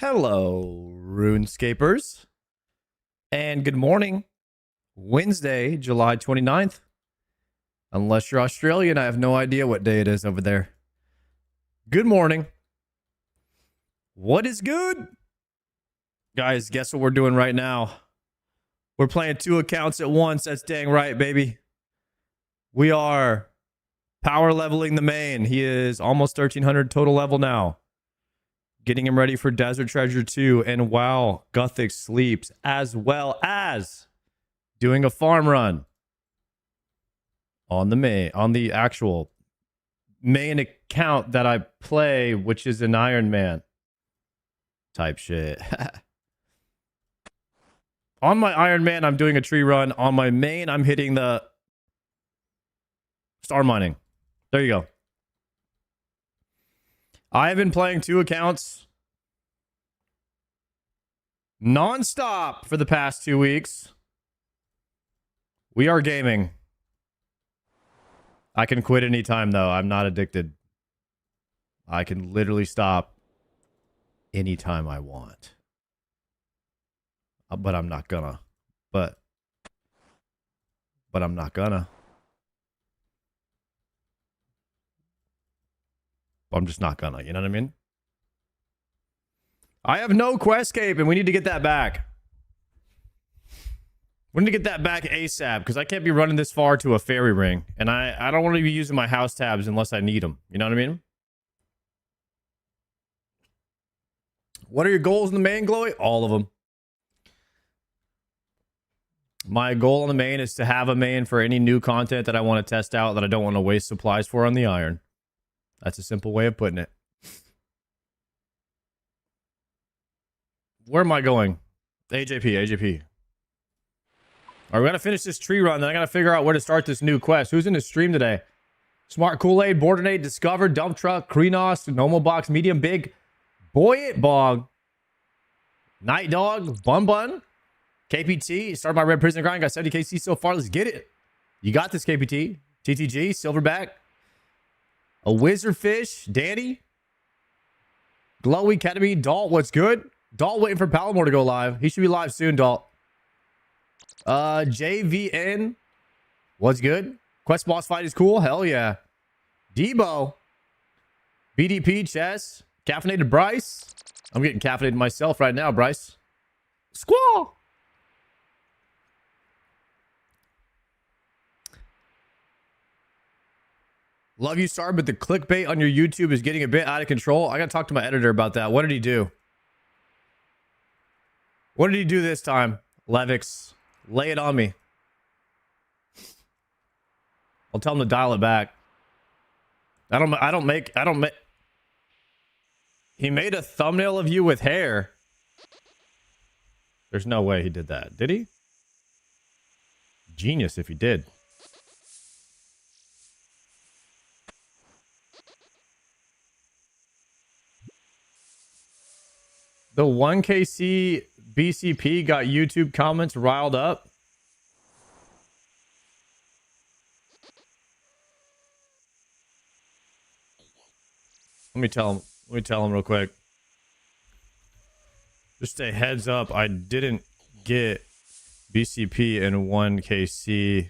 Hello, RuneScapers, and good morning. Wednesday, July 29th. Unless you're Australian, I have no idea what day it is over there. Good morning. What is good? Guys, guess what we're doing right now? We're playing 2 accounts at once. That's dang right, baby. We are power leveling the main. He is almost 1300 total level now. Getting him ready for Desert Treasure 2 and while Gothic sleeps, as well as doing a farm run on the actual main account that I play, which is an Iron Man type shit. On my Iron Man, I'm doing a tree run. On my main, I'm hitting the star mining. There you go. I have been playing 2 accounts non-stop for the past 2 weeks. We are gaming. I can quit anytime, though. I'm not addicted. I can literally stop anytime I want. But I'm not gonna. But I'm not gonna. I'm just not gonna, you know what I mean? I have no Questscape, and we need to get that back. We need to get that back ASAP, because I can't be running this far to a fairy ring. And I don't want to be using my house tabs unless I need them. You know what I mean? What are your goals in the main, Glowy? All of them. My goal on the main is to have a main for any new content that I want to test out that I don't want to waste supplies for on the iron. That's a simple way of putting it. Where am I going? AJP. All right, we got to finish this tree run. Then I got to figure out where to start this new quest. Who's in the stream today? Smart Kool-Aid, Bordenade, Discover, Dump Truck, Krenos, Normal Box, Medium Big, Boy It Bog, Night Dog, Bun, KPT. Started my Red Prison grind. Got 70 KC so far. Let's get it. You got this, KPT. TTG, Silverback. A Wizardfish, Danny. Glowy, Ketamine, Dalt, what's good? Dalt waiting for Palomore to go live. He should be live soon, Dalt. JVN, what's good? Quest boss fight is cool. Hell yeah. Debo. BDP, Chess. Caffeinated Bryce. I'm getting caffeinated myself right now, Bryce. Squall. Love you, Star, but the clickbait on your YouTube is getting a bit out of control. I gotta talk to my editor about that. What did he do? What did he do this time? Levix, lay it on me. I'll tell him to dial it back. I don't make. He made a thumbnail of you with hair. There's no way he did that. Did he? Genius if he did. The 1KC BCP got YouTube comments riled up. Let me tell him real quick. Just a heads up, I didn't get BCP in 1KC.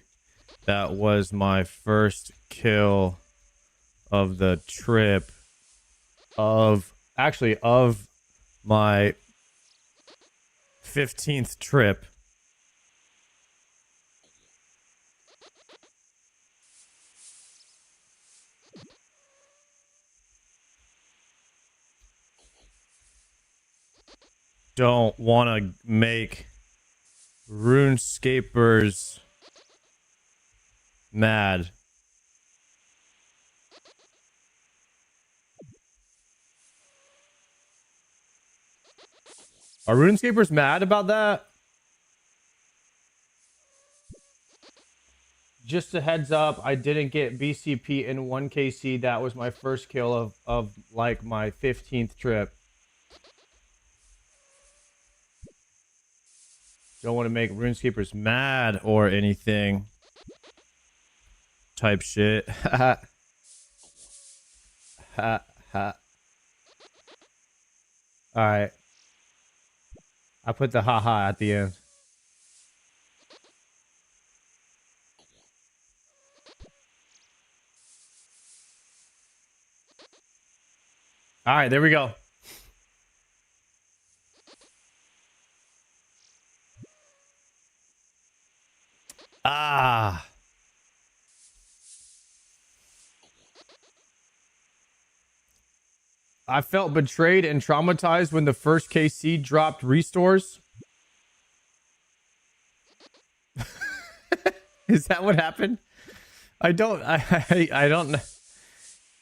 That was my first kill of the trip of my 15th trip. Don't want to make RuneScapers mad. Are RuneScapers mad about that? Just a heads up, I didn't get BCP in 1KC. That was my first kill of like my 15th trip. Don't want to make RuneScapers mad or anything. Type shit. Ha ha. Alright. I put the haha at the end. All right, there we go. Ah. I felt betrayed and traumatized when the first KC dropped restores. Is that what happened? I don't know.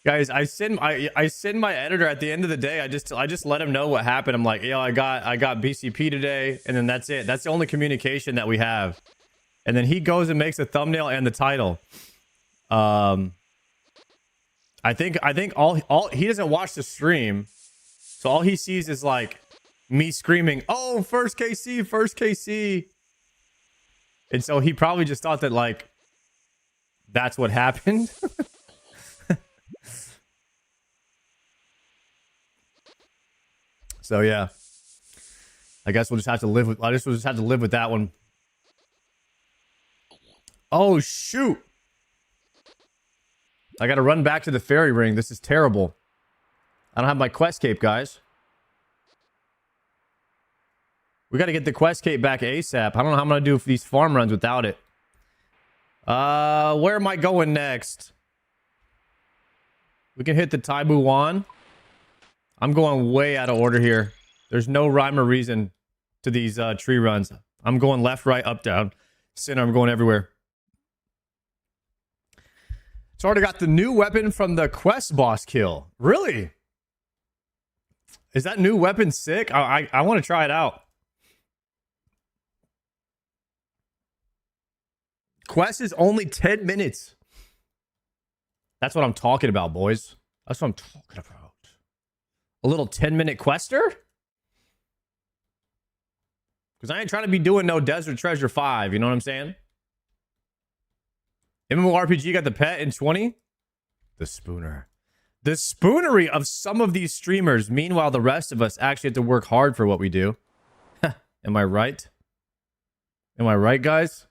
Guys, I send my editor at the end of the day. I just let him know what happened. I'm like, yo, I got BCP today, and then that's it. That's the only communication that we have. And then he goes and makes a thumbnail and the title. I think all he doesn't watch the stream, so all he sees is like me screaming, "Oh, first KC, first KC," and so he probably just thought that like that's what happened. So yeah, I guess we'll just have to live with. I guess we'll just have to live with that one. Oh shoot! I got to run back to the fairy ring. This is terrible. I don't have my quest cape, guys. We got to get the quest cape back ASAP. I don't know how I'm gonna do these farm runs without it. Where am I going next? We can hit the Taibu Wan. I'm going way out of order here. There's no rhyme or reason to these tree runs. I'm going left, right, up, down, center. I'm going everywhere. So I already got the new weapon from the quest boss kill. Really? Is that new weapon sick? I want to try it out. Quest is only 10 minutes. That's what I'm talking about, boys. That's what I'm talking about. A little 10-minute quester? Because I ain't trying to be doing no Desert Treasure 5. You know what I'm saying? MMORPG got the pet in 20? The spooner. The spoonery of some of these streamers. Meanwhile, the rest of us actually have to work hard for what we do. Am I right? Am I right, guys?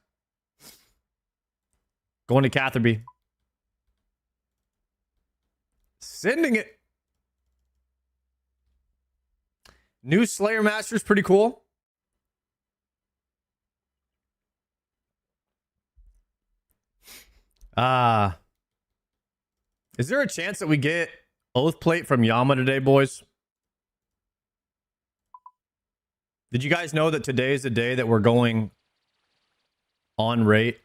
Going to Catherby. Sending it. New Slayer Master is pretty cool. Is there a chance that we get Oath Plate from Yama today, boys? Did you guys know that today is the day that we're going on rate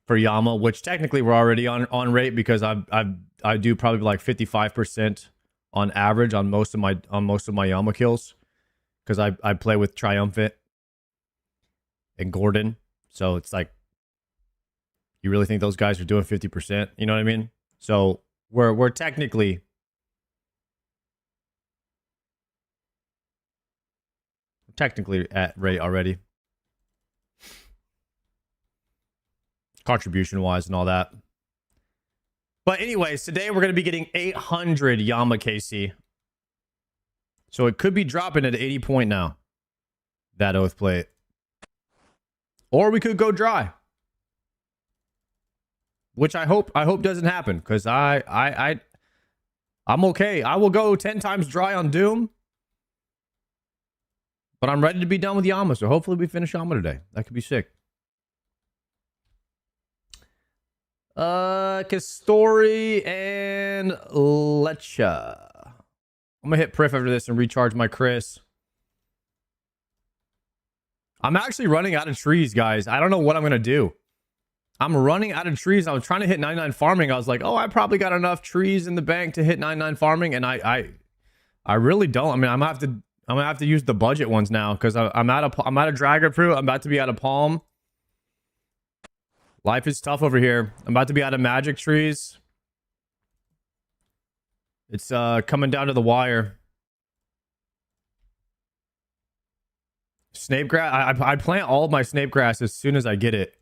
for Yama, which technically we're already on rate because I do probably like 55% on average on most of my Yama kills because I play with Triumphant and Gordon, so it's like you really think those guys are doing 50%? You know what I mean? So we're technically at rate already, contribution wise and all that. But anyways, today we're going to be getting 800 Yama KC. So it could be dropping at 80 point now. That Oath Plate. Or we could go dry. Which I hope doesn't happen. Because I'm okay. I will go 10 times dry on Doom. But I'm ready to be done with Yama. So hopefully we finish Yama today. That could be sick. Kastori and Lecha. I'm gonna hit Priff after this and recharge my Chris. I'm actually running out of trees, guys. I don't know what I'm gonna do. I'm running out of trees. I was trying to hit 99 farming. I was like, oh, I probably got enough trees in the bank to hit 99 farming, and I really don't. I mean, I'm gonna have to use the budget ones now because I'm out of dragon fruit. I'm about to be out of palm. Life is tough over here. I'm about to be out of magic trees. It's coming down to the wire. Snape grass. I plant all of my snape grass as soon as I get it.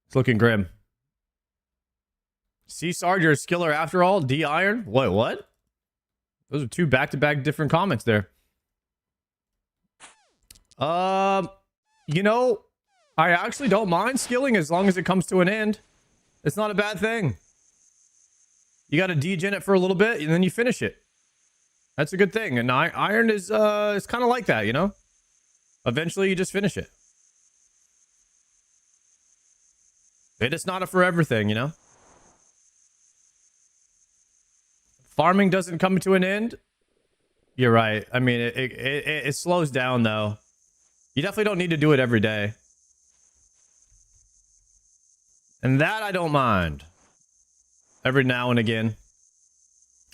It's looking grim. C-Sarge, you're a skiller after all? D-Iron? What? Those are two back-to-back different comments there. You know, I actually don't mind skilling as long as it comes to an end. It's not a bad thing. You got to degen it for a little bit, and then you finish it. That's a good thing. And iron is kind of like that, you know? Eventually, you just finish it. It is not a forever thing, you know? Farming doesn't come to an end. You're right. I mean, it slows down, though. You definitely don't need to do it every day. And that I don't mind. Every now and again.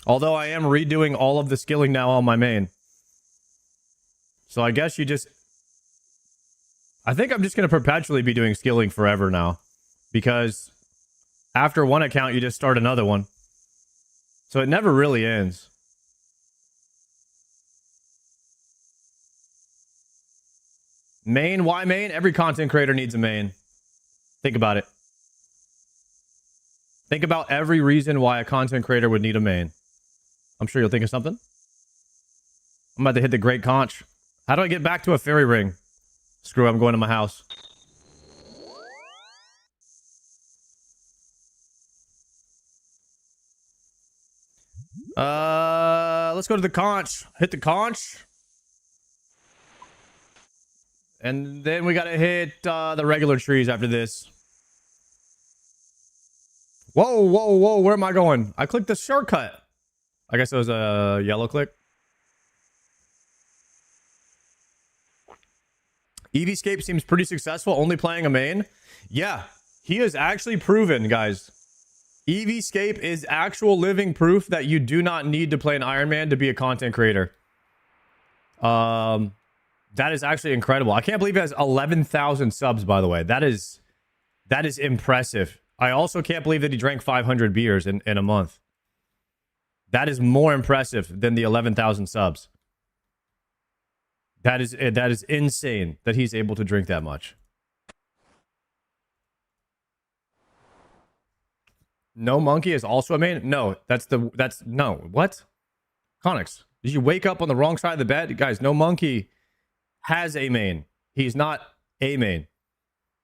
Although I am redoing all of the skilling now on my main. So I guess you just... I think I'm just going to perpetually be doing skilling forever now. Because after one account, you just start another one. So it never really ends. Main? Why main? Every content creator needs a main. Think about it. Think about every reason why a content creator would need a main. I'm sure you'll think of something. I'm about to hit the great conch. How do I get back to a fairy ring? Screw it, I'm going to my house. Let's go to the conch. Hit the conch. And then we gotta hit the regular trees after this. Whoa, whoa, whoa, where am I going? I clicked the shortcut. I guess it was a yellow click. EVscape seems pretty successful, only playing a main. Yeah, he has actually proven, guys. EVscape is actual living proof that you do not need to play an Iron Man to be a content creator. That is actually incredible. I can't believe he has 11,000 subs, by the way. That is impressive. I also can't believe that he drank 500 beers in a month. That is more impressive than the 11,000 subs. That is insane that he's able to drink that much. No monkey is also a main? No, no. What? Connix, did you wake up on the wrong side of the bed? Guys, no monkey has a main. He's not a main.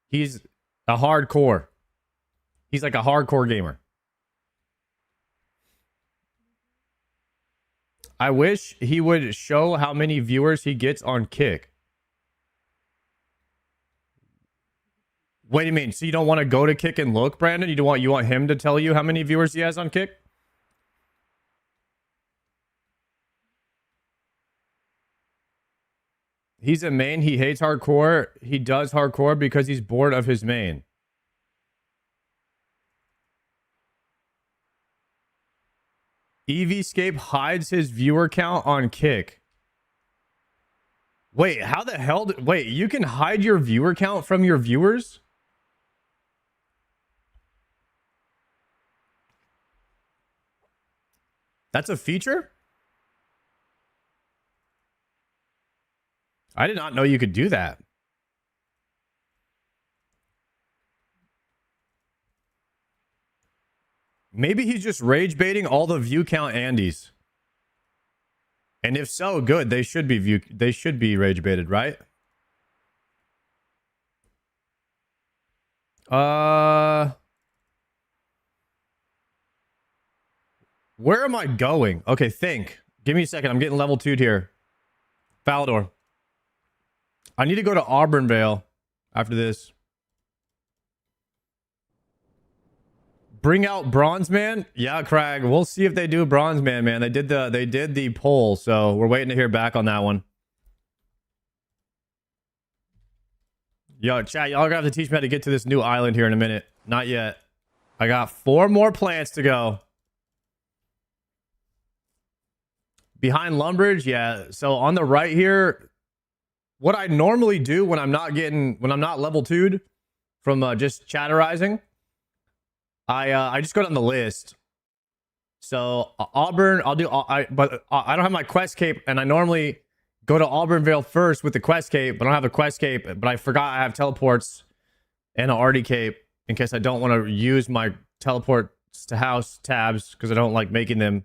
He's a hardcore. He's like a hardcore gamer. I wish he would show how many viewers he gets on Kick. Wait a minute. So you don't want to go to Kick and look, Brandon? You want him to tell you how many viewers he has on Kick? He's a main. He hates hardcore. He does hardcore because he's bored of his main. EVscape hides his viewer count on Kick. Wait, how the hell? Wait, you can hide your viewer count from your viewers? That's a feature? I did not know you could do that. Maybe he's just rage baiting all the view count Andes. And if so, good. They should be rage baited, right? Where am I going? Okay, think. Give me a second. I'm getting level 2'd here. Falador. I need to go to Auburnvale after this. Bring out Bronze Man? Yeah, Craig. We'll see if they do Bronze Man, man. They did the poll, so we're waiting to hear back on that one. Yo, chat, y'all gonna have to teach me how to get to this new island here in a minute. Not yet. I got 4 more plants to go. Behind Lumbridge, yeah. So on the right here, what I normally do when I'm not level 2'd from just chatterizing, I just go down the list. So Auburn, but I don't have my quest cape, and I normally go to Auburnvale first with the quest cape, but I don't have a quest cape. But I forgot I have teleports and an Artie cape in case I don't want to use my teleports to house tabs because I don't like making them.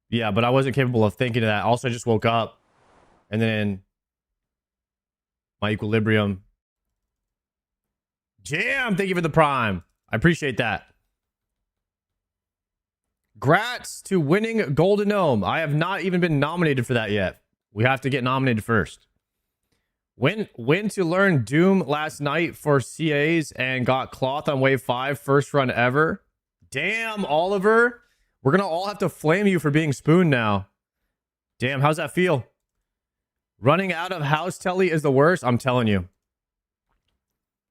Yeah, but I wasn't capable of thinking of that. Also, I just woke up and then my equilibrium. Jam, thank you for the prime. I appreciate that. Grats to winning Golden Gnome. I have not even been nominated for that yet. We have to get nominated first. When to learn Doom last night for CAs and got cloth on wave 5, first run ever. Damn, Oliver. We're going to all have to flame you for being spooned now. Damn, how's that feel? Running out of house telly is the worst. I'm telling you.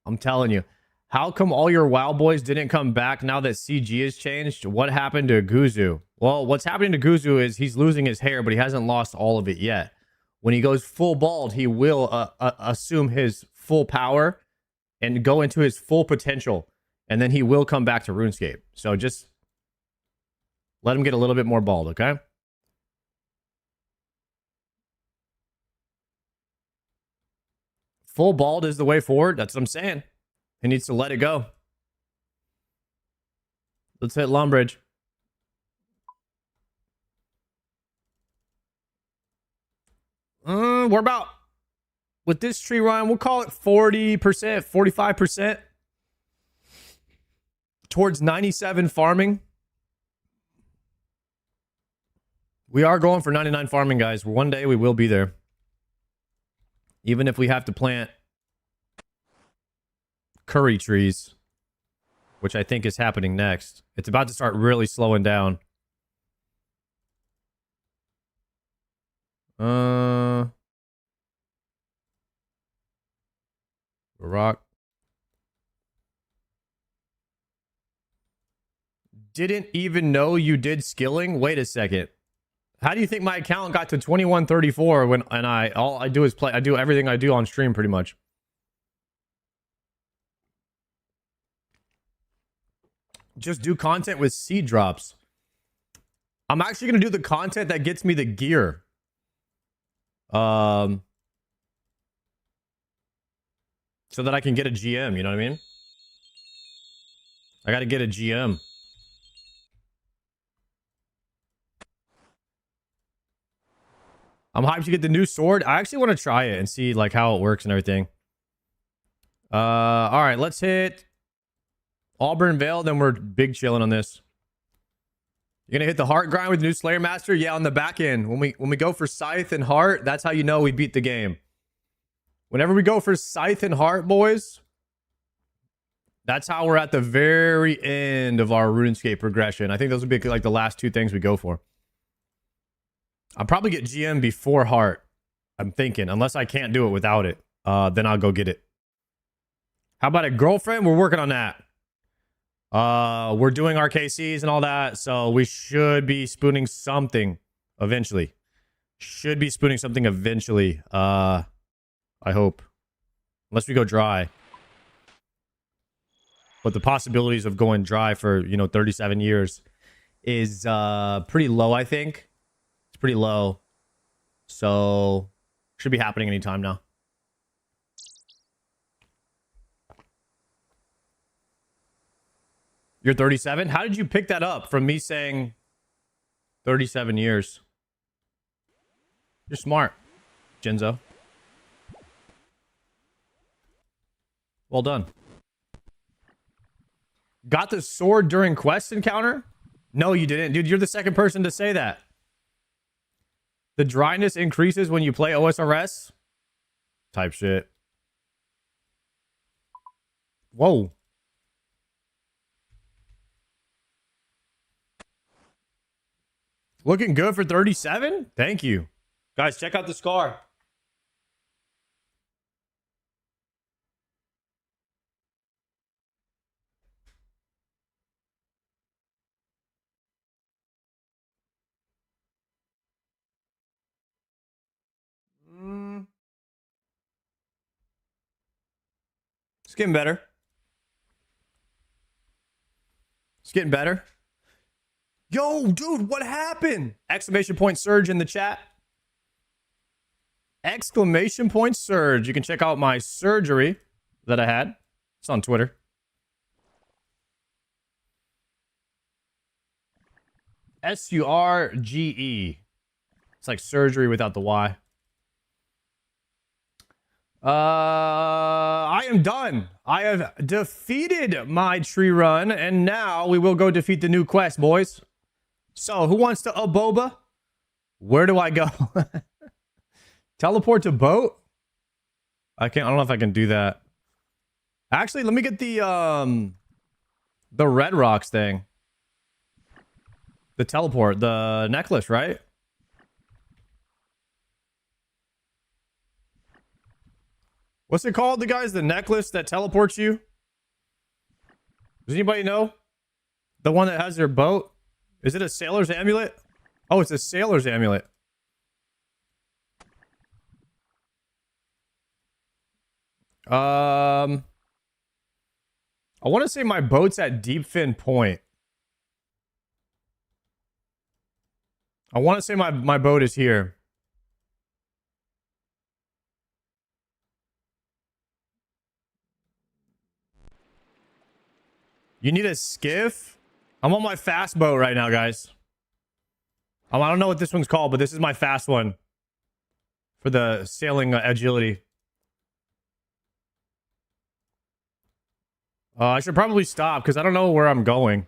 I'm telling you. How come all your WoW boys didn't come back now that CG has changed? What happened to Guzu? Well, what's happening to Guzu is he's losing his hair, but he hasn't lost all of it yet. When he goes full bald, he will assume his full power and go into his full potential. And then he will come back to RuneScape. So just let him get a little bit more bald, okay? Full bald is the way forward. That's what I'm saying. He needs to let it go. Let's hit Lumbridge. We're about, with this tree run, we'll call it 40%, 45% towards 97 farming. We are going for 99 farming, guys. One day we will be there. Even if we have to plant curry trees, which I think is happening next. It's about to start really slowing down. Rock. Didn't even know you did skilling? Wait a second. How do you think my account got to 2134 when all I do is play? I do everything I do on stream pretty much. Just do content with seed drops. I'm actually going to do the content that gets me the gear. So that I can get a GM, you know what I mean? I got to get a GM. I'm hyped to get the new sword. I actually want to try it and see like how it works and everything. All right, let's hit Auburn Vale, then we're big chilling on this. You're gonna hit the heart grind with the new Slayer Master? Yeah, on the back end. When we go for Scythe and Heart, that's how you know we beat the game. Whenever we go for Scythe and Heart, boys, that's how we're at the very end of our RuneScape progression. I think those would be like the last two things we go for. I'll probably get GM before Heart. I'm thinking, unless I can't do it without it, then I'll go get it. How about a girlfriend? We're working on that. We're doing our KCs and all that, so we should be spooning something eventually. Should be spooning something eventually. I hope. Unless we go dry. But the possibilities of going dry for, 37 years is pretty low, I think. It's pretty low. So, should be happening anytime now. You're 37? How did you pick that up from me saying 37 years? You're smart, Genzo. Well done. Got the sword during quest encounter? No, you didn't. Dude, you're the second person to say that. The dryness increases when you play OSRS? Type shit. Whoa. Looking good for 37? Thank you. Guys, check out the scar. It's getting better. It's getting better. Yo, dude, what happened? Exclamation point surge in the chat. Exclamation point surge. You can check out my surgery that I had. It's on Twitter. Surge. It's like surgery without the Y. I am done. I have defeated my tree run, and now we will go defeat the new quest, boys. So, who wants to Aboba? Where do I go? Teleport to boat? I don't know if I can do that. Actually, let me get the Red Rocks thing. The teleport, the necklace, right? What's it called, the guys? The necklace that teleports you? Does anybody know? The one that has their boat? Is it a sailor's amulet? Oh, it's a sailor's amulet. I want to say my boat's at Deepfin Point. I want to say my boat is here. You need a skiff? I'm on my fast boat right now, guys. I don't know what this one's called, but this is my fast one for the sailing agility. I should probably stop because I don't know where I'm going.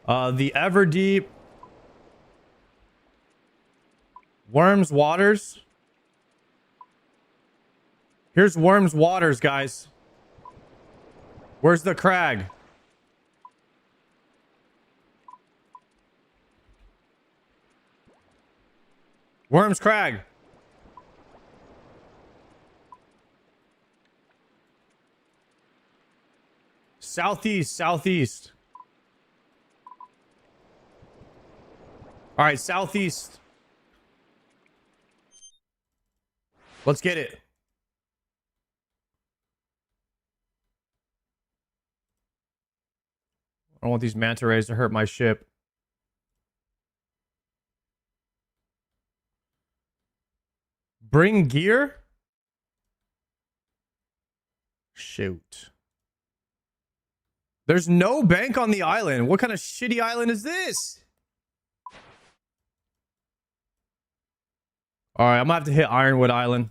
The Everdeep. Worms Waters. Here's Worms Waters, guys. Where's the crag? Worms Crag. Southeast. All right, southeast. Let's get it. I don't want these manta rays to hurt my ship. Bring gear? Shoot. There's no bank on the island. What kind of shitty island is this? All right, I'm gonna have to hit Ironwood Island.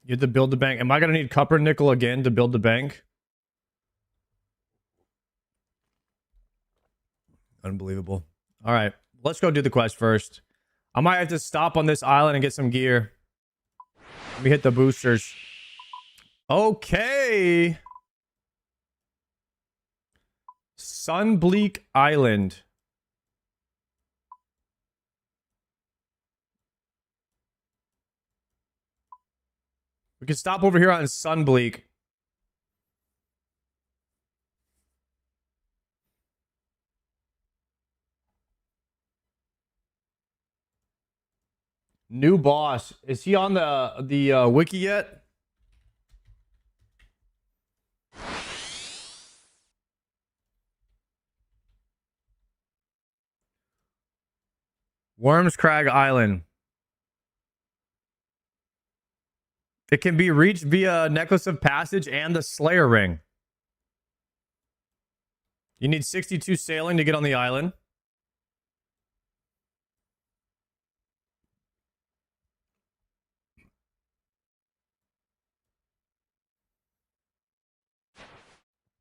You have to build the bank. Am I gonna need copper nickel again to build the bank? Unbelievable. All right, let's go do the quest first. I might have to stop on this island and get some gear. Let me hit the boosters. Okay. Sunbleak Island. We can stop over here on Sunbleak. New boss. Is he on the wiki yet? Worms Crag Island. It can be reached via Necklace of Passage and the Slayer Ring. You need 62 sailing to get on the island.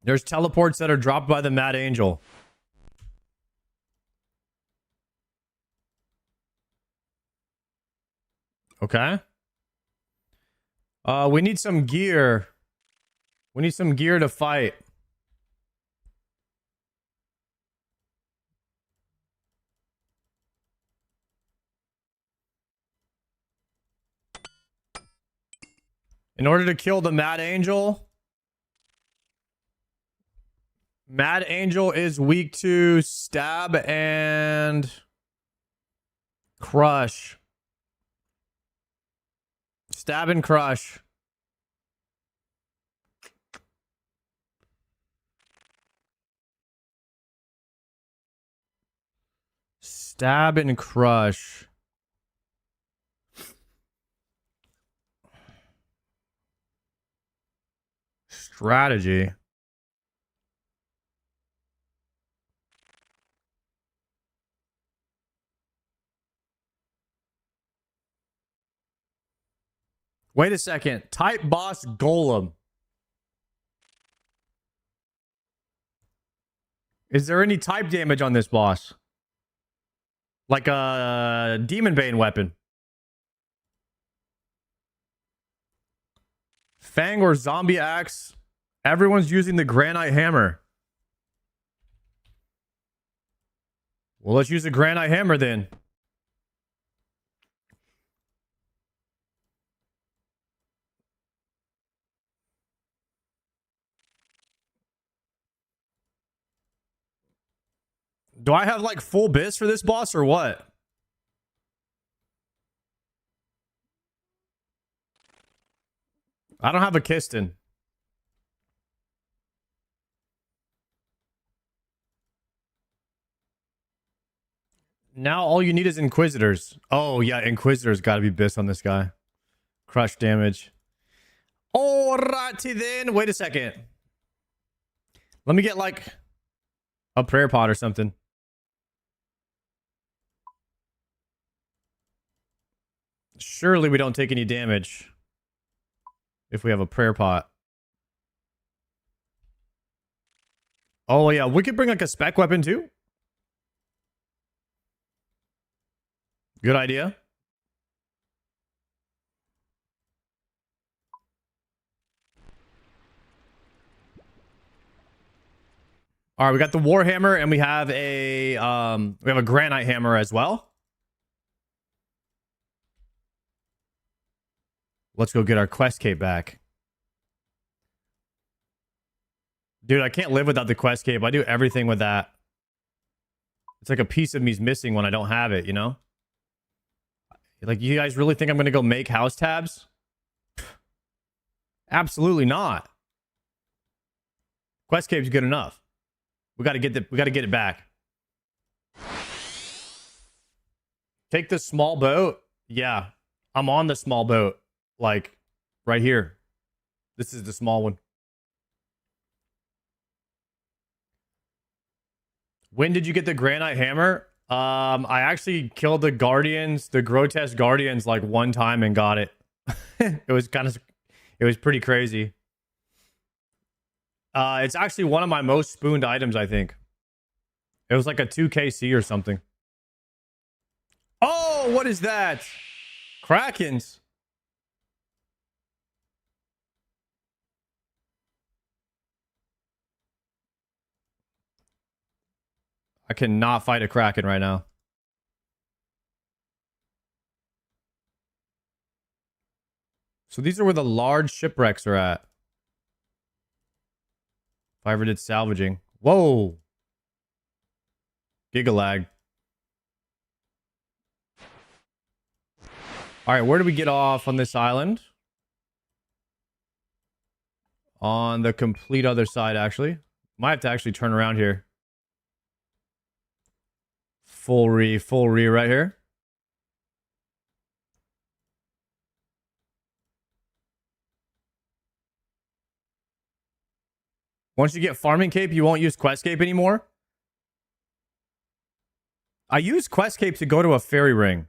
There's teleports that are dropped by the Mad Angel. Okay. We need some gear. We need some gear to fight. In order to kill the Mad Angel, Mad Angel is weak to stab and crush. Stab and crush. Stab and crush. Strategy. Wait a second. Type boss golem. Is there any type damage on this boss? Like a demon bane weapon. Fang or zombie axe. Everyone's using the granite hammer. Well, let's use a granite hammer then. Do I have like full bis for this boss or what? I don't have a Kiston. Now all you need is Inquisitors. Oh, yeah, Inquisitors got to be bis on this guy. Crush damage. Alrighty then. Wait a second. Let me get like a prayer pot or something. Surely we don't take any damage if we have a prayer pot. Oh, yeah. We could bring like a spec weapon too. Good idea. All right, we got the Warhammer and we have a granite hammer as well. Let's go get our quest cape back. Dude, I can't live without the quest cape. I do everything with that. It's like a piece of me's missing when I don't have it, you know? Like, you guys really think I'm going to go make house tabs? Absolutely not. Quest cape's good enough. We got to get it back. Take the small boat. Yeah, I'm on the small boat. Like, right here. This is the small one. When did you get the granite hammer? I actually killed the guardians, the grotesque guardians, like one time and got it. It was pretty crazy. It's actually one of my most spooned items, I think. It was like a 2KC or something. Oh, what is that? Krakens. I cannot fight a Kraken right now. So these are where the large shipwrecks are at. If I ever did salvaging. Whoa. Gigalag. All right, where do we get off on this island? On the complete other side, actually. Might have to actually turn around here. Full re right here. Once you get farming cape, you won't use quest cape anymore. I use quest cape to go to a fairy ring.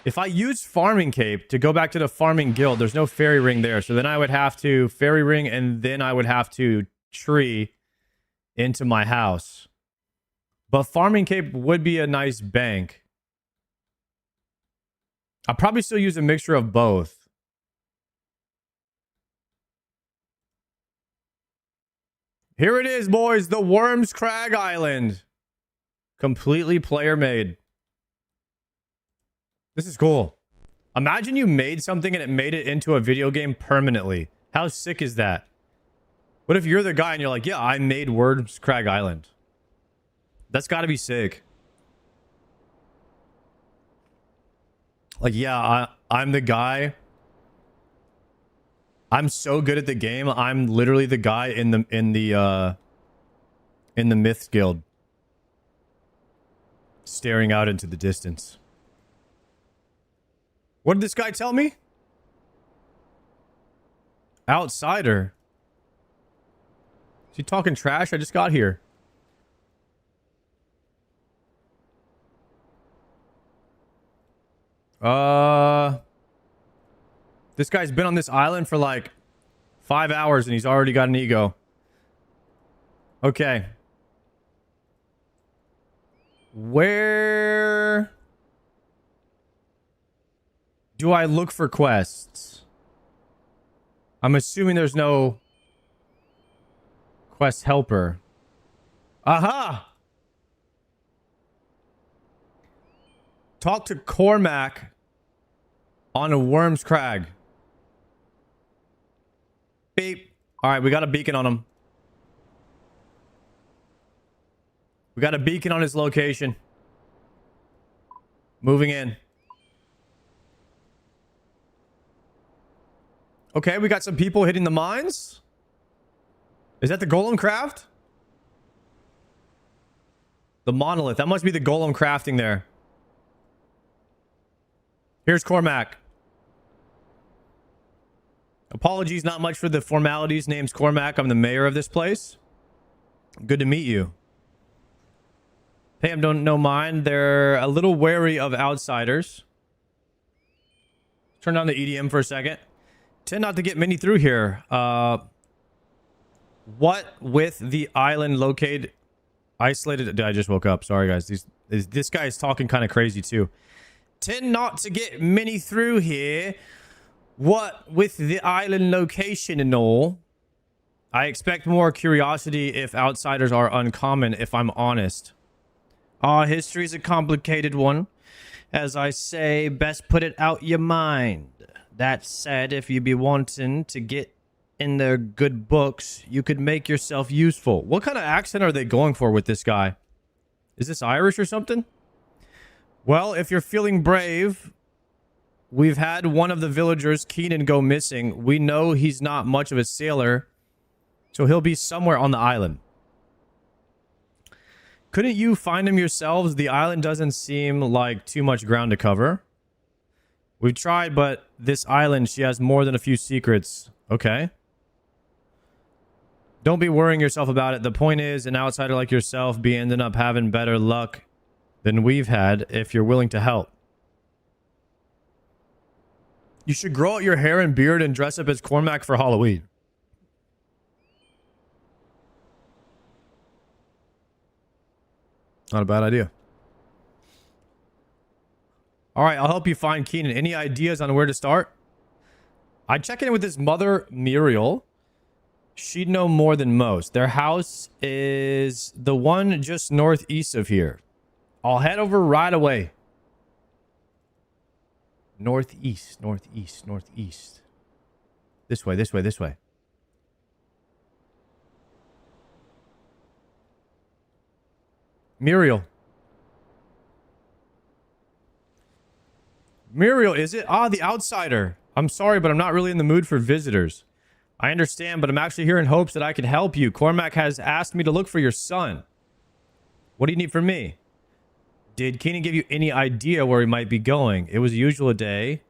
If I use farming cape to go back to the farming guild, there's no fairy ring there. So then I would have to fairy ring and then I would have to tree into my house. But farming cape would be a nice bank. I'll probably still use a mixture of both. Here it is, boys. The Worms Crag Island. Completely player made. This is cool. Imagine you made something and it made it into a video game permanently. How sick is that? What if you're the guy and you're like, yeah, I made Worms Crag Island. That's got to be sick. Like, yeah, I'm the guy. I'm so good at the game. I'm literally the guy in the Myths Guild. Staring out into the distance. What did this guy tell me? Outsider. Is he talking trash? I just got here. This guy's been on this island for like 5 hours and he's already got an ego. Okay. Where do I look for quests? I'm assuming there's no quest helper. Aha! Talk to Cormac on a Worm's Crag. Beep. All right, we got a beacon on him. We got a beacon on his location. Moving in. Okay, we got some people hitting the mines. Is that the golem craft? The monolith. That must be the golem crafting there. Here's Cormac. Apologies, not much for the formalities. Name's Cormac. I'm the mayor of this place. Good to meet you. Hey, I don't know mine. They're a little wary of outsiders. Turn down the EDM for a second. Tend not to get many through here. What with the island located... Isolated... I just woke up. Sorry, guys. This guy is talking kind of crazy, too. Tend not to get many through here. What with the island location and all. I expect more curiosity if outsiders are uncommon, if I'm honest. Our history's a complicated one. As I say, best put it out your mind. That said, if you be wanting to get in their good books, you could make yourself useful. What kind of accent are they going for with this guy? Is this Irish or something? Well, if you're feeling brave, we've had one of the villagers, Keenan, go missing. We know he's not much of a sailor, so he'll be somewhere on the island. Couldn't you find him yourselves? The island doesn't seem like too much ground to cover. We've tried, but this island, she has more than a few secrets. Okay. Don't be worrying yourself about it. The point is, an outsider like yourself be ending up having better luck than we've had if you're willing to help. You should grow out your hair and beard and dress up as Cormac for Halloween. Not a bad idea. All right, I'll help you find Keenan. Any ideas on where to start? I'd check in with his mother, Muriel. She'd know more than most. Their house is the one just northeast of here. I'll head over right away. Northeast, northeast, northeast. This way, this way, this way. Muriel. Muriel, is it? Ah, the outsider. I'm sorry, but I'm not really in the mood for visitors. I understand, but I'm actually here in hopes that I can help you. Cormac has asked me to look for your son. What do you need from me? Did Keenan give you any idea where he might be going? It was a usual day.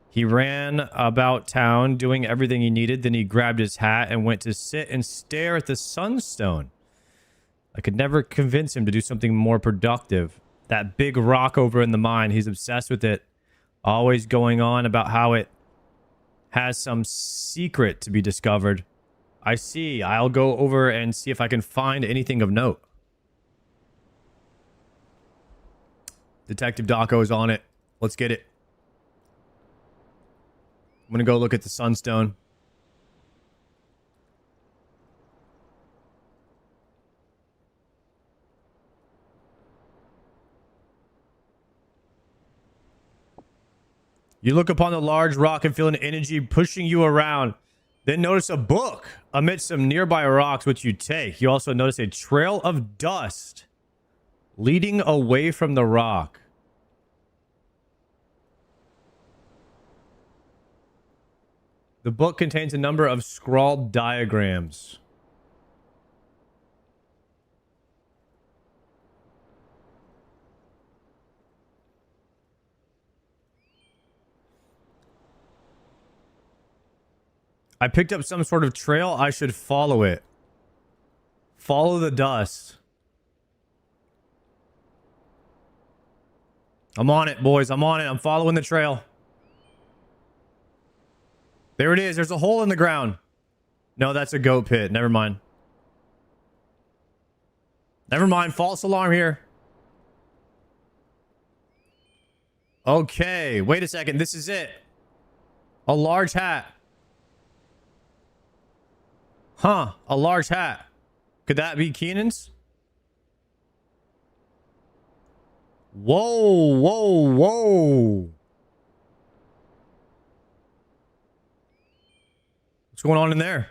He ran about town doing everything he needed. Then he grabbed his hat and went to sit and stare at the sunstone. I could never convince him to do something more productive. That big rock over in the mine, he's obsessed with it. Always going on about how it has some secret to be discovered. I see. I'll go over and see if I can find anything of note. Detective Daco is on it. Let's get it. I'm going to go look at the sunstone. You look upon the large rock and feel an energy pushing you around. Then notice a book amidst some nearby rocks, which you take. You also notice a trail of dust leading away from the rock. The book contains a number of scrawled diagrams. I picked up some sort of trail. I should follow it. Follow the dust. I'm on it, boys. I'm on it. I'm following the trail. There it is. There's a hole in the ground. No, that's a goat pit. Never mind. Never mind. False alarm here. Okay. Wait a second. This is it. A large hat. Huh. A large hat. Could that be Keenan's? Whoa, whoa, whoa. What's going on in there?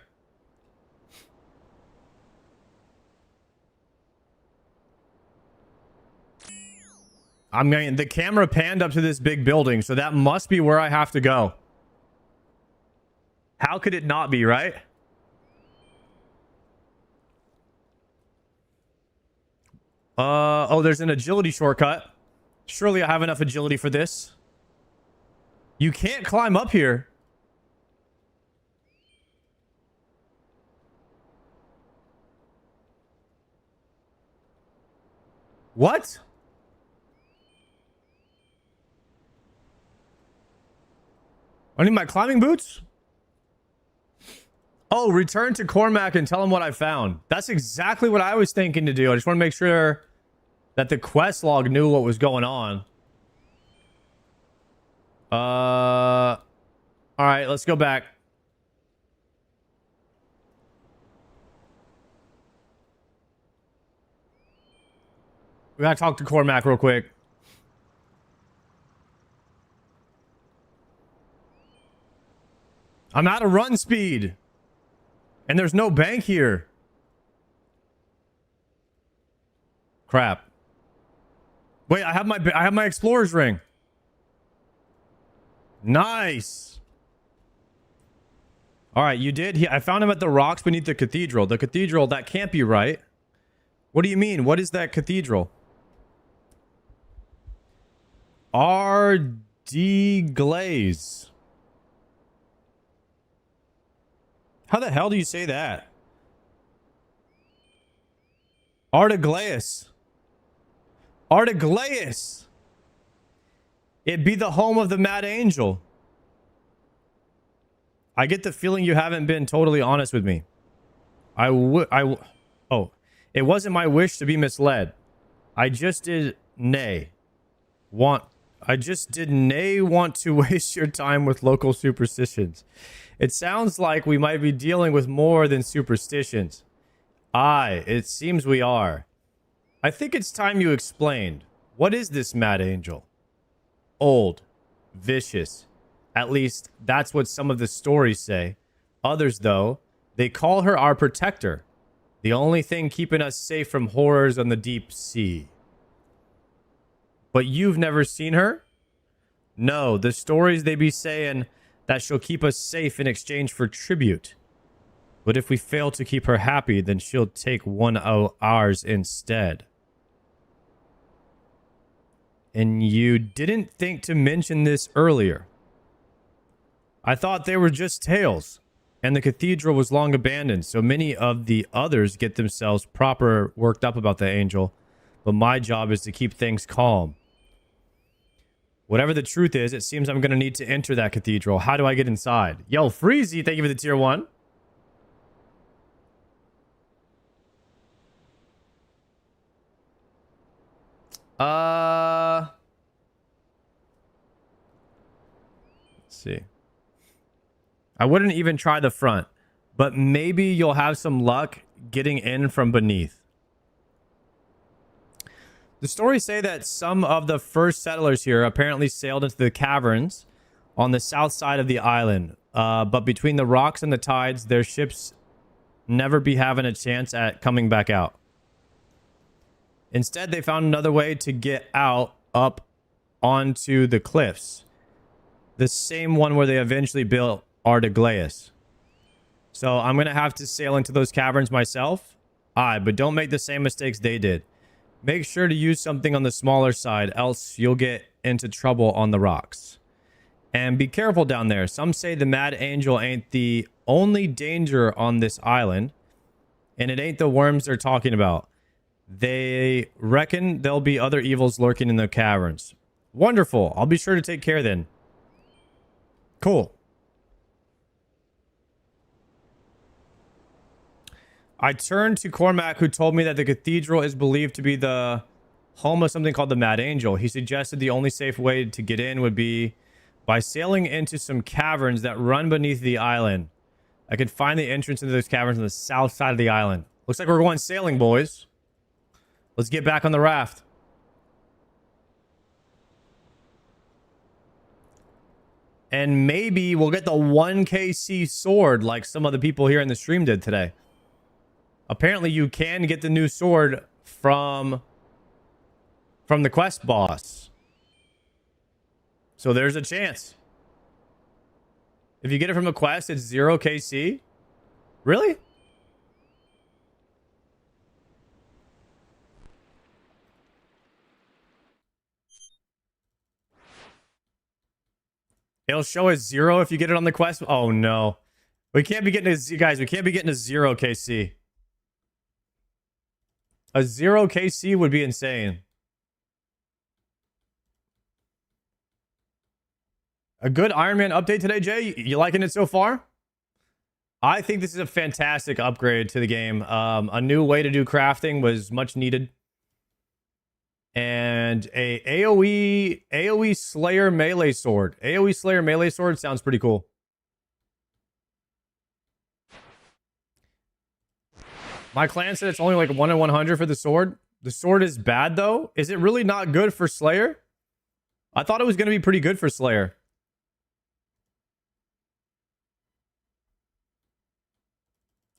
I mean, the camera panned up to this big building, so that must be where I have to go. How could it not be, right? Oh, there's an agility shortcut. Surely I have enough agility for this. You can't climb up here. What? I need my climbing boots? Oh, return to Cormac and tell him what I found. That's exactly what I was thinking to do. I just want to make sure that the quest log knew what was going on. All right, let's go back. We gotta talk to Cormac real quick. I'm out of run speed. And there's no bank here. Crap. Wait, I have my explorer's ring. Nice. All right, you did. I found him at the rocks beneath the cathedral. The cathedral, that can't be right. What do you mean? What is that cathedral? R.D. Glaze. How the hell do you say that? Artiglaeus. Artiglaeus. It'd be the home of the Mad Angel. I get the feeling you haven't been totally honest with me. Oh, it wasn't my wish to be misled. I just did want to waste your time with local superstitions. It sounds like we might be dealing with more than superstitions. Aye, it seems we are. I think it's time you explained. What is this Mad Angel? Old. Vicious. At least, that's what some of the stories say. Others, though, they call her our protector. The only thing keeping us safe from horrors on the deep sea. But you've never seen her? No, the stories they be saying that she'll keep us safe in exchange for tribute. But if we fail to keep her happy, then she'll take one of ours instead. And you didn't think to mention this earlier. I thought they were just tales, and the cathedral was long abandoned, so many of the others get themselves proper worked up about the angel, but my job is to keep things calm. Whatever the truth is, it seems I'm going to need to enter that cathedral. How do I get inside? Yo, Freezy, thank you for the tier 1. Let's see. I wouldn't even try the front, but maybe you'll have some luck getting in from beneath. The stories say that some of the first settlers here apparently sailed into the caverns on the south side of the island. But between the rocks and the tides, their ships never be having a chance at coming back out. Instead, they found another way to get out up onto the cliffs. The same one where they eventually built Artiglaeus. So I'm going to have to sail into those caverns myself. Aye, but don't make the same mistakes they did. Make sure to use something on the smaller side, else you'll get into trouble on the rocks. And be careful down there. Some say the Mad Angel ain't the only danger on this island. And it ain't the worms they're talking about. They reckon there'll be other evils lurking in the caverns. Wonderful. I'll be sure to take care then. Cool. I turned to Cormac, who told me that the cathedral is believed to be the home of something called the Mad Angel. He suggested the only safe way to get in would be by sailing into some caverns that run beneath the island. I could find the entrance into those caverns on the south side of the island. Looks like we're going sailing, boys. Let's get back on the raft. And maybe we'll get the 1KC sword like some of the people here in the stream did today. Apparently you can get the new sword from the quest boss. So there's a chance. If you get it from a quest, it's 0KC. Really? It'll show as 0 if you get it on the quest. Oh no. We can't be getting a, guys, we can't be getting a 0KC. A 0KC would be insane. A good Iron Man update today, Jay? You liking it so far? I think this is a fantastic upgrade to the game. A new way to do crafting was much needed. And a AoE Slayer melee sword. AoE Slayer melee sword sounds pretty cool. My clan said it's only like 1 in 100 for the sword. The sword is bad though. Is it really not good for Slayer? I thought it was going to be pretty good for Slayer.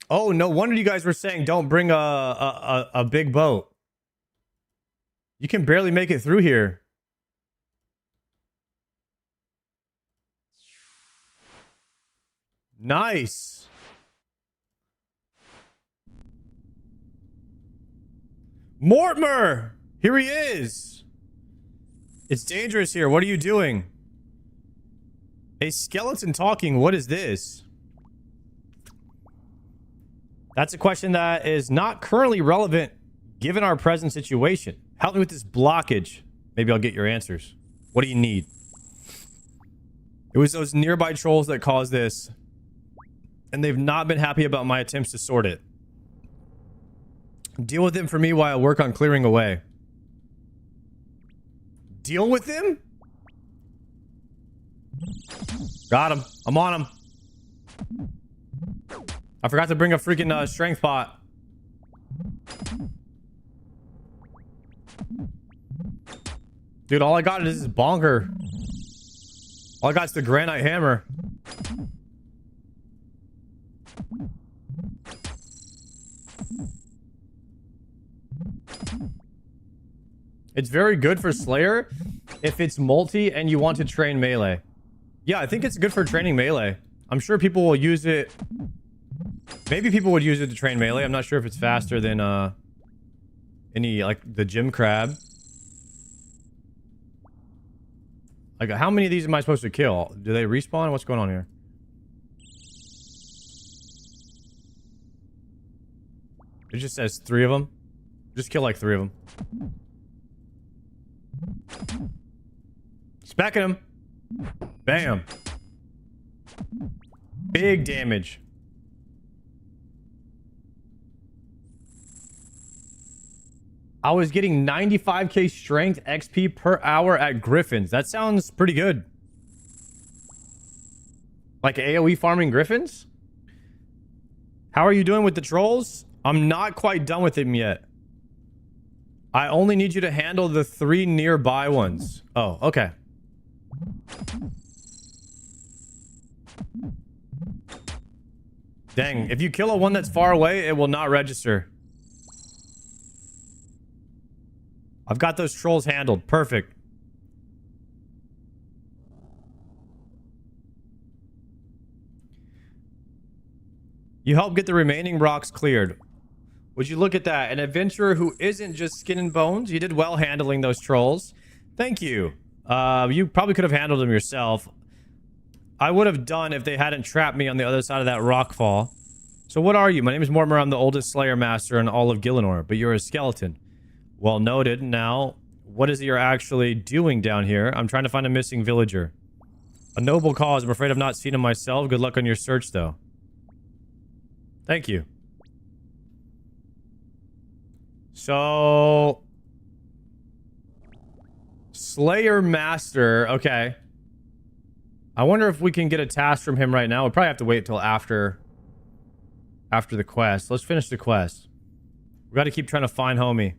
Oh, no wonder you guys were saying don't bring a big boat. You can barely make it through here. Nice. Mortimer! Here he is. It's dangerous here. What are you doing? A skeleton talking. What is this? That's a question that is not currently relevant given our present situation. Help me with this blockage. Maybe I'll get your answers. What do you need? It was those nearby trolls that caused this. And they've not been happy about my attempts to sort it. Deal with them for me while I work on clearing away. Deal with them? Got him. I'm on him. I forgot to bring a freaking strength pot. Dude, all I got is this bonker. All I got is the granite hammer. It's very good for Slayer if it's multi and you want to train melee. Yeah, I think it's good for training melee. I'm sure people will use it. Maybe people would use it to train melee. I'm not sure if it's faster than any, like, the gym crab. Like, how many of these am I supposed to kill? Do they respawn? What's going on here? It just says 3 of them. Just kill like 3 of them. Specking him. Bam. Big damage. I was getting 95k strength XP per hour at Griffins. That sounds pretty good. Like AoE farming Griffins? How are you doing with the trolls? I'm not quite done with them yet. I only need you to handle the 3 nearby ones. Oh, okay. Dang, if you kill a one that's far away, it will not register. I've got those trolls handled. Perfect. You help get the remaining rocks cleared. Would you look at that? An adventurer who isn't just skin and bones. You did well handling those trolls. Thank you. You probably could have handled them yourself. I would have done if they hadn't trapped me on the other side of that rock fall. So what are you? My name is Mortimer. I'm the oldest Slayer Master in all of Gielinor, but you're a skeleton. Well noted. Now, what is it you're actually doing down here? I'm trying to find a missing villager. A noble cause. I'm afraid I've not seen him myself. Good luck on your search, though. Thank you. So... Slayer Master. Okay. I wonder if we can get a task from him right now. We'll probably have to wait till after the quest. Let's finish the quest. We got to keep trying to find homie.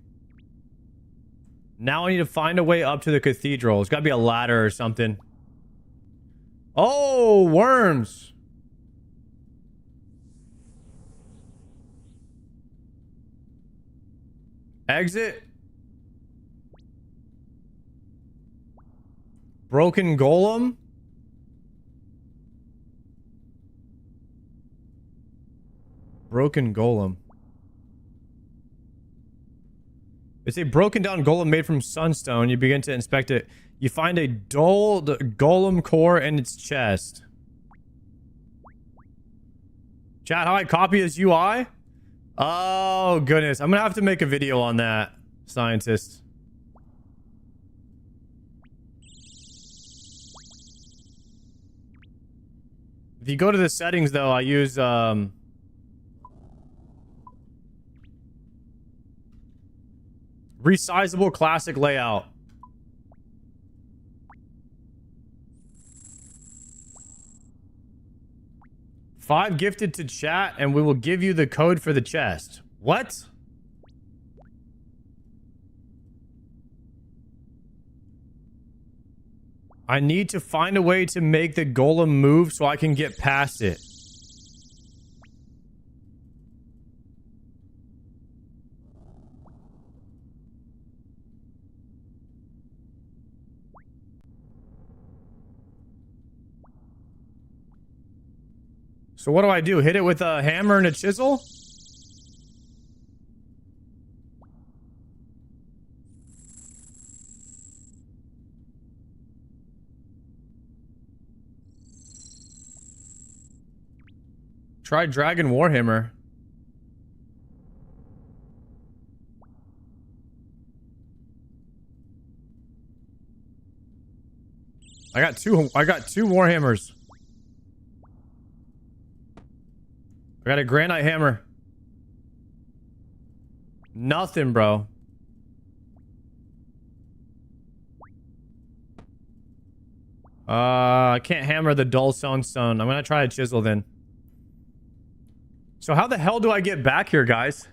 Now I need to find a way up to the cathedral. It's got to be a ladder or something. Oh, worms. Exit. Broken golem. Broken golem. It's a broken down golem made from sunstone. You begin to inspect it. You find a dulled golem core in its chest. Chat, how I copy his UI? Oh, goodness. I'm gonna have to make a video on that, scientist. If you go to the settings, though, I use, resizable classic layout. $5 gifted to chat, and we will give you the code for the chest. What? I need to find a way to make the golem move so I can get past it. So what do I do? Hit it with a hammer and a chisel? Try Dragon Warhammer. I got two Warhammers. I got a granite hammer. Nothing, bro. I can't hammer the dull stone. I'm gonna try a chisel then. So how the hell do I get back here, guys?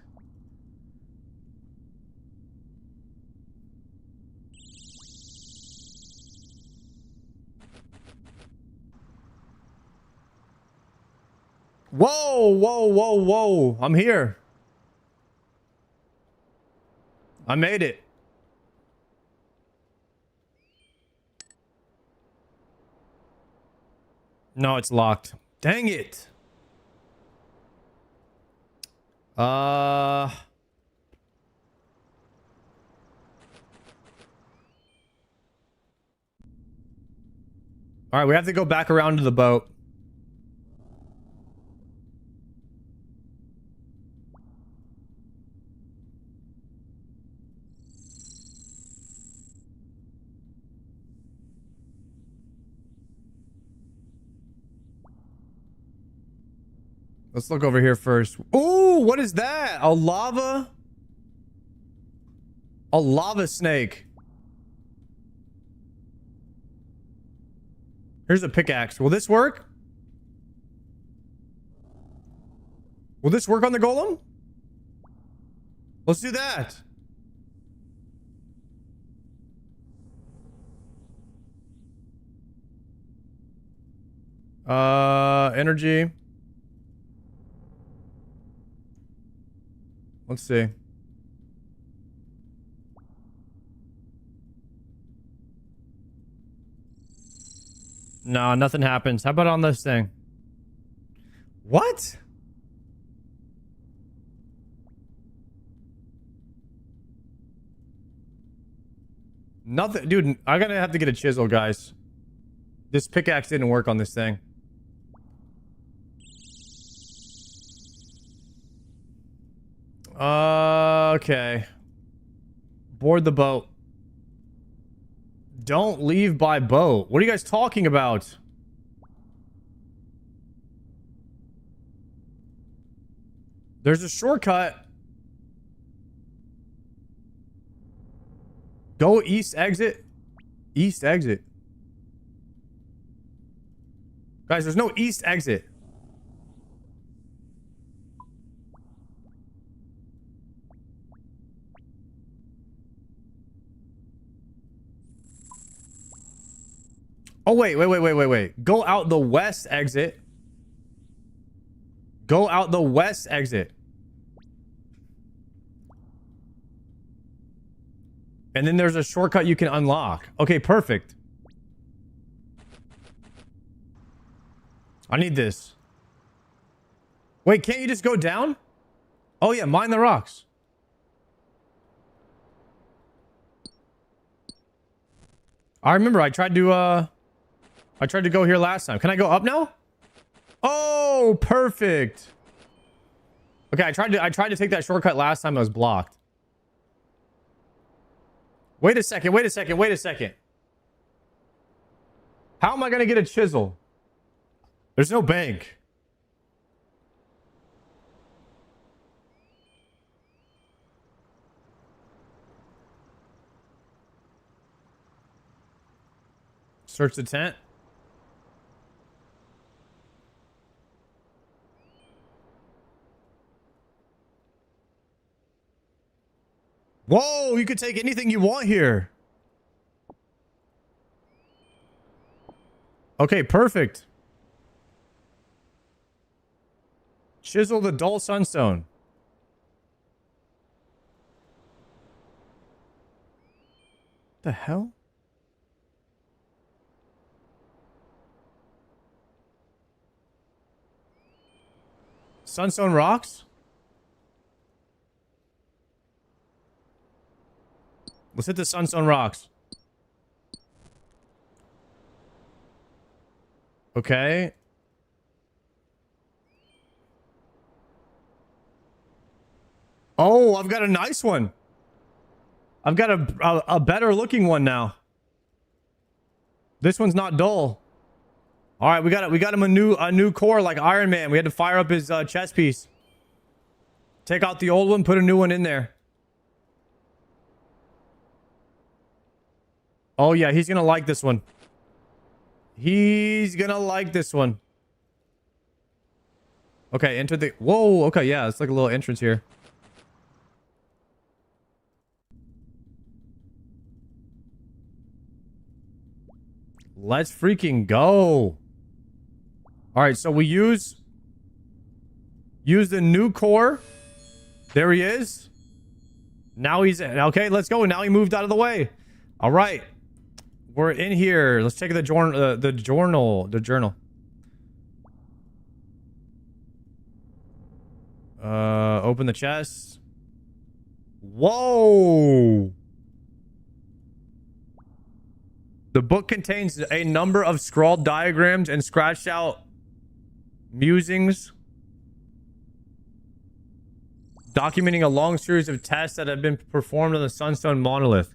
Whoa, whoa, whoa, whoa. I'm here. I made it. No, it's locked. Dang it. All right, we have to go back around to the boat. Let's look over here first. Ooh, what is that? A lava snake. Here's a pickaxe. Will this work? Will this work on the golem? Let's do that. Energy. Let's see. No, nothing happens. How about on this thing? What? Nothing. Dude, I'm gonna have to get a chisel, guys. This pickaxe didn't work on this thing. Okay. Board the boat. Don't leave by boat. What are you guys talking about? There's a shortcut. Go east exit. East exit. Guys, there's no east exit. Oh, wait. Go out the west exit. Go out the west exit. And then there's a shortcut you can unlock. Okay, perfect. I need this. Wait, can't you just go down? Oh yeah, mine the rocks. I remember I tried to go here last time. Can I go up now? Oh, perfect. Okay, I tried to take that shortcut last time. I was blocked. Wait a second. How am I gonna get a chisel? There's no bank. Search the tent. Whoa, you could take anything you want here. Okay, perfect. Chisel the dull sunstone. The hell? Sunstone rocks? Let's hit the sunstone rocks. Okay. Oh, I've got a nice one. I've got a better looking one now. This one's not dull. All right, we got him a new core like Iron Man. We had to fire up his chest piece. Take out the old one, put a new one in there. Oh yeah, he's gonna like this one. He's gonna like this one. Okay, enter the... Whoa, okay, yeah, it's like a little entrance here. Let's freaking go. All right, so we use the new core. There he is. Now he's... Okay, let's go. Now he moved out of the way. All right. We're in here. Let's check the journal. Open the chest. Whoa. The book contains a number of scrawled diagrams and scratched out musings, documenting a long series of tests that have been performed on the Sunstone monolith.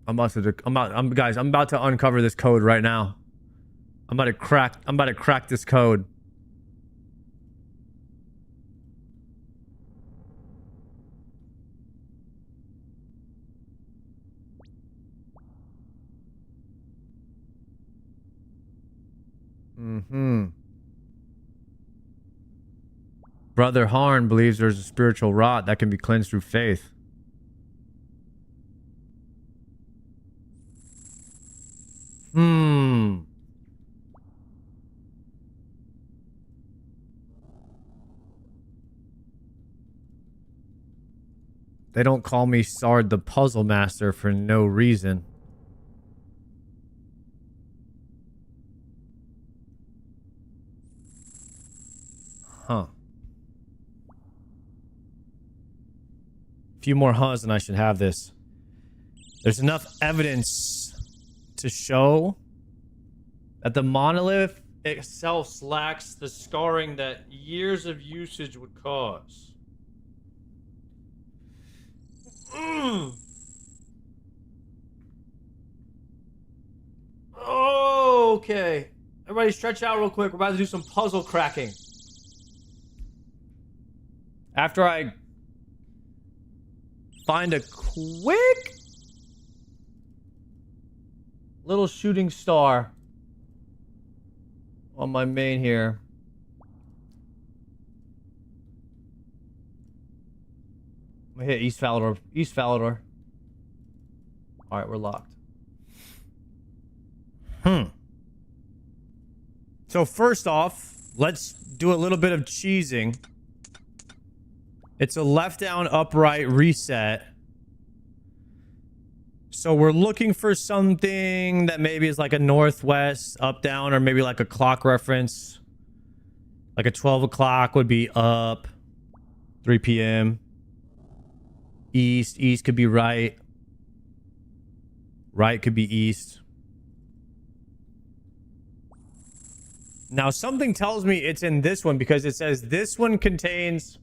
I'm about to uncover this code right now. I'm about to crack this code. Brother Harn believes there's a spiritual rot that can be cleansed through faith. They don't call me Sard the Puzzle Master for no reason. Huh. A few more hunts and I should have this. There's enough evidence to show that the monolith itself lacks the scarring that years of usage would cause. Oh, okay. Everybody stretch out real quick. We're about to do some puzzle cracking. After I find a quick little shooting star on my main here. I'm gonna hit East Falador. East Falador. Alright, we're locked. So first off, let's do a little bit of cheesing. It's a left down upright reset. So we're looking for something that maybe is like a northwest up down, or maybe like a clock reference. Like a 12 o'clock would be up. 3 p.m. East. East could be right. Right could be east. Now something tells me it's in this one because it says this one contains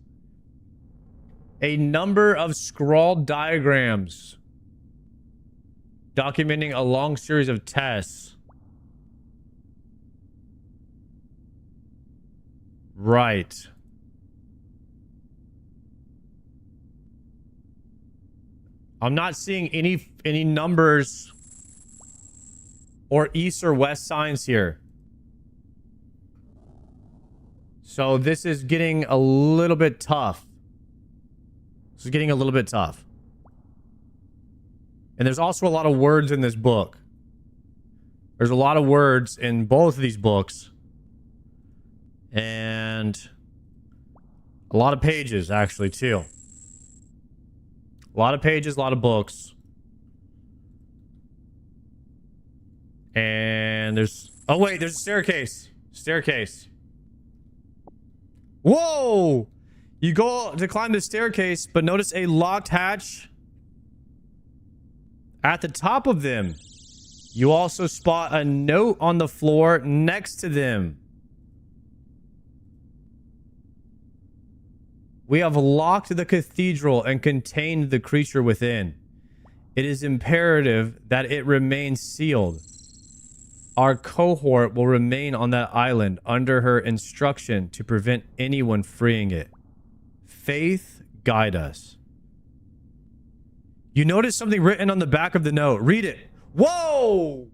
a number of scrawled diagrams documenting a long series of tests. Right. I'm not seeing any numbers or east or west signs here. So this is getting a little bit tough. This is getting a little bit tough. And there's also a lot of words in this book. There's a lot of words in both of these books. And a lot of pages, actually, too. A lot of pages, a lot of books. And there's... Oh, wait, there's a staircase. Staircase. Whoa! You go to climb the staircase, but notice a locked hatch at the top of them. You also spot a note on the floor next to them. We have locked the cathedral and contained the creature within. It is imperative that it remain sealed. Our cohort will remain on that island under her instruction to prevent anyone freeing it. Faith, guide us. You notice something written on the back of the note. Read it. Whoa!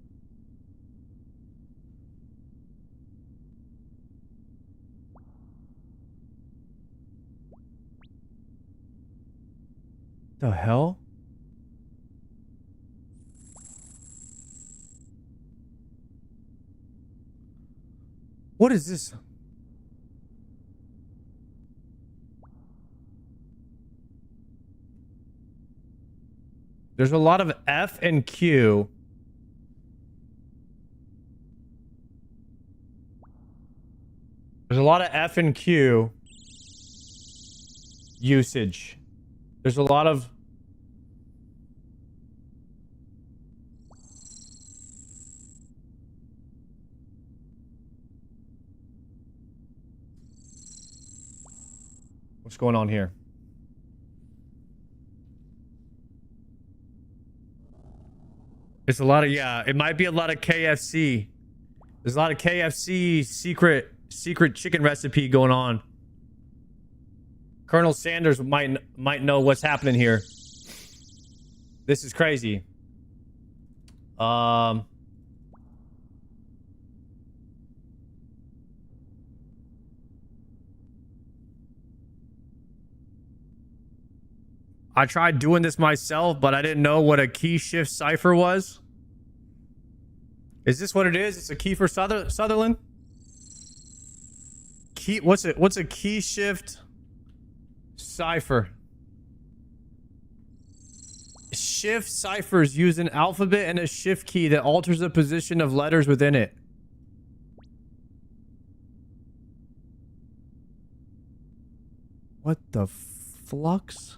The hell? What is this? There's a lot of F and Q. There's a lot of F and Q usage. There's a lot of... What's going on here? It's a lot of, yeah, it might be a lot of KFC. There's a lot of KFC secret chicken recipe going on. Colonel Sanders might know what's happening here. This is crazy. I tried doing this myself, but I didn't know what a key shift cipher was. Is this what it is? It's a key for Sutherland? Key, what's it? What's a key shift cipher? Shift ciphers use an alphabet and a shift key that alters the position of letters within it. What the flux?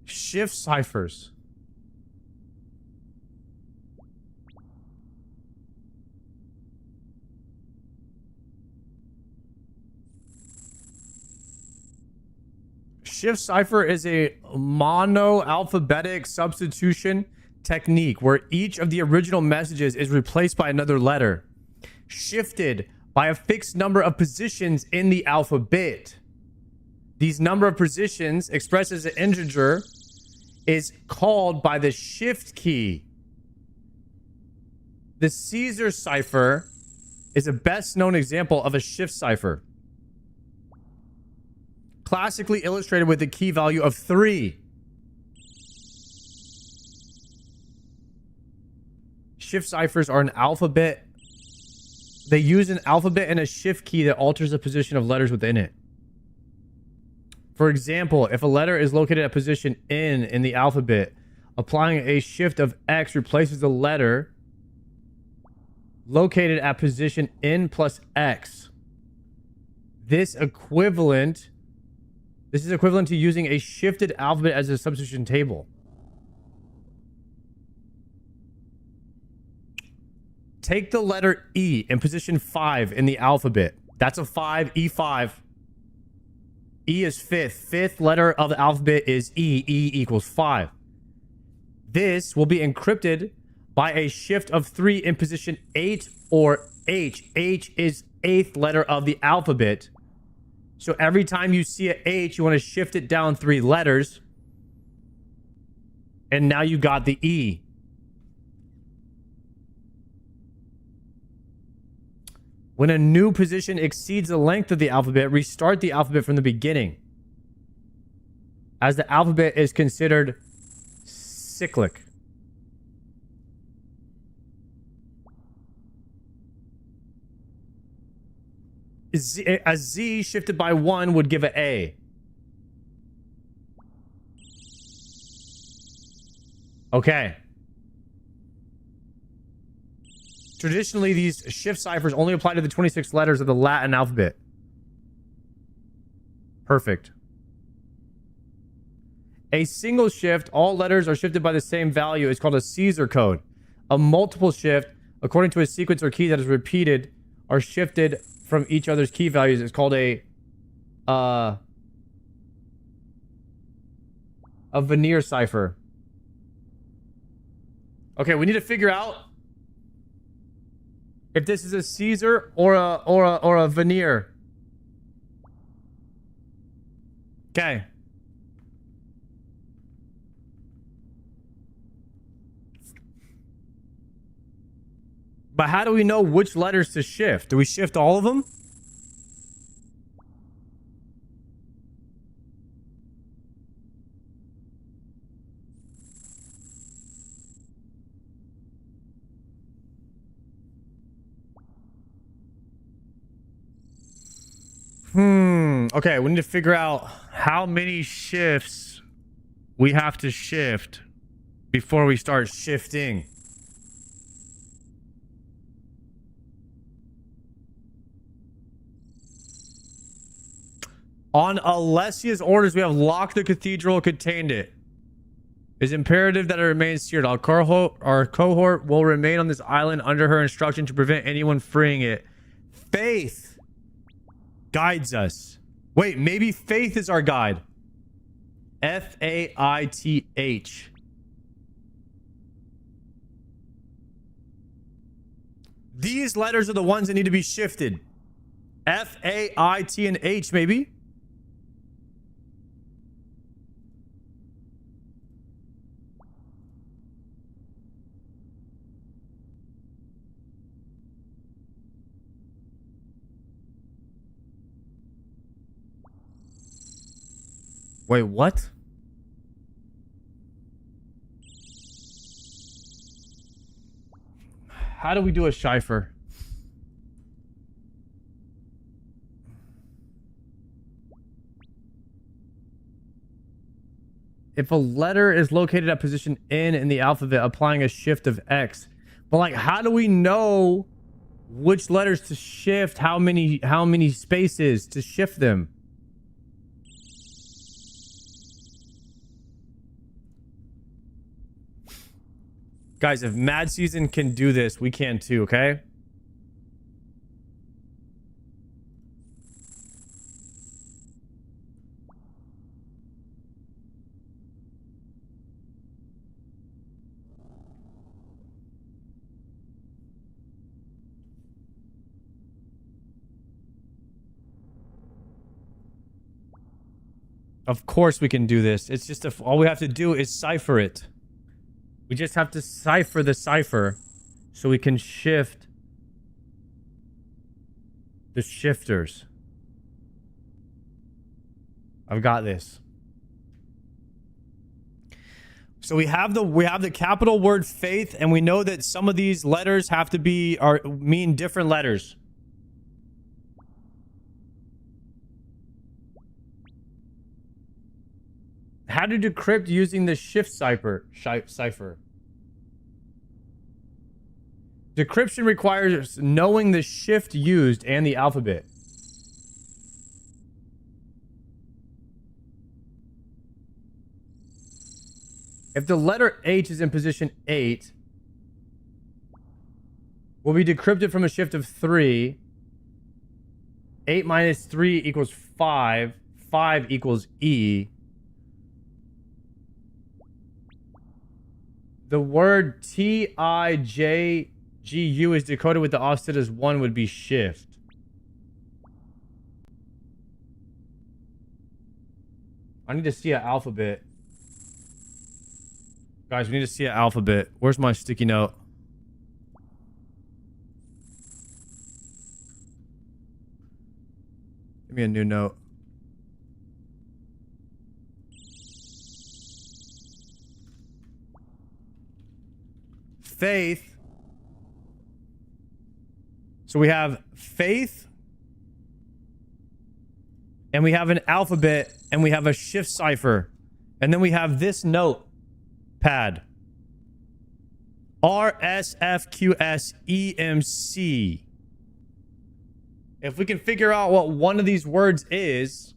Shift ciphers. shift cipher is a monoalphabetic substitution technique where each of the original messages is replaced by another letter, shifted by a fixed number of positions in the alphabet. These number of positions, expressed as an integer, is called by the shift key. The Caesar cipher is a best known example of a shift cipher, classically illustrated with a key value of 3. Shift ciphers are an alphabet. They use an alphabet and a shift key that alters the position of letters within it. For example, if a letter is located at position N in the alphabet, applying a shift of X replaces the letter located at position N plus X. This is equivalent to using a shifted alphabet as a substitution table. Take the letter E in position 5 in the alphabet. That's a 5, E5. E is fifth. Fifth letter of the alphabet is E. E equals 5. This will be encrypted by a shift of 3 in position 8 or H. H is 8th letter of the alphabet. So every time you see an H, you want to shift it down 3 letters. And now you got the E. When a new position exceeds the length of the alphabet, restart the alphabet from the beginning, as the alphabet is considered cyclic. A Z shifted by 1 would give an A. Okay. Traditionally, these shift ciphers only apply to the 26 letters of the Latin alphabet. Perfect. A single shift, all letters are shifted by the same value, is called a Caesar code. A multiple shift, according to a sequence or key that is repeated, are shifted from each other's key values. It's called a veneer cipher. Okay, we need to figure out if this is a Caesar or a veneer. Okay. But how do we know which letters to shift? Do we shift all of them? Okay, we need to figure out how many shifts we have to shift before we start shifting. On Alessia's orders, we have locked the cathedral, contained it. It is imperative that it remains sealed. Our cohort will remain on this island under her instruction to prevent anyone freeing it. Faith guides us. Wait, maybe Faith is our guide. Faith. These letters are the ones that need to be shifted. F-A-I-T and H, maybe. Wait, what? How do we do a cipher? If a letter is located at position N in the alphabet, applying a shift of X. But like, how do we know which letters to shift? How many spaces to shift them? Guys, if Mad Season can do this, we can too, okay? Of course we can do this. It's just all we have to do is cipher it. We just have to cipher the cipher so we can shift the shifters. I've got this. So we have the capital word faith, and we know that some of these letters have to mean different letters. How to decrypt using the shift cipher. Decryption requires knowing the shift used and the alphabet. If the letter H is in position 8, will be decrypted from a shift of 3. 8 minus 3 equals 5. 5 equals E. The word TIJGU is decoded with the offset as 1 would be shift. I need to see an alphabet. Guys, we need to see an alphabet. Where's my sticky note? Give me a new note. Faith. So we have faith, and we have an alphabet, and we have a shift cipher, and then we have this note pad. RSFQSEMC. If we can figure out what one of these words is,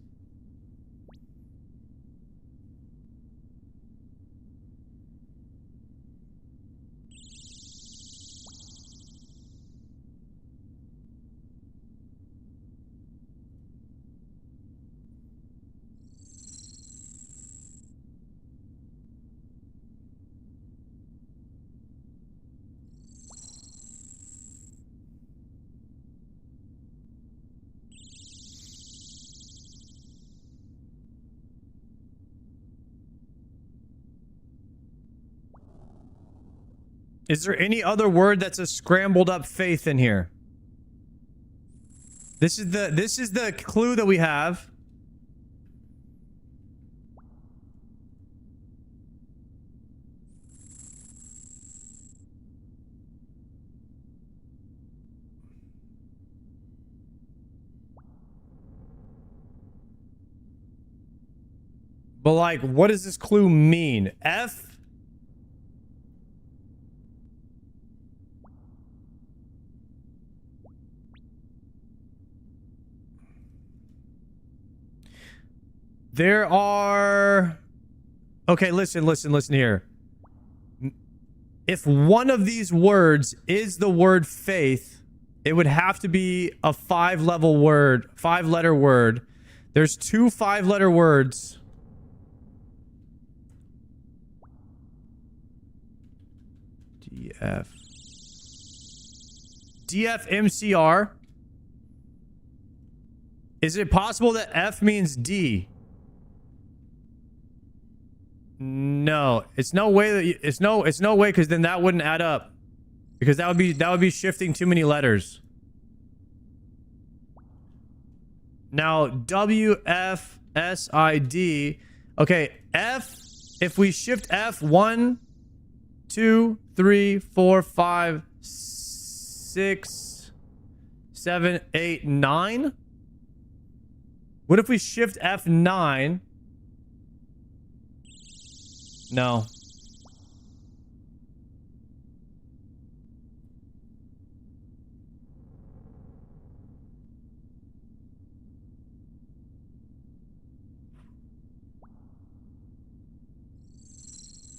is there any other word that's a scrambled up faith in here? This is the clue that we have. But like, what does this clue mean? F? There are... Okay, listen here. If one of these words is the word faith, it would have to be a 5-letter word. There's 2 5-letter words. DFMCR. Is it possible that F means D? No, it's no way that it's no way, because then that wouldn't add up, because that would be shifting too many letters. Now WFSID. Okay, F. If we shift F 1, 2, 3, 4, 5, 6, 7, 8, 9. What if we shift F9? No.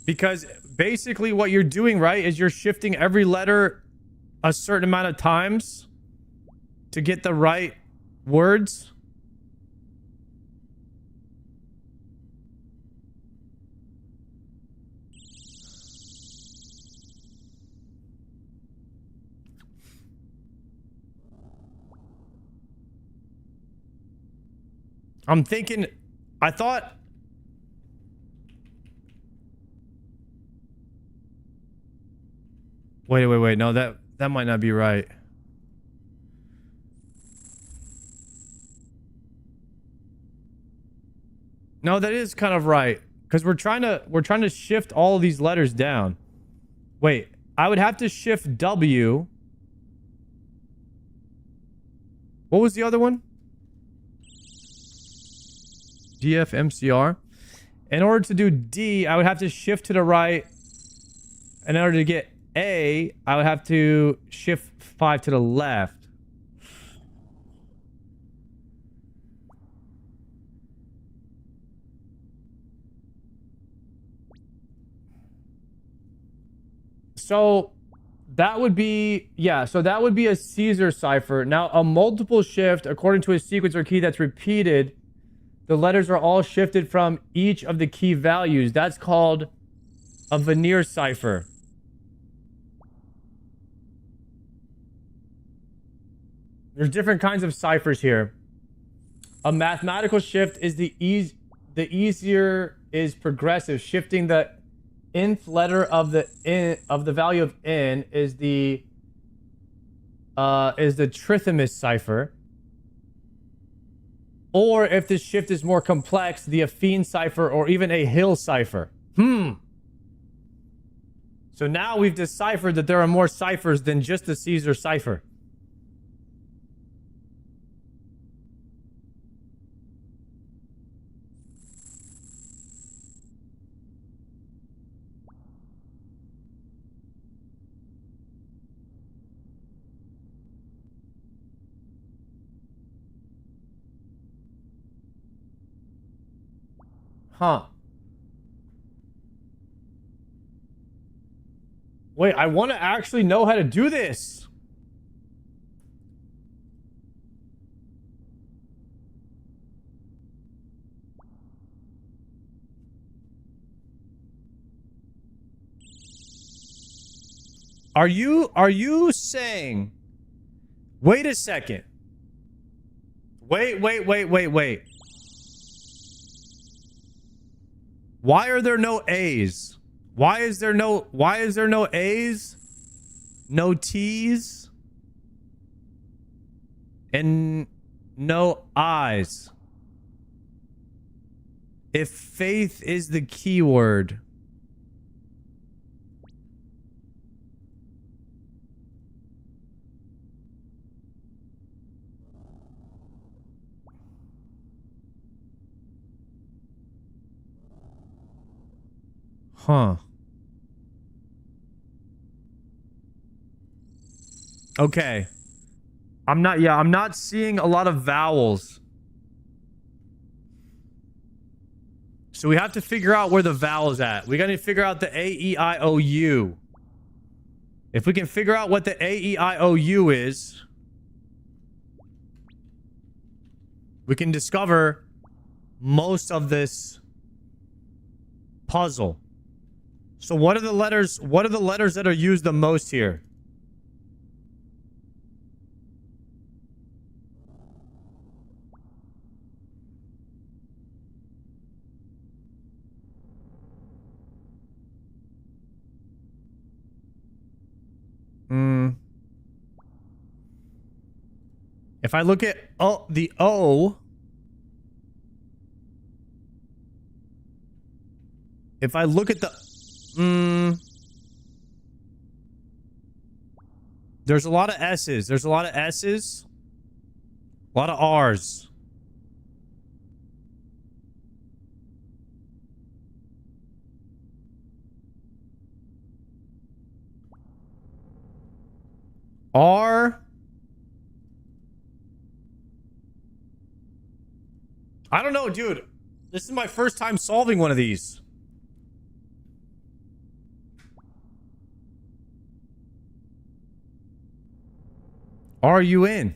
Because basically what you're doing, right, is you're shifting every letter a certain amount of times to get the right words. I'm thinking, I thought Wait. No, that might not be right. No, that is kind of right. Because we're trying to shift all of these letters down. Wait, I would have to shift W. What was the other one? DFMCR. In order to do D, I would have to shift to the right. And in order to get A, I would have to shift 5 to the left. So that would be, yeah, so that would be a Caesar cipher. Now, a multiple shift, according to a sequence or key that's repeated, the letters are all shifted from each of the key values. That's called a veneer cipher. There's different kinds of ciphers here. A mathematical shift is the easier is progressive. Shifting the nth letter of the value of n is the trithemis cipher. Or if this shift is more complex, the affine cipher or even a Hill cipher. So now we've deciphered that there are more ciphers than just the Caesar cipher. Huh. Wait, I want to actually know how to do this. Are you saying... Wait a second. Wait. Why are there no A's? Why is there no A's? No T's? And no I's? If faith is the key word. Huh. Okay. I'm not seeing a lot of vowels. So we have to figure out where the vowel's at. We gotta figure out the A, E, I, O, U. If we can figure out what the A, E, I, O, U is, we can discover most of this puzzle. So what are the letters that are used the most here? If I look at the O, if I look at the there's a lot of S's. There's a lot of S's. A lot of R's. R. I don't know, dude. This is my first time solving one of these. Are you in?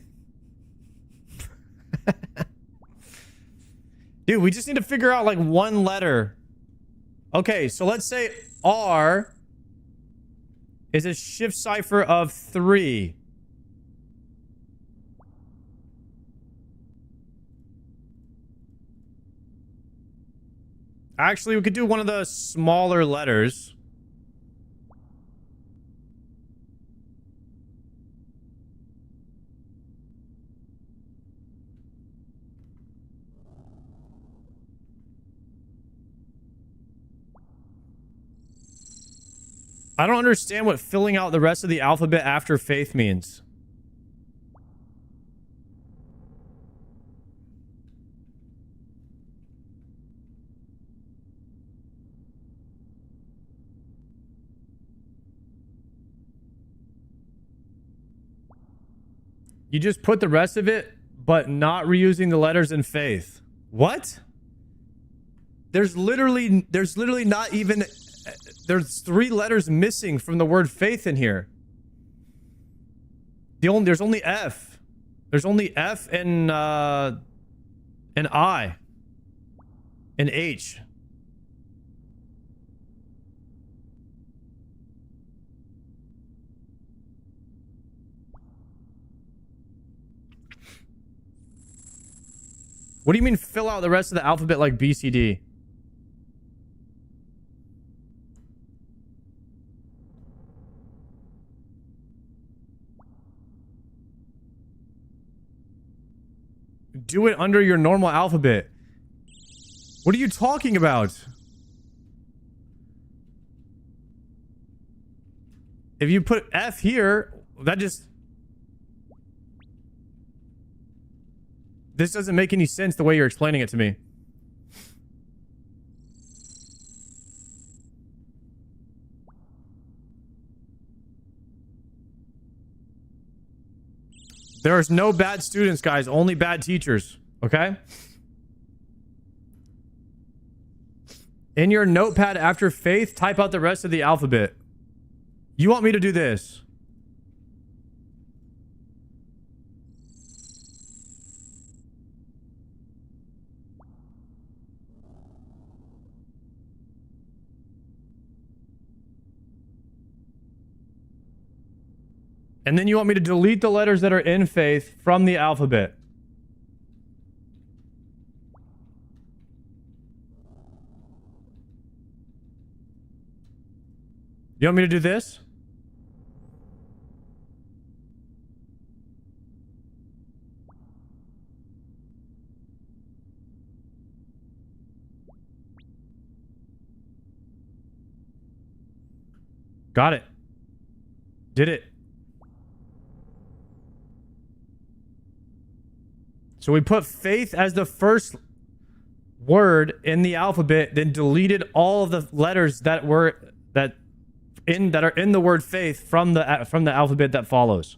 Dude, we just need to figure out like one letter. Okay, so let's say R is a shift cipher of 3. Actually, we could do one of the smaller letters. I don't understand what filling out the rest of the alphabet after faith means. You just put the rest of it, but not reusing the letters in faith. What? There's literally not even... There's 3 letters missing from the word faith in here. There's only F. There's only F and I and H. What do you mean fill out the rest of the alphabet like BCD? Do it under your normal alphabet. What are you talking about? If you put F here, that just... This doesn't make any sense the way you're explaining it to me. There's no bad students, guys. Only bad teachers. Okay? In your notepad after faith, type out the rest of the alphabet. You want me to do this? And then you want me to delete the letters that are in faith from the alphabet. You want me to do this? Got it. Did it. So we put faith as the first word in the alphabet, then deleted all of the letters that are in the word faith from the alphabet that follows.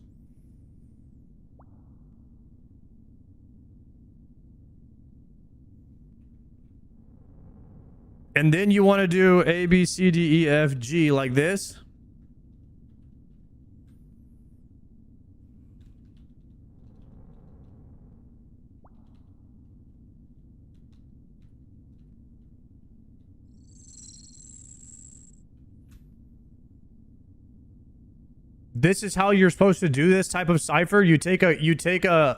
And then you want to do A, B, C, D, E, F, G like this. This is how you're supposed to do this type of cipher. You take the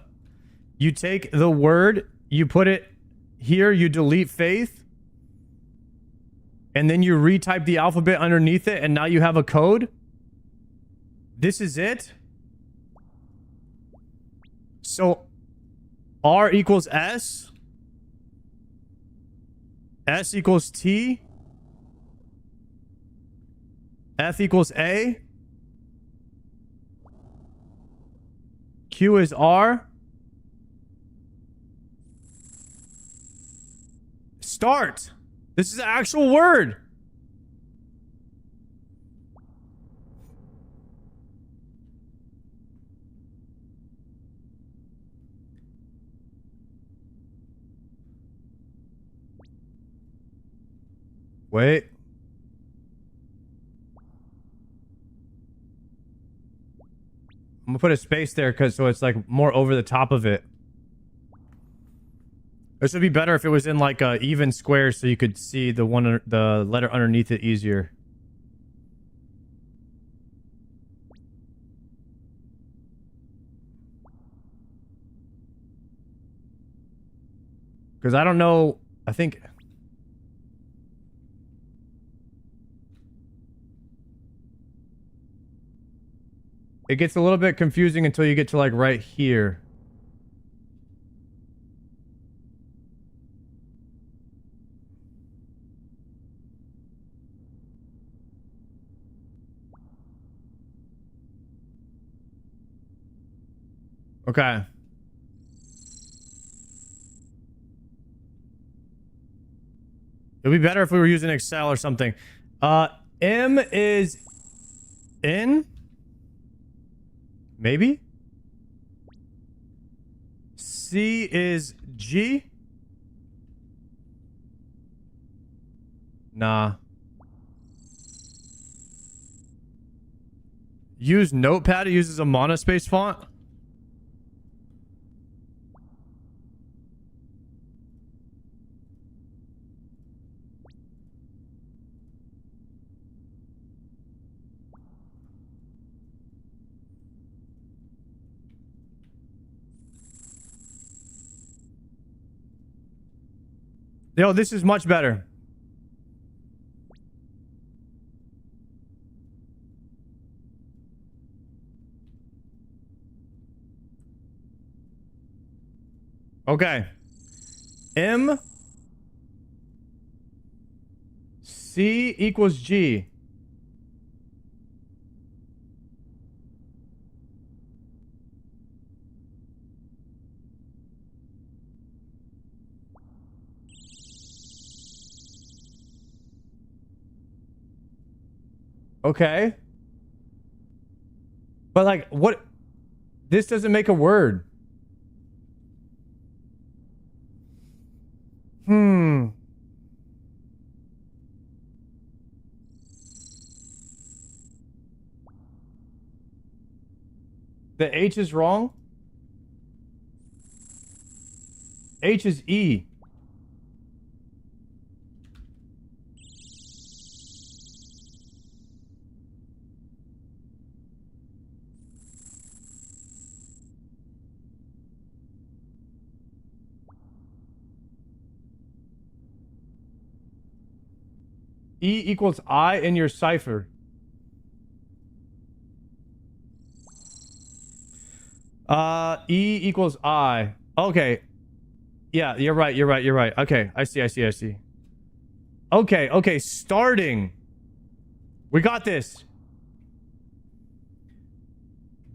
word, you put it here, you delete faith, and then you retype the alphabet underneath it, and now you have a code. This is it. So R equals S. S equals T. F equals A. Q is R. Start. This is an actual word. Wait. I'm gonna put a space there so it's like more over the top of it. This would be better if it was in like even squares so you could see the letter underneath it easier. Because I don't know, I think... It gets a little bit confusing until you get to like right here. Okay. It would be better if we were using Excel or something. M is in? Maybe? C is G? Nah. Use Notepad. It uses a monospace font. Yo, this is much better. Okay. M C equals G. Okay. But like, what? This doesn't make a word. The H is wrong. H is E. E equals I in your cipher. E equals I. Okay. Yeah, you're right. You're right. You're right. Okay. I see. I see. I see. Okay. Okay. Starting. We got this.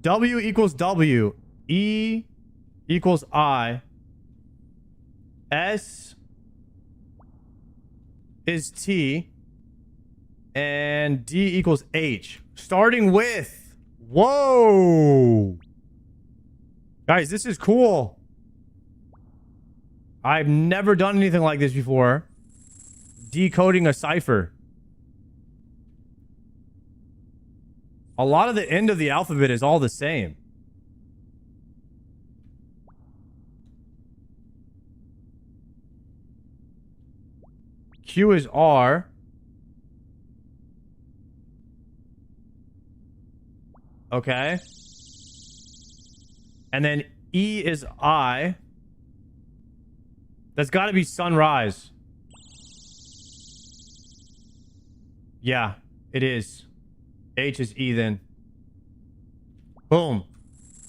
W equals W. E equals I. S is T. And D equals H. Starting with. Whoa. Guys, this is cool. I've never done anything like this before. Decoding a cipher. A lot of the end of the alphabet is all the same. Q is R. Okay. And then E is I. That's got to be sunrise. Yeah, it is. H is E then. Boom.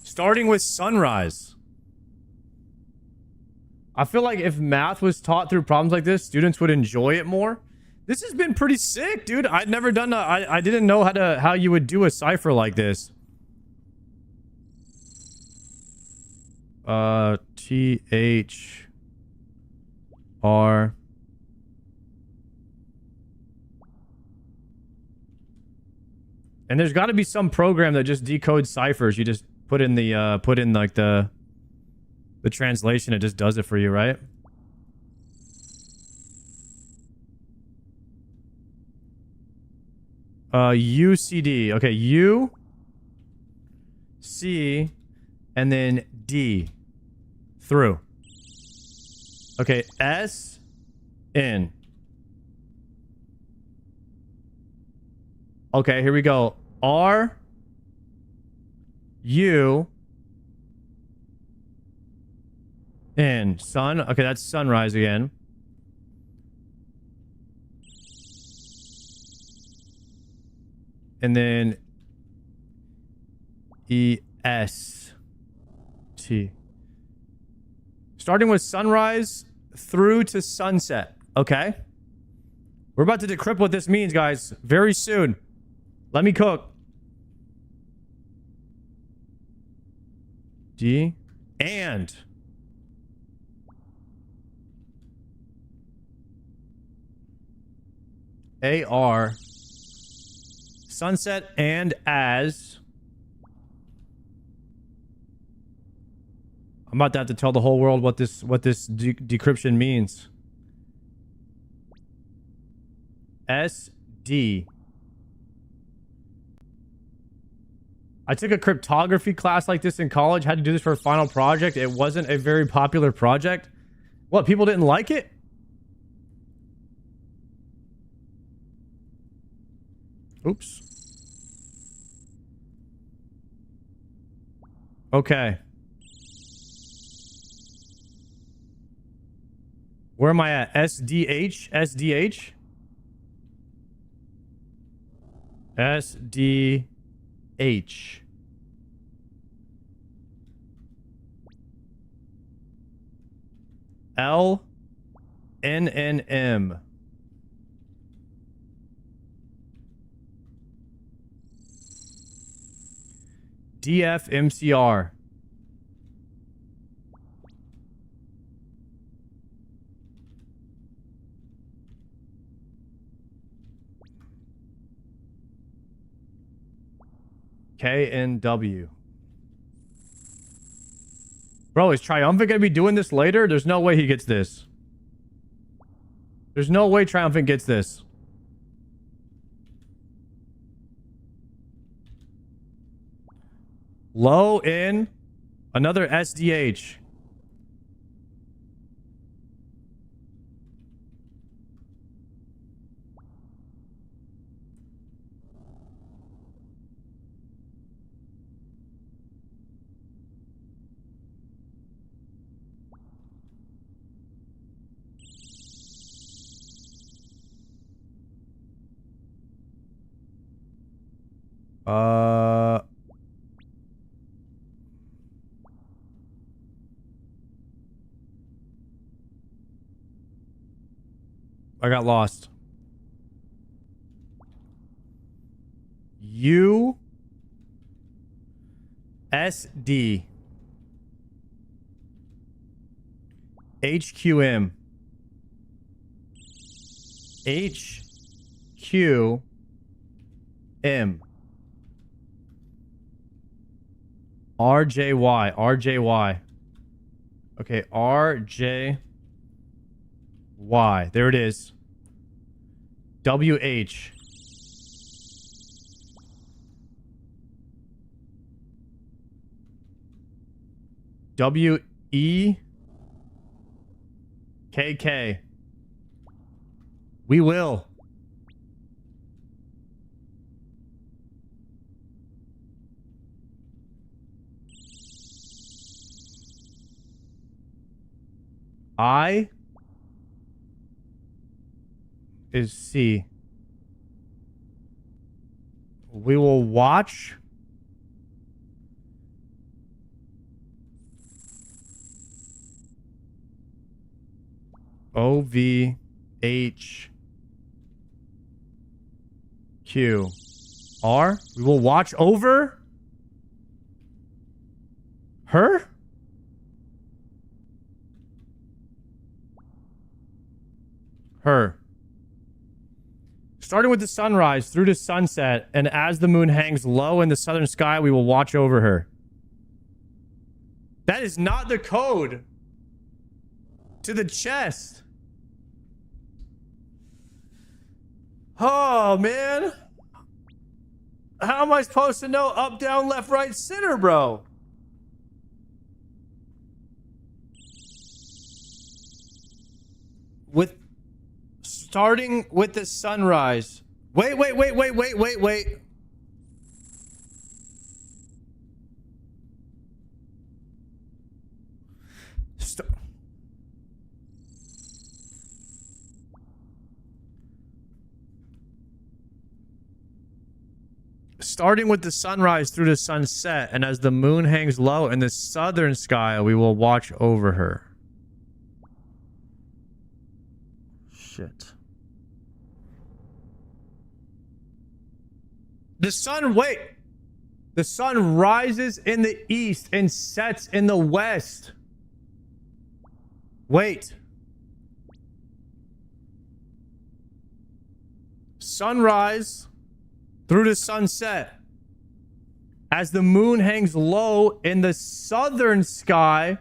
Starting with sunrise. I feel like if math was taught through problems like this, students would enjoy it more. This has been pretty sick, dude. I'd never done I didn't know how you would do a cipher like this. T-H R. And there's got to be some program that just decodes ciphers. You just put in like the translation. It just does it for you, right? UCD. Okay, U, C, and then D. Through. Okay, S, in. Okay, here we go. R, U, in. Sun. Okay, that's sunrise again. And then E, S, T. Starting with sunrise through to sunset. Okay. We're about to decrypt what this means, guys. Very soon. Let me cook. D and AR sunset and as I'm about to have to tell the whole world what this decryption means. SD. I took a cryptography class like this in college. Had to do this for a final project. It wasn't a very popular project. What, people didn't like it? Oops. Okay. Where am I at? SDH? SDH? SDH. LNNM. DFMCR. KNW. Bro, is Triumphant gonna be doing this later? There's no way he gets this. There's no way Triumphant gets this. Low in another SDH. I got lost. U S D HQM HQM RJY. Okay, RJY. There it is. WH. WEKK. We will. I is C. We will watch OVHQ. R. We will watch over her. Her. Starting with the sunrise through to sunset, and as the moon hangs low in the southern sky, we will watch over her. That is not the code to the chest. Oh, man. How am I supposed to know up, down, left, right, center, bro? With starting with the sunrise. Wait. Starting with the sunrise through the sunset, and as the moon hangs low in the southern sky, we will watch over her. Shit. The sun, wait. The sun rises in the east and sets in the west. Wait. Sunrise through to sunset. As the moon hangs low in the southern sky.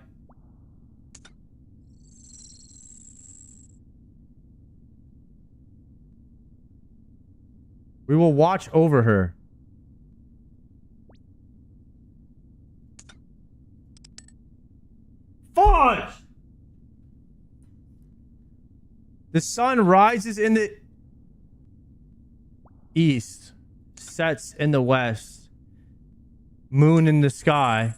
We will watch over her. Fudge! The sun rises in the east, sets in the west, moon in the sky.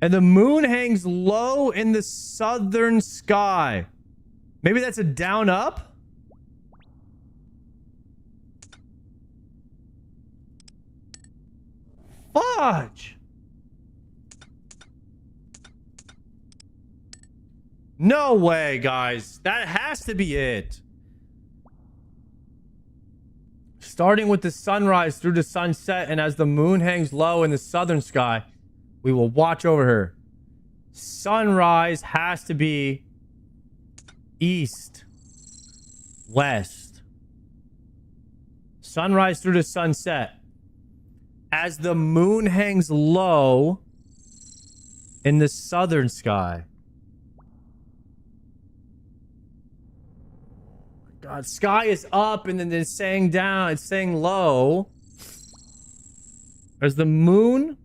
And the moon hangs low in the southern sky. Maybe that's a down up? Fudge! No way, guys. That has to be it. Starting with the sunrise through the sunset, and as the moon hangs low in the southern sky, we will watch over her. Sunrise has to be east, west. Sunrise through the sunset. As the moon hangs low in the southern sky. God, sky is up and then it's saying down. It's saying low. As the moon.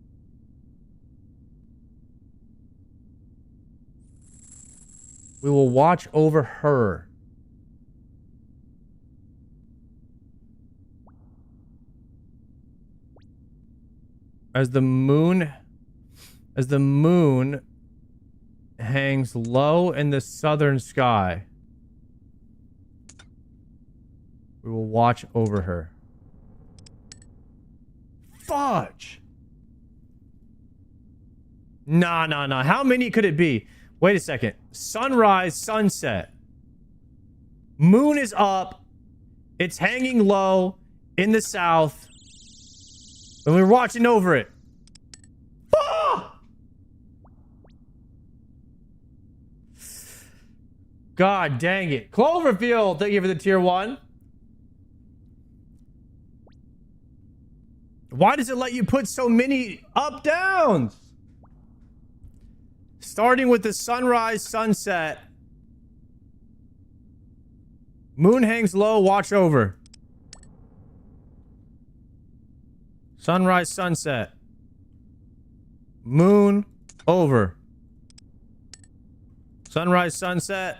We will watch over her. As the moon hangs low in the southern sky. We will watch over her. Fudge! Nah. How many could it be? Wait a second. Sunrise, sunset. Moon is up. It's hanging low in the south. And we're watching over it. Ah! God dang it. Cloverfield, thank you for the tier 1. Why does it let you put so many up downs? Starting with the sunrise, sunset. Moon hangs low, watch over. Sunrise, sunset. Moon over. Sunrise, sunset.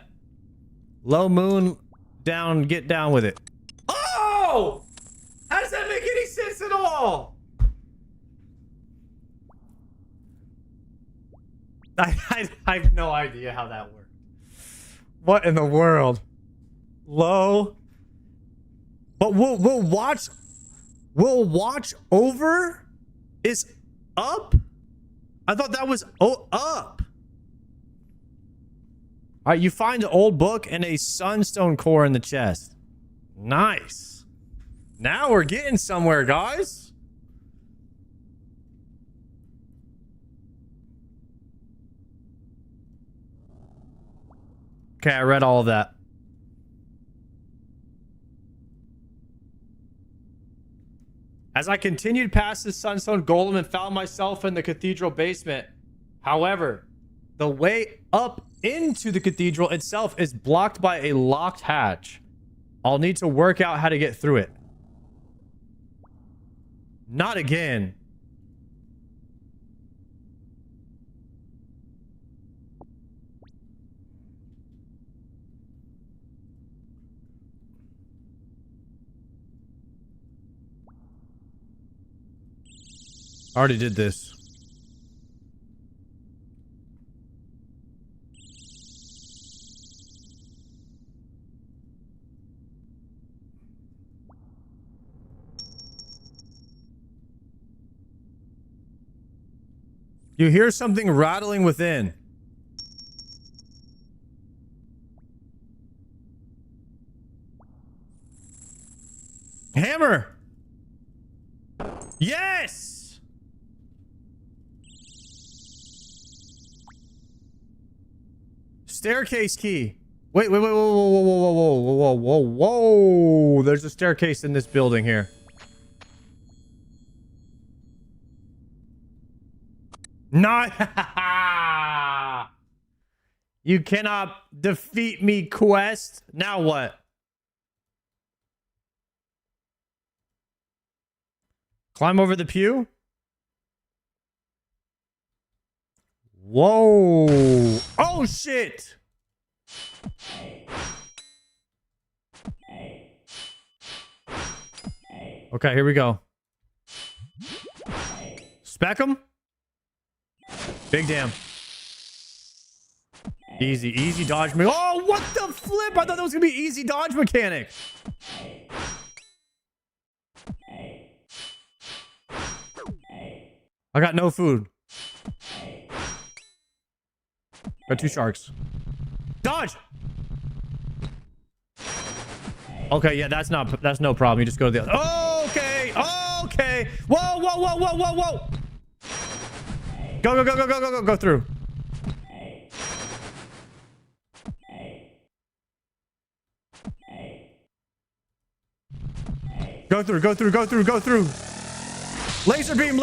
Low moon down, get down with it. Oh! How does that make any sense at all? I have no idea how that worked. What in the world? Low. But we'll watch over is up? I thought that was up. All right, you find an old book and a sunstone core in the chest. Nice. Now we're getting somewhere, guys. Okay, I read all of that. As I continued past the sunstone golem and found myself in the cathedral basement. However, the way up into the cathedral itself is blocked by a locked hatch. I'll need to work out how to get through it. Not again. I already did this. You hear something rattling within. Hammer! Yes! Staircase key. Wait, whoa, whoa, whoa, whoa, whoa, whoa, whoa, whoa, whoa. There's a staircase in this building here. Not. You cannot defeat me, quest. Now what? Climb over the pew? Whoa. Oh, shit. Okay, here we go. Spec him. Big damn. Easy dodge me. Oh, what the flip? I thought that was gonna be easy dodge mechanic. I got no food. Got 2 sharks. Dodge. Okay, yeah, that's no problem. You just go to the other. Oh, okay. Whoa. Go through. Go through. Laser beam.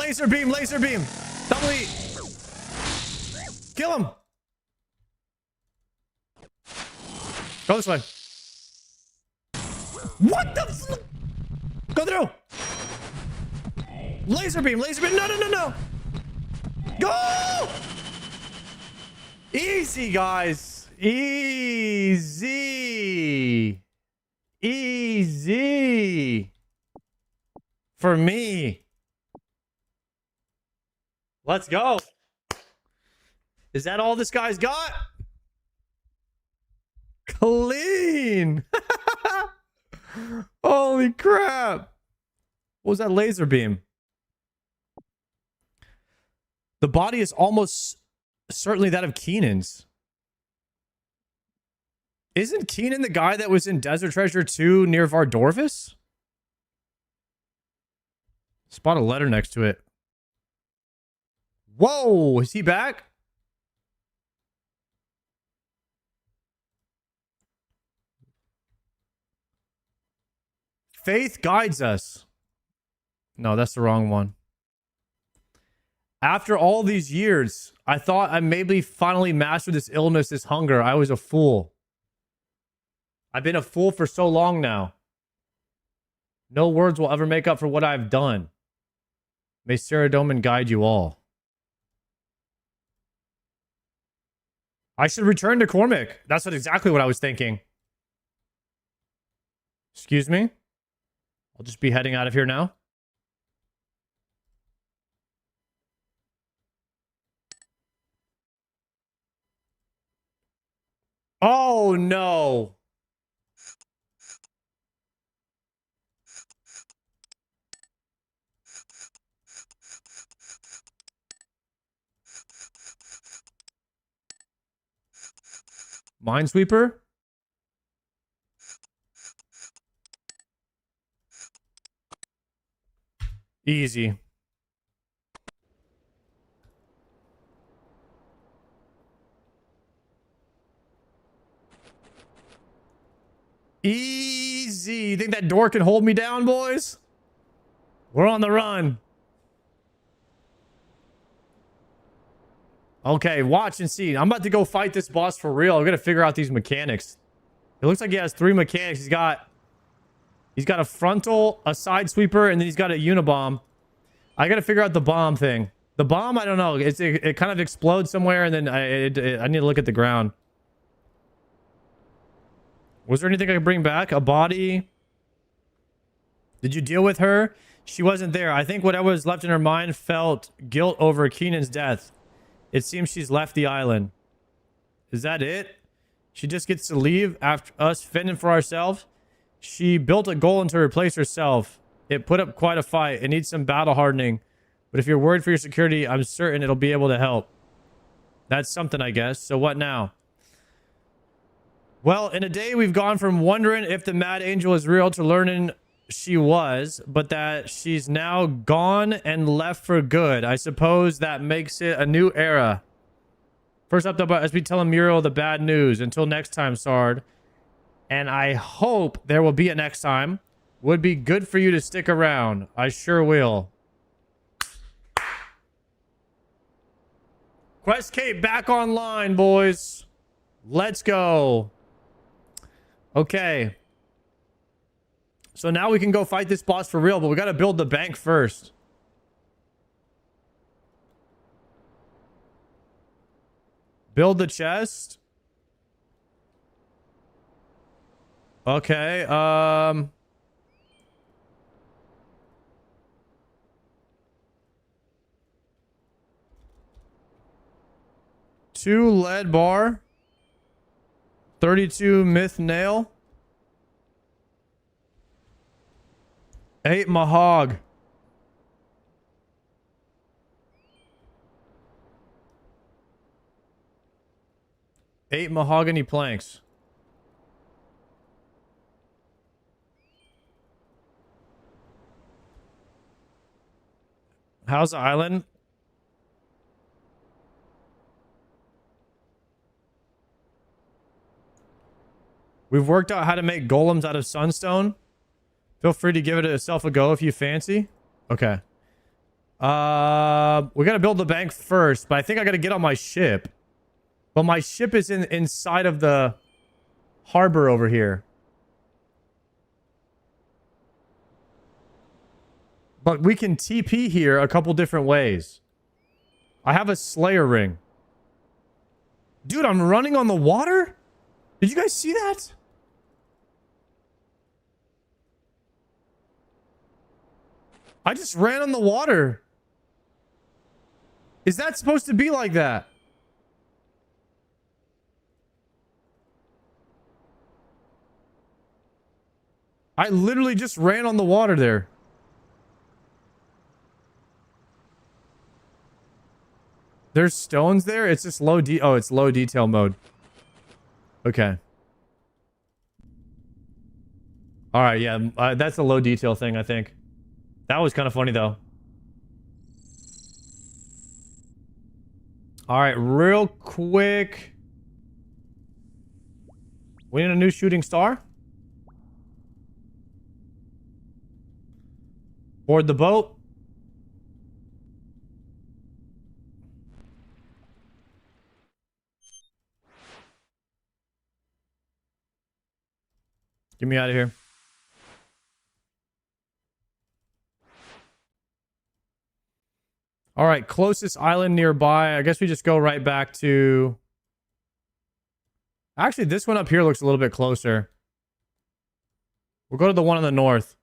Double E. Kill him. Go this way. What the Go through. Laser beam. No. Go! Easy, guys. Easy. For me. Let's go. Is that all this guy's got? Clean. Holy crap. What was that laser beam? The body is almost certainly that of Keenan's. Isn't Keenan the guy that was in Desert Treasure 2 near Vardorvis? Spot a letter next to it. Whoa, is he back? Faith guides us. No, that's the wrong one. After all these years, I thought I maybe finally mastered this illness, this hunger. I was a fool. I've been a fool for so long now. No words will ever make up for what I've done. May Saradomin guide you all. I should return to Cormac. That's exactly what I was thinking. Excuse me? I'll just be heading out of here now. Oh, no. Minesweeper? Easy. Easy. You think that door can hold me down, boys? We're on the run. Okay, watch and see. I'm about to go fight this boss for real. I'm gonna figure out these mechanics. It looks like he has 3 mechanics. He's got a frontal, a side sweeper, and then he's got a unibomb. I gotta figure out the bomb thing. The bomb, I don't know. It kind of explodes somewhere, and then I need to look at the ground. Was there anything I could bring back? A body? Did you deal with her? She wasn't there. I think whatever was left in her mind felt guilt over Keenan's death. It seems she's left the island. Is that it? She just gets to leave after us fending for ourselves? She built a golem to replace herself. It put up quite a fight. It needs some battle hardening. But if you're worried for your security, I'm certain it'll be able to help. That's something, I guess. So what now? Well, in a day, we've gone from wondering if the Mad Angel is real to learning she was, but that she's now gone and left for good. I suppose that makes it a new era. First up, though, as we tell Muriel the bad news. Until next time, Sard. And I hope there will be a next time. Would be good for you to stick around. I sure will. Quest Cape back online, boys. Let's go. Okay. So now we can go fight this boss for real, but we got to build the bank first. Build the chest. Okay, 2 lead bar. 32 myth nail. 8 mahog. Eight mahogany planks. How's the island? We've worked out how to make golems out of sunstone. Feel free to give it yourself a go if you fancy. Okay. We gotta build the bank first, but I think I gotta get on my ship. But my ship is inside of the harbor over here. But we can TP here a couple different ways. I have a Slayer ring. Dude, I'm running on the water? Did you guys see that? I just ran on the water. Is that supposed to be like that? I literally just ran on the water there. There's stones there? It's just low oh, it's low detail mode. Okay. Alright, yeah. That's a low detail thing, I think. That was kind of funny, though. Alright, real quick. We need a new shooting star. Board the boat. Get me out of here. All right, closest island nearby. I guess we just go right back to... Actually, this one up here looks a little bit closer. We'll go to the one in the north.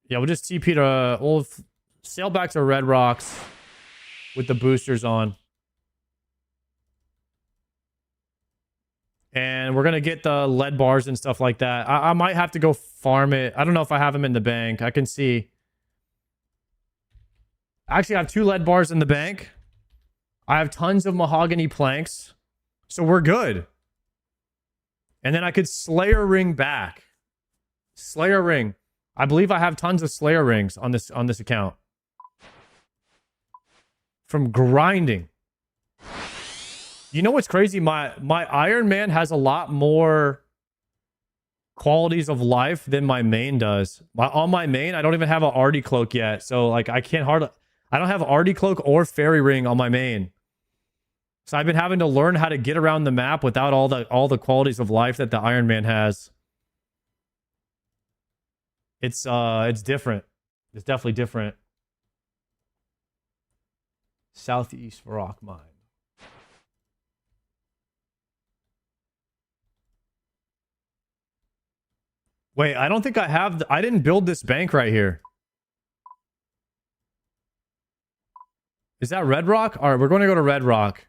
Yeah, we'll just TP to... We'll sail back to Red Rocks with the boosters on. And we're going to get the lead bars and stuff like that. I might have to go farm it. I don't know if I have them in the bank. I can see. Actually, I have 2 lead bars in the bank. I have tons of mahogany planks. So we're good. And then I could Slayer ring back. Slayer ring. I believe I have tons of Slayer rings on this account. From grinding. You know what's crazy? My Iron Man has a lot more qualities of life than my main does. On my main, I don't even have an Artie cloak yet. So like I don't have Artie cloak or fairy ring on my main. So I've been having to learn how to get around the map without all the qualities of life that the Iron Man has. It's different. It's definitely different. Southeast Rock Mine. Wait, I don't think I have... I didn't build this bank right here. Is that Red Rock? All right, we're going to go to Red Rock.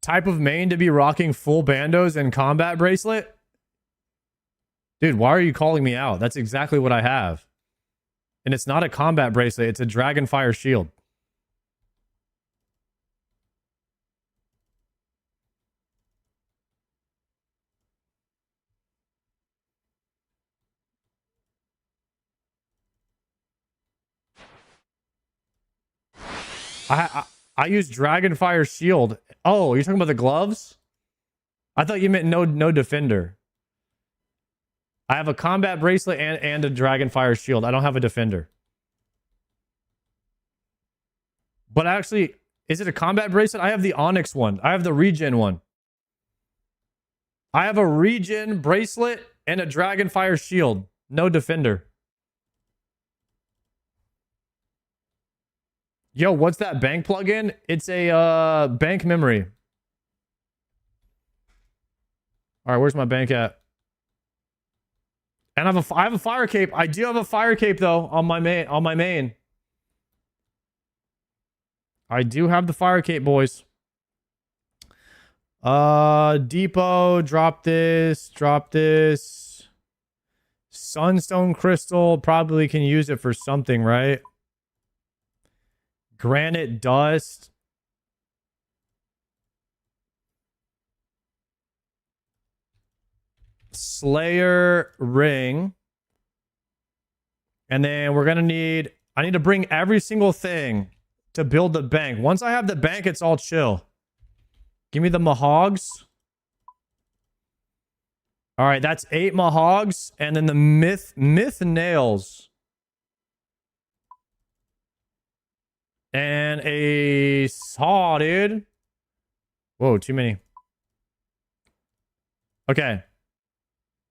Type of main to be rocking full bandos and combat bracelet? Dude, why are you calling me out? That's exactly what I have. And it's not a combat bracelet. It's a Dragonfire shield. I use Dragonfire Shield. Oh, you're talking about the gloves? I thought you meant no defender. I have a combat bracelet and a Dragonfire Shield. I don't have a defender. But actually, is it a combat bracelet? I have the Onyx one. I have the regen one. I have a regen bracelet and a Dragonfire Shield. No defender. Yo, what's that bank plugin? It's a bank memory. All right, where's my bank at? And I have a fire cape. I do have a fire cape though on my main. I do have the fire cape, boys. Depot, drop this. Sunstone crystal, probably can use it for something, right? Granite dust. Slayer ring. And then we're gonna need, I need to bring every single thing to build the bank. Once I have the bank, it's all chill. Give me the mahogs. All right, that's 8 mahogs. And then the myth nails. And a saw, dude. Whoa, too many. Okay.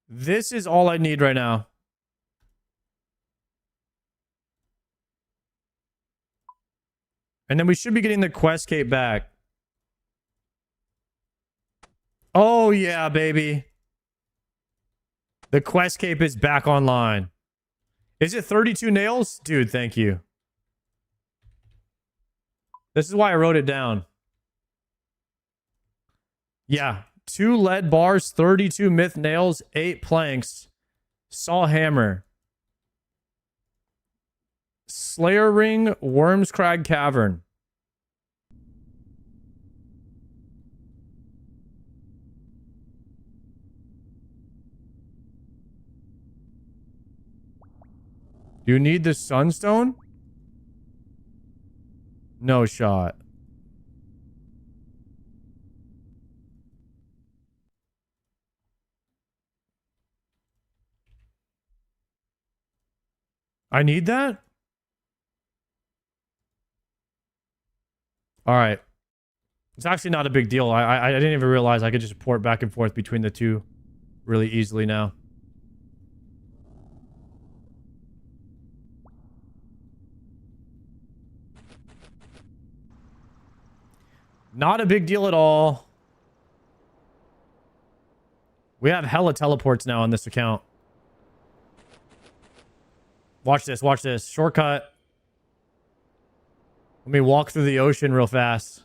This is all I need right now. And then we should be getting the quest cape back. Oh, yeah, baby. The quest cape is back online. Is it 32 nails? Dude, thank you. This is why I wrote it down. Yeah. 2 lead bars, 32 myth nails, 8 planks, saw hammer. Slayer ring, Worm's Crag Cavern. Do you need the sunstone? No shot. I need that? All right. It's actually not a big deal. I didn't even realize I could just port back and forth between the two really easily now. Not a big deal at all. We have hella teleports now on this account. Watch this, watch this. Shortcut. Let me walk through the ocean real fast.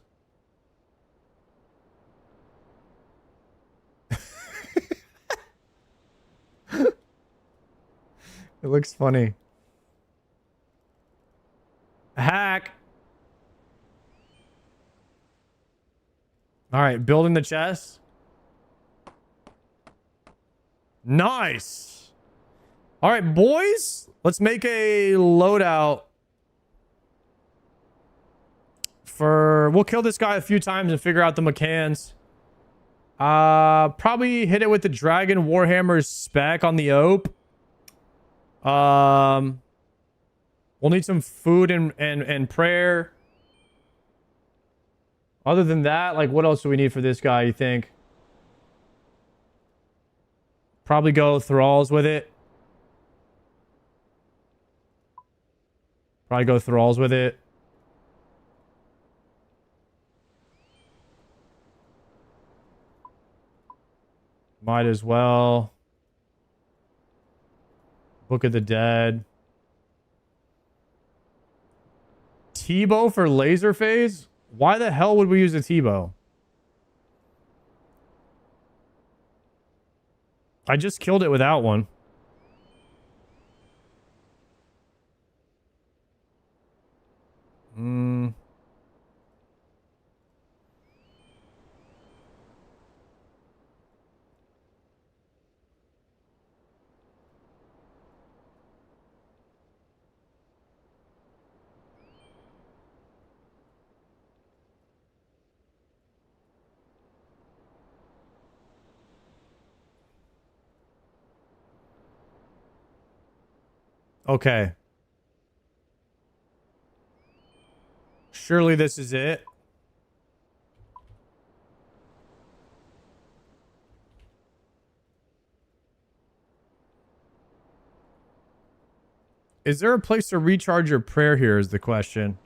It looks funny. Hack. All right, building the chest. Nice. All right, boys. Let's make a loadout for... We'll kill this guy a few times and figure out the mechanics. Probably hit it with the Dragon Warhammer spec on the Ope. We'll need some food and prayer. Other than that, like, what else do we need for this guy, you think? Probably go thralls with it. Probably go thralls with it. Might as well. Book of the Dead. T-bow for laser phase? Why the hell would we use a T-bow? I just killed it without one. Okay. Surely this is it. Is there a place to recharge your prayer here is the question.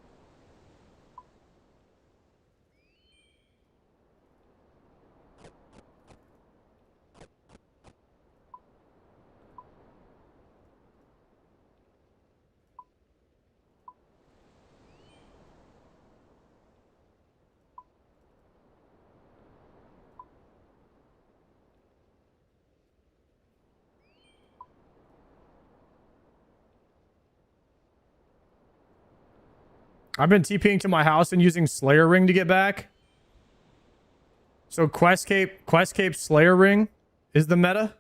I've been TPing to my house and using Slayer Ring to get back. So Questcape Slayer Ring is the meta.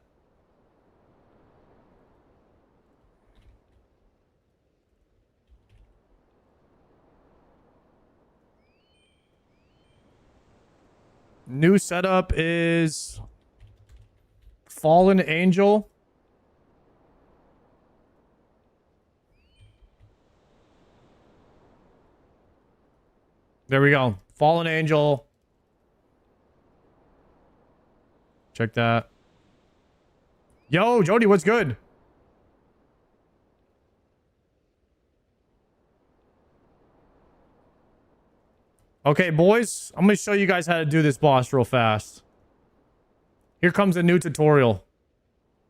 New setup is Fallen Angel. There we go. Fallen Angel. Check that. Yo, Jody, what's good? Okay, boys. I'm going to show you guys how to do this boss real fast. Here comes a new tutorial.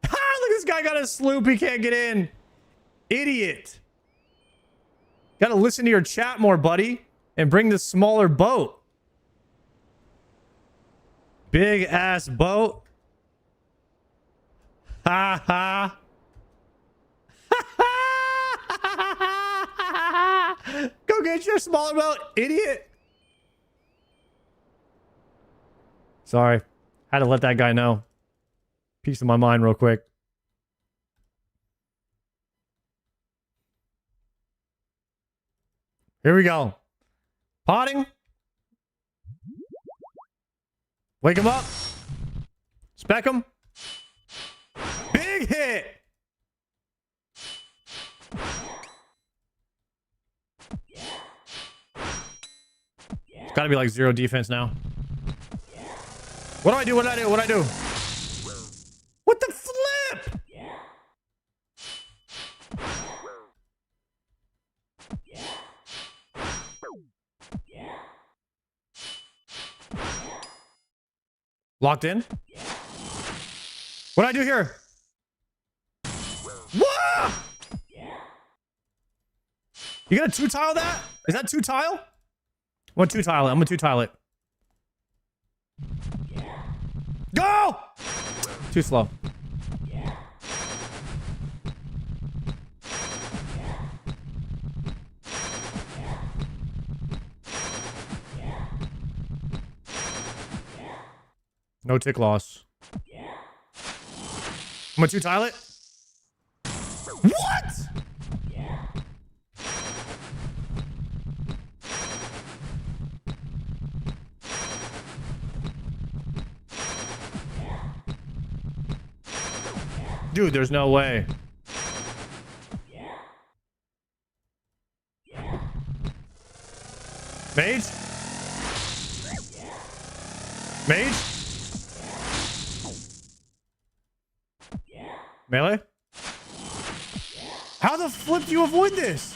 Look, this guy got a sloop. He can't get in. Idiot. Got to listen to your chat more, buddy. And bring the smaller boat. Big ass boat. Ha ha. Go get your smaller boat, idiot. Sorry. Had to let that guy know. Piece of my mind real quick. Here we go. Potting. Wake him up. Spec him. Big hit. It's got to be like 0 defense now. What do I do? What do I do? What do I do? What the flip? Locked in? What do I do here? Whoa! You gonna 2-tile that? Is that 2-tile? I'm gonna 2-tile it. I'm gonna 2-tile it. Go! Too slow. No tick loss. I'm gonna 2-tile it. What? Dude, there's no way. Mage? Mage? Melee? How the flip do you avoid this?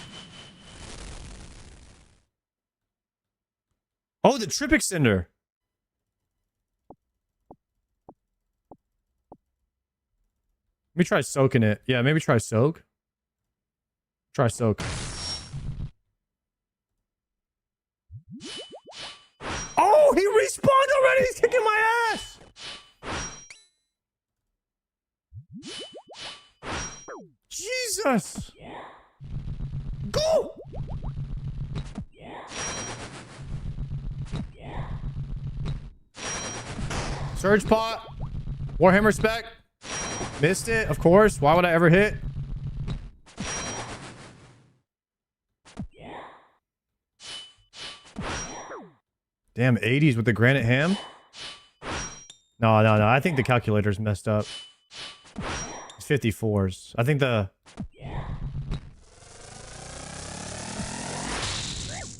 Oh, the trip extender. Let me try soaking it. Yeah, maybe try soak. Try soak. Oh, he respawned already. He's kicking my ass. Jesus. Go. Surge pot. Warhammer spec. Missed it, of course. Why would I ever hit? Damn, 80s with the granite ham? No. I think the calculator's messed up. It's 54s. I think the...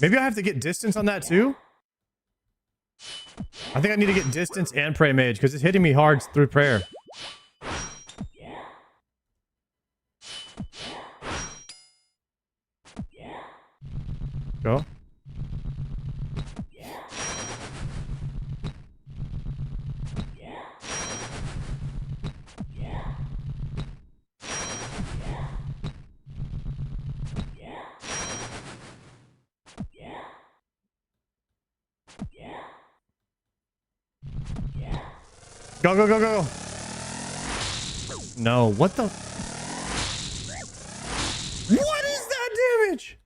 Maybe I have to get distance on that too. I think I need to get distance and pray mage because it's hitting me hard through prayer. Go. Go, go, go, go. No, what the? What is that damage?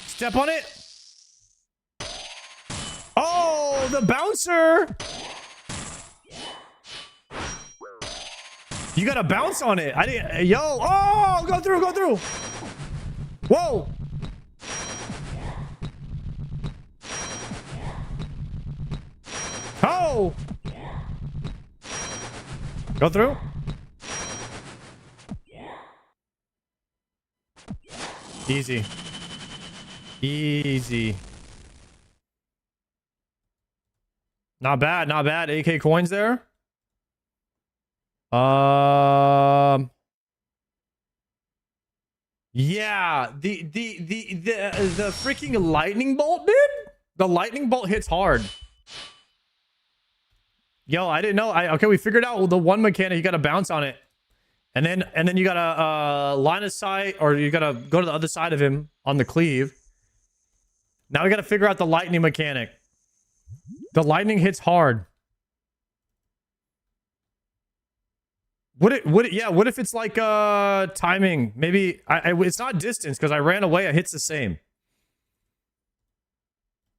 Step on it. Oh, the bouncer. You got to bounce on it. I didn't. Yo. Oh, go through, go through. Whoa. Oh. Go through. Easy. Easy. Not bad, not bad. AK coins there. Yeah, the freaking lightning bolt, dude. The lightning bolt hits hard. Yo, I didn't know. Okay, we figured out the one mechanic. You got to bounce on it, and then you got to line of sight, or you got to go to the other side of him on the cleave. Now we got to figure out the lightning mechanic. The lightning hits hard. Would it? Yeah. What if it's like timing? Maybe it's not distance because I ran away. It hits the same.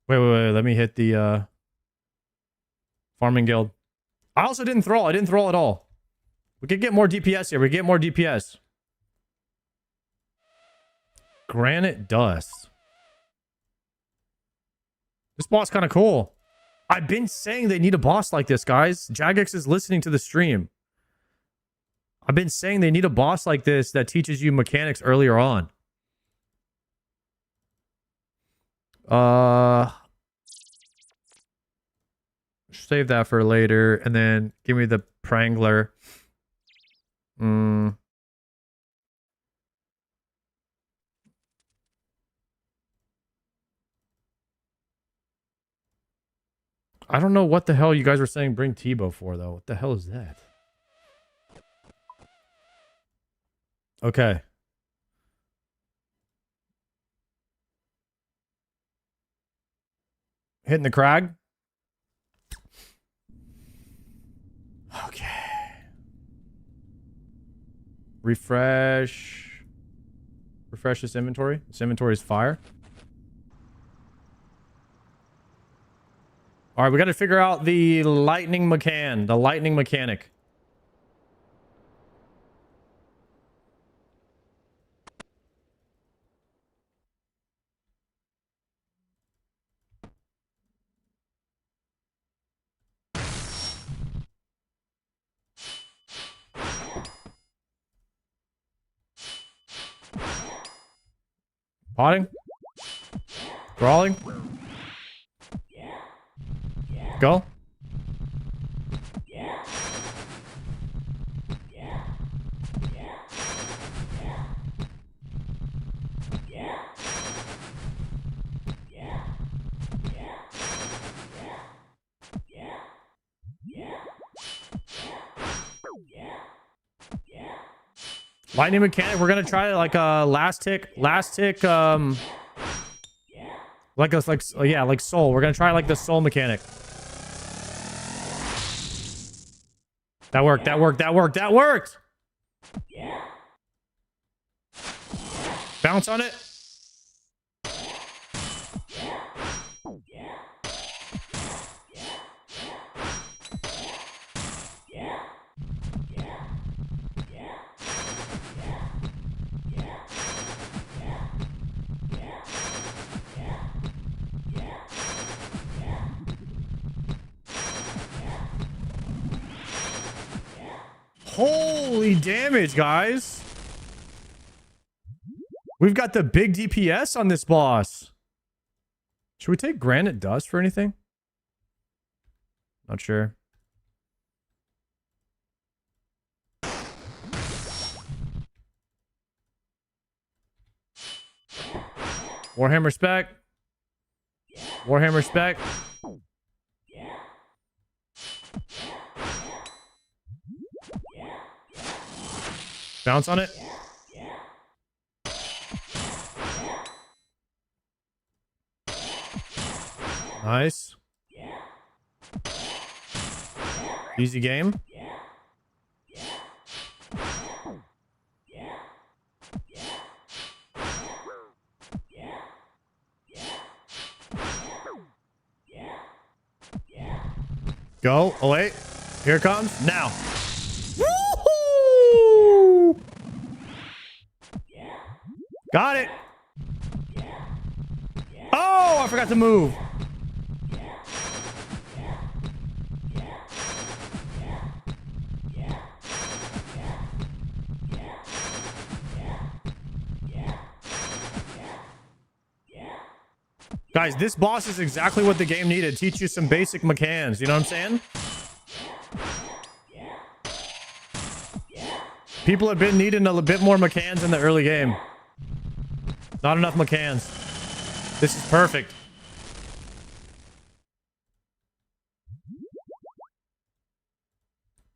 Wait. Let me hit the farming guild. I also didn't throw. I didn't throw at all. We could get more DPS here. We get more DPS. Granite dust. This boss kind of cool. I've been saying they need a boss like this, guys. Jagex is listening to the stream. I've been saying they need a boss like this that teaches you mechanics earlier on. Save that for later, and then give me the Prangler. I don't know what the hell you guys were saying bring Tebow for, though. What the hell is that? Okay. Hitting the crag. Okay. Refresh. Refresh this inventory. This inventory is fire. All right, we got to figure out the lightning mechanic. Potting. Crawling. Go. Lightning mechanic. We're gonna try like a last tick, like soul. We're gonna try like the soul mechanic. That worked. Bounce on it. Holy damage, guys. We've got the big DPS on this boss. Should we take granite dust for anything? Not sure. Warhammer spec. Warhammer spec. Bounce on it. Nice. Easy game. Go. Oh, wait. Here it comes. Now. Woohoo! Got it. Oh, I forgot to move. Guys, this boss is exactly what the game needed. Teach you some basic mechanics. You know what I'm saying? People have been needing a bit more mechanics in the early game. Not enough mechanics. This is perfect.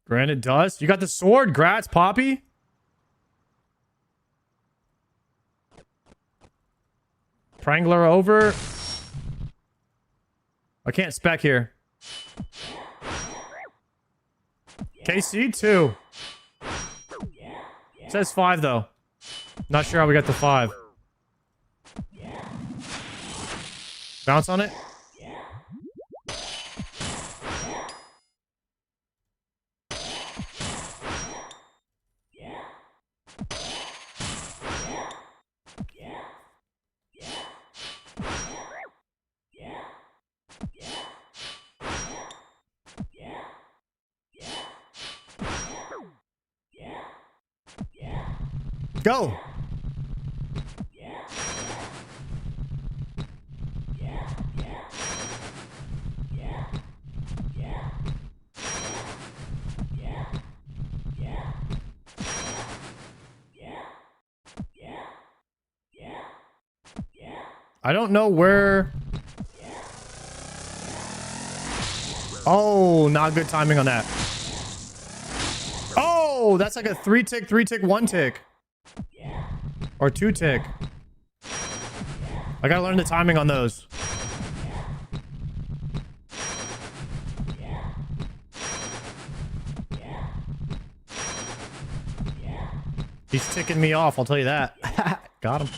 Granite dust. You got the sword. Grats, Poppy. Prangler over. I can't spec here. KC 2. It says 5 though. Not sure how we got to 5. Bounce on it. Go. I don't know where. Oh, not good timing on that. Oh, that's like a 3 tick, 1 tick. Or 2 tick. I gotta learn the timing on those. He's ticking me off, I'll tell you that. Got him.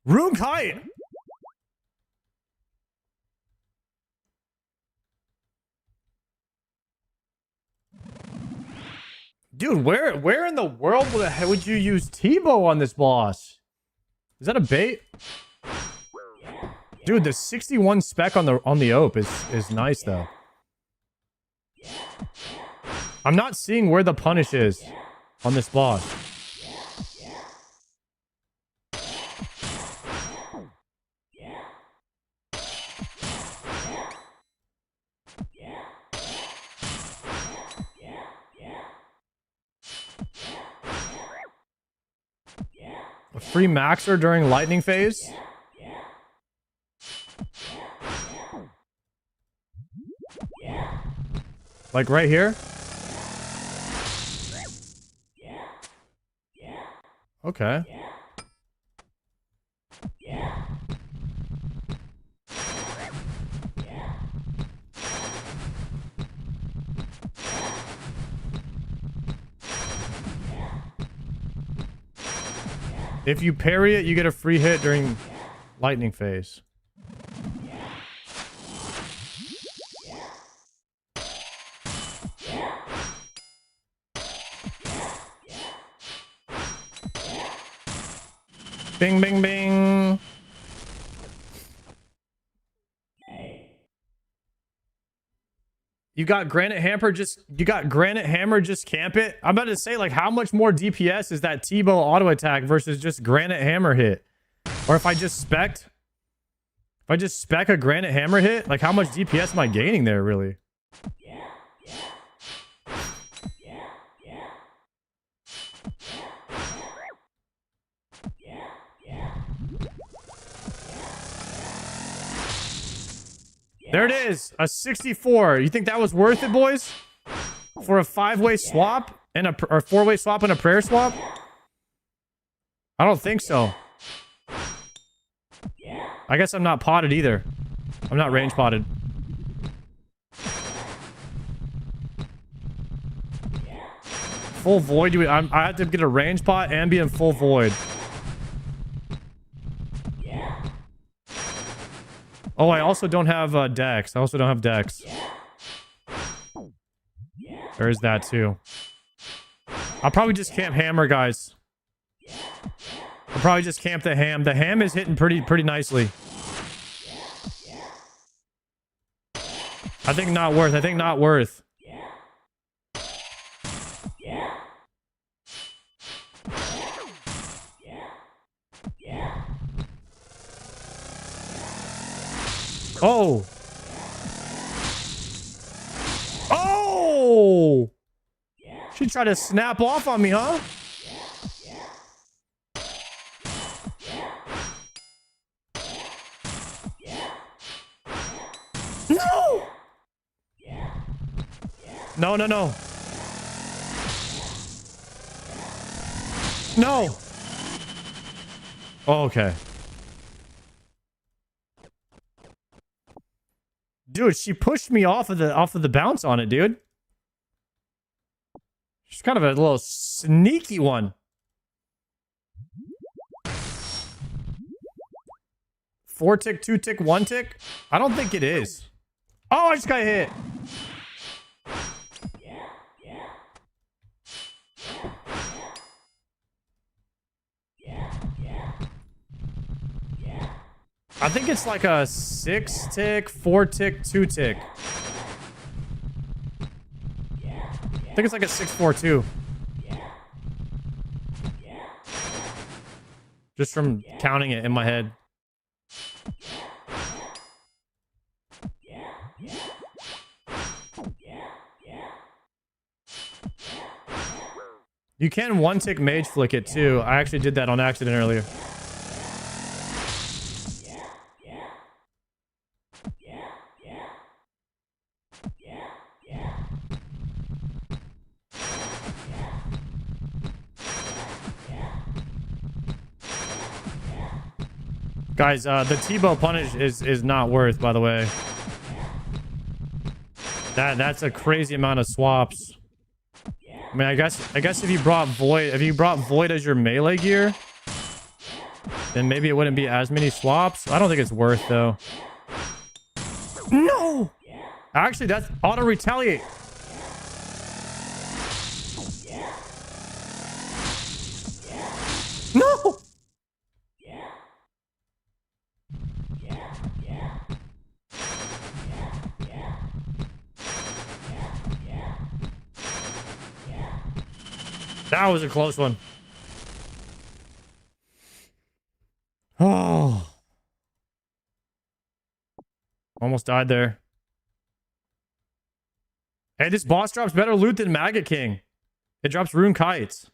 Rune Kite! Dude, where in the world would you use T-bow on this boss? Is that a bait? Dude, the 61 spec on the OP is nice though. I'm not seeing where the punish is on this boss. A free maxer during lightning phase? Like right here? Okay. If you parry it, you get a free hit during lightning phase. Bing, bing, bing. You got Granite Hammer just camp it. I'm about to say, like, how much more DPS is that T-bow auto attack versus just Granite Hammer hit? Or if I just spec a Granite Hammer hit, like how much DPS am I gaining there really? There it is, a 64. You think that was worth it, boys? For a 5-way swap and or 4-way swap and a prayer swap? I don't think so. I guess I'm not potted either. I'm not range potted. Full void. I have to get a range pot and be in full void. Oh, I also don't have dex. I also don't have dex. There is that too. I'll probably just camp hammer, guys. I'll probably just camp the ham. The ham is hitting pretty nicely. I think not worth. I think not worth. Oh. Oh! She tried to snap off on me, huh? No! No, no, no. No. Oh, okay. Dude, she pushed me off of the bounce on it, dude. She's kind of a little sneaky one. 4-tick, 2-tick, 1-tick? I don't think it is. Oh, I just got hit. I think it's like a 6-tick, 4-tick, 2-tick. I think it's like a 6-4-2. Just from counting it in my head. You can 1-tick mage flick it too. I actually did that on accident earlier. Guys, the T-bow punish is not worth, by the way. That's a crazy amount of swaps. I mean, I guess if you brought void as your melee gear, then maybe it wouldn't be as many swaps. I don't think it's worth though. No! Actually, that's auto retaliate. No! That was a close one. Oh. Almost died there. Hey, this boss drops better loot than Maggot King. It drops rune kites.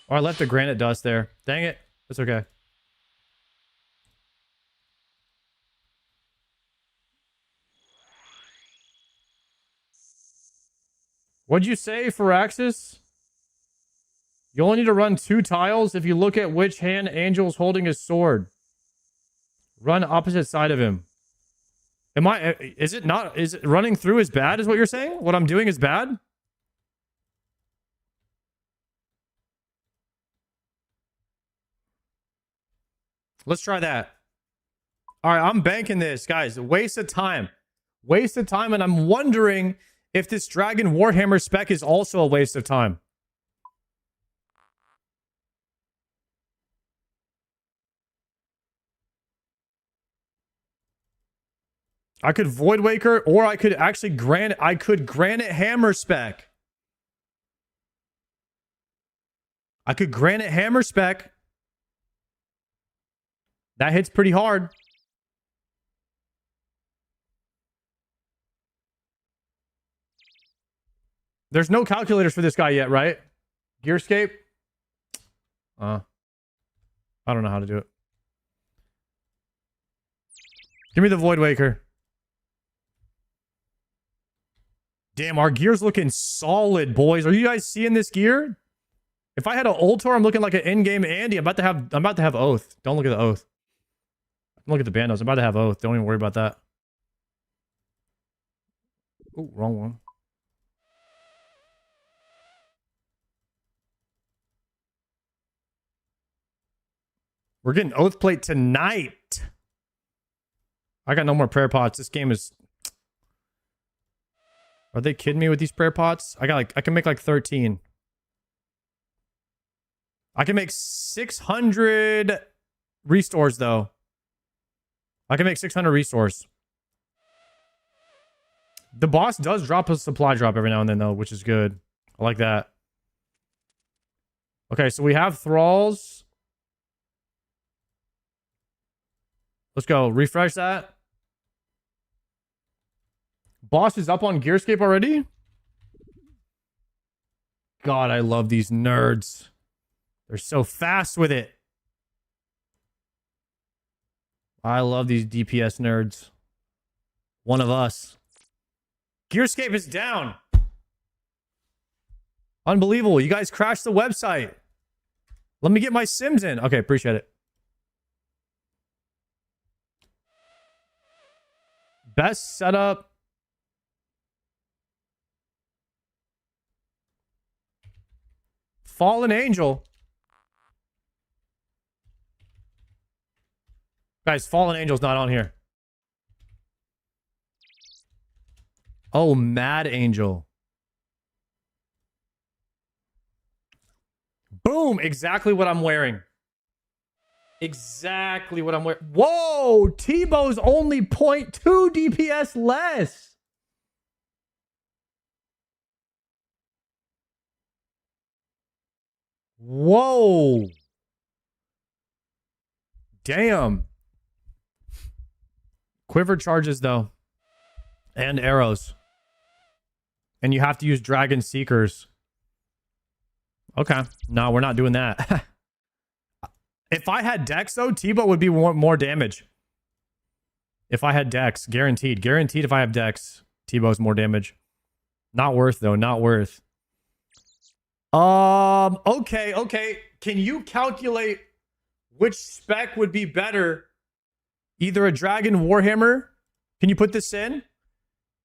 Oh, I left the granite dust there. Dang it. It's okay. What'd you say, Firaxis? You only need to run 2 tiles if you look at which hand Angel's holding his sword. Run opposite side of him. Is it running through is bad is what you're saying? What I'm doing is bad? Let's try that. All right, I'm banking this, guys. Waste of time. Waste of time, and I'm wondering if this Dragon Warhammer spec is also a waste of time. I could Void Waker, or I could actually Granite Hammer spec. I could Granite Hammer spec. That hits pretty hard. There's no calculators for this guy yet, right? Gearscape? I don't know how to do it. Give me the Void Waker. Damn, our gear's looking solid, boys. Are you guys seeing this gear? If I had an Ultor, I'm looking like an in-game Andy. I'm about to have Oath. Don't look at the Oath. Look at the bandos. I'm about to have Oath. Don't even worry about that. Oh, wrong one. We're getting Oath Plate tonight. I got no more prayer pots. This game is... Are they kidding me with these prayer pots? I can make like 13. I can make 600 restores though. I can make 600 restores. The boss does drop a supply drop every now and then though, which is good. I like that. Okay, so we have thralls. Let's go. Refresh that. Boss is up on Gearscape already? God, I love these nerds. They're so fast with it. I love these DPS nerds. One of us. Gearscape is down. Unbelievable. You guys crashed the website. Let me get my Sims in. Okay, appreciate it. Best setup. Fallen Angel. Guys, Fallen Angel's not on here. Oh, Mad Angel. Boom! Exactly what I'm wearing. Exactly what I'm wearing. Whoa! Tebow's only 0.2 DPS less. Whoa. Damn. Quiver charges, though. And arrows. And you have to use Dragon Seekers. Okay. No, we're not doing that. If I had Dex, though, Tebow would be more damage. If I had Dex. Guaranteed. Guaranteed if I have Dex, Tebow's more damage. Not worth, though. Not worth. Okay. Can you calculate which spec would be better? Either a Dragon Warhammer. Can you put this in?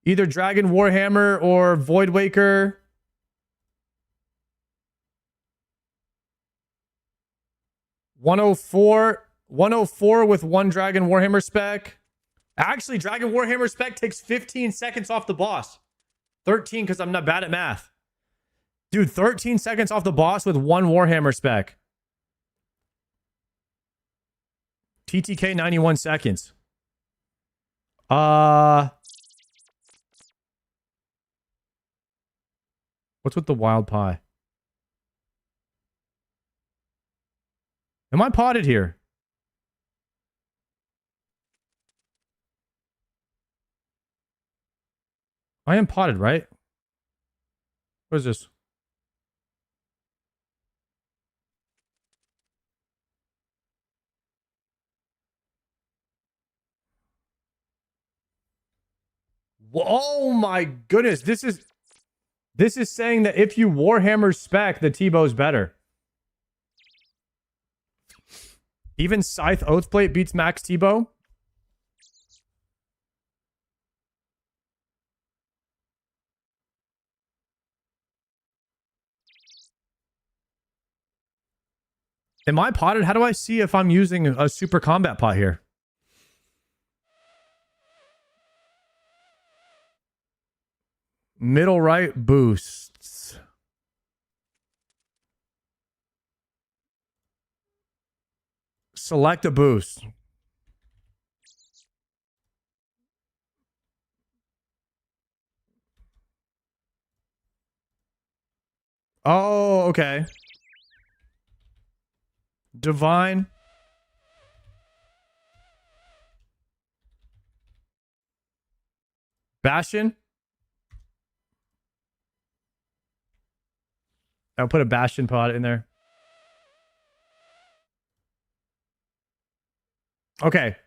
Either Dragon Warhammer or Void Waker. $104 with one Dragon Warhammer spec. Actually, Dragon Warhammer spec takes 15 seconds off the boss. 13 because I'm not bad at math. Dude, 13 seconds off the boss with one Warhammer spec. TTK 91 seconds. What's with the wild pie? Am I potted here? I am potted, right? What is this? Oh my goodness. This is saying that if you Warhammer spec, the Tebow's better. Even Scythe Oathplate beats Max Tebow. Am I potted? How do I see if I'm using a super combat pot here? Middle right boosts. Select a boost. Oh, okay. Divine. Bastion. I'll put a Bastion pod in there. Okay.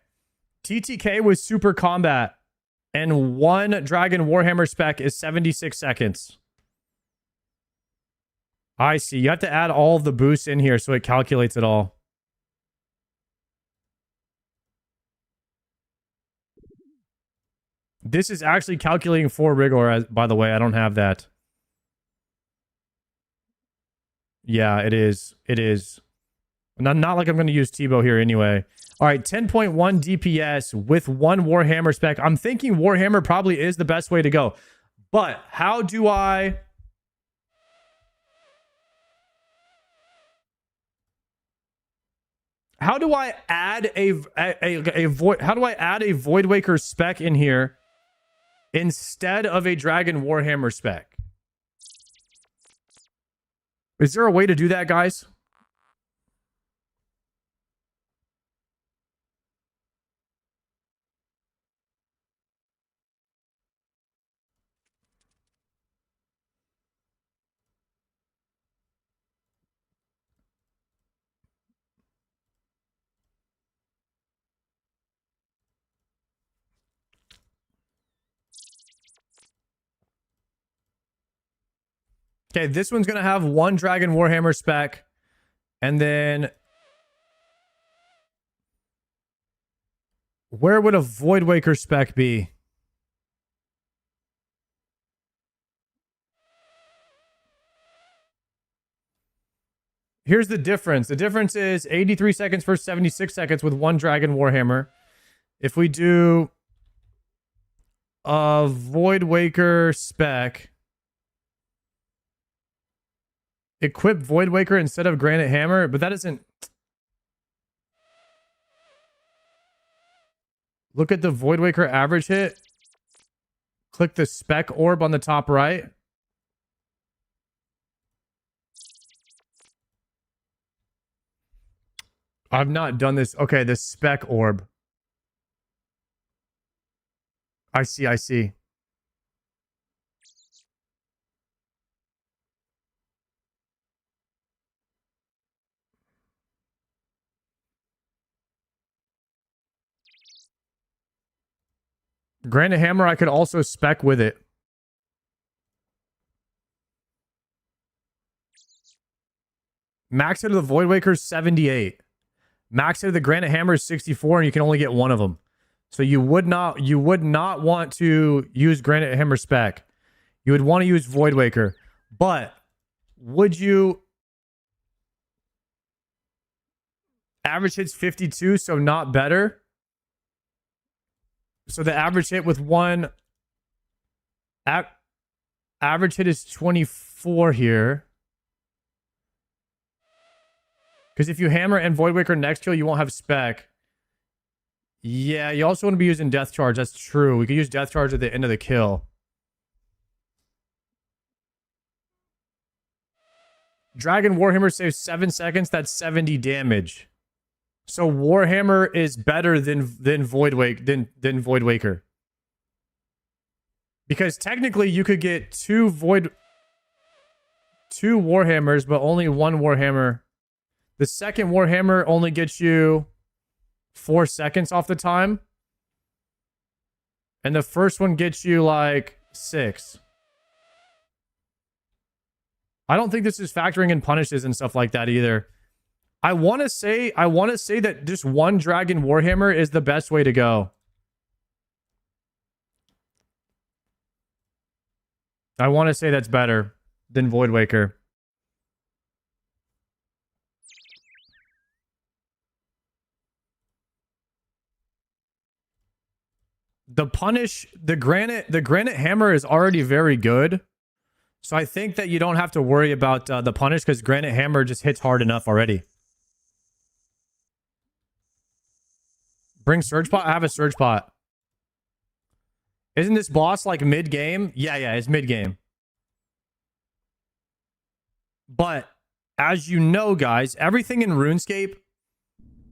TTK with super combat and one Dragon Warhammer spec is 76 seconds. I see. You have to add all of the boosts in here so it calculates it all. This is actually calculating for Rigor, by the way. I don't have that. Yeah, it is. It is. Not like I'm going to use Tebow here anyway. All right, 10.1 DPS with one Warhammer spec. I'm thinking Warhammer probably is the best way to go. But how do I... How do I add a Void... How do I add a Voidwaker spec in here instead of a Dragon Warhammer spec? Is there a way to do that, guys? Okay, this one's going to have one Dragon Warhammer spec. And then... Where would a Voidwaker spec be? Here's the difference. The difference is 83 seconds versus 76 seconds with one Dragon Warhammer. If we do a Voidwaker spec... Equip Voidwaker instead of Granite Hammer, but that isn't... Look at the Voidwaker average hit. Click the spec orb on the top right. I've not done this. Okay, the spec orb. I see, I see. Granite Hammer, I could also spec with it. Max hit of the Voidwaker is 78. Max hit of the Granite Hammer is 64, and you can only get one of them. So you would not want to use Granite Hammer spec. You would want to use Voidwaker. But would you... Average hit's 52, so not better. So the average hit with one... Average hit is 24 here. Because if you hammer and Voidwaker next kill, you won't have spec. Yeah, you also want to be using Death Charge. That's true. We could use Death Charge at the end of the kill. Dragon Warhammer saves 7 seconds. That's 70 damage. So Warhammer is better than Voidwaker. Because technically you could get two Warhammers, but only one Warhammer. The second Warhammer only gets you 4 seconds off the time. And the first one gets you like 6. I don't think this is factoring in punishes and stuff like that either. I want to say that just one Dragon Warhammer is the best way to go. I want to say that's better than Voidwaker. The Granite Hammer is already very good. So I think that you don't have to worry about the punish because Granite Hammer just hits hard enough already. Bring Surge Pot? I have a Surge Pot. Isn't this boss like mid-game? Yeah, it's mid-game. But as you know, guys, everything in RuneScape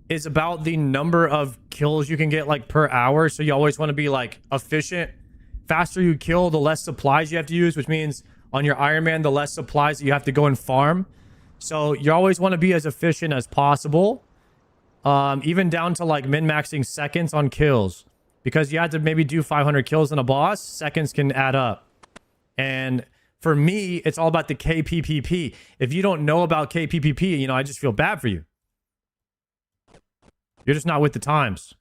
is about the number of kills you can get like per hour. So you always want to be like efficient. Faster you kill, the less supplies you have to use, which means on your Iron Man, the less supplies that you have to go and farm. So you always want to be as efficient as possible. Even down to like min-maxing seconds on kills. Because you have to maybe do 500 kills on a boss, seconds can add up. And for me, it's all about the KPPP. If you don't know about KPPP, you know, I just feel bad for you. You're just not with the times.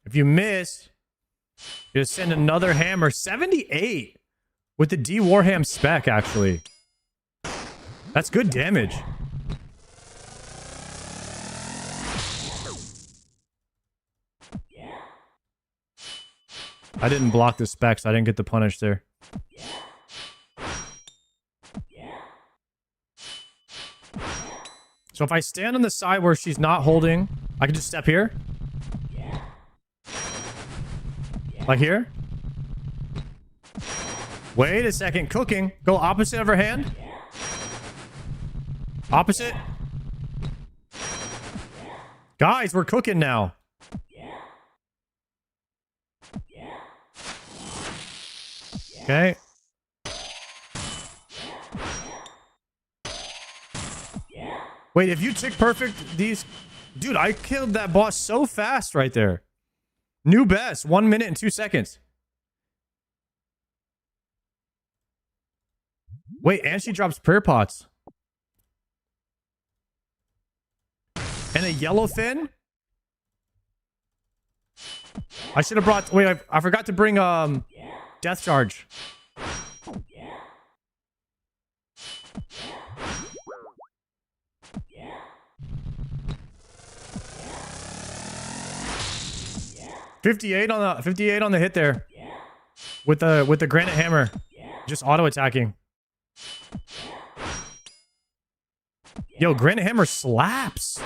If you miss, you just send another hammer. 78 with the D Warham spec, actually. That's good damage. I didn't block the specs. I didn't get the punish there. So if I stand on the side where she's not holding, I can just step here. Like here. Wait a second. Cooking. Go opposite of her hand. Opposite. Guys, we're cooking now. Okay. Wait, if you tick perfect these... Dude, I killed that boss so fast right there. New best. 1 minute and 2 seconds. Wait, and she drops prayer pots. And a yellowfin? I should have brought... Wait, I forgot to bring death charge. $58 on the hit there. With the granite hammer. Just auto attacking. Yo, granite hammer slaps.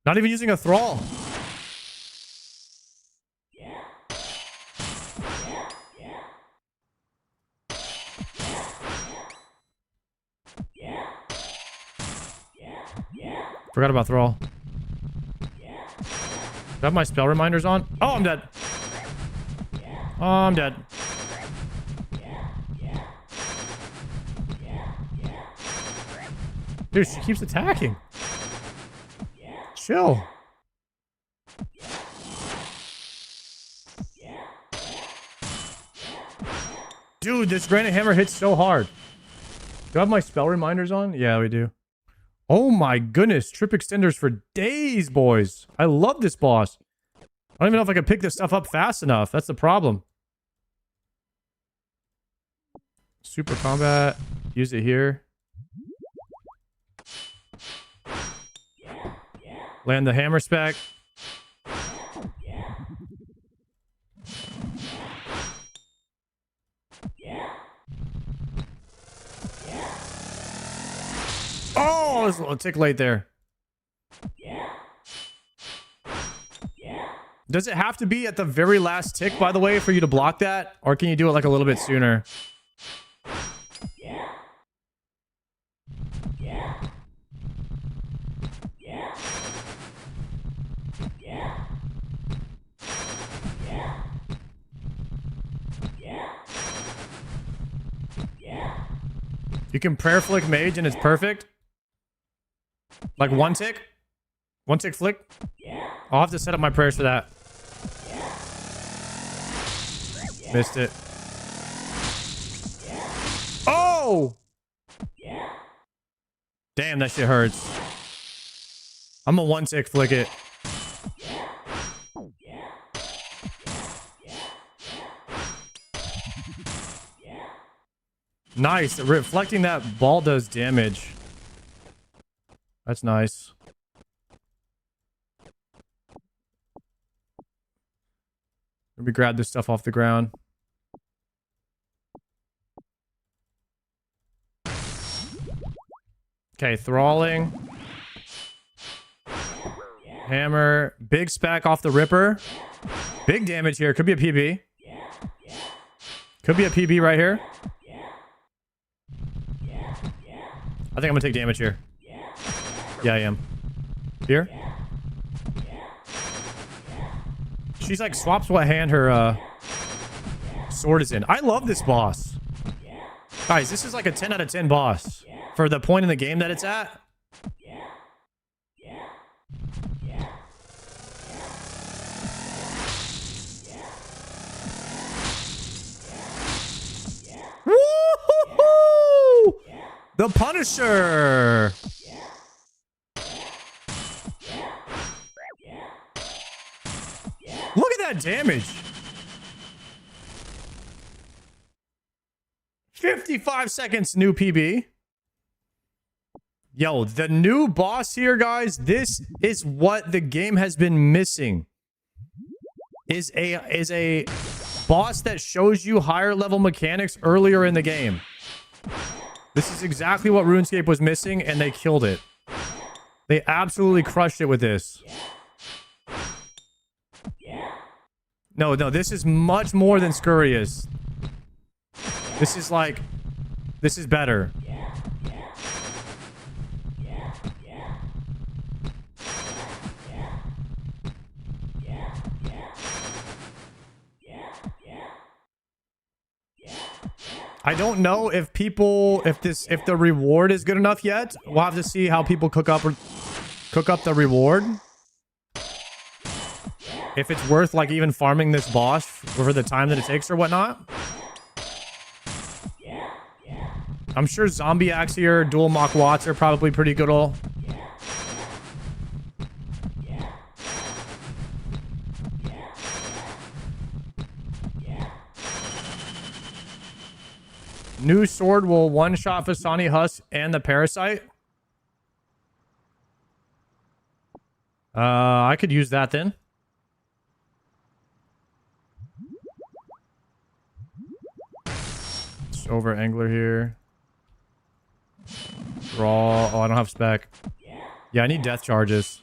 Not even using a thrall. Forgot about thrall. Do I have my spell reminders on? Oh, I'm dead. Oh, I'm dead. Dude, she keeps attacking. Chill. Dude, this granite hammer hits so hard. Do I have my spell reminders on? Yeah, we do. Oh my goodness. Trip extenders for days, boys. I love this boss. I don't even know if I can pick this stuff up fast enough. That's the problem. Super combat. Use it here. Land the hammer spec. Oh, it was a little tick late there. Does it have to be at the very last tick, by the way, for you to block that? Or can you do it like a little bit sooner? You can prayer flick mage and it's perfect. Like one tick? One tick flick? I'll have to set up my prayers for that. Missed it. Oh! Damn, that shit hurts. I'm a one tick flick it. Nice. Reflecting that ball does damage. That's nice. Let me grab this stuff off the ground. Okay, thralling. Hammer. Big spec off the ripper. Big damage here. Could be a PB. Could be a PB right here. I think I'm gonna take damage here. Yeah, I am. Here. She's like swaps what hand her sword is in. I love this boss. Guys, this is like a 10 out of 10 boss. For the point in the game that it's at. Woo-hoo-hoo! The Punisher! Look at that damage! 55 seconds, new PB. Yo, the new boss here, guys, this is what the game has been missing. Is a boss that shows you higher level mechanics earlier in the game. This is exactly what RuneScape was missing, and they killed it. They absolutely crushed it with this. No, this is much more than Scurrius. This is like... This is better. I don't know if if the reward is good enough yet. We'll have to see how people cook up the reward. If it's worth like even farming this boss for the time that it takes or whatnot. I'm sure zombie axe here, dual Mach Watts are probably pretty good all. New sword will one-shot Fasani Husk and the Parasite. I could use that then. It's over Angler here. Draw. Oh, I don't have spec. Yeah, I need death charges.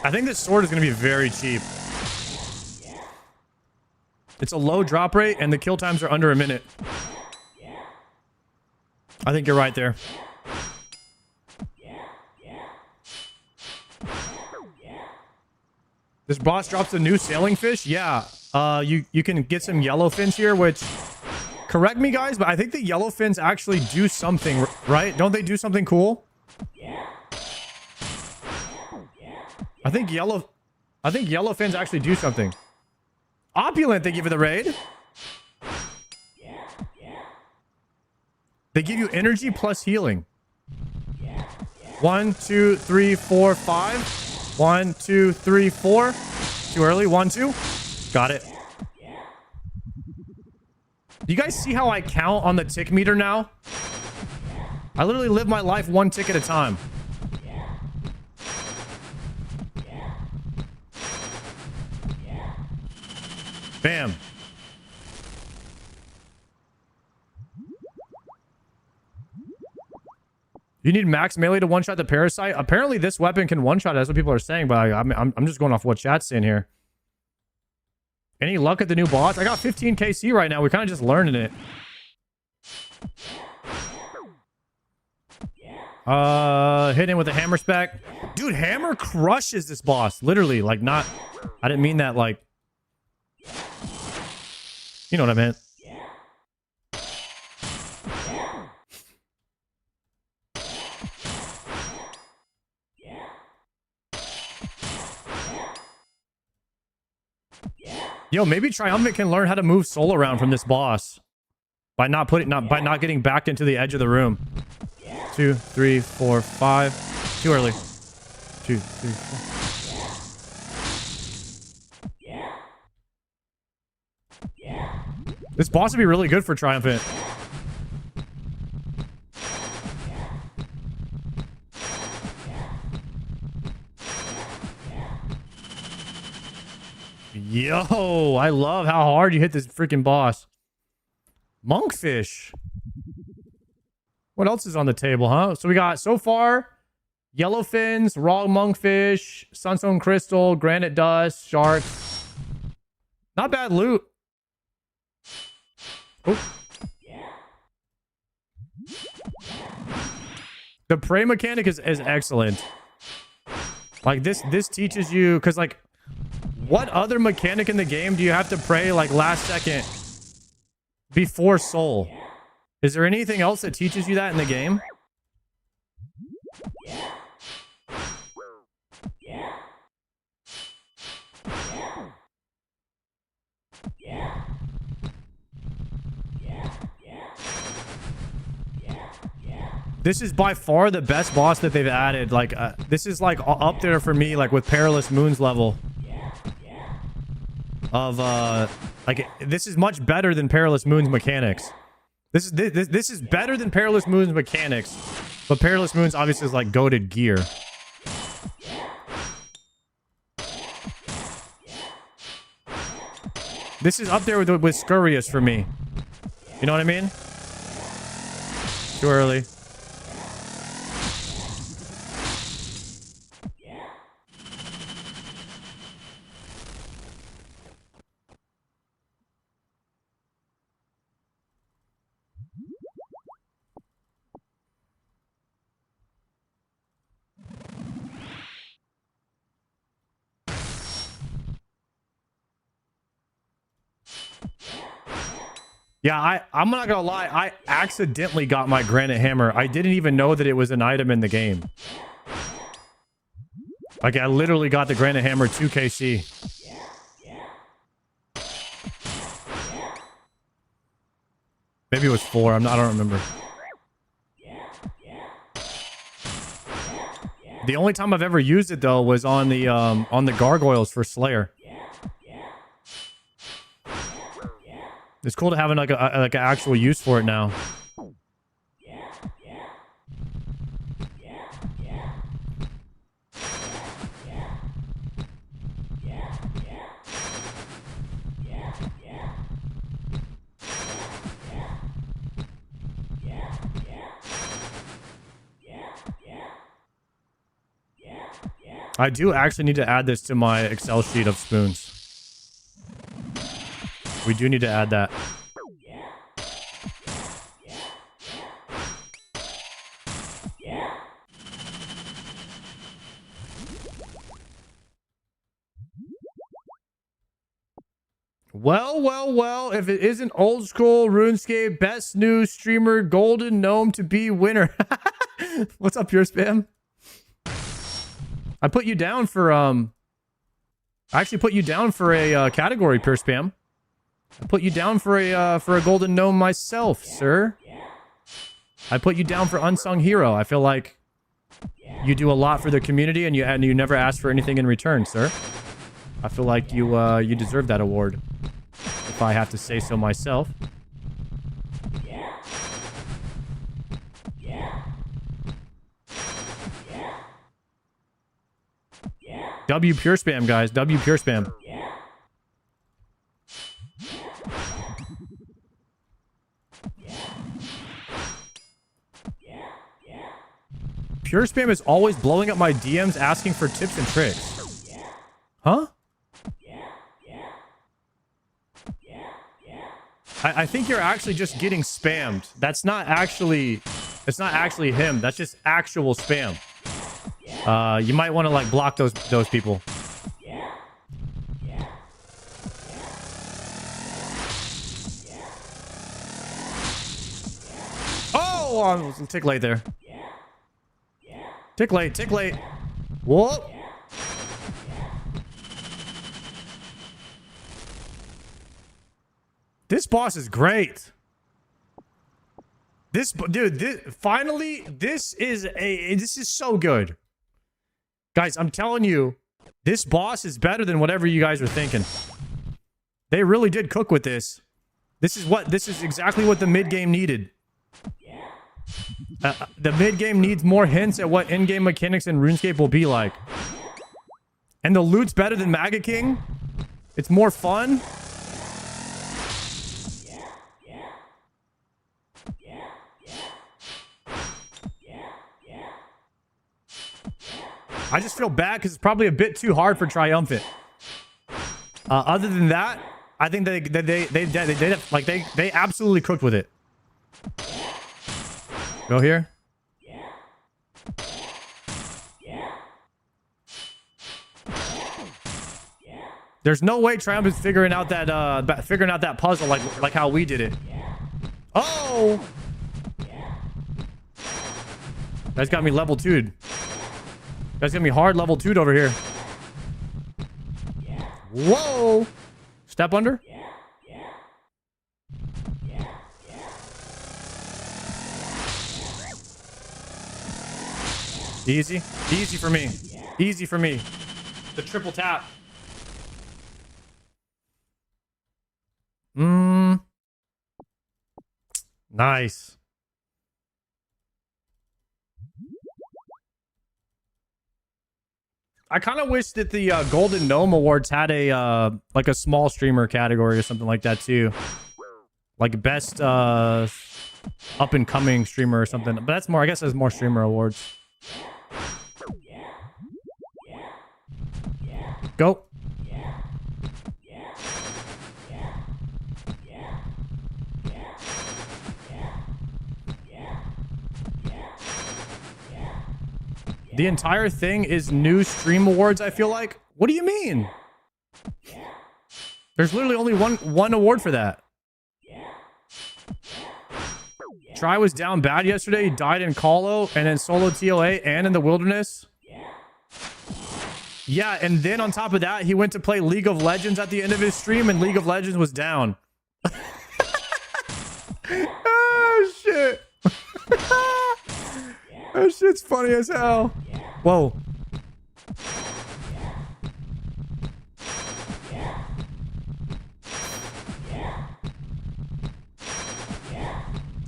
I think this sword is going to be very cheap. It's a low drop rate, and the kill times are under a minute. I think you're right there. This boss drops a new sailing fish? Yeah. You can get some yellow fins here, which... Correct me, guys, but I think the yellow fins actually do something, right? Don't they do something cool? I think yellow fins actually do something. Opulent, they give you the raid. They give you energy plus healing. 1, 2, 3, 4, 5. 1, 2, 3, 4. Too early. 1, 2. Got it. Do you guys see how I count on the tick meter now? I literally live my life one tick at a time. Bam. You need max melee to one-shot the Parasite. Apparently this weapon can one-shot. That's what people are saying, but I'm just going off what chat's saying here. Any luck at the new boss? I got 15 KC right now. We're kind of just learning it. Hitting with a hammer spec. Dude, hammer crushes this boss. Literally, like not... I didn't mean that like... You know what I meant. Yo, maybe Triumphant can learn how to move soul around from this boss by not getting backed into the edge of the room. 2, 3, 4, 5. Too early. 2, 3, 4. This boss would be really good for Triumphant. Yo, I love how hard you hit this freaking boss. Monkfish. What else is on the table, huh? So we got, so far, yellowfins, raw monkfish, sunstone crystal, granite dust, sharks. Not bad loot. Oh. The prey mechanic is excellent. Like, this teaches you, because, like, what other mechanic in the game do you have to pray, like, last second before soul? Is there anything else that teaches you that in the game? This is by far the best boss that they've added. Like, this is, like, up there for me, like, with Perilous Moon's level. Of, like, this is much better than Perilous Moon's mechanics. This is better than Perilous Moon's mechanics. But Perilous Moon's obviously is, like, goated gear. This is up there with Scurrius for me. You know what I mean? Too early. Yeah, I'm not gonna lie. I accidentally got my granite hammer. I didn't even know that it was an item in the game. Like, I literally got the granite hammer 2KC. Maybe it was 4. I don't remember. The only time I've ever used it though was on the gargoyles for Slayer. It's cool to have like an actual use for it now. I do actually need to add this to my Excel sheet of spoons. We do need to add that. Well, if it isn't old school RuneScape, best new streamer, golden gnome to be winner. What's up, Pure Spam? I put you down for, I actually put you down for a category, Pure Spam. I put you down for a golden gnome myself, sir. I put you down for unsung hero. I feel like you do a lot for the community, and you never ask for anything in return, sir. I feel like you deserve that award, if I have to say so myself. W Pure Spam, guys. W Pure Spam. Pure Spam is always blowing up my DMs asking for tips and tricks. Huh? I think you're actually just getting spammed. That's not actually... It's not actually him. That's just actual spam. You might want to, like, block those people. Oh! Tick late there. Tick late, tick late. Whoa! This boss is great. Finally, this is so good. Guys, I'm telling you, this boss is better than whatever you guys were thinking. They really did cook with this. This is exactly what the mid-game needed. The mid-game needs more hints at what in-game mechanics in RuneScape will be like. And the loot's better than Maga King. It's more fun. I just feel bad because it's probably a bit too hard for Triumphant. Other than that, I think they absolutely cooked with it. Go here. There's no way Triumph is figuring out that puzzle like how we did it. Oh! That's got me level 2'd. That's got me hard level 2'd over here. Whoa! Step under? Easy. Easy for me. Easy for me. The triple tap. Nice. I kind of wish that the Golden Gnome Awards had a like a small streamer category or something like that too. Like best up and coming streamer or something. But that's more, I guess there's more streamer awards. Go. The entire thing is new stream awards, I feel like. What do you mean? There's literally only one award for that. Try was down bad yesterday. He died in Colo and in solo TOA and in the wilderness. Yeah, and then on top of that, he went to play League of Legends at the end of his stream and League of Legends was down. Oh, shit. That shit's funny as hell. Whoa.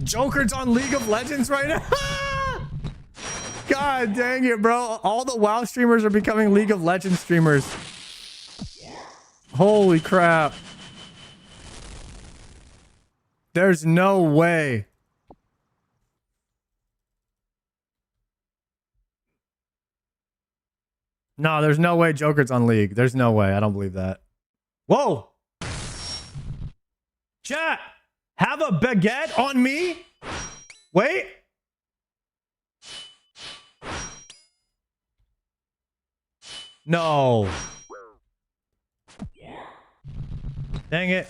Joker's on League of Legends right now. God dang it, bro. All the WoW streamers are becoming League of Legends streamers. Holy crap. There's no way. No, there's no way Joker's on League. There's no way. I don't believe that. Whoa. Chat. Have a baguette on me? Wait. No. Dang it.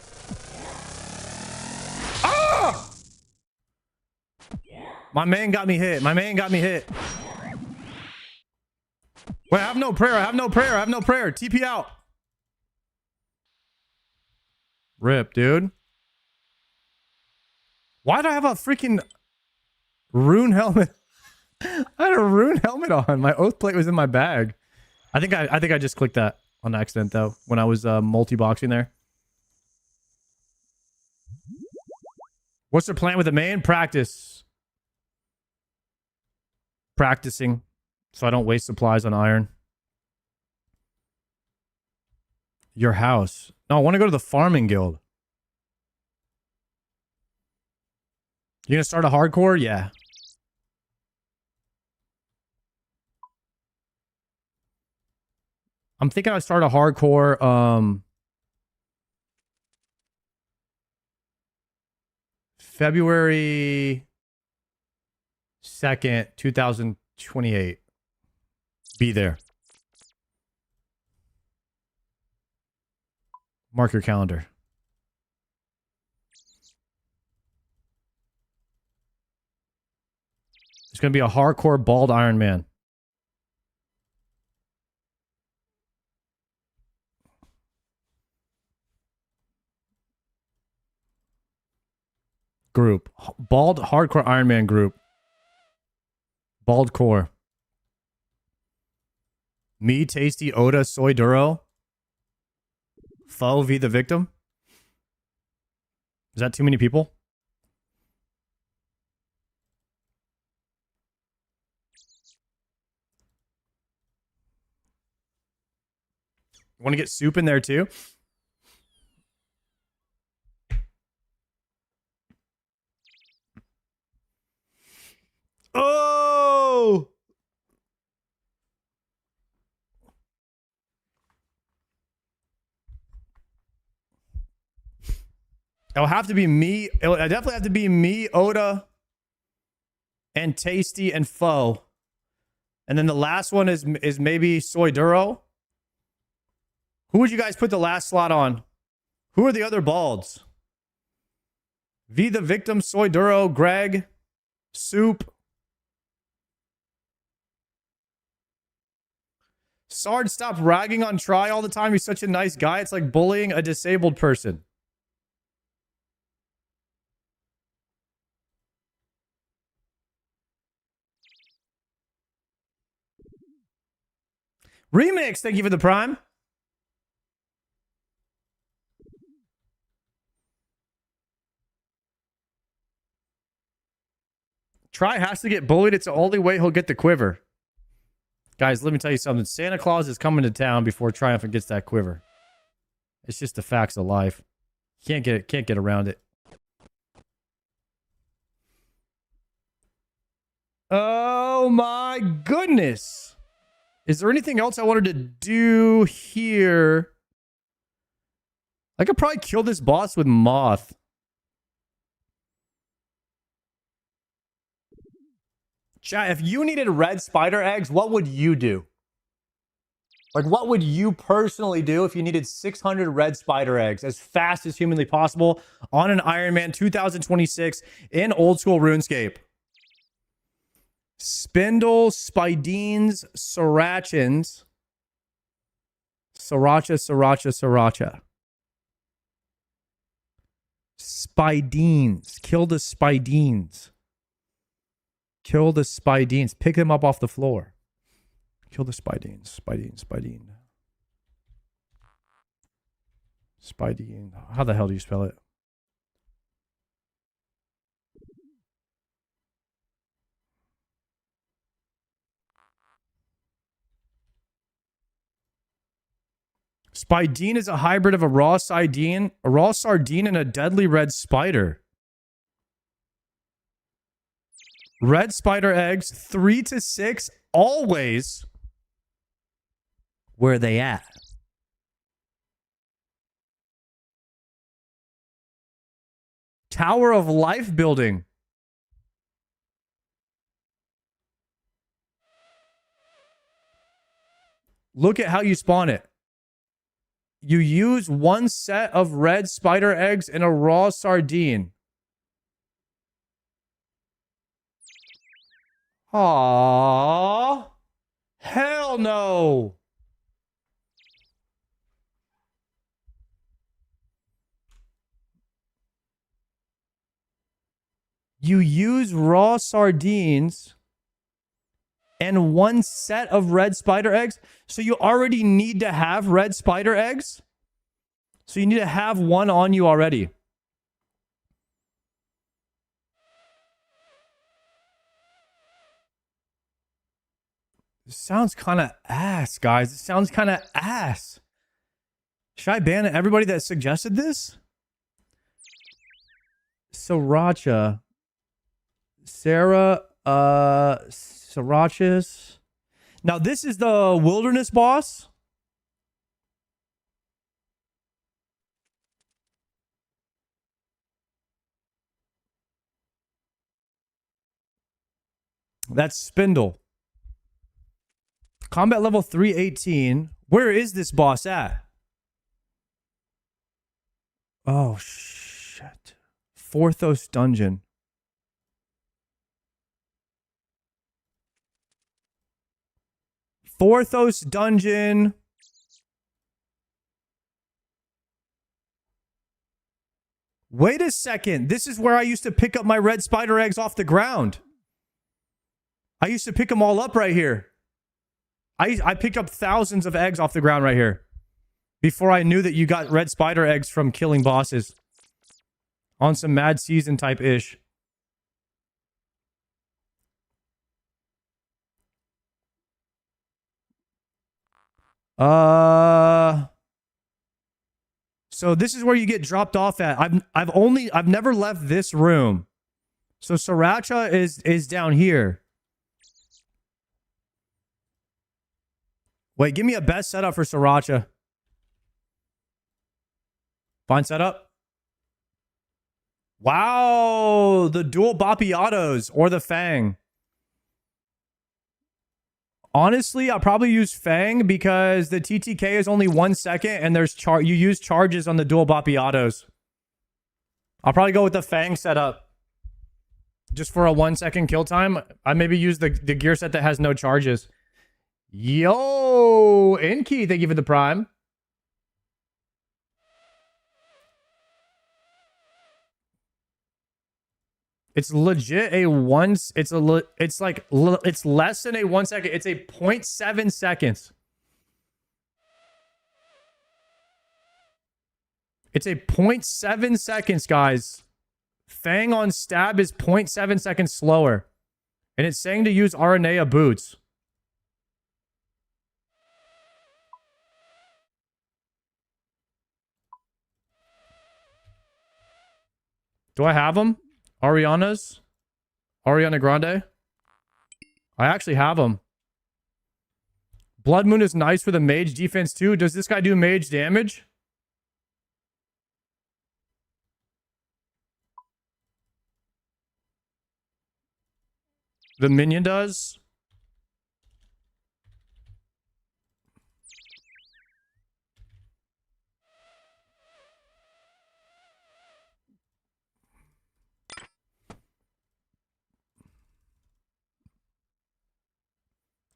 Ah! My man got me hit. My man got me hit. Wait, I have no prayer. I have no prayer. I have no prayer. TP out. Rip, dude. Why do I have a freaking rune helmet? I had a rune helmet on. My oath plate was in my bag. I think I just clicked that on accident though when I was multi-boxing there. What's the plan with the main? Practice. Practicing so I don't waste supplies on iron. Your house. No, I want to go to the farming guild. You gonna start a hardcore? Yeah. I'm thinking I'd start a hardcore February 2nd, 2028. Be there. Mark your calendar. It's going to be a hardcore bald Iron Man. Group. Bald hardcore Iron Man group. Bald core. Me, Tasty, Oda, Soy Duro. Foe v the victim. Is that too many people? Want to get soup in there too? Oh! It'll have to be me. It'll definitely have to be me, Oda, and Tasty and Foe. And then the last one is maybe Soy Duro. Who would you guys put the last slot on? Who are the other balds? V the Victim, Soy Duro, Greg, Soup. Sarge, stop ragging on Try all the time. He's such a nice guy. It's like bullying a disabled person. Remix, thank you for the prime. Try has to get bullied. It's the only way he'll get the quiver. Guys, let me tell you something. Santa Claus is coming to town before Triumphant gets that quiver. It's just the facts of life. Can't get around it. Oh my goodness. Is there anything else I wanted to do here? I could probably kill this boss with Moth. Chat, if you needed red spider eggs, what would you do? Like, what would you personally do if you needed 600 red spider eggs as fast as humanly possible on an Iron Man 2026 in old school RuneScape? Spindle, Spidines, Sirachins. Sriracha. Spidines. Kill the Spidines. Kill the Spidines. Pick them up off the floor. Kill the Spidines. Spidine. How the hell do you spell it? Spidine is a hybrid of a raw sardine and a deadly red spider. Red spider eggs, 3 to 6, always. Where are they at? Tower of Life building. Look at how you spawn it. You use one set of red spider eggs and a raw sardine. Aww. Hell no. You use raw sardines and one set of red spider eggs. So you already need to have red spider eggs. So you need to have one on you already. This sounds kind of ass, guys. It sounds kind of ass. Should I ban everybody that suggested this? Sriracha. Srirachas. Now, this is the wilderness boss. That's Spindle. Combat level 318. Where is this boss at? Oh, shit. Forthos Dungeon. Forthos Dungeon. Wait a second. This is where I used to pick up my red spider eggs off the ground. I used to pick them all up right here. I picked up thousands of eggs off the ground right here. Before I knew that you got red spider eggs from killing bosses. On some Mad Season type ish. So this is where you get dropped off at. I've never left this room. So Sriracha is down here. Wait, give me a best setup for Sriracha. Fine setup. Wow, the dual Bappiatos or the Fang. Honestly, I'll probably use Fang because the TTK is only 1 second and there's you use charges on the dual Bappiatos. I'll probably go with the Fang setup. Just for a 1 second kill time. I maybe use the gear set that has no charges. Yo, Inky, thank you for the prime. It's legit a once. It's less than a 1 second. It's a 0.7 seconds. It's a 0.7 seconds, guys. Fang on stab is 0.7 seconds slower. And it's saying to use Aranea boots. Do I have them? Ariana Grande? I actually have them. Blood Moon is nice for the mage defense too. Does this guy do mage damage? The minion does.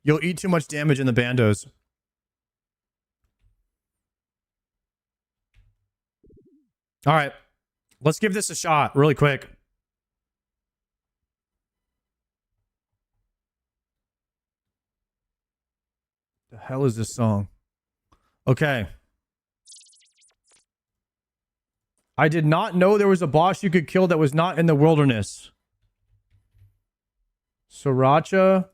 You'll eat too much damage in the bandos. All right. Let's give this a shot really quick. The hell is this song? Okay. I did not know there was a boss you could kill that was not in the wilderness. Sriracha.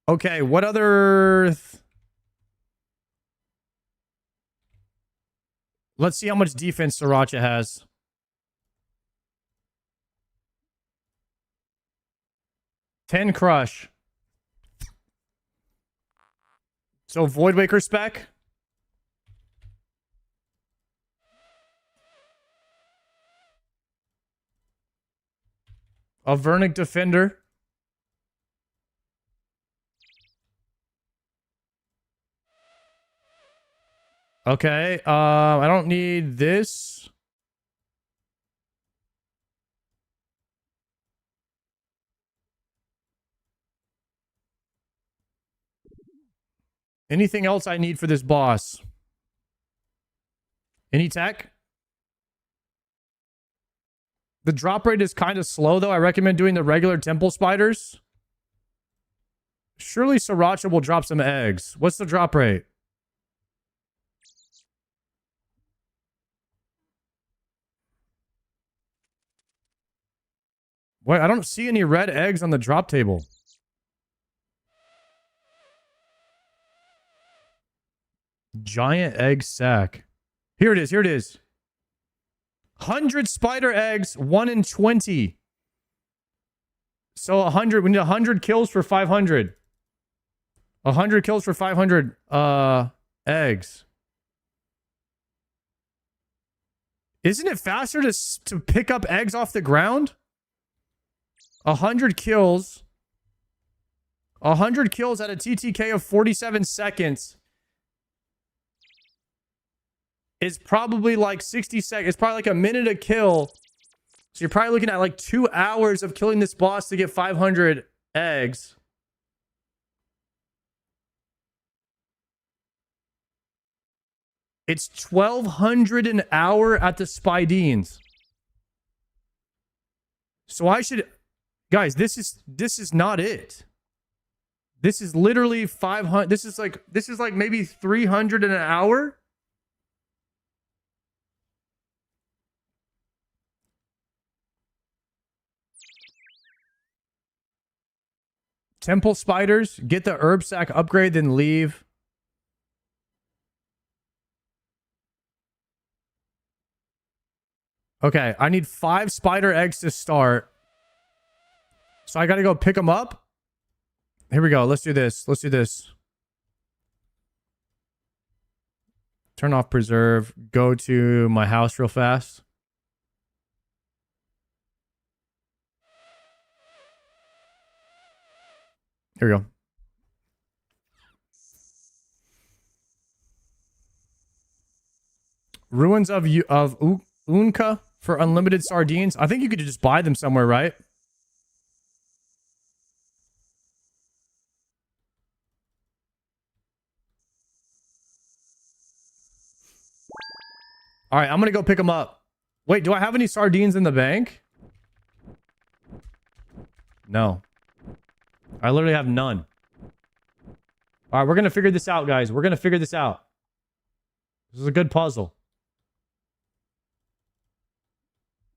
Okay, what other... Let's see how much defense Sriracha has. $10 crush. So Voidwaker spec. A Vernic Defender. Okay, I don't need this. Anything else I need for this boss? Any tech? The drop rate is kind of slow, though. I recommend doing the regular temple spiders. Surely Sriracha will drop some eggs. What's the drop rate? Wait, I don't see any red eggs on the drop table. Giant egg sack. Here it is. Here it is. 100 spider eggs, 1 in 20. So 100. We need 100 kills for 500. 100 kills for 500 eggs. Isn't it faster to pick up eggs off the ground? 100 kills. 100 kills at a TTK of 47 seconds. It's probably like 60 seconds. It's probably like a minute a kill. So you're probably looking at like 2 hours of killing this boss to get 500 eggs. It's 1,200 an hour at the Spidines. So I should... Guys, this is not it. This is literally 500. This is like maybe 300 an hour. Temple spiders, get the herb sack upgrade, then leave. Okay, I need 5 spider eggs to start. So I gotta go pick them up. Here we go. Let's do this. Let's do this. Turn off preserve. Go to my house real fast. Here we go. Ruins of Unka for unlimited sardines. I think you could just buy them somewhere, right? All right, I'm going to go pick them up. Wait, do I have any sardines in the bank? No. I literally have none. All right, we're going to figure this out, guys. We're going to figure this out. This is a good puzzle.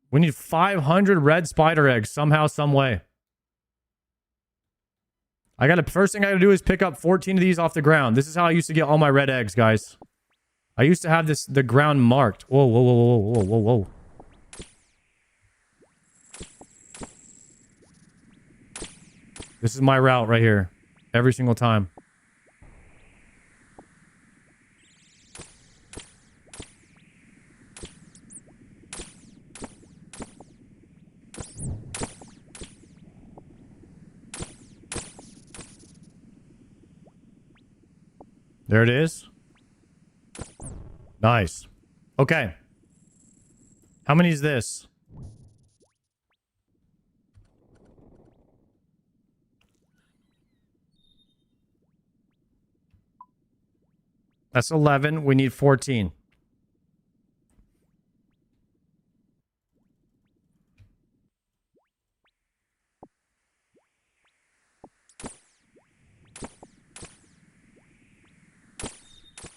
We need 500 red spider eggs somehow, some way. First thing I gotta do is pick up 14 of these off the ground. This is how I used to get all my red eggs, guys. I used to have the ground marked. Whoa, whoa, whoa, whoa, whoa, whoa, whoa. This is my route right here. Every single time. There it is. Nice. Okay. How many is this? That's 11. We need 14.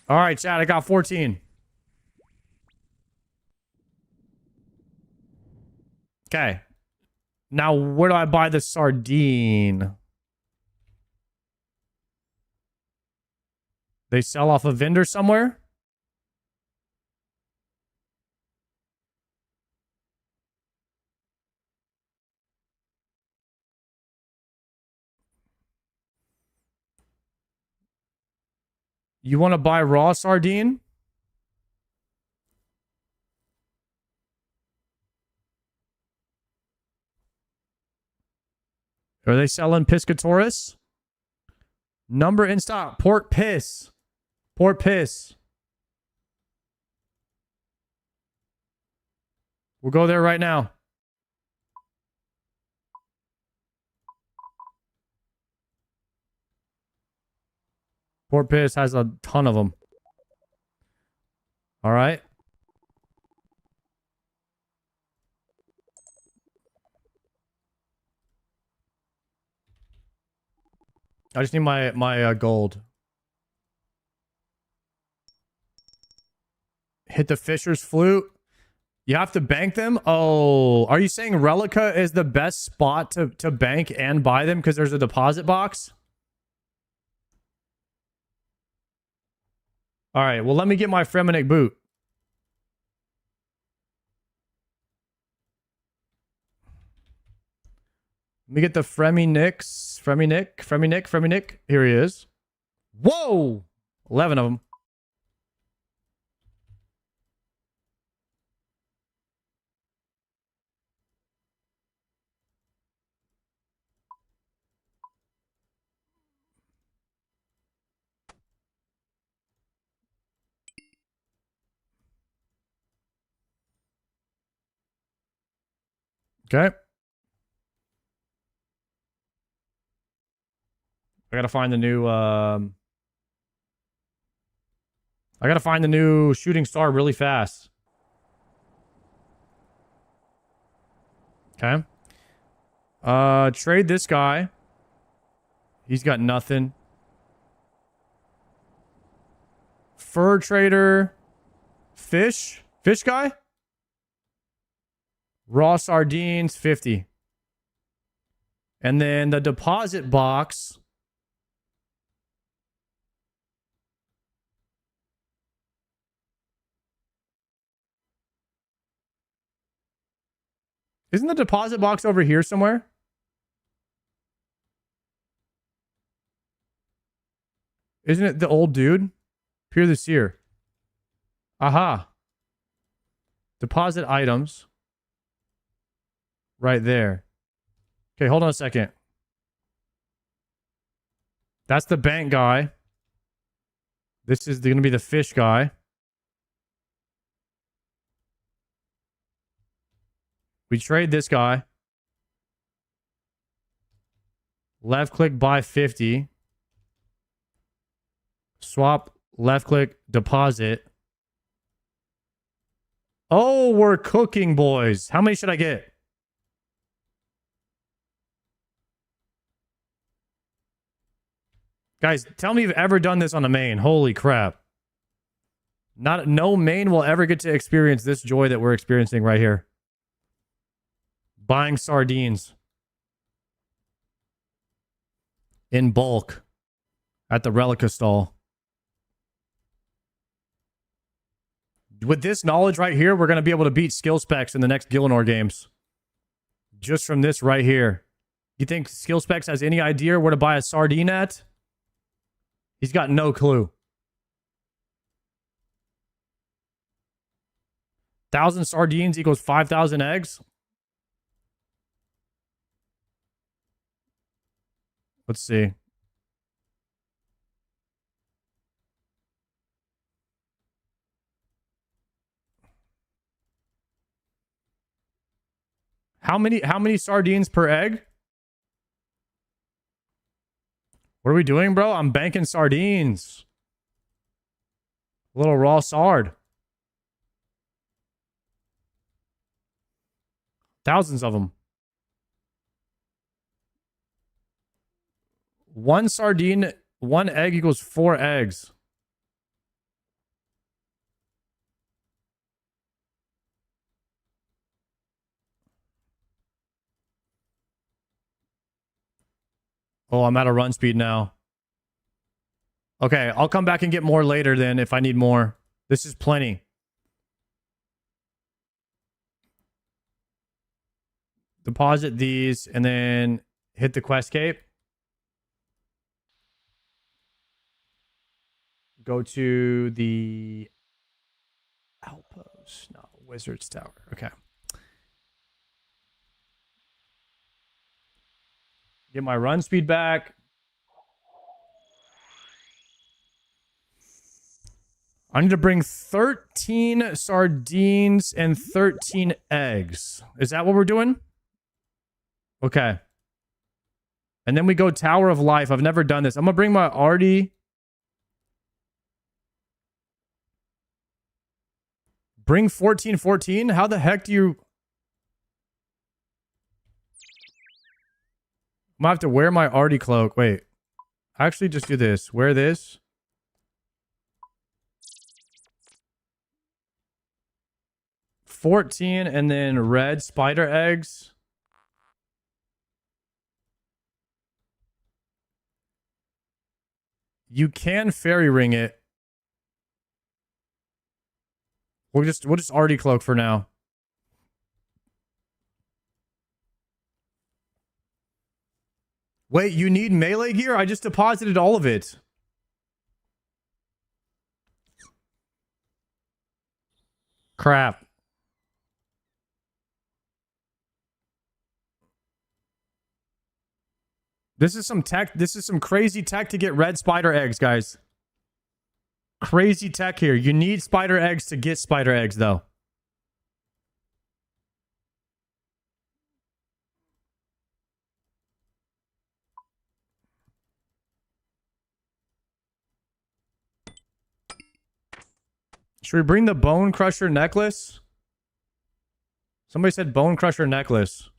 All right, Chad, I got 14. Okay. Now, where do I buy the sardine? They sell off a vendor somewhere? You want to buy raw sardine? Are they selling piscatoris? Number in stock. Pork piss. Pork piss. We'll go there right now. Pork piss has a ton of them. All right. I just need my gold. Hit the Fisher's flute. You have to bank them? Oh, are you saying Relica is the best spot to bank and buy them because there's a deposit box? All right, well, let me get my Fremenic boot. Let me get the Fremenic. Here he is. Whoa! 11 of them. Okay. I gotta find the new, I gotta find the new shooting star really fast. Okay. Trade this guy. He's got nothing. Fur trader. Fish guy? Raw sardines, 50. And then the deposit box. Isn't the deposit box over here somewhere? Isn't it the old dude? Peer this year. Aha. Deposit items. Right there. Okay, hold on a second. That's the bank guy. This is going to be the fish guy. We trade this guy. Left click buy 50. Swap, left click, deposit. Oh, we're cooking, boys. How many should I get? Guys, tell me you've ever done this on a main. Holy crap. No main will ever get to experience this joy that we're experiencing right here. Buying sardines. In bulk. At the Relica stall. With this knowledge right here, we're going to be able to beat skill specs in the next Gillinor games. Just from this right here. You think skill specs has any idea where to buy a sardine at? He's got no clue. 1,000 sardines equals 5,000 eggs. Let's see. How many sardines per egg? What are we doing, bro? I'm banking sardines. A little raw sard. Thousands of them. One sardine, one egg equals 4 eggs. Oh, I'm at a run speed now. Okay, I'll come back and get more later then if I need more. This is plenty. Deposit these and then hit the quest cape. Go to the outpost. No, Wizard's Tower. Okay. Get my run speed back. I need to bring 13 sardines and 13 eggs. Is that what we're doing? Okay. And then we go Tower of Life. I've never done this. I'm going to bring my Artie. Bring 14. How the heck do you... I'm going to have to wear my Artie cloak. Wait. Actually, just do this. Wear this. $14 and then red spider eggs. You can fairy ring it. We'll just Artie cloak for now. Wait, you need melee gear? I just deposited all of it. Crap. This is some tech. This is some crazy tech to get red spider eggs, guys. Crazy tech here. You need spider eggs to get spider eggs, though. Should we bring the Bone Crusher necklace? Somebody said Bone Crusher necklace.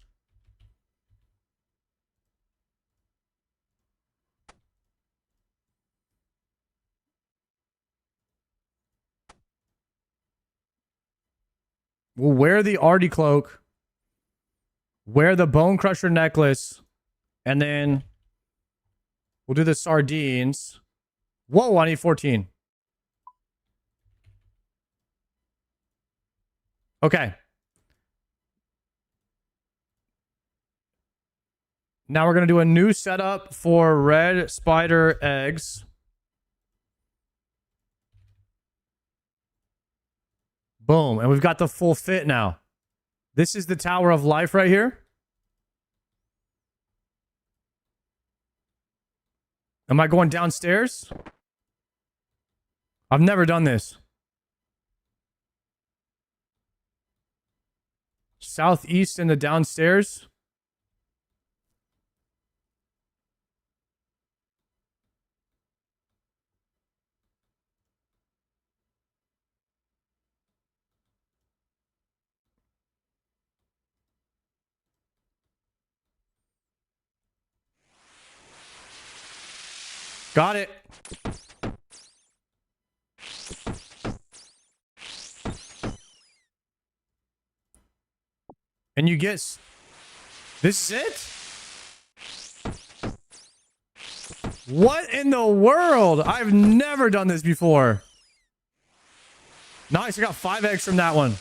We'll wear the Artie cloak. Wear the Bone Crusher necklace. And then we'll do the sardines. Whoa, I need 14. Okay. Now we're going to do a new setup for red spider eggs. Boom. And we've got the full fit now. This is the Tower of Life right here. Am I going downstairs? I've never done this. Southeast in the downstairs. Got it. And you get... This is it? What in the world? I've never done this before. Nice, I got 5 eggs from that one.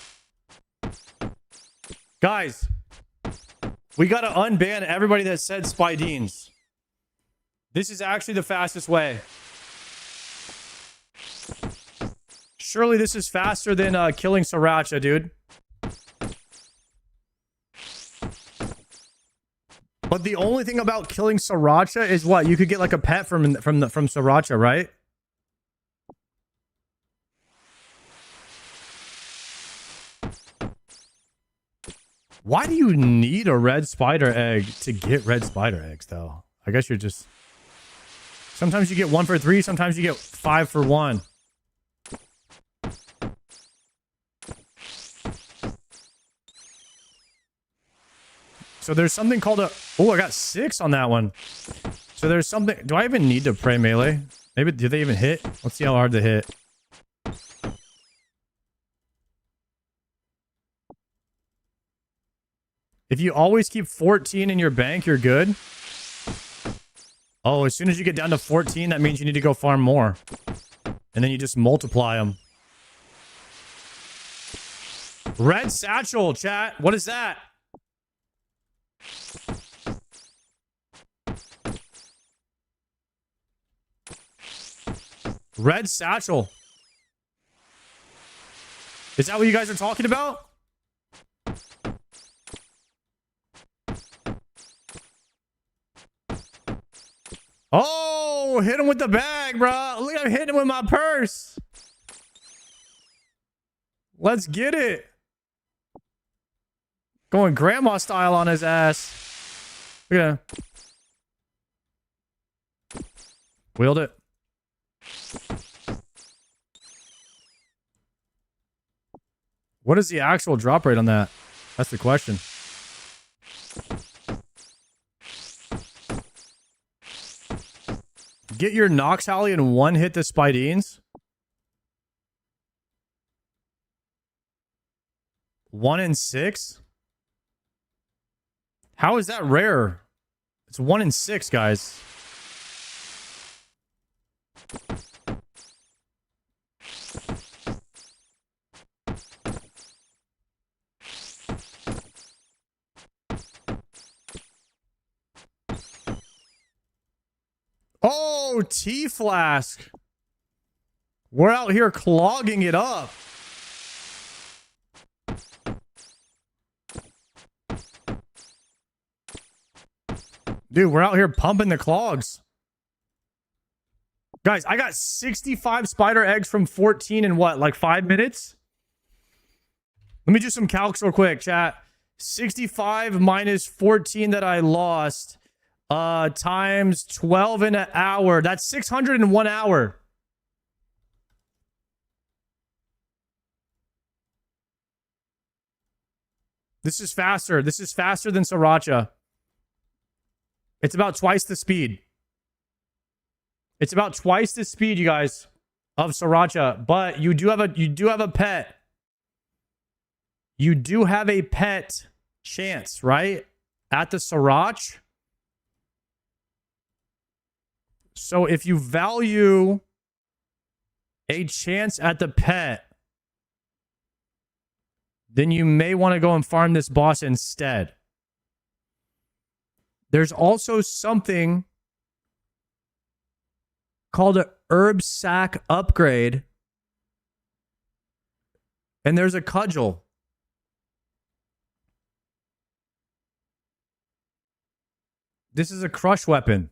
Guys, we gotta unban everybody that said Spidines. This is actually the fastest way. Surely this is faster than killing Sriracha, dude. But the only thing about killing Sriracha is what? You could get like a pet from Sriracha, right? Why do you need a red spider egg to get red spider eggs, though? I guess you're just... Sometimes you get 1 for 3, sometimes you get 5 for 1. So there's something called a... Oh, I got 6 on that one. So there's something... Do I even need to pray melee? Maybe... Do they even hit? Let's see how hard they hit. If you always keep 14 in your bank, you're good. Oh, as soon as you get down to 14, that means you need to go farm more. And then you just multiply them. Red satchel, chat. What is that? Red satchel. Is that what you guys are talking about? Oh, hit him with the bag, bro. Look, I'm hitting him with my purse. Let's get it. Going grandma style on his ass. Look at him. Wield it. What is the actual drop rate on that? That's the question. Get your Nox Halley and 1 hit the Spidines. 1 in 6? How is that rare? It's 1 in 6, guys. Oh, T-Flask. We're out here clogging it up. Dude, we're out here pumping the clogs. Guys, I got 65 spider eggs from 14 in what, like 5 minutes? Let me do some calcs real quick, chat. 65 minus 14 that I lost. Times 12 in an hour. That's 600 in 1 hour. This is faster. This is faster than Sriracha. It's about twice the speed. It's about twice the speed, you guys, of Sriracha. But you do have a pet. You do have a pet chance, right? At the Sriracha. So if you value a chance at the pet, then you may want to go and farm this boss instead. There's also something called a herb sack upgrade And there's a cudgel. This is a crush weapon.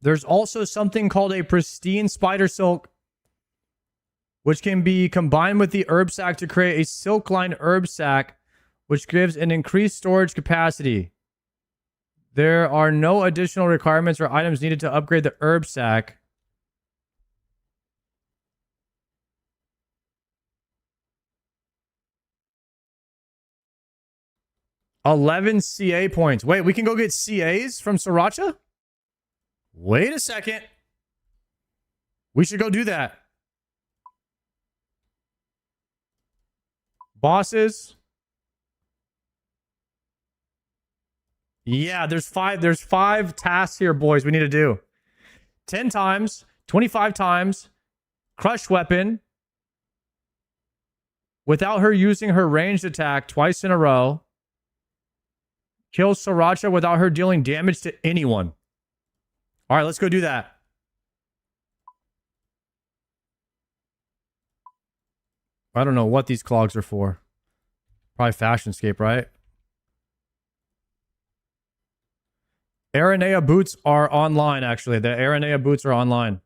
There's also something called a pristine spider silk, which can be combined with the herb sac to create a silk-lined herb sac, which gives an increased storage capacity. There are no additional requirements or items needed to upgrade the herb sac. $11 CA points. Wait, we can go get CAs from Sriracha? Wait a second. We should go do that. Bosses. Yeah, there's five tasks here, boys, we need to do. 10 times, 25 times, crush weapon, without her using her ranged attack twice in a row, kill Sriracha without her dealing damage to anyone. All right, let's go do that. I don't know what these clogs are for. Probably Fashionscape, right? Aranea boots are online, actually. The Aranea boots are online.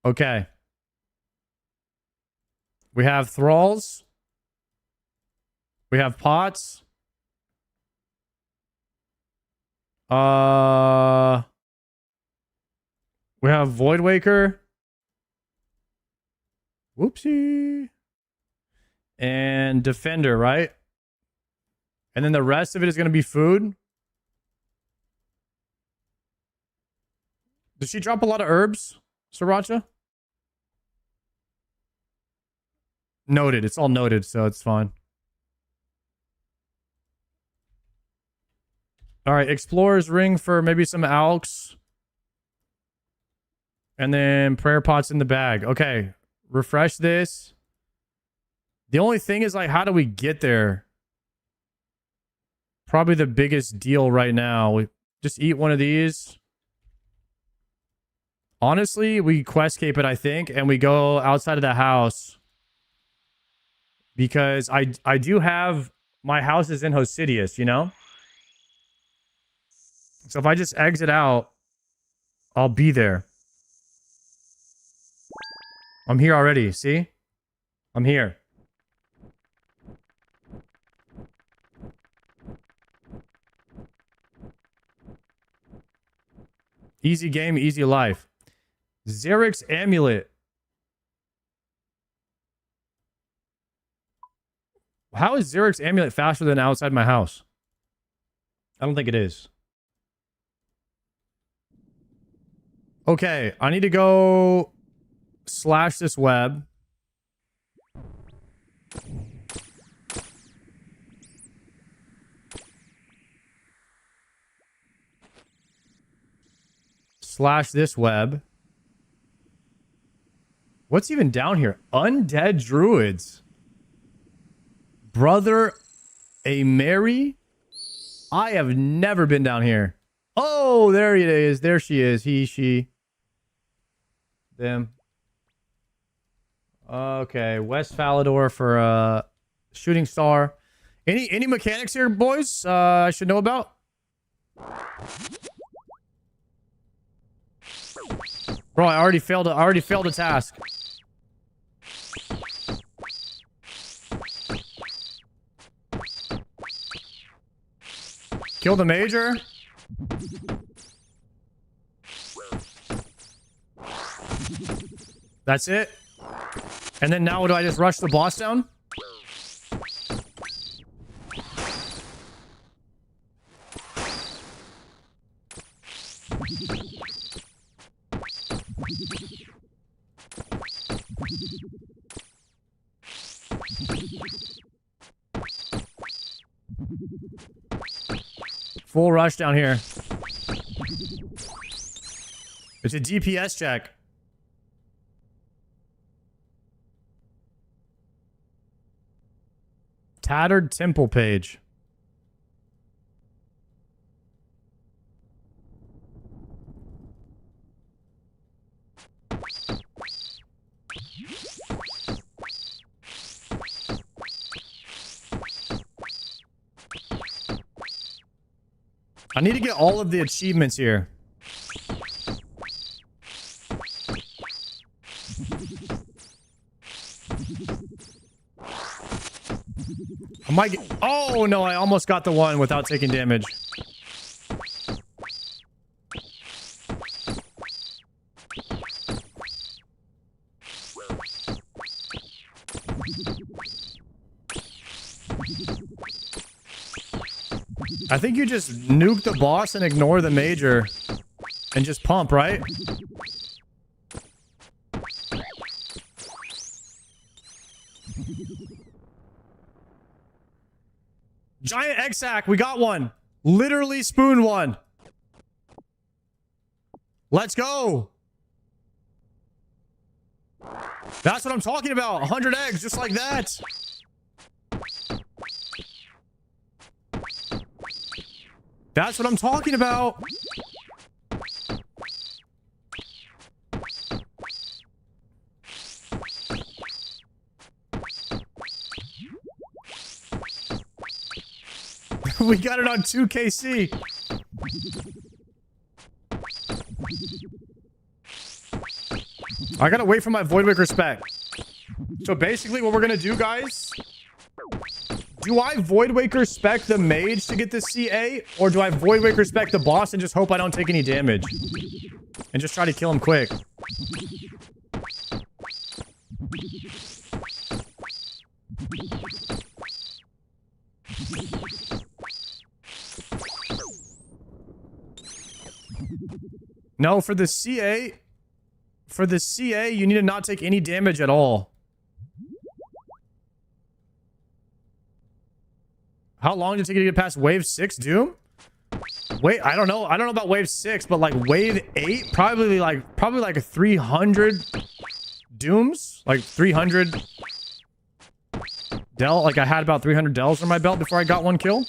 Okay. We have thralls. We have pots. We have Voidwaker. Whoopsie. And Defender, right? And then the rest of it is going to be food. Does she drop a lot of herbs, Sriracha? Noted. It's all noted, so it's fine. All right, Explorer's Ring for maybe some alks. And then prayer pots in the bag. Okay, refresh this. The only thing is, like, how do we get there? Probably the biggest deal right now. We just eat one of these. Honestly, we questcape it, I think, and we go outside of the house. Because I do have... My house is in Hosidius, you know? So if I just exit out, I'll be there. I'm here already, see? I'm here. Easy game, easy life. Xeric's Amulet. How is Xeric's Amulet faster than outside my house? I don't think it is. Okay, I need to go slash this web. Slash this web. What's even down here? Undead druids. Brother a Mary? I have never been down here. Oh, there it is. There she is. He, she. Them. Okay, West Falador for Shooting Star. Any mechanics here, boys? I should know about? Bro, I already failed a task. Kill the major. That's it. And then now do I just rush the boss down? Full rush down here. It's a DPS check. Tattered temple page. I need to get all of the achievements here. I might get... Oh, no, I almost got the one without taking damage. I think you just nuke the boss and ignore the major and just pump, right? Giant X-Hack, we got one. Literally spoon one. Let's go. That's what I'm talking about. 100 eggs, just like that. That's what I'm talking about. We got it on 2KC. I gotta wait for my Void Waker spec. So basically what we're gonna do, guys... Do I Void Waker spec the mage to get the CA? Or do I Void Waker spec the boss and just hope I don't take any damage? And just try to kill him quick. No, for the CA... For the CA, you need to not take any damage at all. How long did it take you to get past wave 6 Doom? Wait, I don't know. I don't know about wave 6, but like wave 8, probably like 300 Dooms, like 300 Del. Like I had about 300 Dells on my belt before I got one kill.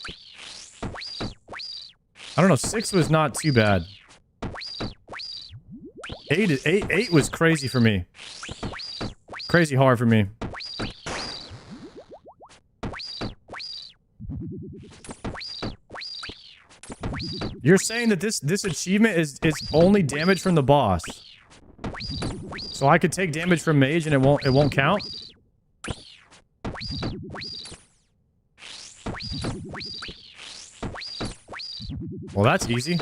I don't know. 6 was not too bad. 8 was crazy for me. Crazy hard for me. You're saying that this achievement is only damage from the boss. So I could take damage from mage and it won't count? Well, that's easy.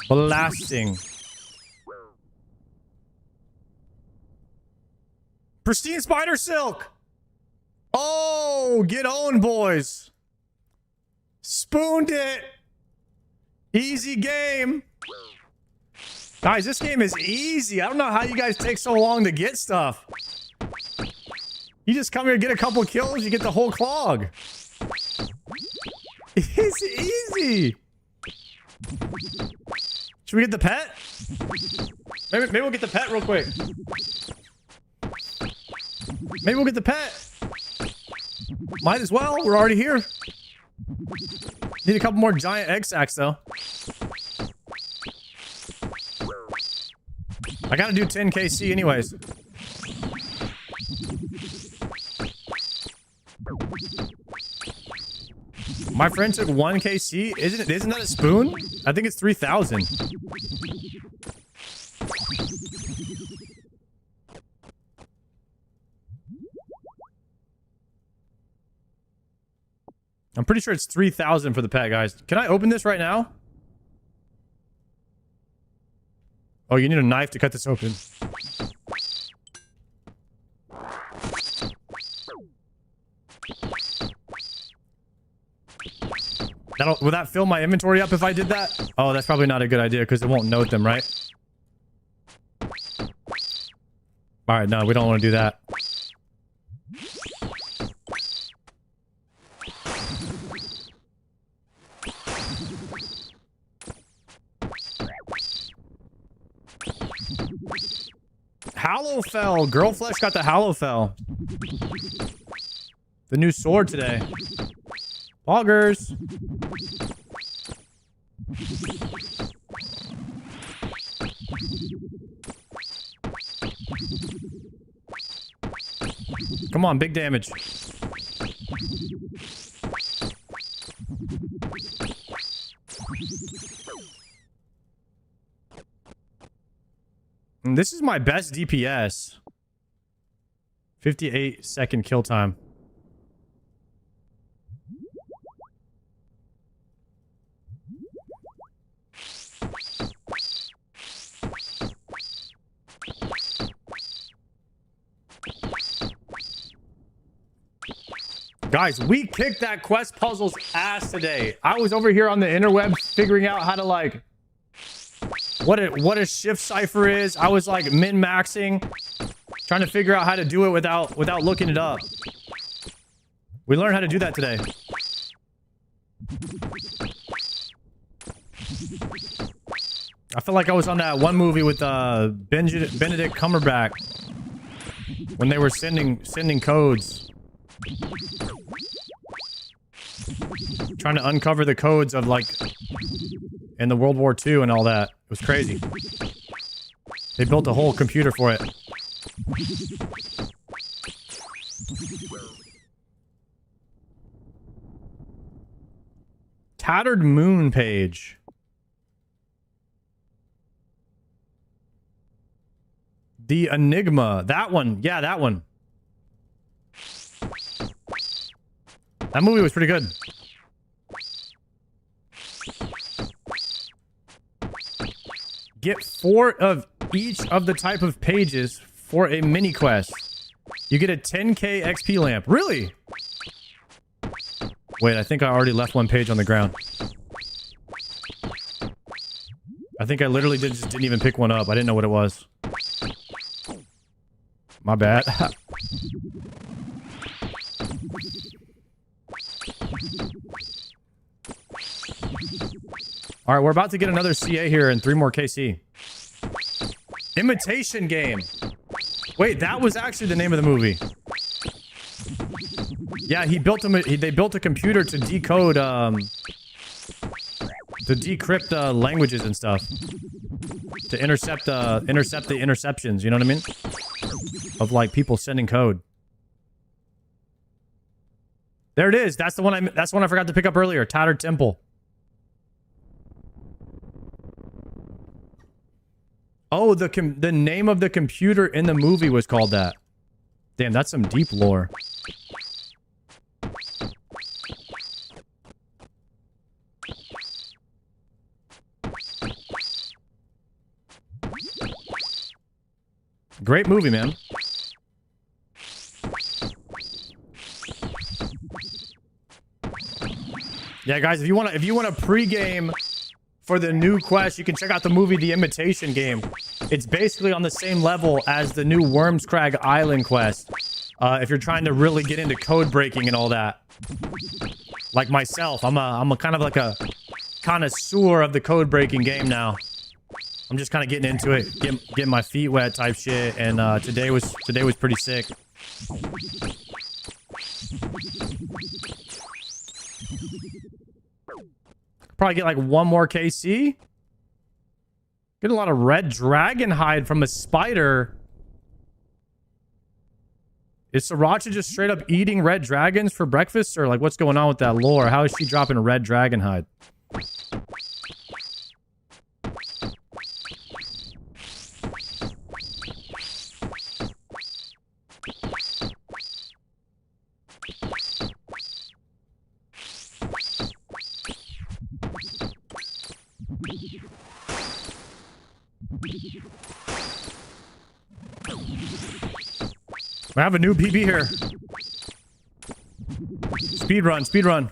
Blasting. Pristine spider silk. Oh, get owned, boys. Spooned it. Easy game. Guys, this game is easy. I don't know how you guys take so long to get stuff. You just come here, get a couple kills, you get the whole clog. It's easy. Should we get the pet? Maybe we'll get the pet real quick. Maybe we'll get the pet. Might as well. We're already here. Need a couple more giant egg sacks, though. I gotta do 10 KC anyways. My friend took 1 KC. Isn't that a spoon? I think it's 3,000. I'm pretty sure it's 3,000 for the pet, guys. Can I open this right now? Oh, you need a knife to cut this open. Will that fill my inventory up if I did that? Oh, that's probably not a good idea because it won't note them, right? All right, no, we don't want to do that. Hallowfell. Girlflesh got the Hallowfell. the new sword today. Poggers. Come on, big damage. And this is my best DPS. 58-second kill time. Guys, we kicked that quest puzzle's ass today. I was over here on the interwebs figuring out how to like what a shift cipher is. I was like min-maxing, trying to figure out how to do it without looking it up. We learned how to do that today. I feel like I was on that one movie with Benedict Cumberbatch when they were sending codes. Trying to uncover the codes of like in the World War II and all that. It was crazy. They built a whole computer for it. Tattered Moon page. The Enigma. That one. Yeah, that one. That movie was pretty good. Get 4 of each of the type of pages for a mini quest. You get a 10k XP lamp. Really? Wait, I think I already left one page on the ground. I think I literally just didn't even pick one up. I didn't know what it was. My bad. All right, we're about to get another CA here and 3 more KC. Imitation Game. Wait, that was actually the name of the movie. Yeah, they built a computer to decode, to decrypt languages and stuff. To intercept the interceptions, you know what I mean? Of like people sending code. There it is. That's the one I forgot to pick up earlier. Tattered Temple. Oh, the name of the computer in the movie was called that. Damn, that's some deep lore. Great movie, man. Yeah, guys, if you want to pregame for the new quest, you can check out the movie The Imitation Game. It's basically on the same level as the new Wormscrag Island quest. If you're trying to really get into code breaking and all that. Like myself, I'm a kind of like a connoisseur of the code breaking game now. I'm just kind of getting into it, getting my feet wet type shit, and today was pretty sick. Probably get like 1 more KC. Get a lot of red dragon hide from a spider. Is Sriracha just straight up eating red dragons for breakfast? Or like what's going on with that lore? How is she dropping red dragon hide? I have a new PB here. Speed run, speed run.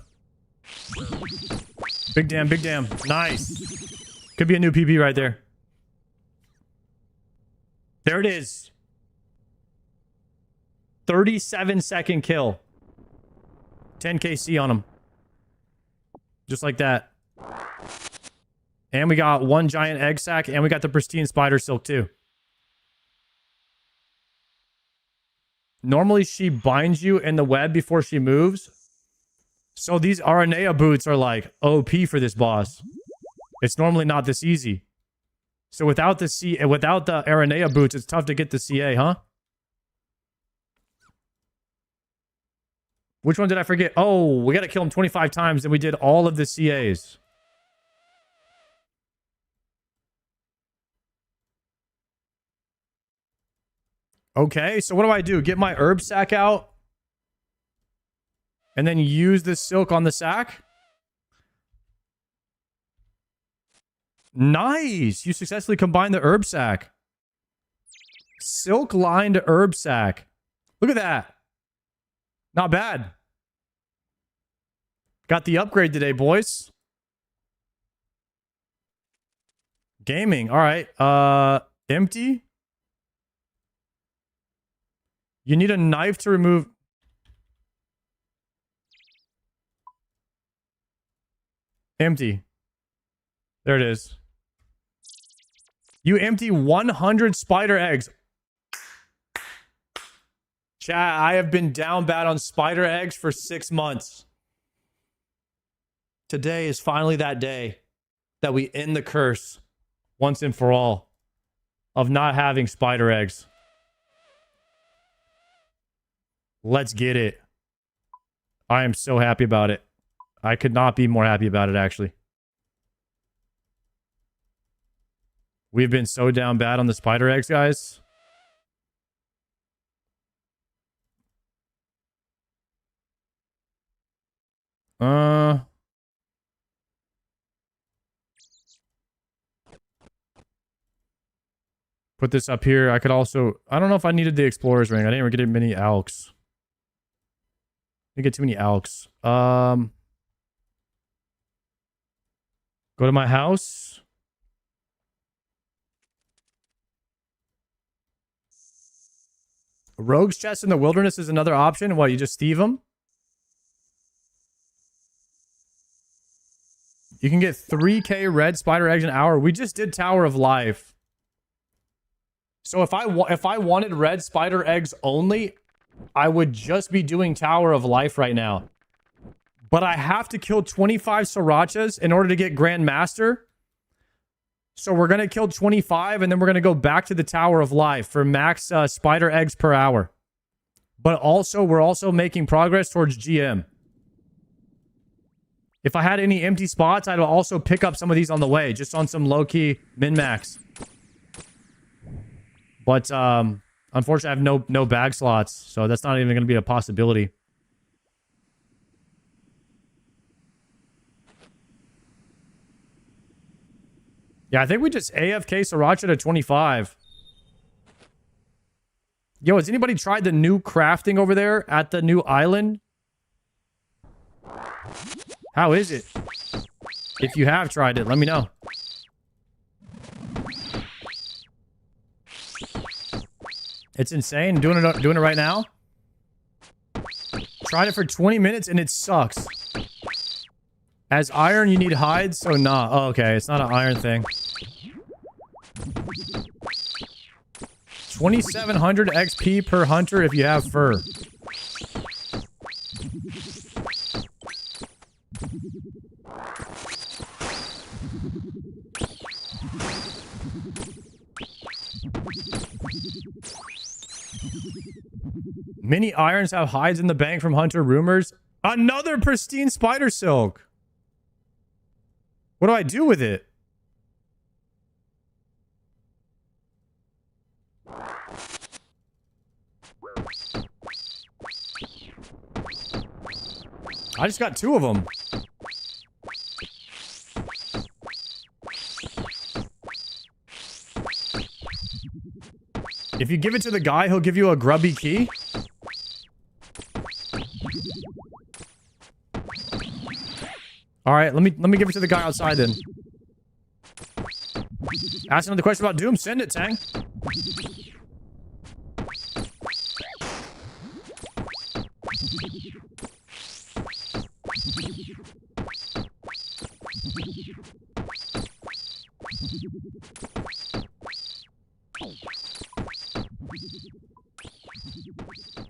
Big damn, big damn. Nice. Could be a new PB right there. There it is. 37-second kill. 10 KC on him. Just like that. And we got 1 giant egg sack, and we got the pristine spider silk too. Normally, she binds you in the web before she moves. So these Aranea boots are like OP for this boss. It's normally not this easy. So without the Aranea boots, it's tough to get the CA, huh? Which one did I forget? Oh, we got to kill him 25 times, and we did all of the CAs. Okay, so what do I do? Get my herb sack out? And then use the silk on the sack? Nice! You successfully combined the herb sack. Silk-lined herb sack. Look at that. Not bad. Got the upgrade today, boys. Gaming. All right. Empty. You need a knife to remove... Empty. There it is. You empty 100 spider eggs. Chat, I have been down bad on spider eggs for 6 months. Today is finally that day that we end the curse once and for all of not having spider eggs. Let's get it. I am so happy about it. I could not be more happy about it, actually. We've been so down bad on the spider eggs, guys. Put this up here. I could also... I don't know if I needed the explorer's ring. I didn't even get many alks. Didn't get too many alks. Go to my house. A rogue's chest in the wilderness is another option. What, you just thieve them? You can get 3k red spider eggs an hour. We just did Tower of Life. So if I wanted red spider eggs only, I would just be doing Tower of Life right now. But I have to kill 25 srirachas in order to get Grand Master. So we're going to kill 25, and then we're going to go back to the Tower of Life for max spider eggs per hour. But also, we're also making progress towards GM. If I had any empty spots, I'd also pick up some of these on the way, just on some low-key min-max. But unfortunately, I have no bag slots, so that's not even going to be a possibility. Yeah, I think we just AFK Sriracha to 25. Yo, has anybody tried the new crafting over there at the new island? How is it? If you have tried it, let me know. It's insane. Doing it right now. Tried it for 20 minutes and it sucks. As iron, you need hides, so nah. Oh, okay, it's not an iron thing. 2,700 XP per hunter if you have fur. Many irons have hides in the bank from hunter rumors. Another pristine spider silk. What do I do with it? I just got 2 of them. If you give it to the guy, he'll give you a grubby key. All right, let me give it to the guy outside then. Ask another question about Doom. Send it, Tang.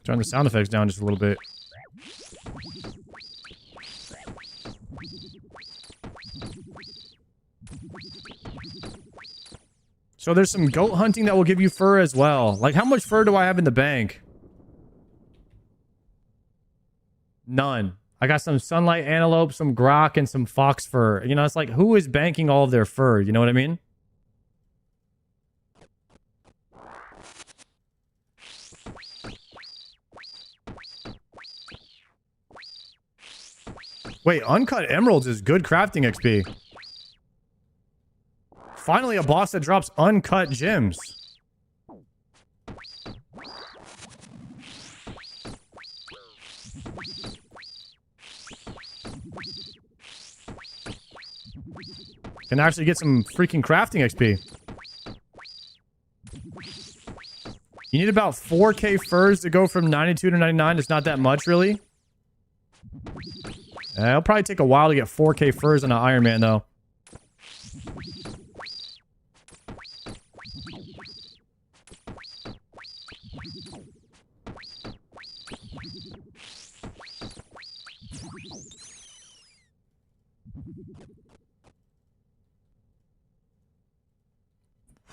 Turn the sound effects down just a little bit. So there's some goat hunting that will give you fur as well. Like, how much fur do I have in the bank? None. I got some sunlight antelope, some grok, and some fox fur. You know, it's like, who is banking all of their fur? You know what I mean? Wait, uncut emeralds is good crafting XP. Finally, a boss that drops uncut gems. Can actually get some freaking crafting XP. You need about 4k furs to go from 92 to 99. It's not that much, really. It'll probably take a while to get 4k furs on an Iron Man, though.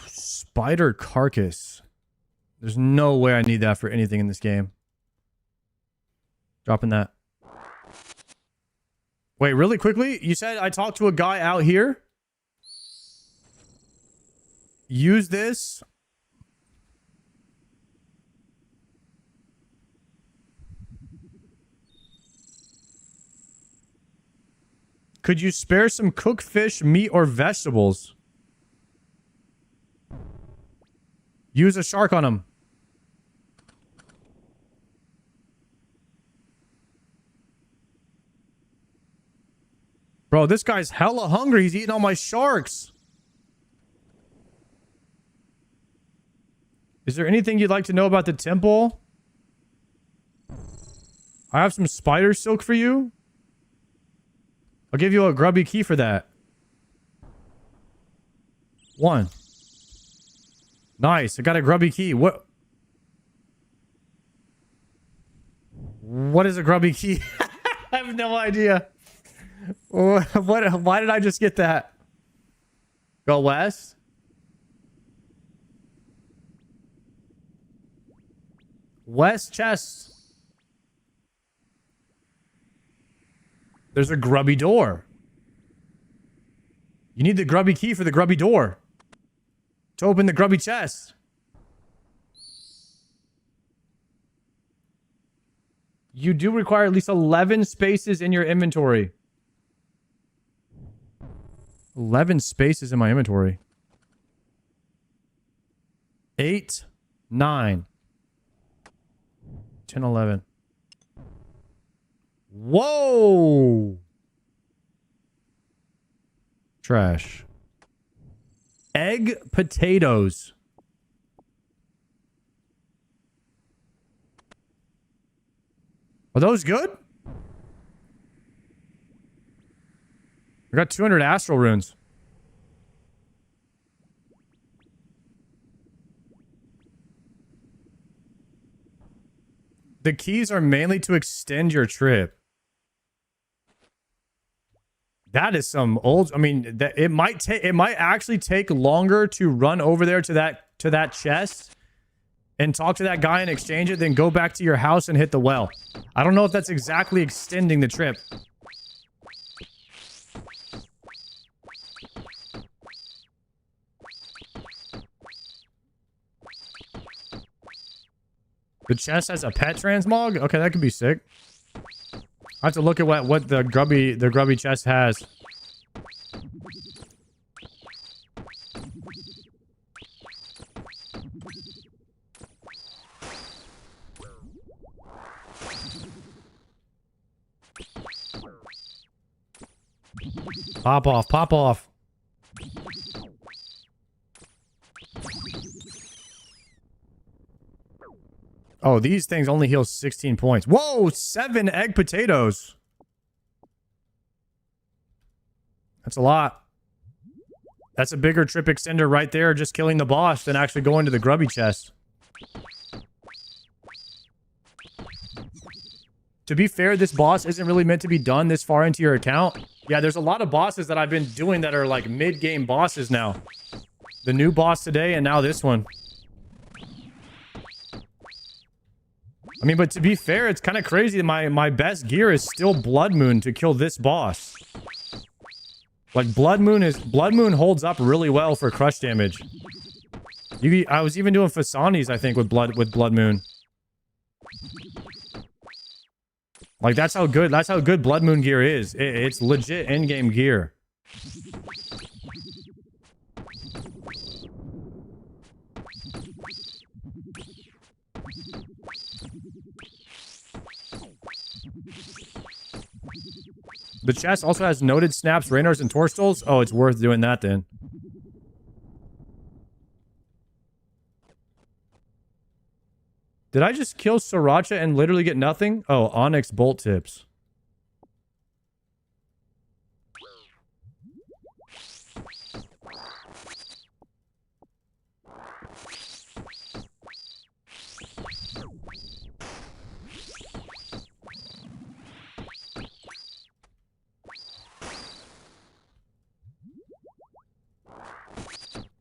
Spider carcass. There's no way I need that for anything in this game. Dropping that. Wait, really quickly? You said I talked to a guy out here? Use this. Could you spare some cooked fish, meat, or vegetables? Use a shark on him. Bro, this guy's hella hungry. He's eating all my sharks. Is there anything you'd like to know about the temple? I have some spider silk for you. I'll give you a grubby key for that. 1. Nice. I got a grubby key. What is a grubby key? I have no idea. Why did I just get that? Go west. West chest. There's a grubby door. You need the grubby key for the grubby door to open the grubby chest. You do require at least 11 spaces in your inventory. 11 spaces in my inventory. 8, 9, 10, 11. Whoa! Trash. Egg potatoes. Are those good? I got 200 astral runes. The keys are mainly to extend your trip. That is some old. I mean, it might actually take longer to run over there to that chest and talk to that guy and exchange it than go back to your house and hit the well. I don't know if that's exactly extending the trip. The chest has a pet transmog? Okay, that could be sick. I have to look at what the grubby chest has. Pop off, pop off. Oh, these things only heal 16 points. Whoa, 7 egg potatoes. That's a lot. That's a bigger trip extender right there, just killing the boss than actually going to the grubby chest. To be fair, this boss isn't really meant to be done this far into your account. Yeah, there's a lot of bosses that I've been doing that are like mid-game bosses now. The new boss today and now this one. I mean, but to be fair, it's kind of crazy that my best gear is still Blood Moon to kill this boss. Like Blood Moon holds up really well for crush damage. I was even doing Fasanis, I think, with Blood Moon. Like that's how good Blood Moon gear is. It's legit in-game gear. The chest also has noted snaps, Raynors, and Torstals. Oh, it's worth doing that then. Did I just kill Sriracha and literally get nothing? Oh, Onyx bolt tips.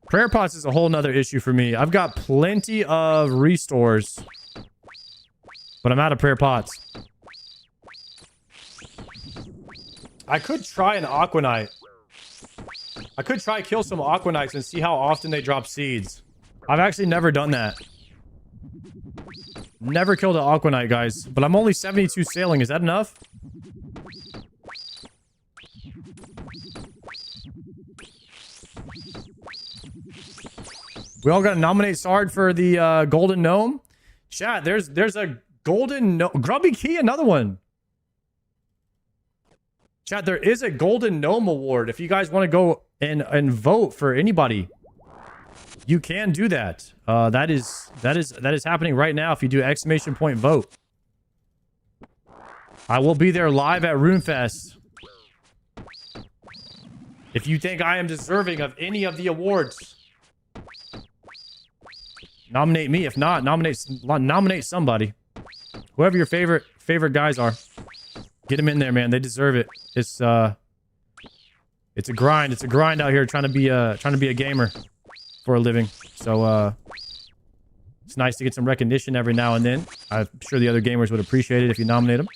Prayer pots is a whole nother issue for me. I've got plenty of restores, but I'm out of prayer pots. I could try an Aquanite. I could try kill some Aquanites and see how often they drop seeds. I've actually never done that. Never killed an Aquanite, guys. But I'm only 72 sailing. Is that enough? We all got to nominate Sard for the Golden Gnome. Chat, there's a Golden Gnome. Grubby Key, another one. Chat, there is a Golden Gnome Award. If you guys want to go and vote for anybody, you can do that. That is happening right now if you do exclamation point vote. I will be there live at RuneFest. If you think I am deserving of any of the awards, nominate me. If not, nominate somebody. Whoever your favorite guys are. Get them in there, man. They deserve it. It's a grind. It's a grind out here trying to be a gamer for a living. So it's nice to get some recognition every now and then. I'm sure the other gamers would appreciate it if you nominate them.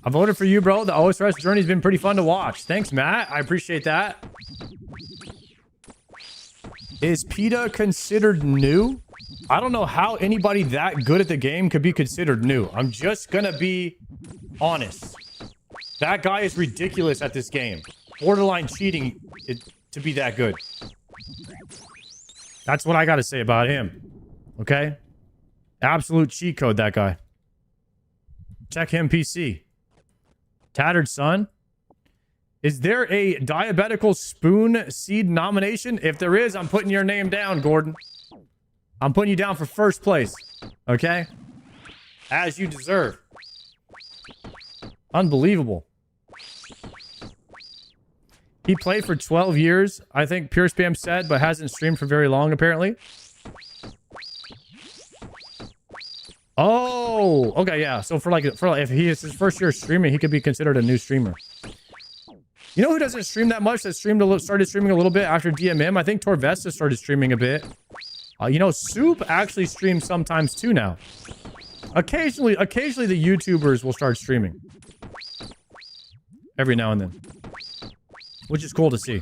I voted for you, bro. The OSRS journey's been pretty fun to watch. Thanks, Matt. I appreciate that. Is PETA considered new? I don't know how anybody that good at the game could be considered new. I'm just gonna be honest. That guy is ridiculous at this game. Borderline cheating to be that good. That's what I gotta say about him. Okay? Absolute cheat code, that guy. Check him, PC. Tattered Son. Is there a diabetical spoon seed nomination? If there is, I'm putting your name down, Gordon. I'm putting you down for first place. Okay? As you deserve. Unbelievable. He played for 12 years, I think Pure Spam said, but hasn't streamed for very long, apparently. Oh, okay, yeah. So for like if he is his first year streaming, he could be considered a new streamer. You know who doesn't stream that much? That started streaming a little bit after DMM. I think Torvesta started streaming a bit. You know, Soup actually streams sometimes too now. Occasionally the YouTubers will start streaming. Every now and then. Which is cool to see.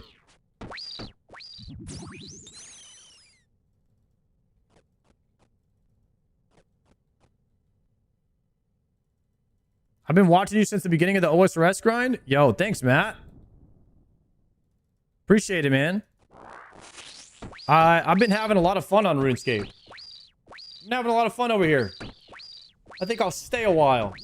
I've been watching you since the beginning of the OSRS grind. Yo, thanks, Matt. Appreciate it, man. I've been having a lot of fun on RuneScape. I'm having a lot of fun over here. I think I'll stay a while.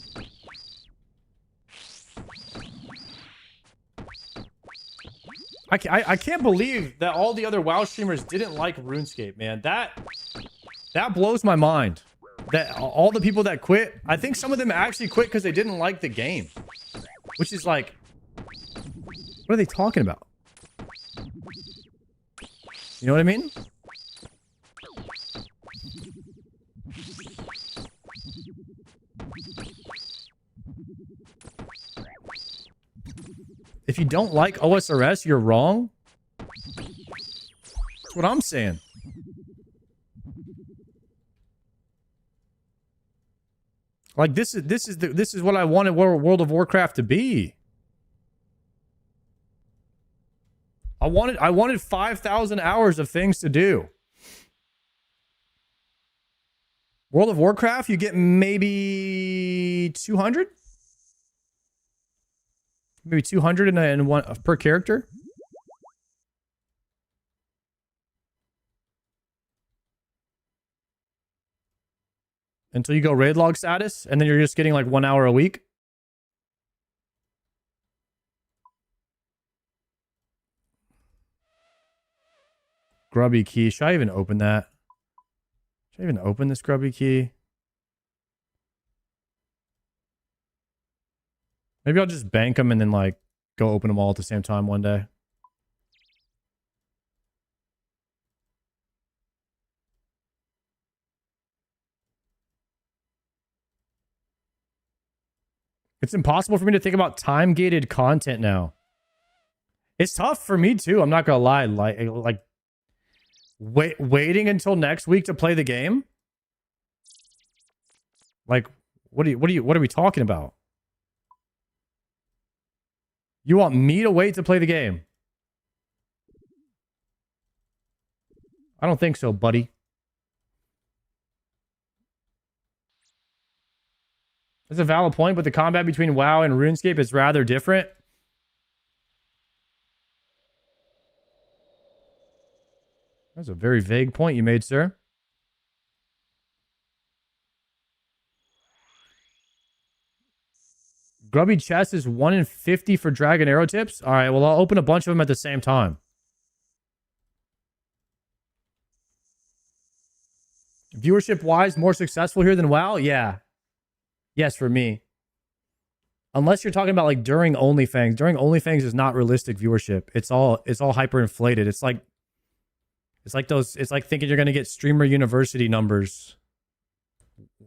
I can't believe that all the other WoW streamers didn't like RuneScape, man. That blows my mind. That all the people that quit, I think some of them actually quit because they didn't like the game. Which is like, what are they talking about? You know what I mean? If you don't like OSRS, you're wrong. That's what I'm saying. Like this is what I wanted World of Warcraft to be. I wanted 5,000 hours of things to do. World of Warcraft, you get maybe 200? Maybe 200 in one per character? Until you go raid log status, and then you're just getting like 1 hour a week. Grubby key. Should I even open that? Should I even open this grubby key? Maybe I'll just bank them and then like go open them all at the same time one day. It's impossible for me to think about time-gated content now. It's tough for me too. I'm not gonna lie. Like waiting until next week to play the game. Like, what are we talking about? You want me to wait to play the game? I don't think so, buddy. That's a valid point, but the combat between WoW and RuneScape is rather different. That's a very vague point you made, sir. Grubby chest is 1 in 50 for Dragon Arrow tips. All right, well, I'll open a bunch of them at the same time. Viewership-wise, more successful here than WoW? Yeah. Yes, for me. Unless you're talking about like during OnlyFans. During OnlyFans is not realistic viewership. It's all hyperinflated. It's like thinking you're gonna get streamer university numbers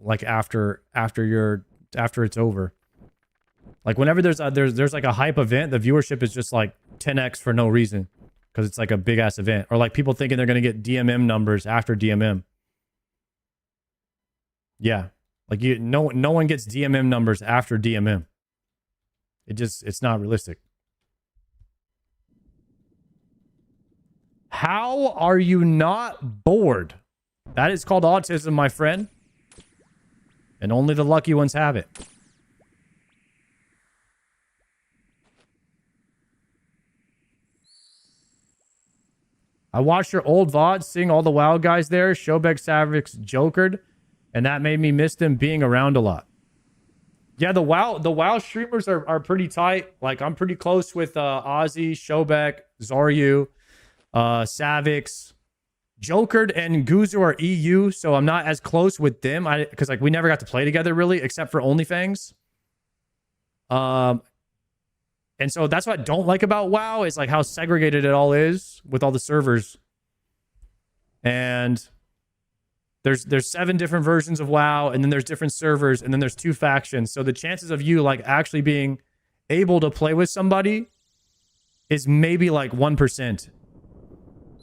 like after it's over. Like whenever there's like a hype event, the viewership is just like 10x for no reason because it's like a big ass event, or like people thinking they're gonna get DMM numbers after DMM. Yeah, like no one gets DMM numbers after DMM. It's not realistic. How are you not bored? That is called autism, my friend. And only the lucky ones have it. I watched your old VODs, seeing all the WoW guys there, Showbeck, Savix, Jokered, and that made me miss them being around a lot. Yeah, the WoW streamers are pretty tight. Like, I'm pretty close with Ozzy, Showbeck, Zaryu, Savix. Jokered and Guzu are EU, so I'm not as close with them. Because like we never got to play together really, except for OnlyFans. And so that's what I don't like about WoW, is like how segregated it all is with all the servers. And there's 7 different versions of WoW, and then there's different servers, and then there's 2 factions. So the chances of you like actually being able to play with somebody is maybe like 1%.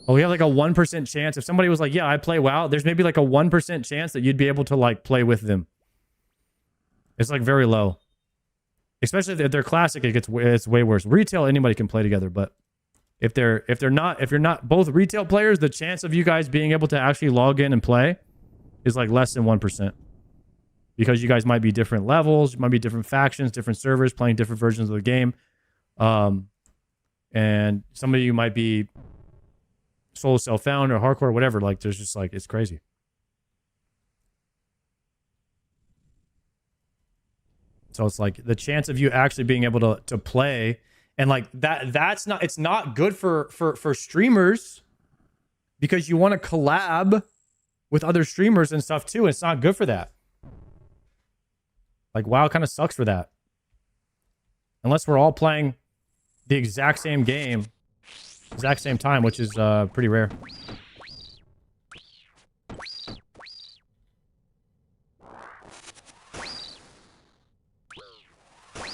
Oh, we have like a 1% chance. If somebody was like, yeah, I play WoW, there's maybe like a 1% chance that you'd be able to like play with them. It's like very low. Especially if they're classic, it's way worse. Retail, anybody can play together, but if you're not both retail players, the chance of you guys being able to actually log in and play is like less than 1%. Because you guys might be different levels, might be different factions, different servers, playing different versions of the game. And some of you might be solo self-found or hardcore or whatever. Like, there's just like, it's crazy. So it's like the chance of you actually being able to play, and like that's not, it's not good for streamers, because you want to collab with other streamers and stuff too. And it's not good for that. Like WoW kind of sucks for that. Unless we're all playing the exact same game, exact same time, which is pretty rare.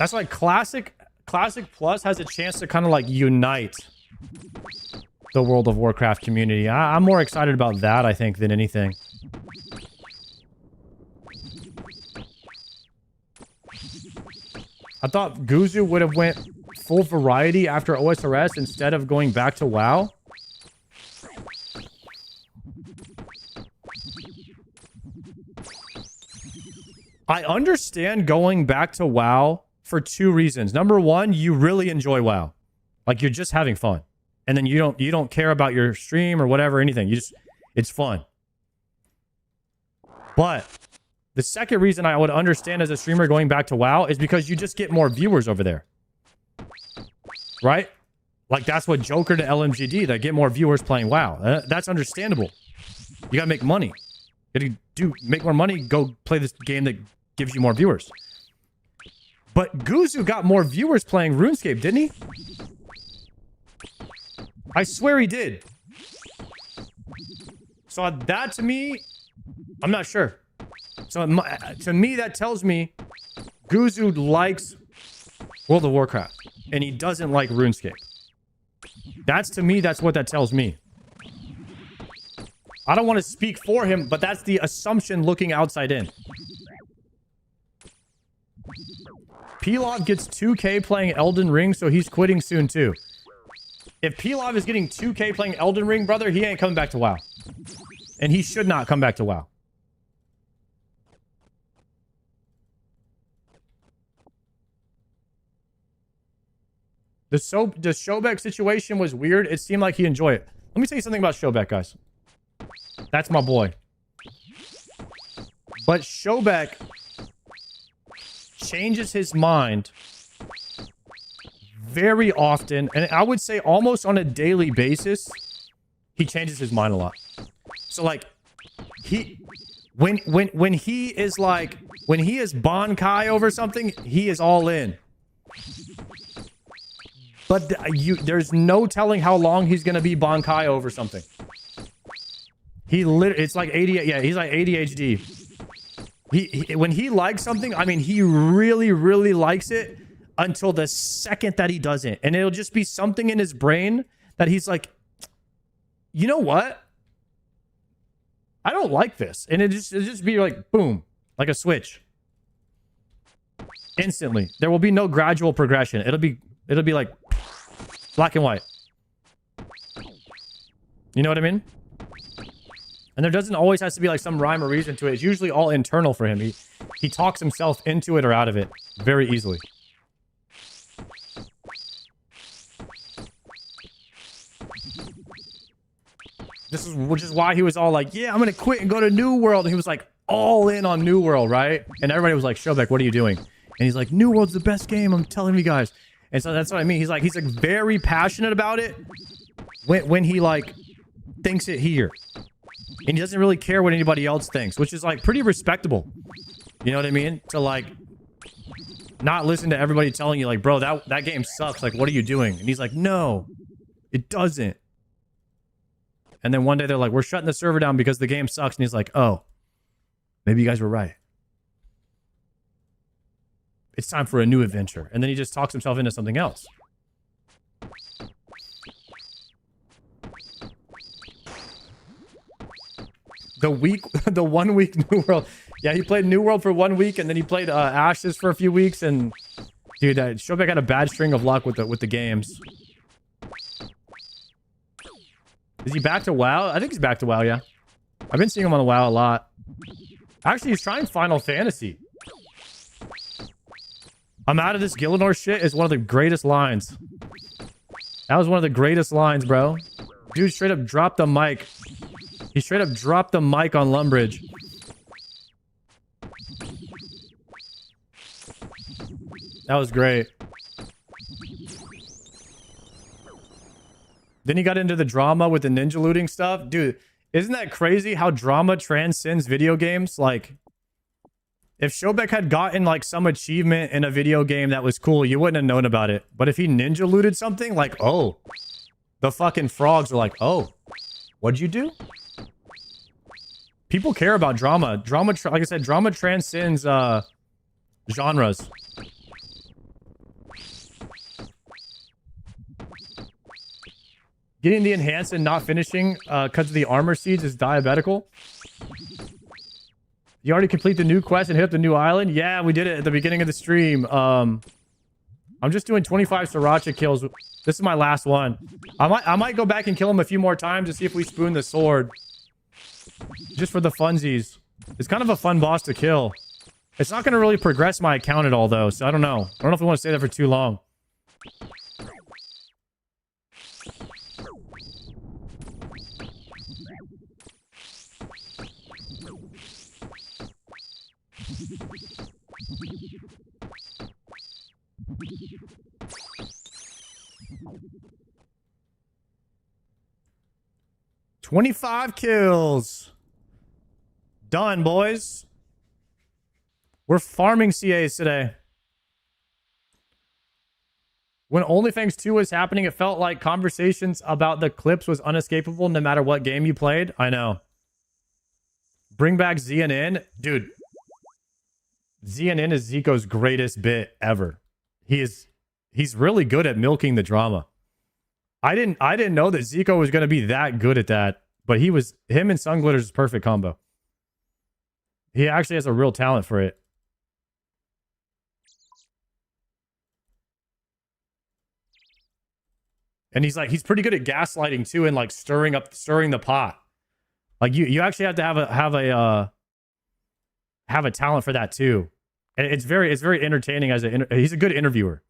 That's why Classic Plus has a chance to kind of like unite the World of Warcraft community. I'm more excited about that, I think, than anything. I thought Guzu would have went full variety after OSRS instead of going back to WoW. I understand going back to WoW for two reasons. Number one, you really enjoy WoW. Like, you're just having fun. And then you don't care about your stream or whatever, anything. It's fun. But the second reason I would understand as a streamer going back to WoW is because you just get more viewers over there. Right? Like, that's what Joker to LMGD, they get more viewers playing WoW. That's understandable. You gotta make money. You gotta make more money, go play this game that gives you more viewers. But Guzu got more viewers playing RuneScape, didn't he? I swear he did. So that, to me, I'm not sure. So to me, that tells me Guzu likes World of Warcraft and he doesn't like RuneScape. To me, that's what that tells me. I don't want to speak for him, but that's the assumption looking outside in. Pilov gets 2K playing Elden Ring, so he's quitting soon too. If Pilov is getting 2K playing Elden Ring, brother, he ain't coming back to WoW. And he should not come back to WoW. The Shobek situation was weird. It seemed like he enjoyed it. Let me tell you something about Shobek, guys. That's my boy. But Shobek changes his mind very often, and I would say almost on a daily basis. He changes his mind a lot. So like when he is Bankai over something, he is all in. But there's no telling how long he's gonna be Bankai over something. It's like ADHD. Yeah, he's like ADHD. When he likes something, I mean, he really, really likes it until the second that he doesn't. And it'll just be something in his brain that he's like, you know what? I don't like this. And it'll just be like, boom, like a switch. Instantly. There will be no gradual progression. It'll be like black and white. You know what I mean? And there doesn't always has to be like some rhyme or reason to it. It's usually all internal for him. He talks himself into it or out of it very easily. Which is why he was all like, yeah, I'm gonna quit and go to New World. And he was like all in on New World, right? And everybody was like, Shobek, what are you doing? And he's like, New World's the best game, I'm telling you guys. And so that's what I mean. He's like very passionate about it when he like thinks it here. And he doesn't really care what anybody else thinks, which is like pretty respectable. You know what I mean? To like not listen to everybody telling you like, bro, that game sucks. Like, what are you doing? And he's like, no, it doesn't. And then one day they're like, we're shutting the server down because the game sucks. And he's like, oh, maybe you guys were right. It's time for a new adventure. And then he just talks himself into something else. The 1 week New World. Yeah, he played New World for 1 week, and then he played Ashes for a few weeks. And dude, Shobek had a bad string of luck with the games. Is he back to WoW? I think he's back to WoW, yeah. I've been seeing him on the WoW a lot. Actually, he's trying Final Fantasy. I'm out of this Gillinor shit is one of the greatest lines. That was one of the greatest lines, bro. Dude straight up dropped the mic. He straight up dropped the mic on Lumbridge. That was great. Then he got into the drama with the ninja looting stuff. Dude, isn't that crazy how drama transcends video games? Like, if Shobek had gotten like some achievement in a video game that was cool, you wouldn't have known about it. But if he ninja looted something, like, oh, the fucking frogs are like, oh, what'd you do? People care about drama. Like I said, drama transcends genres. Getting the enhanced and not finishing because of the armor seeds is diabetical. You already complete the new quest and hit up the new island? Yeah, we did it at the beginning of the stream. I'm just doing 25 Sriracha kills. This is my last one. I might go back and kill him a few more times to see if we spoon the sword. Just for the funsies. It's kind of a fun boss to kill. It's not going to really progress my account at all, though, so I don't know. I don't know if we want to stay there for too long. $25 kills. Done, boys. We're farming CAs today. When OnlyFans 2 was happening, it felt like conversations about the clips was unescapable no matter what game you played. I know. Bring back ZNN. Dude. ZNN is Zico's greatest bit ever. He's really good at milking the drama. I didn't know that Zico was going to be that good at that, but him and Sunglitter's perfect combo. He actually has a real talent for it. And he's pretty good at gaslighting too, and like stirring the pot. Like you actually have to have a talent for that too. And it's very entertaining he's a good interviewer.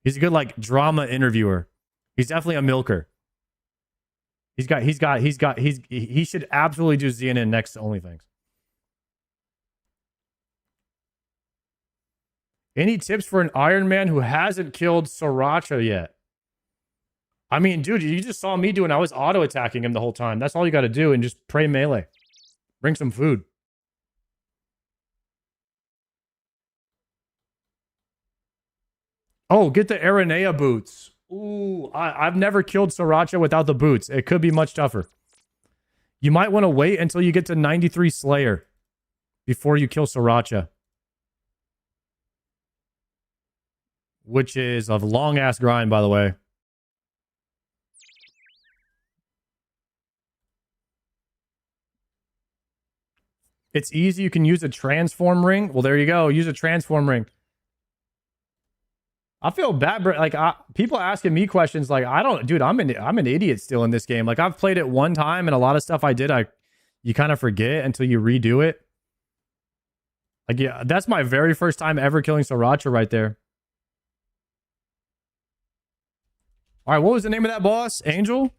He's a good like drama interviewer. He's definitely a milker. He should absolutely do ZNN next to OnlyFans. Any tips for an Iron Man who hasn't killed Sriracha yet? I mean, dude, you just saw me doing. I was auto attacking him the whole time. That's all you got to do, and just pray melee. Bring some food. Oh, get the Aranea boots. Ooh, I've never killed Sriracha without the boots. It could be much tougher. You might want to wait until you get to 93 Slayer before you kill Sriracha. Which is a long-ass grind, by the way. It's easy. You can use a transform ring. Well, there you go. Use a transform ring. I feel bad, bro. Like, people asking me questions like, dude, I'm an idiot still in this game. Like, I've played it one time, and a lot of stuff I did, you kind of forget until you redo it. Like, yeah, that's my very first time ever killing Sriracha right there. All right, what was the name of that boss? Angel?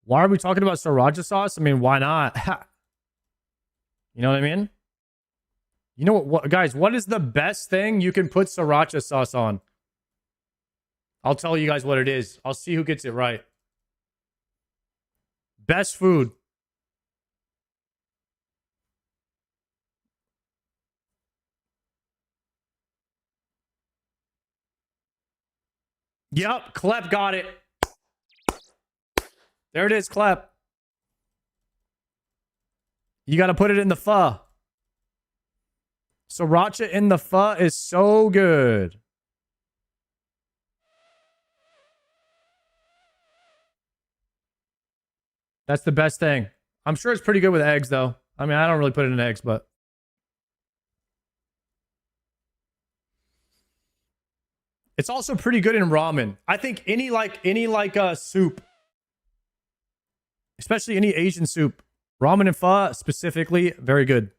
Why are we talking about Sriracha sauce? I mean, why not? You know what I mean? You know what, guys, what is the best thing you can put Sriracha sauce on? I'll tell you guys what it is. I'll see who gets it right. Best food. Yep, Klep got it. There it is, Klep. You got to put it in the pho. Sriracha in the pho is so good. That's the best thing. I'm sure it's pretty good with eggs, though. I mean, I don't really put it in eggs, but... It's also pretty good in ramen. I think any soup, especially any Asian soup, ramen and pho specifically, very good.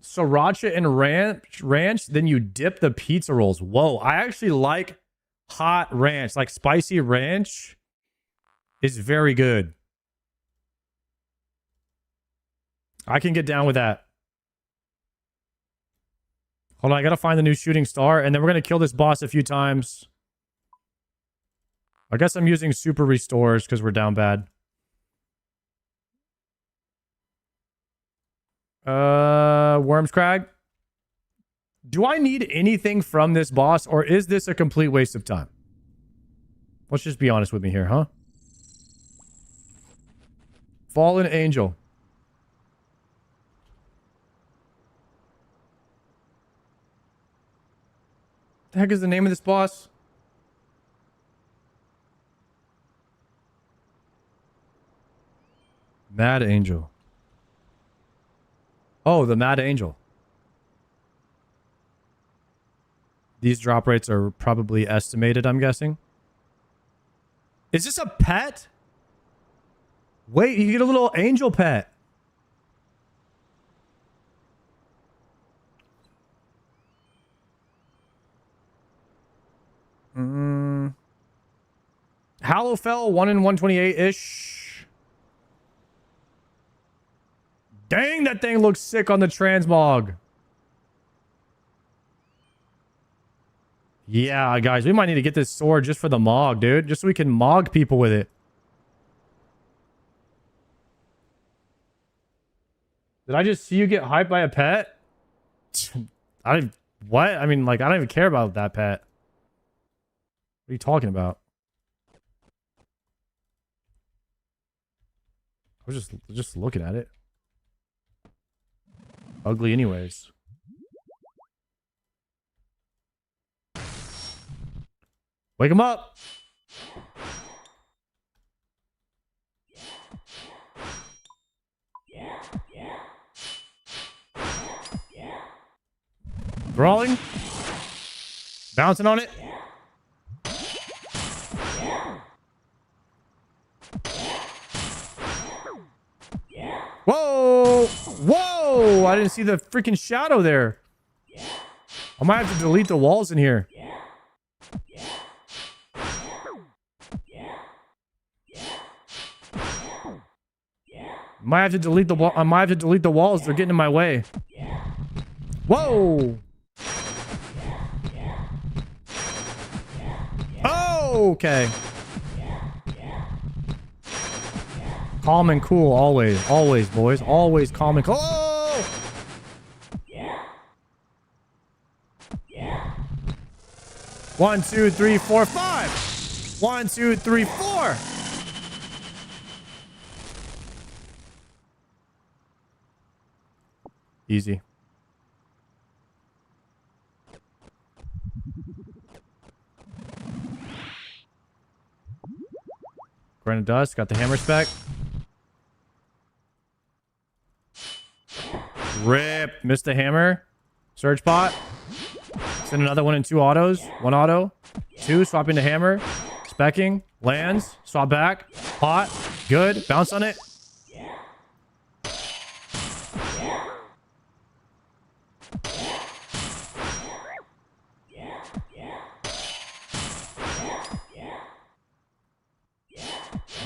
Sriracha and ranch, then you dip the pizza rolls. Whoa, I actually like hot ranch, like spicy ranch is very good. I can get down with that. Hold on, I gotta find the new shooting star, and then we're gonna kill this boss a few times. I guess I'm using super restores because we're down bad. Worms Crag. Do I need anything from this boss, or is this a complete waste of time? Let's just be honest with me here, huh? Fallen Angel. The heck is the name of this boss? Mad Angel. Oh, the Mad Angel. These drop rates are probably estimated, I'm guessing. Is this a pet? Wait, you get a little angel pet. Hallowfell, 1 in 128-ish. Dang, that thing looks sick on the transmog. Yeah, guys, we might need to get this sword just for the mog, dude. Just so we can mog people with it. Did I just see you get hyped by a pet? What? I mean, like, I don't even care about that pet. What are you talking about? I was just looking at it. Ugly anyways. Wake him up! Brawling? Bouncing on it? Whoa! Whoa! I didn't see the freaking shadow there. I might have to delete the walls in here. Might have to delete the wall. I might have to delete the walls. They're getting in my way. Whoa! Oh, okay. Calm and cool, always. Always, boys. Always calm and cool. Oh! 1, 2, 3, 4, 5. 1, 2, 3, 4. Easy. Grain of dust. Got the hammer spec. Rip. Missed the hammer. Surge pot. Send another one in 2 autos. 1 auto. 2. Swapping the hammer. Specking. Lands. Swap back. Pot. Good. Bounce on it.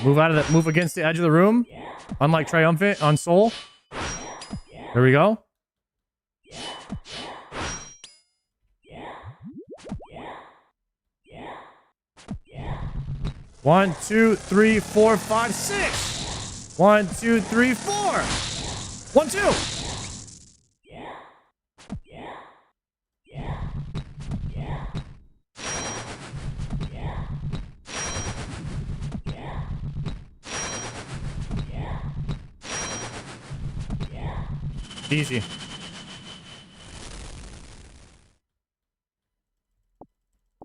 Move out of the move against the edge of the room. Unlike Triumphant on Soul. There we go. One, 2, 3, 4, 5, 6. 1, 2, 3, 4. 1, 2. Easy.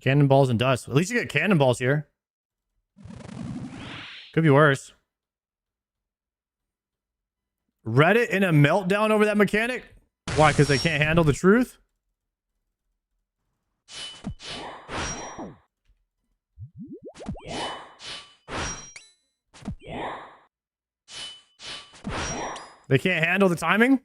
Cannonballs and dust. At least you get cannonballs here. Could be worse. Reddit in a meltdown over that mechanic? Why? Because they can't handle the truth? They can't handle the timing?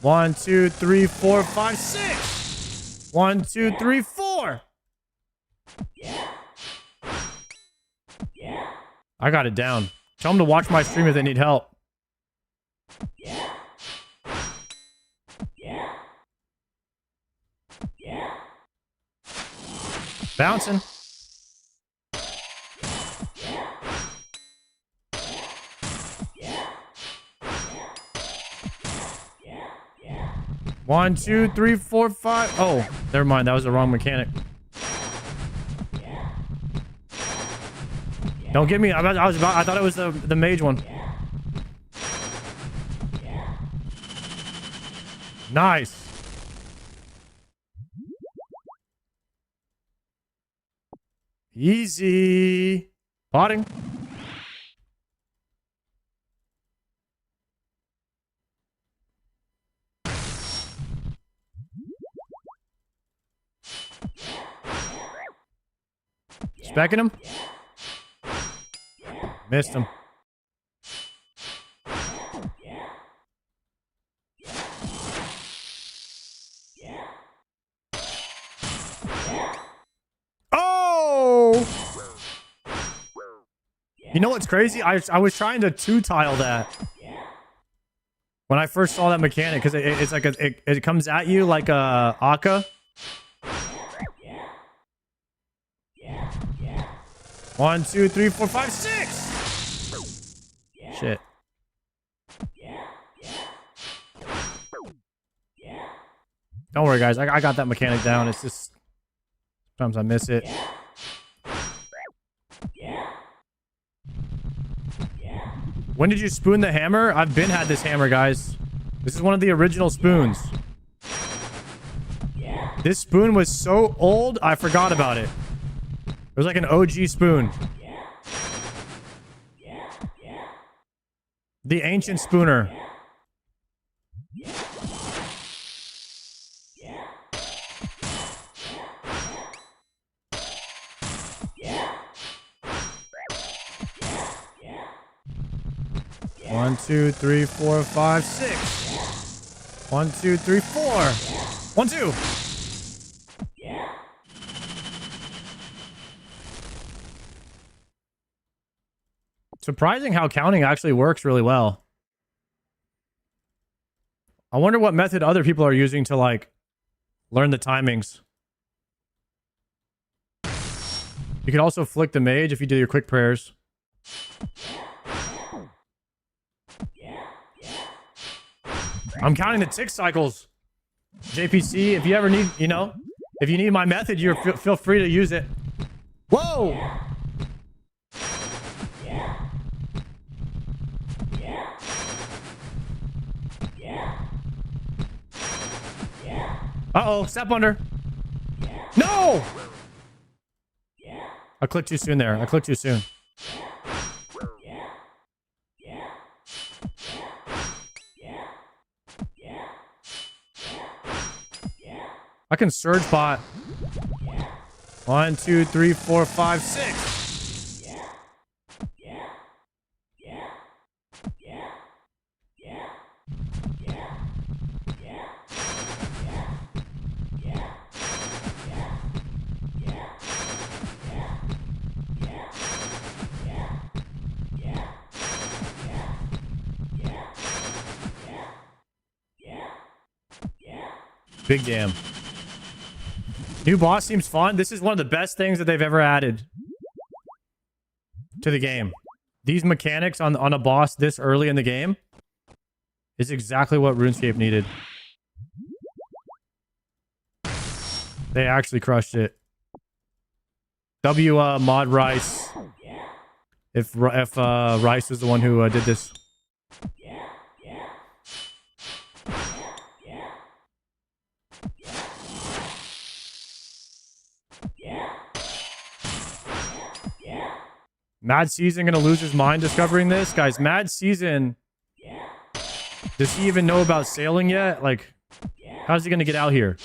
1, 2, 3, 4, 5, 6. 1, 2, 3, 4. I got it down. Tell them to watch my stream if they need help. Bouncing. 1, 2, 3, 4, 5. Oh, never mind. That was the wrong mechanic. Don't get me. I thought it was the mage one. Nice. Easy. Potting. Specking him. Missed him. Oh! You know what's crazy? I was trying to two-tile that when I first saw that mechanic, because it's like it comes at you like a Aka. 1, 2, 3, 4, 5, 6. Shit. Don't worry, guys. I got that mechanic down. It's just sometimes I miss it. When did you spoon the hammer? I've been had this hammer, guys. This is one of the original spoons. This spoon was so old, I forgot about it. It was like an OG spoon. The ancient spooner. One, 2, 3, 4, 5, 6. 1, 2, 3, 4. 1, 2. Surprising how counting actually works really well. I wonder what method other people are using to like learn the timings. You could also flick the mage if you do your quick prayers. I'm counting the tick cycles. JPC, if you ever need, you know, if you need my method, you feel free to use it. Whoa! Uh-oh, step under. No! I clicked too soon there. I clicked too soon. I can surge pot. 1, 2, 3, 4, 5, 6. Big damn. New boss seems fun. This is one of the best things that they've ever added to the game. These mechanics on a boss this early in the game is exactly what RuneScape needed. They actually crushed it. Mod Rice. If Rice is the one who did this. Mad Season gonna lose his mind discovering this? Guys, Mad Season... Does he even know about sailing yet? Like, how's he gonna get out here?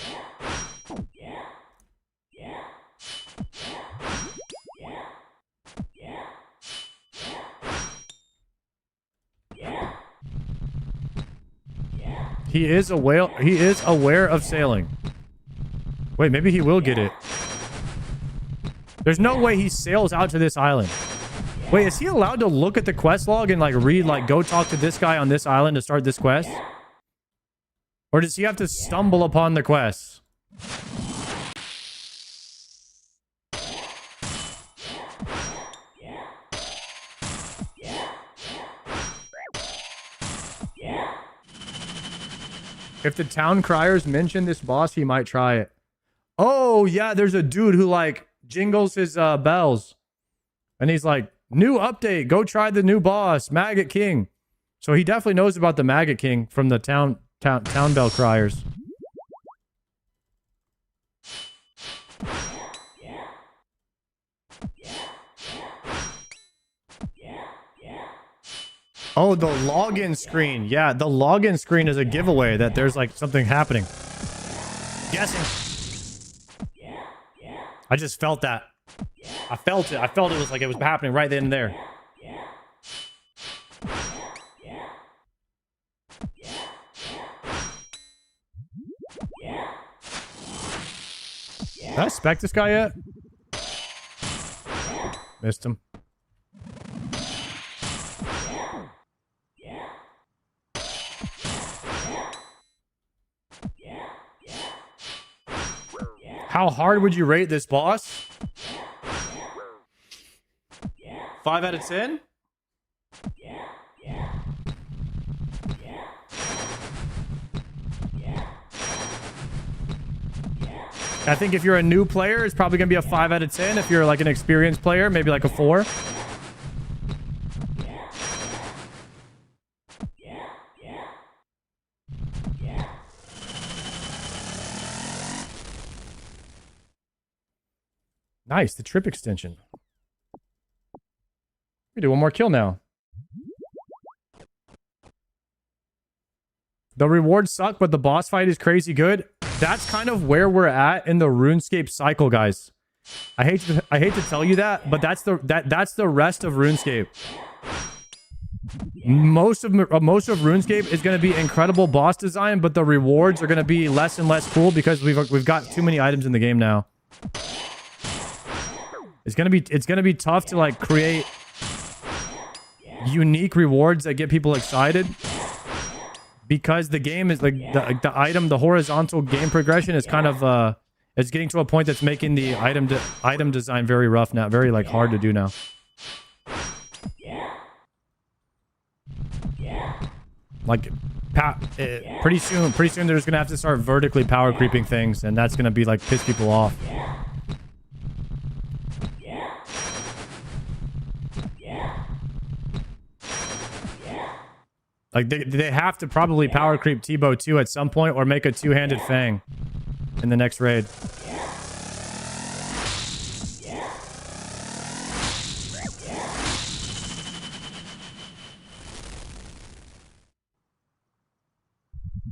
He is aware of sailing. Wait, maybe he will get it. There's no way he sails out to this island. Wait, is he allowed to look at the quest log and like read, like, go talk to this guy on this island to start this quest? Or does he have to stumble upon the quest? If the town criers mention this boss, he might try it. Oh, yeah, there's a dude who, like, jingles his bells. And he's like, new update, go try the new boss, Maggot King. So he definitely knows about the Maggot King from the town bell criers. Oh, the login screen. Yeah, the login screen is a giveaway that there's like something happening. Guessing. I just felt that. I felt it. I felt it was like it was happening right then and there. Did I spec this guy yet? Missed him. How hard would you rate this boss? 5 out of 10? I think if you're a new player, it's probably going to be a 5 out of 10. If you're like an experienced player, maybe like a 4. Nice, the trip extension. We do one more kill now. The rewards suck, but the boss fight is crazy good. That's kind of where we're at in the RuneScape cycle, guys. I hate to tell you that, but that's the rest of RuneScape. Most of RuneScape is going to be incredible boss design, but the rewards are going to be less and less cool because we've got too many items in the game now. It's gonna be tough to like create unique rewards that get people excited because the game is like the horizontal game progression is kind of it's getting to a point that's making the item design very rough now, very like hard to do now. Like pretty soon they're just gonna have to start vertically power creeping things, and that's gonna be like piss people off. Like, they have to probably power creep Tebow 2 at some point or make a two-handed Fang in the next raid.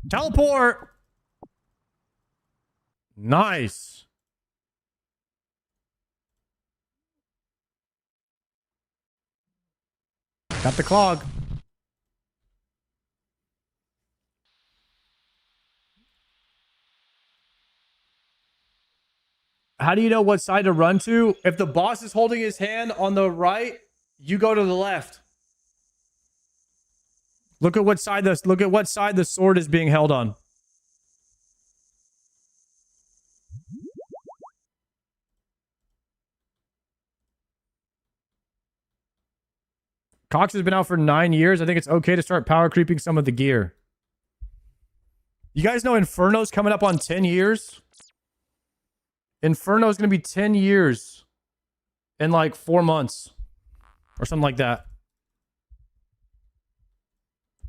Teleport! Nice. Got the clog. How do you know what side to run to? If the boss is holding his hand on the right, you go to the left. Look at what side the sword is being held on. Cox has been out for 9 years. I think it's okay to start power creeping some of the gear. You guys know Inferno's coming up on 10 years? Inferno is going to be 10 years in like 4 months or something like that.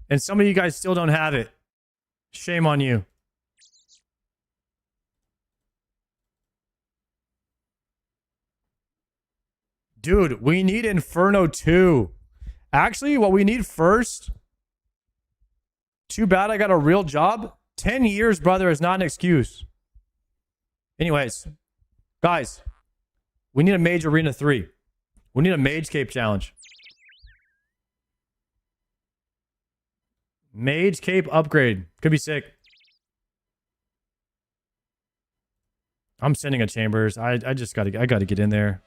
And some of you guys still don't have it. Shame on you. Dude, we need Inferno 2. Actually, what we need first... Too bad I got a real job. 10 years, brother, is not an excuse. Anyways... Guys, we need a Mage Arena 3. We need a Mage Cape challenge. Mage Cape upgrade. Could be sick. I'm sending a Chambers. I gotta get in there.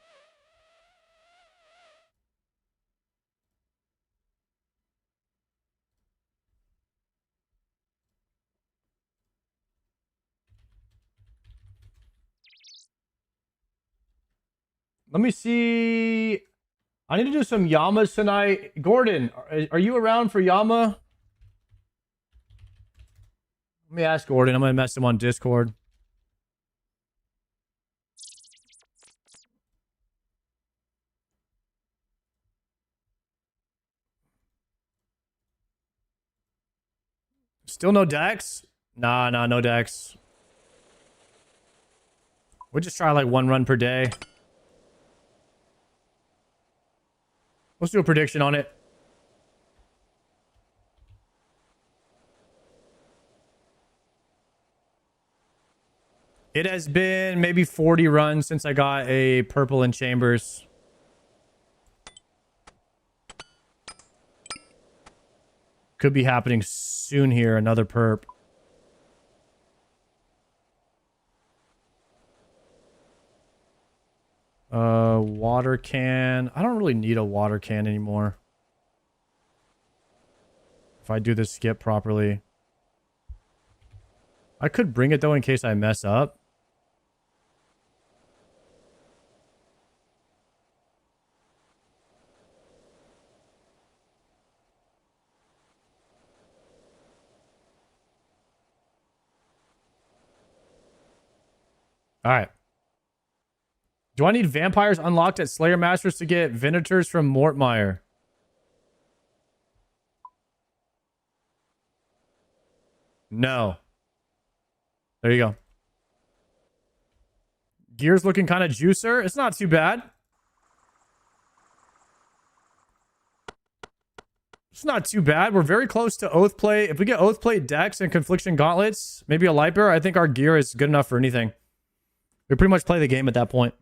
Let me see. I need to do some Yamas tonight. Gordon, are you around for Yama? Let me ask Gordon. I'm going to mess him on Discord. Still no Dex? Nah, no Dex. We'll just try like 1 run per day. Let's do a prediction on it. It has been maybe 40 runs since I got a purple in Chambers. Could be happening soon here. Another perp. Water can. I don't really need a water can anymore. If I do this skip properly. I could bring it though in case I mess up. All right. Do I need vampires unlocked at Slayer Masters to get Venators from Mortmire? No. There you go. Gear's looking kind of juicer. It's not too bad. It's not too bad. We're very close to Oathplate. If we get Oathplate decks and Confliction Gauntlets, maybe a Light Bearer, I think our gear is good enough for anything. We pretty much play the game at that point.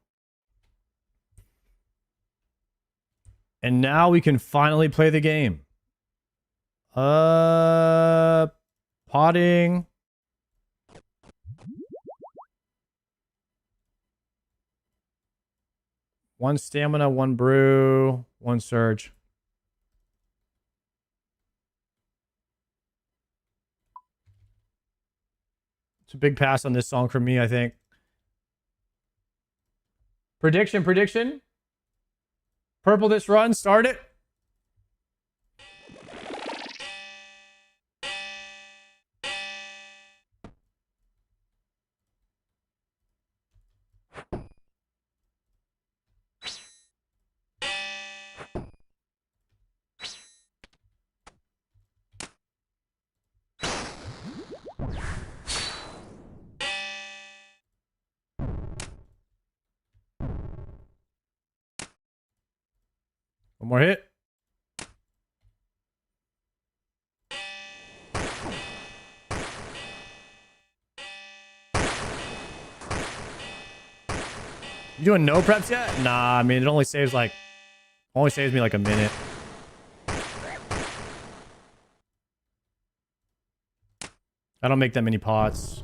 And now we can finally play the game. Potting. One stamina, one brew, one surge. It's a big pass on this song for me, I think. Prediction. Purple this run, start it. One more hit. You doing no preps yet? Nah, I mean, it only saves me like a minute. I don't make that many pots.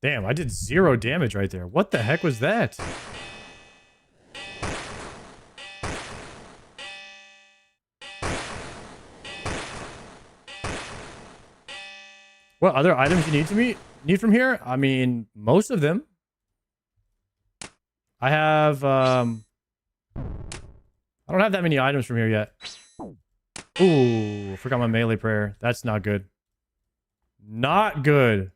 Damn, I did 0 damage right there. What the heck was that? What other items you need from here? I mean, most of them. I have I don't have that many items from here yet. Ooh, forgot my melee prayer. That's not good. Not good.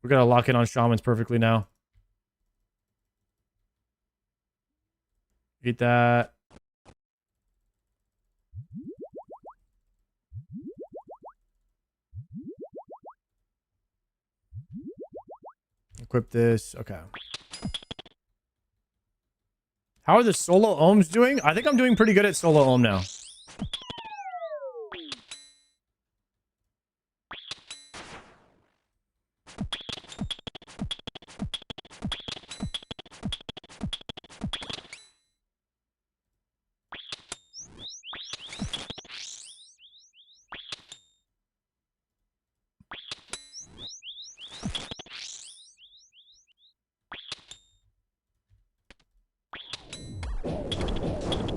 We're gonna lock in on shamans perfectly now. Eat that. Equip this. Okay. How are the solo ohms doing? I think I'm doing pretty good at solo ohm now.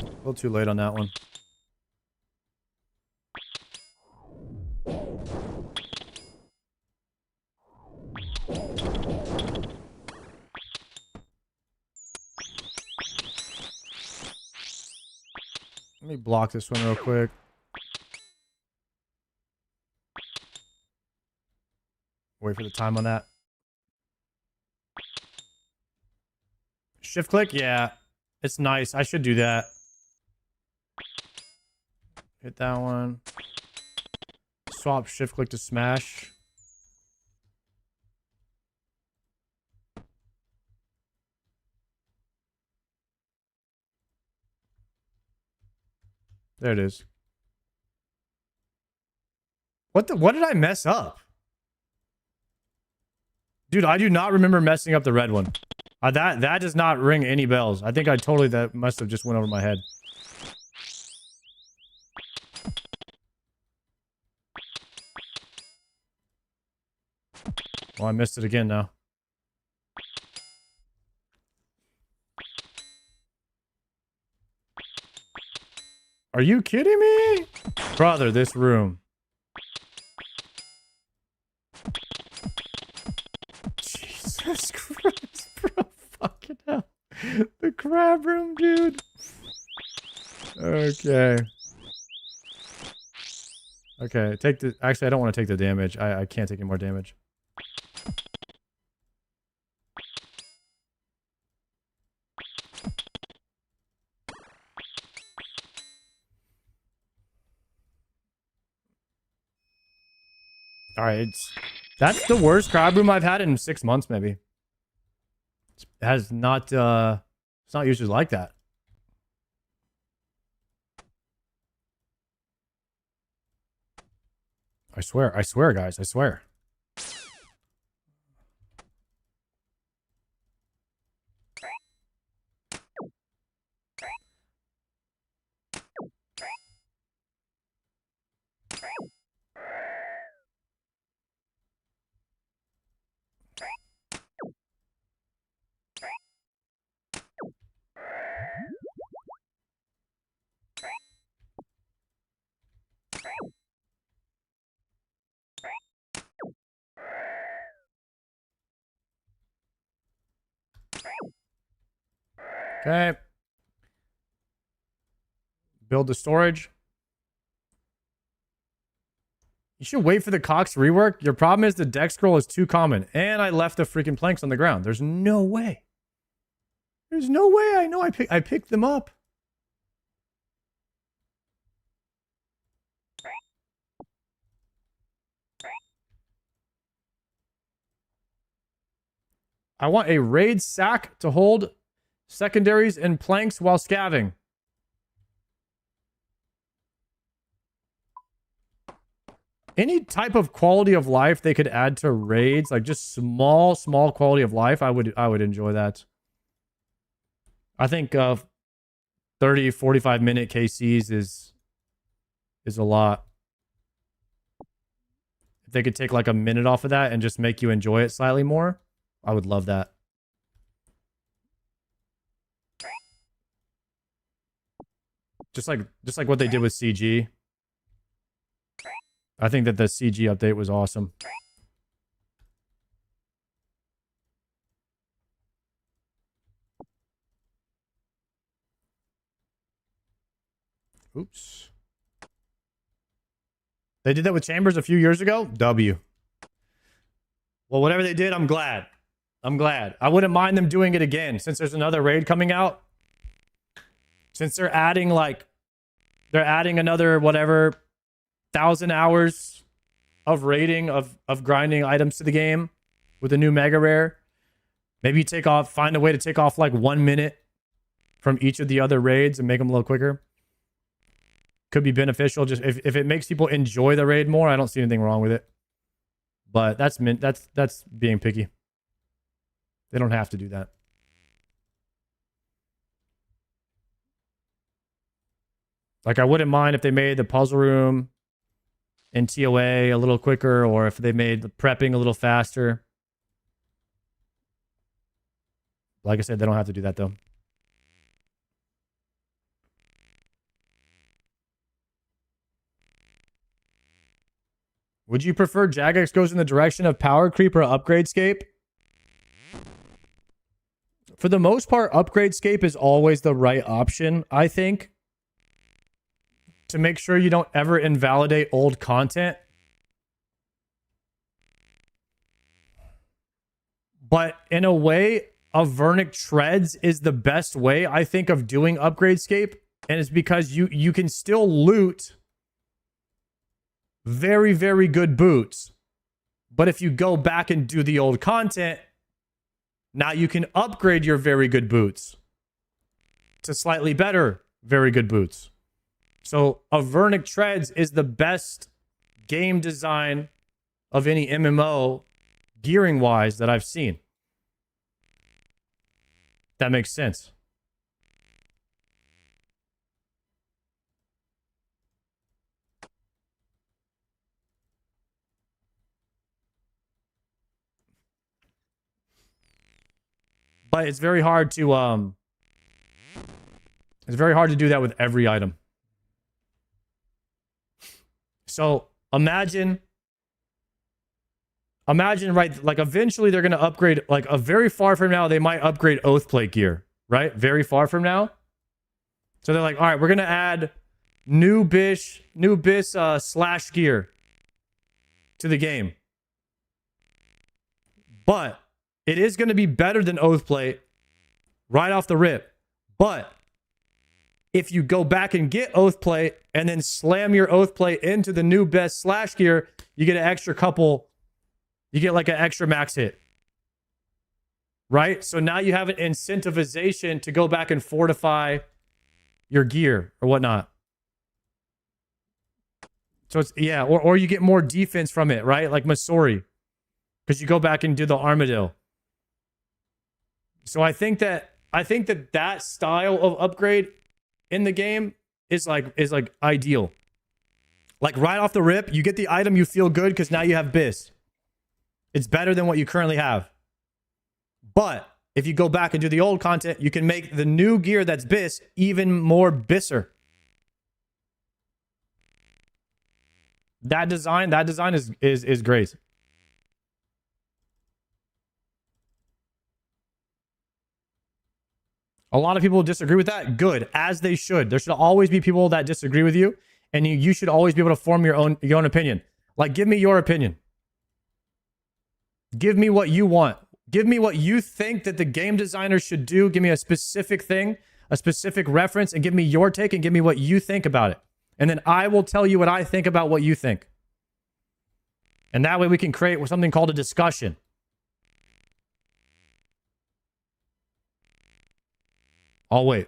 A little too late on that one. Let me block this one real quick. Wait for the time on that. Shift click? Yeah. It's nice. I should do that. Hit that one. Swap shift click to smash. There it is. What did I mess up? Dude, I do not remember messing up the red one. That does not ring any bells. I think that must have just went over my head. Well, I missed it again now. Are you kidding me? Brother, this room. Jesus Christ, bro. Fucking hell. The crab room, dude. Okay. Okay, take the... Actually, I don't want to take the damage. I can't take any more damage. Alright, that's the worst crab room I've had in 6 months, maybe. It has not, it's not usually like that. I swear, guys, I swear. Okay. Build the storage. You should wait for the Cox rework. Your problem is the deck scroll is too common. And I left the freaking planks on the ground. There's no way. There's no way I know I picked them up. I want a raid sack to hold secondaries and planks while scavving. Any type of quality of life they could add to raids, like just small quality of life, I would enjoy that. I think 30, 45 minute KCs is a lot. If they could take like a minute off of that and just make you enjoy it slightly more, I would love that. Just like what they did with CG. I think that the CG update was awesome. Oops. They did that with Chambers a few years ago? W. Well, whatever they did, I'm glad. I'm glad. I wouldn't mind them doing it again since there's another raid coming out. Since they're adding another whatever 1,000 hours of raiding of grinding items to the game with a new mega rare. Maybe find a way to take off like 1 minute from each of the other raids and make them a little quicker. Could be beneficial. Just if it makes people enjoy the raid more, I don't see anything wrong with it. But that's being picky. They don't have to do that. Like, I wouldn't mind if they made the puzzle room in TOA a little quicker, or if they made the prepping a little faster. Like I said, they don't have to do that, though. Would you prefer Jagex goes in the direction of Power Creep or Upgradescape? For the most part, Upgradescape is always the right option, I think. to make sure you don't ever invalidate old content. But in a way, Avernic Treads is the best way, I think, of doing Upgradescape. And it's because you can still loot very, very good boots. But if you go back and do the old content, now you can upgrade your very good boots to slightly better very good boots. So Avernic Treads is the best game design of any MMO gearing wise that I've seen. That makes sense. But it's very hard to do that with every item. So imagine, right, like eventually they're going to upgrade, like a very far from now, they might upgrade Oathplate gear, right? Very far from now. So they're like, all right, we're going to add new Biss slash gear to the game. But it is going to be better than Oathplate right off the rip. But if you go back and get Oathplate and then slam your Oathplate into the new Biss slash gear, you get an extra couple. You get like an extra max hit. Right? So now you have an incentivization to go back and fortify your gear or whatnot. So it's, yeah, or you get more defense from it, right? Like Masori. Because you go back and do the Armadillo. So I think that style of upgrade in the game is like ideal. Like right off the rip, you get the item, you feel good because now you have Biss. It's better than what you currently have. But if you go back and do the old content, you can make the new gear that's Biss even more Bisser. That design is great. A lot of people disagree with that. Good, as they should. There should always be people that disagree with you, and you should always be able to form your own opinion. Like, give me your opinion. Give me what you want. Give me what you think that the game designer should do. Give me a specific thing, a specific reference, and give me your take and give me what you think about it. And then I will tell you what I think about what you think. And that way we can create something called a discussion. I'll wait.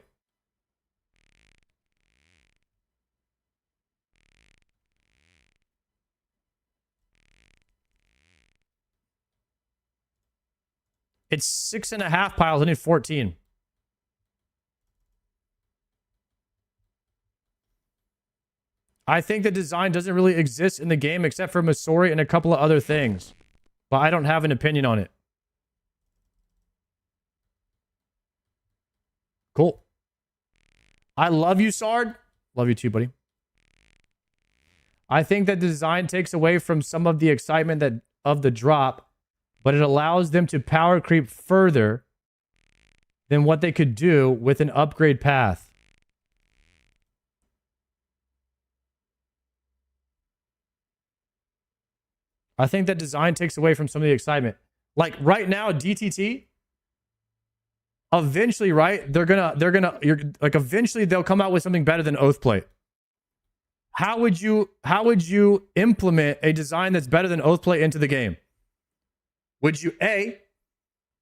It's 6.5 piles. I need 14. I think the design doesn't really exist in the game except for Masori and a couple of other things. But I don't have an opinion on it. Cool. I love you, Sard. Love you too, buddy. I think that design takes away from some of the excitement of the drop, but it allows them to power creep further than what they could do with an upgrade path. I think that design takes away from some of the excitement. Like right now, DTT, eventually, right? Eventually they'll come out with something better than Oathplate. How would you implement a design that's better than Oathplate into the game? Would you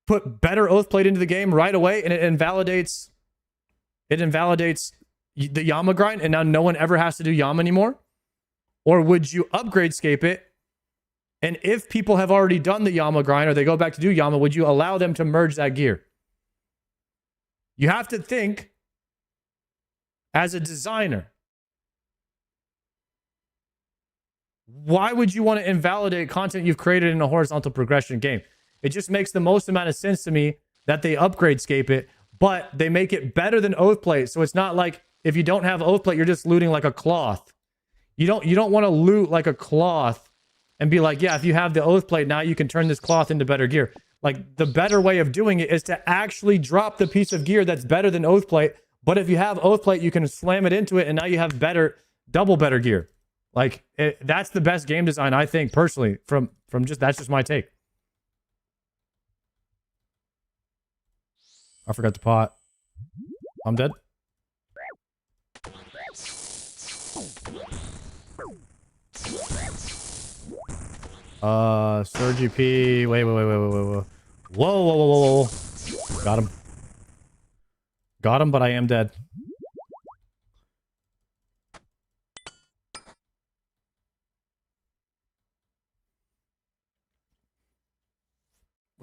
put better Oathplate into the game right away and it invalidates the Yama grind and now no one ever has to do Yama anymore? Or would you upgradescape it? And if people have already done the Yama grind or they go back to do Yama, would you allow them to merge that gear? You have to think as a designer. Why would you want to invalidate content you've created in a horizontal progression game? It just makes the most amount of sense to me that they upgradescape it, but they make it better than Oathplate. So it's not like if you don't have Oathplate, you're just looting like a cloth. You don't want to loot like a cloth and be like, yeah, if you have the Oathplate, now you can turn this cloth into better gear. Like, the better way of doing it is to actually drop the piece of gear that's better than Oathplate. But if you have Oathplate, you can slam it into it, and now you have better double better gear. Like that's the best game design, I think, personally. From just that's just my take. I forgot the pot. I'm dead. Surgy P. Wait. Whoa. Got him. Got him, but I am dead.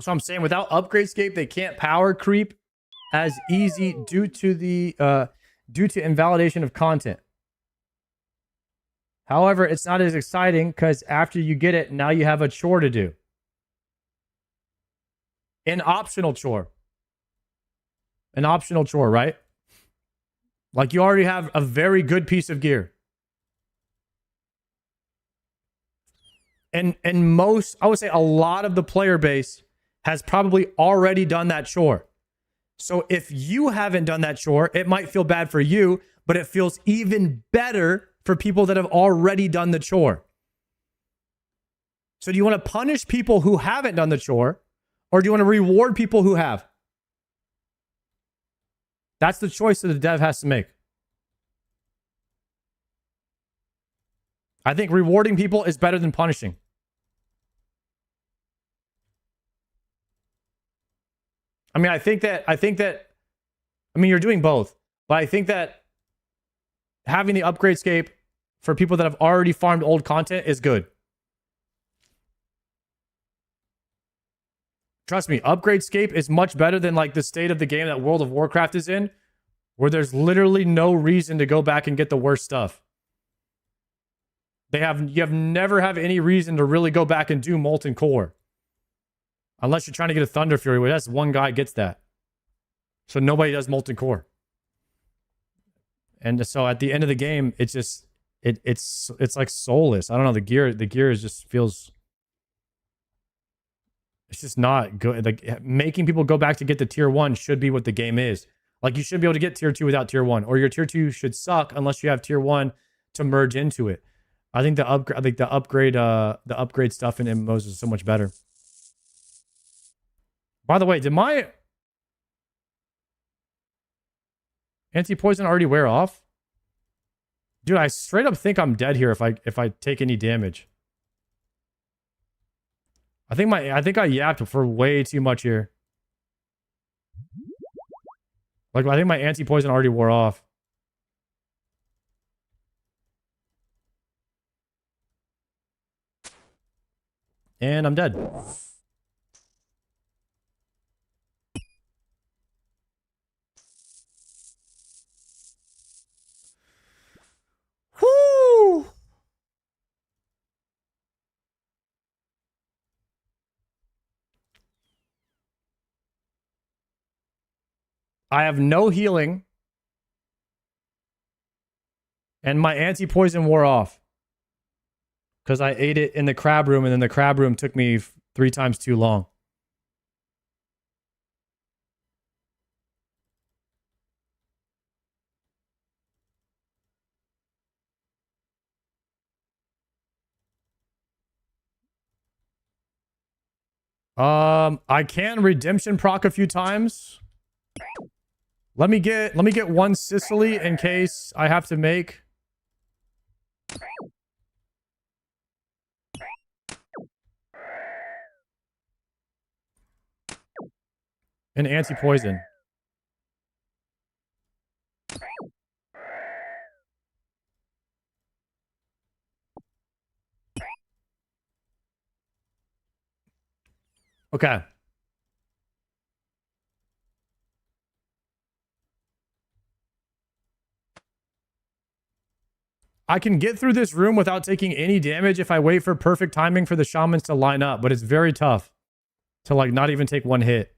So I'm saying without Upgradescape, they can't power creep as easy due to invalidation of content. However, it's not as exciting because after you get it, now you have a chore to do. An optional chore. An optional chore, right? Like you already have a very good piece of gear. And most, I would say a lot of the player base has probably already done that chore. So if you haven't done that chore, it might feel bad for you, but it feels even better for people that have already done the chore. So do you want to punish people who haven't done the chore, or do you want to reward people who have? That's the choice that the dev has to make. I think rewarding people is better than punishing. I mean, I think that, I mean, you're doing both, but I think that having the Upgradescape for people that have already farmed old content is good. Trust me, Upgradescape is much better than like the state of the game that World of Warcraft is in, where there's literally no reason to go back and get the worst stuff. You have never have any reason to really go back and do Molten Core. Unless you're trying to get a Thunder Fury, where that's one guy gets that. So nobody does Molten Core. And so at the end of the game, it's just it's like soulless. I don't know, the gear is just feels, it's just not good. Like making people go back to get the tier 1 should be what the game is. Like you should be able to get tier 2 without tier 1, or your tier 2 should suck unless you have tier 1 to merge into it. I think the upgrade stuff in MMOs is so much better. By the way, did my anti-poison already wear off? Dude, I straight up think I'm dead here if I take any damage. I think I yapped for way too much here. Like I think my anti-poison already wore off. And I'm dead. Whoo! I have no healing. And my anti-poison wore off. Because I ate it in the crab room, and then the crab room took me 3 times too long. I can redemption proc a few times. Let me get one Sicily in case I have to make an anti-poison. Okay. I can get through this room without taking any damage if I wait for perfect timing for the shamans to line up, but it's very tough to like not even take one hit.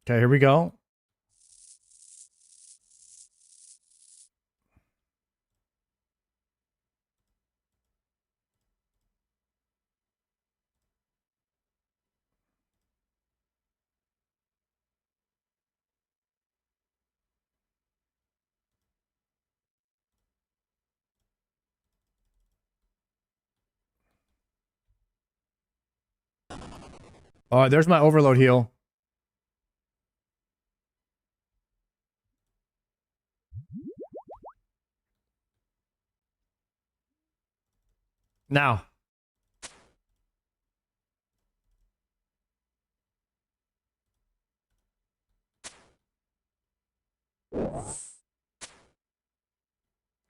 Okay, here we go. All right, there's my overload heal. Now.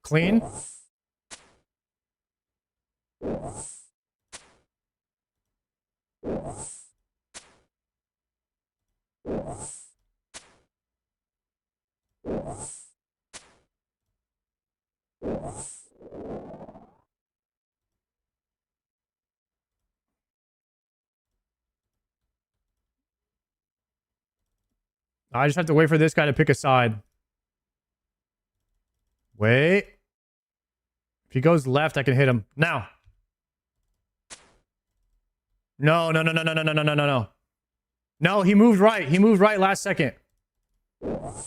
Clean. I just have to wait for this guy to pick a side. Wait. If he goes left, I can hit him. Now. No. No, he moved right. He moved right last second. Now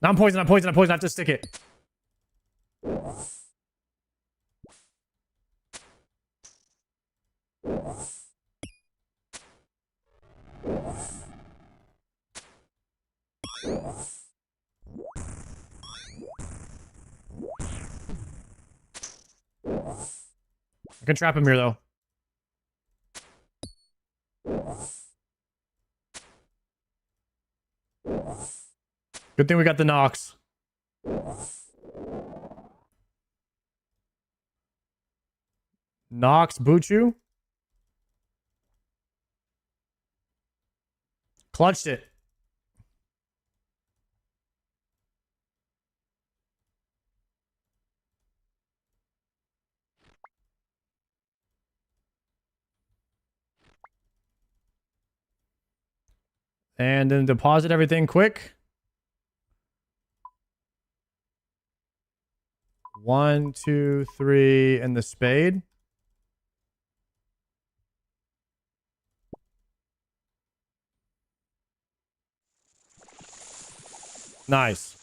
I'm poisoned. I have to stick it. I can trap him here, though. Good thing we got the Nox. Nox Buchu. Clutched it. And then deposit everything quick. 1, 2, 3, and the spade. Nice.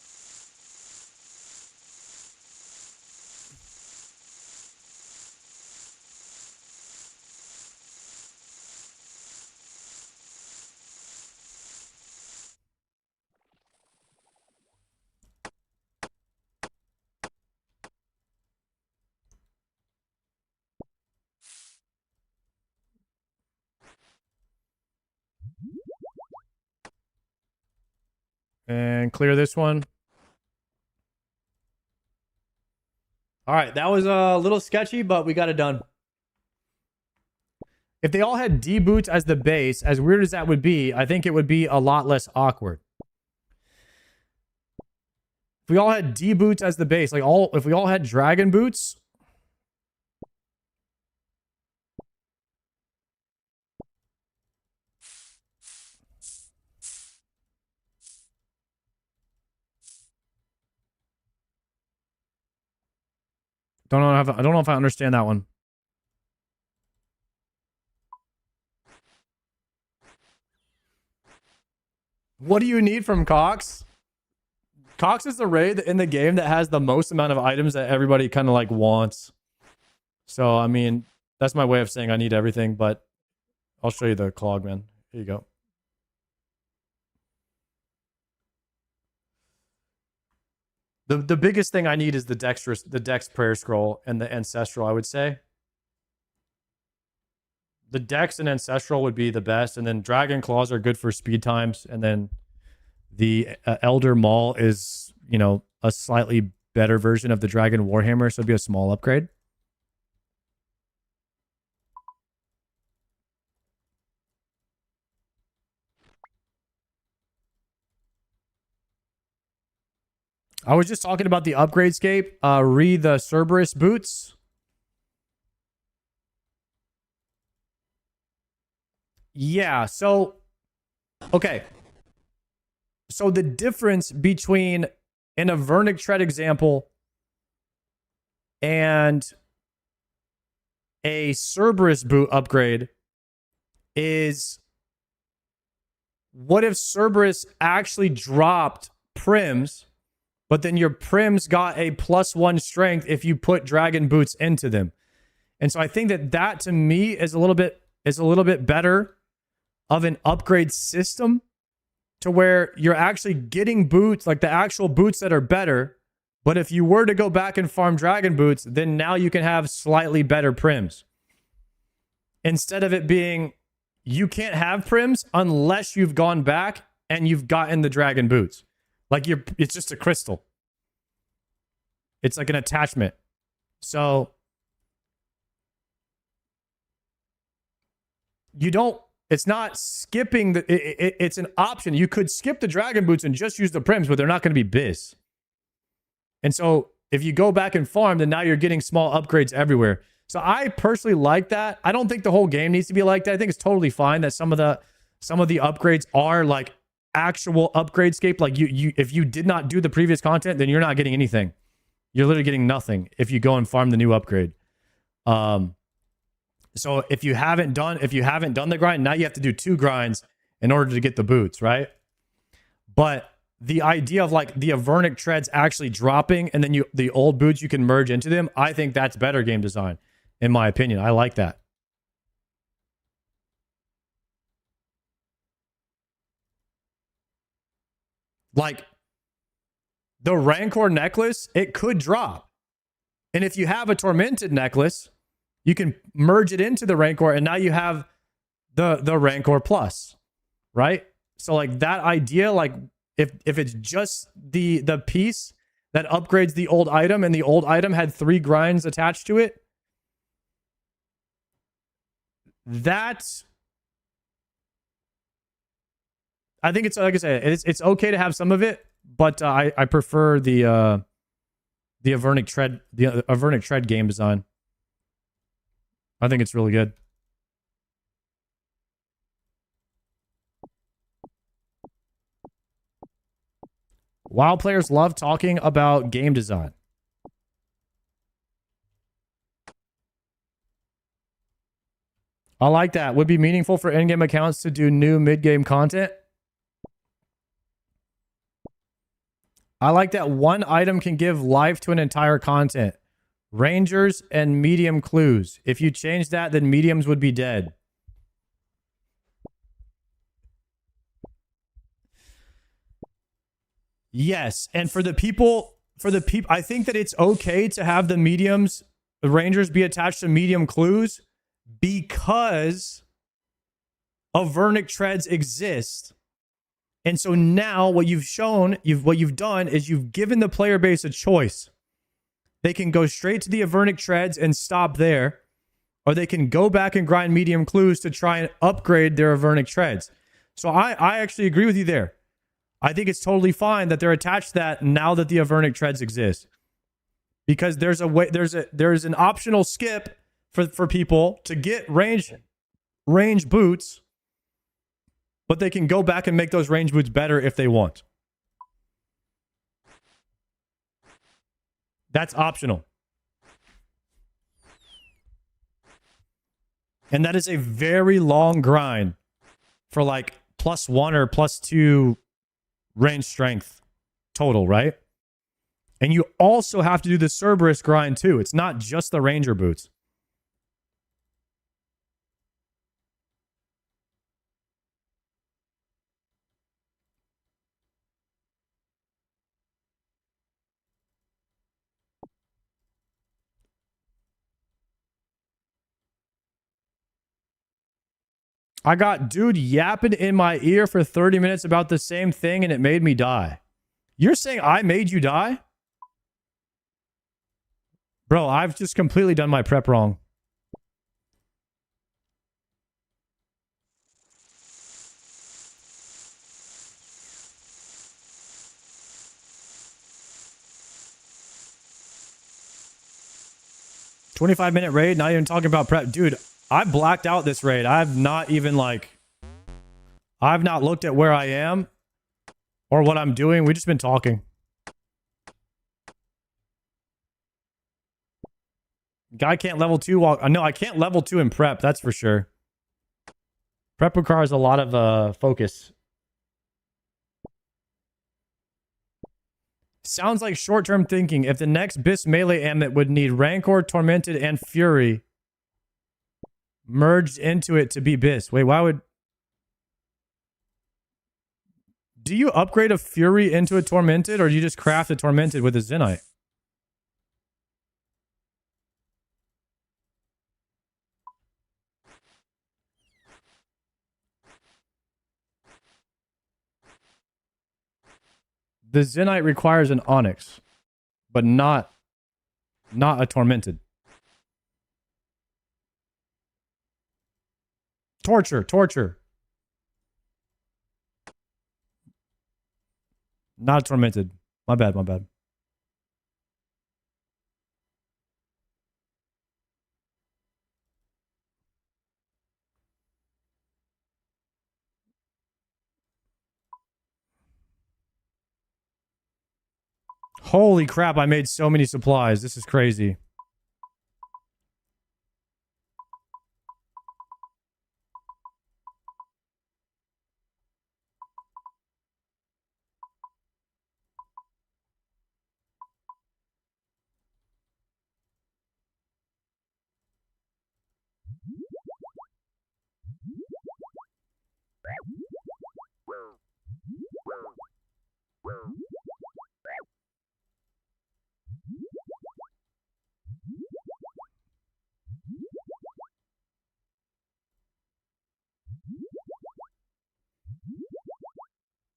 And clear this one. All right, that was a little sketchy, but we got it done. If they all had D boots as the base, as weird as that would be, I think it would be a lot less awkward. If we all had D boots as the base, like if we all had dragon boots. I don't know if I understand that one. What do you need from Cox? Cox is the raid in the game that has the most amount of items that everybody kind of like wants. So, I mean, that's my way of saying I need everything, but I'll show you the clog, man. Here you go. The biggest thing I need is the Dex prayer scroll and the ancestral, I would say. The Dex and ancestral would be the best, and then dragon claws are good for speed times, and then the elder maul is, you know, a slightly better version of the dragon warhammer, so it'd be a small upgrade. I was just talking about the upgrade scape. Read the Cerberus boots. Yeah, so... Okay. So the difference between an Avernic Tread example and a Cerberus boot upgrade is... What if Cerberus actually dropped Prims, but then your Prims got a +1 strength if you put Dragon Boots into them? And so I think that to me is a little bit is a little bit better of an upgrade system to where you're actually getting boots, like the actual boots that are better. But if you were to go back and farm dragon boots, then now you can have slightly better prims. Instead of it being, you can't have prims unless you've gone back and you've gotten the dragon boots. Like it's just a crystal. It's like an attachment. So you don't, it's not skipping it's an option. You could skip the dragon boots and just use the prims, but they're not going to be biz. And so if you go back and farm, then now you're getting small upgrades everywhere. So I personally like that. I don't think the whole game needs to be like that. I think it's totally fine that some of the upgrades are like actual upgrade scape. Like you if you did not do the previous content, then you're not getting anything. You're literally getting nothing if you go and farm the new upgrade. So if you haven't done the grind, now you have to do 2 grinds in order to get the boots, right? But the idea of like the Avernic treads actually dropping and then the old boots you can merge into them, I think that's better game design, in my opinion. I like that. Like the Rancor necklace, it could drop. And if you have a Tormented necklace, you can merge it into the Rancor and now you have the Rancor Plus, right? So like that idea, like if it's just the piece that upgrades the old item and the old item had 3 grinds attached to it, that's, I think it's, like I said, it's okay to have some of it, but I prefer the Avernic tread game design. I think it's really good. WoW players love talking about game design. I like that. Would be meaningful for in-game accounts to do new mid-game content. I like that one item can give life to an entire content. Rangers and medium clues. If you change that, then mediums would be dead. Yes, and for the people, I think that it's okay to have the mediums, the Rangers be attached to medium clues because Avernic treads exist. And so now what you've done is you've given the player base a choice. They can go straight to the Avernic treads and stop there, or they can go back and grind medium clues to try and upgrade their Avernic treads. So I actually agree with you there. I think it's totally fine that they're attached to that now that the Avernic treads exist. Because there's an optional skip for people to get range boots, but they can go back and make those range boots better if they want. That's optional. And that is a very long grind for like +1 or +2 range strength total, right? And you also have to do the Cerberus grind too. It's not just the Ranger boots. I got dude yapping in my ear for 30 minutes about the same thing and it made me die. You're saying I made you die? Bro, I've just completely done my prep wrong. $25-minute raid, not even talking about prep. Dude, I blacked out this raid. I've not looked at where I am or what I'm doing. We've just been talking. Guy can't level 2 walk. No, I can't level 2 in prep. That's for sure. Prep requires a lot of focus. Sounds like short-term thinking. If the next BIS melee ambit would need Rancor, Tormented, and Fury, merged into it to be Bis. Wait, why would... Do you upgrade a Fury into a Tormented, or do you just craft a Tormented with a Zenite? The Zenite requires an Onyx, but not a Tormented. Torture. Not a Tormented. My bad. Holy crap, I made so many supplies. This is crazy.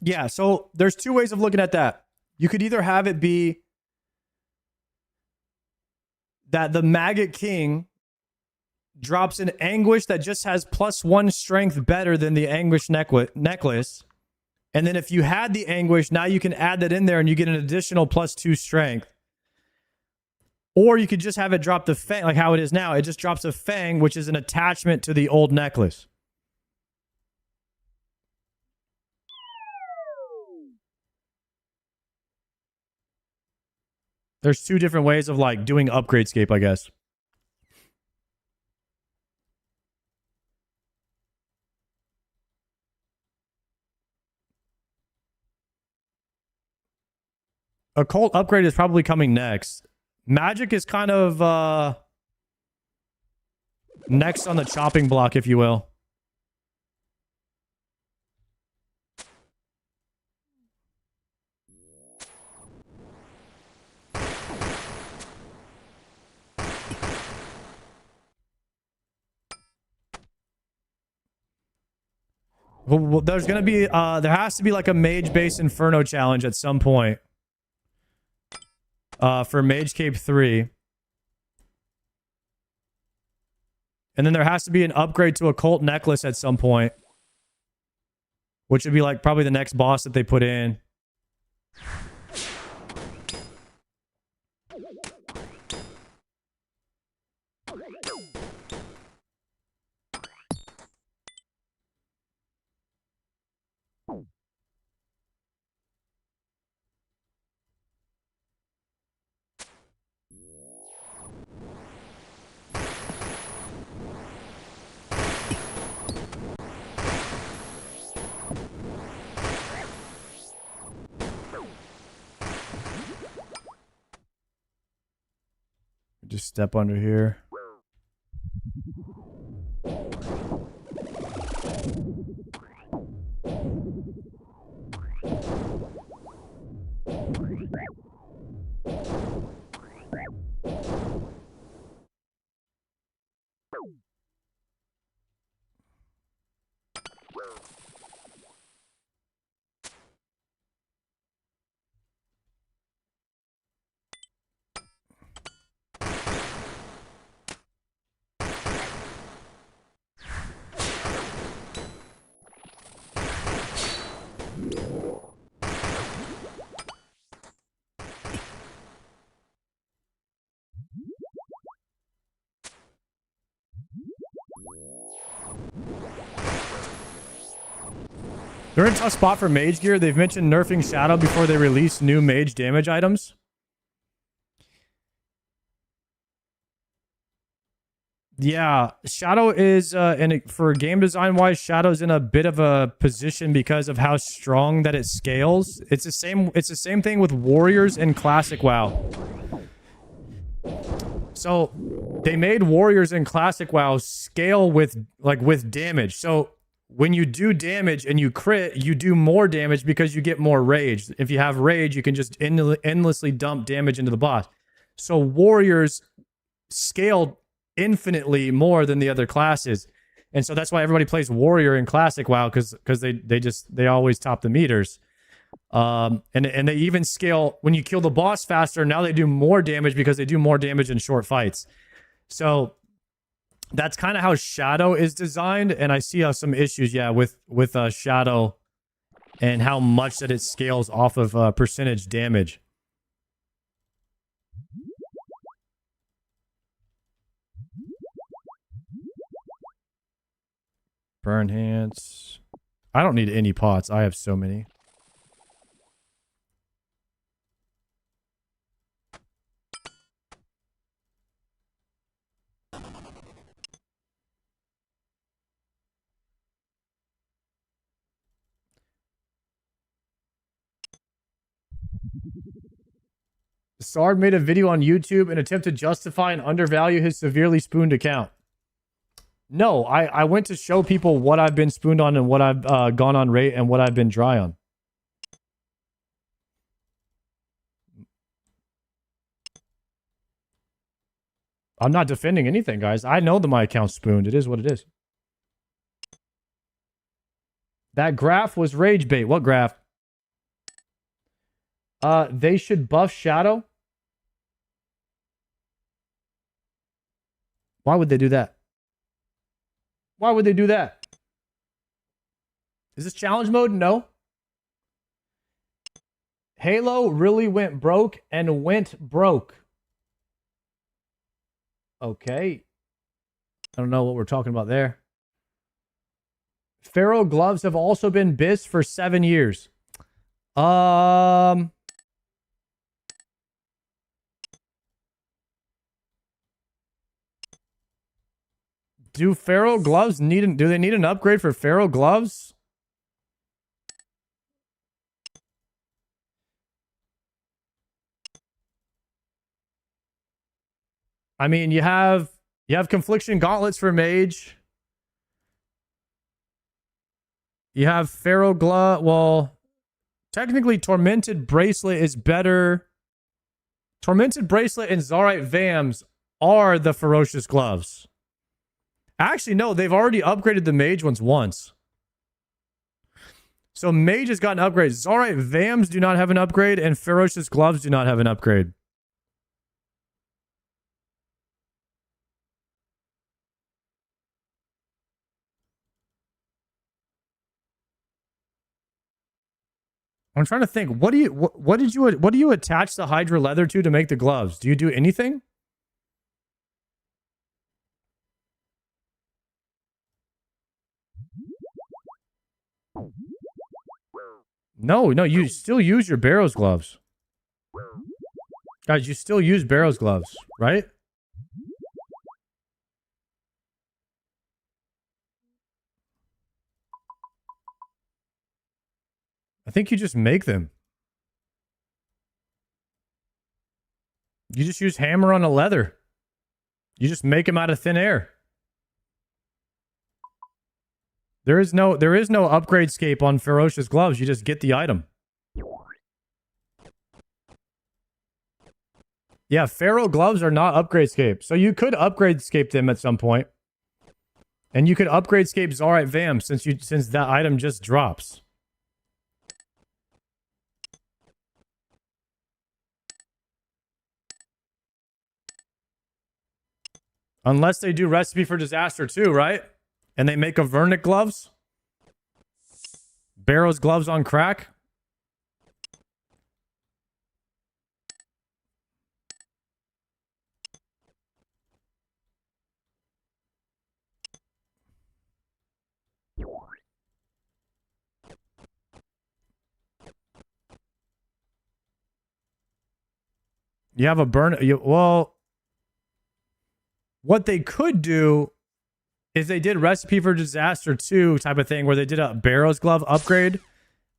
Yeah, so there's two ways of looking at that. You could either have it be that the Maggot King drops an Anguish that just has +1 strength better than the Anguish necklace. And then if you had the Anguish, now you can add that in there and you get an additional +2 strength. Or you could just have it drop the Fang, like how it is now. It just drops a Fang, which is an attachment to the old necklace. There's two different ways of like doing upgradescape, I guess. Occult upgrade is probably coming next. Magic is kind of next on the chopping block, if you will. Well, there's gonna be there has to be like a mage base inferno challenge at some point. For Mage Cape 3. And then there has to be an upgrade to Occult Necklace at some point. Which would be like probably the next boss that they put in. Just step under here. They're in a tough spot for mage gear. They've mentioned nerfing Shadow before they release new mage damage items. Yeah, Shadow is for game design wise, Shadow's in a bit of a position because of how strong that it scales. It's the same thing with Warriors in Classic WoW. So they made warriors in classic WoW scale with damage. So when you do damage and you crit, you do more damage because you get more rage. If you have rage, you can just endlessly dump damage into the boss. So warriors scaled infinitely more than the other classes. And so that's why everybody plays warrior in classic WoW, because they always top the meters. And they even scale when you kill the boss faster. Now they do more damage because they do more damage in short fights. So that's kind of how Shadow is designed. And I see some issues, with Shadow and how much that it scales off of percentage damage. Burn hands. I don't need any pots. I have so many. Sard made a video on YouTube and attempted to justify and undervalue his severely spooned account. No, I went to show people what I've been spooned on and what I've gone on rate and what I've been dry on. I'm not defending anything, guys. I know that my account's spooned. It is what it is. That graph was rage bait. What graph? They should buff Shadow. Why would they do that? Why would they do that? Is this challenge mode? No. Halo really went broke and went broke. Okay. I don't know what we're talking about there. Pharaoh gloves have also been BIS for 7 years. Do Pharaoh gloves do they need an upgrade for Pharaoh gloves? I mean, you have confliction gauntlets for mage. You have Pharaoh glove. Well, technically tormented bracelet is better. Tormented bracelet and Zarite Vams are the ferocious gloves. Actually, no, they've already upgraded the mage ones once. So mage has got an upgrade. Zarite Vams do not have an upgrade, and ferocious gloves do not have an upgrade. I'm trying to think. What do you attach the Hydra leather to make the gloves? Do you do anything? No, you still use your Barrows gloves. Guys, you still use Barrows gloves, right? I think you just make them. You just use hammer on a leather. You just make them out of thin air. There is no upgrade scape on ferocious gloves. You just get the item. Yeah, Pharaoh gloves are not upgrade scape. So you could upgrade scape them at some point. And you could upgrade scape Zarite Vam since that item just drops. Unless they do recipe for disaster too, right? And they make a Vernic gloves. Barrows gloves on crack. You have a well, what they could do is they did recipe for disaster 2 type of thing where they did a Barrows glove upgrade.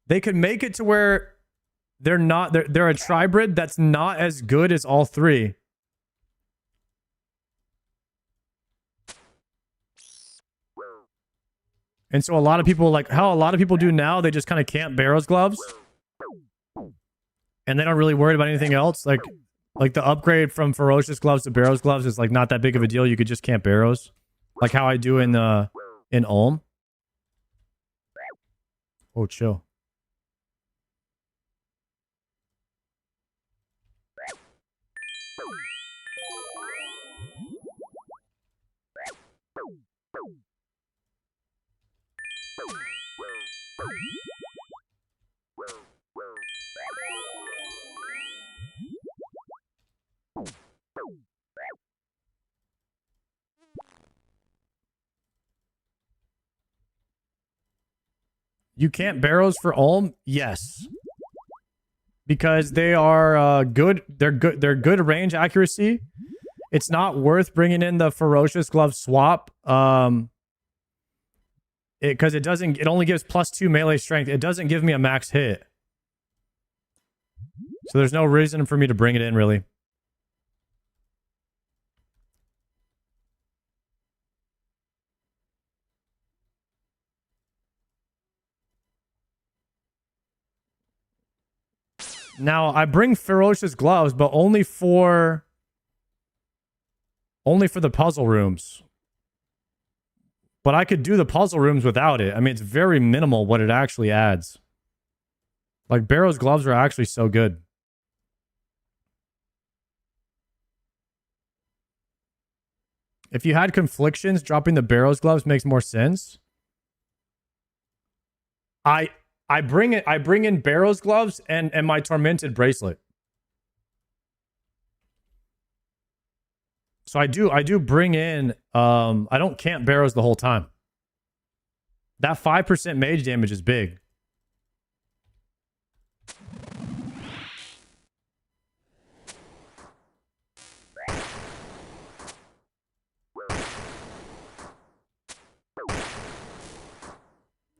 They could make it to where they're a tribrid that's not as good as all 3. And so a lot of people, like how a lot of people do now, they just kind of camp Barrows gloves. And they don't really worry about anything else. Like the upgrade from Ferocious gloves to Barrows gloves is like not that big of a deal. You could just camp Barrows. Like how I do in Ulm. Oh, chill. You can't Barrows for Ulm? Yes. Because they are good. They're good. They're good range accuracy. It's not worth bringing in the Ferocious glove swap. Because it doesn't. It only gives +2 melee strength. It doesn't give me a max hit. So there's no reason for me to bring it in, really. Now, I bring Ferocious gloves, but only for the puzzle rooms. But I could do the puzzle rooms without it. I mean, it's very minimal what it actually adds. Like, Barrows gloves are actually so good. If you had conflictions, dropping the Barrows gloves makes more sense. I bring in Barrows gloves and my Tormented bracelet. So I do bring in I don't camp Barrows the whole time. That 5% mage damage is big.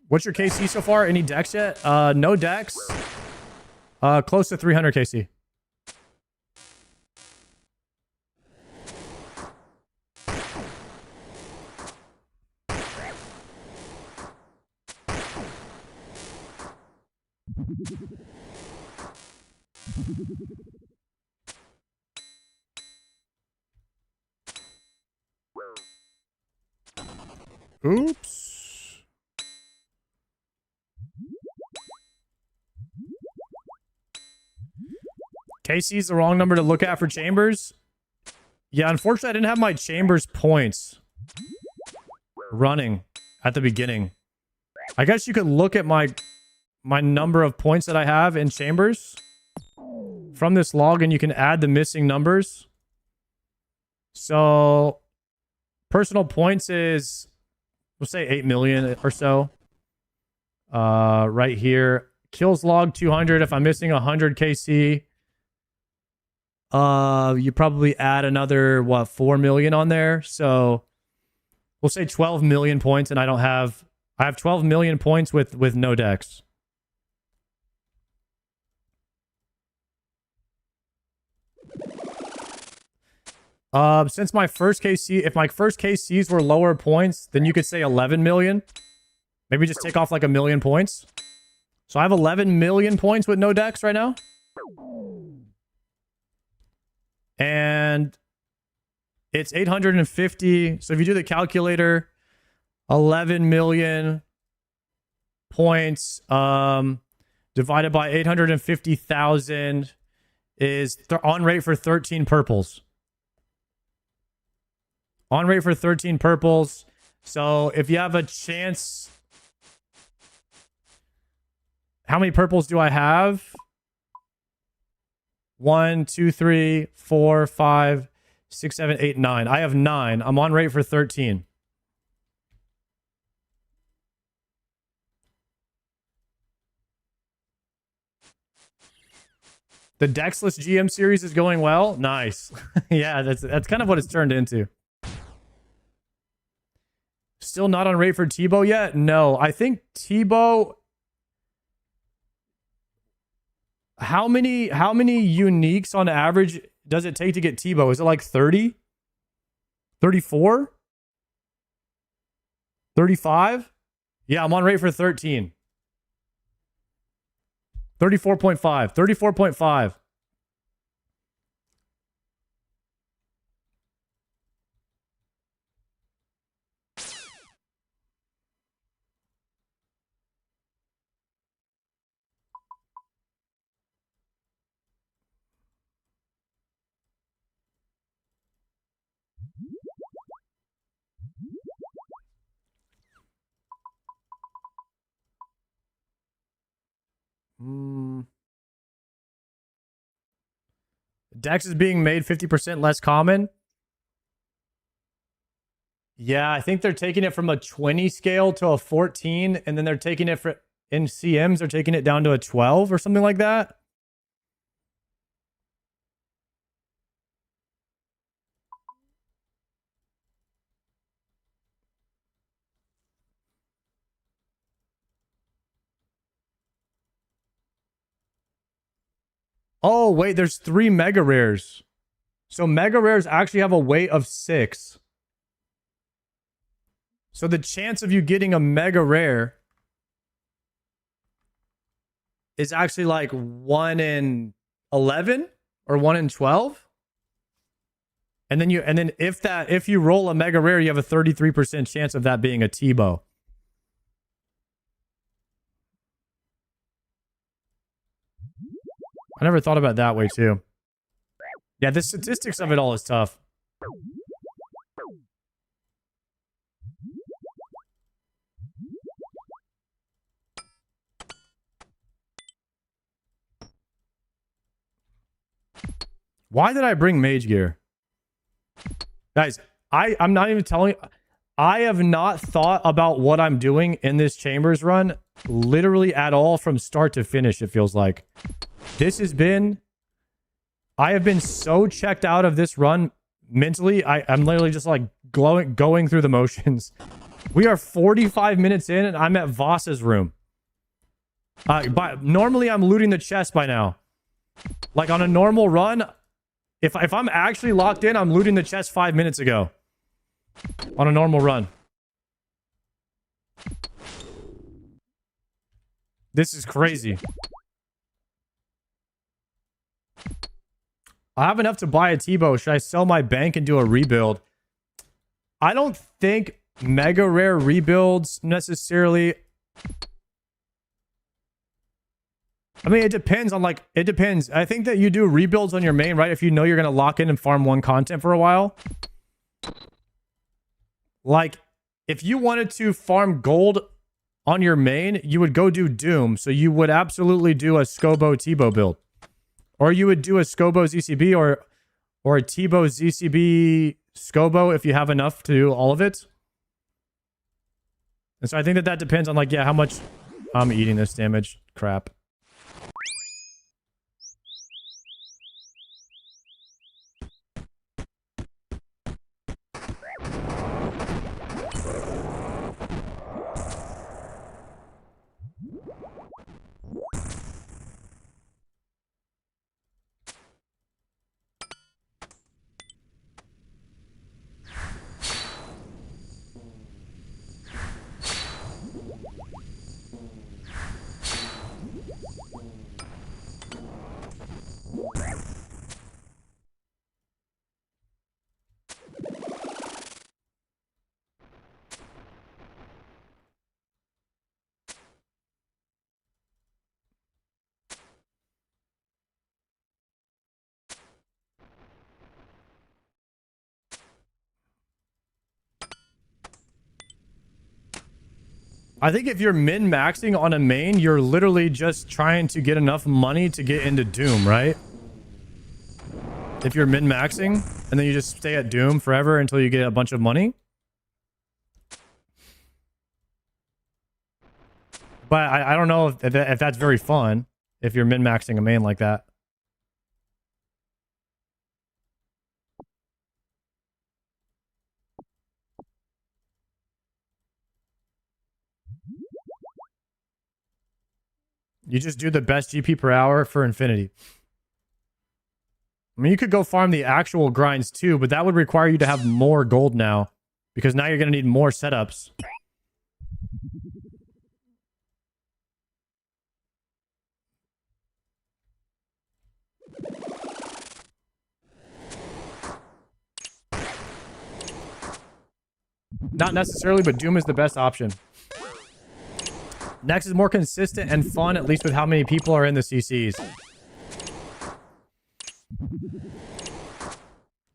What's your KC so far? Any decks yet? No decks. Close to 300 KC. Oops. KC is the wrong number to look at for Chambers. Yeah, unfortunately, I didn't have my Chambers points running at the beginning. I guess you could look at my number of points that I have in Chambers from this log, and you can add the missing numbers. So, personal points is, we'll say 8 million or so. Right here. Kills log 200. If I'm missing 100 KC, you probably add another, 4 million on there. So we'll say 12 million points, and I have 12 million points with no decks. Since my first KC, if my first KCs were lower points, then you could say 11 million. Maybe just take off like 1 million points. So I have 11 million points with no decks right now. And it's 850. So if you do the calculator, 11 million points divided by 850,000 is on rate for 13 purples. On rate for 13 purples. So if you have a chance... How many purples do I have? 1, 2, 3, 4, 5, 6, 7, 8, 9. I have 9. I'm on rate for 13. The Dexless GM series is going well. Nice. Yeah, that's kind of what it's turned into. Still not on rate for Tebow yet? No. I think Tebow... How many uniques on average does it take to get Tebow? Is it like 30? 34? 35? Yeah, I'm on rate for 13. 34.5. 34.5. Dex is being made 50% less common. Yeah, I think they're taking it from a 20 scale to a 14, and then they're taking it for in CMs, they're taking it down to a 12 or something like that. Oh, wait, there's 3 mega rares. So mega rares actually have a weight of 6. So the chance of you getting a mega rare is actually like 1 in 11 or 1 in 12. And then if you roll a mega rare, you have a 33% chance of that being a T-bow. I never thought about it that way too. Yeah, the statistics of it all is tough. Why did I bring mage gear? Guys, I'm not even telling you. I have not thought about what I'm doing in this Chambers run literally at all from start to finish, it feels like. I have been so checked out of this run mentally. I'm literally just like going through the motions. We are 45 minutes in and I'm at Voss's room. Normally I'm looting the chest by now. Like on a normal run, if I'm actually locked in, I'm looting the chest 5 minutes ago. On a normal run. This is crazy. I have enough to buy a T-bow. Should I sell my bank and do a rebuild? I don't think mega rare rebuilds necessarily. I mean, it depends on it depends. I think that you do rebuilds on your main, right? If you know you're going to lock in and farm one content for a while. Like, if you wanted to farm gold on your main, you would go do Doom. So you would absolutely do a Scobo T-bow build. Or you would do a Scobo ZCB or a T-bow ZCB Scobo if you have enough to do all of it. And so I think that depends on yeah, how much I'm eating this damage. Crap. I think if you're min-maxing on a main, you're literally just trying to get enough money to get into Doom, right? If you're min-maxing, and then you just stay at Doom forever until you get a bunch of money. But I don't know if that's very fun, if you're min-maxing a main like that. You just do the best GP per hour for Infinity. I mean, you could go farm the actual grinds too, but that would require you to have more gold now. Because now you're going to need more setups. Not necessarily, but Doom is the best option. Next is more consistent and fun, at least with how many people are in the CCs.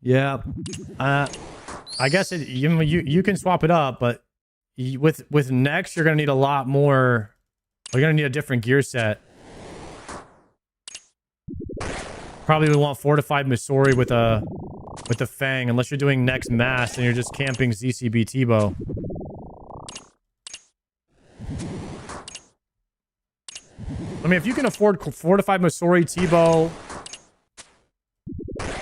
Yeah. I guess you can swap it up, but with Next, you're going to need a lot more. You're going to need a different gear set. Probably would want fortified Missouri with a Fang, unless you're doing Next Mass and you're just camping ZCB T-Bow. I mean, if you can afford fortified Missouri T-Bow,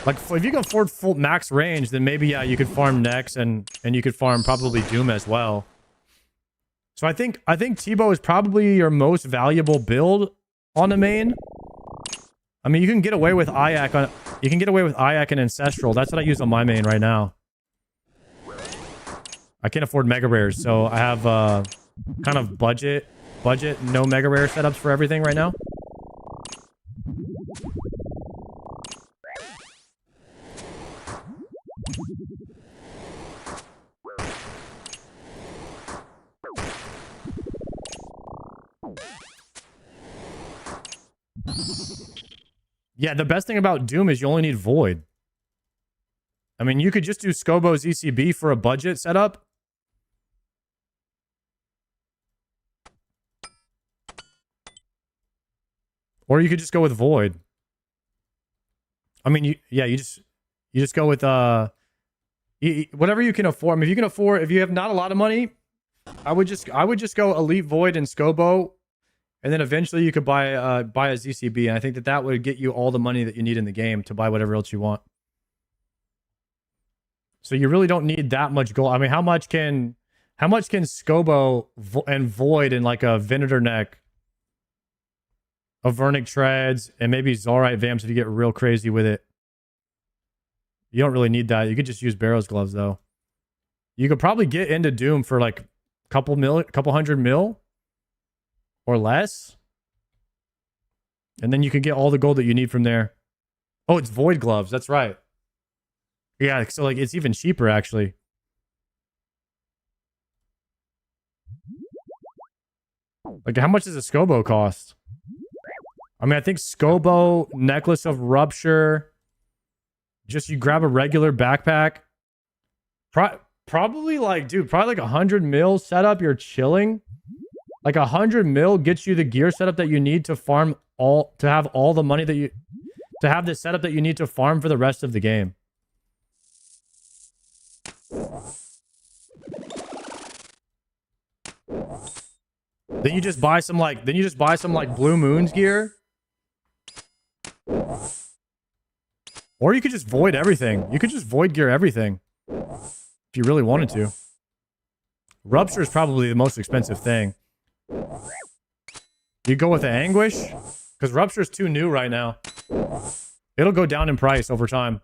like if you can afford full max range, then maybe yeah, you could farm Next and you could farm probably Doom as well. So I think T-Bow is probably your most valuable build on the main. I mean, you can get away with IAC on. You can get away with IAC and Ancestral. That's what I use on my main right now. I can't afford Mega Rares, so I have kind of budget, no Mega Rare setups for everything right now. Yeah, the best thing about Doom is you only need Void. I mean, you could just do Scobo's ECB for a budget setup. Or you could just go with Void. I mean, you just go with whatever you can afford. I mean, if you can afford, if you have not a lot of money, I would just go Elite Void and Scobo. And then eventually you could buy a ZCB, and I think that would get you all the money that you need in the game to buy whatever else you want. So you really don't need that much gold. I mean, how much can Scobo and Void in like a Venator Neck, a Vernic Treads, and maybe Zaurite Vamps if you get real crazy with it? You don't really need that. You could just use Barrow's Gloves though. You could probably get into Doom for like a couple hundred mil. Or less. And then you can get all the gold that you need from there. Oh, it's Void Gloves. That's right. Yeah, so like it's even cheaper actually. Like how much does a Scobo cost? I mean, I think Scobo, Necklace of Rupture. Just you grab a regular backpack. Probably like, dude, probably like 100 mil setup. You're chilling. Like 100 mil gets you the gear setup that you need to farm to have all the money that you, to have the setup that you need to farm for the rest of the game. Then you just buy some like, Blue Moon's gear. Or you could just void everything. You could just void gear everything. If you really wanted to. Rupture is probably the most expensive thing. You go with the Anguish? Because Rupture is too new right now. It'll go down in price over time.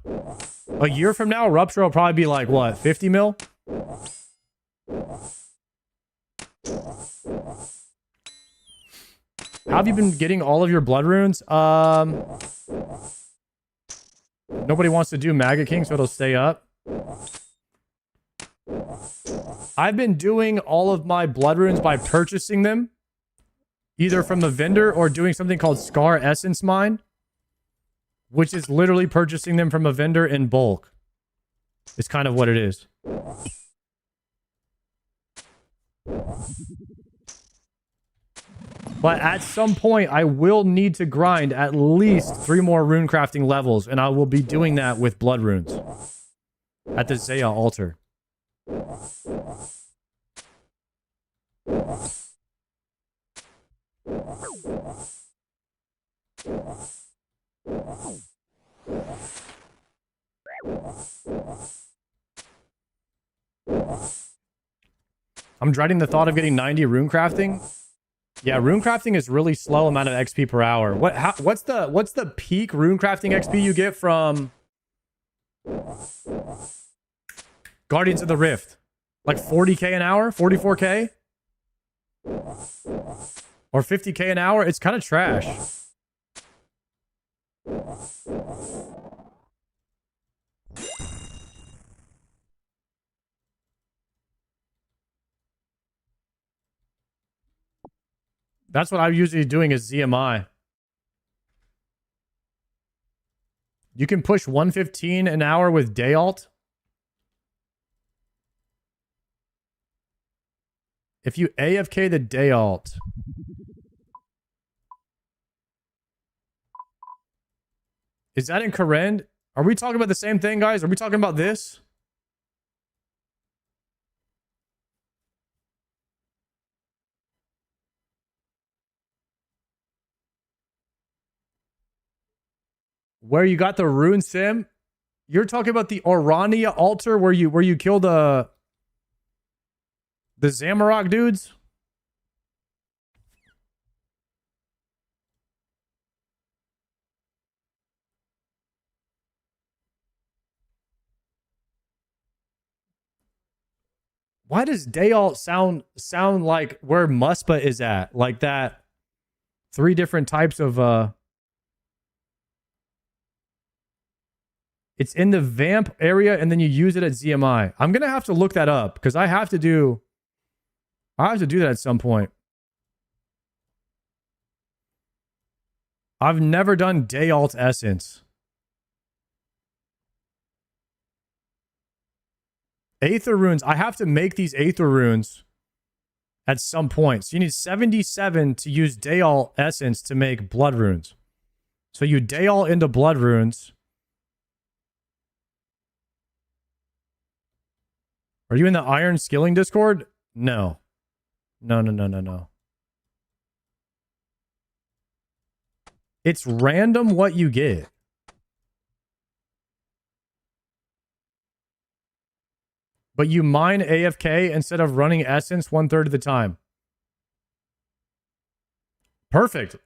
A year from now, Rupture will probably be like, what, 50 mil? How have you been getting all of your blood runes? Nobody wants to do Maggot King, so it'll stay up. I've been doing all of my blood runes by purchasing them. Either from the vendor or doing something called Scar Essence Mine. Which is literally purchasing them from a vendor in bulk. It's kind of what it is. But at some point, I will need to grind at least 3 more rune crafting levels. And I will be doing that with blood runes. At the Zaya altar. I'm dreading the thought of getting 90 rune crafting. Yeah, rune crafting is really slow amount of XP per hour. What's the peak rune crafting XP you get from Guardians of the Rift? Like 40k an hour? 44k? Or 50K an hour? It's kind of trash. That's what I'm usually doing is ZMI. You can push 115 an hour with day alt. If you AFK the day alt. Is that in Karen? Are we talking about the same thing, guys? Are we talking about this? Where you got the rune sim? You're talking about the Orania altar where you kill the Zamorak dudes? Why does Dayalt sound like where Muspa is at? Like that 3 different types of it's in the vamp area and then you use it at ZMI. I'm going to have to look that up because I have to do that at some point. I've never done Dayalt Essence. Aether runes. I have to make these Aether runes at some point. So you need 77 to use Dayalt Essence to make blood runes. So you Dayalt into blood runes. Are you in the Iron Skilling Discord? No. No. It's random what you get. But you mine AFK instead of running Essence 1/3 of the time. Perfect.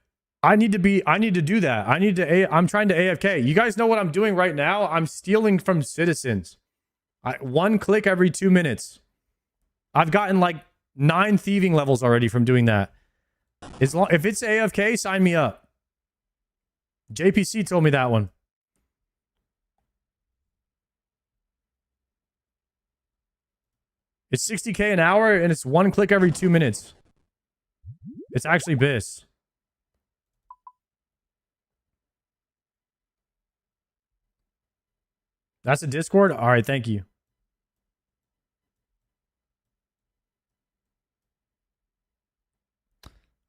I need to do that. I'm trying to AFK. You guys know what I'm doing right now? I'm stealing from citizens. 1 click every 2 minutes. I've gotten like 9 thieving levels already from doing that. If it's AFK, sign me up. JPC told me that one. It's 60K an hour and it's 1 click every 2 minutes. It's actually BIS. That's a Discord? All right, thank you.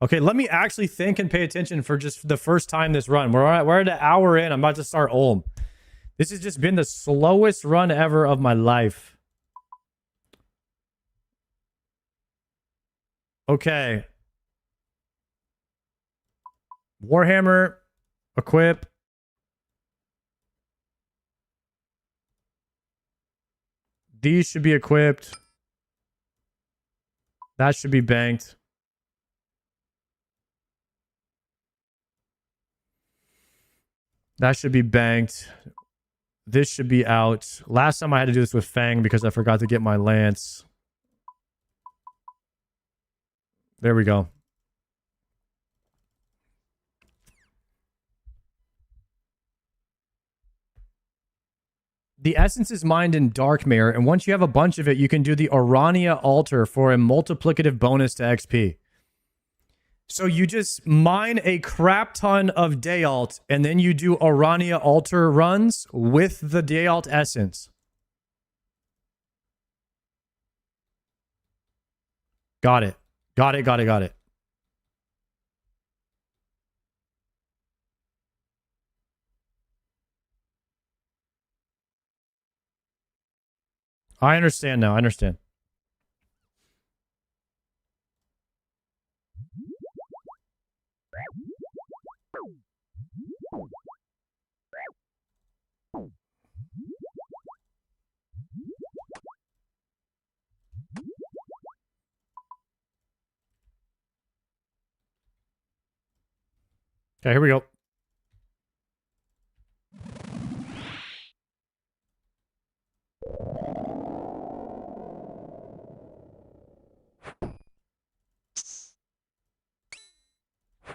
Okay, let me actually think and pay attention for just the first time this run. We're at an hour in. I'm about to start Ulm. This has just been the slowest run ever of my life. Okay. Warhammer. Equip. These should be equipped. That should be banked. That should be banked. This should be out. Last time I had to do this with Fang because I forgot to get my lance. There we go. The essence is mined in Darkmare, and once you have a bunch of it, you can do the Orania altar for a multiplicative bonus to XP. So you just mine a crap ton of Dayalt, and then you do Orania altar runs with the Dayalt essence. Got it. Got it. I understand now. I understand. Okay, here we go.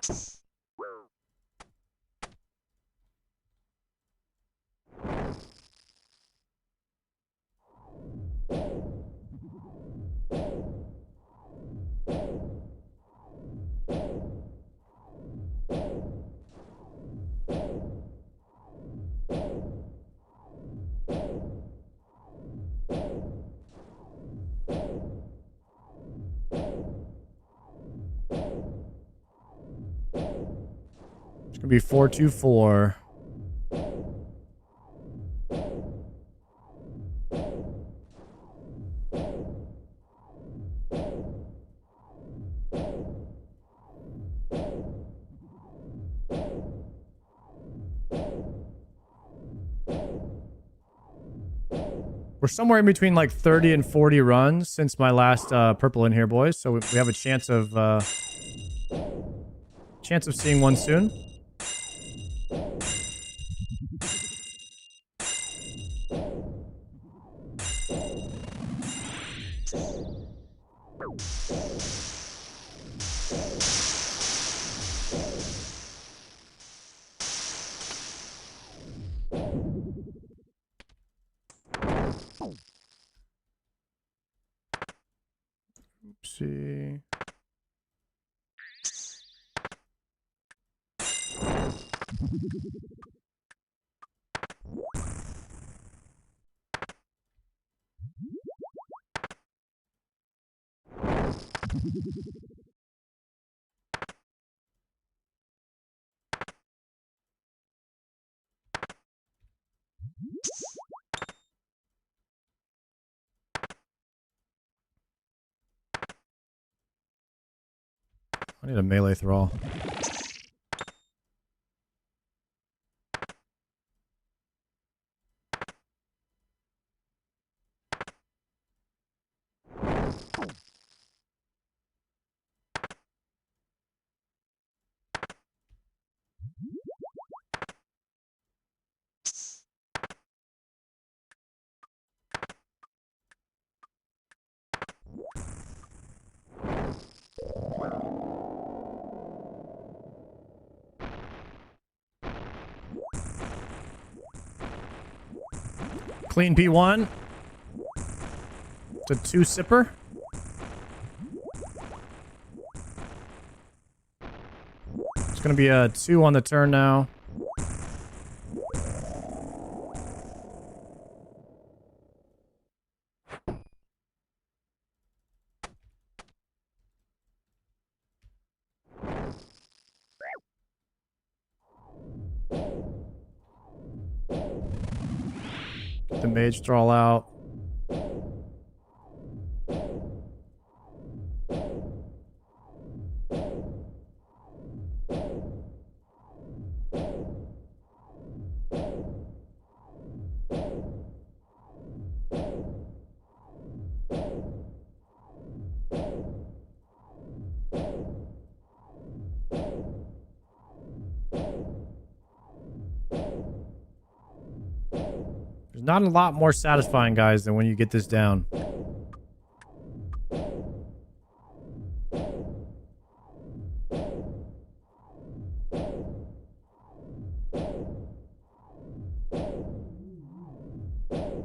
It's gonna be 424. We're somewhere in between like 30 and 40 runs since my last purple in here, boys. So we have a chance of seeing one soon. See. I need a melee thrall. Clean P1. It's a 2-sipper. It's going to be a 2 on the turn now. Get the mage thrall out. There's not a lot more satisfying, guys, than when you get this down.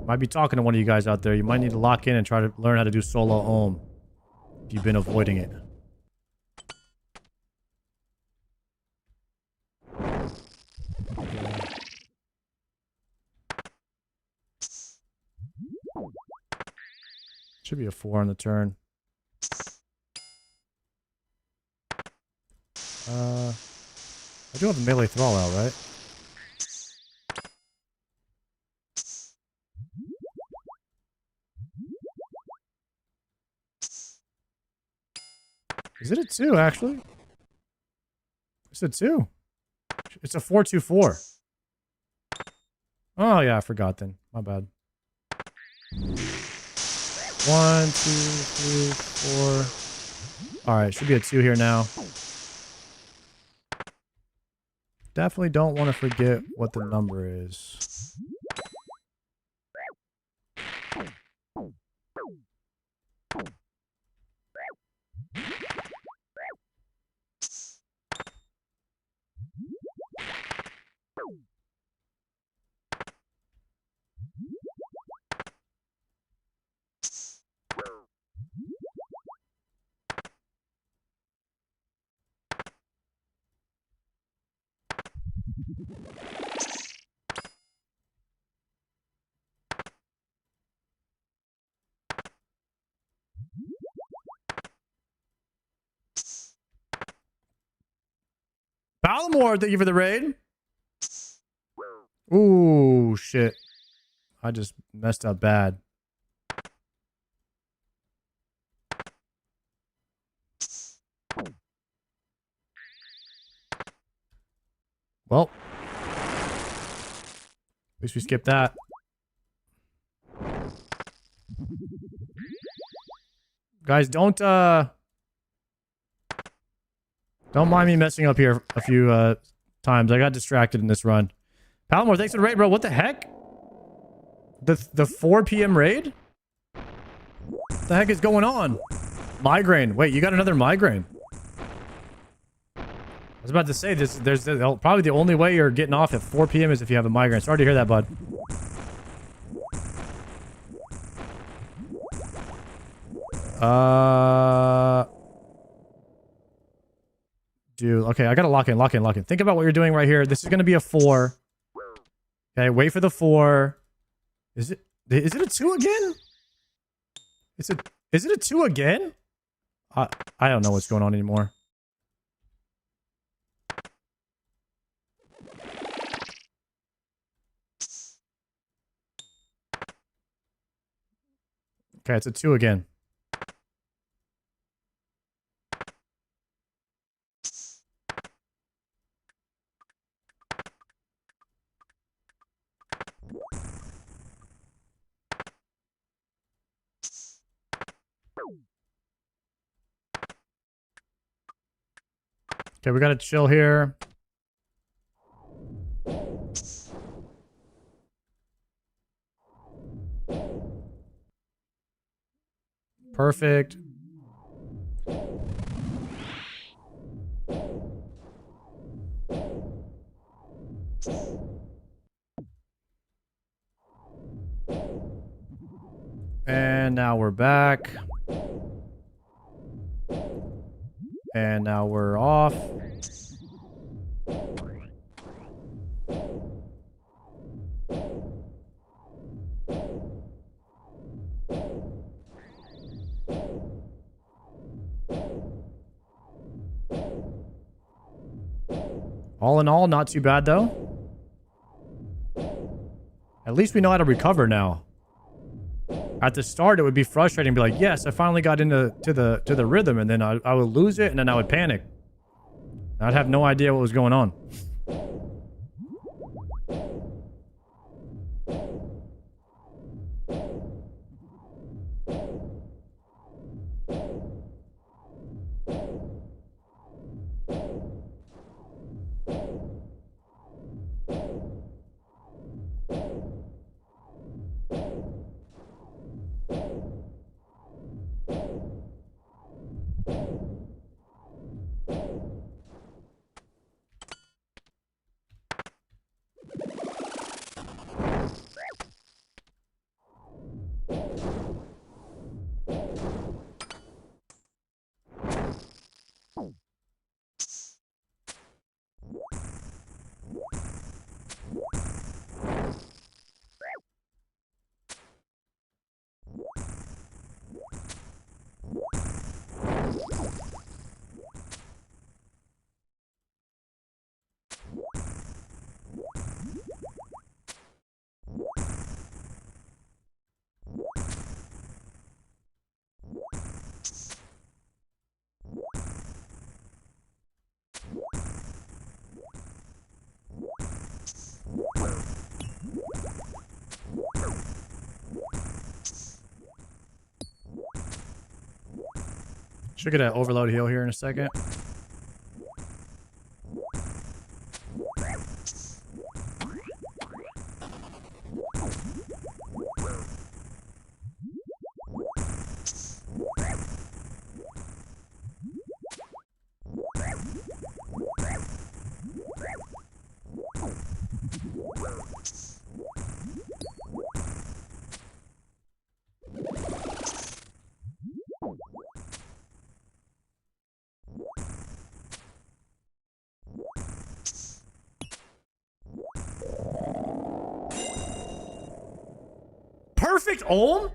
Might be talking to one of you guys out there. You might need to lock in and try to learn how to do solo ohm if you've been avoiding it. Should be a 4 on the turn. I do have a melee thrall out, right? Is it a 2, actually? It's a 2. It's a 4-2-4. Oh, yeah, I forgot then. My bad. 1, 2, 3, 4. Alright, should be a 2 here now. Definitely don't want to forget what the number is. Ballamore, thank you for the raid. Ooh, shit. I just messed up bad. Well. At least we skipped that. Guys, don't mind me messing up here a few times. I got distracted in this run. Palmore, thanks for the raid, bro. What the heck? The 4 p.m. raid? What the heck is going on? Migraine. Wait, you got another migraine? I was about to say, there's probably the only way you're getting off at 4 p.m. is if you have a migraine. Sorry to hear that, bud. Dude, okay, I gotta lock in. Think about what you're doing right here. This is gonna be a 4. Okay, wait for the 4. Is it a 2 again? Is it a 2 again? I don't know what's going on anymore. Okay, it's a 2 again. Okay, we gotta chill here. Perfect. And now we're back. And now we're off. All in all, not too bad though. At least we know how to recover now. At the start, it would be frustrating, be like, yes, I finally got into the rhythm, and then I would lose it, and then I would panic. I'd have no idea what was going on. Should get an overload heal here in a second. perfect ohm?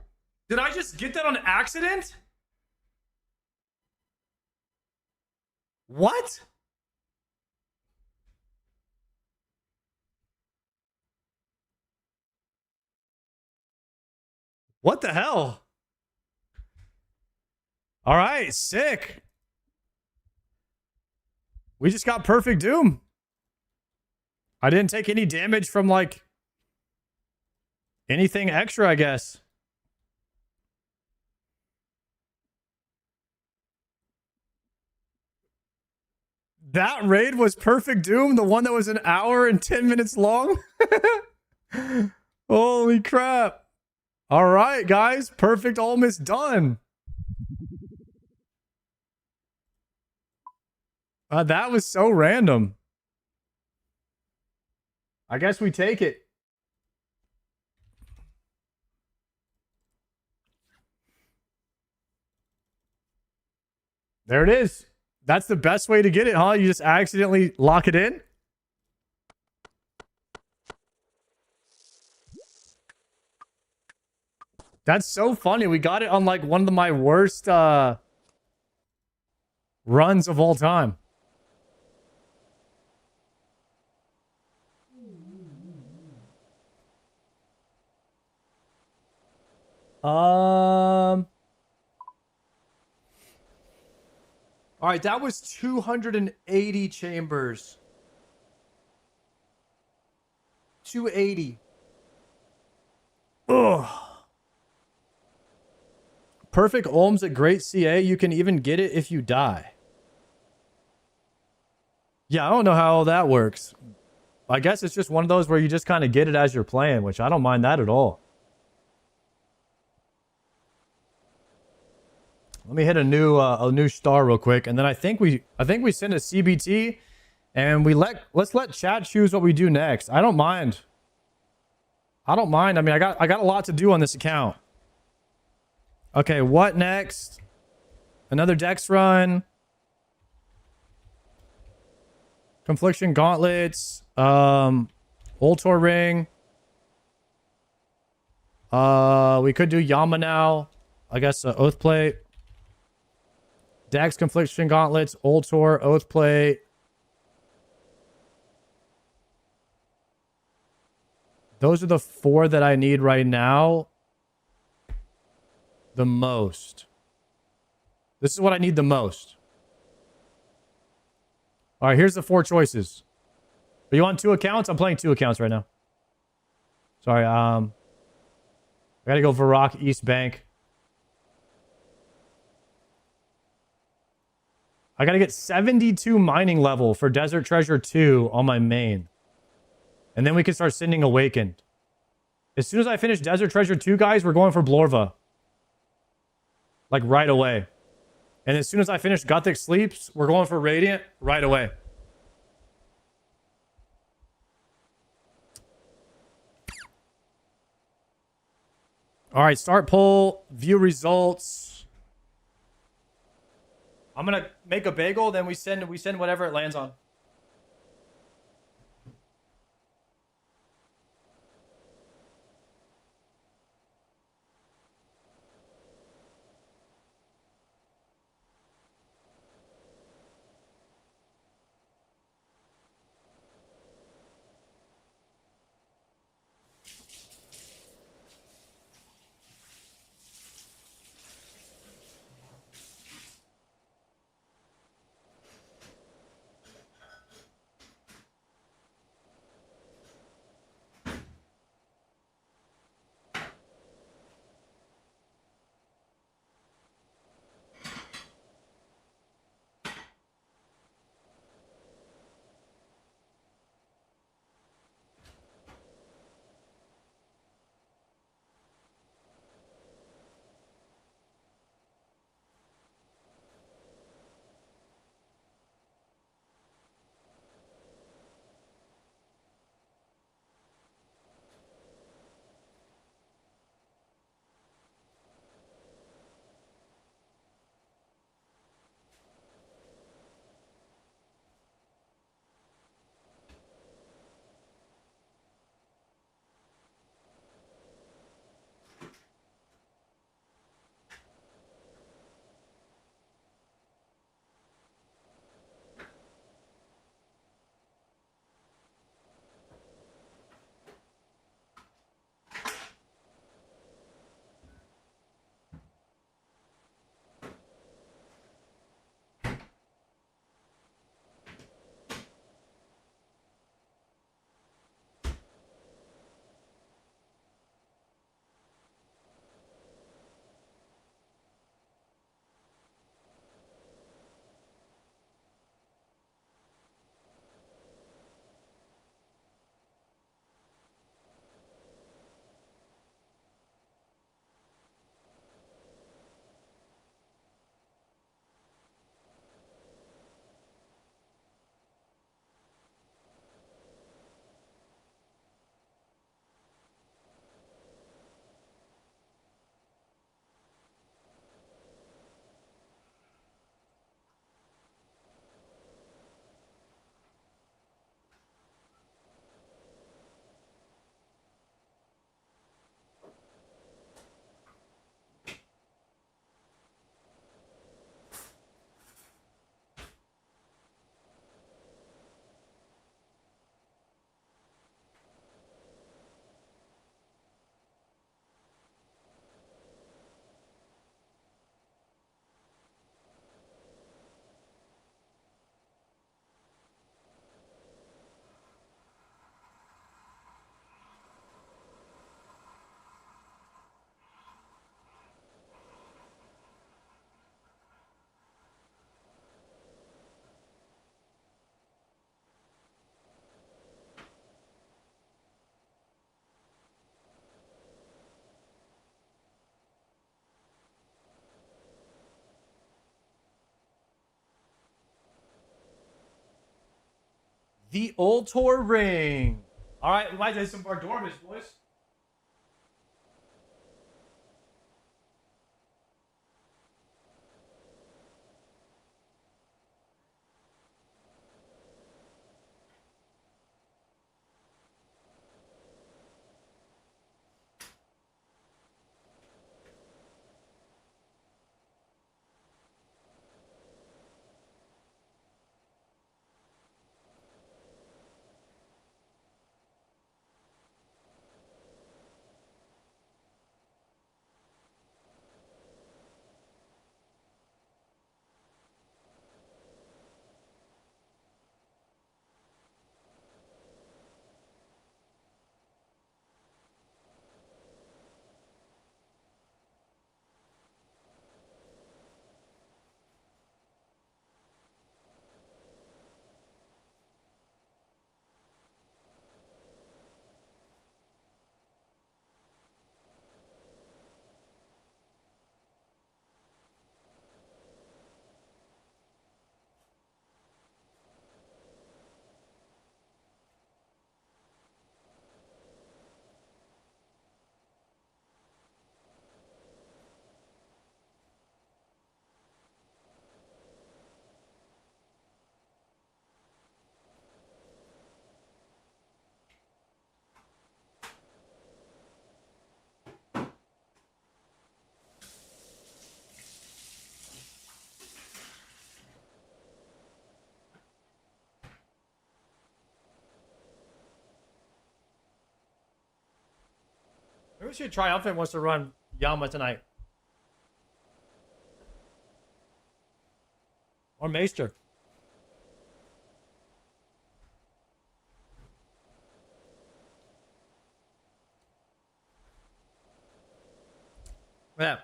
Did I just get that on accident? What? What the hell? All right, sick. We just got perfect doom. I didn't take any damage from like anything extra, I guess. That raid was perfect doom, the one that was an hour and 10 minutes long. Holy crap. All right, guys, perfect almost done. That was so random. I guess we take it. There it is. That's the best way to get it, huh? You just accidentally lock it in? That's so funny. We got it on like one of my worst runs of all time. All right, that was 280 chambers. 280. Ugh. Perfect ohms at great CA. You can even get it if you die. Yeah, I don't know how that works. I guess it's just one of those where you just kind of get it as you're playing, which I don't mind that at all. Let me hit a new star real quick, and then I think we send a CBT, and let's let chat choose what we do next. I don't mind. I don't mind. I mean, I got a lot to do on this account. Okay, what next? Another Dex run. Confliction gauntlets. Ultor ring. We could do Yama now. I guess Oath plate. Dex, Confliction gauntlets, Ultor, Oath plate. Those are the 4 that I need right now. The most. This is what I need the most. All right, here's the 4 choices. Are you on 2 accounts? I'm playing 2 accounts right now. Sorry, I gotta go Varrock East Bank. I gotta get 72 mining level for Desert Treasure 2 on my main. And then we can start sending Awakened. As soon as I finish Desert Treasure 2, guys, we're going for Blorva. Like, right away. And as soon as I finish Gothic Sleeps, we're going for Radiant right away. All right, start poll, view results. I'm going to make a bagel, then we send whatever it lands on. The Ultor Ring. All right, we might do some Bardormus, boys. Maybe we should Triumphant wants to run Yama tonight. Or Maester. Yeah.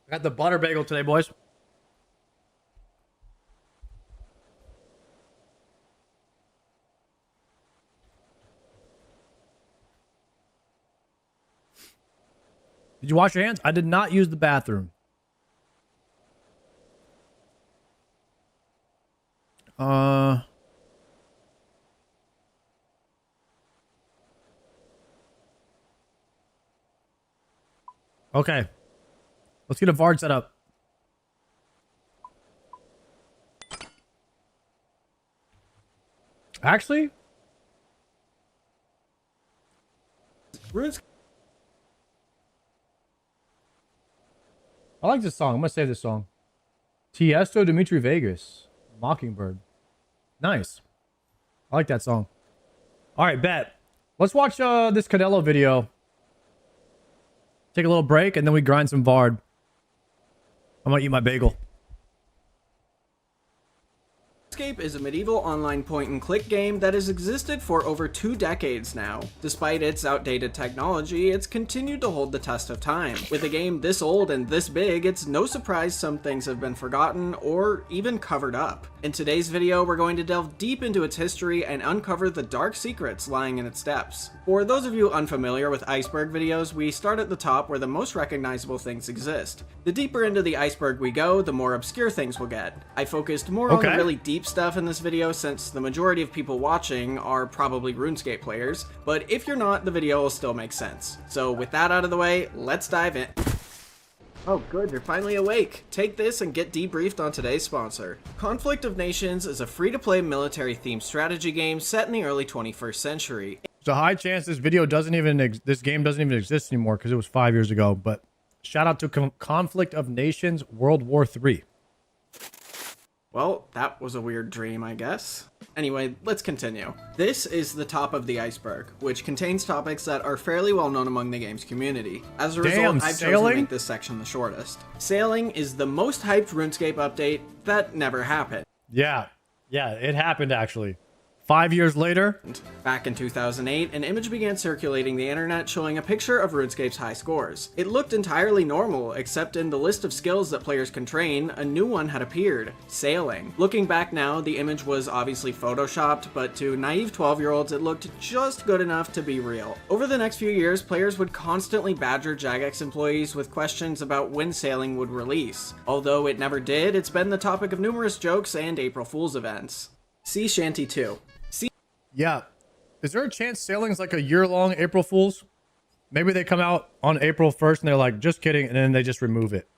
I got the butter bagel today, boys. Did you wash your hands? I did not use the bathroom. Okay. Let's get a Vard set up. Actually, Runes. I like this song. I'm gonna save this song. Tiesto, Dimitri Vegas, Mockingbird. Nice. I like that song. All right, bet. Let's watch this Canelo video. Take a little break, and then we grind some Vard. I'm gonna eat my bagel. RuneScape is a medieval online point-and-click game that has existed for over 2 decades now. Despite its outdated technology, it's continued to hold the test of time. With a game this old and this big, it's no surprise some things have been forgotten or even covered up. In today's video, we're going to delve deep into its history and uncover the dark secrets lying in its depths. For those of you unfamiliar with iceberg videos, we start at the top where the most recognizable things exist. The deeper into the iceberg we go, the more obscure things we'll get. I focused more on the really deep stuff in this video since the majority of people watching are probably RuneScape players, but if you're not, the video will still make sense. So with that out of the way, let's dive in. Oh good, you're finally awake. Take this and get debriefed on today's sponsor. Conflict of Nations is a free-to-play military-themed strategy game set in the early 21st century. There's a high chance this video doesn't even this game doesn't even exist anymore because it was 5 years ago. But shout out to Conflict of Nations World War III. Well, that was a weird dream, I guess. Anyway, let's continue. This is the top of the iceberg, which contains topics that are fairly well known among the game's community. As a result, I've chosen to make this section the shortest. Sailing is the most hyped RuneScape update that never happened. Yeah, it happened actually. 5 years later, back in 2008, an image began circulating the internet showing a picture of RuneScape's high scores. It looked entirely normal, except in the list of skills that players can train, a new one had appeared: sailing. Looking back now, the image was obviously photoshopped, but to naive 12-year-olds it looked just good enough to be real. Over the next few years, players would constantly badger Jagex employees with questions about when sailing would release. Although it never did, it's been the topic of numerous jokes and April Fool's events. Sea Shanty 2. Yeah. Is there a chance sailing's like a year-long April Fool's? Maybe they come out on April 1st and they're like, just kidding, and then they just remove it.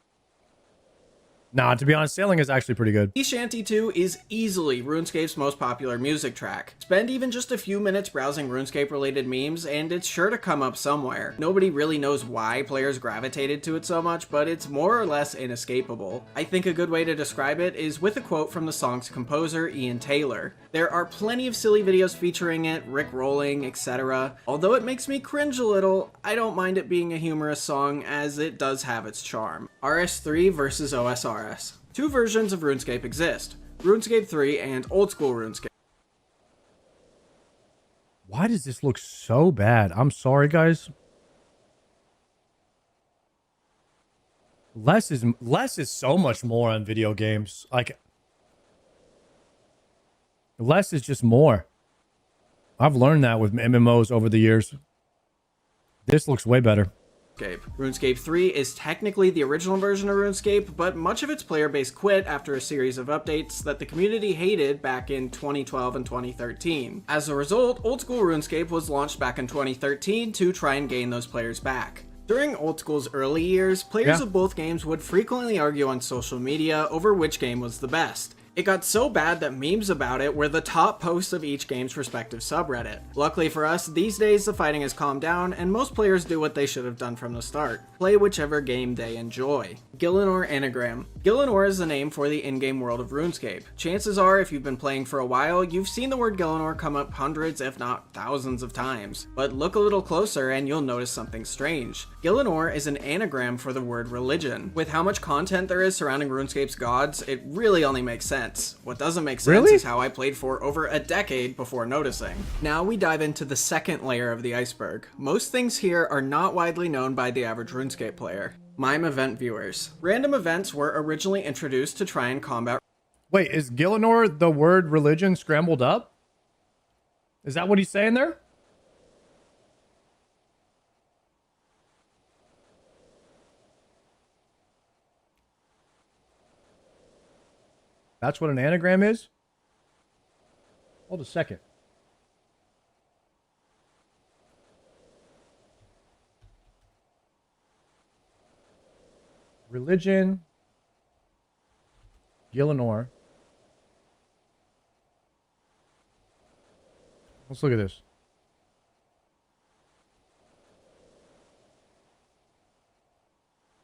Nah, to be honest, sailing is actually pretty good. Sea Shanty 2 is easily RuneScape's most popular music track. Spend even just a few minutes browsing RuneScape-related memes, and it's sure to come up somewhere. Nobody really knows why players gravitated to it so much, but it's more or less inescapable. I think a good way to describe it is with a quote from the song's composer, Ian Taylor. There are plenty of silly videos featuring it, Rick rolling, etc. Although it makes me cringe a little, I don't mind it being a humorous song, as it does have its charm. RS3 versus osrs. Two versions of RuneScape exist, RuneScape 3 and Old School RuneScape. Why does this look so bad? I'm sorry, guys. Less is so much more on video games. Like, less is just more. I've learned that with MMOs over the years. This looks way better. RuneScape 3 is technically the original version of RuneScape, but much of its player base quit after a series of updates that the community hated back in 2012 and 2013. As a result, Old School RuneScape was launched back in 2013 to try and gain those players back. During Old School's early years, players of both games would frequently argue on social media over which game was the best. It got so bad that memes about it were the top posts of each game's respective subreddit. Luckily for us, these days the fighting has calmed down and most players do what they should have done from the start. Play whichever game they enjoy. Gielinor Anagram. Gielinor is the name for the in-game world of RuneScape. Chances are, if you've been playing for a while, you've seen the word Gielinor come up hundreds if not thousands of times. But look a little closer and you'll notice something strange. Gielinor is an anagram for the word religion. With how much content there is surrounding RuneScape's gods, it really only makes sense. What doesn't make sense is how I played for over a decade before noticing. Now we dive into the second layer of the iceberg. Most things here are not widely known by the average RuneScape player. MIME event viewers. Random events were originally introduced to try and combat... Wait, is Gielinor the word religion scrambled up? Is that what he's saying there? That's what an anagram is? Hold a second. Religion. Gielinor. Let's look at this.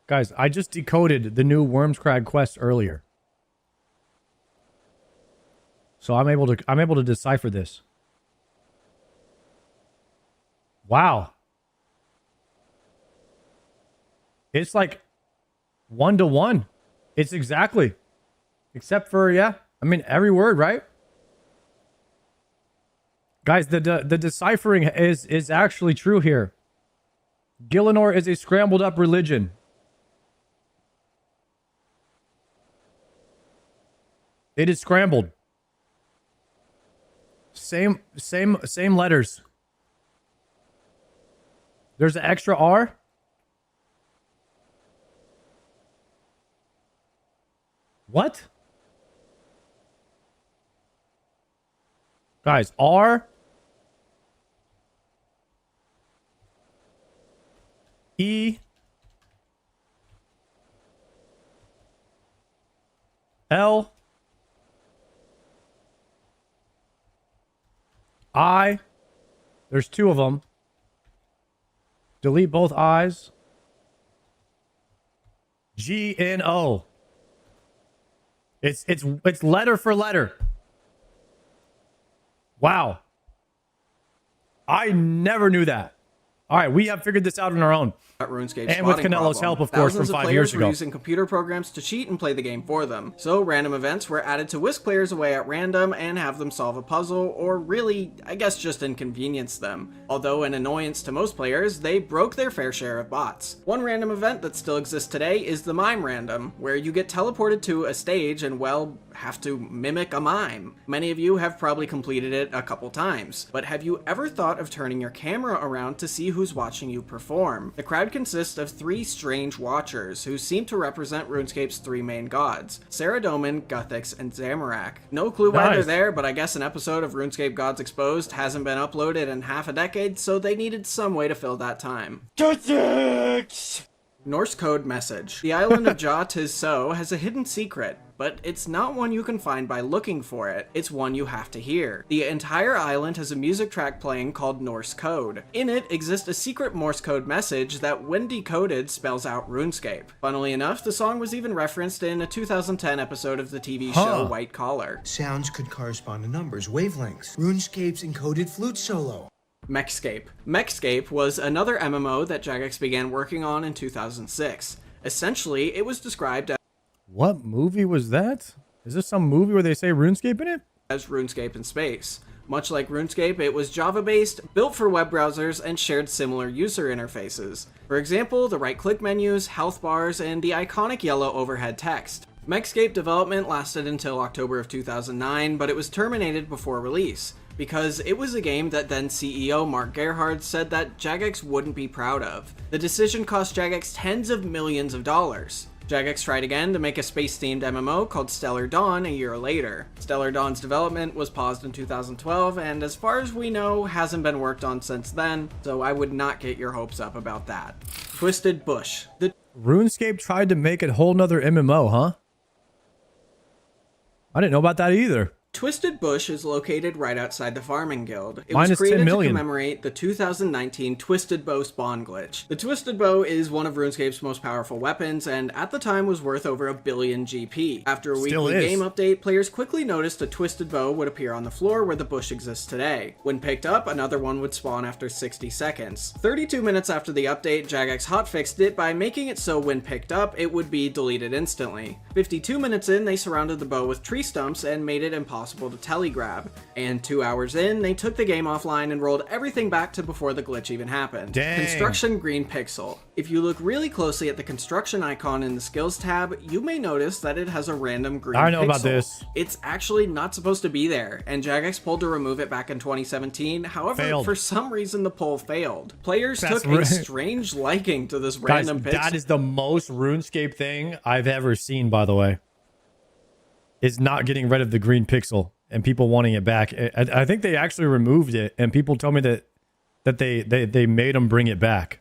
Guys, I just decoded the new Wormscrag quest earlier. So I'm able to decipher this. Wow. It's like 1-to-1. It's exactly. Except for, yeah, I mean, every word, right? Guys, the deciphering is actually true here. Gielinor is a scrambled up religion. It is scrambled. Same letters. There's an extra R. What? Guys, R E L I. There's two of them. Delete both I's. G-N-O. It's letter for letter. Wow. I never knew that. All right, we have figured this out on our own. RuneScape and with Canelo's help, of course, from 5 years ago. Were using computer programs to cheat and play the game for them. So random events were added to whisk players away at random and have them solve a puzzle, or really, I guess just inconvenience them. Although an annoyance to most players, they broke their fair share of bots. One random event that still exists today is the Mime Random, where you get teleported to a stage and, well, have to mimic a mime. Many of you have probably completed it a couple times, but have you ever thought of turning your camera around to see who's watching you perform? The crowd consists of 3 strange watchers who seem to represent RuneScape's 3 main gods, Saradomin, Guthix, and Zamorak. No clue why they're there, but I guess an episode of RuneScape Gods Exposed hasn't been uploaded in half a decade, so they needed some way to fill that time. Guthix! Norse code message. The island of Ja Tis So has a hidden secret, but it's not one you can find by looking for it, it's one you have to hear. The entire island has a music track playing called Norse code. In it exists a secret Morse code message that when decoded spells out RuneScape. Funnily enough, the song was even referenced in a 2010 episode of the TV show White Collar. Sounds could correspond to numbers, wavelengths. RuneScape's encoded flute solo. Mechscape. Mechscape was another MMO that Jagex began working on in 2006. Essentially, it was described What movie was that? Is this some movie where they say RuneScape in it? as RuneScape in space. Much like RuneScape, it was Java-based, built for web browsers, and shared similar user interfaces. For example, the right-click menus, health bars, and the iconic yellow overhead text. Mechscape development lasted until October of 2009, but it was terminated before release, because it was a game that then CEO Mark Gerhardt said that Jagex wouldn't be proud of. The decision cost Jagex tens of millions of dollars. Jagex tried again to make a space-themed MMO called Stellar Dawn a year later. Stellar Dawn's development was paused in 2012, and as far as we know, hasn't been worked on since then, so I would not get your hopes up about that. Twisted Bush. The RuneScape tried to make a whole nother MMO, huh? I didn't know about that either. Twisted Bush is located right outside the Farming Guild. It Minus was created 10 to million. commemorate the 2019 Twisted Bow spawn glitch. The Twisted Bow is one of RuneScape's most powerful weapons, and at the time was worth over 1 billion GP. After a Still weekly is. game update, players quickly noticed a Twisted Bow would appear on the floor where the bush exists today. When picked up, another one would spawn after 60 seconds. 32 minutes after the update, Jagex hotfixed it by making it so when picked up, it would be deleted instantly. 52 minutes in, they surrounded the bow with tree stumps and made it impossible to telegraph. And 2 hours in, they took the game offline and rolled everything back to before the glitch even happened. Dang. Construction green pixel. If you look really closely at the construction icon in the skills tab, you may notice that it has a random green pixel. I know about this. It's actually not supposed to be there, and Jagex pulled to remove it back in 2017. However, Failed. for some reason the poll failed. Players That's took a right. strange liking to this Guys, random pixel. that is the most RuneScape thing I've ever seen, by the way. Is not getting rid of the green pixel and people wanting it back. I think they actually removed it, and people told me that they made them bring it back.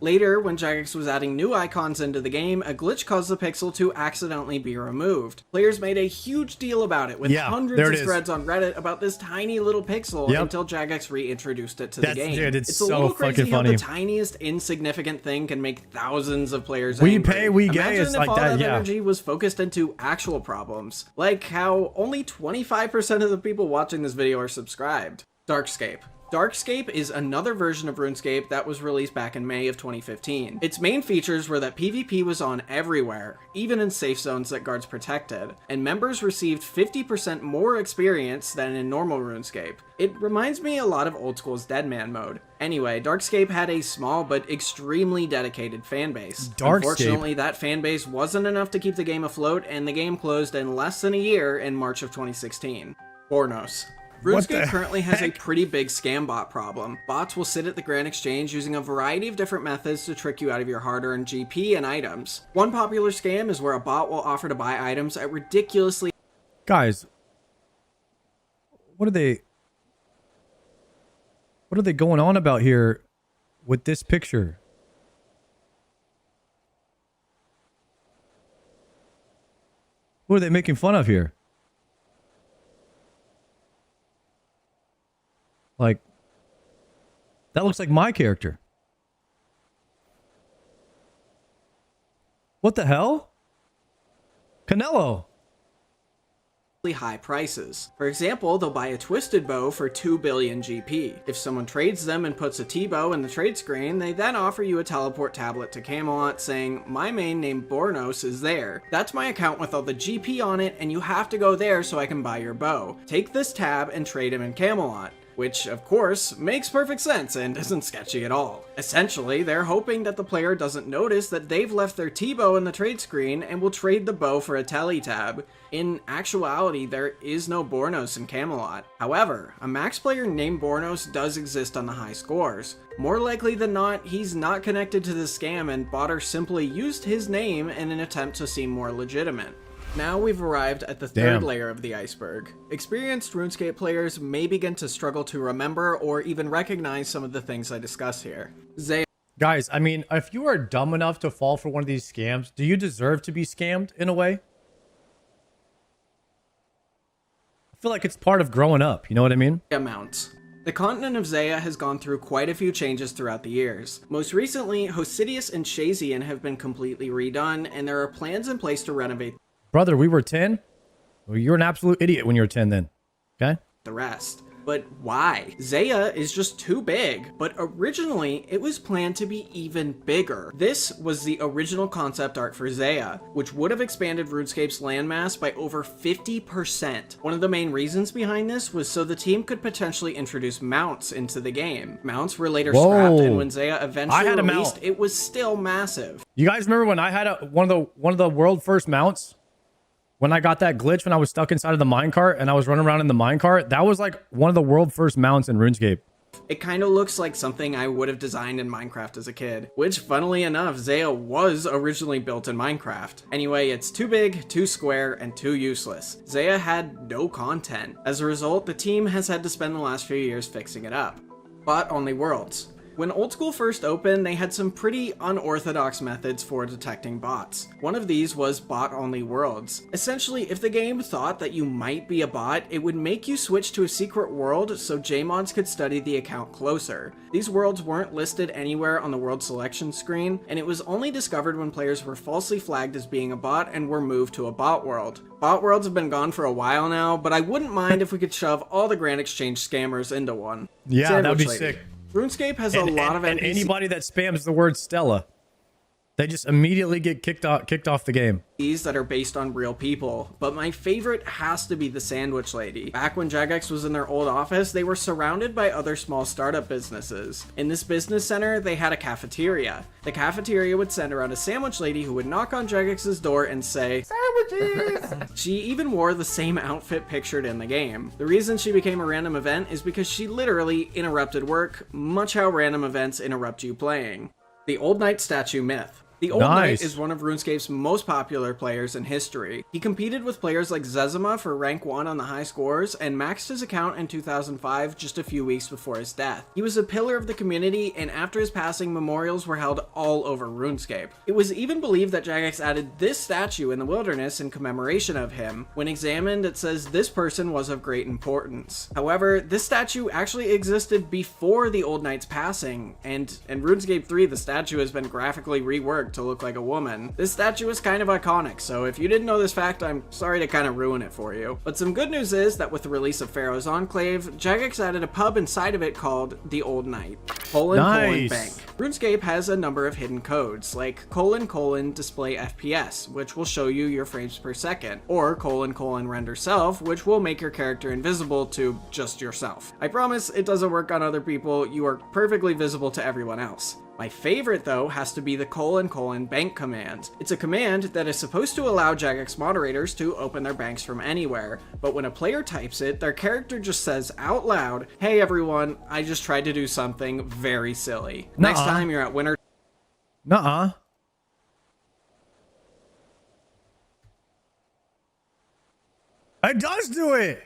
Later, when Jagex was adding new icons into the game, a glitch caused the pixel to accidentally be removed. Players made a huge deal about it, with hundreds there of it is. threads on Reddit about this tiny little pixel Yep. until Jagex reintroduced it to the game. Dude, it's a so little crazy fucking how funny. the tiniest insignificant thing can make thousands of players We angry. pay, we get, Imagine it's if like all that, that yeah. energy was focused into actual problems, like how only 25% of the people watching this video are subscribed. Darkscape. Darkscape is another version of RuneScape that was released back in May of 2015. Its main features were that PvP was on everywhere, even in safe zones that guards protected, and members received 50% more experience than in normal RuneScape. It reminds me a lot of old school's Deadman mode. Anyway, Darkscape had a small but extremely dedicated fanbase. Darkscape? Unfortunately, that fanbase wasn't enough to keep the game afloat, and the game closed in less than a year in March of 2016. Bornos. What the RuneScape currently has a heck? pretty big scam bot problem. Bots will sit at the Grand Exchange using a variety of different methods to trick you out of your hard-earned GP and items. One popular scam is where a bot will offer to buy items at ridiculously Guys, what are they going on about here with this picture? What are they making fun of here? Like, that looks like my character. What the hell? Canelo. high prices. For example, they'll buy a twisted bow for 2 billion GP. If someone trades them and puts a T-bow in the trade screen, they then offer you a teleport tablet to Camelot saying, "My main named Bornos is there. That's my account with all the GP on it, and you have to go there so I can buy your bow. Take this tab and trade him in Camelot." which of course makes perfect sense and isn't sketchy at all. Essentially, they're hoping that the player doesn't notice that they've left their T-bow in the trade screen and will trade the bow for a tally tab. In actuality, there is no Bornos in Camelot. However, a max player named Bornos does exist on the high scores. More likely than not, he's not connected to the scam and botter simply used his name in an attempt to seem more legitimate. Now we've arrived at the third layer of the iceberg. Experienced RuneScape players may begin to struggle to remember or even recognize some of the things I discuss here. Guys, I mean, if you are dumb enough to fall for one of these scams, do you deserve to be scammed in a way? I feel like it's part of growing up, you know what I mean? Amounts. The continent of Zaya has gone through quite a few changes throughout the years. Most recently, Hosidius and Shazian have been completely redone, and there are plans in place to renovate Brother, we were 10? Well, you're an absolute idiot when you were 10 then. Okay? the rest. But why? Zaya is just too big, but originally it was planned to be even bigger. This was the original concept art for Zaya, which would have expanded RuneScape's landmass by over 50%. One of the main reasons behind this was so the team could potentially introduce mounts into the game. Mounts were later scrapped, and when Zaya eventually released, it was still massive. You guys remember when I had one of the world first mounts? When I got that glitch when I was stuck inside of the minecart and I was running around in the minecart, that was like one of the world first mounts in RuneScape. It kind of looks like something I would have designed in Minecraft as a kid, which funnily enough, Zaya was originally built in Minecraft. Anyway, it's too big, too square, and too useless. Zaya had no content. As a result, the team has had to spend the last few years fixing it up. Bot-only worlds. When Old School first opened, they had some pretty unorthodox methods for detecting bots. One of these was bot-only worlds. Essentially, if the game thought that you might be a bot, it would make you switch to a secret world so JMods could study the account closer. These worlds weren't listed anywhere on the world selection screen, and it was only discovered when players were falsely flagged as being a bot and were moved to a bot world. Bot worlds have been gone for a while now, but I wouldn't mind if we could shove all the Grand Exchange scammers into one. Yeah, that'd be sick. RuneScape has a lot of NPCs. And anybody that spams the word Stella, they just immediately get kicked off the game. That are based on real people, but my favorite has to be the Sandwich Lady. Back when Jagex was in their old office, they were surrounded by other small startup businesses. In this business center, they had a cafeteria. The cafeteria would send around a Sandwich Lady who would knock on Jagex's door and say, "Sandwiches!" She even wore the same outfit pictured in the game. The reason she became a random event is because she literally interrupted work, much how random events interrupt you playing. The Old Knight statue myth. The Old Knight is one of RuneScape's most popular players in history. He competed with players like Zezima for rank 1 on the high scores and maxed his account in 2005, just a few weeks before his death. He was a pillar of the community, and after his passing, memorials were held all over RuneScape. It was even believed that Jagex added this statue in the wilderness in commemoration of him. When examined, it says this person was of great importance. However, this statue actually existed before the Old Knight's passing, and in RuneScape 3, the statue has been graphically reworked to look like a woman. This statue is kind of iconic, so if you didn't know this fact, I'm sorry to kind of ruin it for you. But some good news is that with the release of Pharaoh's Enclave, Jagex added a pub inside of it called the Old Knight. Bank. RuneScape has a number of hidden codes, like : display FPS, which will show you your frames per second, or : render self, which will make your character invisible to just yourself. I promise it doesn't work on other people, you are perfectly visible to everyone else. My favorite, though, has to be the : bank command. It's a command that is supposed to allow Jagex moderators to open their banks from anywhere, but when a player types it, their character just says out loud, "Hey everyone, I just tried to do something very silly." Next time you're at Winter... It does do it!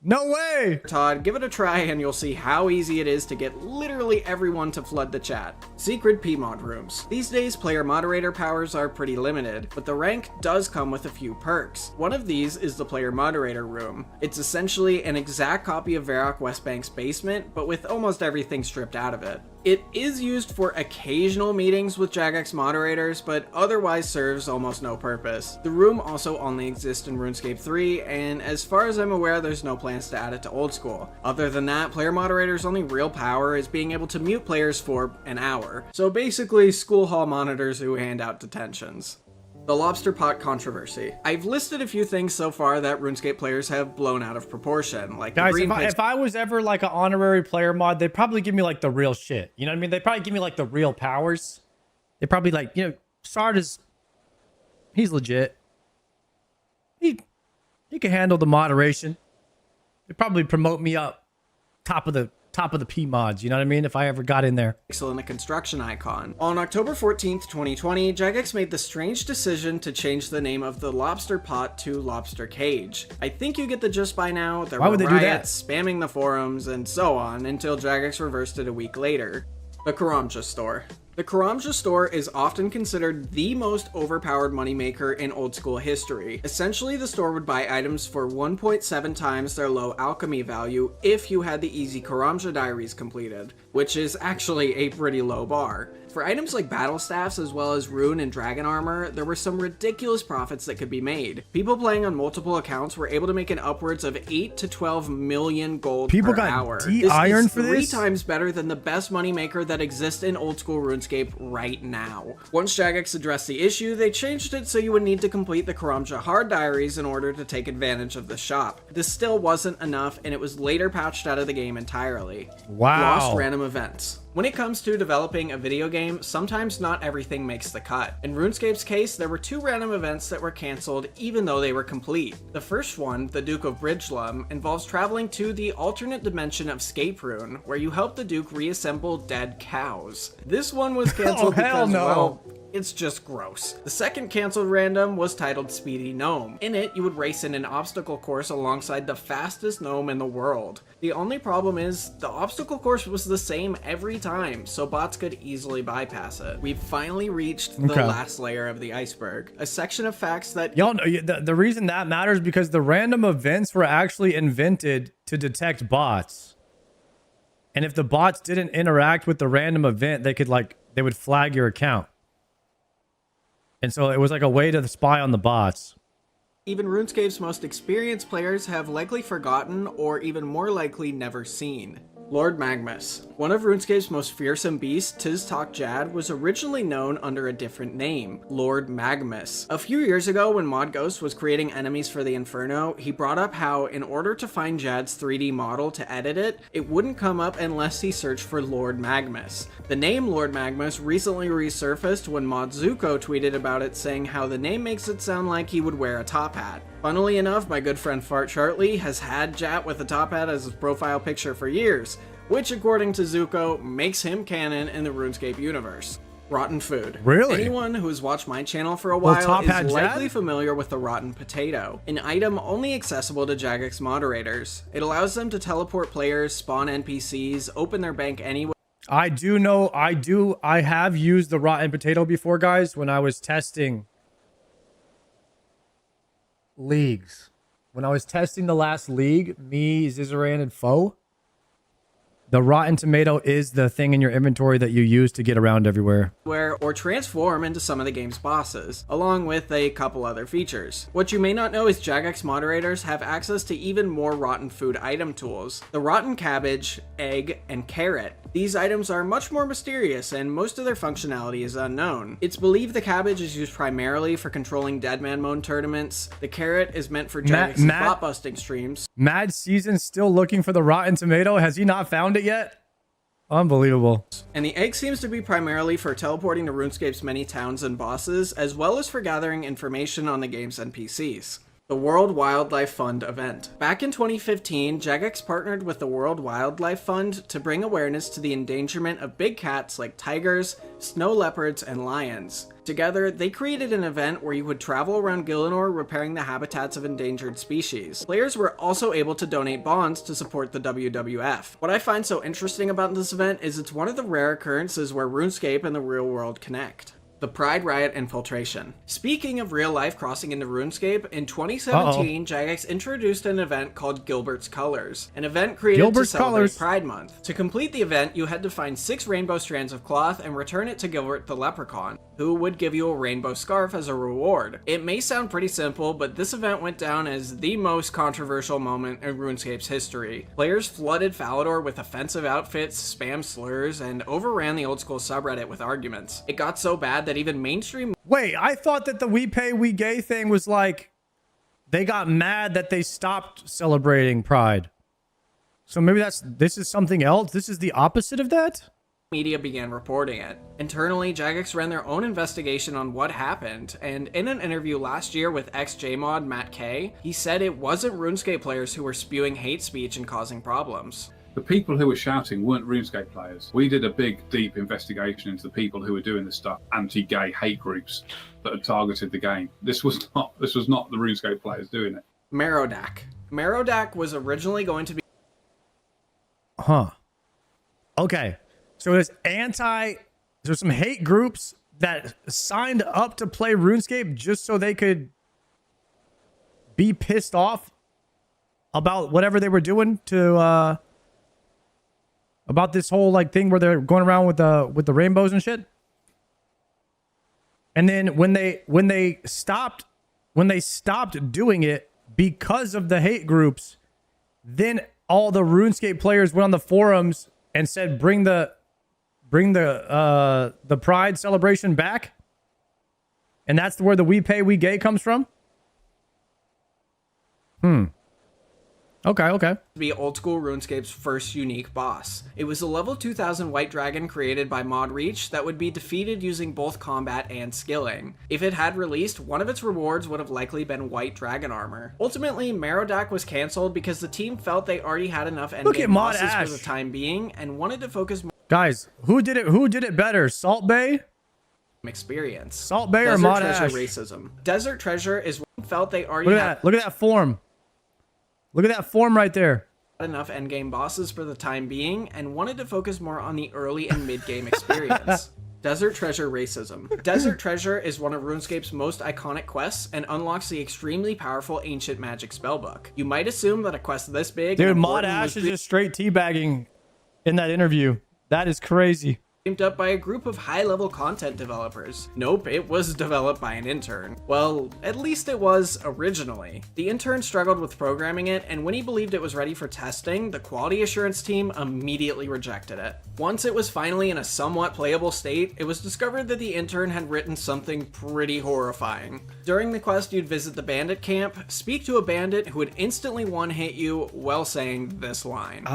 No way! Todd, give it a try and you'll see how easy it is to get literally everyone to flood the chat. Secret PMod rooms. These days, player moderator powers are pretty limited, but the rank does come with a few perks. One of these is the player moderator room. It's essentially an exact copy of Varrock Westbank's basement, but with almost everything stripped out of it. It is used for occasional meetings with Jagex moderators, but otherwise serves almost no purpose. The room also only exists in RuneScape 3, and as far as I'm aware, there's no plans to add it to Old School. Other than that, player moderators' only real power is being able to mute players for an hour. So basically, school hall monitors who hand out detentions. The lobster pot controversy. I've listed a few things so far that RuneScape players have blown out of proportion, like the Guys, green if I was ever like an honorary player mod, they'd probably give me like the real shit. You know what I mean? They'd probably give me like the real powers. They'd probably like, you know, Sard is, he's legit. He can handle the moderation. They'd probably promote me up top of the P mods, you know what I mean? If I ever got in there. pixel in a construction icon. On October 14th, 2020, Jagex made the strange decision to change the name of the lobster pot to lobster cage. I think you get the gist by now. There Why were would they do that? riots, spamming the forums, and so on, until Jagex reversed it a week later. The Karamja store. The Karamja store is often considered the most overpowered moneymaker in old school history. Essentially, the store would buy items for 1.7 times their low alchemy value if you had the easy Karamja diaries completed, which is actually a pretty low bar. For items like battle staffs as well as rune and dragon armor, there were some ridiculous profits that could be made. People playing on multiple accounts were able to make an upwards of 8 to 12 million gold People per got hour. de-ironed This for is three this? times better than the best moneymaker that exists in old school RuneScape right now. Once Jagex addressed the issue, they changed it so you would need to complete the Karamja hard diaries in order to take advantage of the shop. This still wasn't enough, and it was later patched out of the game entirely. Wow. Lost random events. When it comes to developing a video game, sometimes not everything makes the cut. In RuneScape's case, there were 2 random events that were cancelled even though they were complete. The first one, the Duke of Bridgelum, involves traveling to the alternate dimension of Scape Rune, where you help the Duke reassemble dead cows. This one was cancelled hell because, no. well, it's just gross. The second cancelled random was titled Speedy Gnome. In it, you would race in an obstacle course alongside the fastest gnome in the world. The only problem is, the obstacle course was the same every time, so bots could easily bypass it. We've finally reached the Okay. last layer of the iceberg, a section of facts that Y'all know the reason that matters because the random events were actually invented to detect bots. And if the bots didn't interact with the random event, they would flag your account. And so it was like a way to spy on the bots. even RuneScape's most experienced players have likely forgotten or even more likely never seen. Lord Magmus. One of RuneScape's most fearsome beasts, Tiztok Jad, was originally known under a different name, Lord Magmus. A few years ago, when Mod Ghost was creating enemies for the Inferno, he brought up how, in order to find Jad's 3D model to edit it, it wouldn't come up unless he searched for Lord Magmus. The name Lord Magmus recently resurfaced when Mod Zuko tweeted about it, saying how the name makes it sound like he would wear a top hat. Funnily enough, my good friend Fart Chartley has had Jat with a top hat as his profile picture for years, which according to Zuko makes him canon in the RuneScape universe. Rotten food. Really? Anyone who has watched my channel for a Well, while Top Hat is Jad? likely familiar with the rotten potato, an item only accessible to Jagex moderators. It allows them to teleport players, spawn NPCs, open their bank anywhere. I have used the rotten potato before, guys, when I was testing leagues. When I was testing the last league, me, Zizaran, and Foe, the rotten tomato is the thing in your inventory that you use to get around everywhere. Or transform into some of the game's bosses, along with a couple other features. What you may not know is Jagex moderators have access to even more rotten food item tools. The rotten cabbage, egg, and carrot. These items are much more mysterious, and most of their functionality is unknown. It's believed the cabbage is used primarily for controlling Deadman Mode tournaments. The carrot is meant for Jagex's bot busting streams. Mad Season's still looking for the rotten tomato. Has he not found it yet? Unbelievable. And the egg seems to be primarily for teleporting to RuneScape's many towns and bosses, as well as for gathering information on the game's NPCs. The World Wildlife Fund event. Back in 2015, Jagex partnered with the World Wildlife Fund to bring awareness to the endangerment of big cats like tigers, snow leopards, and lions. Together, they created an event where you would travel around Gielinor repairing the habitats of endangered species. Players were also able to donate bonds to support the WWF. What I find so interesting about this event is it's one of the rare occurrences where RuneScape and the real world connect. The Pride Riot infiltration. Speaking of real life crossing into RuneScape, in 2017, Jagex introduced an event called Gilbert's Colors, an event created to celebrate Pride Month. To complete the event, you had to find 6 rainbow strands of cloth and return it to Gilbert the Leprechaun, who would give you a rainbow scarf as a reward. It may sound pretty simple, but this event went down as the most controversial moment in RuneScape's history. Players flooded Falador with offensive outfits, spam slurs, and overran the old school subreddit with arguments. It got so bad that even mainstream Wait, I thought that the We Pay We Gay thing was like they got mad that they stopped celebrating Pride. So maybe this is something else. This is the opposite of that. media began reporting it. Internally, Jagex ran their own investigation on what happened, and in an interview last year with ex-JMod Matt K, he said it wasn't RuneScape players who were spewing hate speech and causing problems. The people who were shouting weren't RuneScape players. We did a big, deep investigation into the people who were doing this stuff, anti-gay hate groups that had targeted the game. This was not the RuneScape players doing it. Merodak. Merodak was originally going to be Huh. Okay. So there's some hate groups that signed up to play RuneScape just so they could be pissed off about whatever they were doing to about this whole like thing where they're going around with the rainbows and shit. And then when they stopped doing it because of the hate groups, then all the RuneScape players went on the forums and said, bring the Pride celebration back. And that's where the We Pay We Gay comes from. Okay. be old school RuneScape's first unique boss. It was a level 2000 white dragon created by Mod Reach that would be defeated using both combat and skilling. If it had released, one of its rewards would have likely been white dragon armor. Ultimately, Merodak was cancelled because the team felt they already had enough endgame bosses for the time being and wanted to focus more Guys, who did it better? Salt Bay? experience. Salt Bay or Mod Treasure Ash? racism. Desert Treasure is one felt they already had Look at that form. Look at that form right there. enough endgame bosses for the time being and wanted to focus more on the early and mid-game experience. Desert Treasure racism. Desert Treasure is one of RuneScape's most iconic quests and unlocks the extremely powerful Ancient Magic spellbook. You might assume that a quest this big... Dude, Mod Ash is just straight teabagging in that interview. That is crazy. Dreamed up by a group of high-level content developers. Nope, it was developed by an intern. Well, at least it was originally. The intern struggled with programming it, and when he believed it was ready for testing, the quality assurance team immediately rejected it. Once it was finally in a somewhat playable state, it was discovered that the intern had written something pretty horrifying. During the quest, you'd visit the bandit camp, speak to a bandit who would instantly one-hit you while saying this line.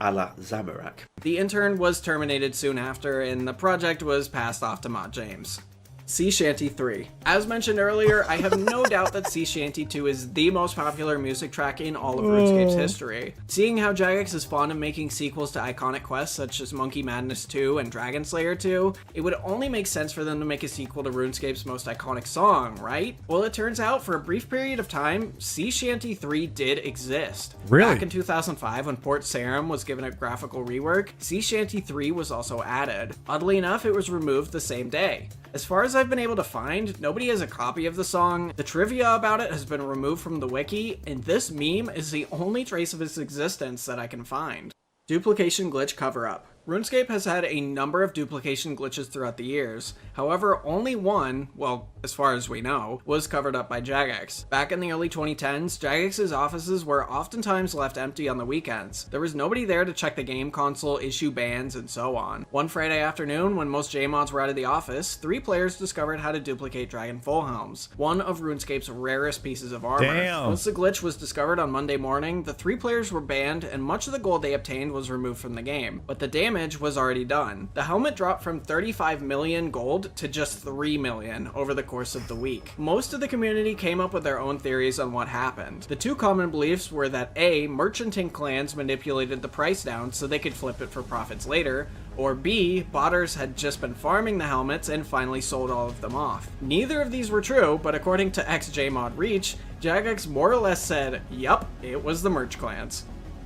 Allah Zabarak. The intern was terminated soon after, and the project was passed off to Mod James. Sea Shanty 3. As mentioned earlier, I have no doubt that Sea Shanty 2 is the most popular music track in all of RuneScape's history. Seeing how Jagex is fond of making sequels to iconic quests such as Monkey Madness 2 and Dragon Slayer 2, it would only make sense for them to make a sequel to RuneScape's most iconic song, right? Well, it turns out, for a brief period of time, Sea Shanty 3 did exist. Really? Back in 2005, when Port Sarim was given a graphical rework, Sea Shanty 3 was also added. Oddly enough, it was removed the same day. As far as I've been able to find, nobody has a copy of the song, the trivia about it has been removed from the wiki, and this meme is the only trace of its existence that I can find. Duplication glitch cover-up. RuneScape has had a number of duplication glitches throughout the years. However, only one, well, as far as we know, was covered up by Jagex. Back in the early 2010s, Jagex's offices were oftentimes left empty on the weekends. There was nobody there to check the game console, issue bans, and so on. One Friday afternoon, when most JMods were out of the office, 3 players discovered how to duplicate Dragon Full Helms, one of RuneScape's rarest pieces of armor. Damn. Once the glitch was discovered on Monday morning, the 3 players were banned, and much of the gold they obtained was removed from the game. But the damage was already done. The helmet dropped from 35 million gold to just 3 million over the course of the week. Most of the community came up with their own theories on what happened. The 2 common beliefs were that A, merchanting clans manipulated the price down so they could flip it for profits later, or B, botters had just been farming the helmets and finally sold all of them off. Neither of these were true, but according to XJMod Reach, Jagex more or less said, yup, it was the merch clans.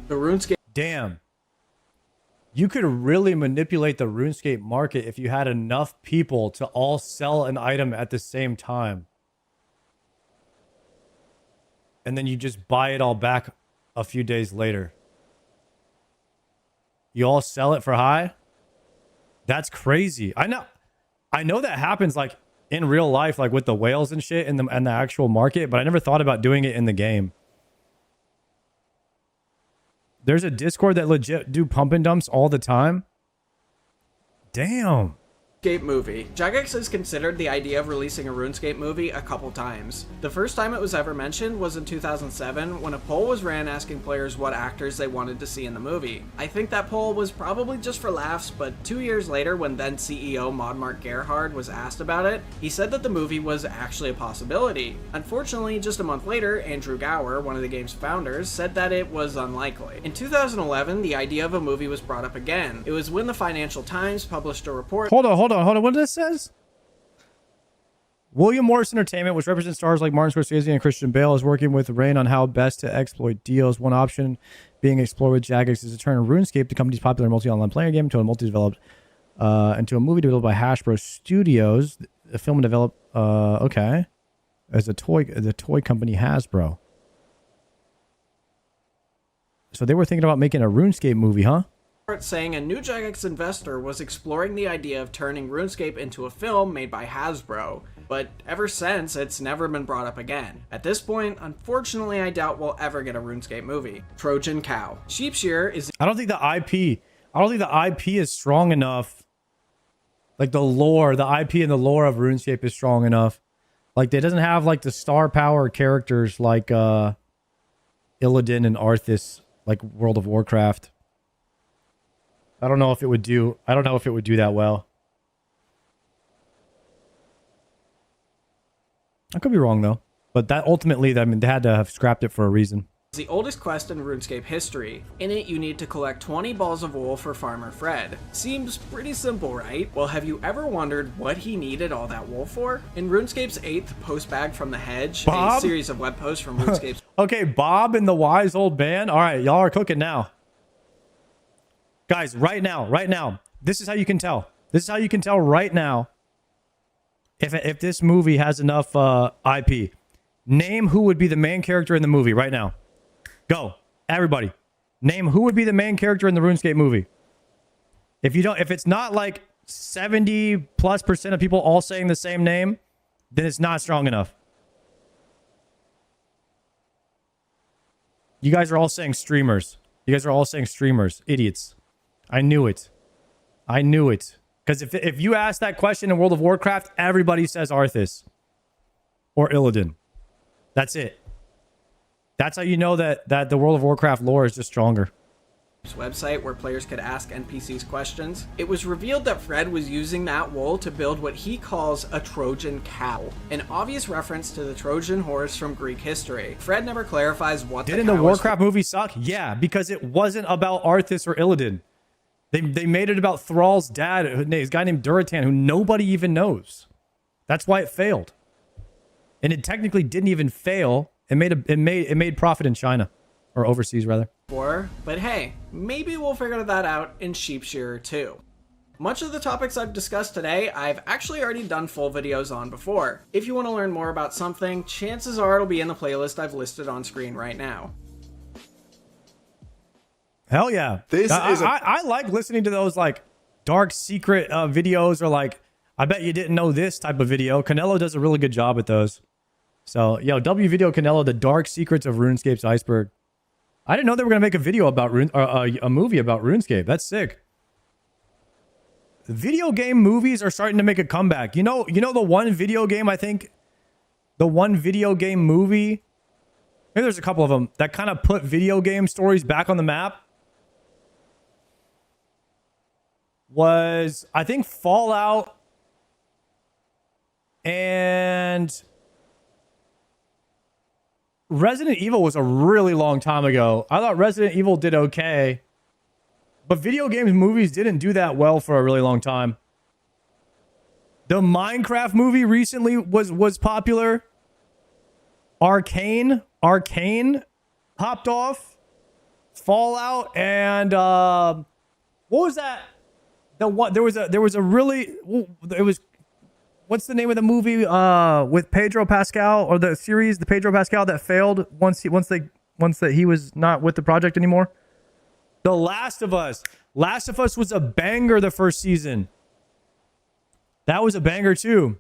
The RuneScape Damn. You could really manipulate the RuneScape market if you had enough people to all sell an item at the same time. And then you just buy it all back a few days later. You all sell it for high? That's crazy. I know that happens like in real life, like with the whales and shit and the actual market, but I never thought about doing it in the game. There's a Discord that legit do pump and dumps all the time. Damn. RuneScape movie. Jagex has considered the idea of releasing a RuneScape movie a couple times. The first time it was ever mentioned was in 2007 when a poll was ran asking players what actors they wanted to see in the movie. I think that poll was probably just for laughs, but 2 years later when then CEO Modmark Gerhard was asked about it, he said that the movie was actually a possibility. Unfortunately, just a month later, Andrew Gower, one of the game's founders, said that it was unlikely. In 2011, the idea of a movie was brought up again. It was when the Financial Times published a report. Hold on. What this says? William Morris Entertainment, which represents stars like Martin Scorsese and Christian Bale, is working with Rain on how best to exploit deals. One option being explored with Jagex is to turn RuneScape, the company's popular multi-online player game, into a multi-developed into a movie developed by Hasbro Studios. The film developed okay, as the toy company Hasbro. So they were thinking about making a RuneScape movie, huh? Saying a new Jagex investor was exploring the idea of turning RuneScape into a film made by Hasbro, but ever since, it's never been brought up again. At this point, unfortunately, I doubt we'll ever get a RuneScape movie. Trojan Cow. Sheepshear is... I don't think the IP is strong enough. Like the IP and the lore of RuneScape is strong enough. Like it doesn't have like the star power characters like Illidan and Arthas, like World of Warcraft. I don't know if it would do that well. I could be wrong though. But that ultimately, I mean, they had to have scrapped it for a reason. the oldest quest in RuneScape history. In it, you need to collect 20 balls of wool for Farmer Fred. Seems pretty simple, right? Well, have you ever wondered what he needed all that wool for? In RuneScape's 8th Post Bag from the Hedge, Bob? a series of web posts from RuneScape's Okay, Bob and the wise old man. All right, y'all are cooking now. Guys, right now, this is how you can tell. This is how you can tell right now if this movie has enough IP. Name who would be the main character in the movie right now. Go, everybody. Name who would be the main character in the RuneScape movie. If it's not like 70+% of people all saying the same name, then it's not strong enough. You guys are all saying streamers. Idiots. I knew it. Because if you ask that question in World of Warcraft, everybody says Arthas or Illidan. That's it. That's how you know that the World of Warcraft lore is just stronger. website where players could ask NPCs questions. It was revealed that Fred was using that wool to build what he calls a Trojan cow, an obvious reference to the Trojan horse from Greek history. Fred never clarifies what Didn't the Warcraft movie suck? Yeah, because it wasn't about Arthas or Illidan. They made it about Thrall's dad, a guy named Duratan, who nobody even knows. That's why it failed. And it technically didn't even fail. It made profit in China, or overseas rather. But hey, maybe we'll figure that out in Sheepshearer 2. Much of the topics I've discussed today, I've actually already done full videos on before. If you want to learn more about something, chances are it'll be in the playlist I've listed on screen right now. Hell yeah. I like listening to those like dark secret videos, or like, I bet you didn't know this type of video. Canelo does a really good job at those. So, yo, W Video Canelo, the dark secrets of RuneScape's iceberg. I didn't know they were going to make a video about a movie about RuneScape. That's sick. Video game movies are starting to make a comeback. You know the one video game, I think, the one video game movie, maybe there's a couple of them, that kind of put video game stories back on the map was, I think, Fallout and Resident Evil was a really long time ago. I thought Resident Evil did okay, but video games movies didn't do that well for a really long time. The Minecraft movie recently was popular. Arcane popped off. Fallout and what was that? There was a really, it was, what's the name of the movie with Pedro Pascal, or the series, the Pedro Pascal that failed once he was not with the project anymore? The Last of Us. Last of Us was a banger the first season. That was a banger too.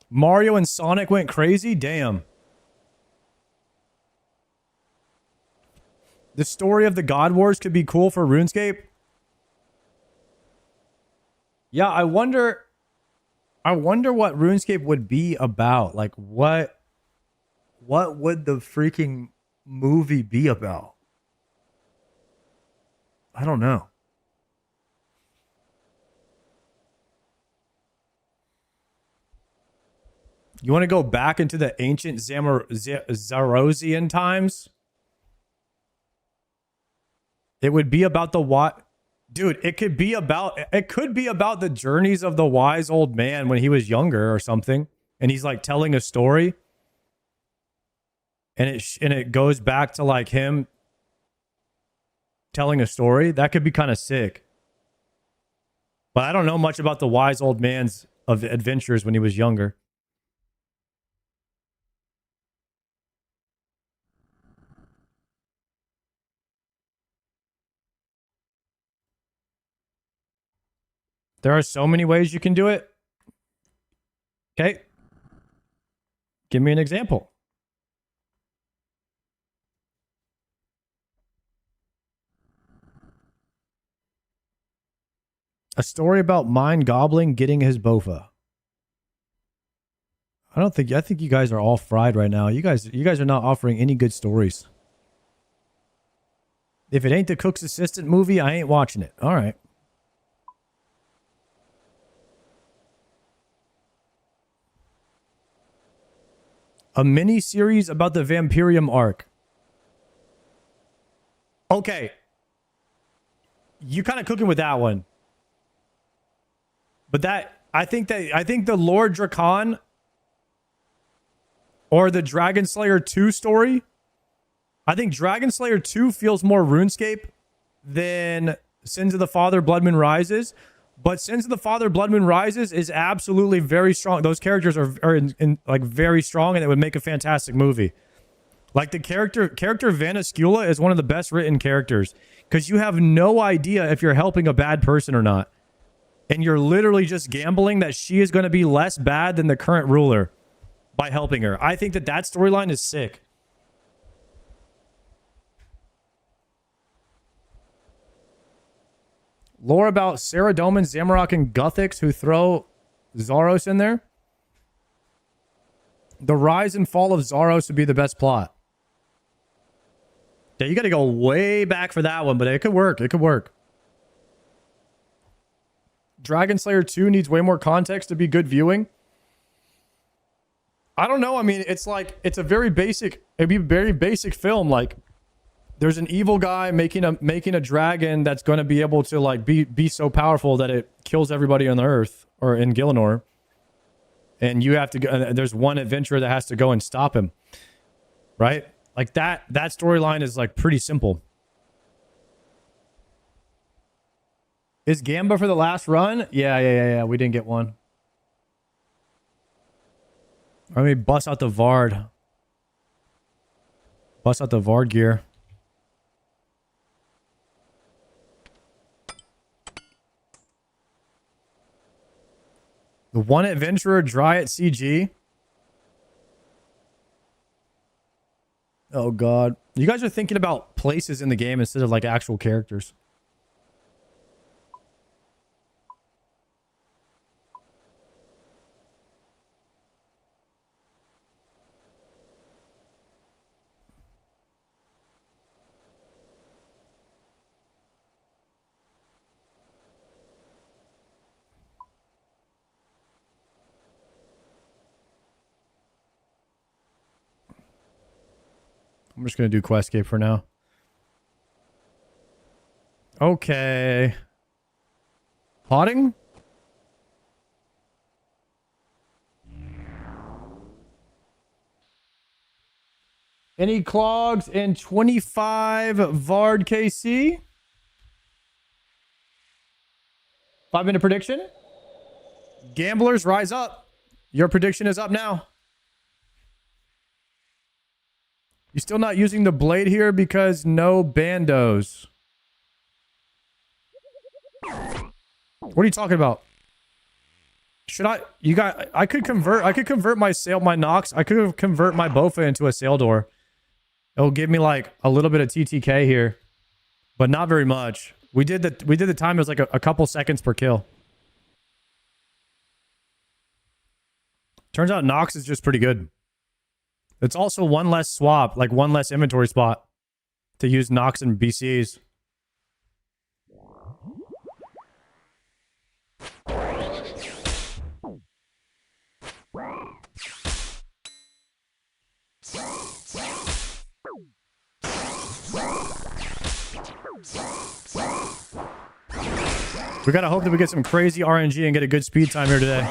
Mario and Sonic went crazy. Damn. The story of the God Wars could be cool for RuneScape. Yeah, I wonder what RuneScape would be about. Like what would the freaking movie be about? I don't know. You want to go back into the ancient Zarosian times? It would be about the what? Dude, it could be about the journeys of the wise old man when he was younger or something, and he's like telling a story, and it goes back to like him telling a story. That could be kind of sick. But I don't know much about the wise old man's of adventures when he was younger. There are so many ways you can do it. Okay. Give me an example. A story about Mind Goblin getting his bofa. I think you guys are all fried right now. You guys are not offering any good stories. If it ain't the Cook's Assistant movie, I ain't watching it. All right. A mini series about the Vampirium arc. Okay. You kind of cooking with that one. But I think the Lord Dracan or the Dragon Slayer 2 story, I think Dragon Slayer 2 feels more RuneScape than Sins of the Father Blood Moon Rises. But Sins of the Father Blood Moon Rises is absolutely very strong. Those characters are in like very strong, and it would make a fantastic movie. Like the character Vanascula is one of the best written characters because you have no idea if you're helping a bad person or not. And you're literally just gambling that she is going to be less bad than the current ruler by helping her. I think that storyline is sick. Lore about Saradomin, Zamorak, and Guthics who throw Zaros in there. The rise and fall of Zaros would be the best plot. Yeah, you got to go way back for that one, but it could work. It could work. Dragon Slayer 2 needs way more context to be good viewing. I don't know. I mean, it's a very basic, it'd be a very basic film. Like, there's an evil guy making a dragon that's going to be able to like be so powerful that it kills everybody on the earth or in Gielinor. And you have to go, there's one adventurer that has to go and stop him. Right? Like that storyline is like pretty simple. Is Gamba for the last run? Yeah. We didn't get one. Let me bust out the Vard. Bust out the Vard gear. The one adventurer dry at CG. Oh god. You guys are thinking about places in the game instead of like actual characters. I'm just going to do Questscape for now. Okay. Potting? Any clogs in 25 Vard KC? 5-minute prediction? Gamblers, rise up. Your prediction is up now. You still not using the blade here because no bandos. What are you talking about? Should I? I could convert my Nox. I could convert my Bofa into a sail door. It'll give me like a little bit of TTK here, but not very much. We did the time. It was like a couple seconds per kill. Turns out Nox is just pretty good. It's also one less swap, like one less inventory spot to use Nox and BCs. We gotta hope that we get some crazy RNG and get a good speed time here today.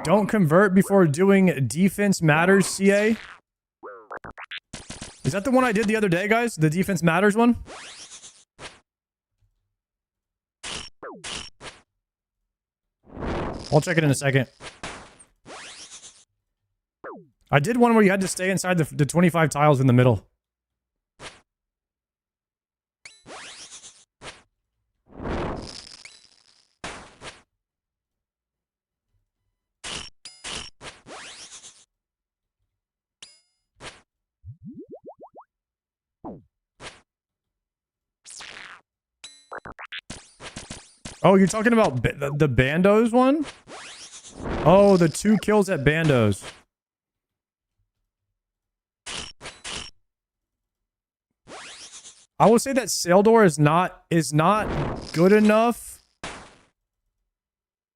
Don't convert before doing defense matters, CA. Is that the one I did the other day, guys? The defense matters one? I'll check it in a second. I did one where you had to stay inside the 25 tiles in the middle. Oh, you're talking about the Bandos one? Oh, the 2 kills at Bandos. I will say that Saildor is not good enough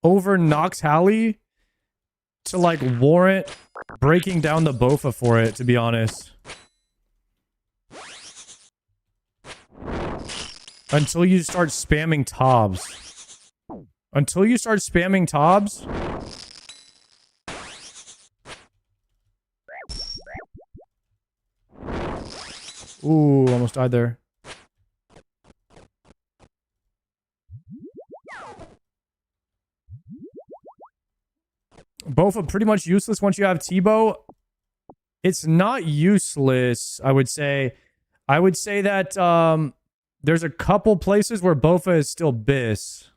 over Nox Halley to like warrant breaking down the Bofa for it, to be honest. Until you start spamming Tobs. Until you start spamming Tobs. Ooh, almost died there. Bofa pretty much useless once you have T-Bow. It's not useless, I would say. I would say that there's a couple places where Bofa is still bis.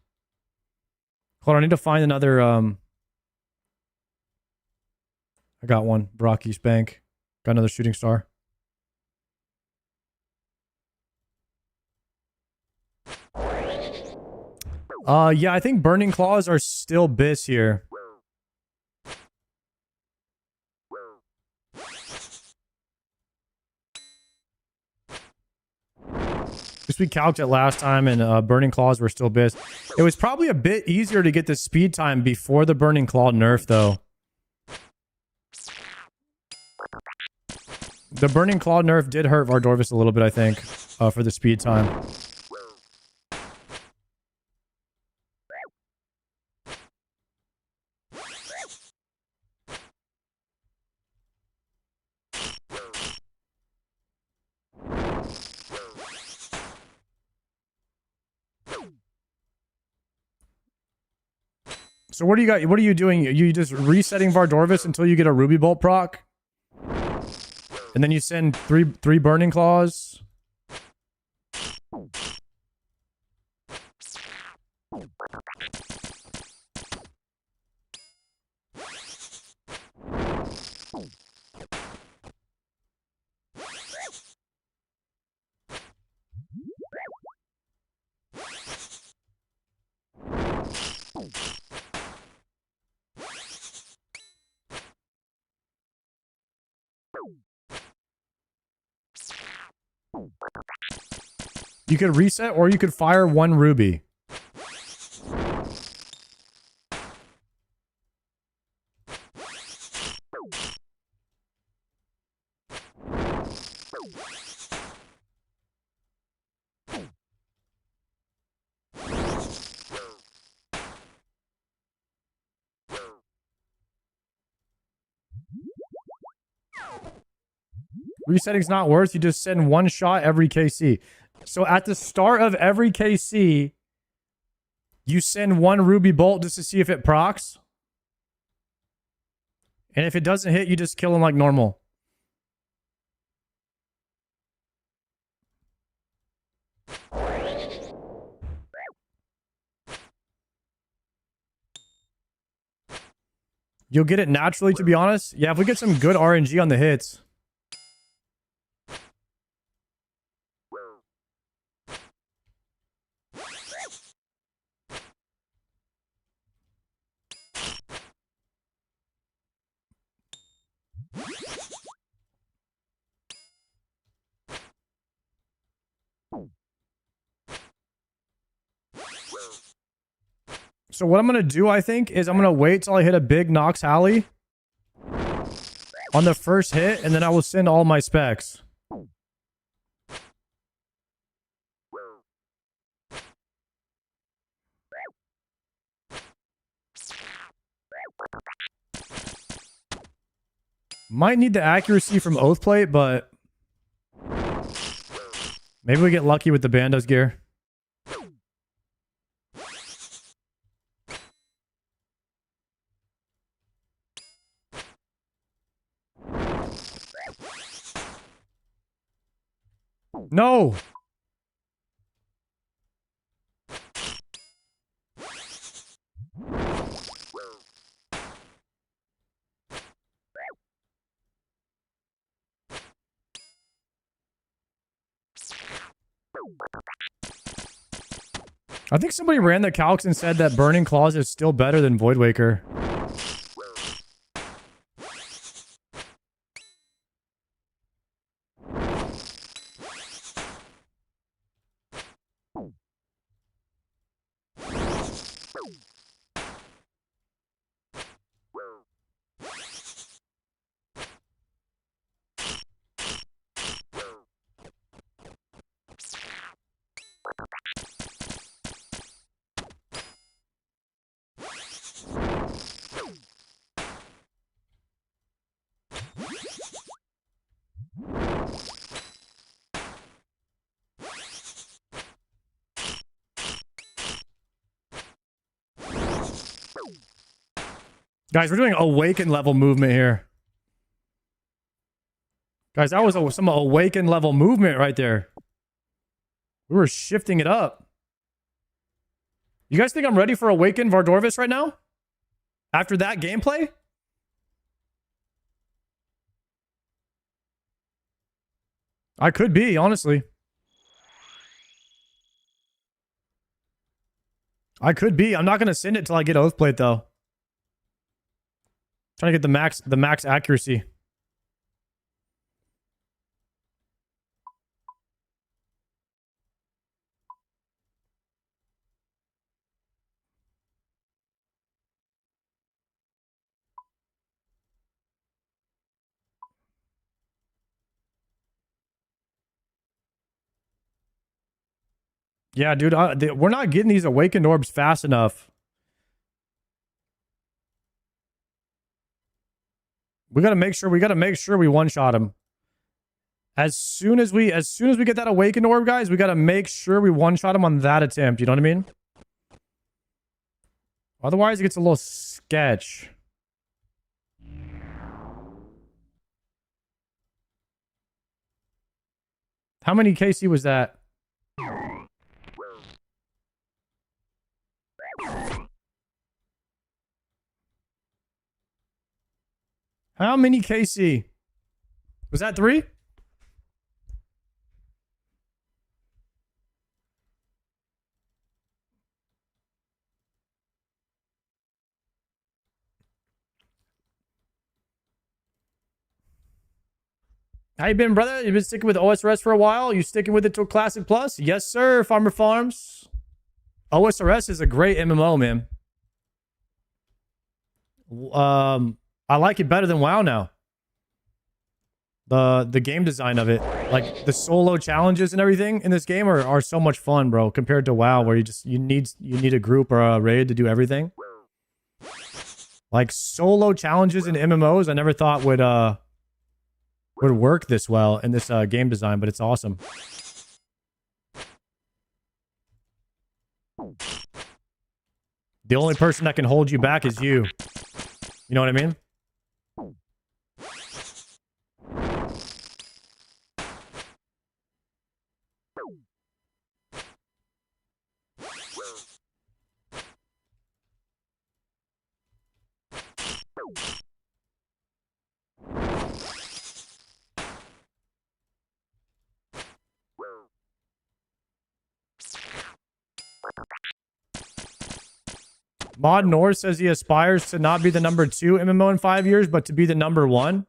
Hold on, I need to find another I got one. Brock East Bank. Got another shooting star. Yeah, I think Burning Claws are still bis here. Because we calced it last time and Burning Claws were still bis. It was probably a bit easier to get the speed time before the Burning Claw nerf, though. The Burning Claw nerf did hurt Vardorvis a little bit, I think, for the speed time. So what do you got? What are you doing? You just resetting Vardorvis until you get a Ruby Bolt proc? And then you send three Burning Claws? You could reset or you could fire 1 Ruby. Resetting's not worth. You just send 1 shot every KC. So at the start of every KC, you send 1 Ruby Bolt just to see if it procs. And if it doesn't hit, you just kill him like normal. You'll get it naturally, to be honest. Yeah, if we get some good RNG on the hits. So what I'm going to do, I think, is I'm going to wait till I hit a big Nox Halley on the first hit, and then I will send all my specs. Might need the accuracy from Oathplate, but maybe we get lucky with the Bandos gear. No! I think somebody ran the calcs and said that Burning Claws is still better than Void Waker. Guys, we're doing awaken level movement here. Guys, that was some awaken level movement right there. We were shifting it up. You guys think I'm ready for awaken Vardorvis right now? After that gameplay? I could be, honestly. I could be. I'm not going to send it till I get Oathplate, though. Trying to get the max accuracy. Yeah, dude, we're not getting these awakened orbs fast enough. We gotta make sure we one-shot him. As soon as we get that awakened orb, guys, we gotta make sure we one-shot him on that attempt. You know what I mean? Otherwise, it gets a little sketch. How many KC was that? How many KC? Was that 3? How you been, brother? You been sticking with osrs for a while? You sticking with it to a Classic Plus? Yes, sir, Farmer Farms. osrs is a great MMO, man. I like it better than WoW now. The game design of it, like the solo challenges and everything in this game are so much fun, bro, compared to WoW where you need a group or a raid to do everything. Like solo challenges in MMOs I never thought would work this well in this game design, but it's awesome. The only person that can hold you back is you. You know what I mean? Mod North says he aspires to not be the number 2 MMO in 5 years, but to be the number 1.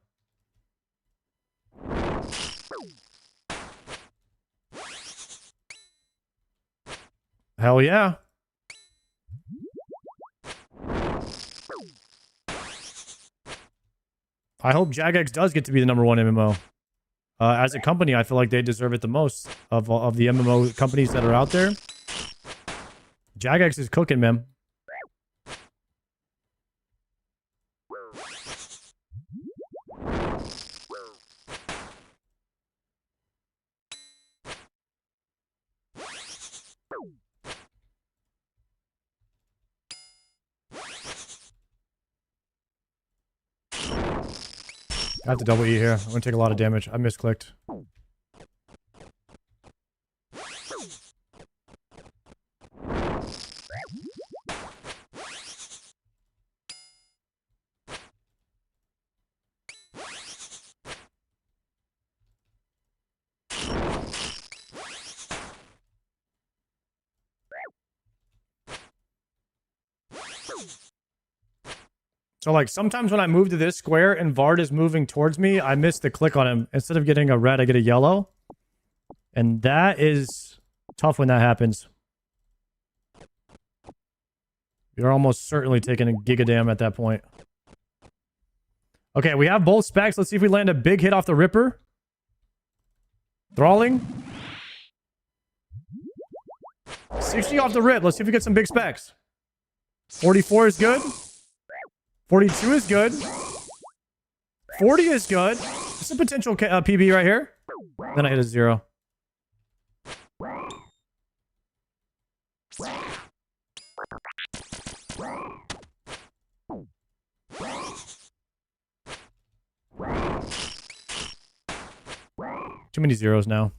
Hell yeah. I hope Jagex does get to be the #1 MMO. As a company, I feel like they deserve it the most of the MMO companies that are out there. Jagex is cooking, man. I have to double E here. I'm gonna take a lot of damage. I misclicked. So like sometimes when I move to this square and Vard is moving towards me, I miss the click on him. Instead of getting a red, I get a yellow. And that is tough when that happens. You're almost certainly taking a gigadam at that point. Okay, we have both specs. Let's see if we land a big hit off the Ripper. Thralling. 60 off the rip. Let's see if we get some big specs. 44 is good. 42 is good. 40 is good. It's a potential PB right here. Then I hit a 0. Too many zeros now.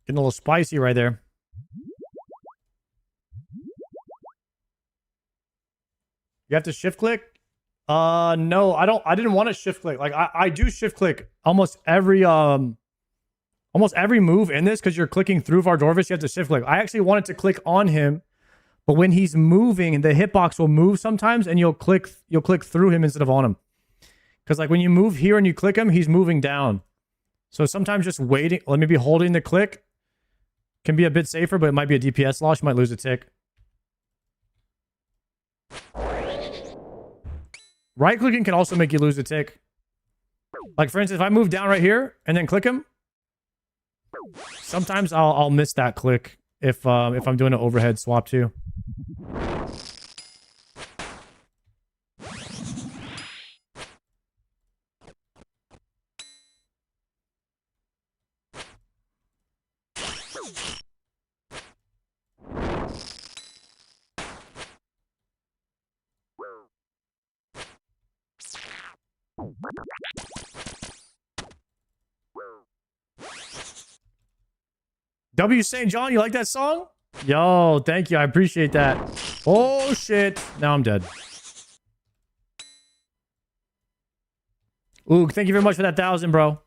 Getting a little spicy right there. You have to shift click? No, I didn't want to shift click. Like I do shift click almost every move in this because you're clicking through Vardorvis, you have to shift click. I actually wanted to click on him, but when he's moving, the hitbox will move sometimes and you'll click through him instead of on him. Because like when you move here and you click him, he's moving down. So sometimes just waiting, let me be holding the click can be a bit safer, but it might be a DPS loss. You might lose a tick. Right clicking can also make you lose a tick. Like for instance, if I move down right here and then click him, sometimes I'll miss that click if I'm doing an overhead swap too. W. St. John, you like that song? Yo, thank you. I appreciate that. Oh, shit. Now I'm dead. Ooh, thank you very much for that 1,000, bro.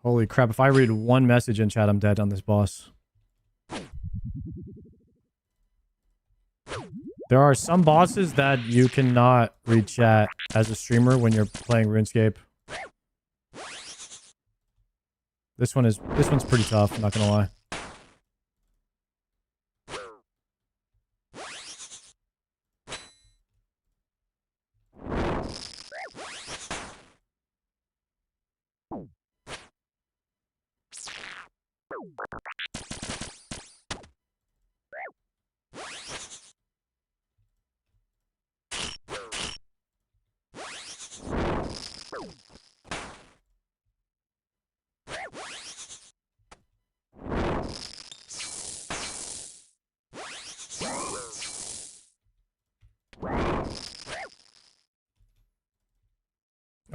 Holy crap, if I read one message in chat, I'm dead on this boss. There are some bosses that you cannot read chat as a streamer when you're playing RuneScape. This one's pretty tough, I'm not gonna lie.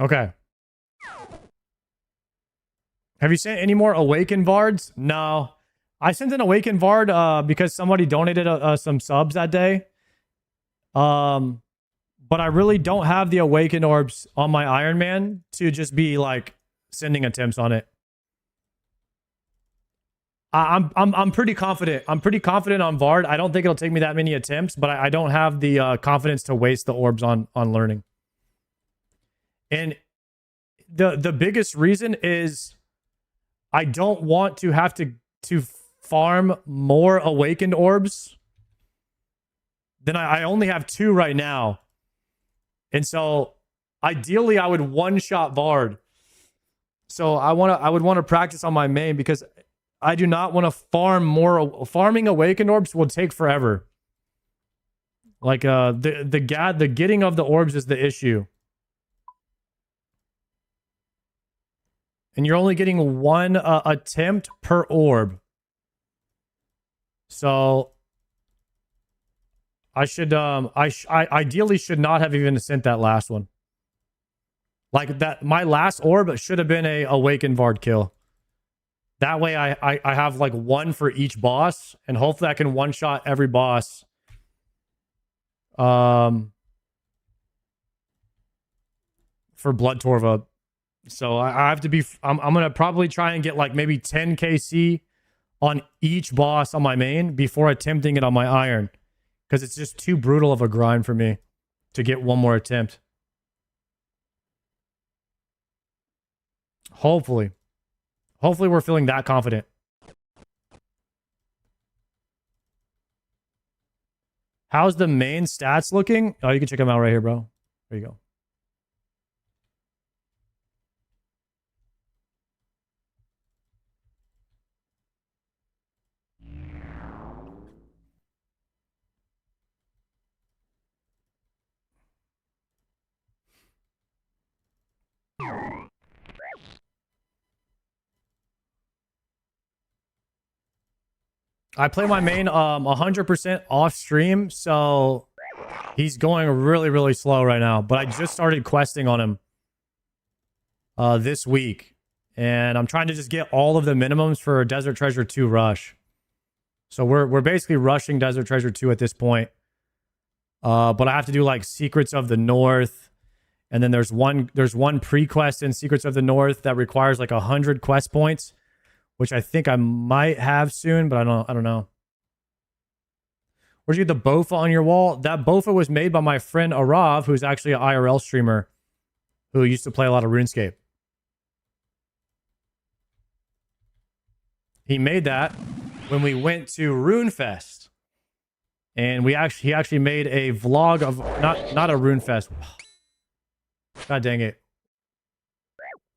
Okay. Have you sent any more Awakened Vards? No. I sent an Awakened Vard because somebody donated some subs that day. But I really don't have the Awakened Orbs on my Iron Man to just be like sending attempts on it. I'm pretty confident. I'm pretty confident on Vard. I don't think it'll take me that many attempts, but I don't have the confidence to waste the orbs on learning. And the biggest reason is I don't want to have to farm more Awakened Orbs. Then I only have 2 right now. And so ideally I would one-shot Vard. So I would want to practice on my main because I do not want to farm more. Farming Awakened Orbs will take forever. Like the getting of the orbs is the issue. And you're only getting 1 attempt per orb. So I should I ideally should not have even sent that last one. Like that, my last orb should have been a Awakened Vard kill. That way I have like 1 for each boss, and hopefully I can one-shot every boss. For Blood Torva. So I have to be, I'm going to probably try and get like maybe 10 KC on each boss on my main before attempting it on my Iron. Because it's just too brutal of a grind for me to get 1 more attempt. Hopefully. Hopefully we're feeling that confident. How's the main stats looking? Oh, you can check them out right here, bro. There you go. I play my main 100% off stream, so he's going really, really slow right now. But I just started questing on him this week, and I'm trying to just get all of the minimums for Desert Treasure 2 rush. So we're basically rushing Desert Treasure 2 at this point. But I have to do like Secrets of the North, and then there's one pre-quest in Secrets of the North that requires like 100 quest points, which I think I might have soon, but I don't know. Where'd you get the Bofa on your wall? That Bofa was made by my friend Arav, who's actually an IRL streamer who used to play a lot of RuneScape. He made that when we went to RuneFest. And he actually made a vlog of not a RuneFest. God dang it.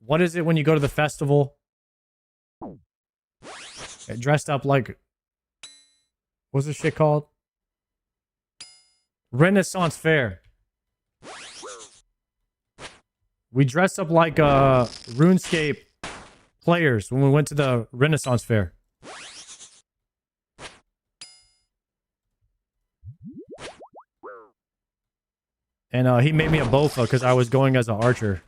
What is it when you go to the festival? It dressed up like, what's this shit called? Renaissance Fair. We dressed up like RuneScape players when we went to the Renaissance Fair. And he made me a Bofa because I was going as an archer.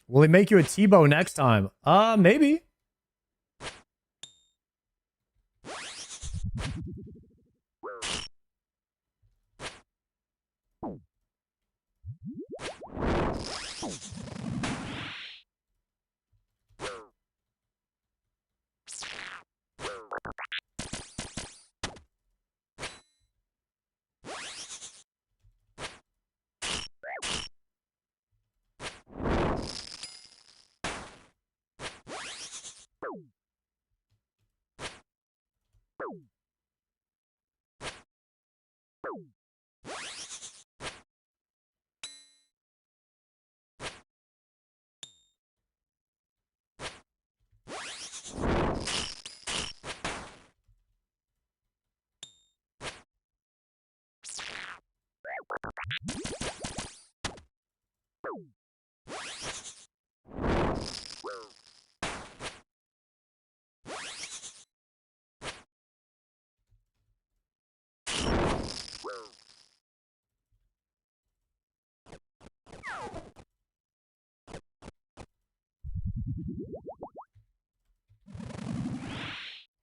Will he make you a T-bow next time? Maybe.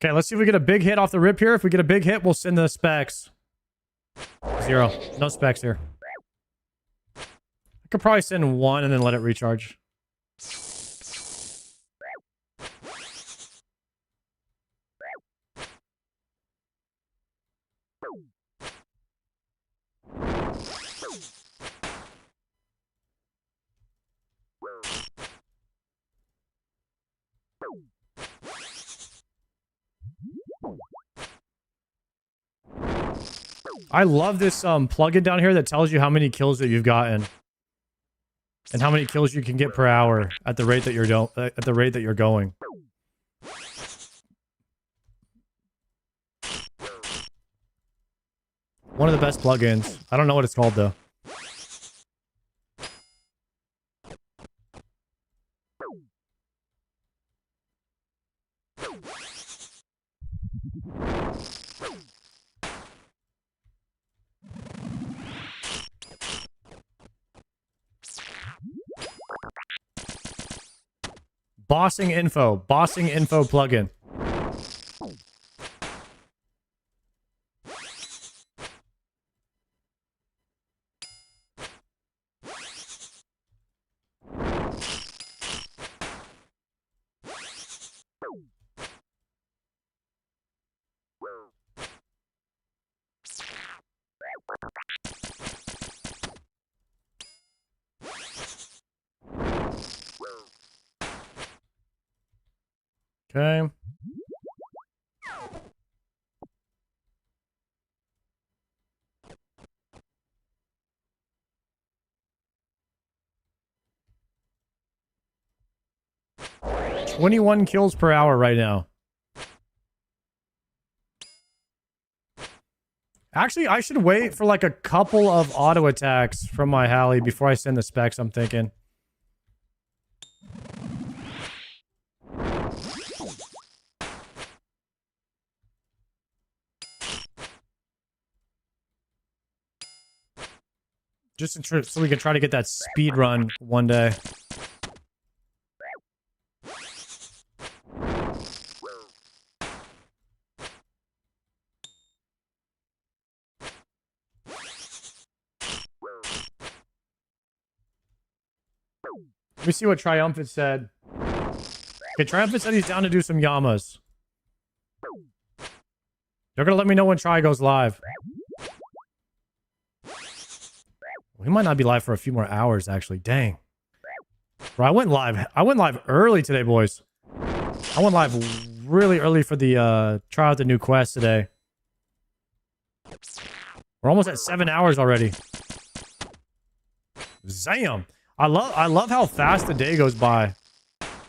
Okay, let's see if we get a big hit off the rip here. If we get a big hit, we'll send the specs. 0. No specs here. I could probably send 1 and then let it recharge. I love this plugin down here that tells you how many kills that you've gotten and how many kills you can get per hour at the rate that you're going. One of the best plugins. I don't know what it's called though. Bossing info plugin. Okay. $21 kills per hour right now. Actually, I should wait for like a couple of auto attacks from my Halley before I send the specs, I'm thinking. Just so we can try to get that speed run one day. Let me see what Triumphant said. Okay, Triumphant said he's down to do some Yamas. They're gonna let me know when Tri goes live. We might not be live for a few more hours, actually. Dang. Bro, I went live early today, boys. I went live really early for the try out the new quest today. We're almost at 7 hours already. Zam! I love how fast the day goes by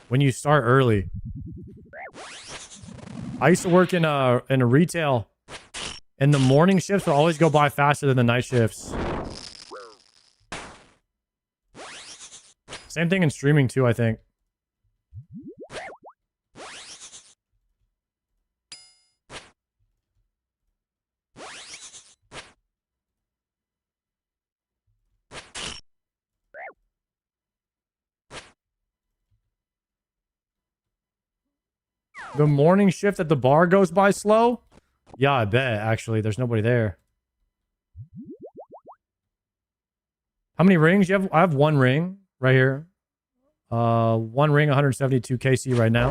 when you start early. I used to work in a retail, and the morning shifts will always go by faster than the night shifts. Same thing in streaming too, I think. The morning shift at the bar goes by slow? Yeah, I bet, actually. There's nobody there. How many rings? You have? I have 1 ring right here. 1 ring, 172 KC right now.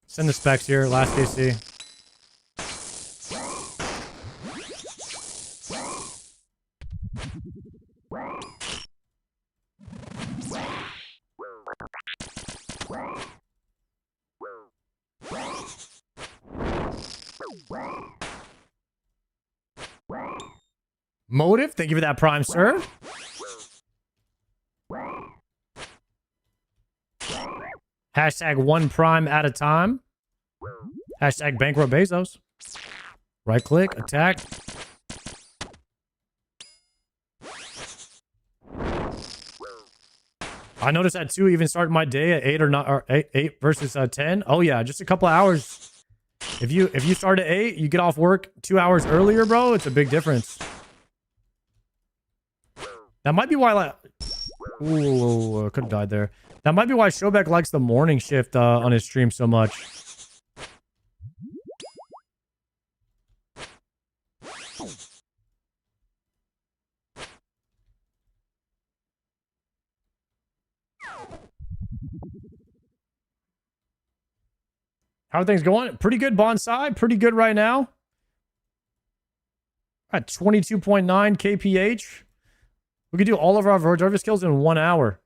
Send the specs here, last KC. Motive, thank you for that prime, sir. Hashtag 1 prime at a time. Hashtag bankrupt Bezos. Right click, attack. I noticed that too, even starting my day at 8 or not, or 8 versus 10. Oh yeah, just a couple of hours. If you start at 8, you get off work 2 hours earlier, bro, it's a big difference. That might be why, like, ooh, could have died there. That might be why Shobek likes the morning shift on his stream so much. How are things going? Pretty good, Bonsai. Pretty good right now. At 22.9 kph. We could do all of our Vard harvest kills in 1 hour.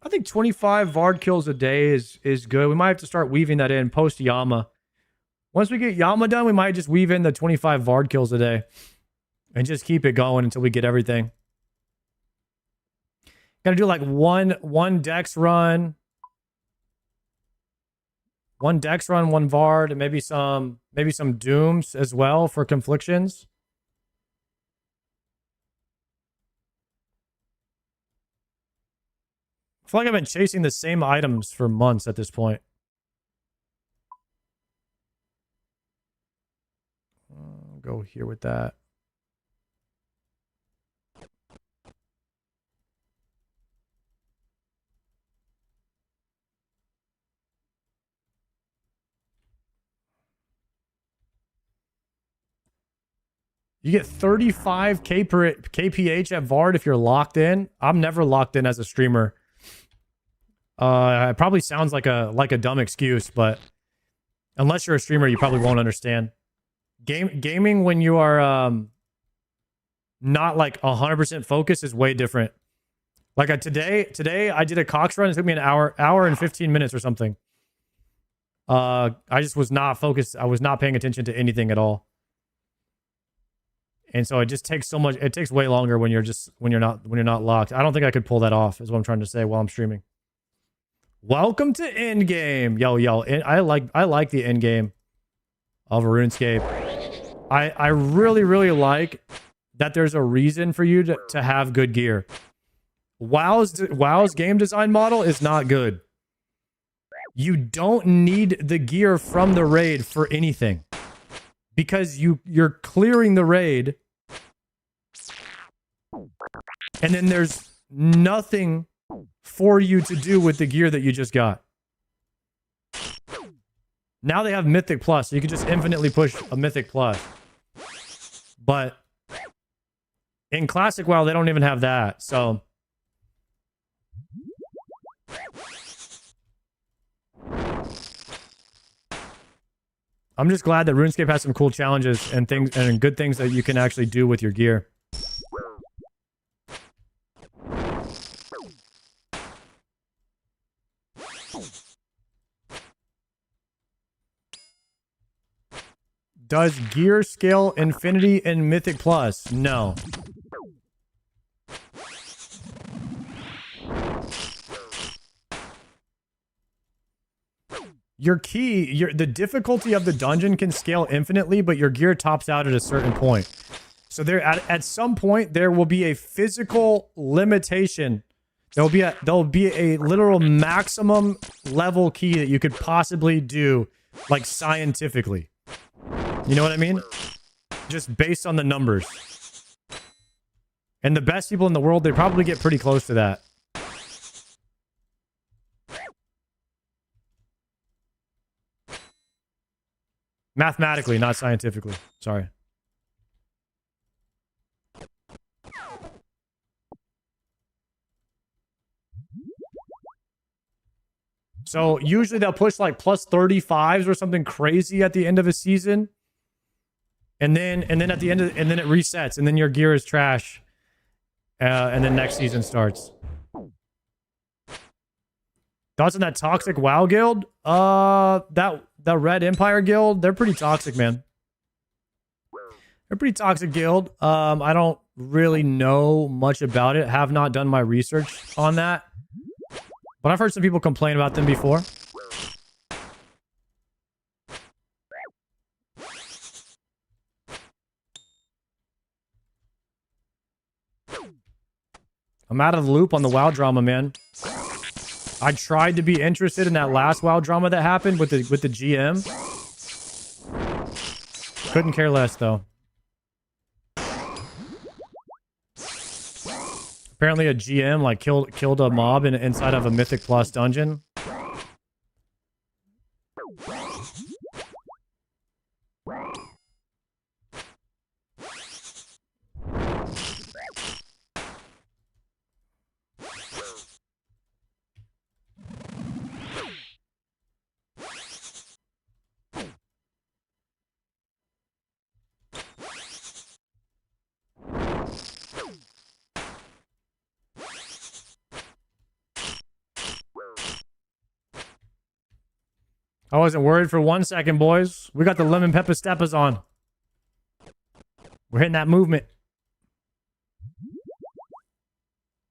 I think 25 Vard kills a day is good. We might have to start weaving that in post Yama. Once we get Yama done, we might just weave in the 25 Vard kills a day. And just keep it going until we get everything. Gotta do like one Dex run. One Dex run, one Vard, and maybe some Dooms as well for conflictions. I feel like I've been chasing the same items for months at this point. I'll go here with that. You get 35 kph at Vard if you're locked in. I'm never locked in as a streamer. It probably sounds like a dumb excuse, but unless you're a streamer, you probably won't understand. Gaming when you are not like 100% focused is way different. Like today I did a Cox run. It took me an hour and 15 minutes or something. I just was not focused. I was not paying attention to anything at all. And so it just takes so much. It takes way longer when you're not locked. I don't think I could pull that off. Is what I'm trying to say while I'm streaming. Welcome to Endgame, yo. I like the Endgame of RuneScape. I really like that. There's a reason for you to have good gear. WoW's game design model is not good. You don't need the gear from the raid for anything. Because you're clearing the raid, and then there's nothing for you to do with the gear that you just got. Now they have Mythic Plus, so you can just infinitely push a Mythic Plus. But in Classic WoW, they don't even have that, so... I'm just glad that RuneScape has some cool challenges and things and good things that you can actually do with your gear. Does gear scale Infinity in Mythic Plus? No. Your key, the difficulty of the dungeon can scale infinitely, but your gear tops out at a certain point. So there, at some point, there will be a physical limitation. There'll be a literal maximum level key that you could possibly do, like scientifically. You know what I mean? Just based on the numbers. And the best people in the world, they probably get pretty close to that. Mathematically, not scientifically. Sorry. So usually they'll push like plus 35s or something crazy at the end of a season. And then at the end of, and then it resets, and then your gear is trash. And then next season starts. Thoughts on that toxic WoW guild? That Red Empire guild, they're pretty toxic, man. They're a pretty toxic guild. I don't really know much about it. Have not done my research on that. But I've heard some people complain about them before. I'm out of the loop on the WoW drama, man. I tried to be interested in that last WoW drama that happened with the GM. Couldn't care less, though. Apparently a GM like killed a mob inside of a Mythic Plus dungeon. I wasn't worried for 1 second, boys. We got the lemon pepper steppers on. We're hitting that movement.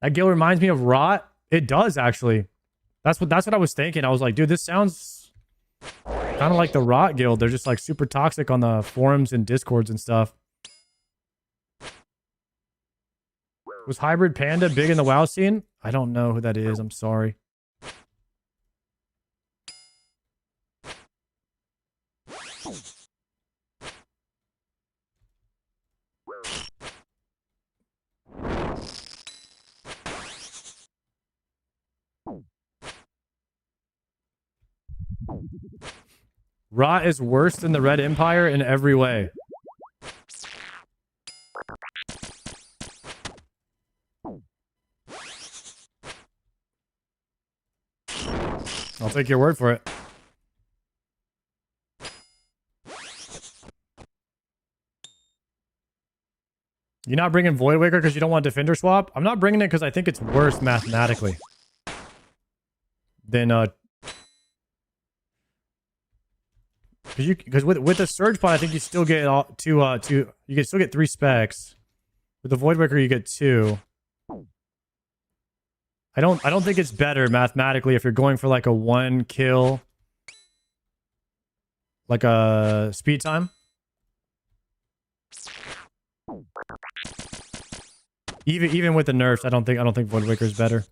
That guild reminds me of Rot. It does, actually. That's what I was thinking. I was like, dude, this sounds kind of like the Rot guild. They're just like super toxic on the forums and discords and stuff. Was Hybrid Panda big in the WoW scene? I don't know who that is. I'm sorry. Rot is worse than the Red Empire in every way. I'll take your word for it. You're not bringing Voidwaker because you don't want Defender swap? I'm not bringing it because I think it's worse mathematically than because with the Surge Pod I think you still get you can still get 3 specs. With the Voidwaker you get 2. I don't think it's better mathematically if you're going for like a 1 kill, like a speed time. Even with the nerfs, I don't think Voidwaker is better.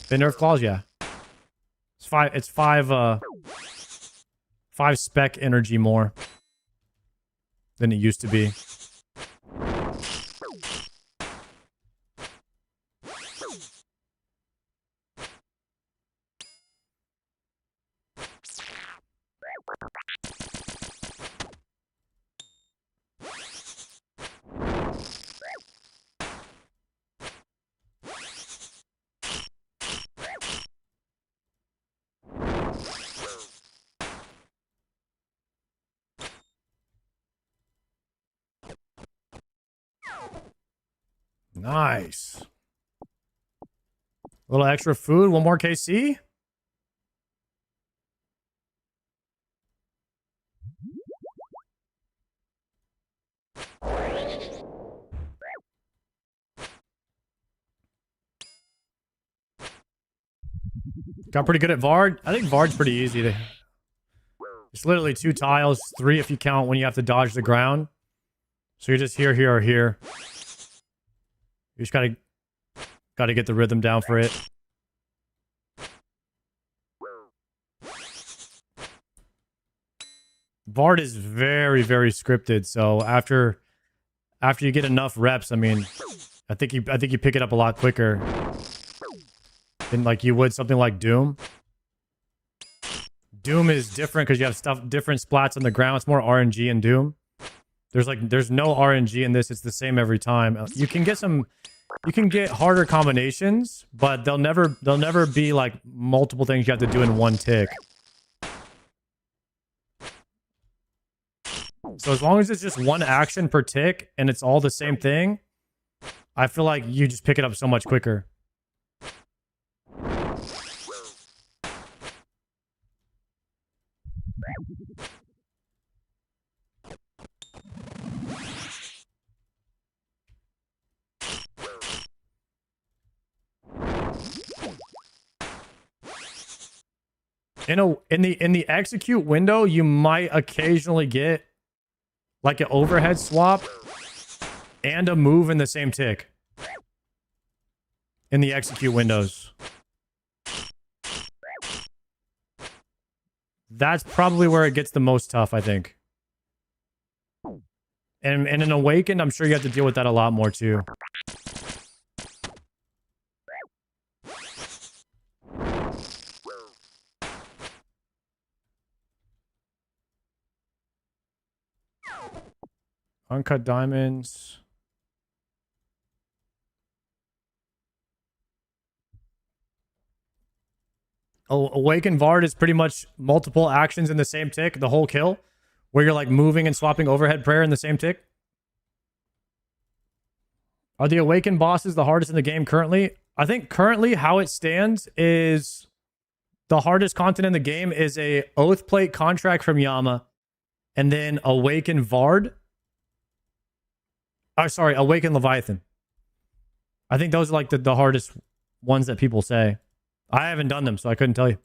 The nerf claws, yeah. It's 5 spec energy more than it used to be. Nice. A little extra food, 1 more KC. Got pretty good at Vard. I think Vard's pretty easy. It's literally 2 tiles, 3 if you count when you have to dodge the ground. So you're just here, here, or here. You just gotta get the rhythm down for it. Vard is very, very scripted. So after you get enough reps, I mean, I think you pick it up a lot quicker than like you would something like Doom. Doom is different because you have different splats on the ground. It's more RNG in Doom. There's no RNG in this. It's the same every time. You can get harder combinations, but they'll never be like multiple things you have to do in 1 tick. So as long as it's just 1 action per tick and it's all the same thing, I feel like you just pick it up so much quicker. In the execute window, you might occasionally get like an overhead swap and a move in the same tick. In the execute windows. That's probably where it gets the most tough, I think. And in Awakened, I'm sure you have to deal with that a lot more too. Uncut diamonds. Oh, Awakened Vard is pretty much multiple actions in the same tick, the whole kill, where you're like moving and swapping overhead prayer in the same tick. Are the Awakened bosses the hardest in the game currently? I think currently how it stands is the hardest content in the game is a Oath Plate contract from Yama, and then Awakened Vard. Oh, sorry, Awakened Leviathan. I think those are like the hardest ones that people say. I haven't done them, so I couldn't tell you.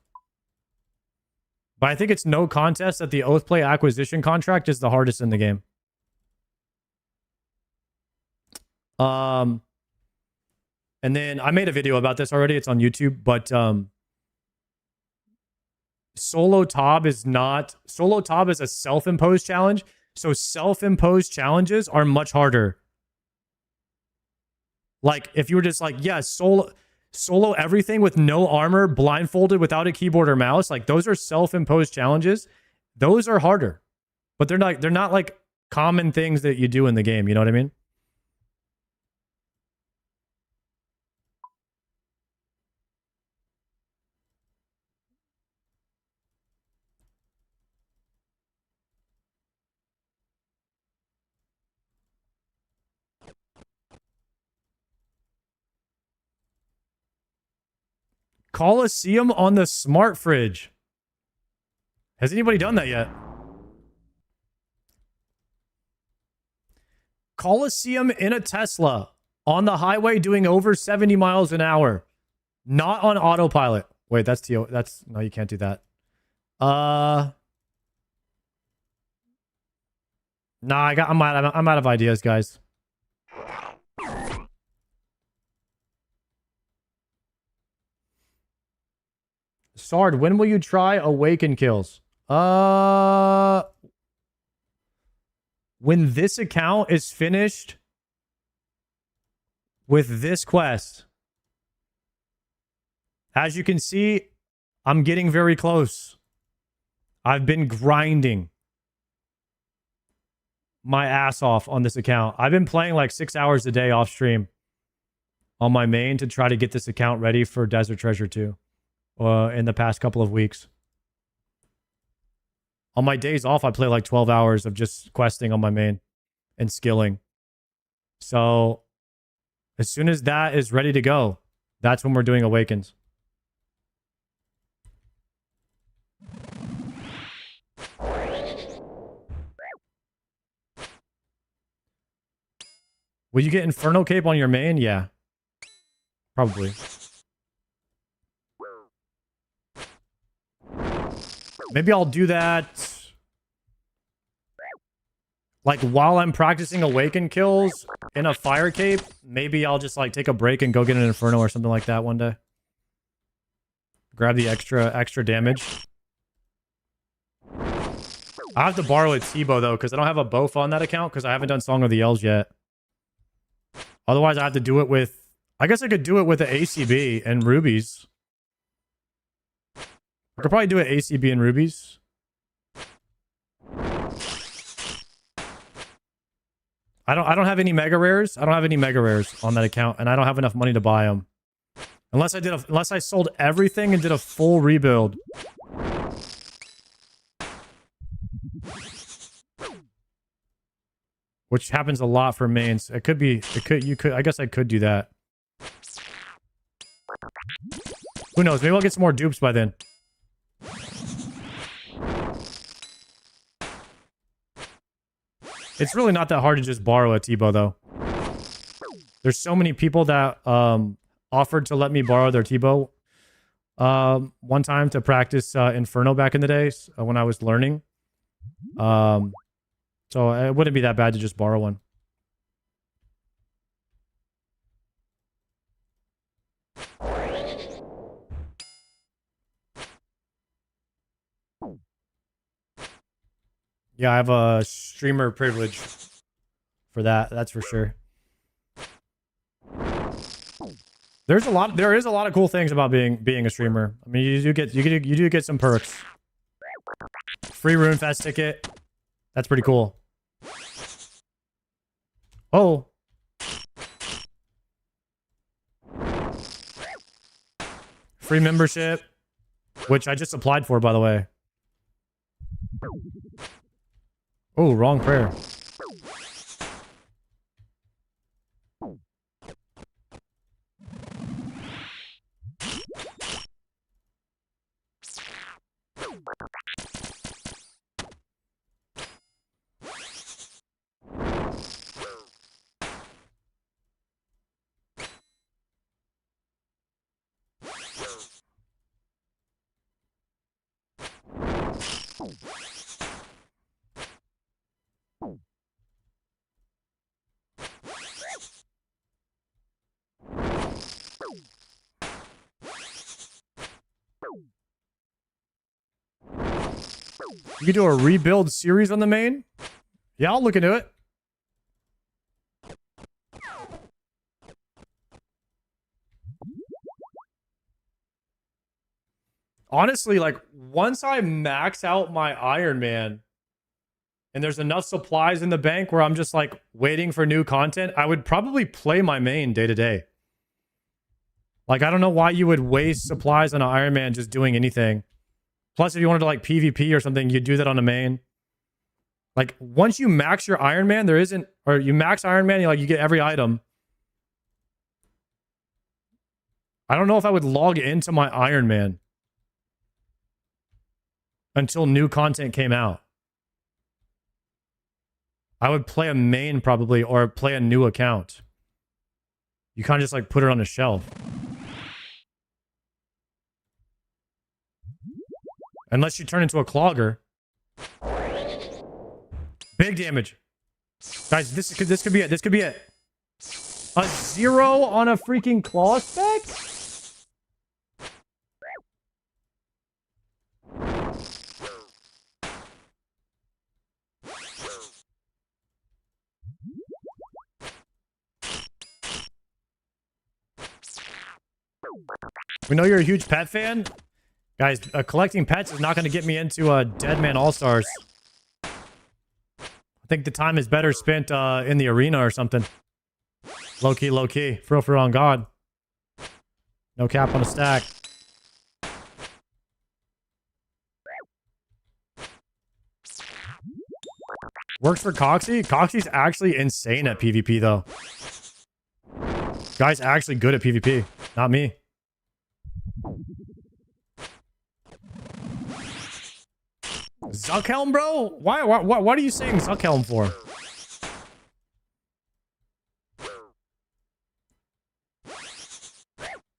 But I think it's no contest that the Oath Plate acquisition contract is the hardest in the game. And then I made a video about this already. It's on YouTube, but Solo Tob is not... Solo Tob is a self-imposed challenge. So self-imposed challenges are much harder. Like, if you were just like, yeah, solo everything with no armor, blindfolded, without a keyboard or mouse, like, those are self-imposed challenges. Those are harder. But they're not like common things that you do in the game, you know what I mean? Coliseum on the smart fridge. Has anybody done that yet? Coliseum in a Tesla on the highway doing over 70 miles an hour. Not on autopilot. Wait, that's no, you can't do that. Nah, I'm out of ideas, guys. Sard, when will you try Awaken kills? When this account is finished with this quest. As you can see, I'm getting very close. I've been grinding my ass off on this account. I've been playing like 6 hours a day off stream on my main to try to get this account ready for Desert Treasure 2 in the past couple of weeks. On my days off, I play like 12 hours of just questing on my main and skilling. So as soon as that is ready to go, that's when we're doing Awakens. Will you get Inferno Cape on your main? Yeah. Probably. Maybe I'll do that like while I'm practicing Awaken kills in a Fire Cape. Maybe I'll just like take a break and go get an Inferno or something like that one day. Grab the extra damage. I have to borrow a T-bow though, because I don't have a bow on that account because I haven't done Song of the Elves yet. Otherwise, I have to do it with... I guess I could do it with the ACB and rubies. I could probably do it ACB and rubies. I don't have any mega rares. I don't have any mega rares on that account, and I don't have enough money to buy them. Unless I sold everything and did a full rebuild. Which happens a lot for mains. I guess I could do that. Who knows? Maybe I'll get some more dupes by then. It's really not that hard to just borrow a T-bow, though. There's so many people that offered to let me borrow their T-bow one time to practice Inferno back in the days when I was learning. So it wouldn't be that bad to just borrow one. Yeah, I have a streamer privilege for that. That's for sure. There is a lot of cool things about being a streamer. I mean, you do get some perks. Free RuneFest ticket. That's pretty cool. Oh. Free membership, which I just applied for, by the way. Oh, wrong prayer. You could do a rebuild series on the main? Yeah, I'll look into it. Honestly, like, once I max out my Iron Man and there's enough supplies in the bank where I'm just, like, waiting for new content, I would probably play my main day to day. Like, I don't know why you would waste supplies on an Iron Man just doing anything. Plus, if you wanted to, like, PvP or something, you'd do that on the main. Like, once you max your Iron Man, there isn't... Or you max Iron Man, you get every item. I don't know if I would log into my Iron Man until new content came out. I would play a main, probably, or play a new account. You can't just, like, put it on a shelf. Unless you turn into a clogger. Big damage. Guys, this could be it. This could be it. A 0 on a freaking claw spec? We know you're a huge pet fan. Guys, collecting pets is not going to get me into Dead Man All-Stars. I think the time is better spent in the arena or something. Low key, low key. For real, on God. No cap on a stack. Works for Coxie? Coxie's actually insane at PvP, though. Guy's actually good at PvP. Not me. Zuckhelm, bro? Why are you saying Zuckhelm for?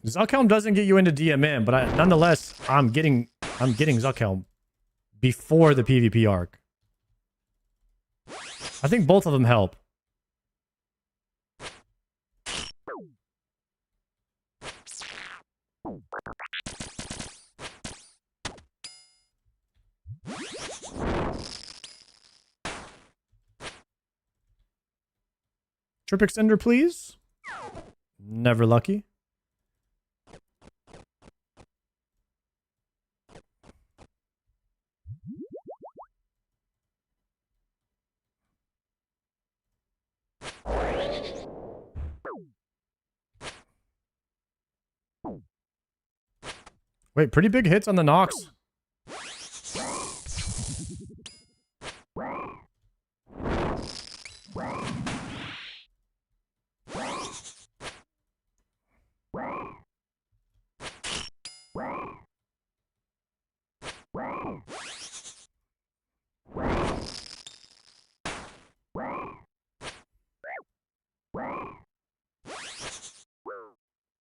Zuckhelm doesn't get you into DMM, but nonetheless, I'm getting Zuckhelm before the PvP arc. I think both of them help. Trip extender, please. Never lucky. Wait, pretty big hits on the Nox.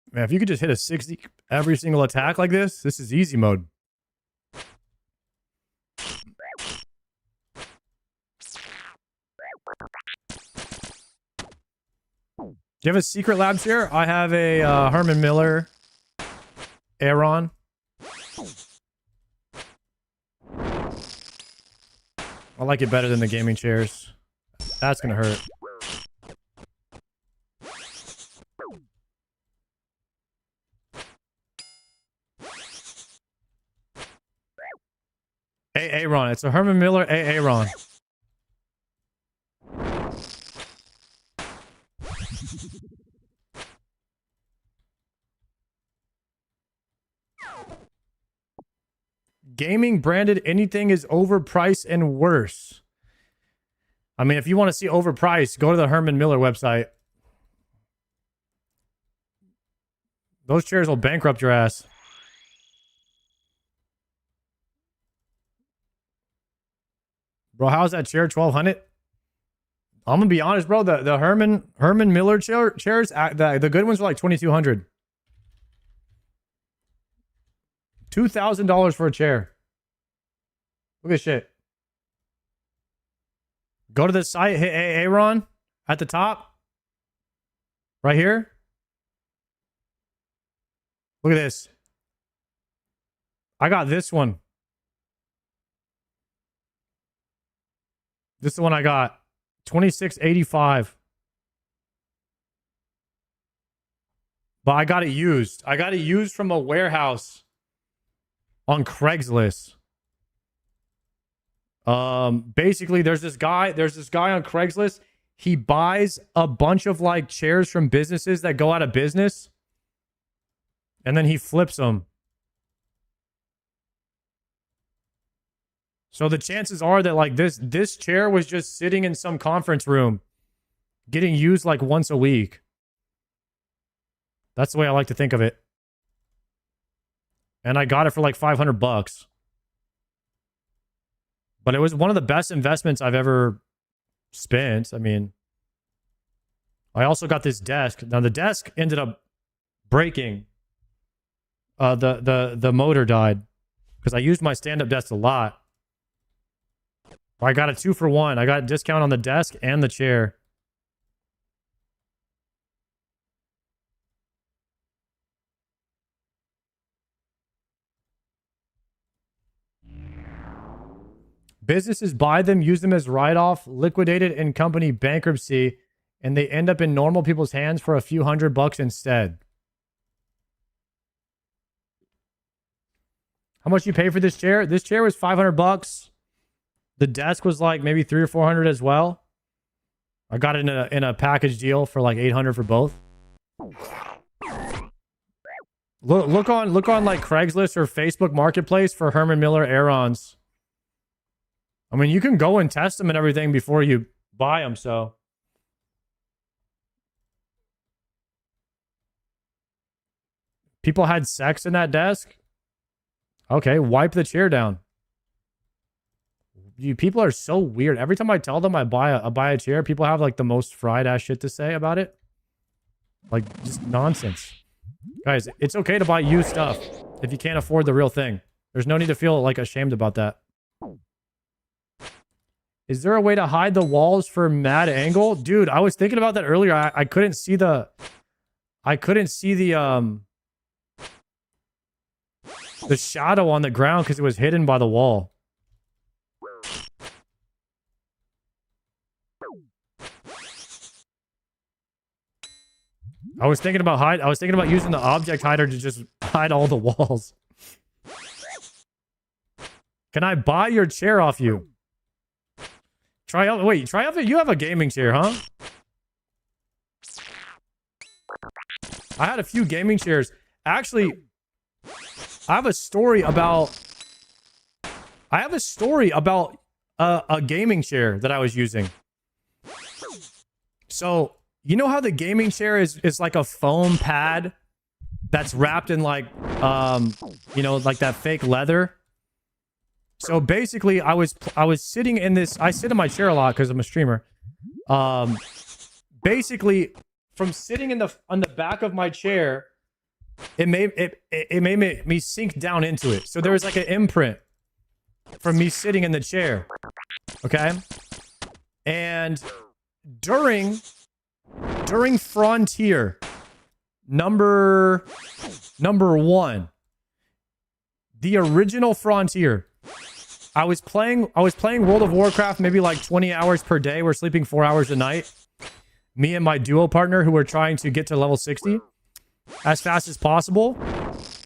Man, if you could just hit a 60 every single attack like this is easy mode. Do you have a secret labs here? I have a Herman Miller Aaron. I like it better than the gaming chairs. That's gonna hurt. Aaron. It's a Herman Miller Aaron. Gaming branded anything is overpriced and worse. I mean, if you want to see overpriced, go to the Herman Miller website. Those chairs will bankrupt your ass. Bro, how's that chair 1200? I'm gonna be honest, bro. The Herman Miller chairs, the good ones were like 2200. $2,000 for a chair. Look at this shit. Go to the site, hit Aaron at the top. Right here. Look at this. I got this one. This is the one I got. $26.85. But I got it used. I got it used from a warehouse on Craigslist. Basically there's this guy on Craigslist. He buys a bunch of like chairs from businesses that go out of business, and then he flips them. So the chances are that like this chair was just sitting in some conference room getting used like once a week. That's the way I like to think of it. And I got it for like $500. But it was one of the best investments I've ever spent. I mean, I also got this desk. Now the desk ended up breaking. The motor died because I used my stand-up desk a lot. I got a 2-for-1. I got a discount on the desk and the chair. Businesses buy them, use them as write-off, liquidated in company bankruptcy, and they end up in normal people's hands for a few $100 instead. How much you pay for this chair? This chair was $500. The desk was like maybe $300 or $400 as well. I got it in a package deal for like $800 for both. Look on like Craigslist or Facebook Marketplace for Herman Miller Aarons. I mean, you can go and test them and everything before you buy them, so. People had sex in that desk? Okay, wipe the chair down. You people are so weird. Every time I tell them I buy a chair, people have like the most fried ass shit to say about it. Like just nonsense. Guys, it's okay to buy used stuff if you can't afford the real thing. There's no need to feel like ashamed about that. Is there a way to hide the walls for mad angle? Dude, I was thinking about that earlier. I couldn't see the shadow on the ground because it was hidden by the wall. I was thinking about using the object hider to just hide all the walls. Can I buy your chair off you? Wait, you have a gaming chair, huh? I had a few gaming chairs. Actually, I have a story about a gaming chair that I was using. So, you know how the gaming chair is like a foam pad that's wrapped in like, like that fake leather? So basically, I was sitting in this. I sit in my chair a lot because I'm a streamer. Basically, from sitting on the back of my chair, it made me sink down into it. So there was like an imprint from me sitting in the chair. Okay, and during Frontier number 1, the original Frontier, I was playing World of Warcraft maybe like 20 hours per day. We're sleeping 4 hours a night. Me and my duo partner who were trying to get to level 60 as fast as possible.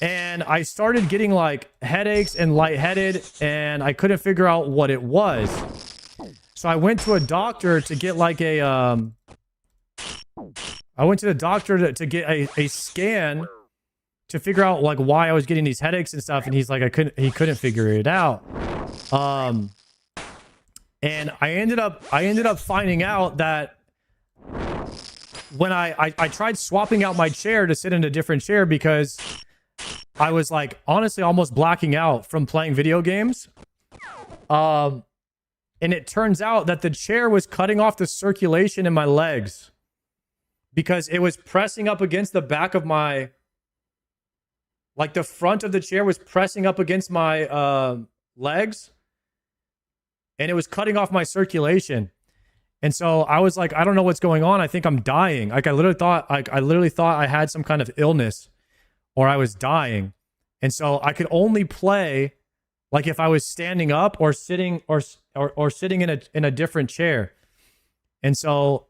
And I started getting like headaches and lightheaded, and I couldn't figure out what it was. So I went to a doctor to get like a to get a scan to figure out like why I was getting these headaches and stuff, and he's like he couldn't figure it out. And I ended up finding out that when I tried swapping out my chair to sit in a different chair because I was like honestly almost blacking out from playing video games. And it turns out that the chair was cutting off the circulation in my legs because it was pressing up against the back of my, like the front of the chair was pressing up against my legs, and it was cutting off my circulation. And so I was like, I don't know what's going on. I think I'm dying. Like I literally thought I had some kind of illness or I was dying. And so I could only play like if I was standing up or sitting or sitting in a different chair. And so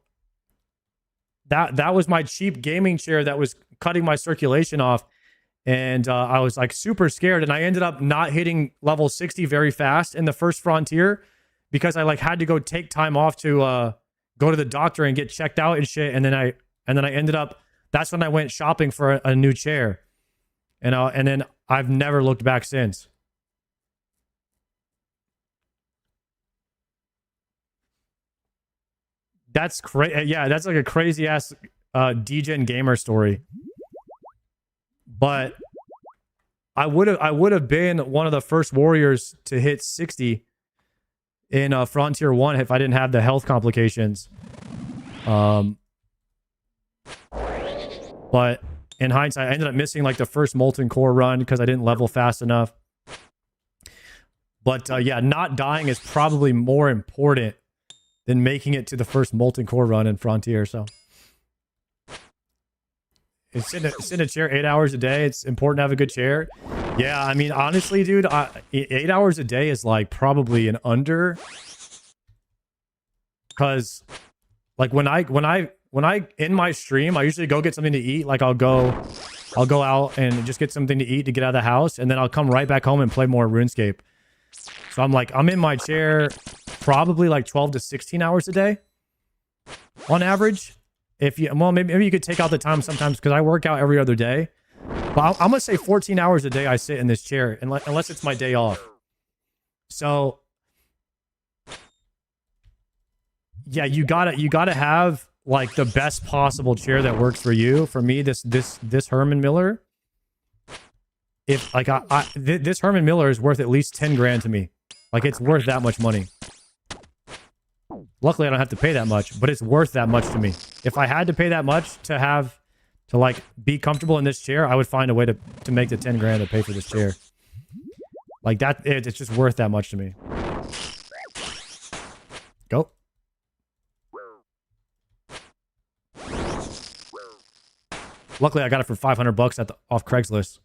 that was my cheap gaming chair that was cutting my circulation off. And I was like super scared, and I ended up not hitting level 60 very fast in the first frontier because I like had to go take time off to go to the doctor and get checked out and shit. And then I ended up, that's when I went shopping for a new chair. And then I've never looked back since. That's crazy. Yeah, that's like a crazy ass degen gamer story. But I would have been one of the first warriors to hit 60 in Frontier 1 if I didn't have the health complications. But in hindsight, I ended up missing like the first Molten Core run because I didn't level fast enough. But yeah, not dying is probably more important than making it to the first Molten Core run in Frontier. So sit in a chair 8 hours a day. It's important to have a good chair. Yeah, I mean, honestly, dude, 8 hours a day is like probably an under. Because like when I in my stream, I usually go get something to eat. Like I'll go out and just get something to eat to get out of the house, and then I'll come right back home and play more RuneScape. So I'm in my chair probably like 12 to 16 hours a day on average. Maybe you could take out the time sometimes because I work out every other day. But I'm gonna say 14 hours a day I sit in this chair unless it's my day off. So yeah, you gotta have like the best possible chair that works for you. For me, this Herman Miller, if like this Herman Miller is worth at least 10 grand to me. Like it's worth that much money. Luckily, I don't have to pay that much, but it's worth that much to me. If I had to pay that much to like be comfortable in this chair, I would find a way to make the 10 grand to pay for this chair. Like that, it's just worth that much to me. Go. Luckily, I got it for $500 off Craigslist.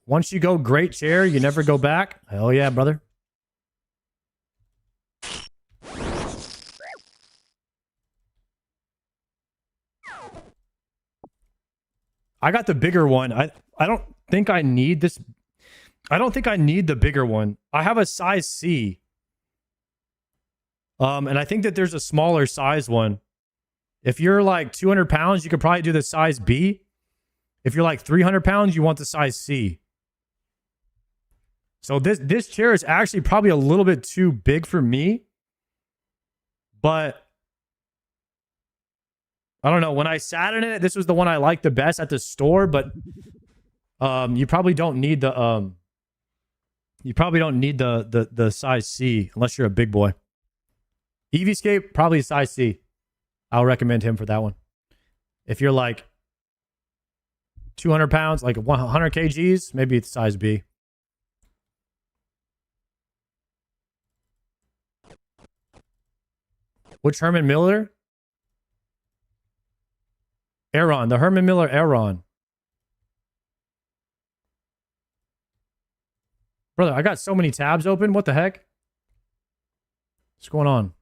Once you go great chair, you never go back. Hell yeah, brother. I got the bigger one. I don't think I need this. I don't think I need the bigger one. I have a size C. And I think that there's a smaller size one. If you're like 200 pounds, you could probably do the size B. If you're like 300 pounds, you want the size C. So this chair is actually probably a little bit too big for me. But I don't know. When I sat in it, this was the one I liked the best at the store. But you probably don't need the size C unless you're a big boy. EVscape, probably size C. I'll recommend him for that one. If you're like 200 pounds, like 100 kgs, maybe it's size B. Which Herman Miller? Aeron, the Herman Miller Aeron. Brother, I got so many tabs open. What the heck? What's going on?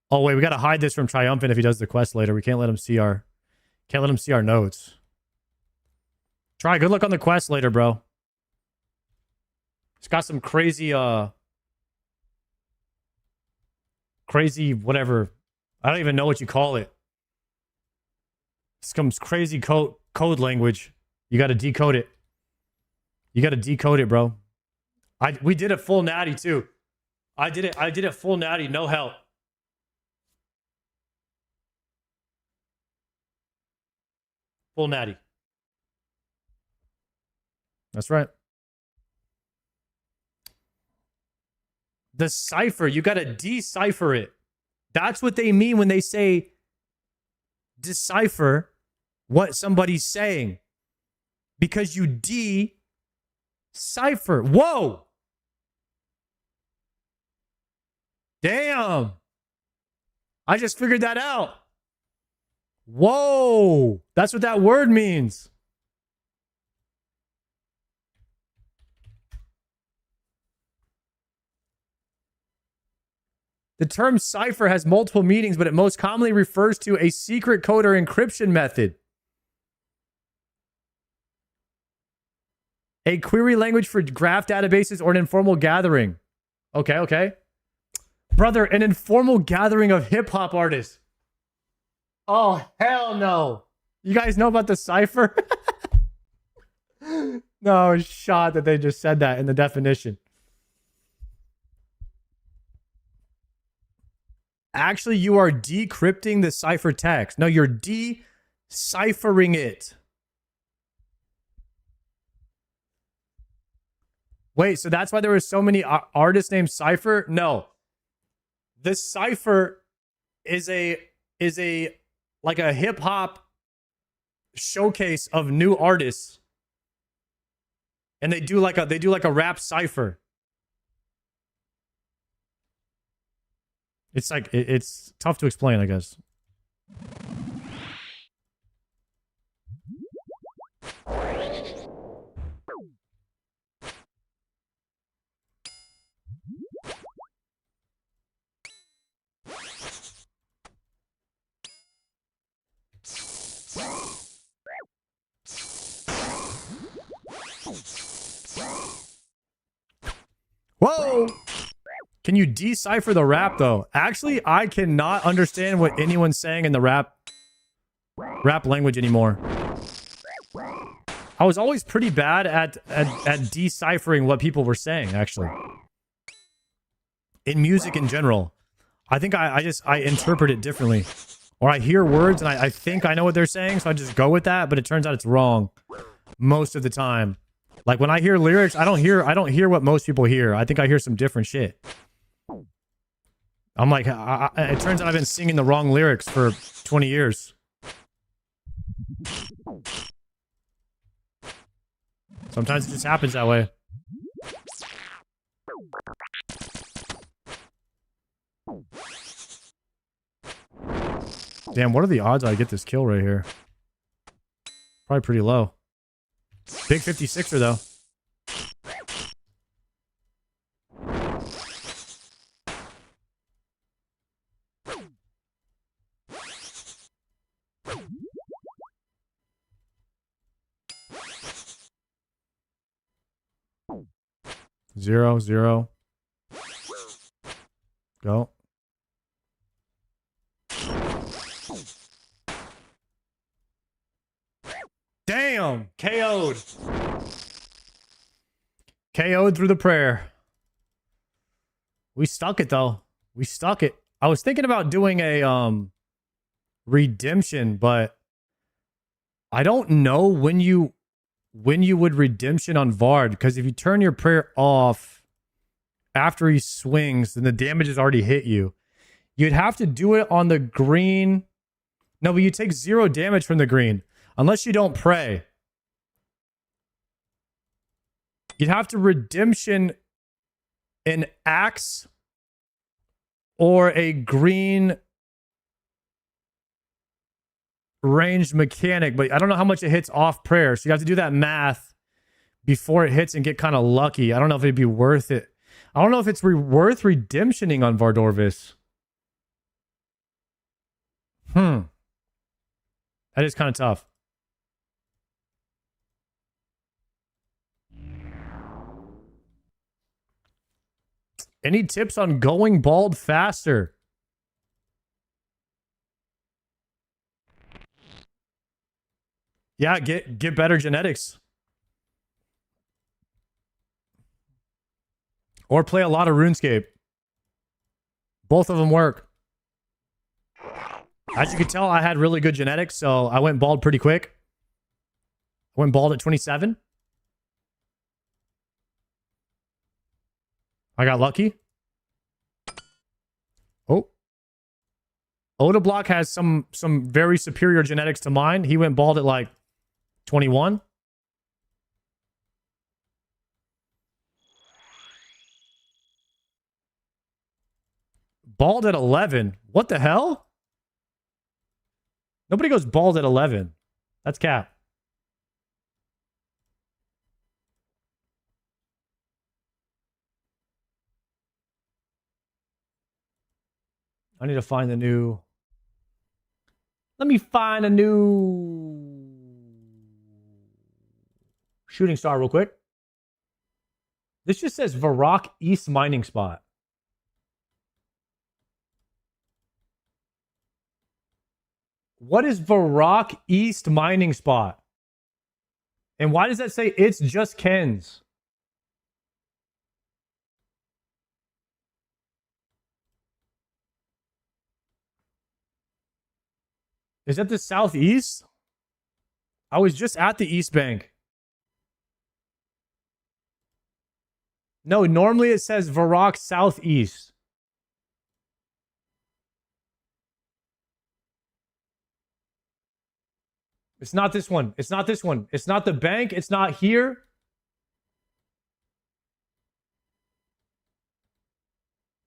Oh, wait. We got to hide this from Triumphant if he does the quest later. We can't let him see our... Can't let him see our notes. Try. Good luck on the quest later, bro. It's got some crazy... Crazy whatever. I don't even know what you call it. Some crazy code language. You got to decode it. You got to decode it, bro. We did it full natty too. I did it full natty, no help. Full natty. That's right. The cipher, you got to decipher it. That's what they mean when they say decipher what somebody's saying. Because you decipher. Whoa! Damn! I just figured that out. Whoa! That's what that word means. The term cipher has multiple meanings, but it most commonly refers to a secret code or encryption method. A query language for graph databases or an informal gathering. Okay. Brother, an informal gathering of hip-hop artists. Oh, hell no. You guys know about the cipher? No, shot that they just said that in the definition. Actually, you are decrypting the ciphertext. No, you're deciphering it. Wait, so that's why there were so many artists named Cypher? No. The cipher is a like a hip hop showcase of new artists. And they do like a rap cipher. It's like it's tough to explain, I guess. Whoa! Can you decipher the rap, though? Actually, I cannot understand what anyone's saying in the rap language anymore. I was always pretty bad at deciphering what people were saying, actually. In music in general. I think I interpret it differently. Or I hear words and I think I know what they're saying, so I just go with that, but it turns out it's wrong most of the time. Like when I hear lyrics, I don't hear what most people hear. I think I hear some different shit. I'm like, it turns out I've been singing the wrong lyrics for 20 years. Sometimes it just happens that way. Damn, what are the odds I get this kill right here? Probably pretty low. Big 56er though. Zero, zero. Go. Damn! KO'd. KO'd through the prayer. We stuck it though. We stuck it. I was thinking about doing a redemption, but I don't know when you would redemption on Vard, because if you turn your prayer off after he swings, then the damage has already hit you. You'd have to do it on the green. No, but you take 0 damage from the green. Unless you don't pray. You'd have to redemption an axe or a green ranged mechanic, but I don't know how much it hits off prayer. So you have to do that math before it hits and get kind of lucky. I don't know if it'd be worth it. I don't know if it's worth redemptioning on Vardorvis. That is kind of tough. Any tips on going bald faster? Yeah, get better genetics. Or play a lot of RuneScape. Both of them work. As you can tell, I had really good genetics, so I went bald pretty quick. I went bald at 27. I got lucky. Oh. Odablock has some very superior genetics to mine. He went bald at like 21. Bald at 11. What the hell? Nobody goes bald at 11. That's cap. I need to find the new... Let me find a new shooting star real quick. This just says Varrock East mining spot. What is Varrock East mining spot? And why does that say it's just Ken's? Is that the southeast? I was just at the East Bank. No, normally it says Varrock Southeast. It's not this one. It's not this one. It's not the bank. It's not here.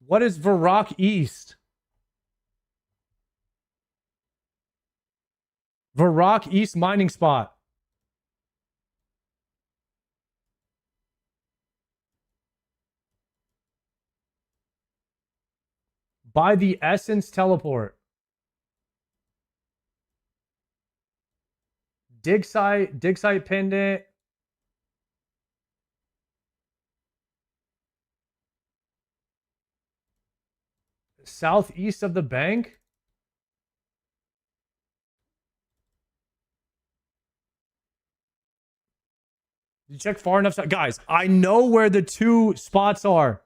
What is Varrock East? Varrock East mining spot. By the Essence teleport. Dig site pendant. Southeast of the bank. You check far enough. Guys, I know where the two spots are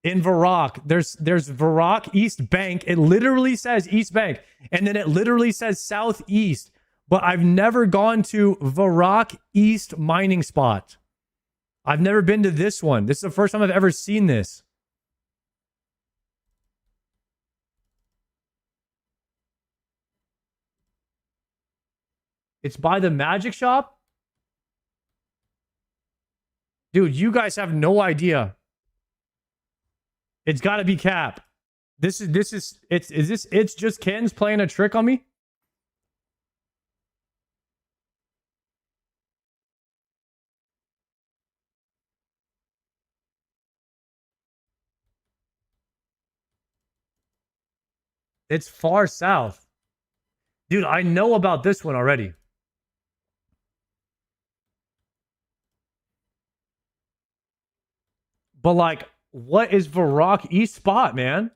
in Varrock. There's Varrock East Bank. It literally says East Bank. And then it literally says Southeast. But I've never gone to Varrock East mining spot. I've never been to this one. This is the first time I've ever seen this. It's by the magic shop? Dude, you guys have no idea. It's got to be cap. It's just Ken's playing a trick on me? It's far south. Dude, I know about this one already. But like, what is Varrock East spot, man?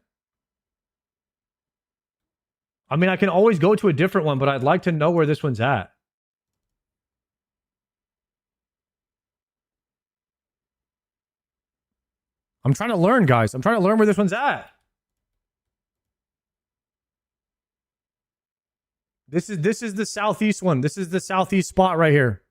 I mean, I can always go to a different one, but I'd like to know where this one's at. I'm trying to learn, guys. I'm trying to learn where this one's at. This is the southeast one. This is the southeast spot right here.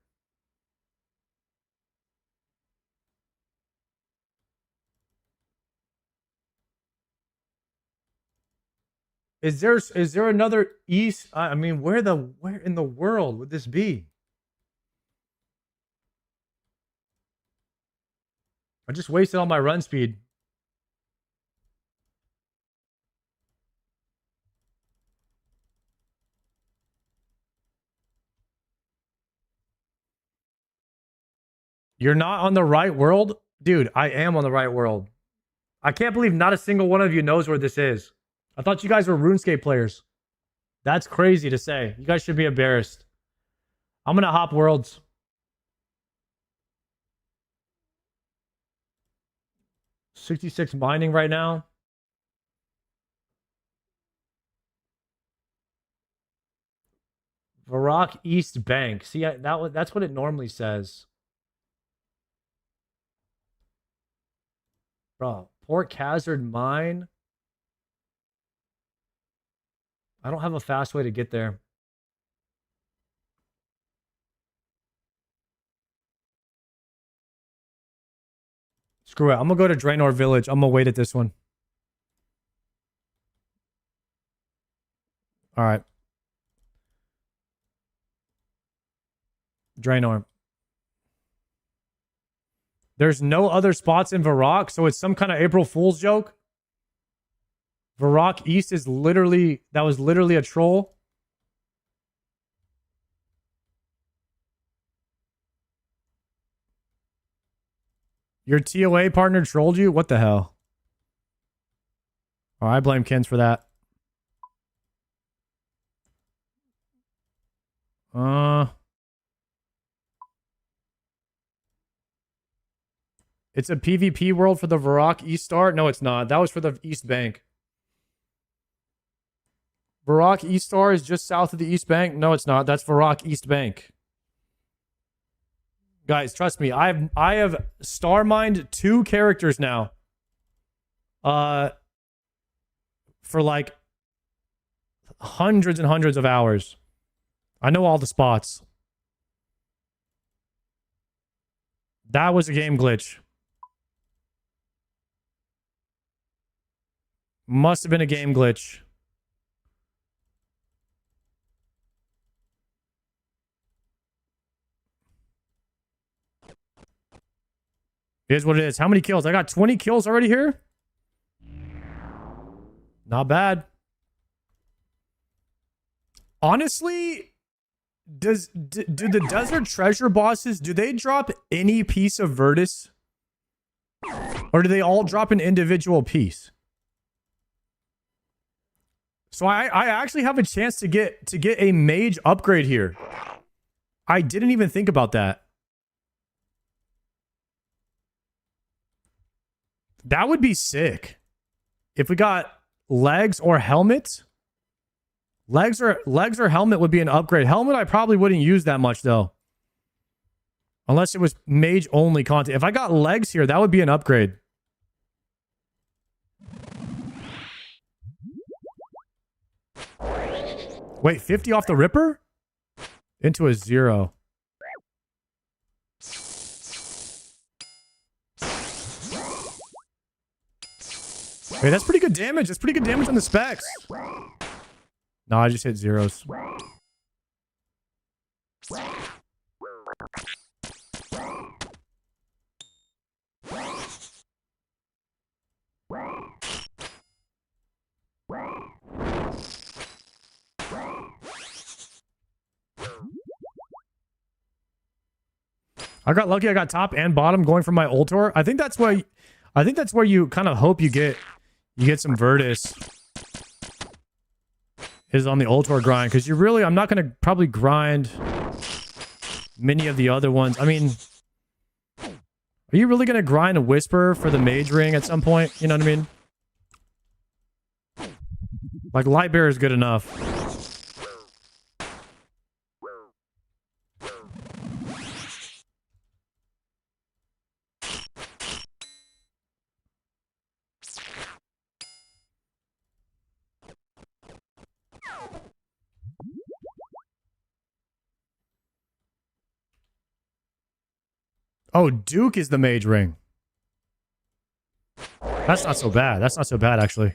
Is there another east? I mean, where in the world would this be? I just wasted all my run speed. You're not on the right world? Dude, I am on the right world. I can't believe not a single one of you knows where this is. I thought you guys were RuneScape players. That's crazy to say. You guys should be embarrassed. I'm going to hop worlds. $66 mining right now. Varrock East Bank. See, that's what it normally says. Bro, Port Hazard Mine. I don't have a fast way to get there. Screw it. I'm going to go to Draenor Village. I'm going to wait at this one. All right. Draenor. There's no other spots in Varrock, so it's some kind of April Fool's joke. Varrock East is literally... That was literally a troll. Your TOA partner trolled you? What the hell? Oh, I blame Kins for that. It's a PvP world for the Varrock East Star? No, it's not. That was for the East Bank. Varrock East Star is just south of the East Bank? No, it's not. That's Varrock East Bank. Guys, trust me. I have star mined 2 characters now. For like hundreds and hundreds of hours. I know all the spots. That was a game glitch. Must have been a game glitch. It is what it is. How many kills? I got 20 kills already here? Not bad. Honestly, do the desert treasure bosses, do they drop any piece of Virtus? Or do they all drop an individual piece? So I actually have a chance to get a mage upgrade here. I didn't even think about that. That would be sick. If we got legs or helmet. Legs or helmet would be an upgrade. Helmet I probably wouldn't use that much though. Unless it was mage only content. If I got legs here, that would be an upgrade. Wait, 50 off the Ripper? Into a 0. Wait, that's pretty good damage. That's pretty good damage on the specs. No, I just hit zeros. I got lucky. I got top and bottom going from my Ultor. I think that's where you kind of hope you get some Virtus. Is on the Ultor grind, because I'm not going to probably grind many of the other ones. I mean, are you really going to grind a Whisper for the Mage Ring at some point? You know what I mean? Like, Lightbearer is good enough. Oh, Duke is the Mage Ring. That's not so bad. That's not so bad, actually.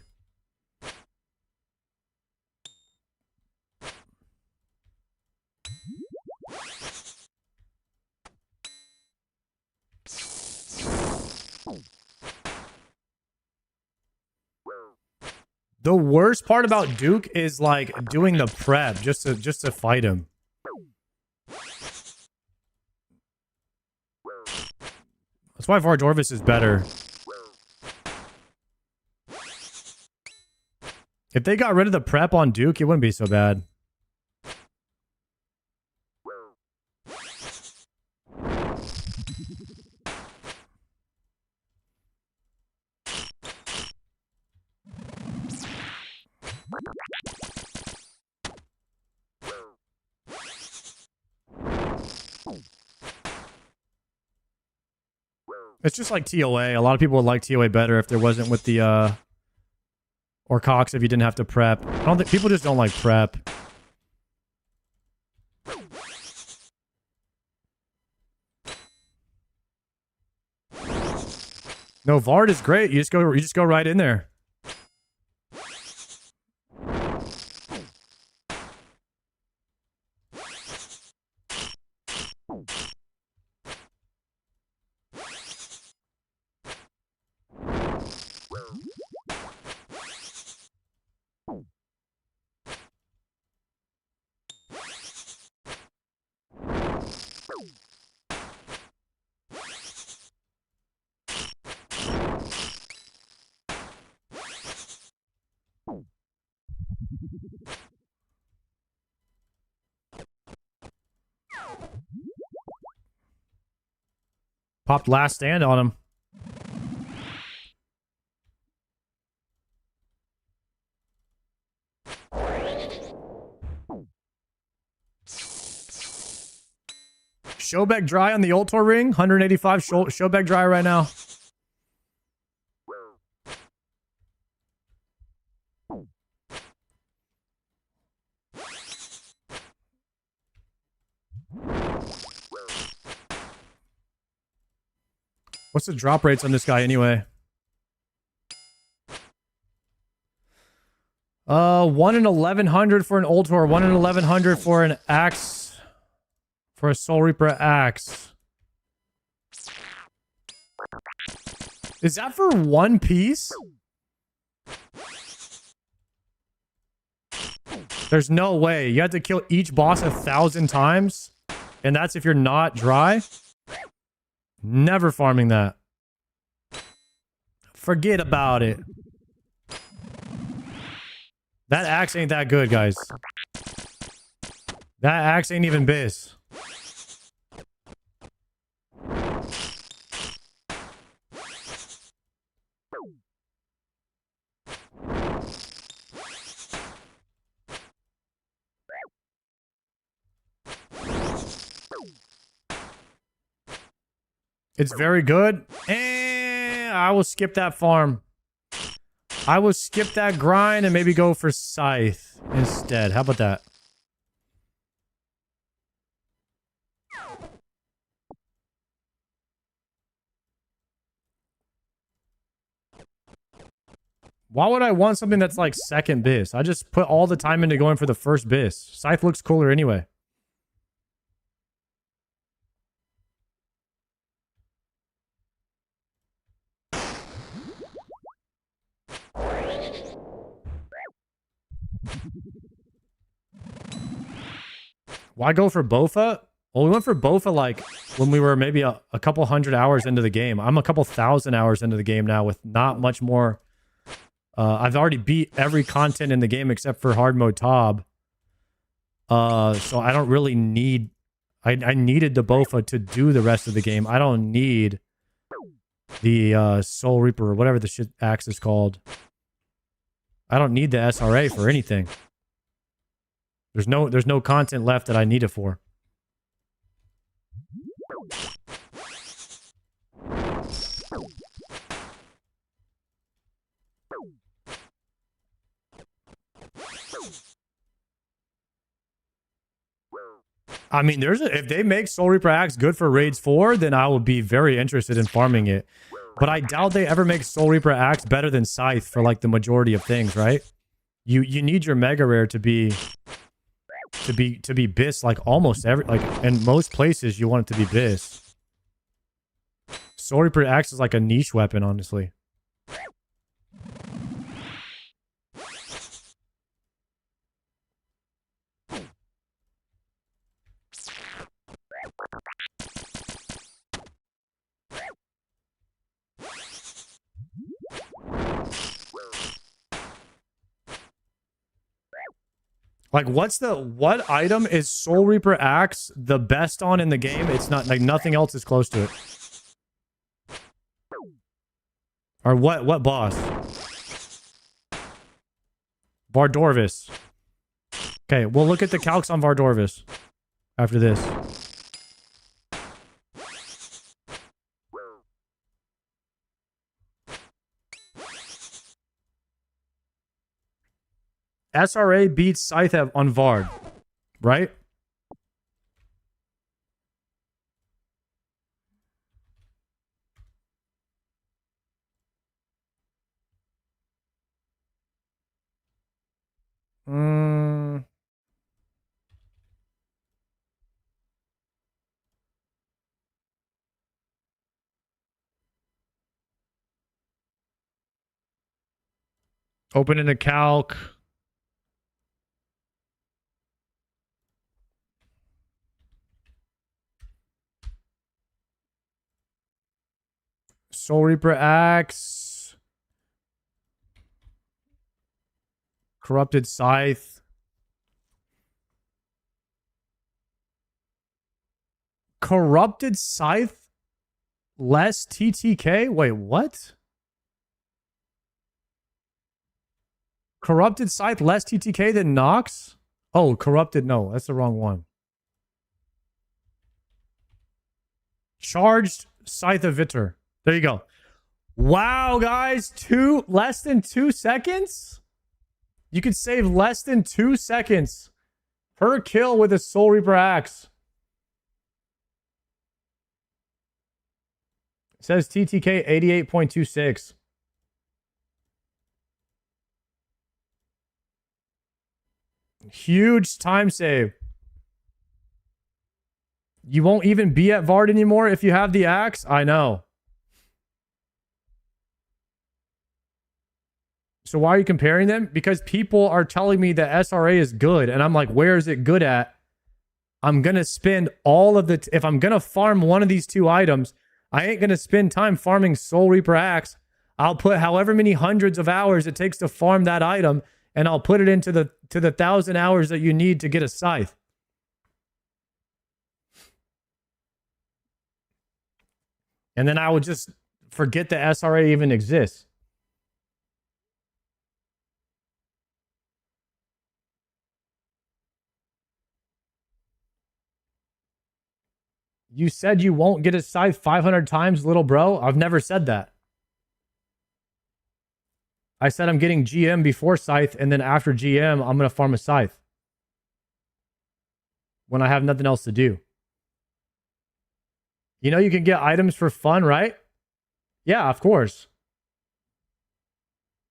The worst part about Duke is like doing the prep just to fight him. That's why Vardorvis is better. If they got rid of the prep on Duke, it wouldn't be so bad. It's just like TOA. A lot of people would like TOA better if there wasn't with the or Cox if you didn't have to prep. I don't think people just don't like prep. No, Vard is great. You just go right in there. Popped last stand on him. Showback dry on the Ultor ring. 185 Showback dry right now. What's the drop rates on this guy anyway? 1 in 1100 for an Ultor, 1 in 1100 for an Axe, for a Soul Reaper Axe. Is that for one piece? There's no way. You have to kill each boss 1,000 times, and that's if you're not dry. Never farming that. Forget about it. That axe ain't that good, guys. That axe ain't even biz. It's very good. And I will skip that farm. I will skip that grind and maybe go for Scythe instead. How about that? Why would I want something that's like second bis? I just put all the time into going for the first bis. Scythe looks cooler anyway. Why go for Bofa? Well, we went for Bofa like when we were maybe a couple hundred hours into the game. I'm a couple thousand hours into the game now with not much more. I've already beat every content in the game except for hard mode Tob. So I don't really need... I needed the Bofa to do the rest of the game. I don't need the Soul Reaper or whatever the shit axe is called. I don't need the SRA for anything. There's no content left that I need it for. I mean, if they make Soul Reaper Axe good for Raids 4, then I will be very interested in farming it. But I doubt they ever make Soul Reaper Axe better than Scythe for like the majority of things, right? You need your Mega Rare to be bis like almost every, like in most places you want it to be bis. Soul Reaper Axe is like a niche weapon, honestly. Like, what item is Soul Reaper Axe the best on in the game? It's not, like, nothing else is close to it. Or what boss? Vardorvis. Okay, we'll look at the calcs on Vardorvis after this. SRA beats Scythe on Vard, right? Open in the calc. Soul Reaper Axe. Corrupted Scythe. Corrupted Scythe? Less TTK? Wait, what? Corrupted Scythe less TTK than Nox? Oh, Corrupted. No, that's the wrong one. Charged Scythe of Vitter. There you go. Wow, guys. Less than 2 seconds? You could save less than 2 seconds per kill with a Soul Reaper Axe. It says TTK 88.26. Huge time save. You won't even be at Vard anymore if you have the axe? I know. So why are you comparing them? Because people are telling me that SRA is good. And I'm like, where is it good at? I'm going to spend all of the... If I'm going to farm one of these two items, I ain't going to spend time farming Soul Reaper Axe. I'll put however many hundreds of hours it takes to farm that item, and I'll put it into the 1,000 hours that you need to get a scythe. And then I would just forget the SRA even exists. You said you won't get a scythe 500 times, little bro. I've never said that. I said I'm getting GM before scythe, and then after GM, I'm going to farm a scythe. When I have nothing else to do. You know you can get items for fun, right? Yeah, of course.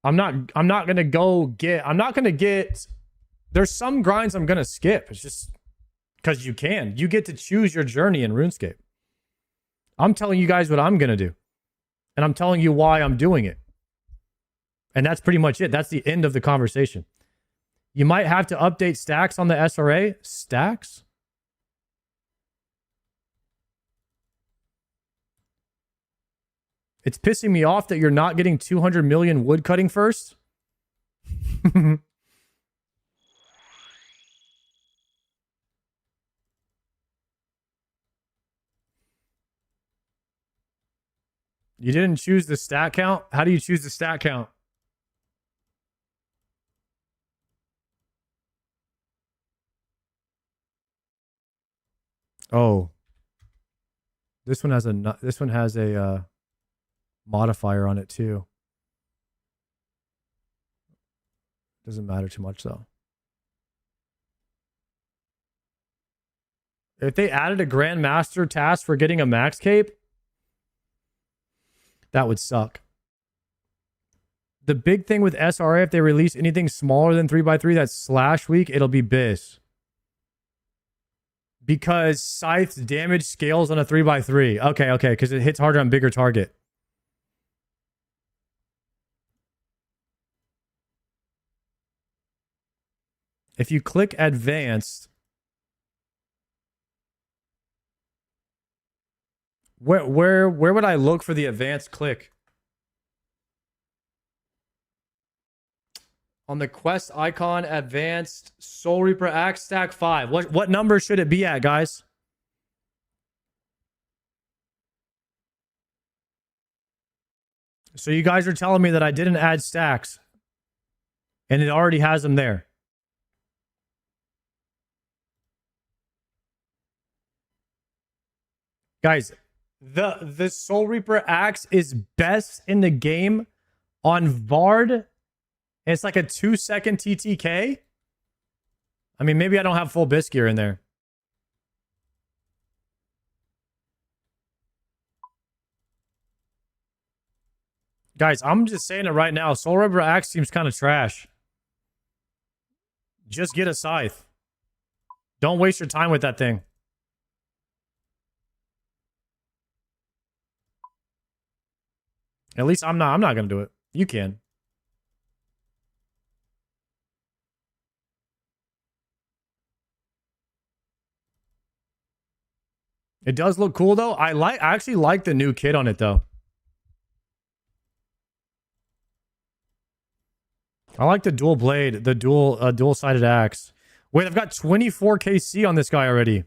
I'm not going to go get... I'm not going to get... There's some grinds I'm going to skip. It's just... Because you can. You get to choose your journey in RuneScape. I'm telling you guys what I'm going to do. And I'm telling you why I'm doing it. And that's pretty much it. That's the end of the conversation. You might have to update stacks on the SRA. Stacks? It's pissing me off that you're not getting 200 million wood cutting first. You didn't choose the stat count? How do you choose the stat count? Oh. This one has a modifier on it too. Doesn't matter too much though. If they added a Grandmaster task for getting a max cape, that would suck. The big thing with SRA, if they release anything smaller than 3x3 that's slash weak, it'll be Biz. Because Scythe's damage scales on a 3x3. Okay, because it hits harder on bigger target. If you click advanced, where would I look for the advanced click? On the quest icon, advanced Soul Reaper Axe stack 5. What number should it be at, guys? So you guys are telling me that I didn't add stacks and it already has them there. Guys, the Soul Reaper Axe is best in the game on Vard. It's like a 2-second TTK. I mean, maybe I don't have full bisc gear in there. Guys, I'm just saying it right now. Soul Reaper Axe seems kind of trash. Just get a scythe. Don't waste your time with that thing. At least I'm not going to do it. You can. It does look cool though. I actually like the new kit on it though. I like the dual blade, the dual-sided axe. Wait, I've got 24 KC on this guy already.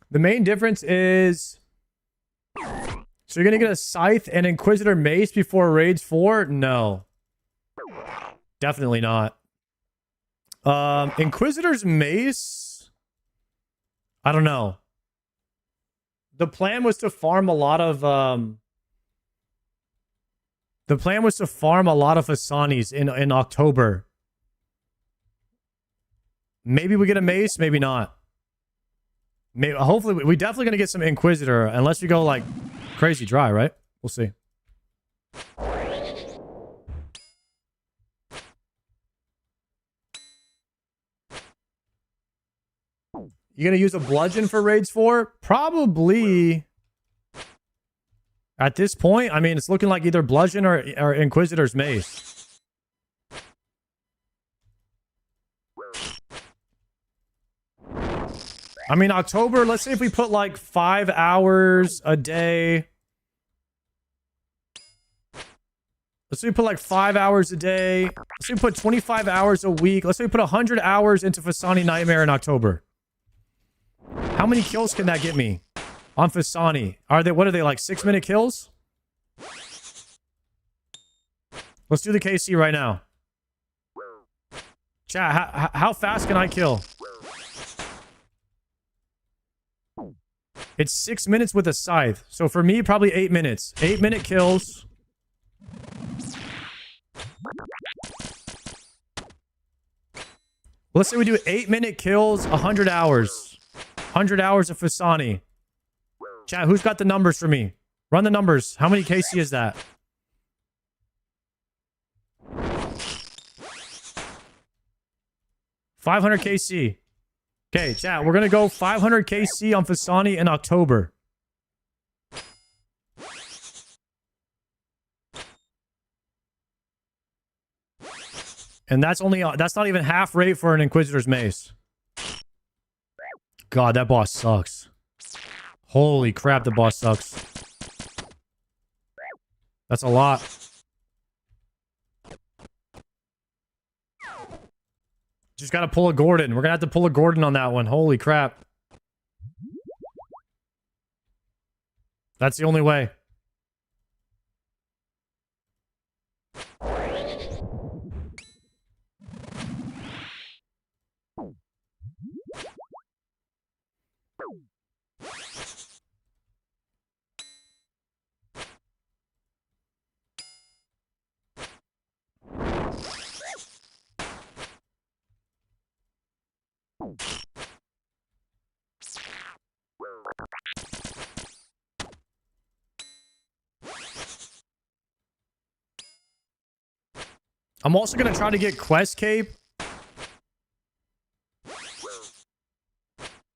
The main difference is... So you're going to get a Scythe and Inquisitor Mace before Raids 4? No. Definitely not. Inquisitor's Mace? I don't know. The plan was to farm a lot of... The plan was to farm a lot of Hasanis in October. Maybe we get a Mace, maybe not. Maybe, hopefully, we definitely going to get some Inquisitor, unless we go, like, crazy dry, right? We'll see. You going to use a Bludgeon for Raids 4? Probably. At this point, I mean, it's looking like either Bludgeon or Inquisitor's Mace. I mean, October, let's say if we put like 5 hours a day. Let's say we put like 5 hours a day. Let's say we put 25 hours a week. Let's say we put 100 hours into Fasani Nightmare in October. How many kills can that get me on Fasani? What are they, like 6-minute kills? Let's do the KC right now. Chat, how fast can I kill? It's 6 minutes with a scythe. So for me, probably 8 minutes. 8-minute kills. Let's say we do 8-minute kills, 100 hours. 100 hours of Fasani. Chat, who's got the numbers for me? Run the numbers. How many KC is that? $500 KC. Okay, chat, we're going to go 500 KC on Fasani in October. And that's not even half rate for an Inquisitor's Mace. God, that boss sucks. Holy crap, the boss sucks. That's a lot. Just gotta pull a Gordon. We're gonna have to pull a Gordon on that one. Holy crap. That's the only way. I'm also going to try to get Quest Cape.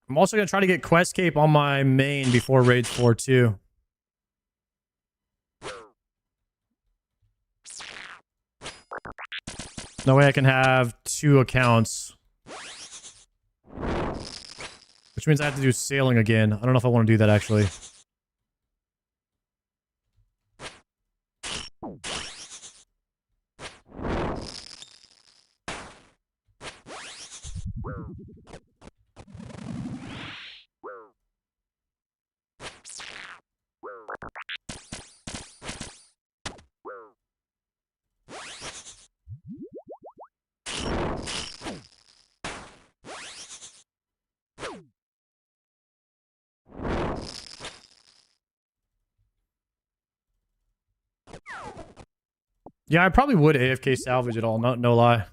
I'm also going to try to get Quest Cape on my main before Raids 4 too. That way I can have 2 accounts. Which means I have to do sailing again. I don't know if I want to do that, actually. Yeah, I probably would AFK salvage it all, no lie.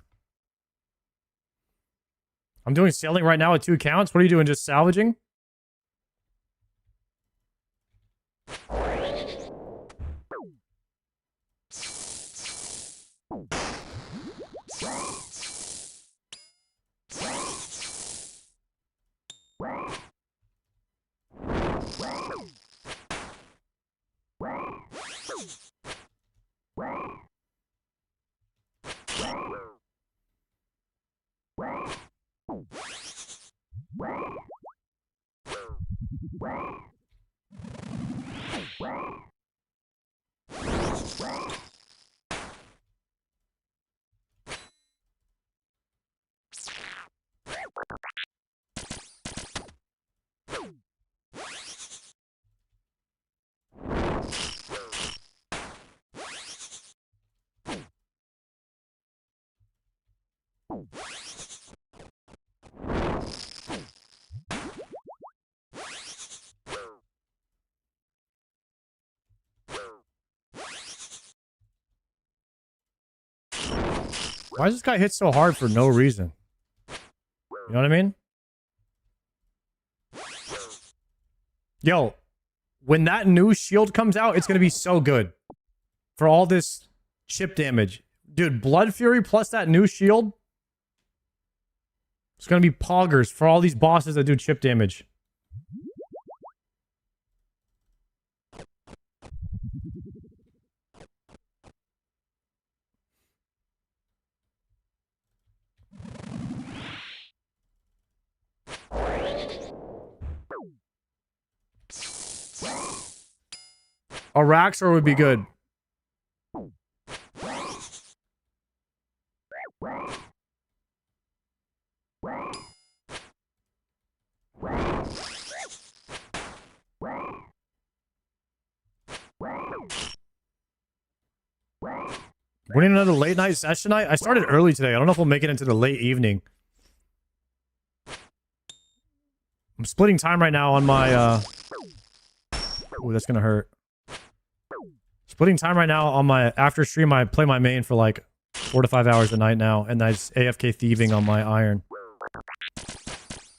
I'm doing sailing right now with 2 accounts. What are you doing, just salvaging? Why does this guy hit so hard for no reason? You know what I mean? Yo, when that new shield comes out, it's going to be so good. For all this chip damage. Dude, Blood Fury plus that new shield. It's going to be poggers for all these bosses that do chip damage. A Raxor would be good. We need another late night session tonight? I started early today. I don't know if we'll make it into the late evening. I'm splitting time right now on my, Ooh, that's gonna hurt. Splitting time right now on my after stream. I play my main for like 4 to 5 hours a night now, and I just AFK thieving on my iron.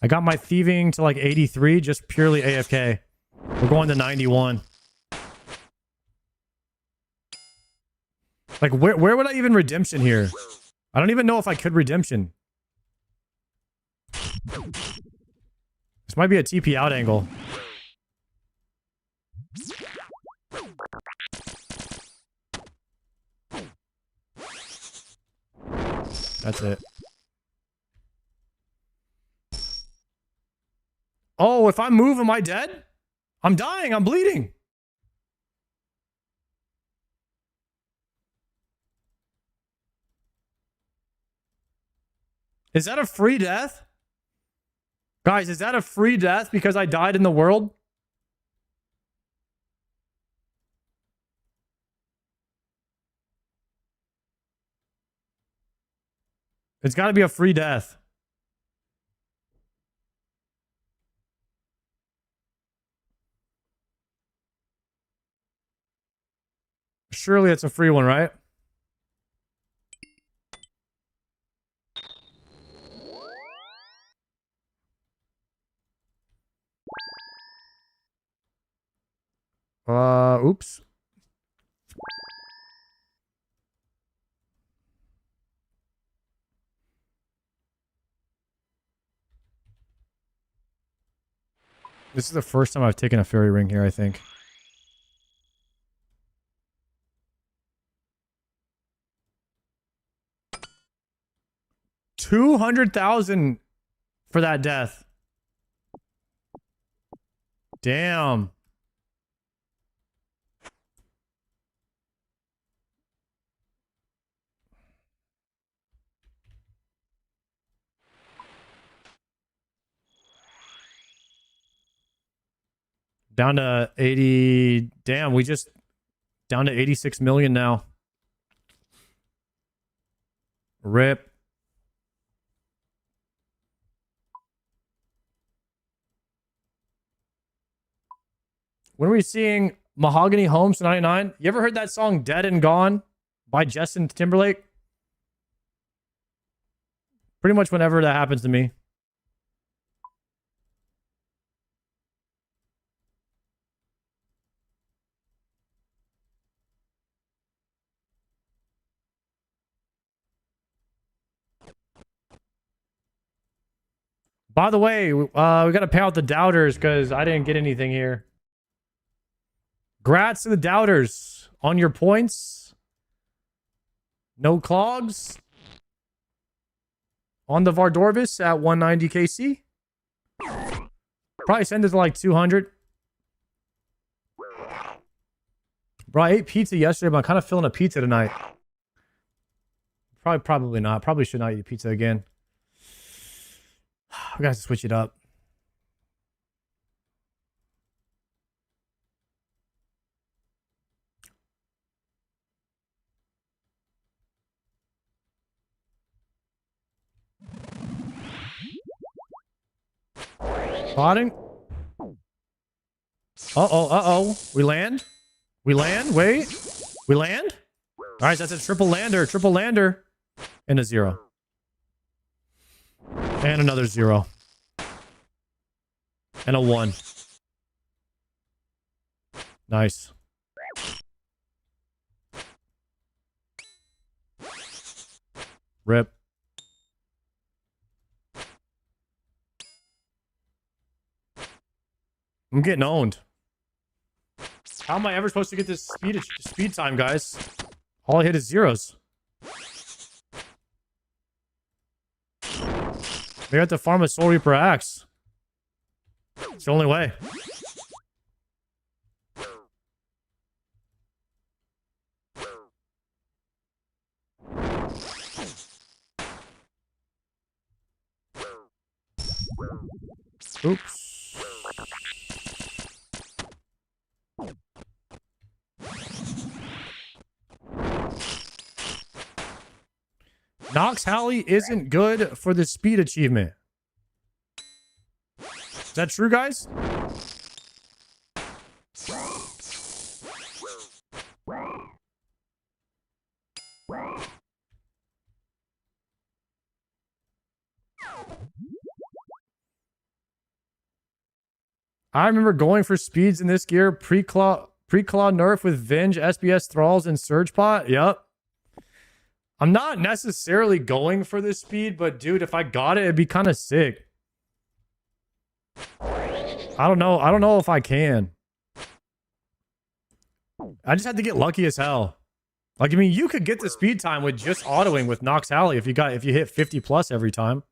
I got my thieving to like 83, just purely AFK. We're going to 91. Like, where would I even redemption here? I don't even know if I could redemption. This might be a TP out angle. That's it. Oh, if I move, am I dead? I'm dying. I'm bleeding. Is that a free death? Guys, is that a free death because I died in the world? It's got to be a free death. Surely it's a free one, right? Oops. This is the first time I've taken a fairy ring here, I think. $200,000 for that death. Damn. Down to 80. Damn, we just down to 86 million now. Rip. When are we seeing Mahogany Homes 99? You ever heard that song Dead and Gone by Justin Timberlake? Pretty much whenever that happens to me. By the way, we got to pay out the doubters because I didn't get anything here. Grats to the doubters on your points. No clogs. On the Vardorvis at 190 KC. Probably send it to like 200. Bro, I ate pizza yesterday, but I'm kind of feeling a pizza tonight. Probably not. Probably should not eat pizza again. We got to switch it up. Spotting. Uh-oh. We land. Wait. We land. All right, that's a triple lander. And a 0. And another 0. And a 1. Nice. Rip. I'm getting owned. How am I ever supposed to get this speed time, guys? All I hit is 0s. We have to farm a Soul Reaper axe. It's the only way. Oops. Knox Halley isn't good for the speed achievement. Is that true, guys? I remember going for speeds in this gear pre-claw nerf with Venge, SBS Thralls, and Surge Pot. Yep. I'm not necessarily going for this speed, but dude, if I got it, it'd be kind of sick. I don't know if I can. I just had to get lucky as hell. Like, I mean, you could get the speed time with just autoing with Knox Alley if you hit 50 plus every time.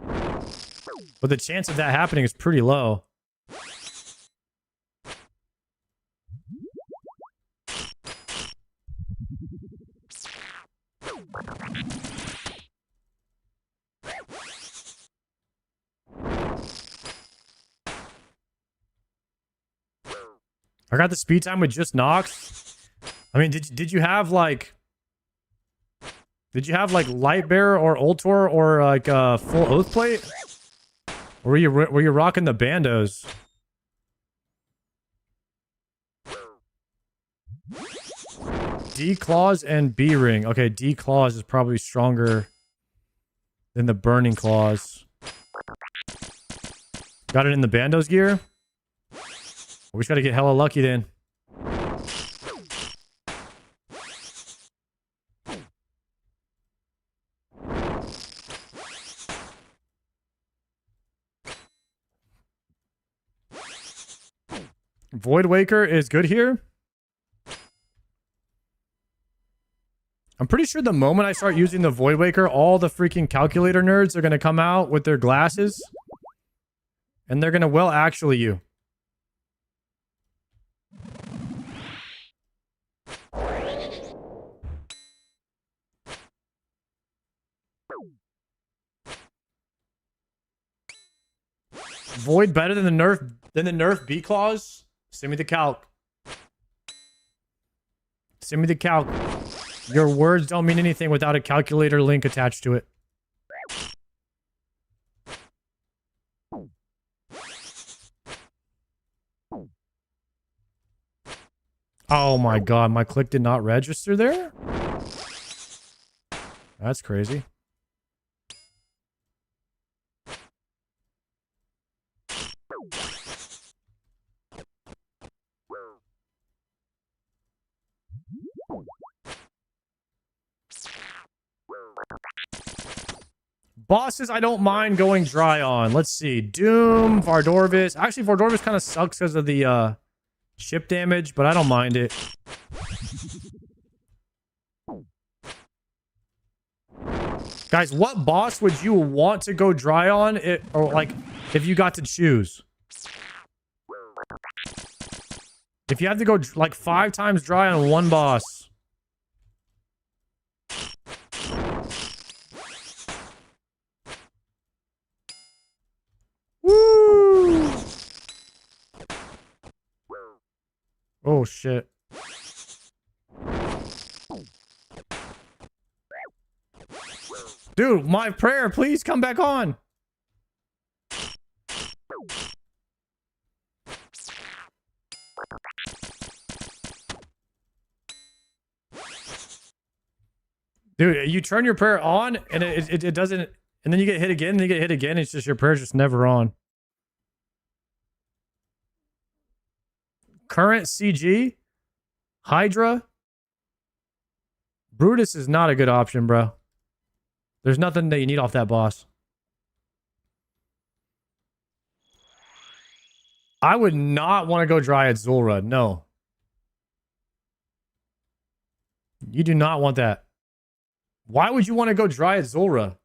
But the chance of that happening is pretty low. I got the speed time with just Nox. I mean, did you have like Light Bearer or Ultor or like full Oath Plate? Or were you rocking the bandos? D claws and B ring. Okay, D claws is probably stronger than the burning claws. Got it in the bandos gear. We just gotta get hella lucky then. Void Waker is good here. I'm pretty sure the moment I start using the Void Waker, all the freaking calculator nerds are going to come out with their glasses. And they're going to, well, actually you. Void better than the nerf B clause? Send me the calc. Send me the calc. Your words don't mean anything without a calculator link attached to it. Oh my god, my click did not register there? That's crazy. Bosses, I don't mind going dry on. Let's see. Doom, Vardorvis. Actually, Vardorvis kind of sucks because of the ship damage, but I don't mind it. Guys, what boss would you want to go dry on? Or like, if you got to choose? If you have to go like 5 times dry on one boss. Woo! Oh shit. Dude, my prayer, please come back on. Dude, you turn your prayer on and it doesn't, and then you get hit again, and you get hit again. It's just your prayer's just never on. Current CG, Hydra, Brutus is not a good option, bro. There's nothing that you need off that boss. I would not want to go dry at Zulra. No. You do not want that. Why would you want to go dry at Zulra?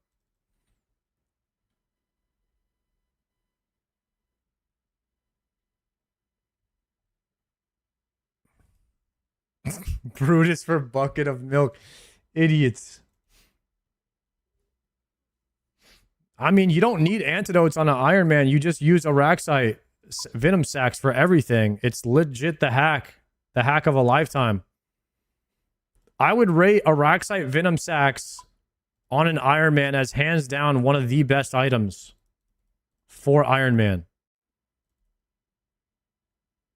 Brutus for bucket of milk. Idiots. I mean, you don't need antidotes on an Iron Man. You just use Araxite Venom Sacs for everything. It's legit the hack. The hack of a lifetime. I would rate Araxite Venom Sacs on an Iron Man as hands down one of the best items for Iron Man.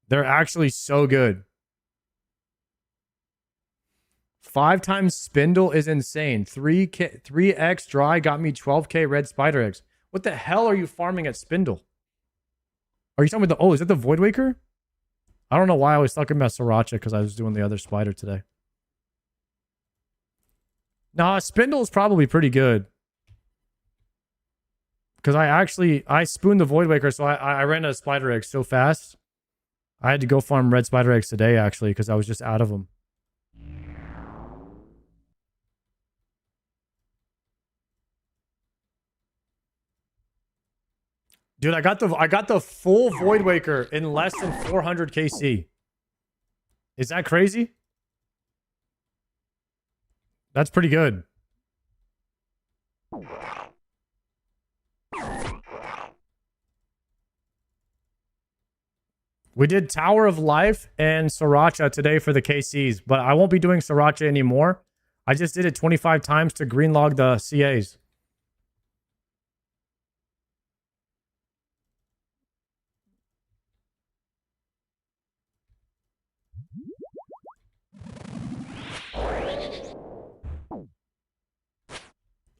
They're actually so good. 5 times spindle is insane. 3x dry got me 12k red spider eggs. What the hell are you farming at spindle? Are you talking about the... Oh, is it the Void Waker? I don't know why I was talking about Sriracha because I was doing the other spider today. Nah, spindle is probably pretty good. Because I spooned the Void Waker, so I ran out of spider eggs so fast. I had to go farm red spider eggs today, actually, because I was just out of them. Dude, I got the full Void Waker in less than 400 KC. Is that crazy? That's pretty good. We did Tower of Life and Sriracha today for the KCs, but I won't be doing Sriracha anymore. I just did it 25 times to greenlog the CAs.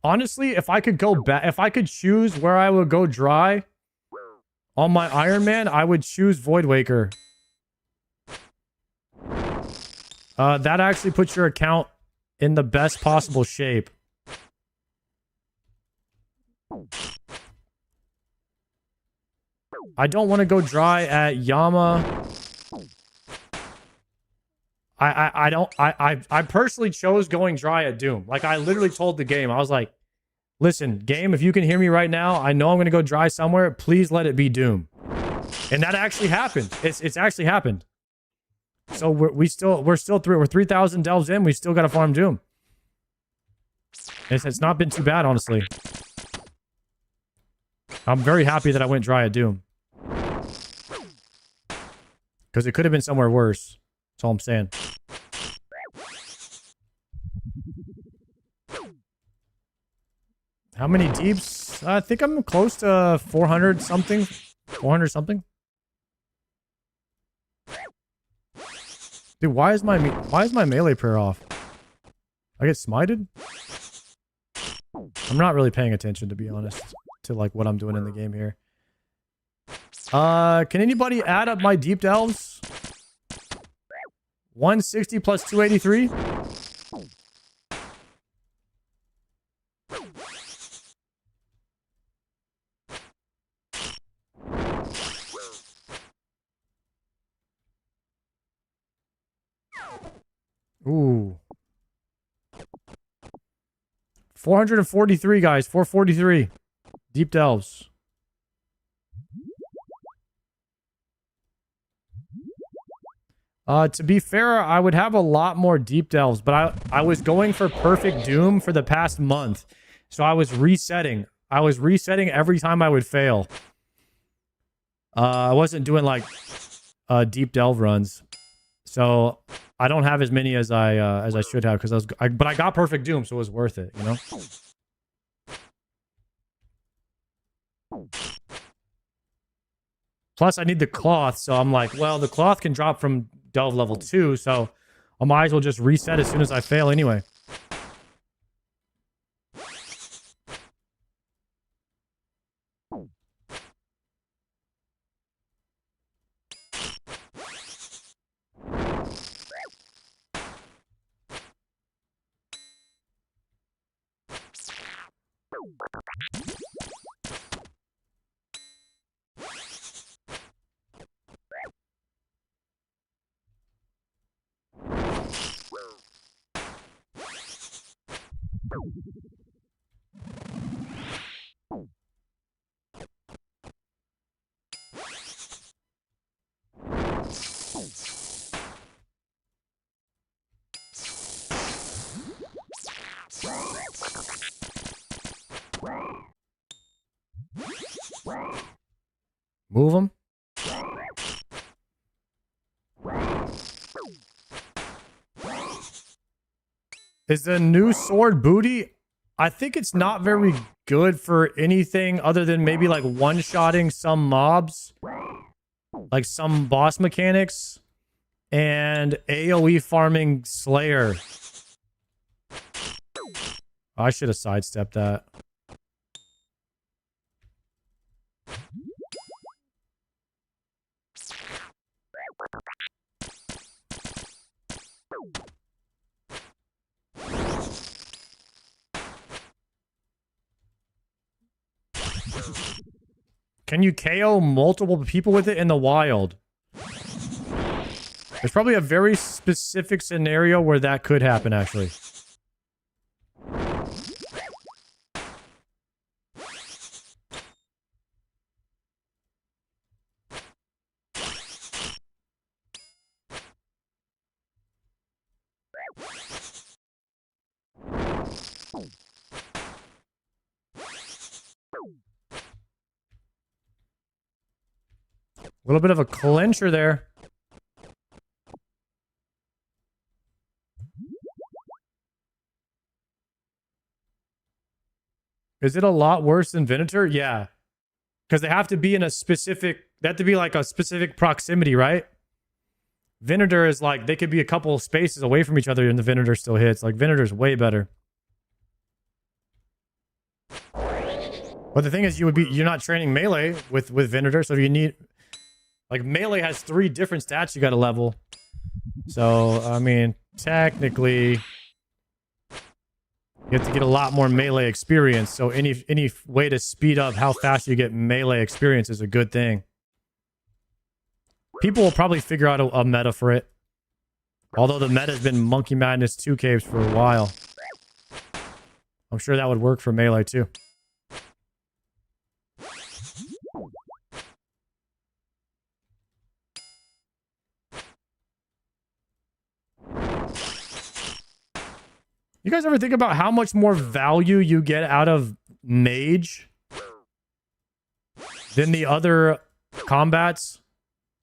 Honestly, if I could go back, if I could choose where I would go dry on my Iron Man, I would choose Void Waker. That actually puts your account in the best possible shape. I don't want to go dry at Yama. I personally chose going dry at Doom. Like, I literally told the game, I was like, listen, game, if you can hear me right now, I know I'm going to go dry somewhere. Please let it be Doom. And that actually happened. It's actually happened. So we're still 3,000 delves in. We still got to farm Doom. It's not been too bad, honestly. I'm very happy that I went Dryad Doom. Because it could have been somewhere worse. That's all I'm saying. How many deeps? I think I'm close to 400 something. 400 something. Dude, why is my melee prayer off? I get smited? I'm not really paying attention, to be honest, to like what I'm doing in the game here. Can anybody add up my deep delves? 160 plus 283? Ooh. 443, guys. 443. Deep delves. To be fair, I would have a lot more deep delves, but I was going for perfect doom for the past month. So I was resetting. I was resetting every time I would fail. I wasn't doing like deep delve runs. So I don't have as many as I should have because but I got perfect doom, so it was worth it, you know? Plus, I need the cloth, so I'm like, well, the cloth can drop from delve level 2, so I might as well just reset as soon as I fail anyway. Move them. Is the new sword booty? I think it's not very good for anything other than maybe like one-shotting some mobs. Like some boss mechanics. And AoE farming Slayer. I should have sidestepped that. Can you KO multiple people with it in the wild? There's probably a very specific scenario where that could happen, actually. A little bit of a clincher there. Is it a lot worse than Venator? Yeah. Because they have to be in a specific... They have to be like a specific proximity, right? Venator is like... They could be a couple of spaces away from each other and the Venator still hits. Like, Venator's way better. But the thing is, you're not training melee with Venator, so you need... Like, melee has 3 different stats you gotta level. So, I mean, technically, you have to get a lot more melee experience. So any way to speed up how fast you get melee experience is a good thing. People will probably figure out a meta for it. Although the meta has been Monkey Madness 2 caves for a while. I'm sure that would work for melee too. You guys ever think about how much more value you get out of mage? than the other combats.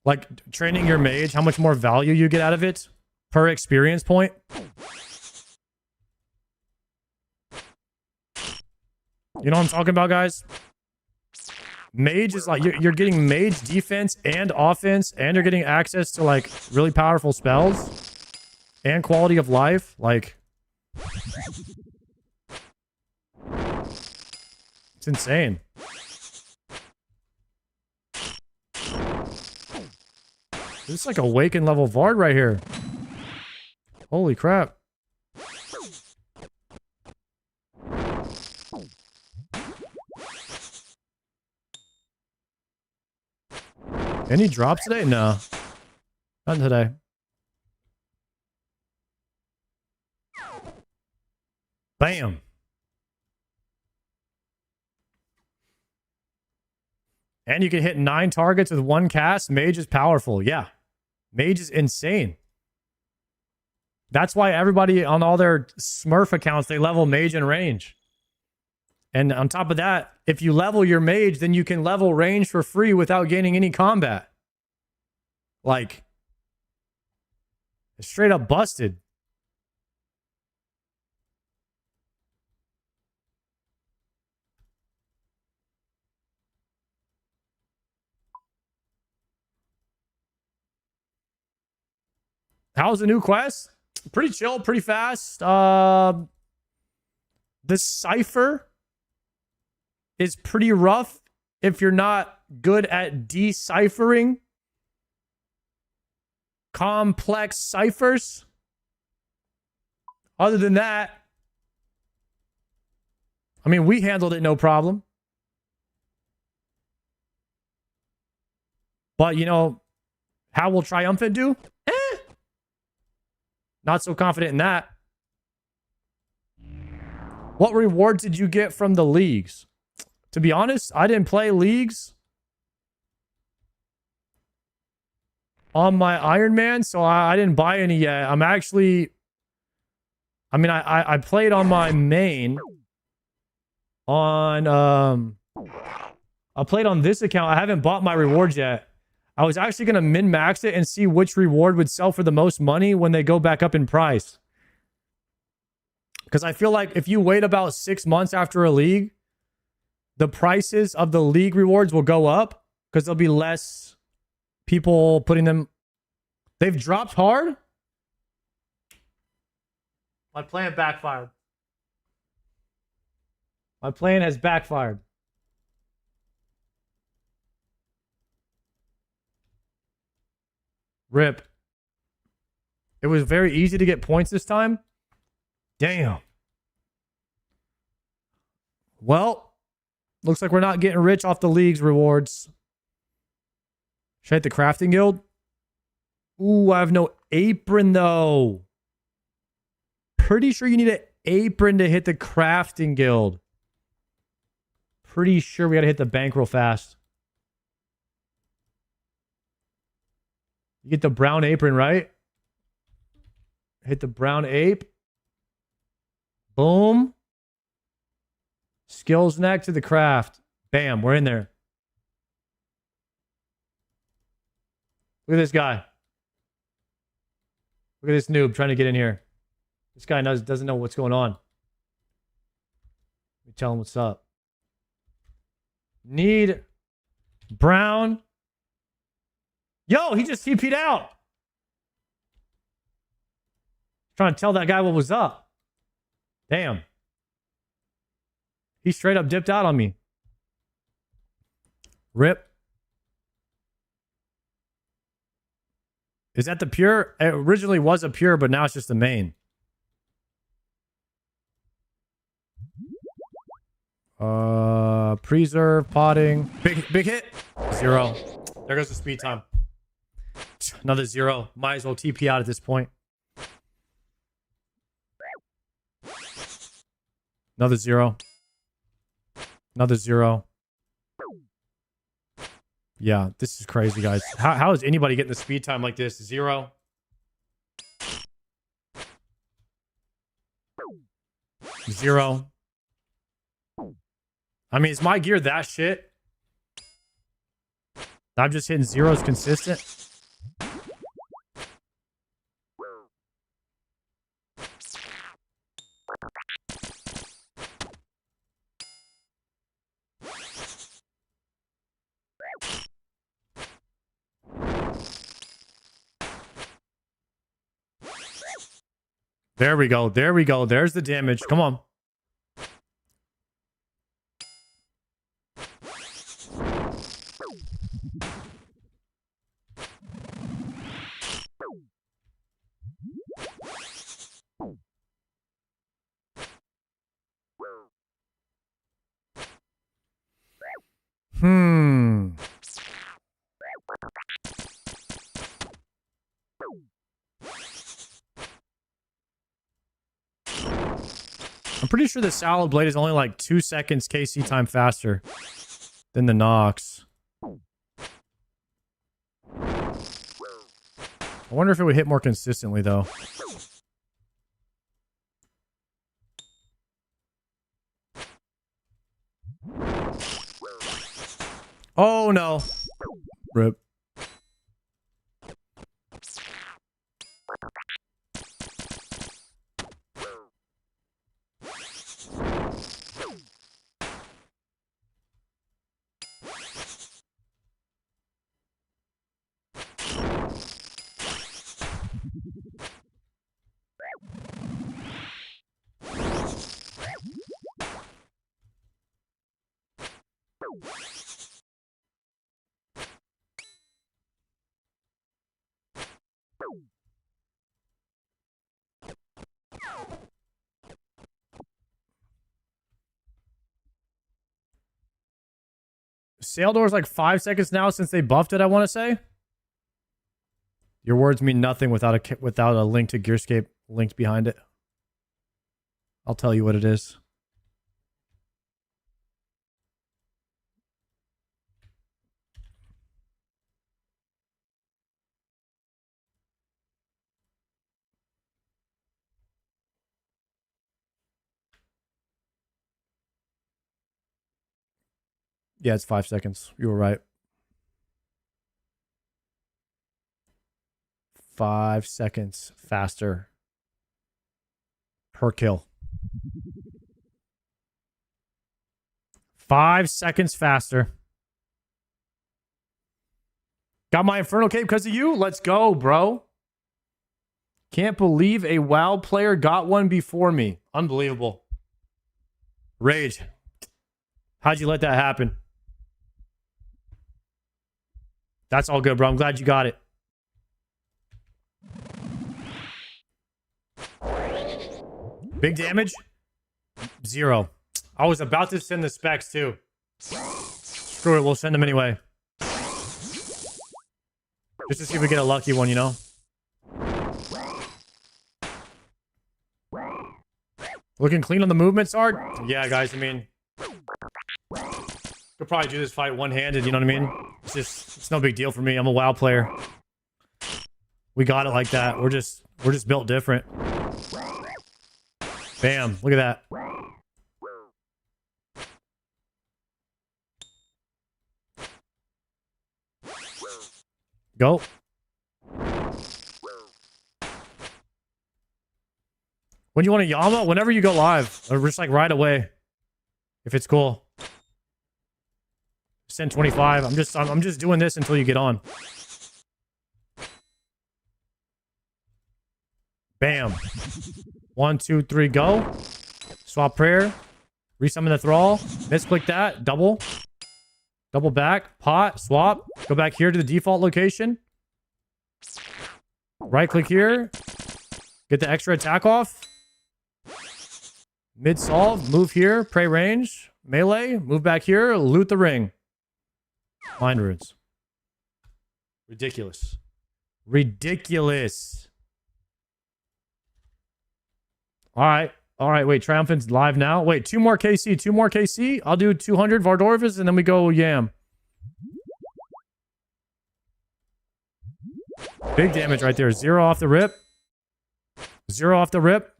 Like training your mage, how much more value you get out of it per experience point. You know what I'm talking about, guys? Mage is like, you're getting mage defense and offense, and you're getting access to like really powerful spells and quality of life. Like, it's insane. This is like a Awakened level Vard right here. Holy crap. Any drops today? No. Nothing today. Bam. And you can hit 9 targets with 1 cast. Mage is powerful. Yeah. Mage is insane. That's why everybody on all their Smurf accounts, they level Mage in range. And on top of that, if you level your Mage, then you can level range for free without gaining any combat. Like, it's straight up busted. How's the new quest? Pretty chill, pretty fast. The cipher is pretty rough if you're not good at deciphering complex ciphers. Other than that, I mean, we handled it no problem. But, you know, how will Triumphant do? Not so confident in that. What reward did you get from the leagues? To be honest, I didn't play leagues on my Iron Man, so I didn't buy any yet. I'm actually... I mean, I played on my main. I played on this account. I haven't bought my rewards yet. I was actually going to min-max it and see which reward would sell for the most money when they go back up in price. Because I feel like if you wait about 6 months after a league, the prices of the league rewards will go up because there'll be less people putting them. They've dropped hard. My plan backfired. My plan has backfired. Rip. It was very easy to get points this time. Damn. Well, looks like we're not getting rich off the league's rewards. Should I hit the crafting guild? Ooh, I have no apron though. Pretty sure you need an apron to hit the crafting guild. Pretty sure we gotta hit the bank real fast. You get the brown apron, right? Hit the brown ape. Boom. Skills neck to the craft. Bam, we're in there. Look at this guy. Look at this noob trying to get in here. This guy doesn't know what's going on. Let me tell him what's up. Need brown. Yo, he just TP'd out. Trying to tell that guy what was up. Damn. He straight up dipped out on me. Rip. Is that the pure? It originally was a pure, but now it's just the main. Preserve, potting. Big hit. 0. There goes the speed time. Another 0. Might as well TP out at this point. Another 0. Another 0. Yeah, this is crazy, guys. How is anybody getting the speed time like this? 0. 0. I mean, is my gear that shit? I'm just hitting zeros consistent. There we go. There we go. There's the damage. Come on. Hmm. I'm pretty sure the Salad Blade is only like 2 seconds KC time faster than the Nox. I wonder if it would hit more consistently, though. Oh, no. Rip. Sail door's like 5 seconds now since they buffed it, I want to say. Your words mean nothing without a link to Gearscape linked behind it. I'll tell you what it is. Yeah, it's 5 seconds. You were right. 5 seconds faster per kill. 5 seconds faster. Got my Infernal Cape because of you? Let's go, bro. Can't believe a WoW player got one before me. Unbelievable. Rage. How'd you let that happen? That's all good, bro. I'm glad you got it. Big damage? 0. I was about to send the specs too. Screw it, we'll send them anyway. Just to see if we get a lucky one, you know? Looking clean on the movements, Art? Yeah, guys, I mean... Could probably do this fight one-handed, you know what I mean? It's no big deal for me. I'm a WoW player. We got it like that. We're just built different. Bam. Look at that. Go. When you want a Yama? Whenever you go live. Or just like right away. If it's cool. Send 25. I'm just doing this until you get on. Bam. 1, 2, 3, go. Swap prayer. Resummon the thrall. Misclick that. Double. Double back. Pot. Swap. Go back here to the default location. Right click here. Get the extra attack off. Mid solve. Move here. Pray range. Melee. Move back here. Loot the ring. Mind runes. Ridiculous. Ridiculous. All right. All right. Wait. Triumphant's live now. Wait. 2 more KC. 2 more KC. I'll do 200 Vardorvis and then we go Yam. Big damage right there. 0 off the rip. 0 off the rip.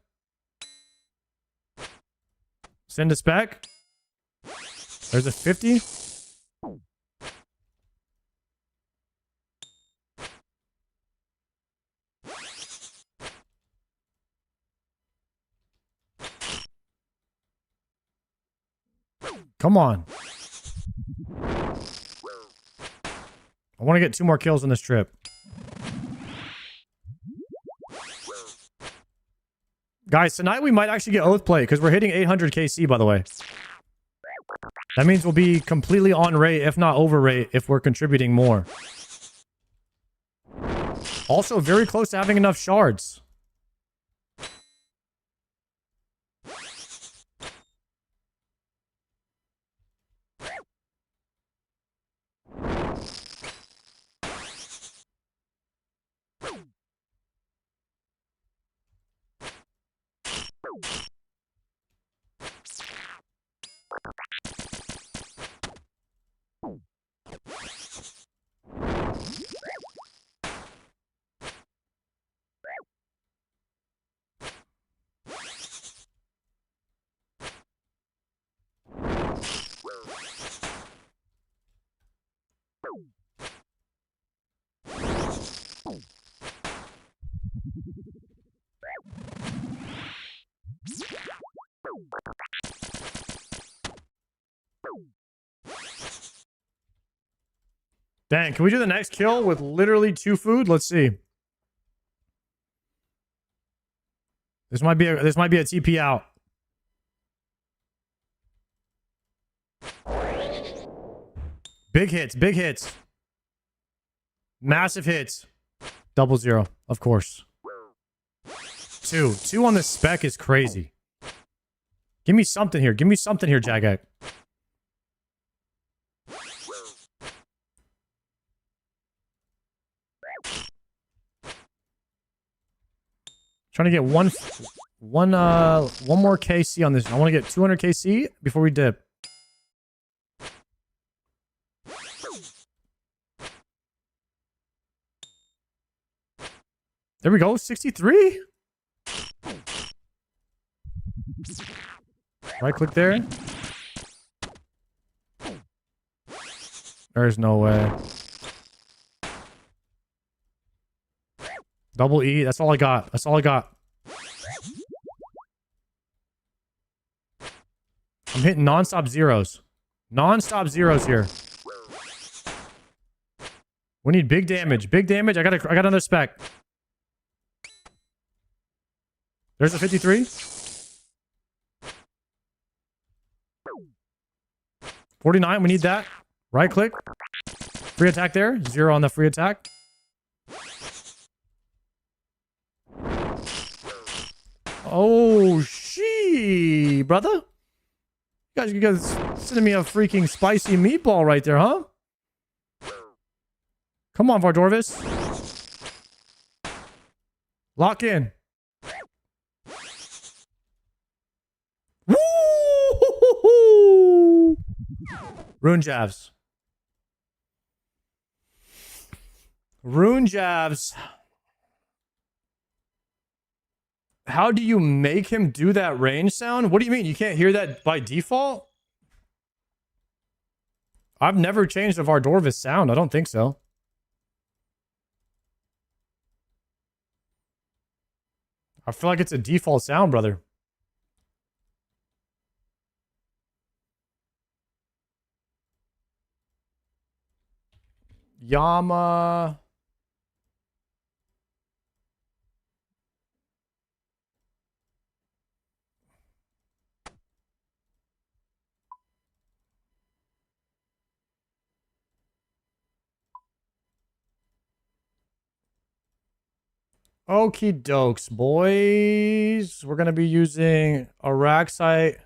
Send a spec. There's a 50. Come on. I want to get 2 more kills on this trip. Guys, tonight we might actually get Oath Plate because we're hitting 800 KC, by the way. That means we'll be completely on rate, if not over rate, if we're contributing more. Also, very close to having enough shards. Dang, can we do the next kill with literally 2 food? Let's see. This might be a TP out. Big hits, big hits. Massive hits. 0-0, of course. 2 on the spec is crazy. Give me something here. Give me something here, Jagak. Trying to get one more KC on this. I want to get 200 KC before we dip. There we go, 63. Right click there. There's no way. Double E, that's all I got. That's all I got. I'm hitting non-stop zeros. Non-stop zeros here. We need big damage. Big damage. I got another spec. There's a 53. 49, we need that. Right click. Free attack there. 0 on the free attack. Oh, she, brother. You guys sending me a freaking spicy meatball right there, huh? Come on, Vardorvis. Lock in. Woo! Rune jabs. Rune jabs. How do you make him do that range sound? What do you mean? You can't hear that by default? I've never changed a Vardorvis sound. I don't think so. I feel like it's a default sound, brother. Yama. Okie dokes, boys. We're going to be using Araxite,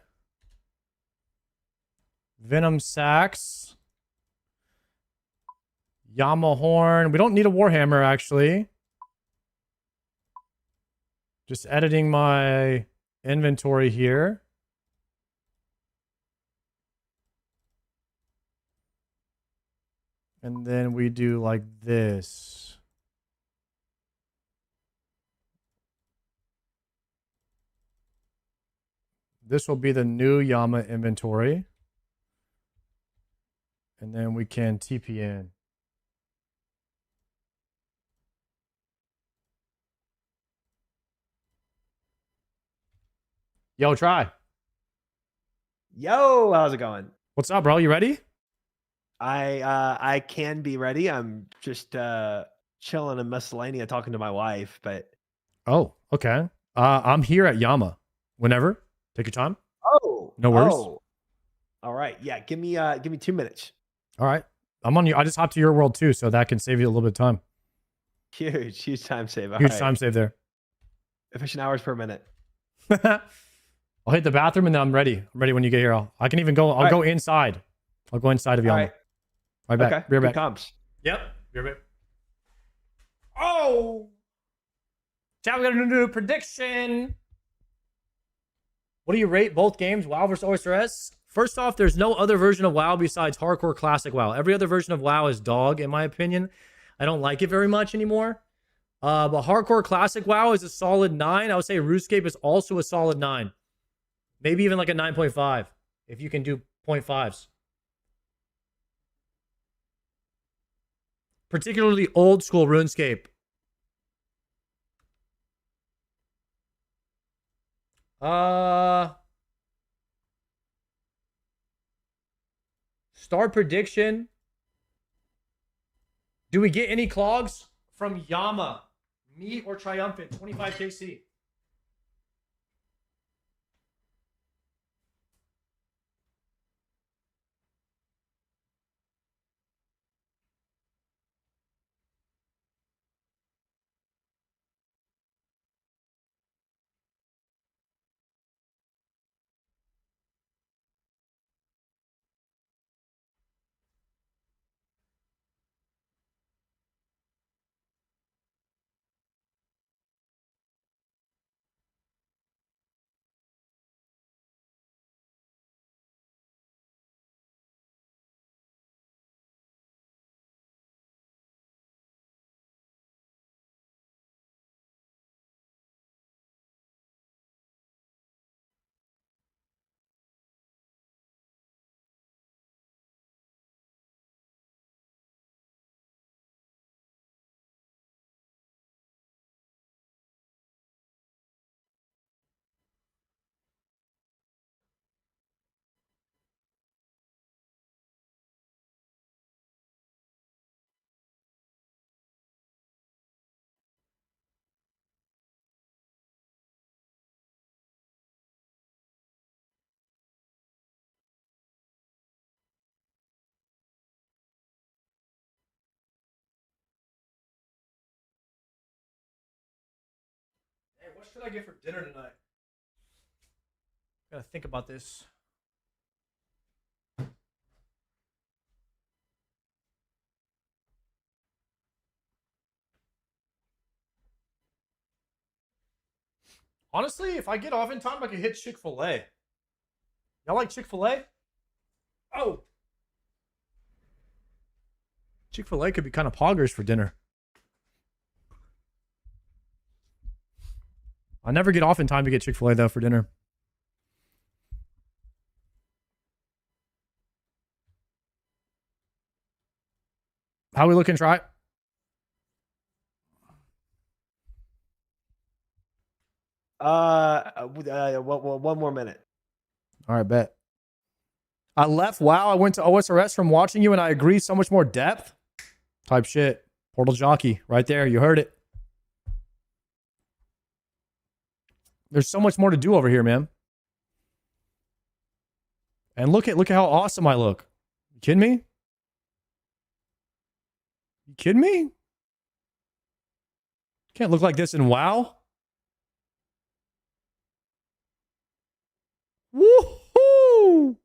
Venom Sacs, Yama Horn. We don't need a Warhammer, actually. Just editing my inventory here. And then we do like this. This will be the new Yama inventory. And then we can TP in. Yo, try. Yo, how's it going? What's up, bro? You ready? I can be ready. I'm just chilling in Miscellanea talking to my wife, but Oh, okay. I'm here at Yama. Whenever. Take your time. No worries. All right. Yeah, give me 2 minutes. All right. I'm on you. I just hopped to your world too, so that can save you a little bit of time. Huge time save. All Huge right. time save there. Efficient hours per minute. I'll hit the bathroom and then I'm ready. I'm ready when you get here. I can even go. I'll go inside. I'll go inside of Yama. All right. Right back. Okay. Be right Good back. comms. Yep. Be right back. Oh! Chat, we got a new prediction. What do you rate both games, WoW versus osrs? First off, there's no other version of WoW besides Hardcore Classic WoW. Every other version of WoW is dog, in my opinion. I don't like it very much anymore. But Hardcore Classic WoW is a solid 9. I would say RuneScape is also a solid 9. Maybe even like a 9.5 if you can do 0.5s. Particularly old school RuneScape. Star prediction. Do we get any clogs from Yama? Me or Triumphant? 25 KC. Hey, what should I get for dinner tonight? Gotta think about this. Honestly, if I get off in time, I could hit Chick-fil-A. Y'all like Chick-fil-A? Oh! Chick-fil-A could be kind of poggers for dinner. I never get off in time to get Chick-fil-A, though, for dinner. How we looking, Try? One more minute. All right, bet. I left WoW. I went to osrs from watching you, and I agree. So much more depth. Type shit. Portal Jockey. Right there. You heard it. There's so much more to do over here, man. And look at how awesome I look. You kidding me? You kidding me? Can't look like this in WoW. Woohoo!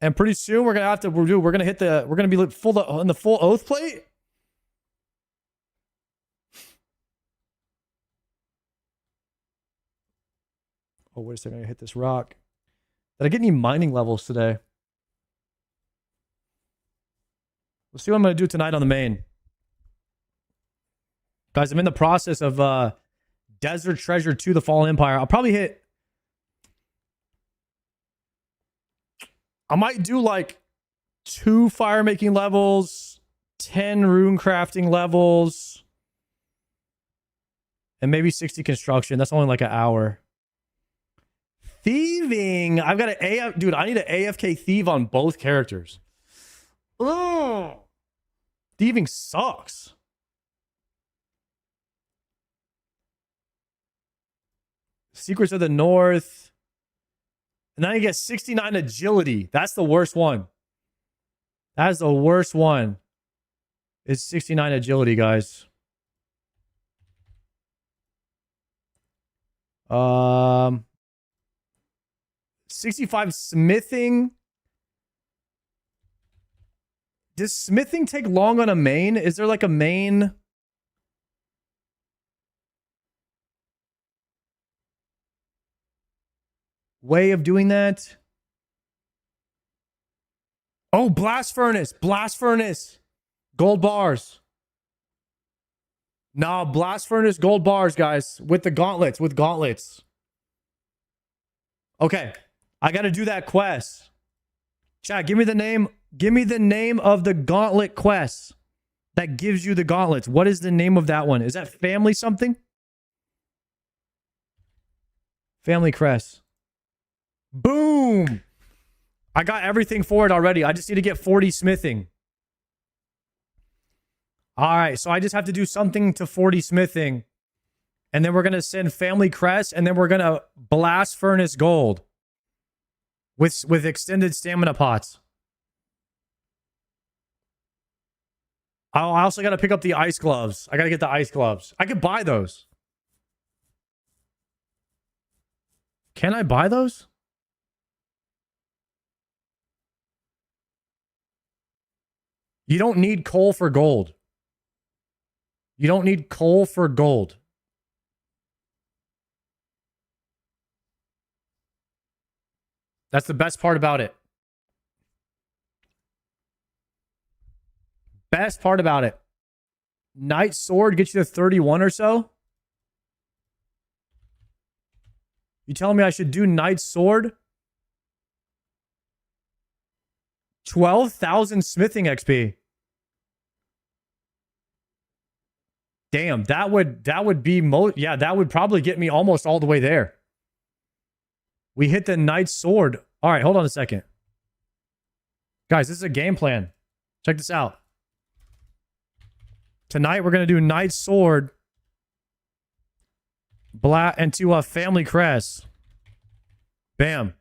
And pretty soon we're gonna have to we're gonna be full on the full oath plate. Oh, wait a second, I gotta hit this rock. Did I get any mining levels today? Let's see what I'm gonna do tonight on the main. Guys, I'm in the process of Desert Treasure 2, The Fallen Empire. I'll probably hit. I might do like 2 fire making levels, 10 rune crafting levels, and maybe 60 construction. That's only like an hour. Thieving. I've got an AF. Dude, I need an AFK thieve on both characters. Ugh. Thieving sucks. Secrets of the North. And then you get 69 agility. That's the worst one. That's the worst one. It's 69 agility, guys. 65 smithing. Does smithing take long on a main? Is there like a main? Way of doing that? Oh, blast furnace. Blast furnace. Gold bars. Nah, blast furnace, gold bars, guys. With the gauntlets. With gauntlets. Okay. I got to do that quest. Chat, give me the name. Give me the name of the gauntlet quest that gives you the gauntlets. What is the name of that one? Is that family something? Family crest. Boom. I got everything for it already. I just need to get 40 smithing. All right. So I just have to do something to 40 smithing. And then we're going to send family crest. And then we're going to blast furnace gold. With extended stamina pots. I also got to pick up the ice gloves. I got to get the ice gloves. I could buy those. Can I buy those? You don't need coal for gold. You don't need coal for gold. That's the best part about it. Best part about it. Knight sword gets you to 31 or so. You telling me I should do knight sword? 12,000 smithing XP. Damn, that would be that would probably get me almost all the way there. We hit the knight sword. All right, hold on a second. Guys, this is a game plan. Check this out. Tonight we're going to do knight sword into a family crest. Bam.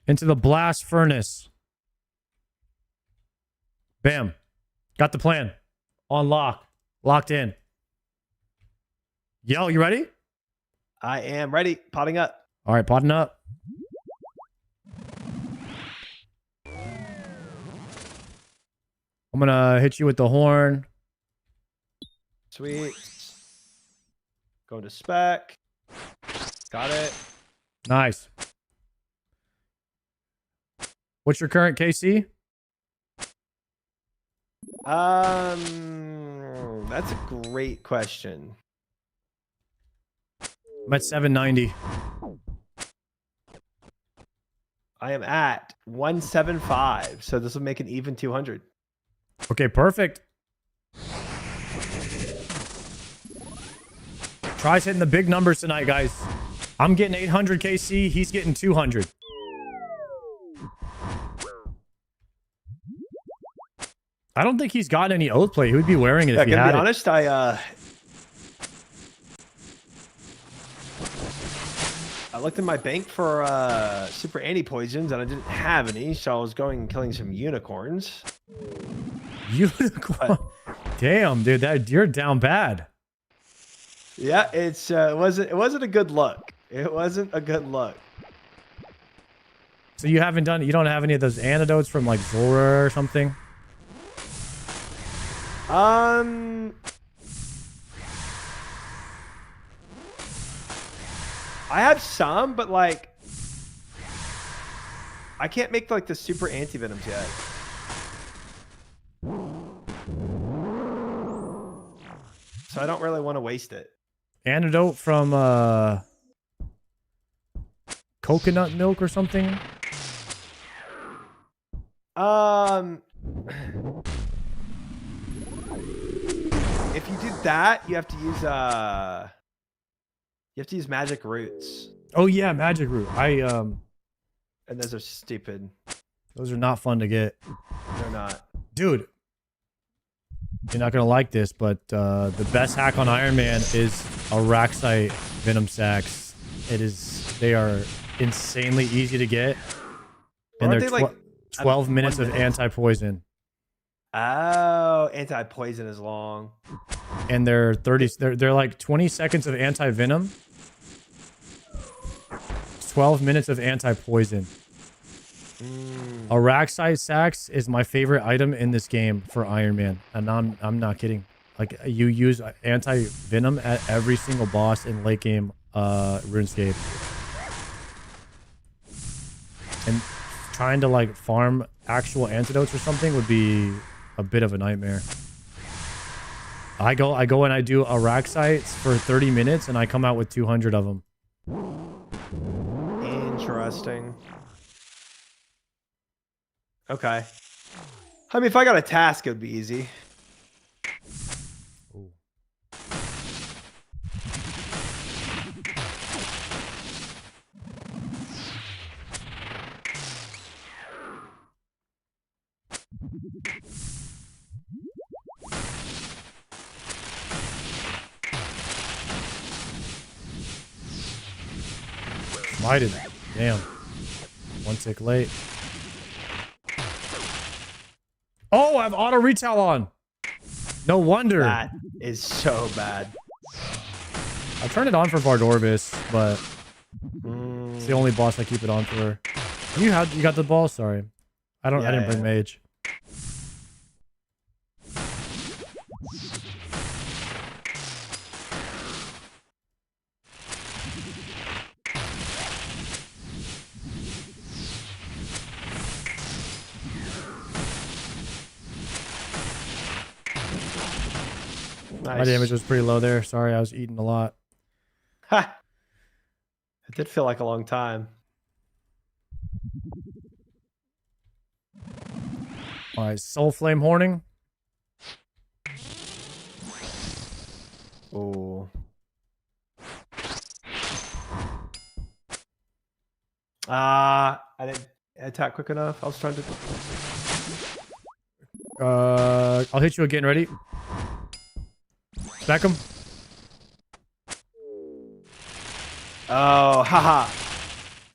Into the blast furnace. Bam. Got the plan. On lock. Locked in. Yo, you ready? I am ready. Potting up. All right, potting up. I'm going to hit you with the horn. Sweet. Go to spec. Got it. Nice. What's your current KC? That's a great question. I'm at 790. I am at 175, so this will make an even 200. Okay, perfect. Try's hitting the big numbers tonight, guys. I'm getting 800 KC. He's getting 200. I don't think he's got any oath plate. He would be wearing it if he had it. To be honest, I looked in my bank for super anti-poisons, and I didn't have any, so I was going and killing some unicorns. Unicorn? Damn, dude, you're down bad. Yeah, it wasn't a good look. It wasn't a good look. So you don't have any of those antidotes from like Zora or something? I have some, but like I can't make like the super anti-venoms yet. So I don't really want to waste it. Antidote from coconut milk or something? If you do that, you have to use You have to use magic roots, Oh yeah, magic root. and those are stupid. Those are not fun to get. They're not. Dude, you're not gonna like this, but the best hack on Iron Man is Araxite Venom Sacks. They are insanely easy to get, and Aren't they're they, like, 12 minutes 1 of minute? anti-poison, Oh, anti-poison is long. and they're 30. They're like 20 seconds of anti-venom, 12 minutes of anti-poison. Araxite Sacks is my favorite item in this game for Iron Man, and I'm not kidding. Like, you use anti-venom at every single boss in late game RuneScape. And trying to like farm actual antidotes or something would be a bit of a nightmare. I go and I do Araxites for 30 minutes and I come out with 200 of them. Interesting. Okay. I mean, if I got a task, it would be easy. Ooh. Smited. Damn. One tick late. Oh, I have auto retail on. No wonder. That is so bad. I turned it on for Vardorvis, but it's the only boss I keep it on for. You got the ball? Sorry. I didn't bring mage. My damage was pretty low there. Sorry, I was eating a lot. Ha! It did feel like a long time. All right, Soul Flame Horning. Oh. I didn't attack quick enough. I was trying to. I'll hit you again. Ready? Smack him. Oh, haha.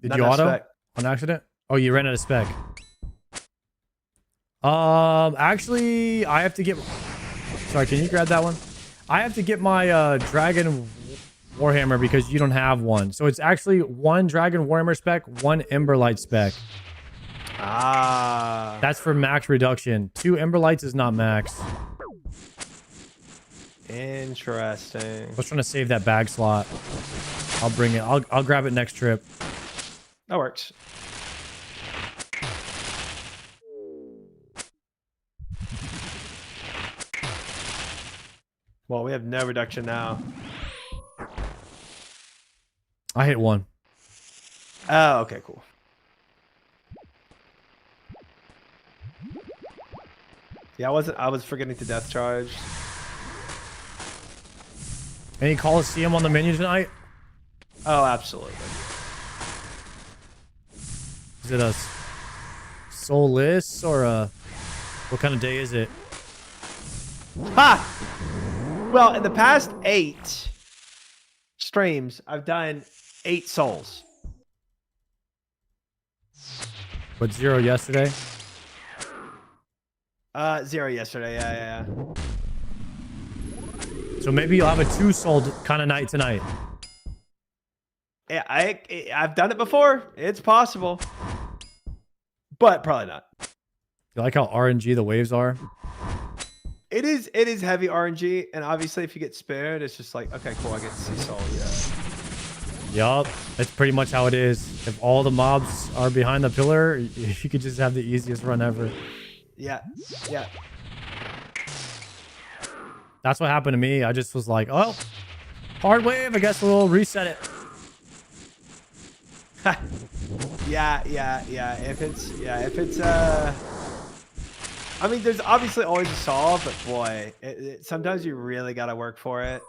Did Not you that auto spec. on accident? Oh, you ran out of spec. Actually, I have to get. Sorry, can you grab that one? I have to get my Dragon Warhammer because you don't have one. So it's actually one Dragon Warhammer spec, one Emberlight spec. Ah. That's for max reduction. 2 Emberlights is not max. Interesting. I was trying to save that bag slot. I'll bring it. I'll grab it next trip. That works. Well, we have no reduction now. I hit 1. Oh, okay, cool. Yeah, I was forgetting to death charge. Any Coliseum on the menu tonight? Oh, absolutely. Is it a soulless or a... What kind of day is it? Ha! Well, in the past 8 streams, I've done 8 souls. But 0 yesterday? 0 yesterday, yeah. So maybe you'll have a 2 soul kind of night tonight. Yeah, I've done it before. It's possible. But probably not. You like how RNG the waves are? It is heavy RNG, and obviously if you get spared, it's just like, okay, cool, I get to see soul, yeah. Yup. That's pretty much how it is. If all the mobs are behind the pillar, you could just have the easiest run ever. Yeah. That's what happened to me. I just was like, oh, hard wave. I guess we'll reset it. Yeah. If it's I mean, there's obviously always a solve, but boy, sometimes you really gotta work for it.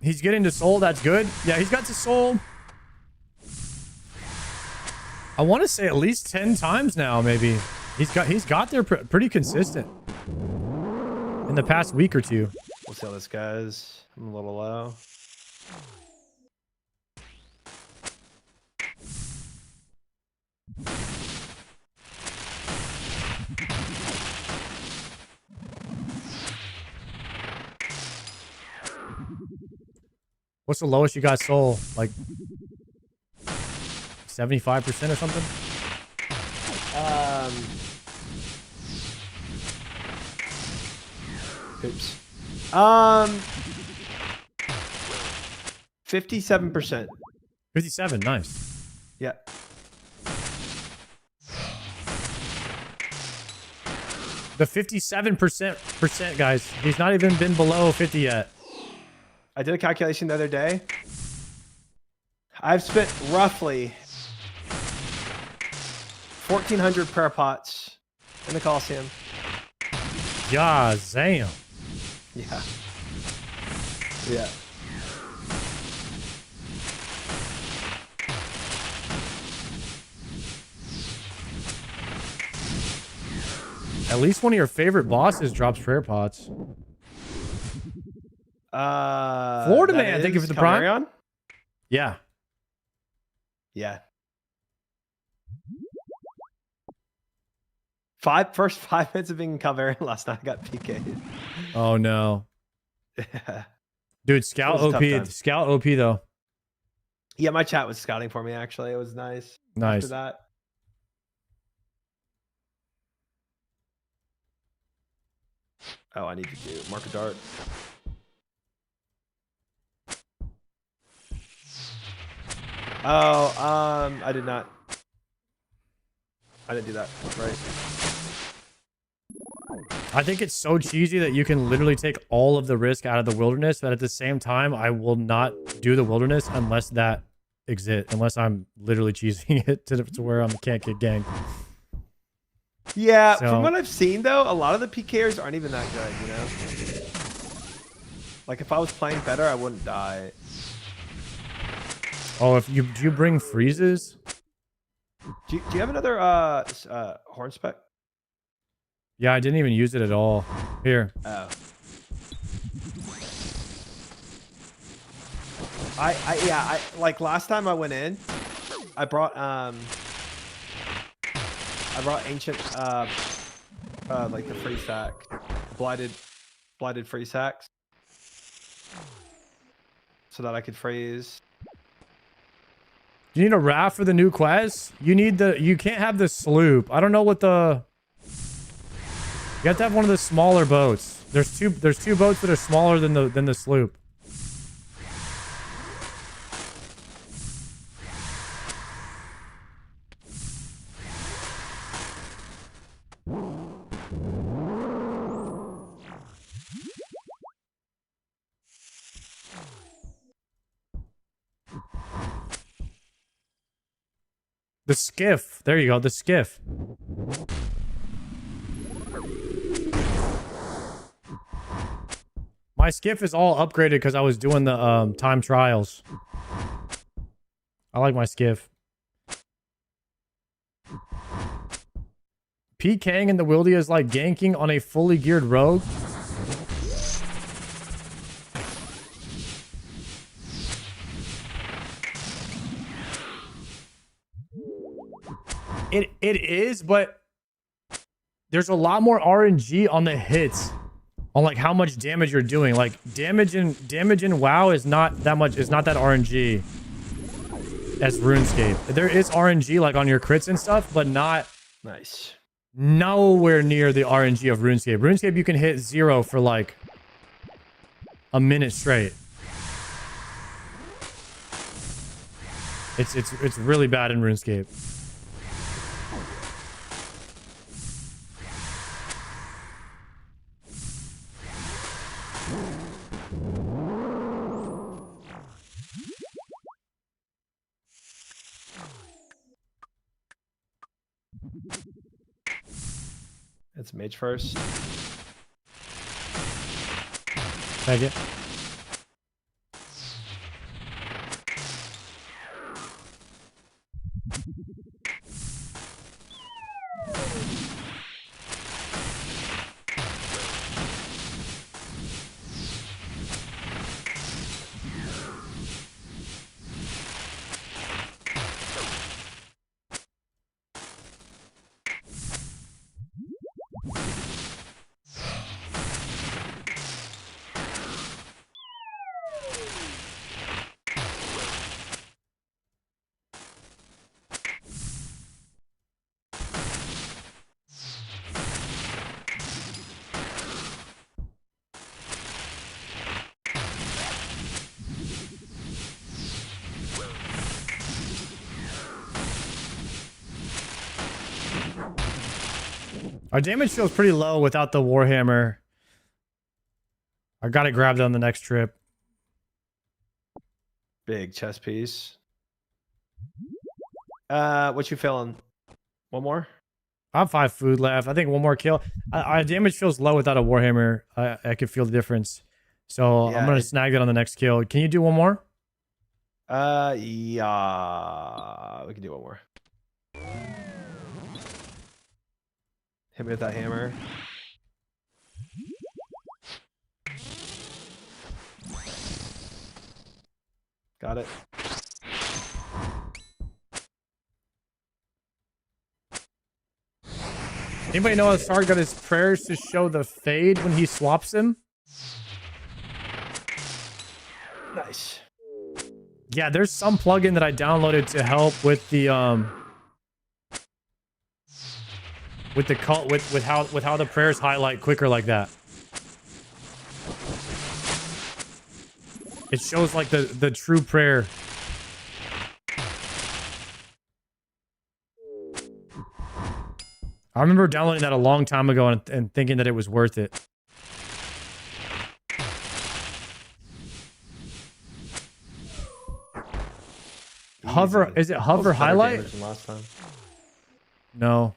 He's getting to soul. That's good. Yeah, he's got to soul. I want to say at least 10 times now, maybe. He's got there pretty consistent in the past week or two. We'll see how this goes. I'm a little low. What's the lowest you got soul? Like 75% or something? Oops. 57%. 57, nice. Yeah. The 57% guys, he's not even been below 50 yet. I did a calculation the other day. I've spent roughly 1,400 prayer pots in the Coliseum. Yeah, damn. Yeah. Yeah. At least one of your favorite bosses drops prayer pots. Florida Man, thank you for the prime. Yeah. Yeah. First 5 minutes of being in Calvarian last night, I got PK'd. Oh no. Yeah. Dude, Scout It was a tough OP. time. Scout OP though. Yeah, my chat was scouting for me actually. It was nice. Nice. After that. Oh, I need to do mark a dart. Oh, I did not. I didn't do that. Right. I think it's so cheesy that you can literally take all of the risk out of the wilderness, but at the same time, I will not do the wilderness unless that exists, unless I'm literally cheesing it to where I can't get ganked. Yeah, So- from what I've seen though, a lot of the PKers aren't even that good, you know? Like if I was playing better, I wouldn't die. Oh, do you bring freezes? Do you have another horn spec? Yeah, I didn't even use it at all. Here. Oh. Like last time I went in, I brought ancient like the free sack, blighted free sacks, so that I could freeze. You need a raft for the new quest? You can't have the sloop. I don't know what the... You have to have one of the smaller boats. There's two boats that are smaller than the sloop. The skiff. There you go, the skiff. My skiff is all upgraded because I was doing the time trials. I like my skiff. PKing in the Wildy is like ganking on a fully geared rogue. It is, but there's a lot more RNG on the hits, on like how much damage you're doing. Like damage in WoW is not that much. It's not that RNG as RuneScape. There is RNG like on your crits and stuff, but not Nice. nowhere near the RNG of RuneScape. RuneScape you can hit 0 for like a minute straight. It's really bad in RuneScape. It's mage first. Take it. Our damage feels pretty low without the Warhammer. I gotta grab that on the next trip. Big chess piece. What you feeling? One more? I have 5 food left. I think one more kill. Our damage feels low without a Warhammer. I can feel the difference. So Yeah, I'm gonna snag that on the next kill. Can you do one more? Yeah, we can do one more. Hit me with that hammer. Got it. Anybody know how Sark got his prayers to show the fade when he swaps him? Nice. Yeah, there's some plugin that I downloaded to help with the with how the prayers highlight quicker like that. It shows like the true prayer. I remember downloading that a long time ago and thinking that it was worth it. Hover, is it hover Almost better highlight? damage than last time. No.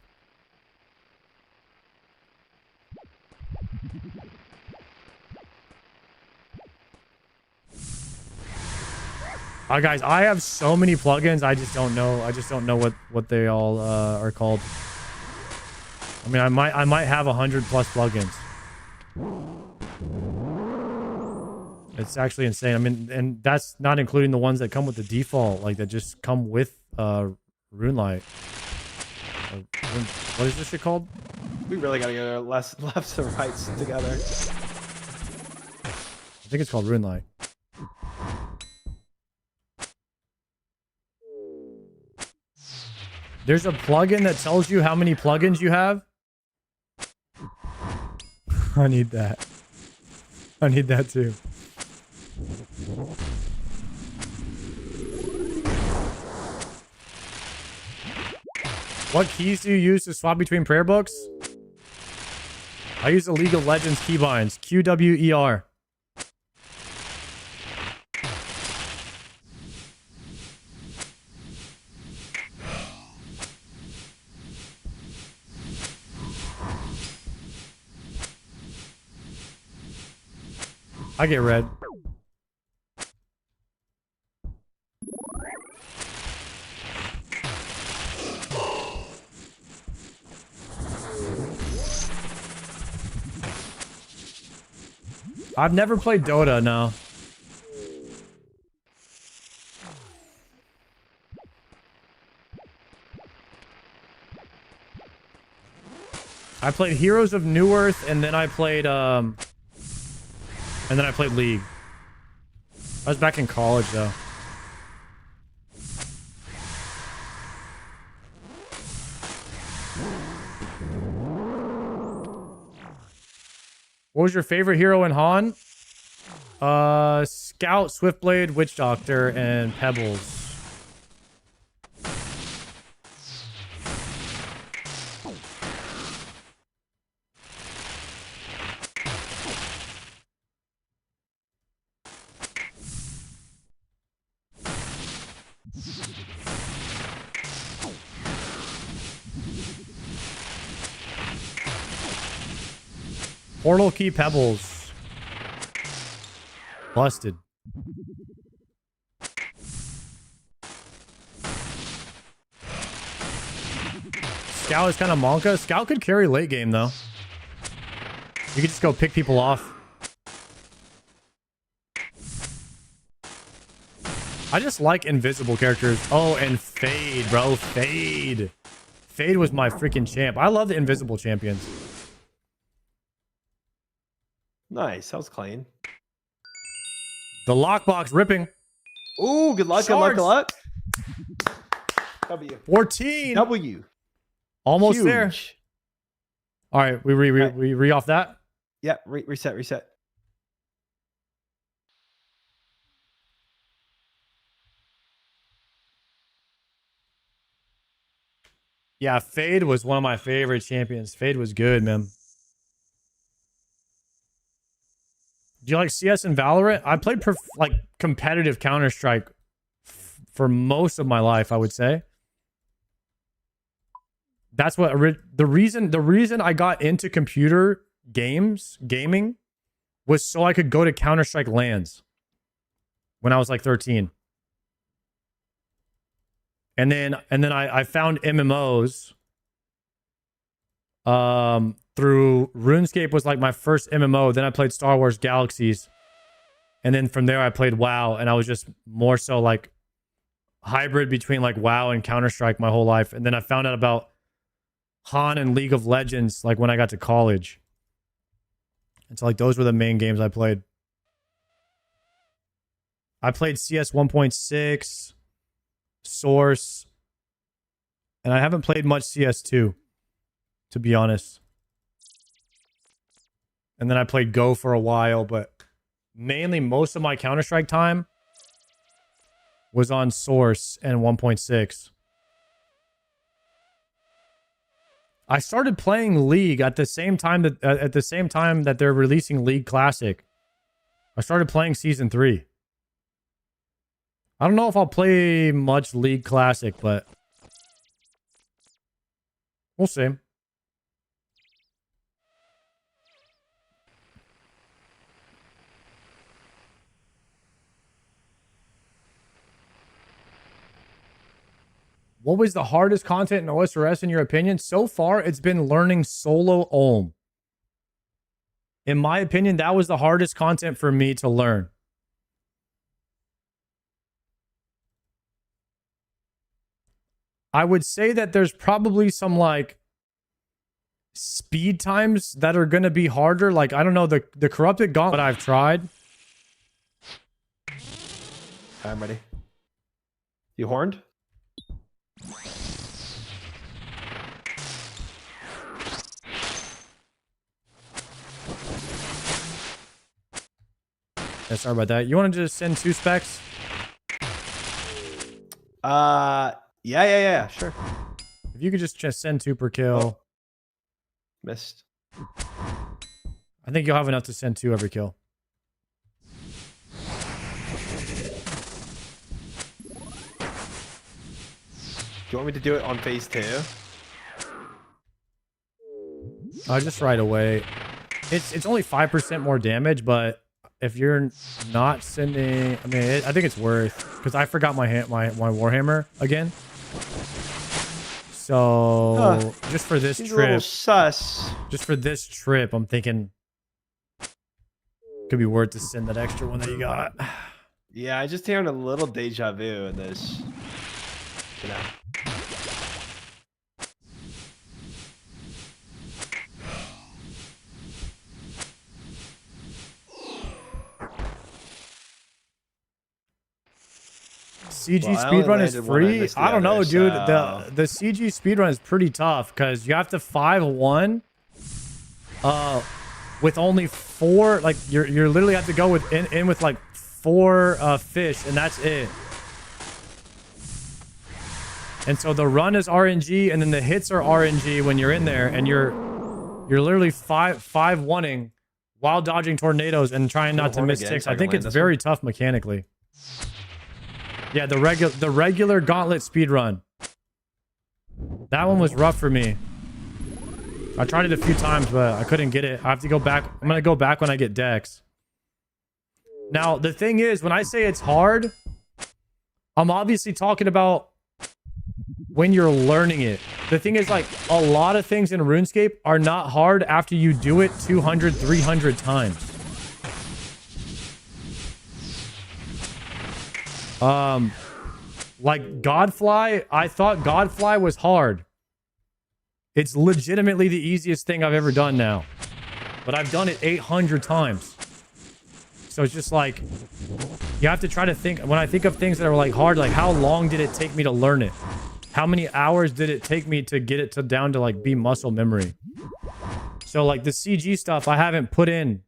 Guys, I have so many plugins. I just don't know. I just don't know what they all are called. I mean, I might have 100 plus plugins. It's actually insane. I mean, and that's not including the ones that come with the default, like that just come with Runelight. What is this shit called? We really gotta get our lefts and rights together. I think it's called Runelight. There's a plugin that tells you how many plugins you have. I need that. I need that too. What keys do you use to swap between prayer books? I use the League of Legends keybinds. QWER. I get red. I've never played Dota, no. I played Heroes of New Earth and then I played League. I was back in college though. What was your favorite hero in Han? Scout, Swiftblade, Witch Doctor, and Pebbles. Portal Key Pebbles. Busted. Scout is kind of Monka. Scout could carry late game, though. You could just go pick people off. I just like invisible characters. Oh, and Fade, bro. Fade. Fade was my freaking champ. I love the invisible champions. Nice. That was clean. The lockbox ripping. Ooh, good luck, good luck, good luck. W. 14. W. Almost Huge. there. All right, we re off that. Yeah, reset. Yeah, Fade was one of my favorite champions. Fade was good, man. Do you like CS and Valorant? I played like competitive Counter-Strike for most of my life, I would say. That's what the reason I got into computer gaming was so I could go to Counter-Strike LANs when I was like 13. And then I found MMOs through RuneScape was like my first MMO. Then I played Star Wars Galaxies. And then from there I played WoW, and I was just more so like hybrid between like WoW and Counter-Strike my whole life. And then I found out about Han and League of Legends like when I got to college. And so like those were the main games I played. I played CS 1.6, Source, and I haven't played much CS2, to be honest. And then I played Go for a while, but mainly most of my Counter-Strike time was on Source and 1.6. I started playing League at the same time that they're releasing League Classic. I started playing Season 3. I don't know if I'll play much League Classic, but we'll see. What was the hardest content in OSRS in your opinion? So far, it's been learning solo Ohm. In my opinion, that was the hardest content for me to learn. I would say that there's probably some like speed times that are going to be harder. Like, I don't know, the Corrupted Gauntlet I've tried. I'm ready. You horned? Yeah, sorry about that. You want to just send 2 specs? Yeah, sure. If you could just send 2 per kill. Oh. Missed. I think you'll have enough to send 2 every kill. Do you want me to do it on phase 2? Just right away. It's only 5% more damage, but if you're not sending, I mean, I think it's worth, because I forgot my Warhammer again. So just for this He's a little trip, sus. just for this trip, I'm thinking could be worth to send that extra one that you got. Yeah, I just hearing a little deja vu in this. You know. CG Well, I only speedrun is landed one, I free. missed the I don't know, other, dude. so- The CG speedrun is pretty tough because you have to 5-1 with only 4, like you're literally have to go with in with like 4 fish, and that's it. And so the run is RNG, and then the hits are RNG when you're in there, and you're literally 5-1ing while dodging tornadoes and trying not to miss ticks. I think it's very tough mechanically. Yeah, the regular gauntlet speed run. That one was rough for me. I tried it a few times, but I couldn't get it. I have to go back. I'm gonna go back when I get Dex. Now, the thing is, when I say it's hard, I'm obviously talking about when you're learning it. the thing is, like, a lot of things in RuneScape are not hard after you do it 200, 300 times. Like Godfly, I thought Godfly was hard. It's legitimately the easiest thing I've ever done now. But I've done it 800 times. So it's just like, you have to try to think, when I think of things that are like hard, like how long did it take me to learn it? How many hours did it take me to get it to down to like be muscle memory? So like the CG stuff, I haven't put in,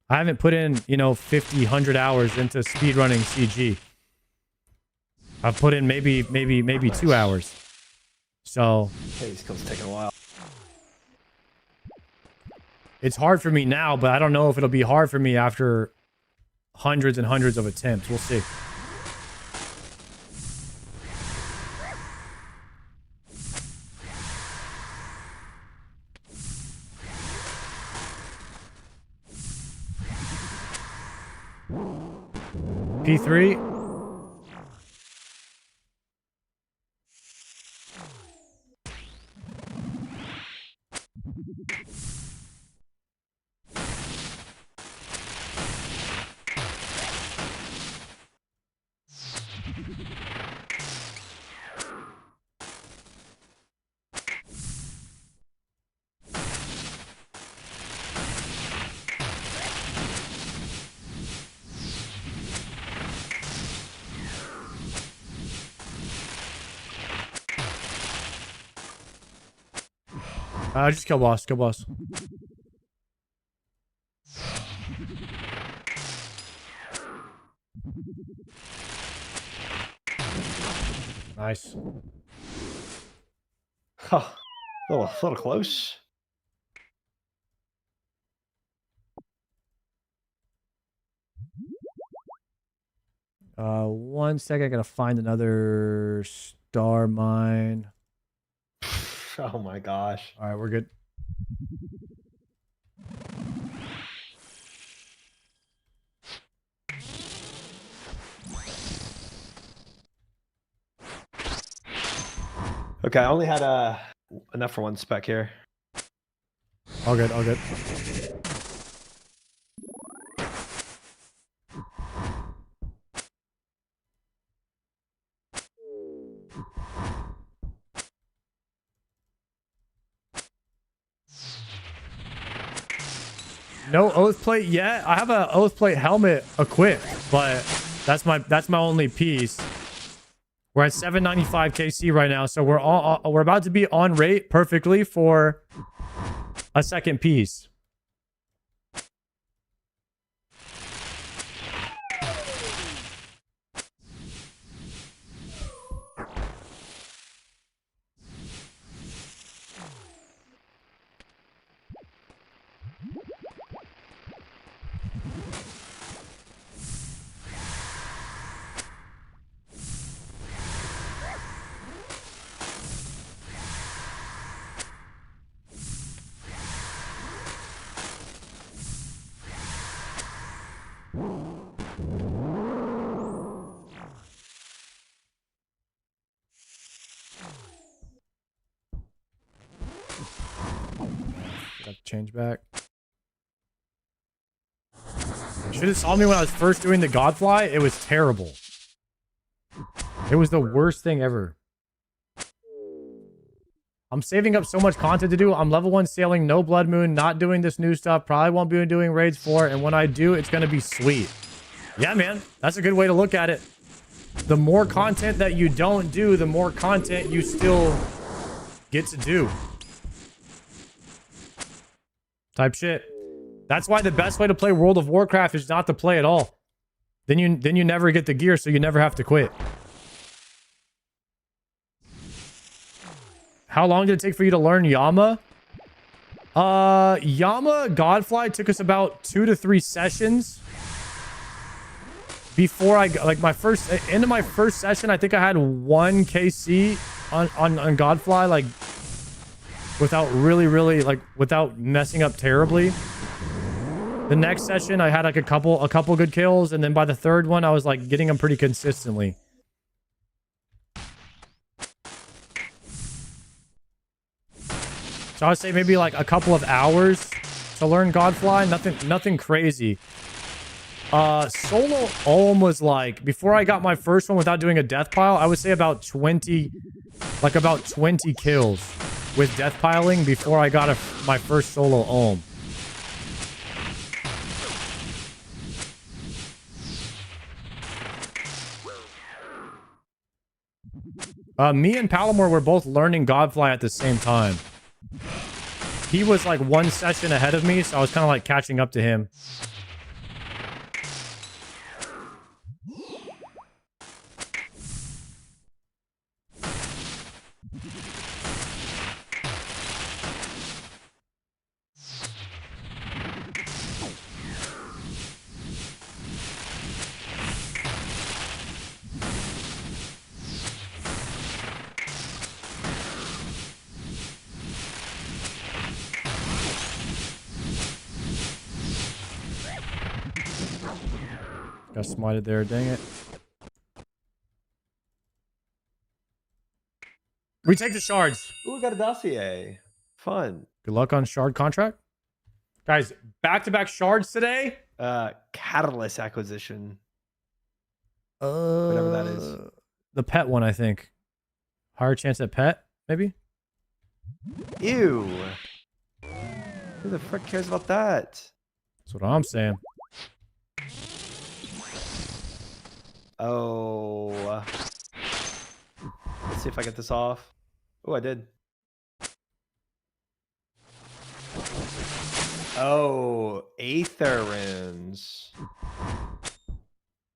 you know, 50, 100 hours into speedrunning CG. I've put in maybe 2 hours. So These kills taking a while. it's hard for me now, but I don't know if it'll be hard for me after hundreds and hundreds of attempts. We'll see. P3. Just kill boss. Kill boss. Nice. Huh. A little close. One second. I gotta find another star mine. Oh my gosh. All right, we're good. Okay, I only had enough for one spec here. All good. All good. No oath plate yet. I have a oath plate helmet equipped, but that's my only piece. We're at 795 KC right now, so we're about to be on rate perfectly for a second piece. Got to change back. Should have saw me when I was first doing the Godfly. It was terrible. It was the worst thing ever. I'm saving up so much content to do. I'm level 1 sailing, no Blood Moon, not doing this new stuff. Probably won't be doing Raids 4. And when I do, it's going to be sweet. Yeah, man. That's a good way to look at it. The more content that you don't do, the more content you still get to do. Type shit. That's why the best way to play World of Warcraft is not to play at all. Then you never get the gear, so you never have to quit. How long did it take for you to learn Yama? Yama Godfly took us about 2 to 3 sessions. Before I like my first into my first session, I think I had 1 KC on Godfly, like without really like without messing up terribly. The next session I had like a couple good kills, and then by the third one I was like getting them pretty consistently. So I would say maybe like a couple of hours to learn Godfly. Nothing crazy. Solo Ohm was like, before I got my first one without doing a death pile, I would say about 20 kills with death piling before I got my first solo Ohm. Me and Palomar were both learning Godfly at the same time. He was like one session ahead of me, so I was kind of like catching up to him. Got smited there, dang it. We take the shards. Ooh, we got a dossier. Fun. Good luck on shard contract. Guys, back-to-back shards today. Catalyst acquisition. Whatever that is. The pet one, I think. Higher chance at pet, maybe? Ew. Who the frick cares about that? That's what I'm saying. Oh. Let's see if I get this off. Oh, I did. Oh, Aether runes.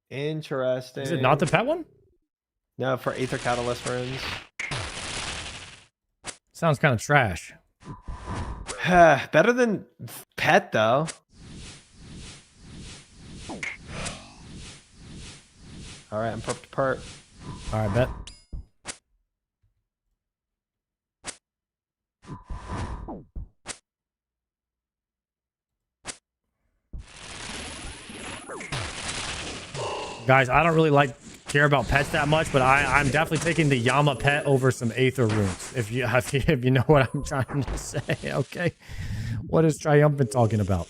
Interesting. Is it not the pet one? No, for Aether Catalyst runes. Sounds kind of trash. Better than pet, though. All right, I'm perp to perp. All right, bet. Guys, I don't really care about pets that much, but I'm definitely taking the Yama pet over some Aether runes. If you know what I'm trying to say, okay? What is Triumphant talking about?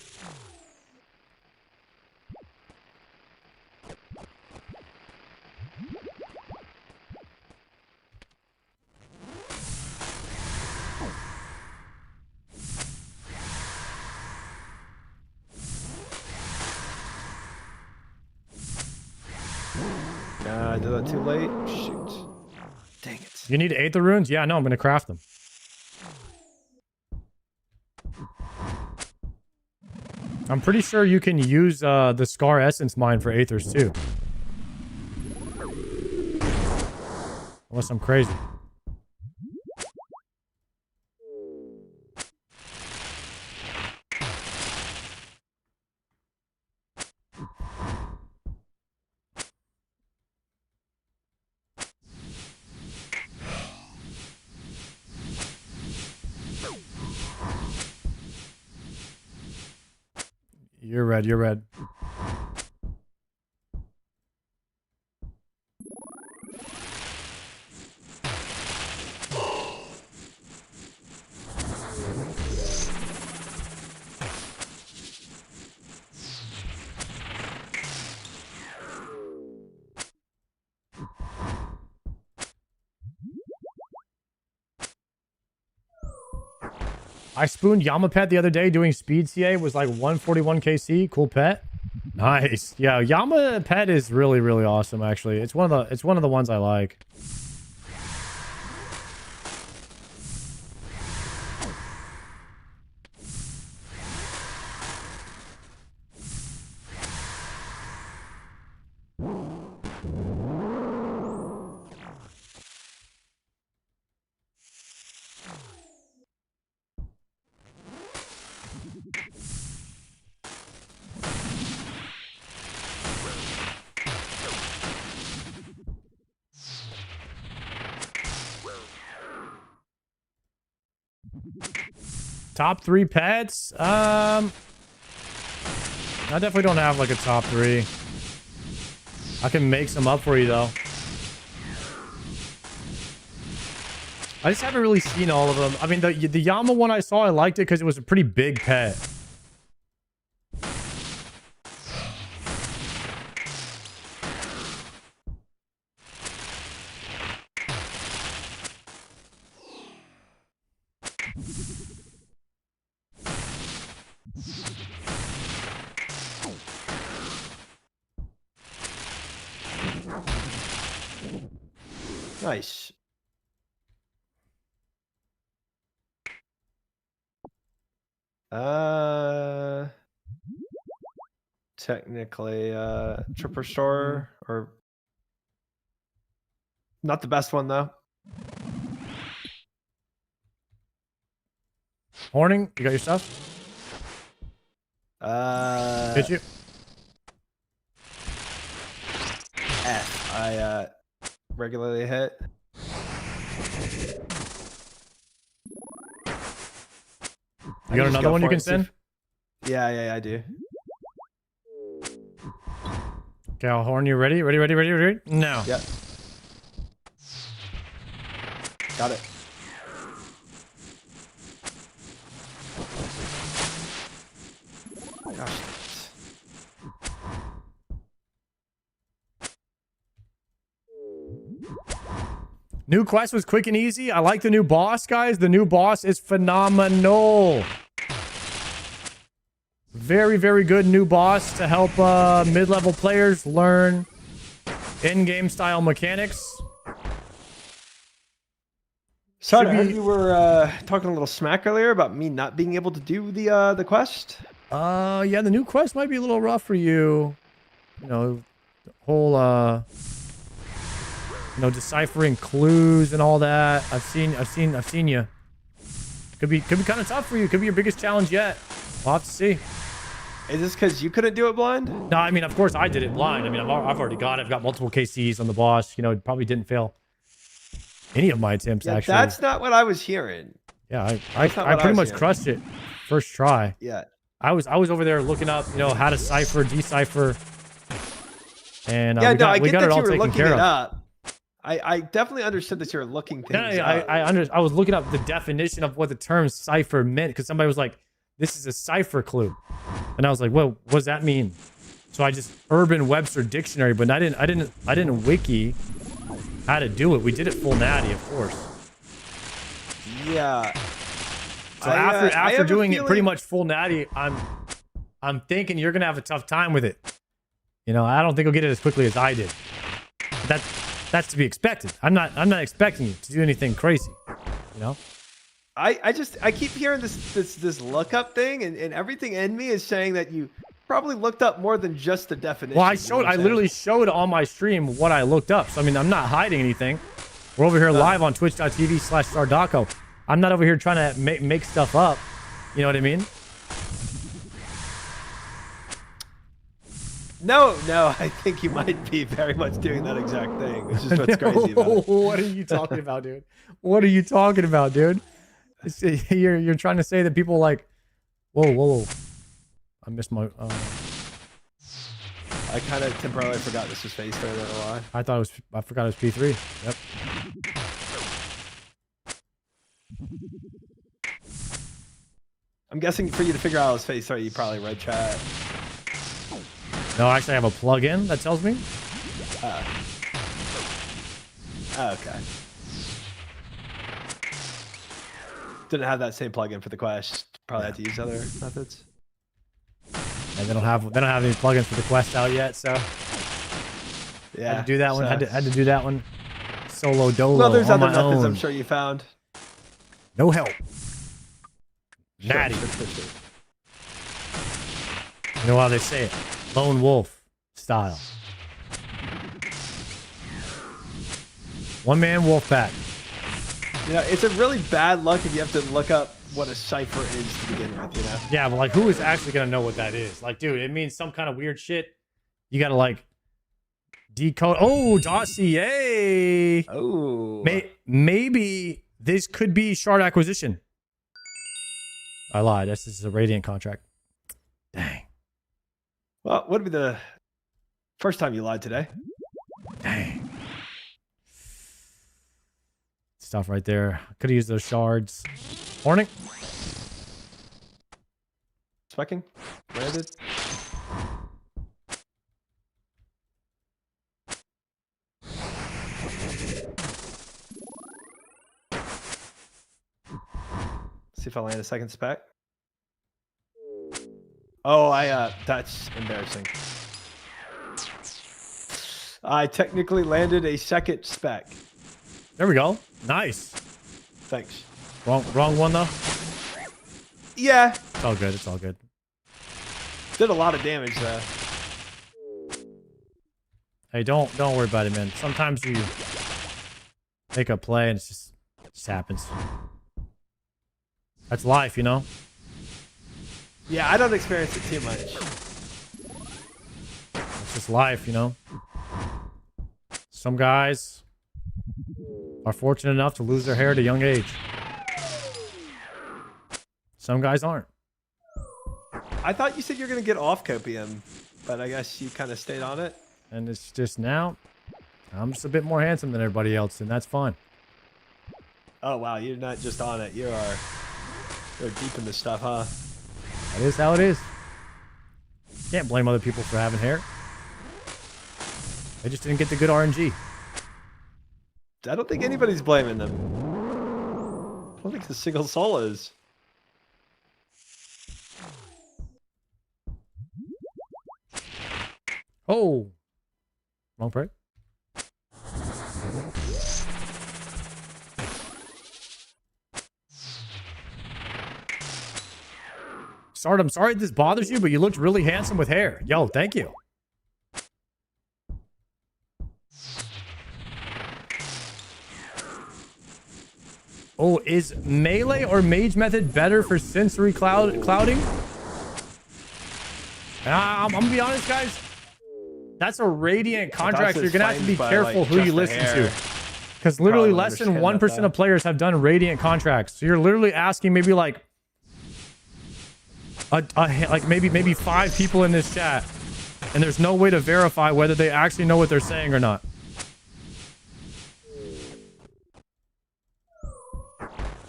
I did that too late. Shoot. Dang it. You need Aether runes? Yeah, no, I'm going to craft them. I'm pretty sure you can use the Scar Essence mine for Aethers too. Unless I'm crazy. You're red, you're red. I spooned Yama pet the other day doing speed CA, was like 141 KC. Cool pet. Nice. Yeah, Yama pet is really, really awesome actually. It's one of the ones I like. Top 3 pets? I definitely don't have like a top 3. I can make some up for you though. I just haven't really seen all of them. I mean, the Yama one I saw, I liked it because it was a pretty big pet. Nice. Technically, Tripper Store or not the best one though. Horning, you got your stuff? Did you? F. I regularly hit. You got another one you can send? Yeah, I do. Okay, I'll horn you. Ready? Ready? No. Yep. Got it. Gosh. New quest was quick and easy. I like the new boss, guys. The new boss is phenomenal. Very, very good new boss to help mid-level players learn in-game style mechanics. So I Should heard be- you were talking a little smack earlier about me not being able to do the quest. Yeah, the new quest might be a little rough for you. You know, the whole you know, deciphering clues and all that. I've seen you. Could be kind of tough for you. Could be your biggest challenge yet. We'll have to see. Is this because you couldn't do it blind? No, I mean, of course I did it blind. I mean, I've already got it. I've got multiple KCs on the boss. You know, it probably didn't fail any of my attempts, Yeah, actually. that's not what I was hearing. Yeah, I not what I pretty was much hearing. crushed it first try. Yeah. I was over there looking up, you know, how to cipher, decipher, and Yeah, we got I it get that all you were taken looking care it of. up. I definitely understood that you were looking things No, up. I was looking up the definition of what the term cipher meant because somebody was like, "This is a cipher clue," and I was like, "Well, what does that mean?" So I just Urban Webster Dictionary, but I didn't wiki how to do it. We did it full natty, of course. Yeah. So I after have a doing it pretty feeling- much full natty, I'm thinking you're gonna have a tough time with it. You know, I don't think you'll get it as quickly as I did. But that's to be expected. I'm not expecting you to do anything crazy. You know. I keep hearing this lookup thing, and everything in me is saying that you probably looked up more than just the definition. Well, you know what I'm saying? literally showed on my stream what I looked up. So I mean, I'm not hiding anything. We're over here live on twitch.tv/Sardaco. I'm not over here trying to make stuff up. You know what I mean? No, I think you might be very much doing that exact thing, which is what's crazy about it. What are you talking about, dude? What are you talking about, dude? You're trying to say that people like, whoa. I missed my. I kind of temporarily forgot this was phase 3. I don't know why. I forgot it was P3. Yep. I'm guessing for you to figure out it was phase 3, you probably read chat. No, actually, I have a plugin that tells me. Okay. Didn't have that same plugin for the quest. Probably had to use other methods. And they don't have any plugins for the quest out yet, so Yeah. had to do that one. so- Had to do that one solo dolo. Well, there's on other my methods own. I'm sure you found. No help. Sure, Natty. sure. You know how they say it? Lone wolf style. One man wolf pack. You know, it's a really bad luck if you have to look up what a cipher is to begin with, you know? Yeah, but like, who is actually gonna know what that is? Like, dude, it means some kind of weird shit. You gotta like decode. Oh, dossier. Oh. Maybe this could be shard acquisition. I lied. This is a Radiant contract. Dang. Well, would be the first time you lied today. Dang. stuff right there. Could have used those shards. Morning. Specking. Landed. See if I land a second spec. Oh, that's embarrassing. I technically landed a second spec. There we go. Nice. Thanks. Wrong one though. Yeah. It's all good. It's all good. Did a lot of damage though. Hey, don't worry about it, man. Sometimes you make a play and it just happens. That's life, you know? Yeah, I don't experience it too much. It's just life, you know? Some guys are fortunate enough to lose their hair at a young age. Some guys aren't. I thought you said you were going to get off copium, but I guess you kind of stayed on it. And it's just now, I'm just a bit more handsome than everybody else, and that's fine. Oh, wow. You're not just on it. You're deep in this stuff, huh? That is how it is. Can't blame other people for having hair. They just didn't get the good RNG. I don't think anybody's blaming them. I don't think the single soul is. Oh. Wrong prey. Sard, I'm sorry this bothers you, but you looked really handsome with hair. Yo, thank you. Oh, is melee or mage method better for sensory clouding? I'm gonna be honest, guys. That's a radiant contract, so you're gonna have to be careful who you listen to. Because literally less than 1% of players have done radiant contracts. So you're literally asking maybe like maybe 5 people in this chat, and there's no way to verify whether they actually know what they're saying or not.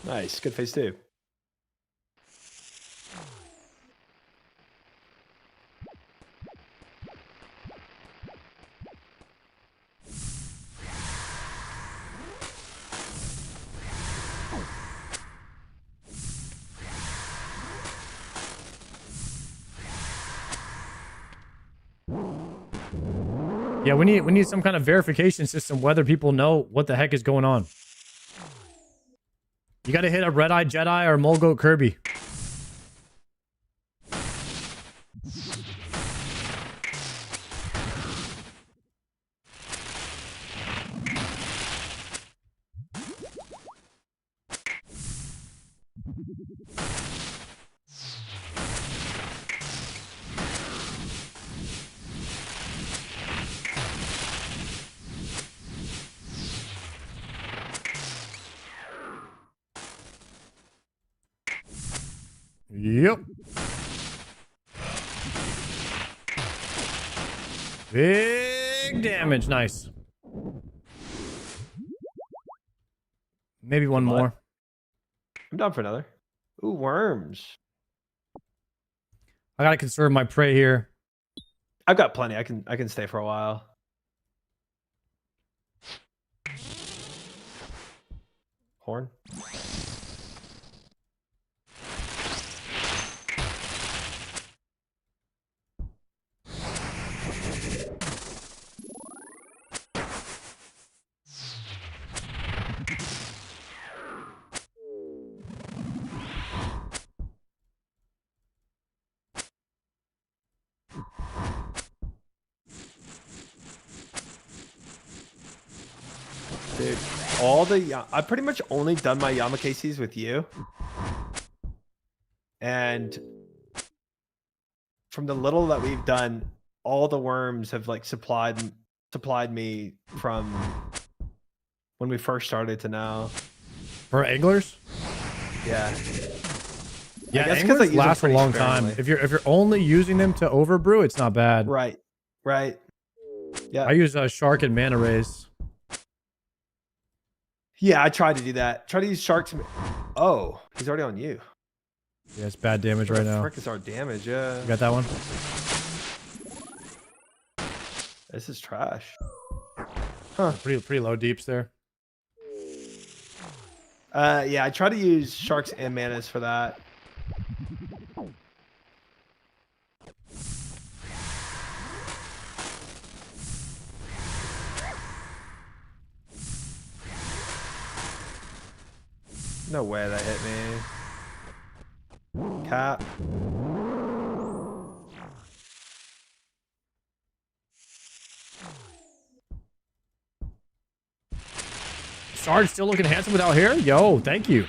Nice. Good phase 2. Yeah, we need some kind of verification system whether people know what the heck is going on. You gotta hit a Red-Eye Jedi or Mulgoat Kirby. Yep. Big damage. Nice. Maybe one more. I'm down for another. Ooh, worms. I gotta conserve my prey here. I've got plenty. I can stay for a while. Horn. Dude, I've pretty much only done my Yamakases with you. And from the little that we've done, all the worms have like supplied me from when we first started to now. For anglers? Yeah. Yeah, I guess anglers I use them last a pretty long time. sparingly. If you're only using them to overbrew, it's not bad. Right. Yeah. I use shark and manta rays. Yeah, I tried to do that. Try to use sharks. Oh, he's already on you. Yeah, it's bad damage right now. Frick is our damage, yeah. You got that one? This is trash. Pretty low deeps there. Yeah, I try to use sharks and manas for that. No way that hit me. Cap. Sarge still looking handsome without hair? Yo, thank you.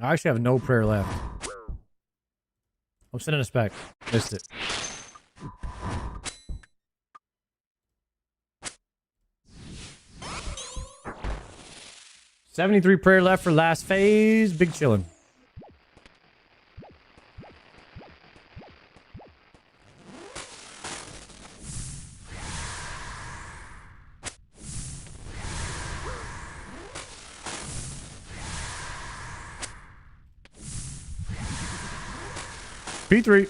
I actually have no prayer left. I'm sending a spec. Missed it. $73 prayer left for last phase. Big chillin'. P3.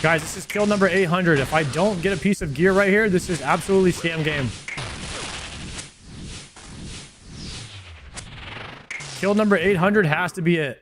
Guys, this is kill number 800. If I don't get a piece of gear right here, this is absolutely scam game. Kill number 800 has to be it.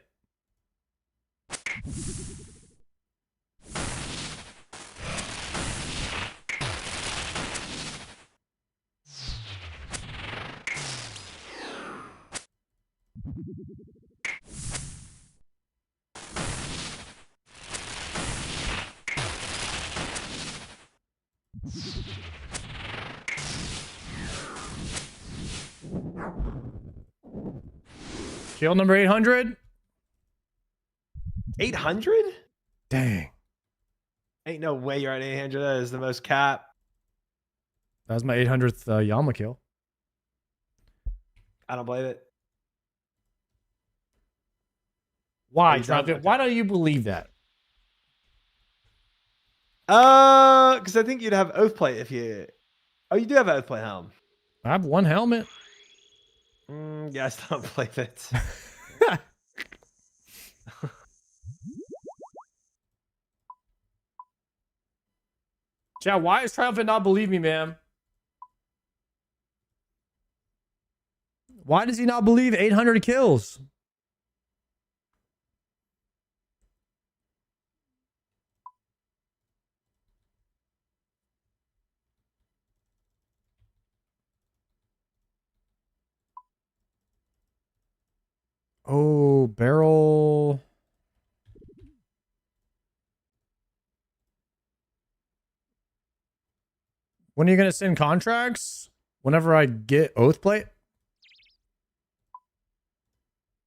Kill number 800. 800? Dang. Ain't no way you're at 800. That is the most cap. That was my 800th Yama kill. I don't believe it. Why, He's not- Jonathan? Why don't you believe that? Because I think you'd have Oathplate if you... Oh, you do have an Oathplate helm. I have one helmet. Yeah, I still don't believe it. Chad, why is Triumphant not believe me, man? Why does he not believe 800 kills? Oh, barrel. When are you going to send contracts? Whenever I get Oathplate.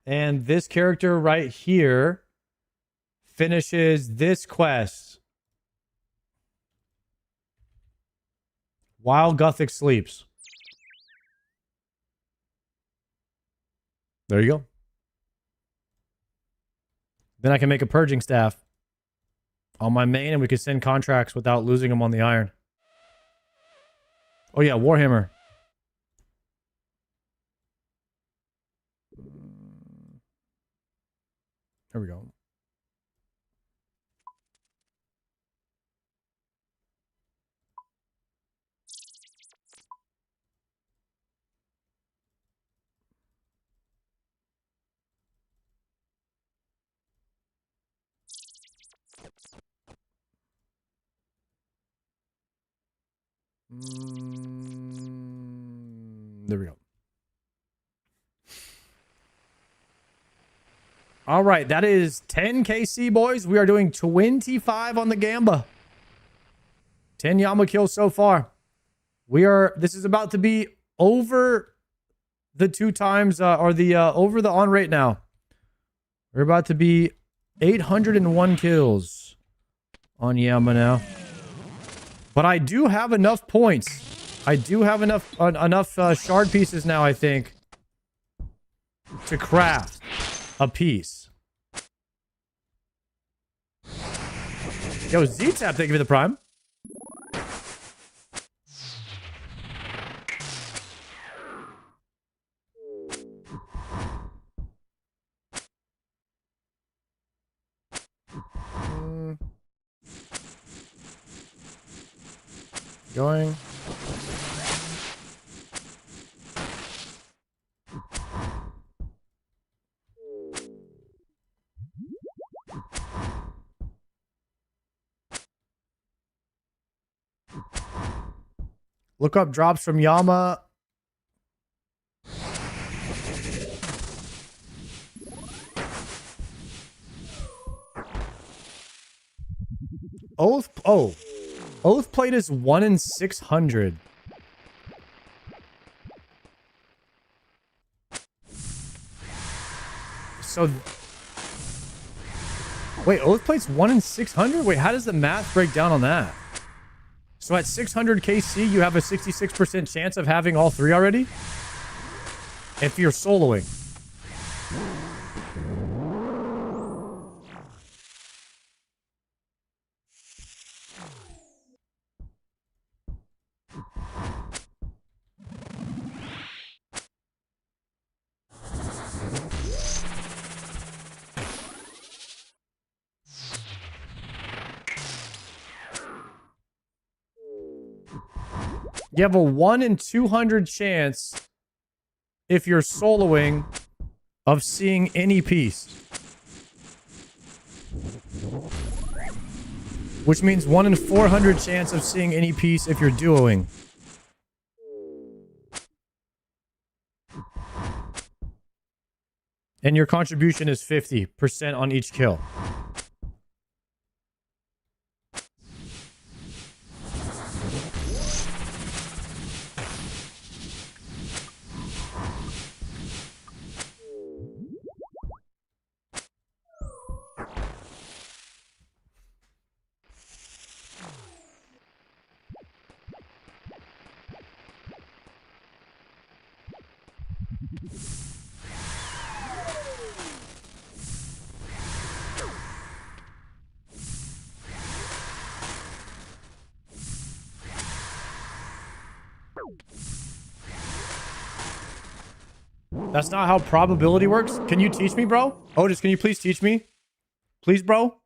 And this character right here finishes this quest while Gothic sleeps. There you go. Then I can make a purging staff on my main and we could send contracts without losing them on the iron. Oh yeah, Warhammer. There we go. There we go. All right, that is 10 KC, boys. We are doing 25 on the Gamba. 10 Yama kills so far. This is about to be over the 2 times, over the on rate now. We're about to be 801 kills on Yama now. But I do have enough points. I do have enough shard pieces now, I think, to craft a piece. Yo, Z-Tap, thank you for the prime. Going. Look up drops from Yama. Oath plate is 1 in 600. So, wait, Oath plate's 1 in 600? Wait, how does the math break down on that? So at 600 KC, you have a 66% chance of having all 3 already? If you're soloing. You have a 1 in 200 chance, if you're soloing, of seeing any piece. Which means 1 in 400 chance of seeing any piece if you're duoing. And your contribution is 50% on each kill. That's not how probability works. Can you teach me, bro? Otis, can you please teach me? Please, bro?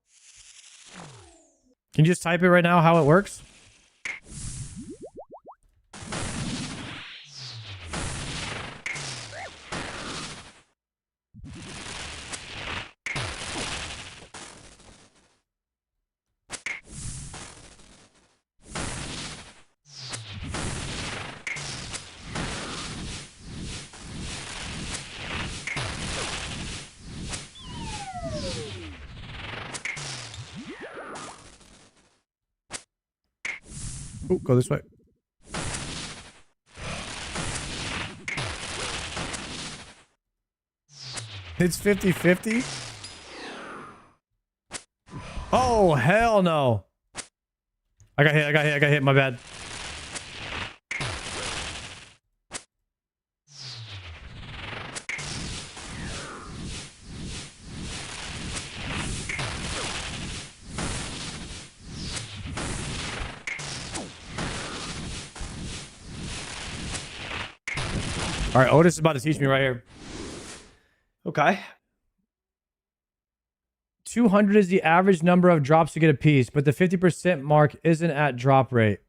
Can you just type it right now how it works? Ooh, go this way. It's 50-50? Oh, hell no. I got hit, my bad. All right, Otis is about to teach me right here. Okay. 200 is the average number of drops to get a piece, but the 50% mark isn't at drop rate.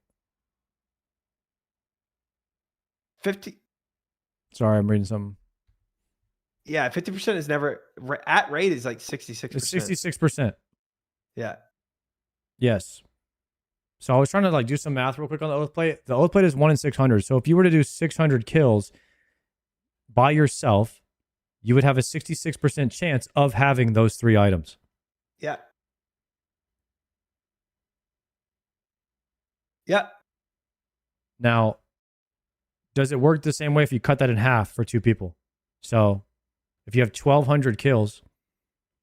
50. Sorry, I'm reading something. Yeah, 50% is never at rate is like 66%. It's 66%. Yeah. Yes. So I was trying to like do some math real quick on the oath plate. The oath plate is 1 in 600. So if you were to do 600 kills by yourself, you would have a 66% chance of having those 3 items. Yeah. Yeah. Now, does it work the same way if you cut that in half for 2 people? So if you have 1,200 kills,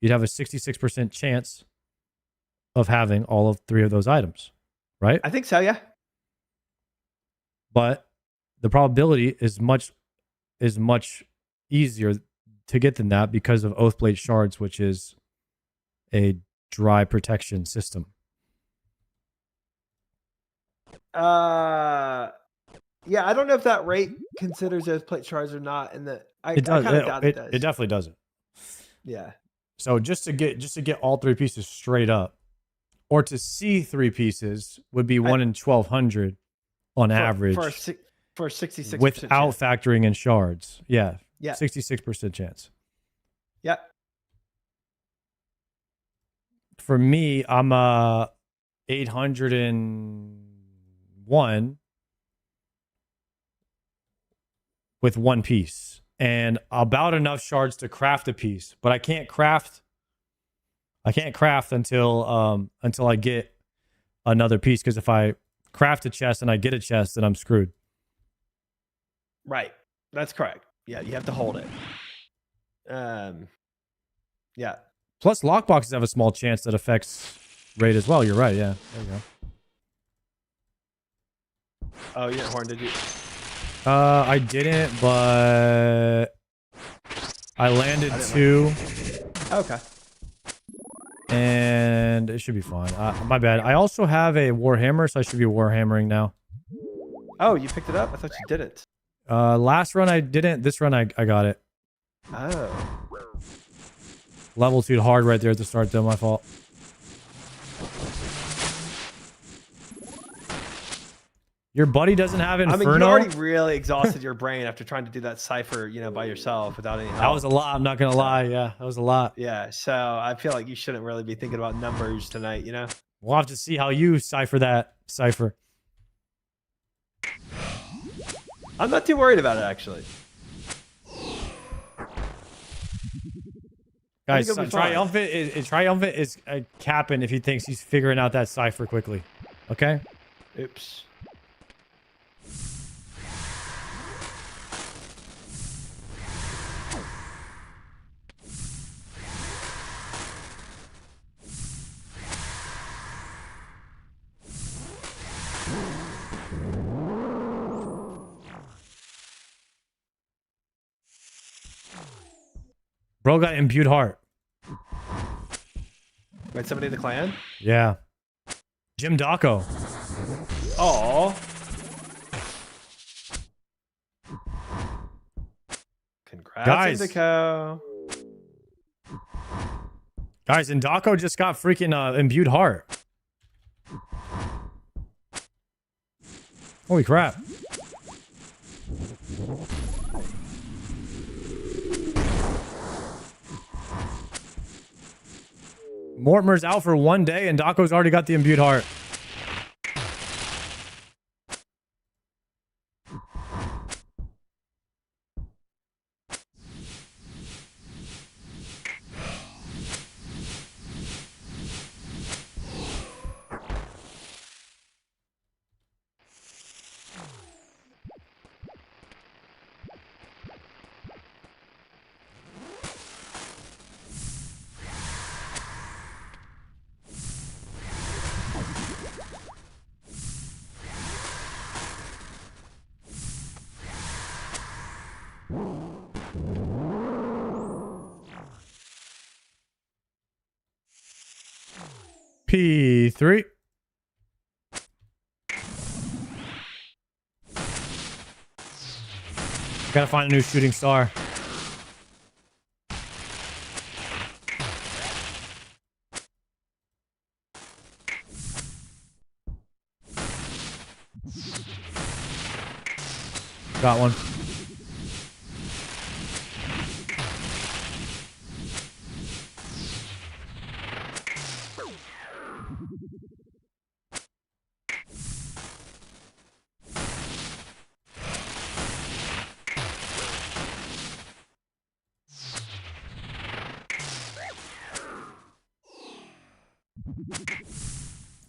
you'd have a 66% chance of having all of 3 of those items, right? I think so, yeah. But the probability is much easier to get than that because of oath plate shards, which is a dry protection system. Yeah, I don't know if that rate considers oath plate shards or not. In the It does. I kind of doubt it does. It definitely doesn't. Yeah. So just to get all 3 pieces straight up, or to see 3 pieces would be 1 in 1,200 on average for 66% without chance. factoring in shards. Yeah. Yeah. 66% chance. Yeah. For me, I'm 801 with 1 piece and about enough shards to craft a piece, but I can't craft until I get another piece, because if I craft a chest and I get a chest, then I'm screwed. Right. That's correct. Yeah, you have to hold it. Yeah. Plus lockboxes have a small chance that affects rate as well. You're right. Yeah. There you go. Oh, you didn't horn, did you? I didn't, but I landed 2 Okay. and it should be fine. My bad. I also have a warhammer, so I should be warhammering now. Oh, you picked it up? I thought you didn't. Last run I didn't. This run I got it. Oh. Level 2 hard right there at the start, though. My fault. Your buddy doesn't have Inferno? I mean, you already really exhausted your brain after trying to do that cipher, by yourself without any help. That was a lot. I'm not going to lie. Yeah, that was a lot. Yeah, so I feel like you shouldn't really be thinking about numbers tonight, We'll have to see how you cipher that cipher. I'm not too worried about it, actually. Guys, it'll be fine. Triumphant is capping if he thinks he's figuring out that cipher quickly. Okay? Oops. Bro got imbued heart. Wait, somebody in the clan? Yeah. Jim Daco. Oh. Congrats, Guys. Indico. Guys, and Daco just got freaking imbued heart. Holy crap. Mortimer's out for 1 day and Daco's already got the imbued heart. P3. Gotta find a new shooting star. Got one.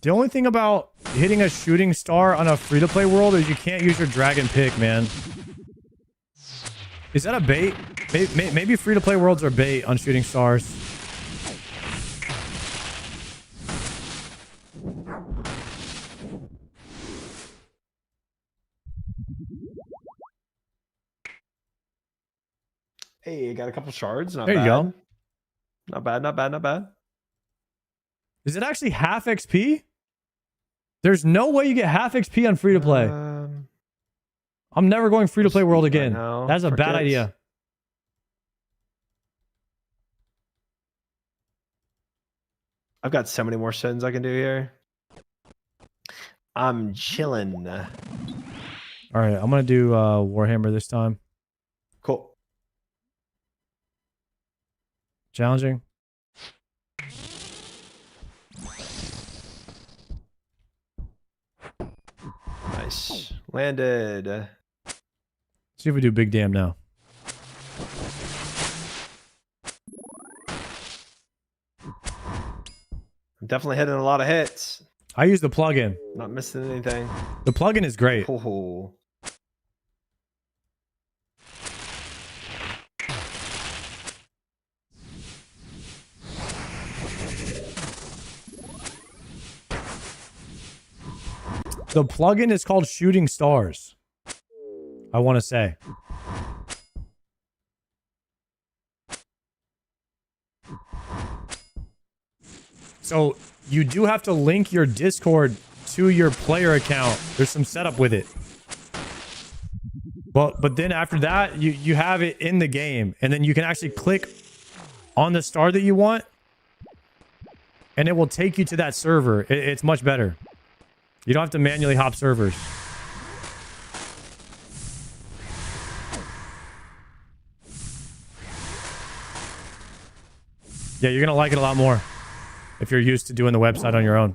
The only thing about hitting a shooting star on a free-to-play world is you can't use your dragon pick, man. Is that a bait? Maybe free-to-play worlds are bait on shooting stars. Hey, I got a couple shards. Not There bad. you go. Not bad, not bad, not bad. Is it actually half XP? There's no way you get half XP on free-to-play. I'm never going free-to-play world again. know, That's a for bad kids. idea. I've got so many more sins I can do here. I'm chilling. All right, I'm going to do Warhammer this time. Cool. Challenging. Nice. Landed. See if we do big damn now. I'm definitely hitting a lot of hits. I use the plugin. Not missing anything. The plugin is great. Oh. The plugin is called Shooting Stars. I want to say. So you do have to link your Discord to your player account. There's some setup with it. But then after that, you have it in the game. And then you can actually click on the star that you want. And it will take you to that server. It's much better. You don't have to manually hop servers. Yeah, you're going to like it a lot more if you're used to doing the website on your own.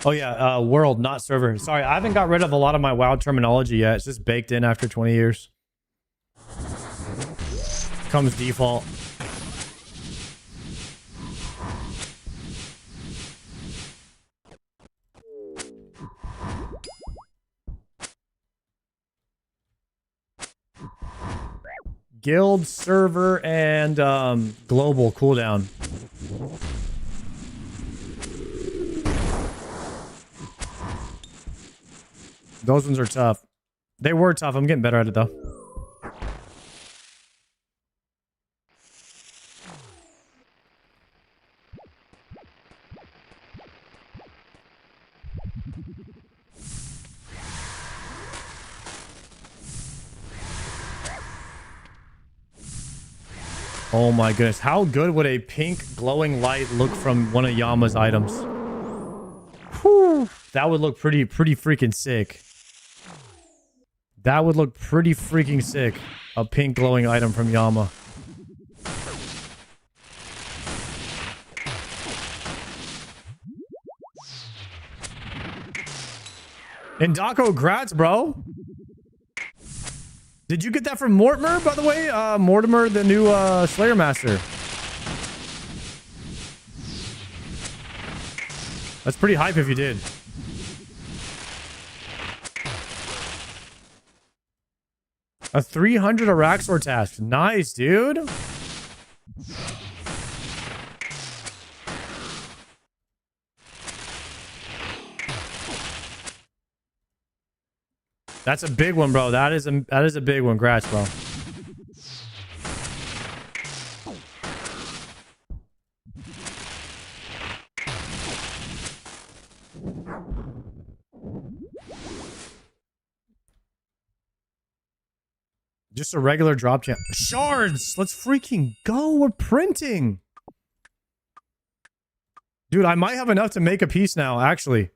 Oh yeah, world, not server. Sorry, I haven't got rid of a lot of my WoW terminology yet. It's just baked in after 20 years. Comes default. Guild, server, and global cooldown. Those ones are tough. They were tough. I'm getting better at it, though. Oh my goodness. How good would a pink glowing light look from one of Yama's items? Whew. That would look pretty freaking sick. That would look pretty freaking sick. A pink glowing item from Yama. Indako, grats, bro. Did you get that from Mortimer, by the way? Mortimer, the new Slayer Master. That's pretty hype if you did. A 300 Araxor task. Nice, dude. That's a big one, bro. That is a big one. Congrats, bro. Just a regular drop chance. Shards! Let's freaking go. We're printing. Dude, I might have enough to make a piece now, actually.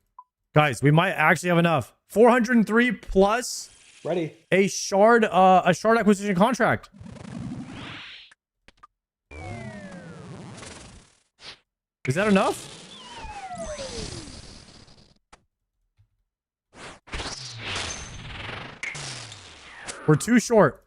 Guys, we might actually have enough. 403 plus Ready. a shard acquisition contract. Is that enough? We're too short.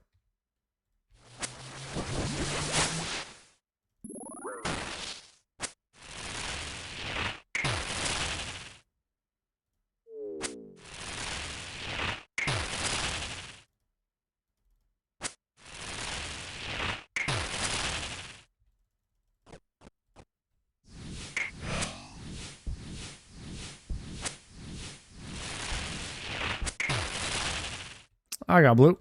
I got blue.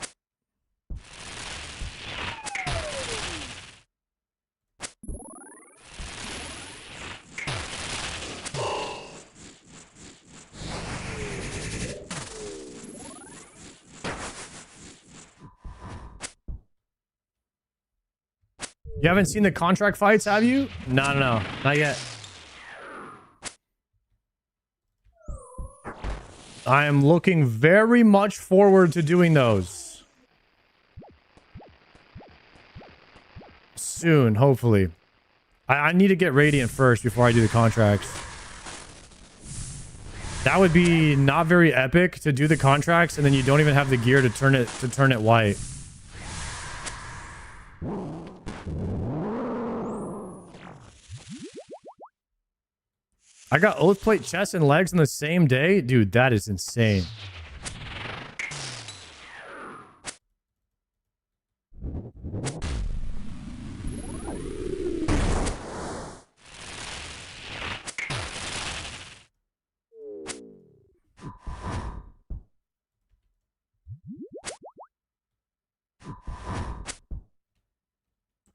You haven't seen the contract fights, have you? No, not yet. I am looking very much forward to doing those. Soon, hopefully. I need to get Radiant first before I do the contracts. That would be not very epic to do the contracts and then you don't even have the gear to turn it white. I got oath plate, chest, and legs in the same day? Dude, that is insane.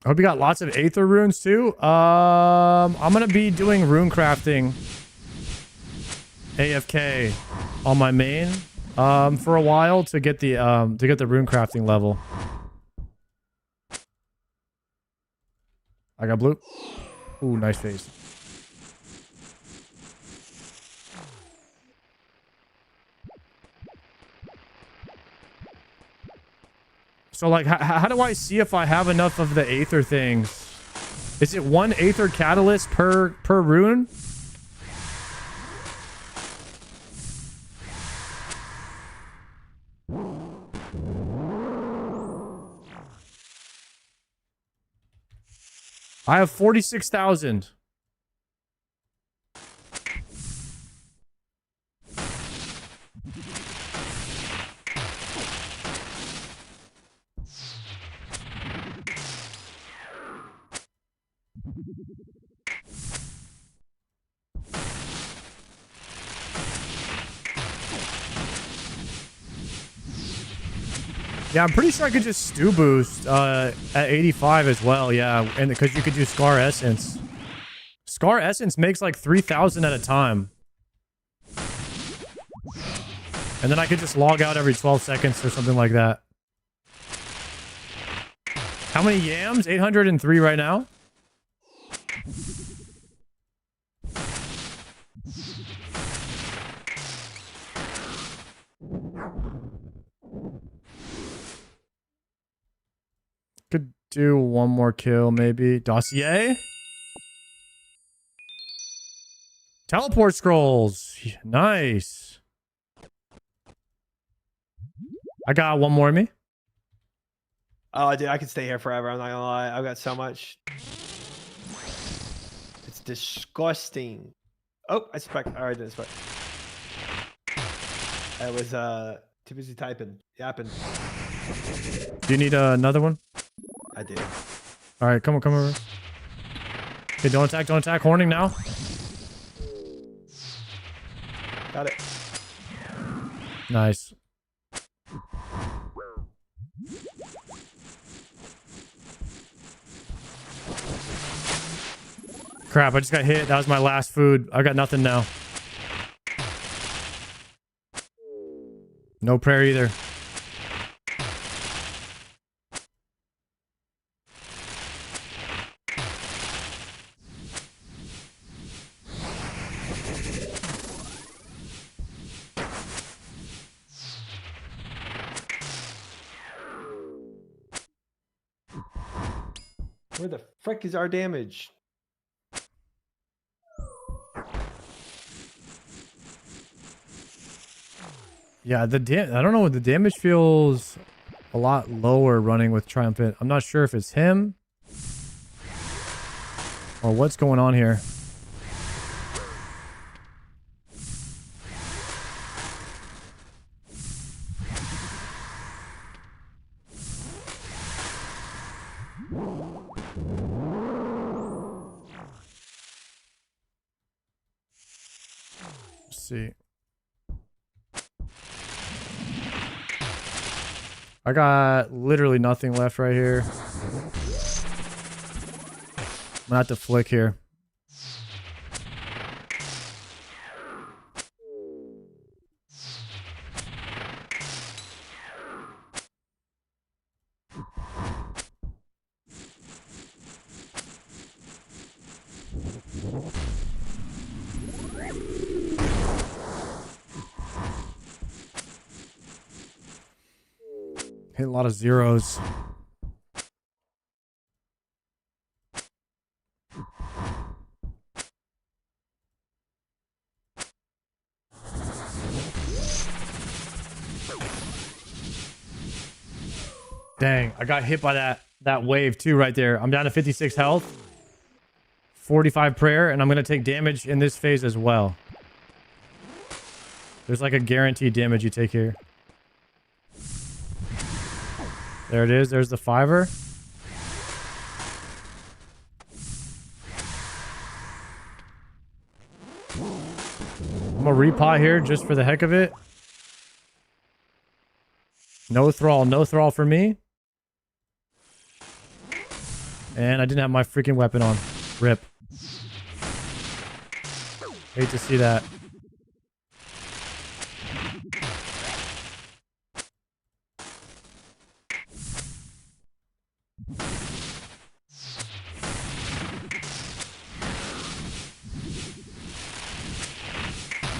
I hope you got lots of Aether runes too. I'm gonna be doing rune crafting AFK on my main for a while to get the rune crafting level. I got blue. Ooh, nice face. So, like, how do I see if I have enough of the Aether things? Is it one Aether catalyst per rune? I have 46,000. Yeah, I'm pretty sure I could just stew boost at 85 as well. Yeah, and because you could do Scar Essence. Scar Essence makes like 3,000 at a time. And then I could just log out every 12 seconds or something like that. How many yams? 803 right now. Could do one more kill, maybe. Dossier? Teleport scrolls. Nice. I got one more of me. Oh, dude, I could stay here forever. I'm not gonna lie. I've got so much. It's disgusting. Oh, I spec. All right, I didn't spec. I was too busy typing, yapping. Do you need another one? I do. All right, come over. Okay, don't attack, don't attack. Horning now. Got it. Nice. Crap, I just got hit. That was my last food. I got nothing now. No prayer either. Where the frick is our damage? Yeah, I don't know. The damage feels a lot lower running with Triumphant. I'm not sure if it's him or what's going on here. Let's see. I got literally nothing left right here. I'm gonna have to flick here. Hit a lot of zeros. Dang, I got hit by that wave too right there. I'm down to 56 health, 45 prayer, and I'm gonna take damage in this phase as well. There's like a guaranteed damage you take here. There it is. There's the 5-er. I'm gonna repot here just for the heck of it. No thrall. No thrall for me. And I didn't have my freaking weapon on. Rip. Hate to see that.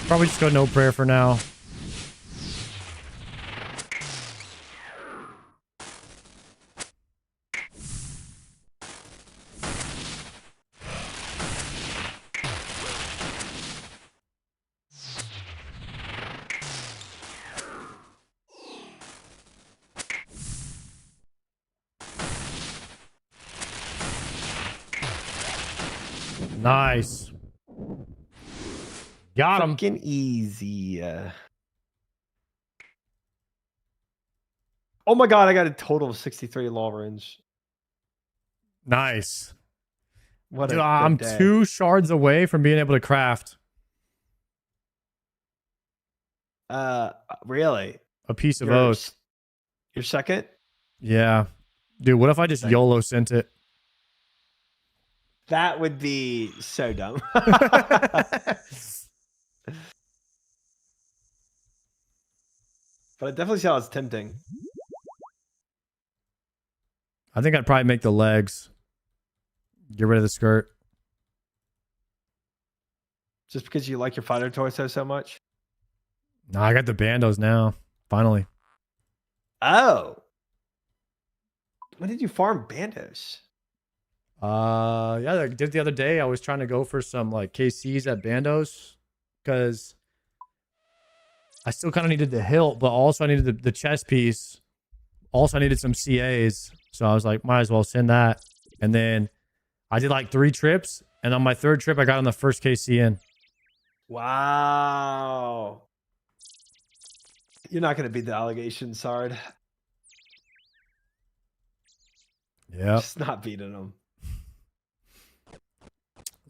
Probably just go no prayer for now. Nice. Got him. Fucking easy. Oh my god, I got a total of 63 law runes. Nice. What Dude, a I'm good day. 2 shards away from being able to craft Really? a piece of You're oath. Your second? Yeah. Dude, what if I just Thank- YOLO sent it? That would be so dumb. But I definitely see how it's tempting. I think I'd probably make the legs. Get rid of the skirt. Just because you like your fighter torso so much? No, I got the bandos now. Finally. Oh. When did you farm bandos? Yeah, I did the other day. I was trying to go for some like KCs at bandos because I still kind of needed the hilt, but also I needed the chest piece. Also, I needed some CAs. So I was like, might as well send that. And then I did like 3 trips. And on my 3rd trip, I got on the first KC in. Wow. You're not going to beat the allegation, Sard. Yeah. Just not beating them.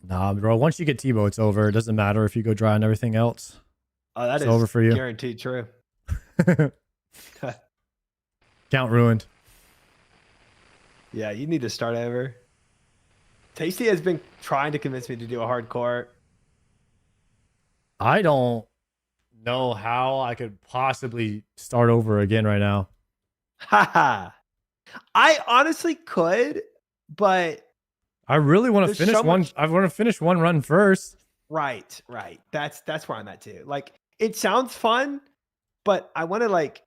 Nah, bro. Once you get Tebow, it's over. It doesn't matter if you go dry on everything else. Oh, that It's is over for you. guaranteed true. Count ruined. Yeah, you need to start over. Tasty has been trying to convince me to do a hardcore. I don't know how I could possibly start over again right now. Haha. I honestly could, but I really want to There's finish so one. much- I want to finish one run first. right. That's where I'm at too. Like, it sounds fun, but I want to like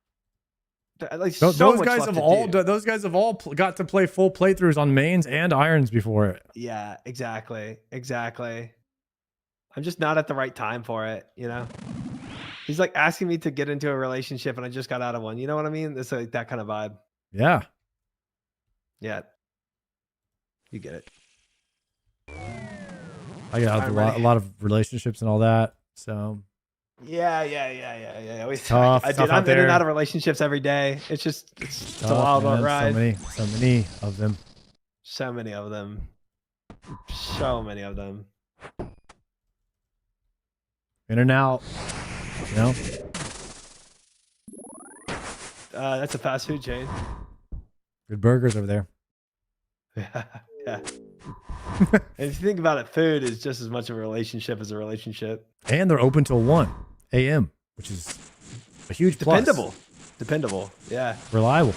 Like Those, so those much guys left have to all do. those guys have all got to play full playthroughs on mains and irons before it. Yeah, exactly. Exactly. I'm just not at the right time for it, you know? He's like asking me to get into a relationship and I just got out of one. You know what I mean? It's like that kind of vibe. Yeah. Yeah. You get it. I got I'm a ready. lot of relationships and all that. So Yeah. Always, Tough I'm out in and there. out of relationships every day. It's a tough, wild man. ride. So many of them. So many of them. So many of them. In and out. You know? That's a fast food chain. Good burgers over there. Yeah. And if you think about it, food is just as much of a relationship as a relationship. And they're open till 1 a.m., which is a huge plus. Dependable. Yeah. Reliable.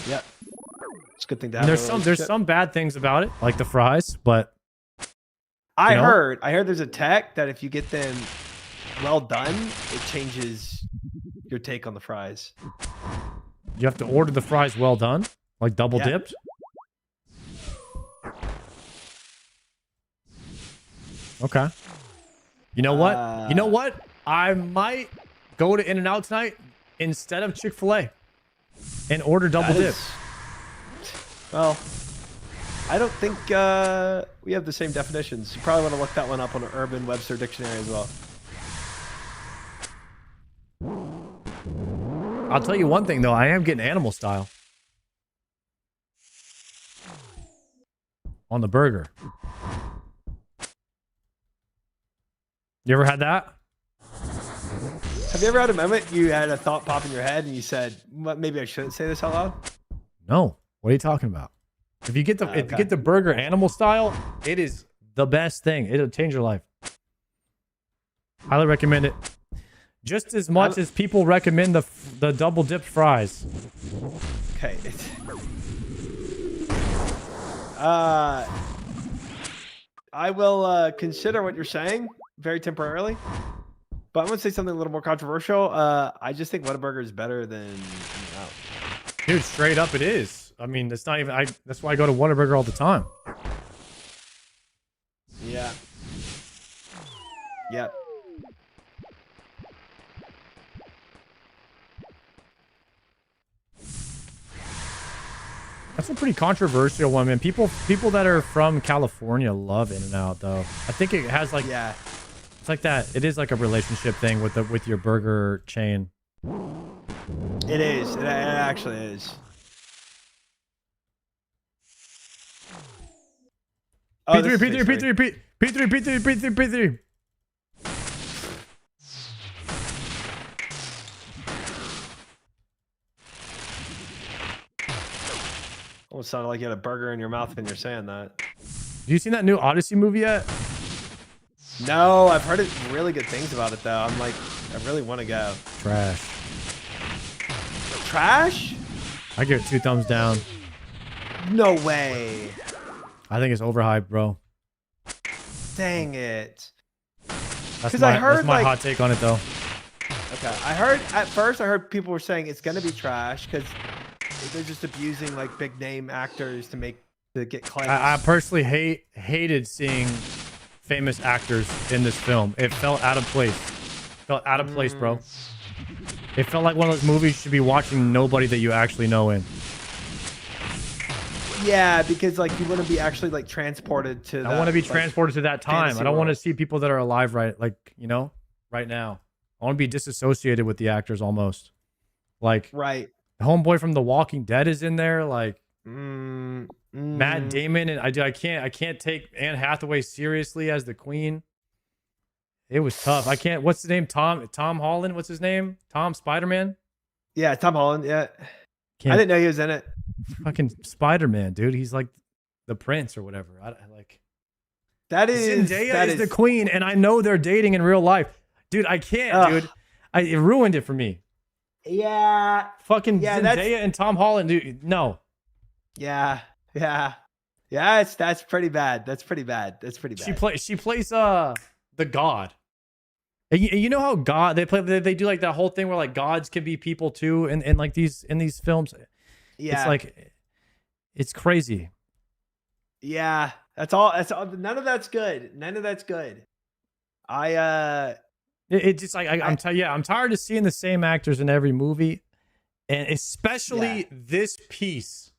Yep. It's a good thing to And have. there's some bad things about it, like the fries, but I know? heard there's a tech that if you get them well done, it changes your take on the fries. you have to order the fries well done, like double Yeah. dipped. Okay. You know what? I might go to In-N-Out tonight instead of Chick-fil-A and order double dip. Well, I don't think we have the same definitions. You probably want to look that one up on an Urban Webster dictionary as well. I'll tell you one thing though, I am getting animal style on the burger. You ever had that? Have you ever had a moment you had a thought pop in your head and you said, maybe I shouldn't say this out loud? No. What are you talking about? If you get if you get the burger animal style, it is the best thing. It'll change your life. Highly recommend it. Just as much as people recommend the double dipped fries. Okay. I will consider what you're saying very temporarily, but I'm gonna say something a little more controversial. I just think Whataburger is better than In-N-Out. Dude, straight up it is. I mean, it's not even that's why I go to Whataburger all the time. Yeah. Yep. That's a pretty controversial one, man. People that are from California love In-N-Out though. I think it has like Yeah. it's like that. It is like a relationship thing with your burger chain. It is. It actually is. Oh, this P3, is phase P3, three. P3. Almost sounded like you had a burger in your mouth when you're saying that. Have you seen that new Odyssey movie yet? No, I've heard really good things about it though. I'm like, I really want to go. Trash. Trash? I give it 2 thumbs down. No way. I think it's overhyped, bro. Dang it. That's 'Cause my, I heard, that's my like- hot take on it, though. Okay. At first I heard people were saying it's gonna be trash because they're just abusing like big name actors to get clicks. I personally hated seeing famous actors in this film. It felt out of place. Felt out of place, bro. It felt like one of those movies you should be watching nobody that you actually know in. Yeah, because like you want to be actually like transported to. I want to be like, transported to that time. fantasy I don't want to world. see people that are alive right now. I want to be disassociated with the actors almost. Like Right. homeboy from The Walking Dead is in there. Like Mm, Matt Damon, and I can't take Anne Hathaway seriously as the queen. It was tough. I can't. What's his name? Tom Holland. What's his name? Tom Spider-Man. Yeah, Tom Holland. Yeah, Can't, I didn't know he was in it. fucking Spider-Man, dude. He's like the prince or whatever. I like. That is Zendaya is the queen, and I know they're dating in real life, dude. I can't, Ugh. dude. It ruined it for me. Yeah. Fucking Yeah, Zendaya and Tom Holland, dude. No. Yeah. That's pretty bad. That's pretty bad. She plays the god. And you know how God they do like that whole thing where like gods can be people too, and like these films. Yeah. It's like it's crazy. Yeah. That's all. None of that's good. None of that's good. It just like I'm tired of seeing the same actors in every movie, and especially this piece.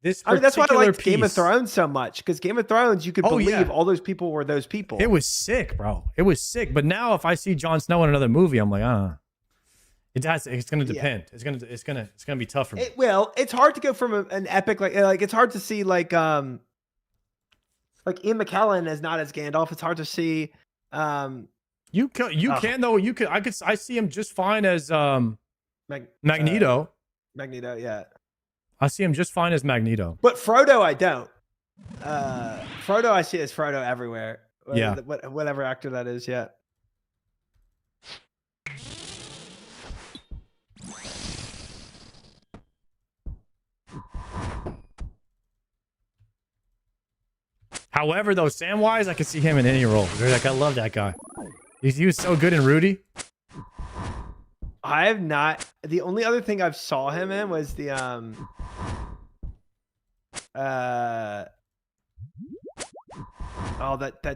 This that's why I liked piece. Game of Thrones so much, because Game of Thrones, you could believe all those people were those people. It was sick, bro. It was sick. But now, if I see Jon Snow in another movie, I'm like, it's gonna depend. Yeah. It's gonna be tough for me. It will. It's hard to go from an epic like it's hard to see like Ian McKellen is not as Gandalf. It's hard to see. I see him just fine as Magneto. Magneto, yeah. I see him just fine as Magneto. But Frodo, I don't. Frodo, I see as Frodo everywhere. Yeah. Whatever actor that is, yeah. However, though, Samwise, I can see him in any role. Like, I love that guy. He was so good in Rudy. I have not. The only other thing I've saw him in was the that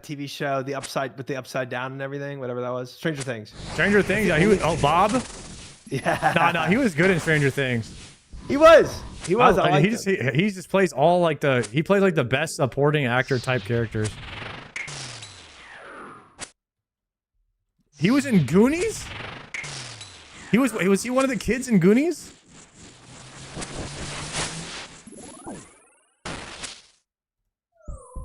TV show, the upside down and everything, whatever that was. Stranger Things. Stranger Things. Yeah, he was. Oh, Bob. Yeah. No, he was good in Stranger Things. He was. He just plays all like he plays like the best supporting actor type characters. He was in Goonies? Was he one of the kids in Goonies?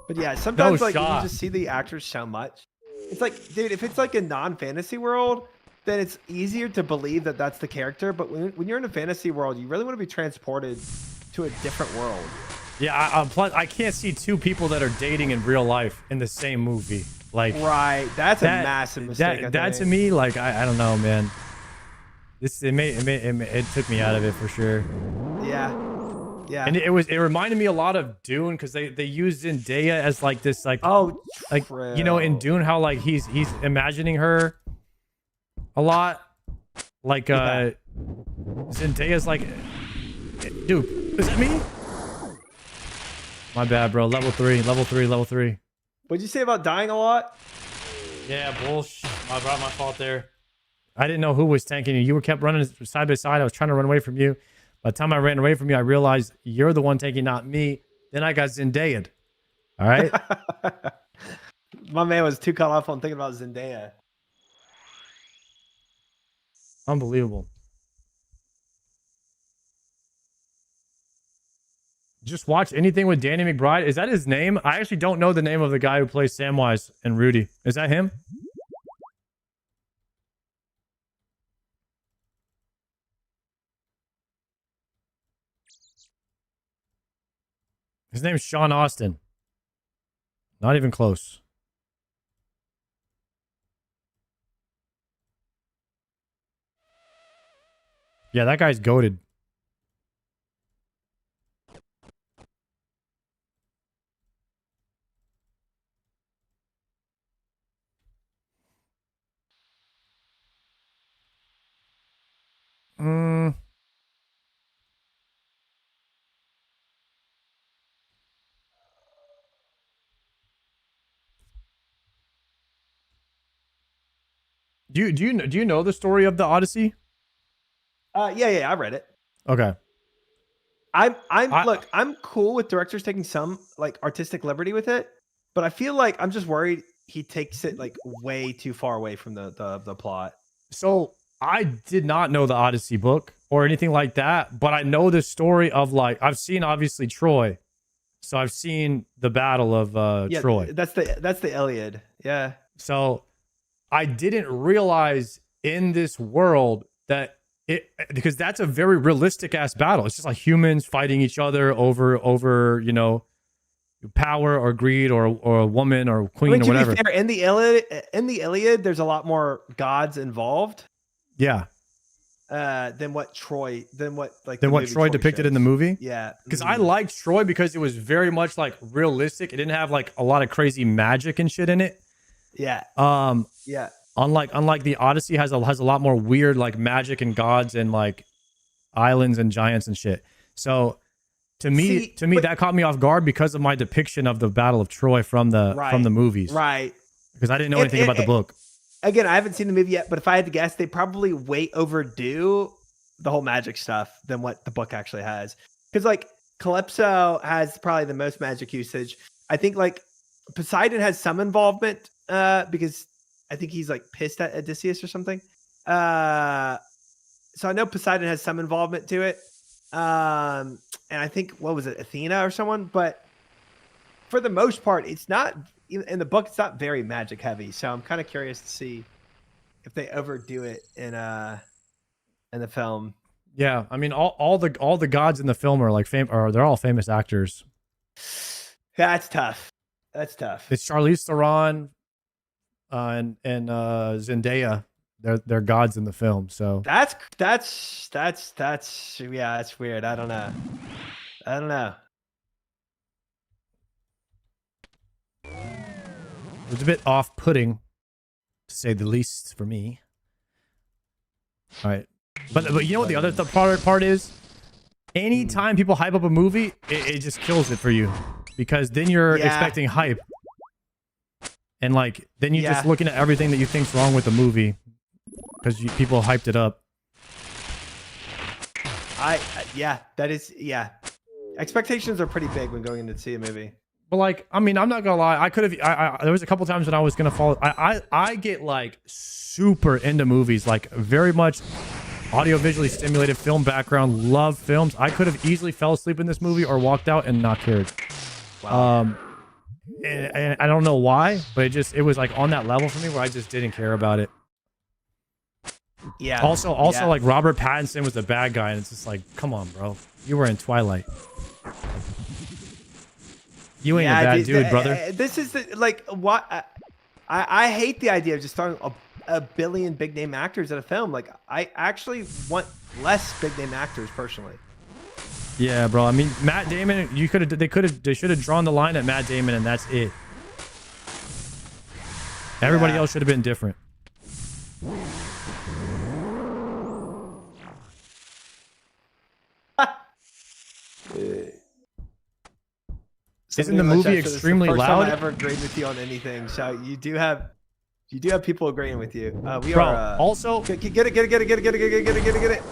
But yeah, sometimes when you just see the actors so much, it's like, dude, if it's like a non-fantasy world, then it's easier to believe that that's the character. But when you're in a fantasy world, you really want to be transported to a different world. Yeah, plus I can't see two people that are dating in real life in the same movie. Like, right, that's a massive mistake. That to me, like, I don't know, man. It took me out of it for sure. Yeah. Yeah. And it reminded me a lot of Dune, because they used Zendaya as like this, like, true. You know, in Dune, how like he's imagining her a lot, like Zendaya's like, dude, is that me? My bad, bro. Level 3. What'd you say about dying a lot? Yeah, bullshit. My fault there. I didn't know who was tanking you. You kept running side by side. I was trying to run away from you. By the time I ran away from you, I realized you're the one tanking, not me. Then I got Zendaya'd. All right? My man was too caught up on thinking about Zendaya. Unbelievable. Just watch anything with Danny McBride. Is that his name? I actually don't know the name of the guy who plays Samwise and Rudy. Is that him? His name's Sean Austin. Not even close. Yeah, that guy's goated. Do you know the story of the Odyssey? Yeah, I read it. Okay. Look, I'm cool with directors taking some like artistic liberty with it, but I feel like I'm just worried he takes it like way too far away from the plot. So I did not know the Odyssey book or anything like that, but I know the story of, like, I've seen obviously Troy. So I've seen the battle of Troy. That's the Iliad. Yeah. So I didn't realize in this world that because that's a very realistic ass battle. It's just like humans fighting each other over, you know, power or greed or a woman or queen or whatever. Be fair, in the Iliad, there's a lot more gods involved. Yeah. Than what Troy depicted shows. in the movie. Yeah. Because I liked Troy because it was very much like realistic. It didn't have like a lot of crazy magic and shit in it. Yeah. Yeah. Unlike the Odyssey has a lot more weird like magic and gods and like islands and giants and shit. So to me, that caught me off guard because of my depiction of the Battle of Troy from the movies. Right. Because I didn't know anything about the book. Again, I haven't seen the movie yet, but if I had to guess, they probably way overdo the whole magic stuff than what the book actually has. Because like Calypso has probably the most magic usage. I think like Poseidon has some involvement because I think he's like pissed at Odysseus or something. So I know Poseidon has some involvement to it. And I think, what was it, Athena or someone? But for the most part, it's not, in the book, it's not very magic heavy. So I'm kind of curious to see if they overdo it in the film. Yeah, I mean, all the gods in the film are like they're all famous actors. That's tough. That's tough. It's Charlize Theron, and Zendaya. They're gods in the film. So that's yeah, that's weird. I don't know. It's a bit off-putting, to say the least, for me. All right. But you know what the other part is? Anytime people hype up a movie, it just kills it for you. Because then you're expecting hype. And like, then you're just looking at everything that you think's wrong with the movie. Because people hyped it up. Expectations are pretty big when going in to see a movie. But like, I mean, I'm not gonna lie. I could have. There was a couple times when I was gonna fall. I get like super into movies, like very much audio visually stimulated film background. Love films. I could have easily fell asleep in this movie or walked out and not cared. Wow. And I don't know why, but it was like on that level for me where I just didn't care about it. Yeah. Also, like Robert Pattinson was the bad guy, and it's just like, come on, bro. You were in Twilight. You ain't a bad dude, brother. This is what I hate the idea of just throwing a billion big name actors at a film. Like, I actually want less big name actors personally. Yeah, bro. I mean, Matt Damon. They should have drawn the line at Matt Damon, and that's it. Everybody else should have been different. Isn't the movie extremely loud? Time I ever agreed with you on anything. So you do have people agreeing with you. We Bro, are also get it.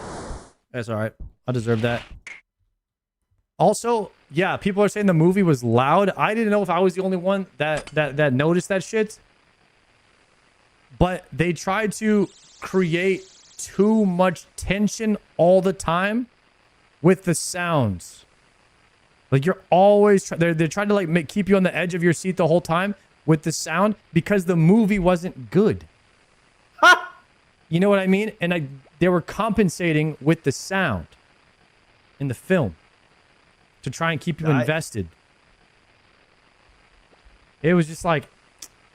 That's all right. I deserve that. Also, yeah, people are saying the movie was loud. I didn't know if I was the only one that noticed that shit. But they tried to create too much tension all the time with the sounds. Like, you're always they're trying to like keep you on the edge of your seat the whole time with the sound because the movie wasn't good. You know what I mean? And they were compensating with the sound in the film to try and keep you invested. It was just like,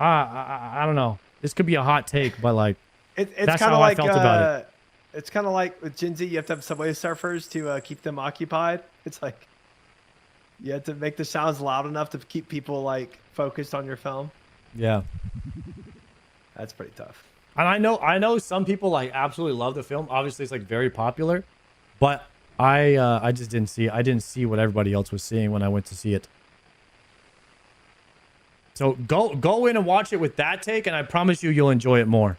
I don't know. This could be a hot take, but like, it's that's kind how of like I felt about it. It's kind of like with Gen Z, you have to have Subway Surfers to keep them occupied. It's like you have to make the sounds loud enough to keep people like focused on your film. Yeah, that's pretty tough. And I know some people like absolutely love the film. Obviously, it's like very popular, but I just didn't see what everybody else was seeing when I went to see it. So go in and watch it with that take, and I promise you'll enjoy it more.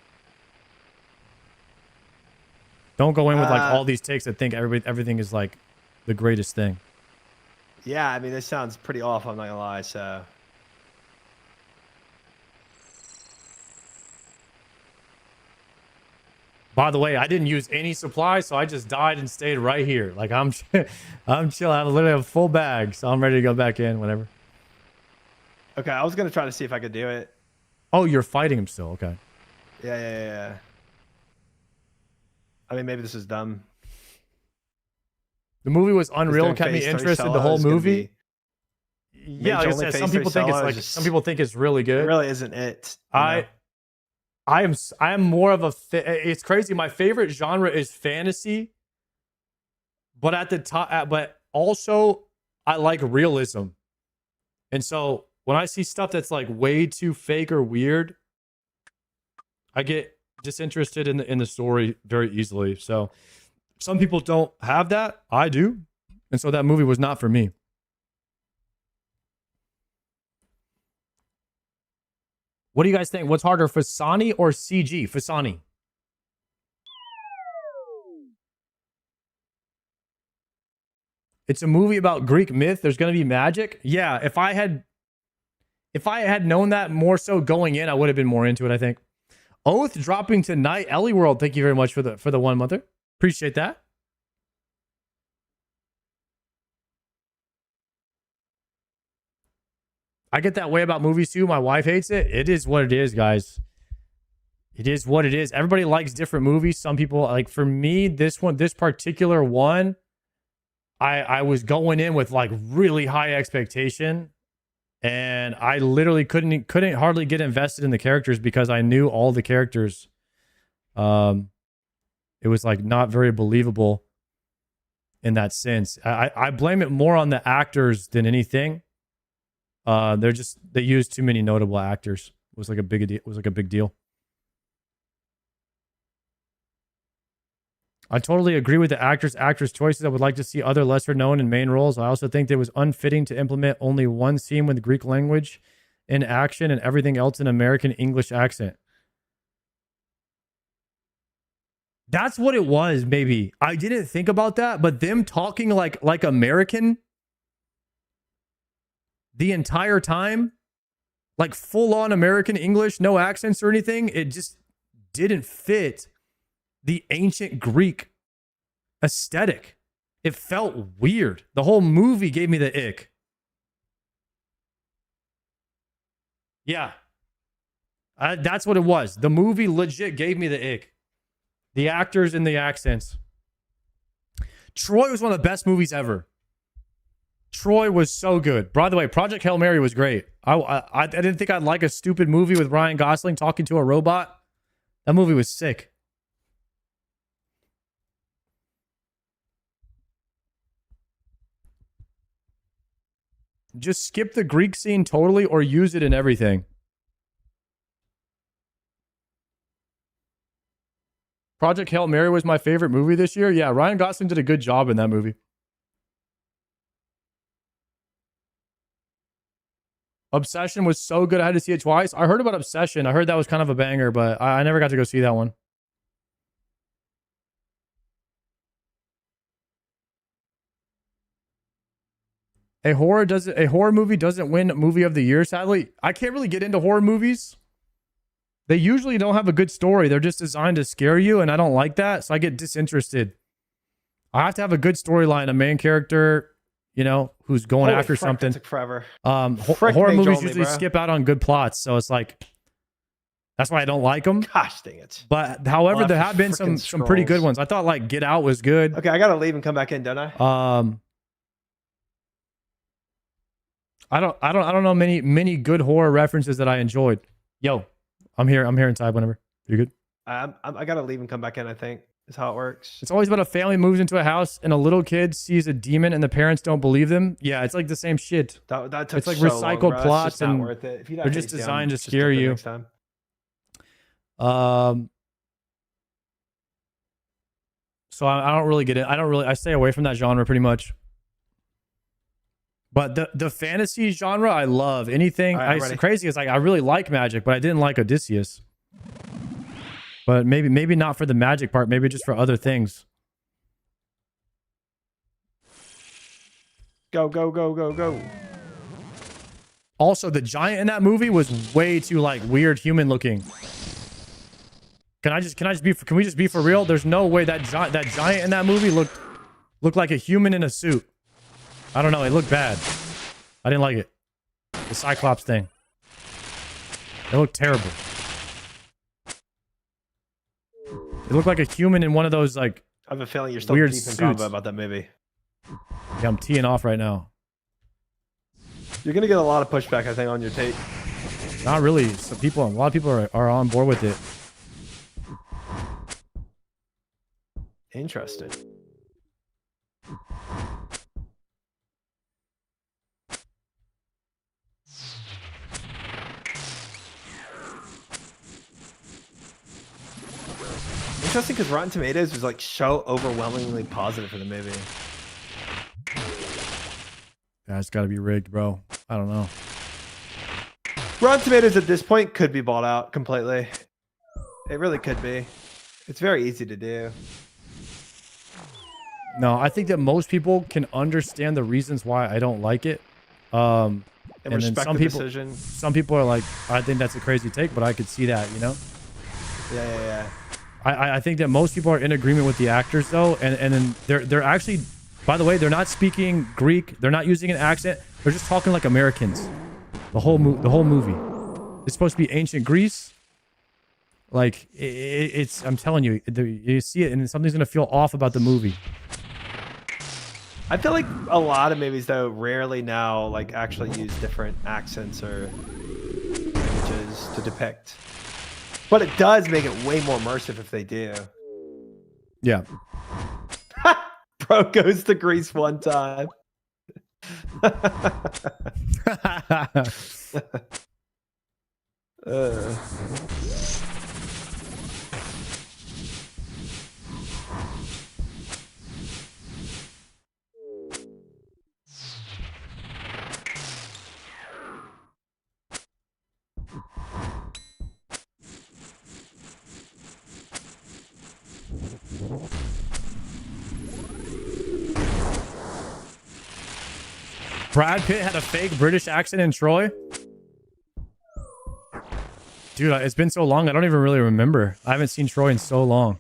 Don't go in with like all these takes that think everything is like the greatest thing. Yeah, I mean, this sounds pretty awful, I'm not gonna lie, so. By the way, I didn't use any supplies, so I just died and stayed right here. Like, I'm chill. I literally have a full bag, so I'm ready to go back in whenever. Okay, I was gonna try to see if I could do it. Oh, you're fighting him still, okay. Yeah. I mean, maybe this is dumb. The movie was unreal, kept me interested the whole movie. Yeah, like I said, some people think it's really good. It really isn't it. I am more of a it's crazy. My favorite genre is fantasy, but at the top, but also I like realism. And so when I see stuff that's like way too fake or weird, I get disinterested in the story very easily. So some people don't have that. I do. And so that movie was not for me. What do you guys think? What's harder, Fasani or CG? Fasani. It's a movie about Greek myth. There's going to be magic. Yeah, if I had known that more so going in, I would have been more into it, I think. Oath dropping tonight. Ellie World, thank you very much for the 1 monther. Appreciate that. I get that way about movies too. My wife hates it. It is what it is, guys. It is what it is. Everybody likes different movies. Some people, like for me, this particular one, I was going in with like really high expectation, and I literally couldn't hardly get invested in the characters because I knew all the characters. It was like not very believable in that sense. I blame it more on the actors than anything. They used too many notable actors. It was like a big deal. I totally agree with the actress choices. I would like to see other lesser known and main roles. I also think it was unfitting to implement only one scene with Greek language in action and everything else in American English accent. That's what it was, maybe. I didn't think about that, but them talking like American the entire time, like full on American English, no accents or anything, it just didn't fit the ancient Greek aesthetic. It felt weird. The whole movie gave me the ick. Yeah. That's what it was. The movie legit gave me the ick. The actors and the accents. Troy was one of the best movies ever. Troy was so good. By the way, Project Hail Mary was great. I didn't think I'd like a stupid movie with Ryan Gosling talking to a robot. That movie was sick. Just skip the Greek scene totally or use it in everything. Project Hail Mary was my favorite movie this year. Yeah, Ryan Gosling did a good job in that movie. Obsession was so good I had to see it twice. I heard about Obsession. I heard that was kind of a banger, but I never got to go see that one. A horror movie doesn't win movie of the year, sadly. I can't really get into horror movies. They usually don't have a good story. They're just designed to scare you, and I don't like that, so I get disinterested. I have to have a good storyline, a main character, you know, who's going after something. That took forever. Horror movies usually skip out on good plots, so it's like that's why I don't like them. Gosh dang it! But however, there have been some pretty good ones. I thought like Get Out was good. Okay, I gotta leave and come back in, don't I? I don't know many good horror references that I enjoyed. Yo, I'm here inside whenever. You good? I gotta leave and come back in, I think is how it works. It's always about a family moves into a house and a little kid sees a demon and the parents don't believe them. Yeah, it's like the same shit. That took it's like so recycled long, bro. plots and and worth it. If you they're just designed to scare you. Next time. So I don't really get it. I stay away from that genre pretty much. But the fantasy genre, I love. Anything. It's crazy. It's like I really like magic, but I didn't like Odysseus. But maybe not for the magic part. Maybe just for other things. Go, go, go, go, go. Also, the giant in that movie was way too like weird human looking. Can we just be for real? There's no way that giant in that movie looked like a human in a suit. I don't know. It looked bad. I didn't like it. The Cyclops thing. It looked terrible. It looked like a human in one of those like. I have a feeling you're still weird deep in suits. combo about that movie. Yeah, I'm teeing off right now. You're gonna get a lot of pushback, I think, on your take. Not really. A lot of people are on board with it. Interesting. interesting because Rotten Tomatoes was like so overwhelmingly positive for the movie. Yeah, it's got to be rigged, bro. I don't know. Rotten Tomatoes at this point could be bought out completely. It really could be. It's very easy to do. No, I think that most people can understand the reasons why I don't like it. And then respect some the people, decision. some people are like, I think that's a crazy take, but I could see that, you know? Yeah. I think that most people are in agreement with the actors though, and then they're actually, by the way, they're not speaking Greek, they're not using an accent, they're just talking like Americans. The whole movie. It's supposed to be ancient Greece. Like it's, I'm telling you, you see it and something's gonna feel off about the movie. I feel like a lot of movies though rarely now like actually use different accents or images to depict. But it does make it way more immersive if they do. Yeah. Bro goes to Greece one time. Brad Pitt had a fake British accent in Troy? Dude, it's been so long, I don't even really remember. I haven't seen Troy in so long.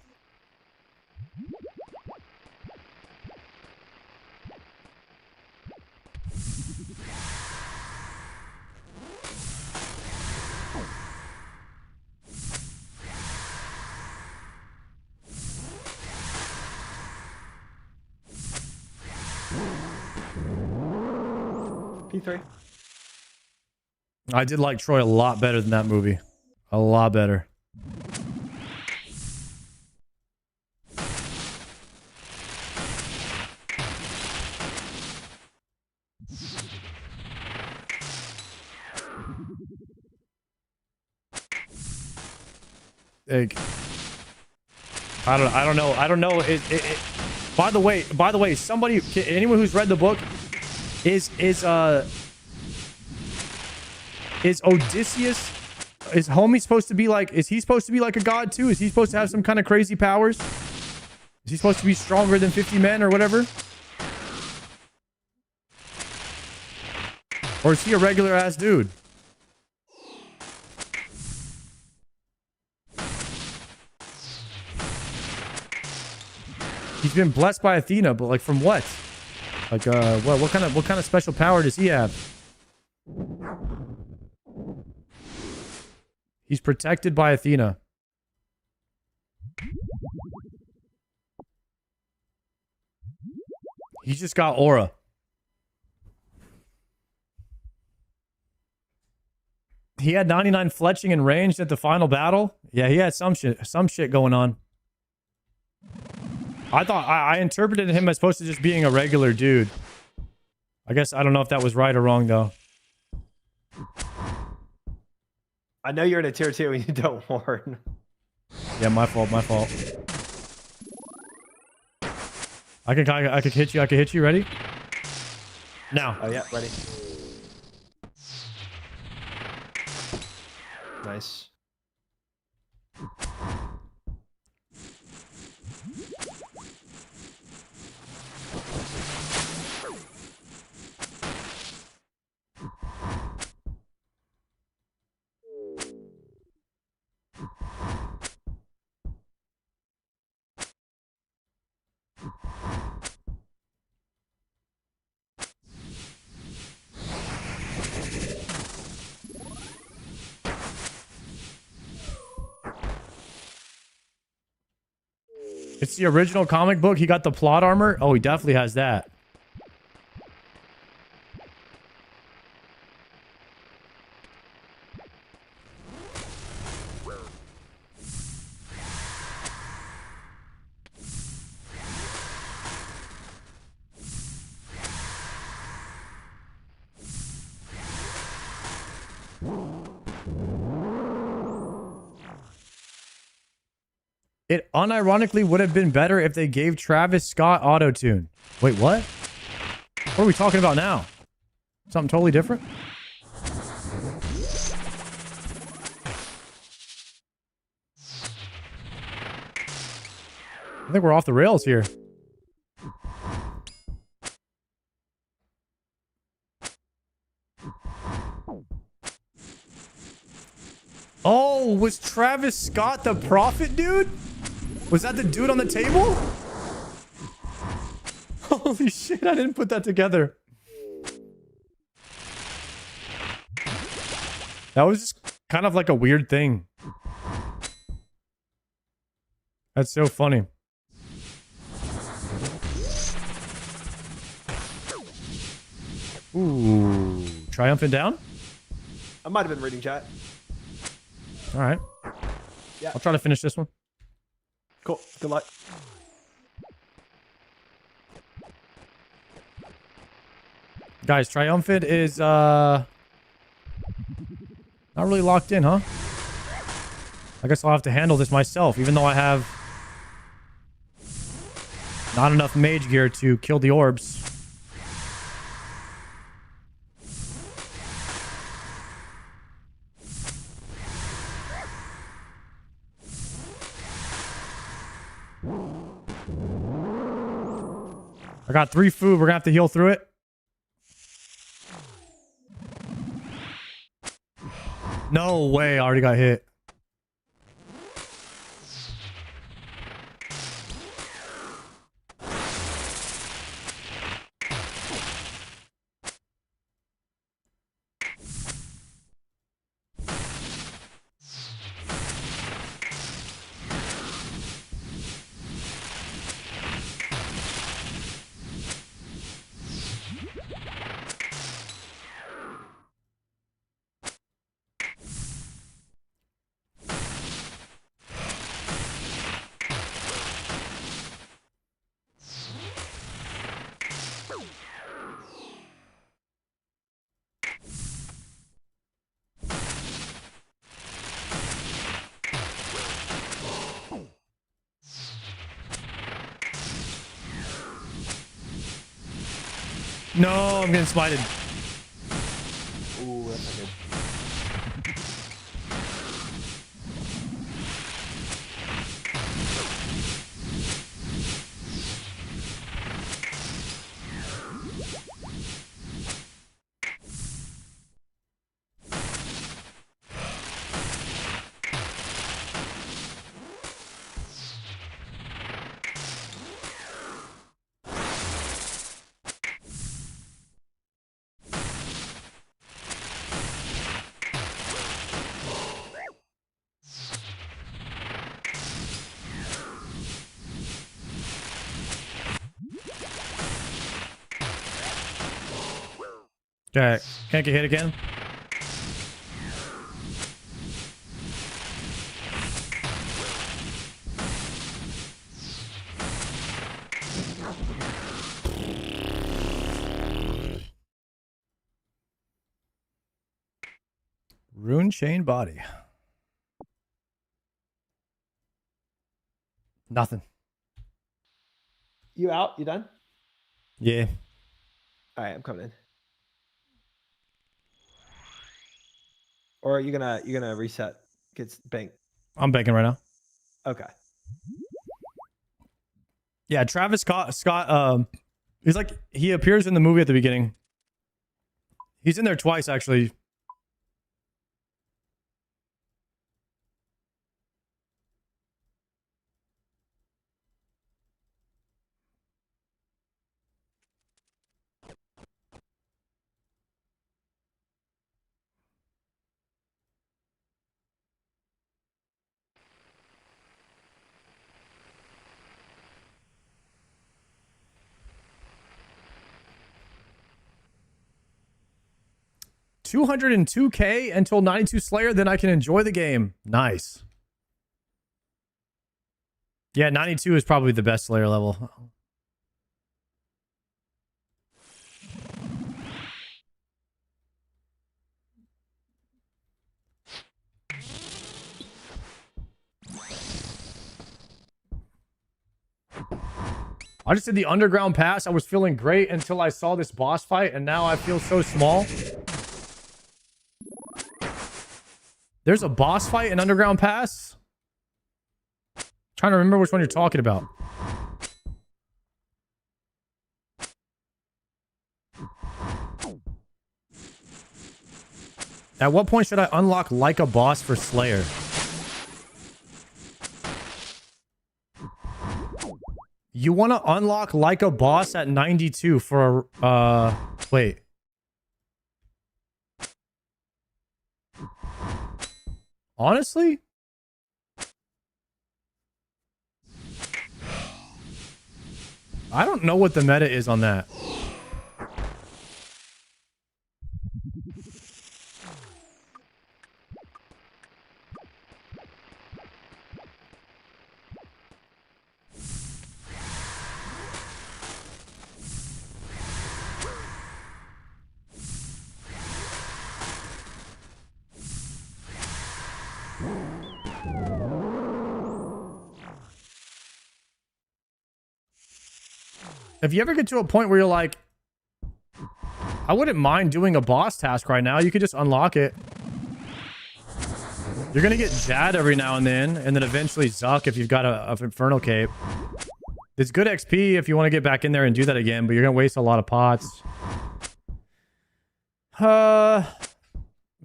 P3. I did like Troy a lot better than that movie. A lot better. Like, I don't know. By the way, somebody, anyone who's read the book, is Odysseus, is homie supposed to be like, is he supposed to be like a god too? Is he supposed to have some kind of crazy powers? Is he supposed to be stronger than 50 men or whatever? Or is he a regular ass dude? He's been blessed by Athena, but like from what? Like what kind of special power does he have? He's protected by Athena. He's just got aura. He had 99 fletching and ranged at the final battle. Yeah, he had some shit going on. I thought I interpreted him as supposed to just being a regular dude. I guess I don't know if that was right or wrong though. I know you're in a tier 2 and you don't warn. Yeah, my fault. I could hit you. Ready? Now. Oh yeah, ready. Nice. It's the original comic book. He got the plot armor. Oh, he definitely has that. It unironically would have been better if they gave Travis Scott auto-tune. Wait, what? What are we talking about now? Something totally different? I think we're off the rails here. Oh, was Travis Scott the prophet dude? Was that the dude on the table? Holy shit, I didn't put that together. That was just kind of like a weird thing. That's so funny. Ooh, triumphant down? I might have been reading chat. All right. Yeah. I'll try to finish this one. Cool. Good luck. Guys, triumphant is not really locked in, huh? I guess I'll have to handle this myself, even though I have not enough mage gear to kill the orbs. I got 3 food. We're gonna have to heal through it. No way. I already got hit. No, I'm getting smited. Ooh, that's not good. Okay, can't get hit again. Rune chain body. Nothing. You out? You done? Yeah. All right, I'm coming in. Or are you gonna reset? Gets bank. I'm banking right now. Okay. Yeah, Travis Scott, he's like, he appears in the movie at the beginning. He's in there twice, actually. $202K until 92 Slayer, then I can enjoy the game. Nice. Yeah, 92 is probably the best Slayer level. I just did the underground pass. I was feeling great until I saw this boss fight, and now I feel so small. There's a boss fight in underground pass? Trying to remember which one you're talking about. At what point should I unlock like a boss for Slayer? You want to unlock like a boss at 92 for wait. Honestly? I don't know what the meta is on that. If you ever get to a point where you're like, I wouldn't mind doing a boss task right now, you could just unlock it. You're gonna get Jad every now and then eventually Zuck if you've got a Inferno Cape. It's good XP if you want to get back in there and do that again, but you're gonna waste a lot of pots. I'm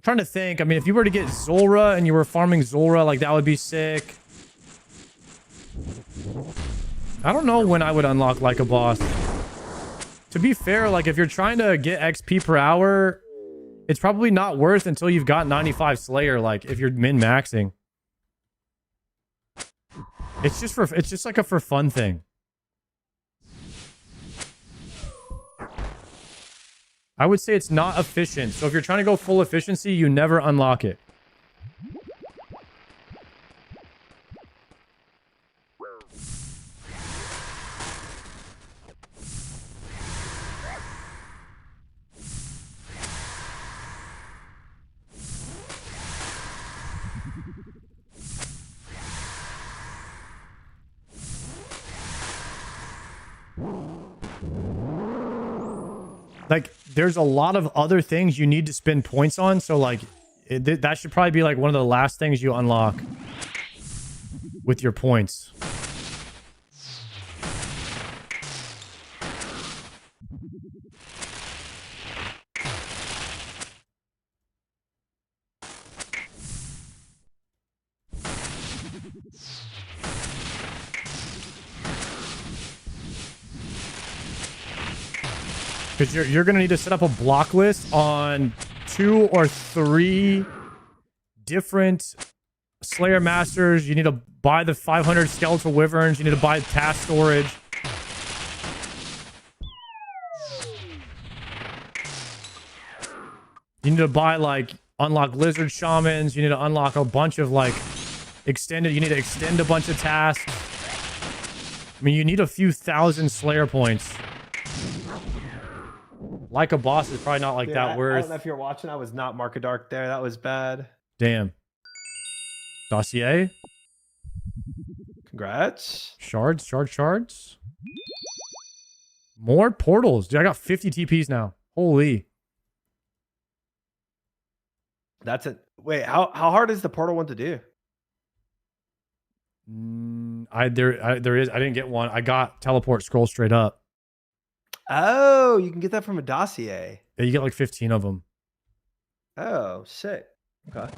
trying to think. I mean, if you were to get Zulra and you were farming Zulra, like, that would be sick. I don't know when I would unlock like a boss. To be fair, like, if you're trying to get XP per hour, it's probably not worth until you've got 95 Slayer, like, if you're min-maxing. It's just like a for fun thing. I would say it's not efficient. So if you're trying to go full efficiency, you never unlock it. Like, there's a lot of other things you need to spend points on, so, like, that should probably be, like, one of the last things you unlock with your points. Because you're going to need to set up a block list on 2 or 3 different Slayer Masters. You need to buy the 500 Skeletal Wyverns. You need to buy task storage. You need to buy, like, unlock Lizard Shamans. You need to unlock a bunch of, like, extended... You need to extend a bunch of tasks. I mean, you need a few thousand Slayer points. Like a boss is probably not like that worth. I don't know if you're watching. I was not Mark of Dark there. That was bad. Damn. Dossier. Congrats. Shards. More portals. Dude, I got 50 TPs now. Holy. That's it. Wait, how hard is the portal one to do? There is. I didn't get one. I got teleport scroll straight up. Oh, you can get that from a dossier. Yeah, you get like 15 of them. Oh, sick. Okay.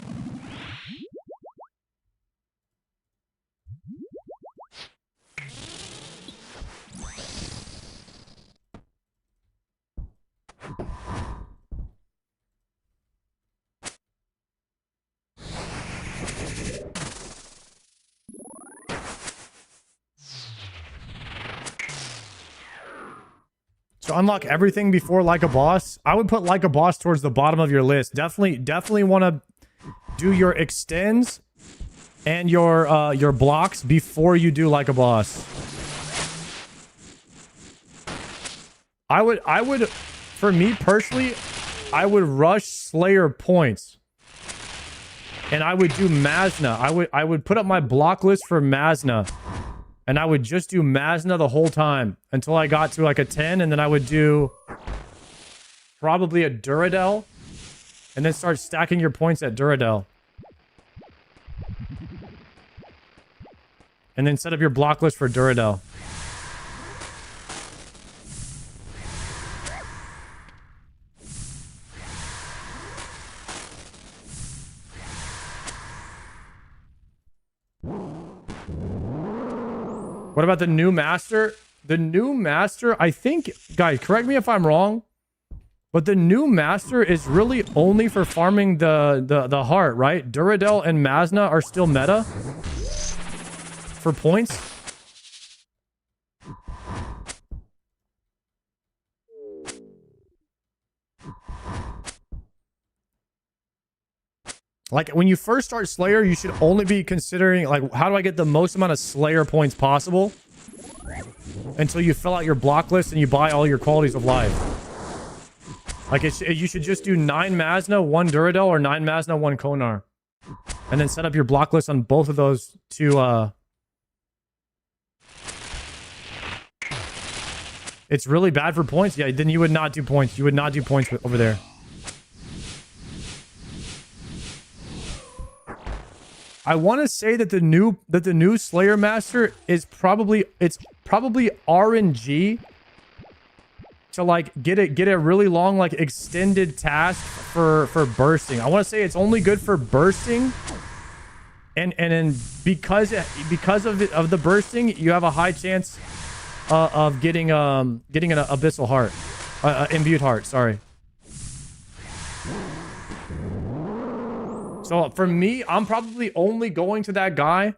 So unlock everything before like a boss. I would put like a boss towards the bottom of your list. Definitely want to do your extends and your blocks before you do like a boss. I would, for me personally, I would rush Slayer points. And I would do Mazna. I would put up my block list for Mazna And I would just do Mazna the whole time until I got to like a 10, and then I would do probably a Duradel, and then start stacking your points at Duradel. And then set up your block list for Duradel. What about the new master? The new master, I think, guys, correct me if I'm wrong, but the new master is really only for farming the heart, right? Duradel and Mazna are still meta for points. Like, when you first start Slayer, you should only be considering, like, how do I get the most amount of Slayer points possible? Until you fill out your block list and you buy all your qualities of life. Like, you should just do 9 Mazna, 1 Duradel, or 9 Mazna, 1 Konar. And then set up your block list on both of those to, It's really bad for points? Yeah, then you would not do points. You would not do points over there. I want to say that the new Slayer Master is probably RNG to like get a really long like extended task for bursting. I want to say it's only good for bursting, and then because of the bursting, you have a high chance of getting an abyssal heart, imbued heart. Sorry. So for me, I'm probably only going to that guy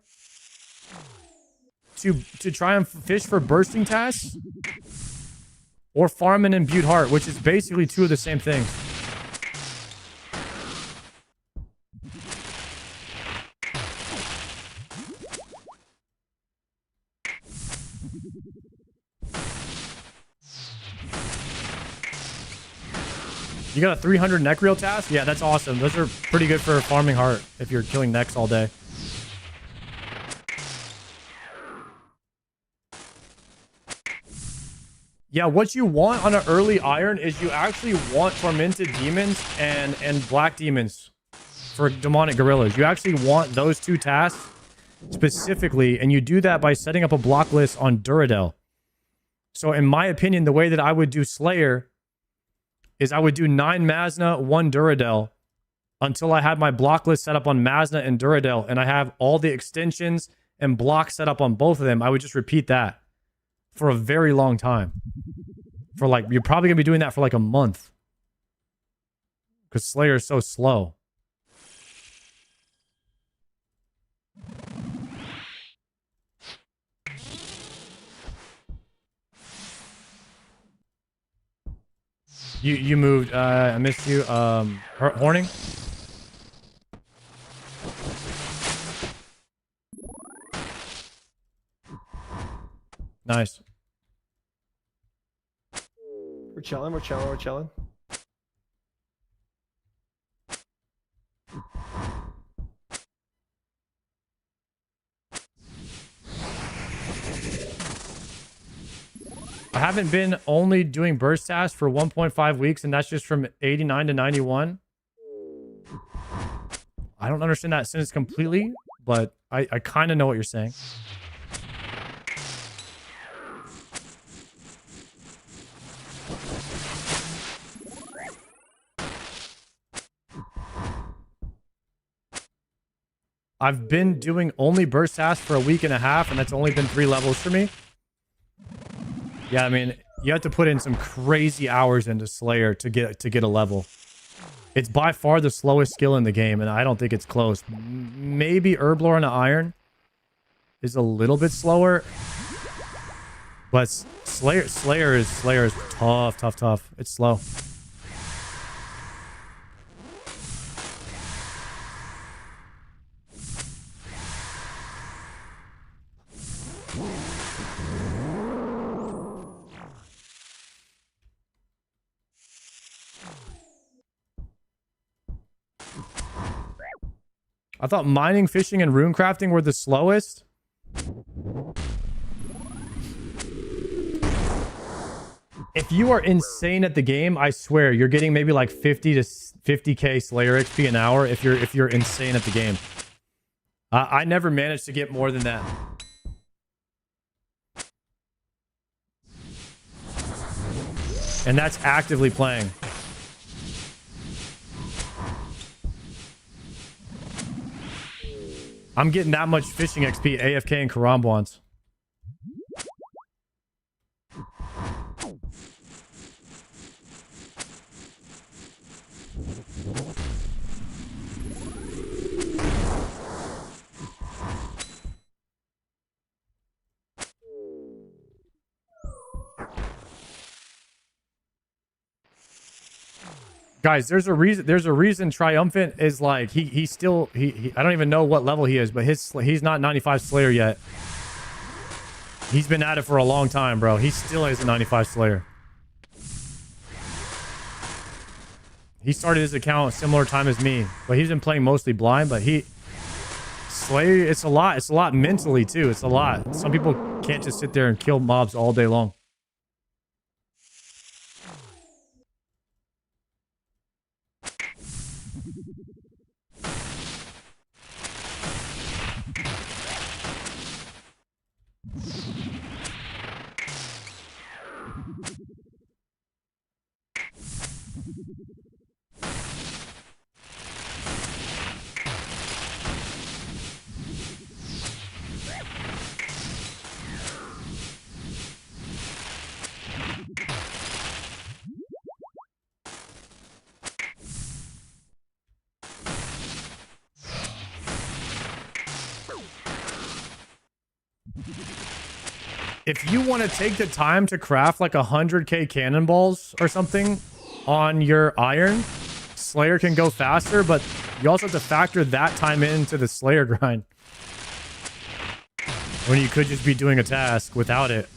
to try and fish for bursting tasks or farm an imbued heart, which is basically 2 of the same things. You got a 300 neck reel task? Yeah, that's awesome. Those are pretty good for farming heart if you're killing necks all day. Yeah, what you want on an early iron is you actually want tormented demons and black demons for demonic gorillas. You actually want those 2 tasks specifically, and you do that by setting up a block list on Duradel. So in my opinion, the way that I would do Slayer is I would do 9 Mazna, 1 Duradel until I had my block list set up on Mazna and Duradel, and I have all the extensions and blocks set up on both of them. I would just repeat that for a very long time. For like, you're probably gonna be doing that for like a month. Because Slayer is so slow. You moved. I missed you. Horning. Nice. We're chilling. We're chilling. We're chilling. I haven't been only doing burst tasks for 1.5 weeks, and that's just from 89 to 91. I don't understand that sentence completely, but I kind of know what you're saying. I've been doing only burst tasks for a week and a half, and that's only been 3 levels for me. Yeah, I mean, you have to put in some crazy hours into Slayer to get a level. It's by far the slowest skill in the game, and I don't think it's close. Maybe Herblore on the Iron is a little bit slower, but Slayer is tough. It's slow. I thought mining, fishing, and rune crafting were the slowest. If you are insane at the game, I swear you're getting maybe like 50 to 50k Slayer XP an hour if you're insane at the game. I never managed to get more than that. And that's actively playing. I'm getting that much fishing XP AFK and Karambwans. Guys, there's a reason Triumphant is like he still I don't even know what level he is, but he's not 95 Slayer yet. He's been at it for a long time, bro. He still is a 95 Slayer. He started his account a similar time as me, but he's been playing mostly blind, but Slayer, it's a lot mentally too. It's a lot. Some people can't just sit there and kill mobs all day long. If you want to take the time to craft like 100k cannonballs or something on your iron, Slayer can go faster, but you also have to factor that time into the Slayer grind. When you could just be doing a task without it.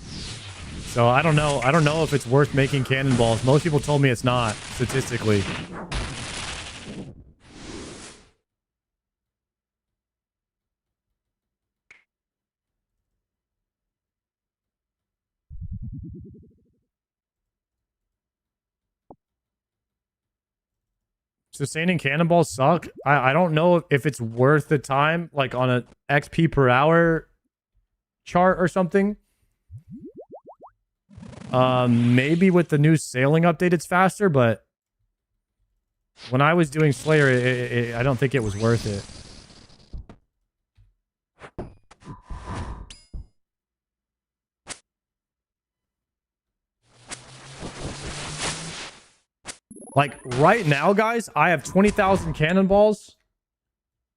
So I don't know. I don't know if it's worth making cannonballs. Most people told me it's not, statistically. Sustaining cannonballs suck. I don't know if it's worth the time, like on a XP per hour chart or something. Maybe with the new sailing update it's faster, but when I was doing Slayer, I don't think it was worth it. Like, right now, guys, I have 20,000 cannonballs,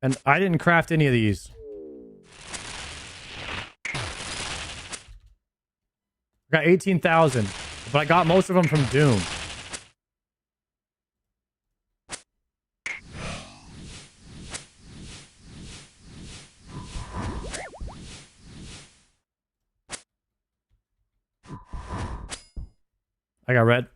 and I didn't craft any of these. I got 18,000, but I got most of them from Doom. I got red.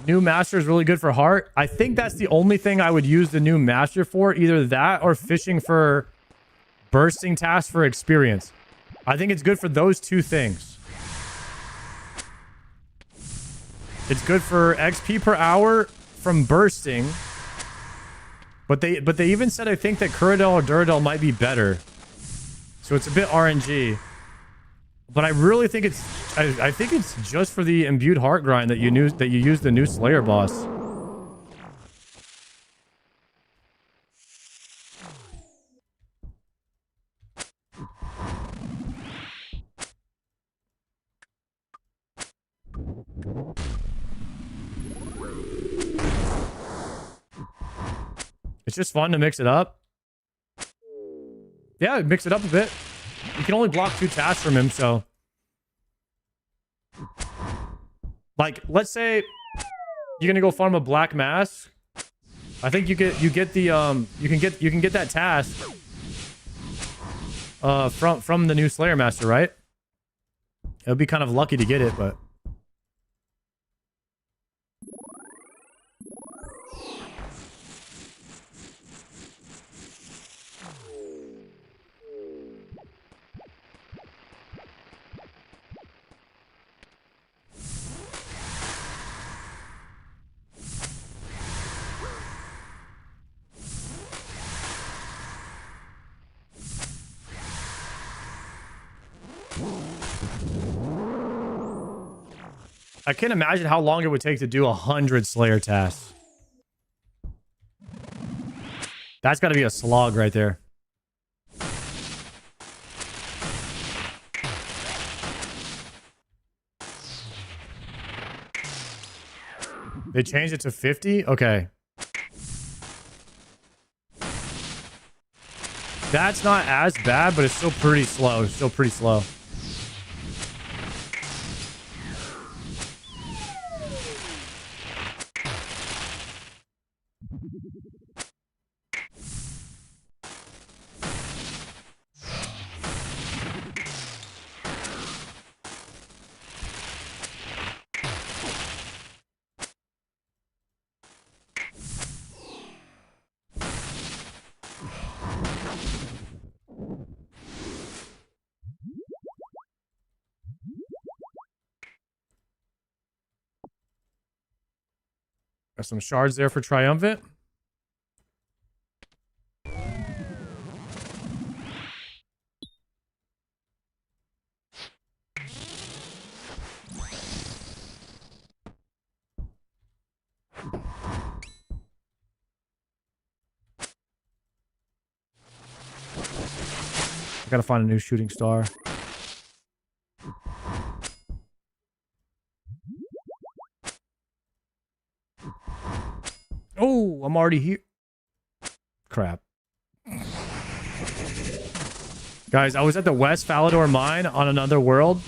New master is really good for heart. I think that's the only thing I would use the new master for. Either that or fishing for bursting tasks for experience. I think it's good for those two things. It's good for XP per hour from bursting. But they even said I think that Kuradel or Duradel might be better. So it's a bit RNG. But I really think I think it's just for the imbued heart grind that you use the new Slayer boss. It's just fun to mix it up. Yeah, mix it up a bit. You can only block 2 tasks from him, so like, let's say you're gonna go farm a black mask. I think you can get that task from the new Slayer Master, right? It would be kind of lucky to get it, but I can't imagine how long it would take to do 100 Slayer tasks. That's got to be a slog right there. They changed it to 50? Okay. That's not as bad, but it's still pretty slow. It's still pretty slow. Got some shards there for Triumphant. I gotta find a new shooting star. Oh, I'm already here. Crap. Guys, I was at the West Falador mine on another world.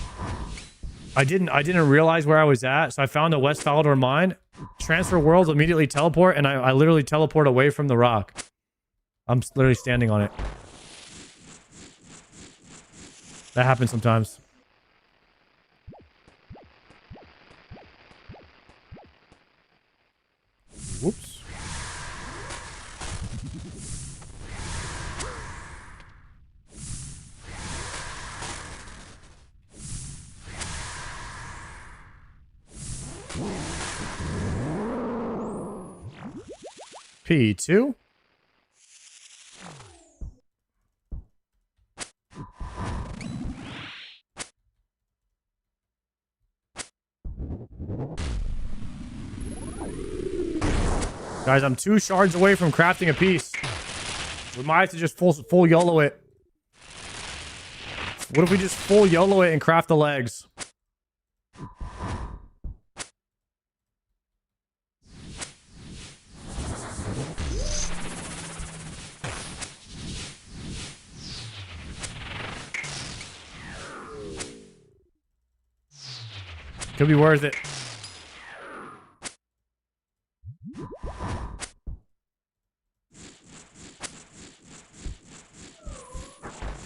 I didn't realize where I was at, so I found the West Falador mine. Transfer worlds, immediately teleport, and I literally teleport away from the rock. I'm literally standing on it. That happens sometimes. Whoops. P2. Guys, I'm 2 shards away from crafting a piece. We might have to just full YOLO it. What if we just full YOLO it and craft the legs? Could be worth it.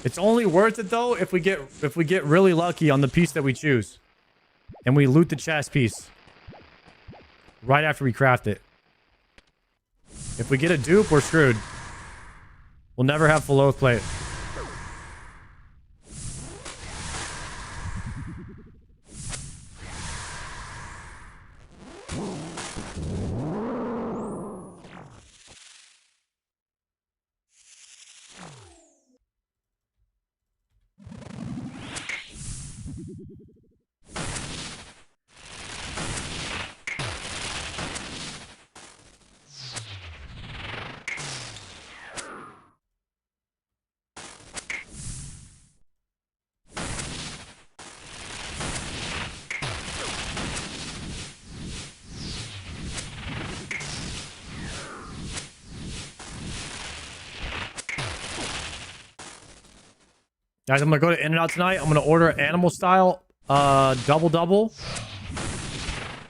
It's only worth it though if we get really lucky on the piece that we choose. And we loot the chest piece right after we craft it. If we get a dupe, we're screwed. We'll never have full oath plate. Guys, I'm gonna go to In-N-Out tonight. I'm gonna order animal style double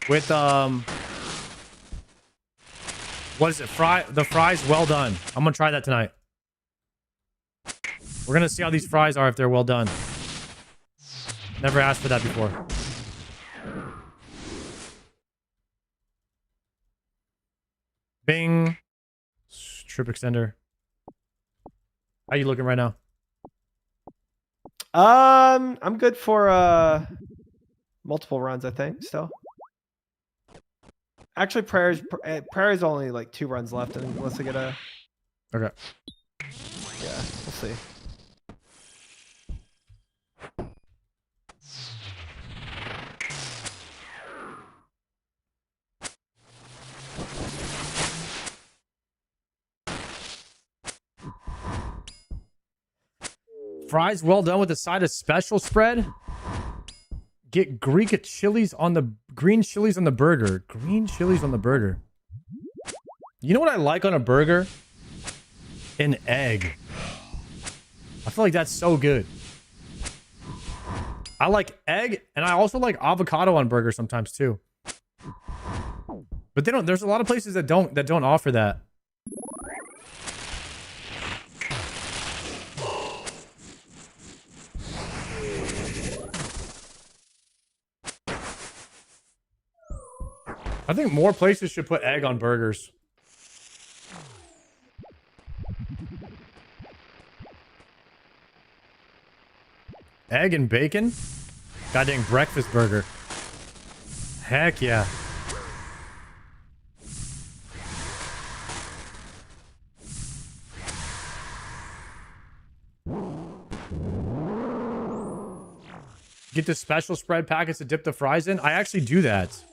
with what is it? The fries well done. I'm gonna try that tonight. We're gonna see how these fries are if they're well done. Never asked for that before. Bing. Trip extender. How you looking right now? I'm good for multiple runs, I think, still. Actually, Prairie's only like 2 runs left unless I get a... Okay. Yeah, we'll see. Fries well done with a side of special spread. Get Greek chilies on the green chilies on the burger. Green chilies on the burger. You know what I like on a burger? An egg. I feel like that's so good. I like egg, and I also like avocado on burgers sometimes too. But they don't. There's a lot of places that don't offer that. I think more places should put egg on burgers. Egg and bacon? Goddamn breakfast burger. Heck yeah. Get the special spread packets to dip the fries in. I actually do that.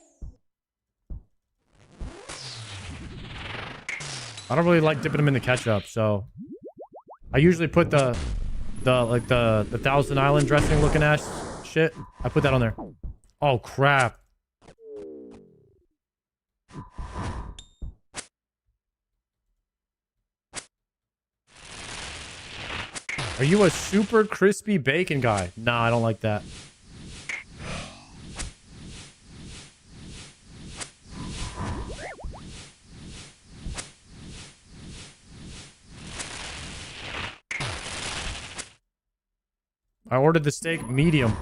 I don't really like dipping them in the ketchup, so I usually put the Thousand Island dressing looking ass shit. I put that on there. Oh crap. Are you a super crispy bacon guy? Nah, I don't like that. I ordered the steak medium.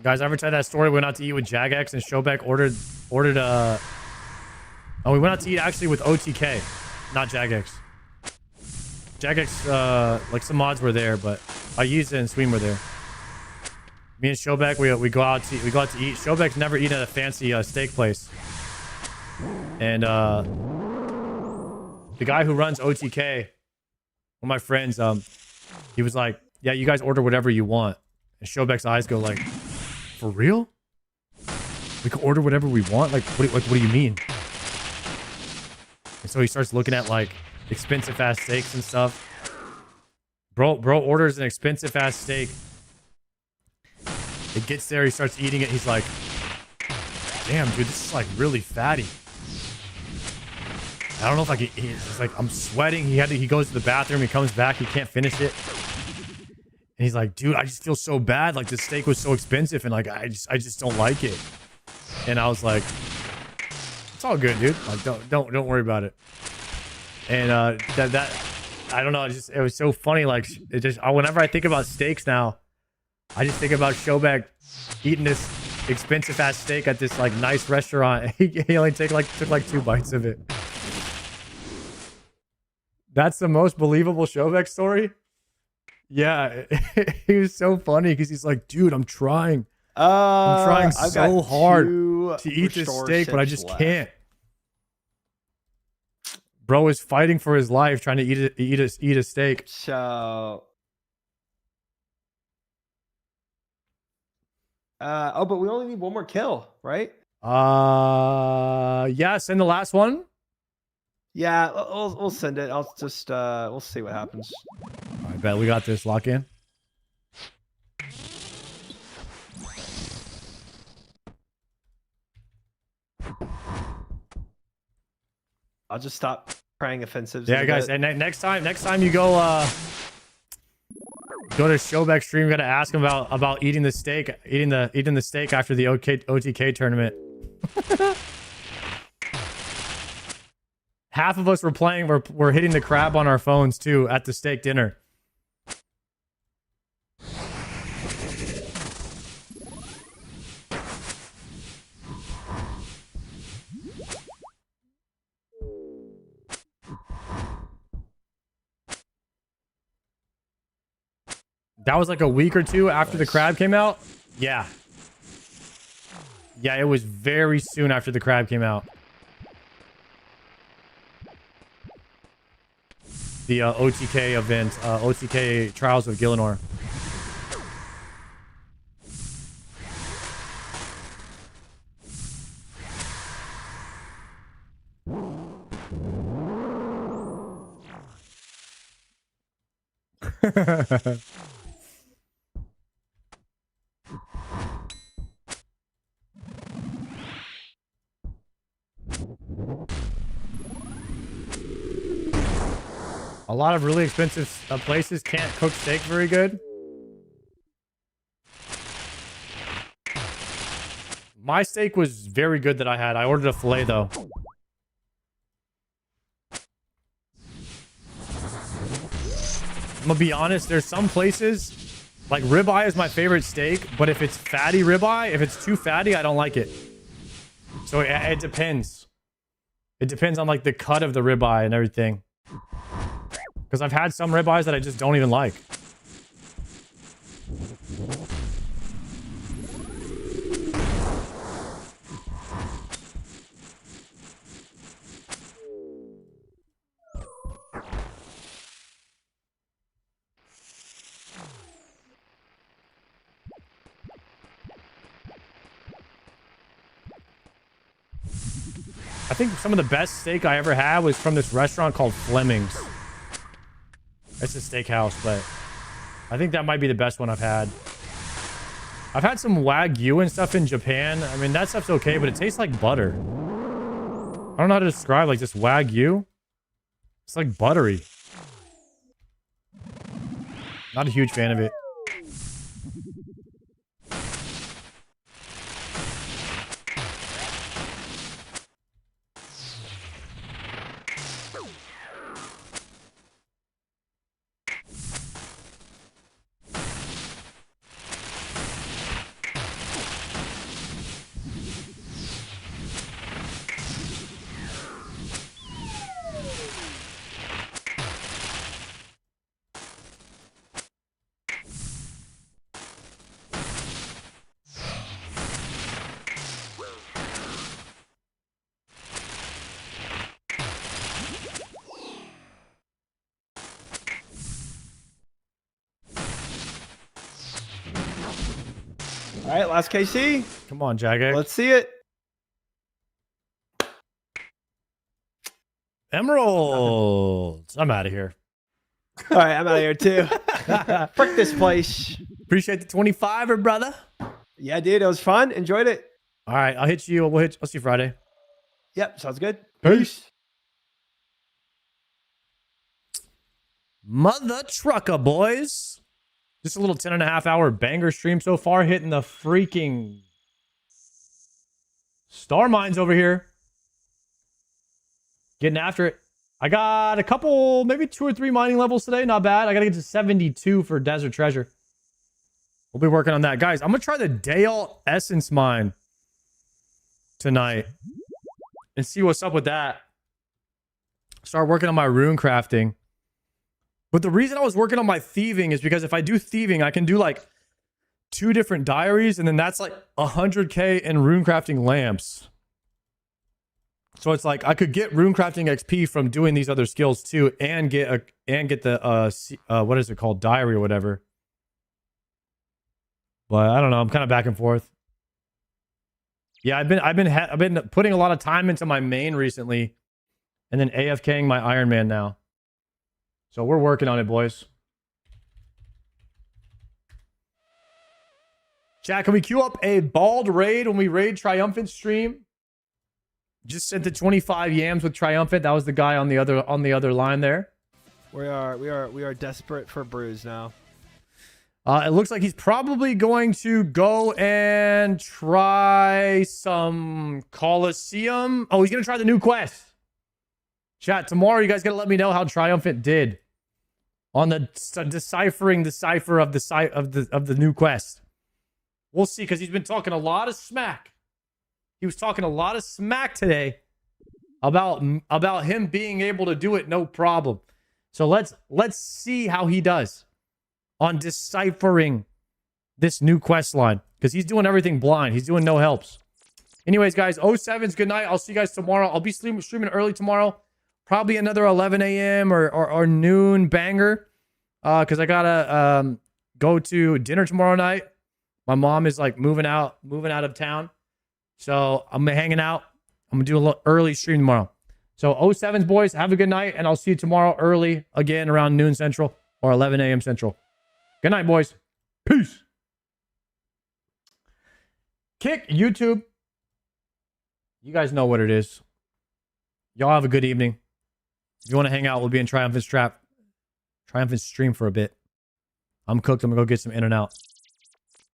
Guys, ever tell that story? We went out to eat with Jagex and Showback ordered oh, we went out to eat actually with OTK, not Jagex. Jagex, like some mods were there, but I used it and Sween were there. Me and Showback, we go out to eat. Showback's never eaten at a fancy steak place, and the guy who runs OTK, one of my friends, he was like, "Yeah, you guys order whatever you want." And Showback's eyes go like, "For real? We can order whatever we want? Like, what do you mean?" And so he starts looking at like expensive ass steaks and stuff. Bro orders an expensive ass steak. It gets there, he starts eating it. He's like, "Damn, dude, this is like really fatty. I don't know if I can eat." He's like, "I'm sweating." He goes to the bathroom. He comes back. He can't finish it. And he's like, "Dude, I just feel so bad. Like this steak was so expensive, and like I just don't like it." And I was like, "It's all good, dude. Like don't worry about it." And that I don't know. It was so funny. Like whenever I think about steaks now, I just think about Showback eating this expensive ass steak at this like nice restaurant. He only took like 2 bites of it. That's the most believable Showback story. Yeah, he was so funny because he's like, "Dude, I'm trying so hard to eat this steak, but I just can't." Bro is fighting for his life trying to eat a steak. So, but we only need one more kill, right? Yeah, send the last one. Yeah, we'll send it. I'll just we'll see what happens. I bet we got this. Lock in. I'll just stop praying offensives. Yeah, guys, and next time you go to Showback stream, you gotta ask him about eating the steak, eating the steak after the OTK tournament. Half of us were playing. We're hitting the crab on our phones too at the steak dinner. That was like a week or two after the crab came out. Yeah. Yeah, it was very soon after the crab came out. the OTK event, OTK Trials of Gielinor. A lot of really expensive places can't cook steak very good. My steak was very good that I had. I ordered a filet though. I'm gonna be honest, there's some places, like ribeye is my favorite steak, but if it's fatty ribeye, if it's too fatty, I don't like it. So it depends. It depends on like the cut of the ribeye and everything. Because I've had some ribeyes that I just don't even like. I think some of the best steak I ever had was from this restaurant called Fleming's. It's a steakhouse, but I think that might be the best one I've had. I've had some Wagyu and stuff in Japan. I mean, that stuff's okay, but it tastes like butter. I don't know how to describe like this Wagyu. It's like buttery. Not a huge fan of it. All right, last KC. Come on, Jagged. Let's see it. Emeralds. I'm out of here. All right, I'm out of here too. Frick this place. Appreciate the 25er, brother. Yeah, dude, it was fun. Enjoyed it. All right, I'll hit you. I'll see you Friday. Yep, sounds good. Peace. Mother trucker, boys. Just a little 10.5-hour banger stream so far, hitting the freaking star mines over here. Getting after it. I got a couple, maybe 2 or 3 mining levels today. Not bad. I got to get to 72 for Desert Treasure. We'll be working on that. Guys, I'm going to try the Dale Essence Mine tonight and see what's up with that. Start working on my rune crafting. But the reason I was working on my thieving is because if I do thieving, I can do like 2 different diaries, and then that's like 100k in runecrafting lamps. So it's like I could get runecrafting XP from doing these other skills too, and get the what is it called, diary or whatever. But I don't know. I'm kind of back and forth. Yeah, I've been putting a lot of time into my main recently, and then AFKing my Iron Man now. So we're working on it, boys. Chat, can we queue up a bald raid when we raid Triumphant stream? Just sent the 25 yams with Triumphant. That was the guy on the other line there. We are desperate for brews now. It looks like he's probably going to go and try some Colosseum. Oh, he's gonna try the new quest. Chat, tomorrow you guys gotta let me know how Triumphant did on the deciphering the cipher of the new quest. We'll see, because he's been talking a lot of smack. He was talking a lot of smack today about him being able to do it no problem. So let's see how he does on deciphering this new quest line, because he's doing everything blind. He's doing no helps. Anyways, guys, 07's good night. I'll see you guys tomorrow. I'll be streaming early tomorrow. probably another 11 a.m. or noon banger. Because I gotta go to dinner tomorrow night. My mom is like moving out of town. So I'm hanging out. I'm gonna do a little early stream tomorrow. So 07s boys, have a good night, and I'll see you tomorrow early again around noon Central or 11 a.m. Central. Good night, boys. Peace. Kick YouTube. You guys know what it is. Y'all have a good evening. If you want to hang out, we'll be in Triumphant Stream for a bit. I'm cooked. I'm gonna go get some In-N-Out.